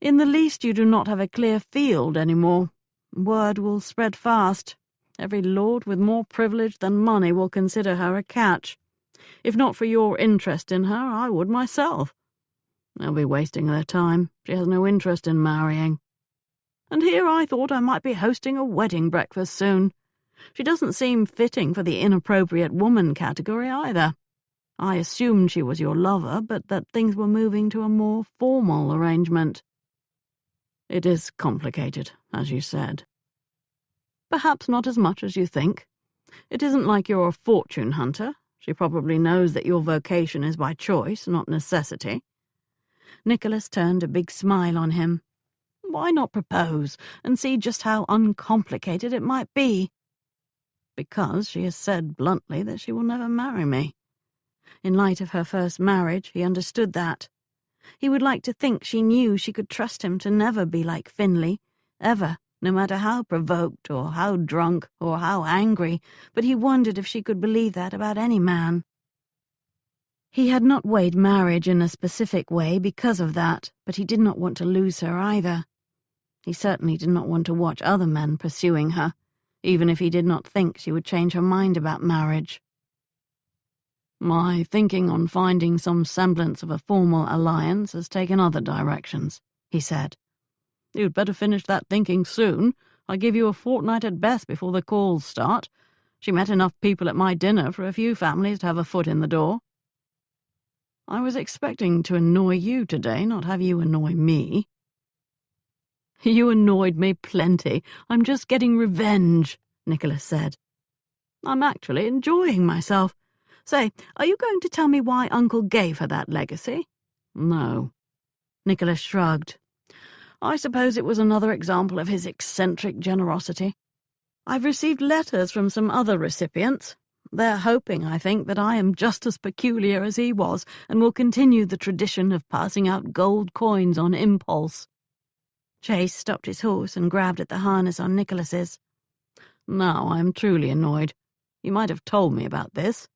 In the least, you do not have a clear field any more. Word will spread fast. Every lord with more privilege than money will consider her a catch. If not for your interest in her, I would myself. They'll be wasting their time. She has no interest in marrying. And here I thought I might be hosting a wedding breakfast soon. She doesn't seem fitting for the inappropriate woman category either. I assumed she was your lover, but that things were moving to a more formal arrangement." "It is complicated, as you said." "Perhaps not as much as you think. It isn't like you're a fortune hunter. She probably knows that your vocation is by choice, not necessity." Nicholas turned a big smile on him. "Why not propose and see just how uncomplicated it might be?" "Because she has said bluntly that she will never marry me." In light of her first marriage, he understood that. He would like to think she knew she could trust him to never be like Finlay, ever, no matter how provoked or how drunk or how angry, but he wondered if she could believe that about any man. He had not weighed marriage in a specific way because of that, but he did not want to lose her either. He certainly did not want to watch other men pursuing her, even if he did not think she would change her mind about marriage. "My thinking on finding some semblance of a formal alliance has taken other directions," he said. "You'd better finish that thinking soon. I give you a fortnight at best before the calls start. She met enough people at my dinner for a few families to have a foot in the door." "I was expecting to annoy you today, not have you annoy me." "You annoyed me plenty. I'm just getting revenge," Nicholas said. "I'm actually enjoying myself. Say, are you going to tell me why Uncle gave her that legacy?" "No." Nicholas shrugged. "I suppose it was another example of his eccentric generosity. I've received letters from some other recipients. They're hoping, I think, that I am just as peculiar as he was and will continue the tradition of passing out gold coins on impulse." Chase stopped his horse and grabbed at the harness on Nicholas's. "Now I am truly annoyed. You might have told me about this."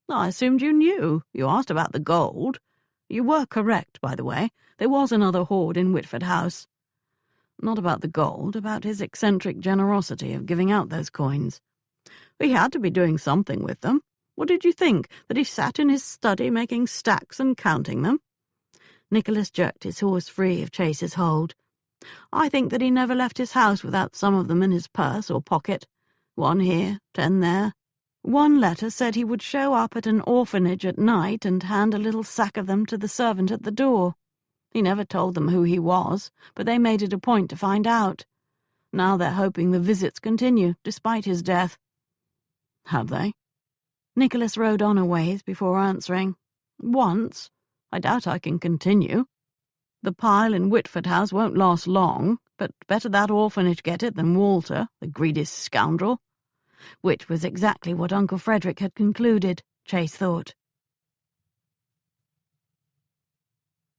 "I assumed you knew. You asked about the gold. You were correct, by the way. There was another hoard in Whitford House." "Not about the gold, about his eccentric generosity of giving out those coins. He had to be doing something with them. What did you think, that he sat in his study making stacks and counting them?" Nicholas jerked his horse free of Chase's hold. "I think that he never left his house without some of them in his purse or pocket. 1 here, 10 there. One letter said he would show up at an orphanage at night and hand a little sack of them to the servant at the door. He never told them who he was, but they made it a point to find out. Now they're hoping the visits continue, despite his death." "Have they?" Nicholas rode on a ways before answering. "Once. I doubt I can continue. The pile in Whitford House won't last long, but better that orphanage get it than Walter, the greedy scoundrel." Which was exactly what Uncle Frederick had concluded, Chase thought.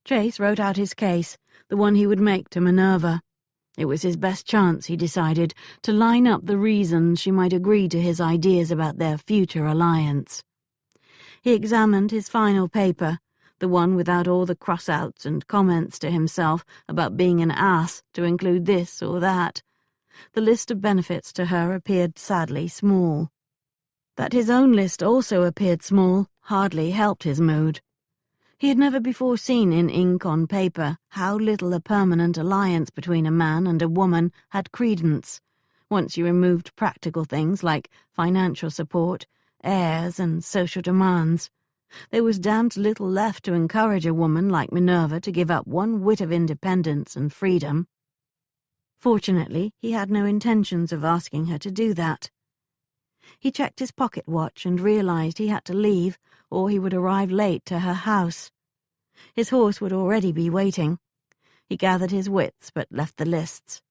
Chase wrote out his case, the one he would make to Minerva. It was his best chance, he decided, to line up the reasons she might agree to his ideas about their future alliance. He examined his final paper, the one without all the cross-outs and comments to himself about being an ass to include this or that. The list of benefits to her appeared sadly small. That his own list also appeared small hardly helped his mood. He had never before seen in ink on paper how little a permanent alliance between a man and a woman had credence, once you removed practical things like financial support, heirs, and social demands. There was damned little left to encourage a woman like Minerva to give up one whit of independence and freedom. Fortunately, he had no intentions of asking her to do that. He checked his pocket watch and realized he had to leave, or he would arrive late to her house. His horse would already be waiting. He gathered his wits, but left the lists.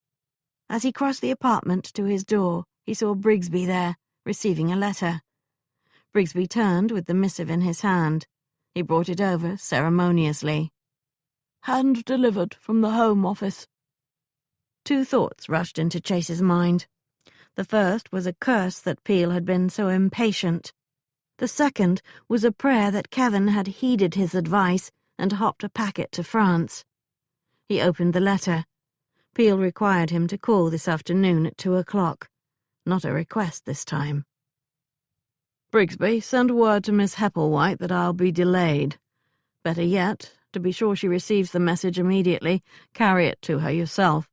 As he crossed the apartment to his door, he saw Brigsby there, receiving a letter. Brigsby turned with the missive in his hand. He brought it over ceremoniously. "Hand delivered from the Home Office." Two thoughts rushed into Chase's mind. The first was a curse that Peel had been so impatient. The second was a prayer that Kevin had heeded his advice and hopped a packet to France. He opened the letter. Peel required him to call this afternoon at 2:00. Not a request this time. Brigsby, send word to Miss Hepplewhite that I'll be delayed. Better yet, to be sure she receives the message immediately, carry it to her yourself.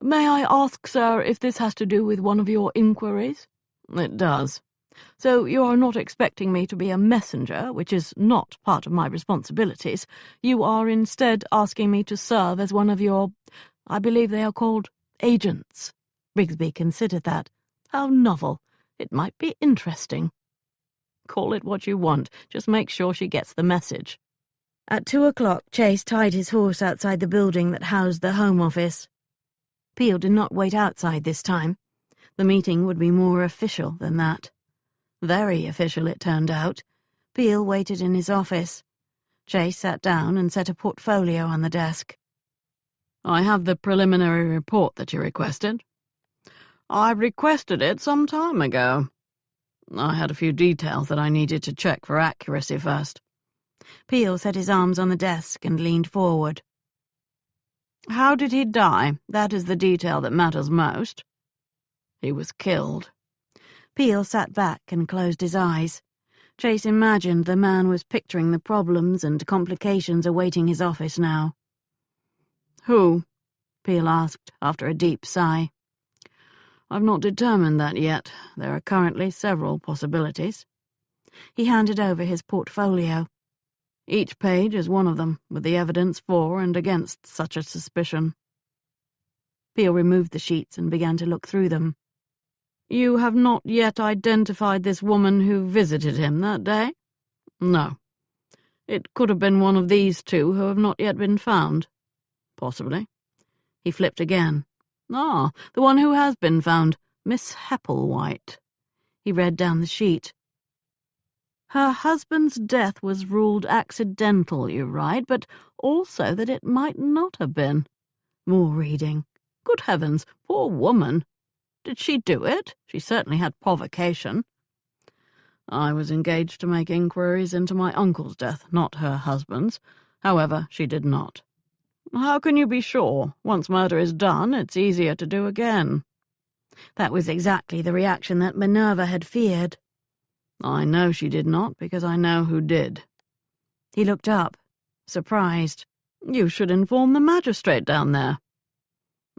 "May I ask, sir, if this has to do with one of your inquiries?" It does. "So you are not expecting me to be a messenger, which is not part of my responsibilities. You are instead asking me to serve as one of your, I believe they are called, agents." Brigsby considered that. "How novel. It might be interesting." Call it what you want, just make sure she gets the message. At 2:00, Chase tied his horse outside the building that housed the Home Office. Peel did not wait outside this time. The meeting would be more official than that. Very official, it turned out. Peel waited in his office. Chase sat down and set a portfolio on the desk. "I have the preliminary report that you requested." "I requested it some time ago." "I had a few details that I needed to check for accuracy first." Peel set his arms on the desk and leaned forward. "How did he die? That is the detail that matters most." "He was killed." Peel sat back and closed his eyes. Chase imagined the man was picturing the problems and complications awaiting his office now. "Who?" Peel asked after a deep sigh. "I've not determined that yet. There are currently several possibilities." He handed over his portfolio. "Each page is one of them, with the evidence for and against such a suspicion." Peel removed the sheets and began to look through them. "You have not yet identified this woman who visited him that day?" "No." "It could have been one of these two who have not yet been found?" "Possibly." He flipped again. "Ah, the one who has been found, Miss Hepplewhite." He read down the sheet. "Her husband's death was ruled accidental, you write, but also that it might not have been." More reading. "Good heavens, poor woman. Did she do it? She certainly had provocation." "I was engaged to make inquiries into my uncle's death, not her husband's. However, she did not." "How can you be sure? Once murder is done, it's easier to do again." That was exactly the reaction that Minerva had feared. "I know she did not, because I know who did." He looked up, surprised. "You should inform the magistrate down there."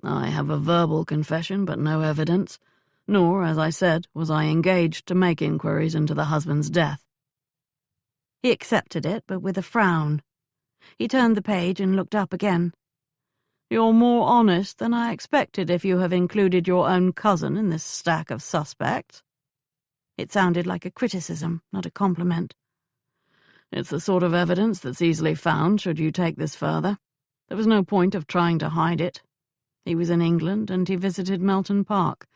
"I have a verbal confession, but no evidence. Nor, as I said, was I engaged to make inquiries into the husband's death." He accepted it, but with a frown. He turned the page and looked up again. "You're more honest than I expected if you have included your own cousin in this stack of suspects." It sounded like a criticism, not a compliment. "It's the sort of evidence that's easily found should you take this further. There was no point of trying to hide it. He was in England and he visited Melton Park.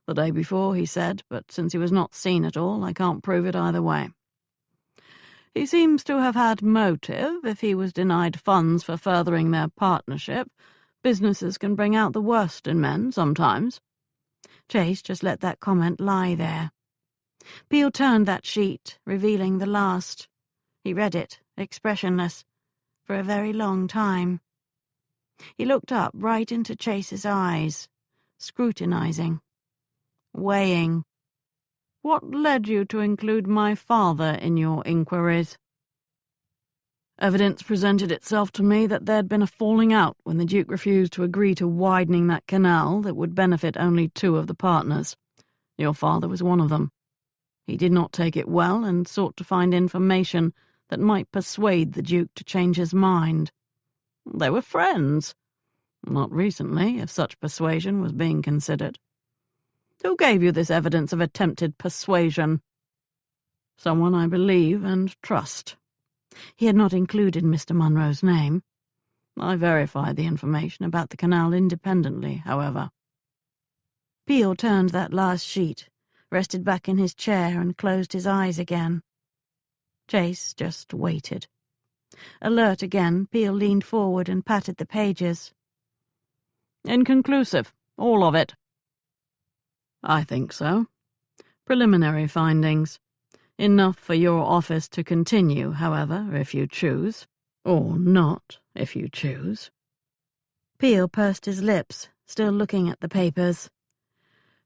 The day before, he said, but since he was not seen at all, I can't prove it either way." "He seems to have had motive if he was denied funds for furthering their partnership. Businesses can bring out the worst in men sometimes." Chase just let that comment lie there. Peel turned that sheet, revealing the last. He read it, expressionless, for a very long time. He looked up right into Chase's eyes, scrutinizing, weighing. "What led you to include my father in your inquiries?" "Evidence presented itself to me that there'd been a falling out when the Duke refused to agree to widening that canal that would benefit only two of the partners. Your father was one of them." He did not take it well and sought to find information that might persuade the Duke to change his mind. They were friends. Not recently, if such persuasion was being considered. Who gave you this evidence of attempted persuasion? Someone I believe and trust. He had not included Mr. Munro's name. I verified the information about the canal independently, however. Peel turned that last sheet, rested back in his chair and closed his eyes again. Chase just waited. Alert again, Peel leaned forward and patted the pages. Inconclusive, all of it. I think so. Preliminary findings. Enough for your office to continue, however, if you choose. Or not, if you choose. Peel pursed his lips, still looking at the papers.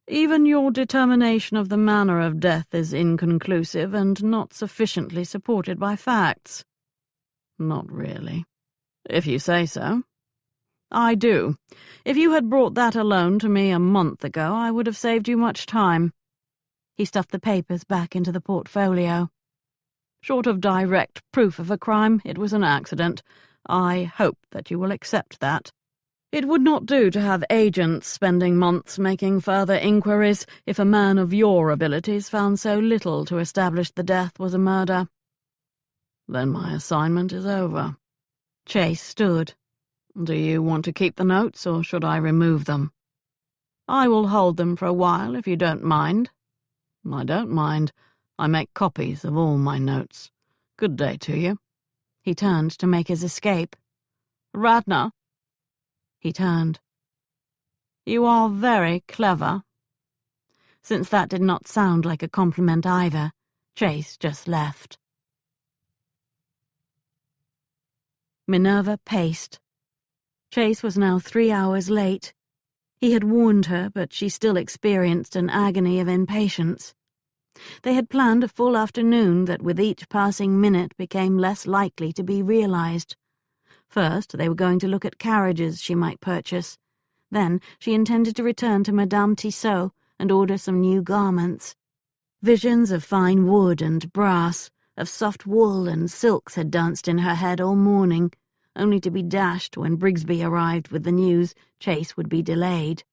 Even your determination of the manner of death is inconclusive and not sufficiently supported by facts. Not really. If you say so. I do. If you had brought that alone to me a month ago, I would have saved you much time. He stuffed the papers back into the portfolio. Short of direct proof of a crime, it was an accident. I hope that you will accept that. It would not do to have agents spending months making further inquiries if a man of your abilities found so little to establish the death was a murder. Then my assignment is over. Chase stood. Do you want to keep the notes, or should I remove them? I will hold them for a while, if you don't mind. I don't mind. I make copies of all my notes. Good day to you. He turned to make his escape. Radnor. He turned. You are very clever. Since that did not sound like a compliment either, Chase just left. Minerva paced. Chase was now 3 hours late. He had warned her, but she still experienced an agony of impatience. They had planned a full afternoon that with each passing minute became less likely to be realized. First, they were going to look at carriages she might purchase. Then she intended to return to Madame Tissot and order some new garments. Visions of fine wood and brass, of soft wool and silks had danced in her head all morning, only to be dashed when Brigsby arrived with the news Chase would be delayed.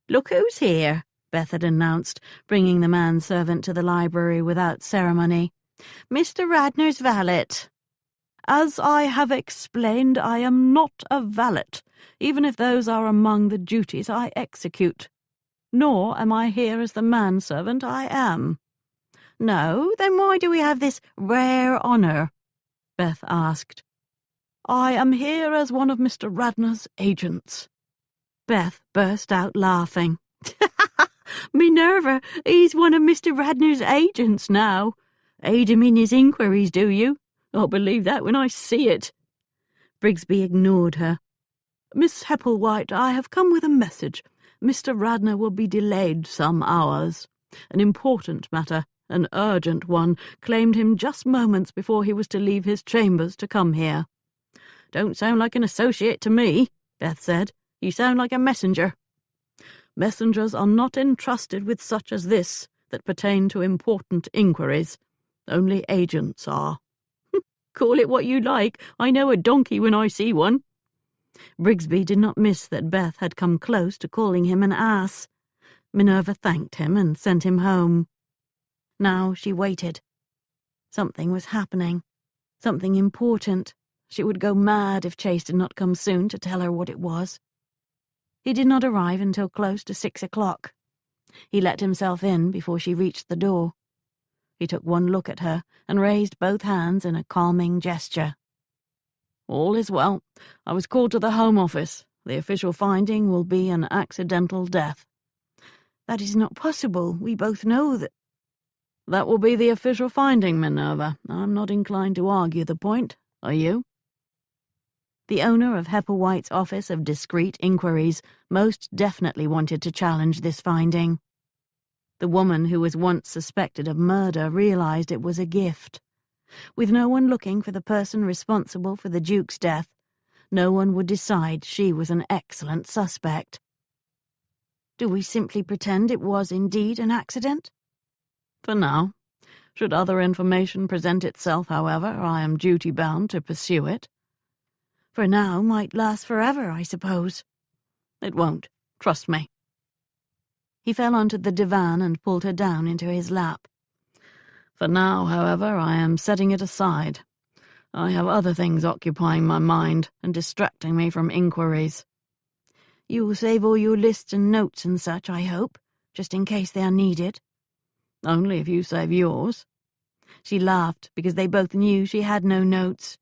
"Look who's here," Beth had announced, bringing the manservant to the library without ceremony. "Mr. Radnor's valet." "As I have explained, I am not a valet, even if those are among the duties I execute. Nor am I here as the manservant I am." "No? Then why do we have this rare honour?" Beth asked. "I am here as one of Mr. Radnor's agents." Beth burst out laughing. "Minerva, he's one of Mr. Radnor's agents now. Aid him in his inquiries, do you? I'll believe that when I see it." Brigsby ignored her. "Miss Hepplewhite, I have come with a message. Mr. Radnor will be delayed some hours. An important matter, an urgent one, claimed him just moments before he was to leave his chambers to come here." "Don't sound like an associate to me," Beth said. "You sound like a messenger." "Messengers are not entrusted with such as this that pertain to important inquiries. Only agents are." "Call it what you like. I know a donkey when I see one." Brigsby did not miss that Beth had come close to calling him an ass. Minerva thanked him and sent him home. Now she waited. Something was happening. Something important. She would go mad if Chase did not come soon to tell her what it was. He did not arrive until close to 6 o'clock. He let himself in before she reached the door. He took one look at her and raised both hands in a calming gesture. "All is well. I was called to the Home Office. The official finding will be an accidental death." "That is not possible. We both know that—" "That will be the official finding, Minerva. I'm not inclined to argue the point. Are you?" The owner of Hepplewhite's Office of Discreet Inquiries most definitely wanted to challenge this finding. The woman who was once suspected of murder realized it was a gift. With no one looking for the person responsible for the Duke's death, no one would decide she was an excellent suspect. "Do we simply pretend it was indeed an accident?" For now. Should other information present itself, however, I am duty-bound to pursue it. For now might last forever, I suppose. It won't. Trust me. He fell onto the divan and pulled her down into his lap. For now, however, I am setting it aside. I have other things occupying my mind and distracting me from inquiries. You will save all your lists and notes and such, I hope, just in case they are needed. Only if you save yours. She laughed because they both knew she had no notes.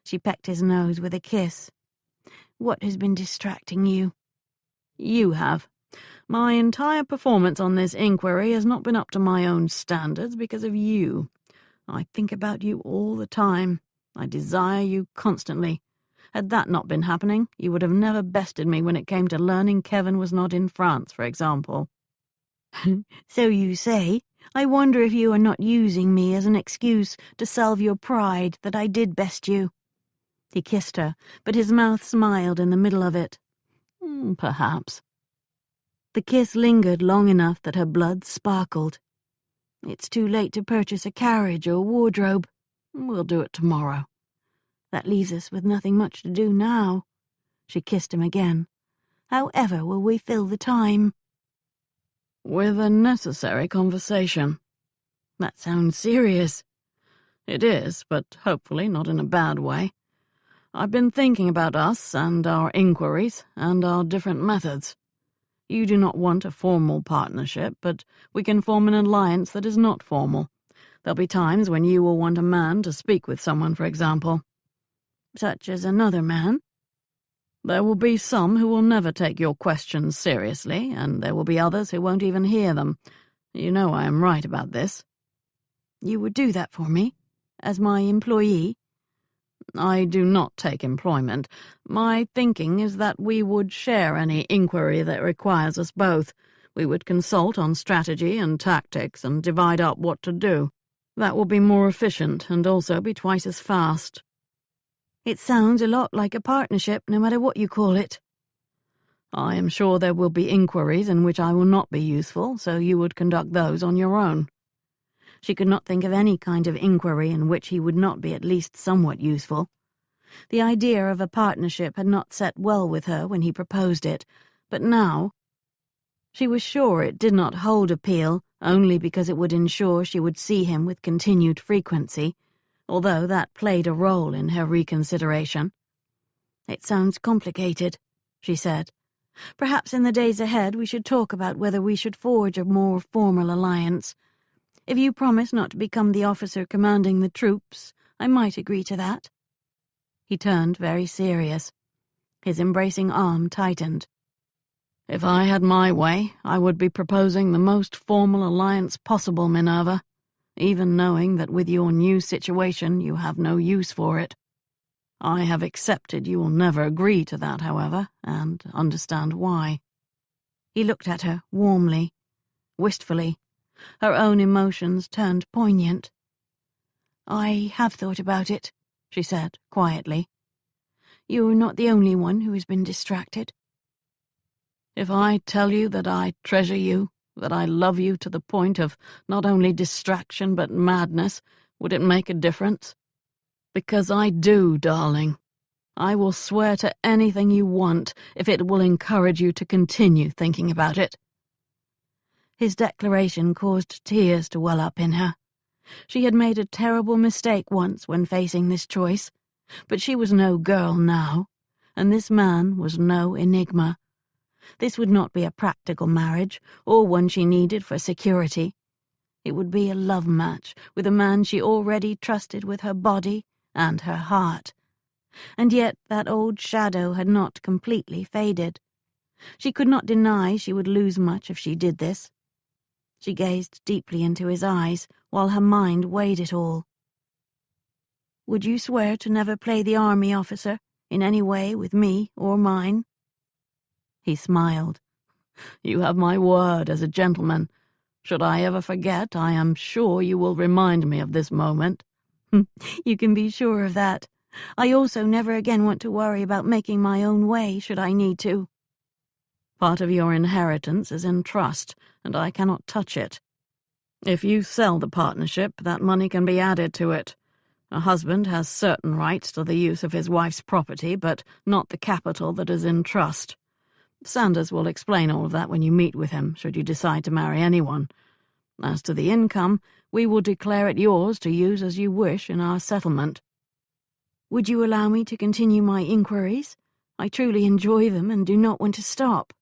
She pecked his nose with a kiss. What has been distracting you? You have. My entire performance on this inquiry has not been up to my own standards because of you. I think about you all the time. I desire you constantly. Had that not been happening, you would have never bested me when it came to learning Kevin was not in France, for example. So you say. I wonder if you are not using me as an excuse to salve your pride that I did best you. He kissed her, but his mouth smiled in the middle of it. Perhaps. The kiss lingered long enough that her blood sparkled. It's too late to purchase a carriage or wardrobe. We'll do it tomorrow. That leaves us with nothing much to do now. She kissed him again. However will we fill the time? With a necessary conversation. That sounds serious. It is, but hopefully not in a bad way. I've been thinking about us and our inquiries and our different methods. You do not want a formal partnership, but we can form an alliance that is not formal. There'll be times when you will want a man to speak with someone, for example. Such as another man? There will be some who will never take your questions seriously, and there will be others who won't even hear them. You know I am right about this. You would do that for me? As my employee? I do not take employment. My thinking is that we would share any inquiry that requires us both. We would consult on strategy and tactics and divide up what to do. That will be more efficient and also be twice as fast. It sounds a lot like a partnership, no matter what you call it. I am sure there will be inquiries in which I will not be useful, so you would conduct those on your own. She could not think of any kind of inquiry in which he would not be at least somewhat useful. The idea of a partnership had not set well with her when he proposed it, but now she was sure it did not hold appeal only because it would ensure she would see him with continued frequency, although that played a role in her reconsideration. It sounds complicated, she said. Perhaps in the days ahead we should talk about whether we should forge a more formal alliance. If you promise not to become the officer commanding the troops, I might agree to that. He turned very serious. His embracing arm tightened. If I had my way, I would be proposing the most formal alliance possible, Minerva, even knowing that with your new situation you have no use for it. I have accepted you will never agree to that, however, and understand why. He looked at her warmly, wistfully. Her own emotions turned poignant. I have thought about it, she said quietly. You're not the only one who has been distracted. If I tell you that I treasure you, that I love you to the point of not only distraction but madness, would it make a difference? Because I do, darling. I will swear to anything you want if it will encourage you to continue thinking about it. His declaration caused tears to well up in her. She had made a terrible mistake once when facing this choice, but she was no girl now, and this man was no enigma. This would not be a practical marriage, or one she needed for security. It would be a love match with a man she already trusted with her body and her heart. And yet that old shadow had not completely faded. She could not deny she would lose much if she did this. She gazed deeply into his eyes while her mind weighed it all. Would you swear to never play the army officer in any way with me or mine? He smiled. You have my word as a gentleman. Should I ever forget, I am sure you will remind me of this moment. You can be sure of that. I also never again want to worry about making my own way, should I need to. Part of your inheritance is in trust, and I cannot touch it. If you sell the partnership, that money can be added to it. A husband has certain rights to the use of his wife's property, but not the capital that is in trust. Sanders will explain all of that when you meet with him, should you decide to marry anyone. As to the income, we will declare it yours to use as you wish in our settlement. Would you allow me to continue my inquiries? I truly enjoy them and do not want to stop.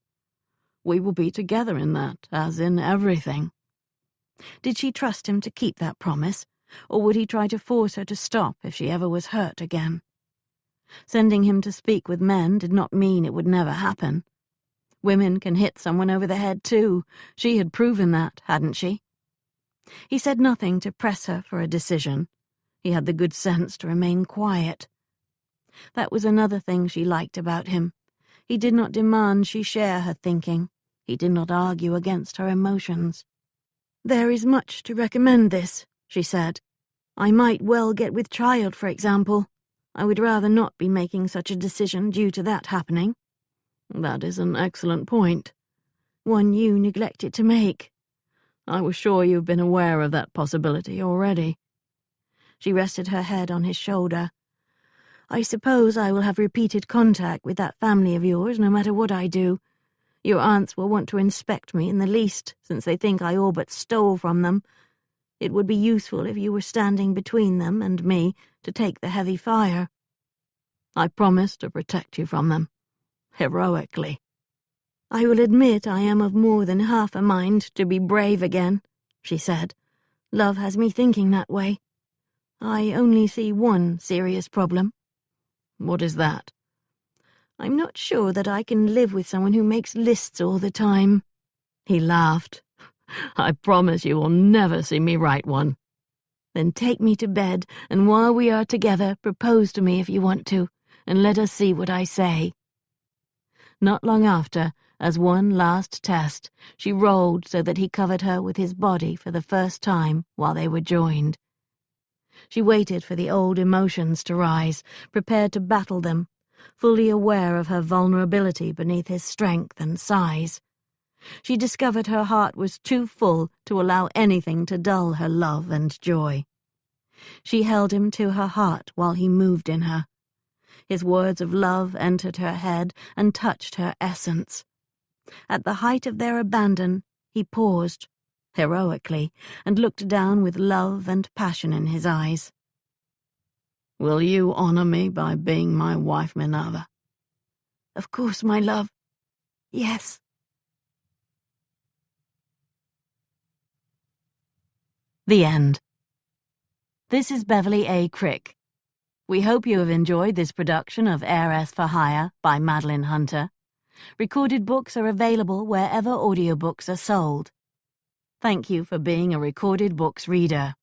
We will be together in that, as in everything. Did she trust him to keep that promise, or would he try to force her to stop if she ever was hurt again? Sending him to speak with men did not mean it would never happen. Women can hit someone over the head too. She had proven that, hadn't she? He said nothing to press her for a decision. He had the good sense to remain quiet. That was another thing she liked about him. He did not demand she share her thinking. He did not argue against her emotions. "There is much to recommend this," she said. "I might well get with child, for example. I would rather not be making such a decision due to that happening." "That is an excellent point." "One you neglected to make." "I was sure you've been aware of that possibility already." She rested her head on his shoulder. "I suppose I will have repeated contact with that family of yours no matter what I do. Your aunts will want to inspect me in the least, since they think I all but stole from them. It would be useful if you were standing between them and me to take the heavy fire." "I promise to protect you from them. Heroically." "I will admit I am of more than half a mind to be brave again," she said. "Love has me thinking that way. I only see one serious problem." "What is that?" "I'm not sure that I can live with someone who makes lists all the time." He laughed. "I promise you will never see me write one." "Then take me to bed, and while we are together, propose to me if you want to, and let us see what I say." Not long after, as one last test, she rolled so that he covered her with his body for the first time while they were joined. She waited for the old emotions to rise, prepared to battle them, fully aware of her vulnerability beneath his strength and size. She discovered her heart was too full to allow anything to dull her love and joy. She held him to her heart while he moved in her. His words of love entered her head and touched her essence. At the height of their abandon, he paused, heroically, and looked down with love and passion in his eyes. "Will you honor me by being my wife, Minerva?" "Of course, my love. Yes." The end. This is Beverly A. Crick. We hope you have enjoyed this production of Heiress for Hire by Madeline Hunter. Recorded books are available wherever audiobooks are sold. Thank you for being a Recorded Books reader.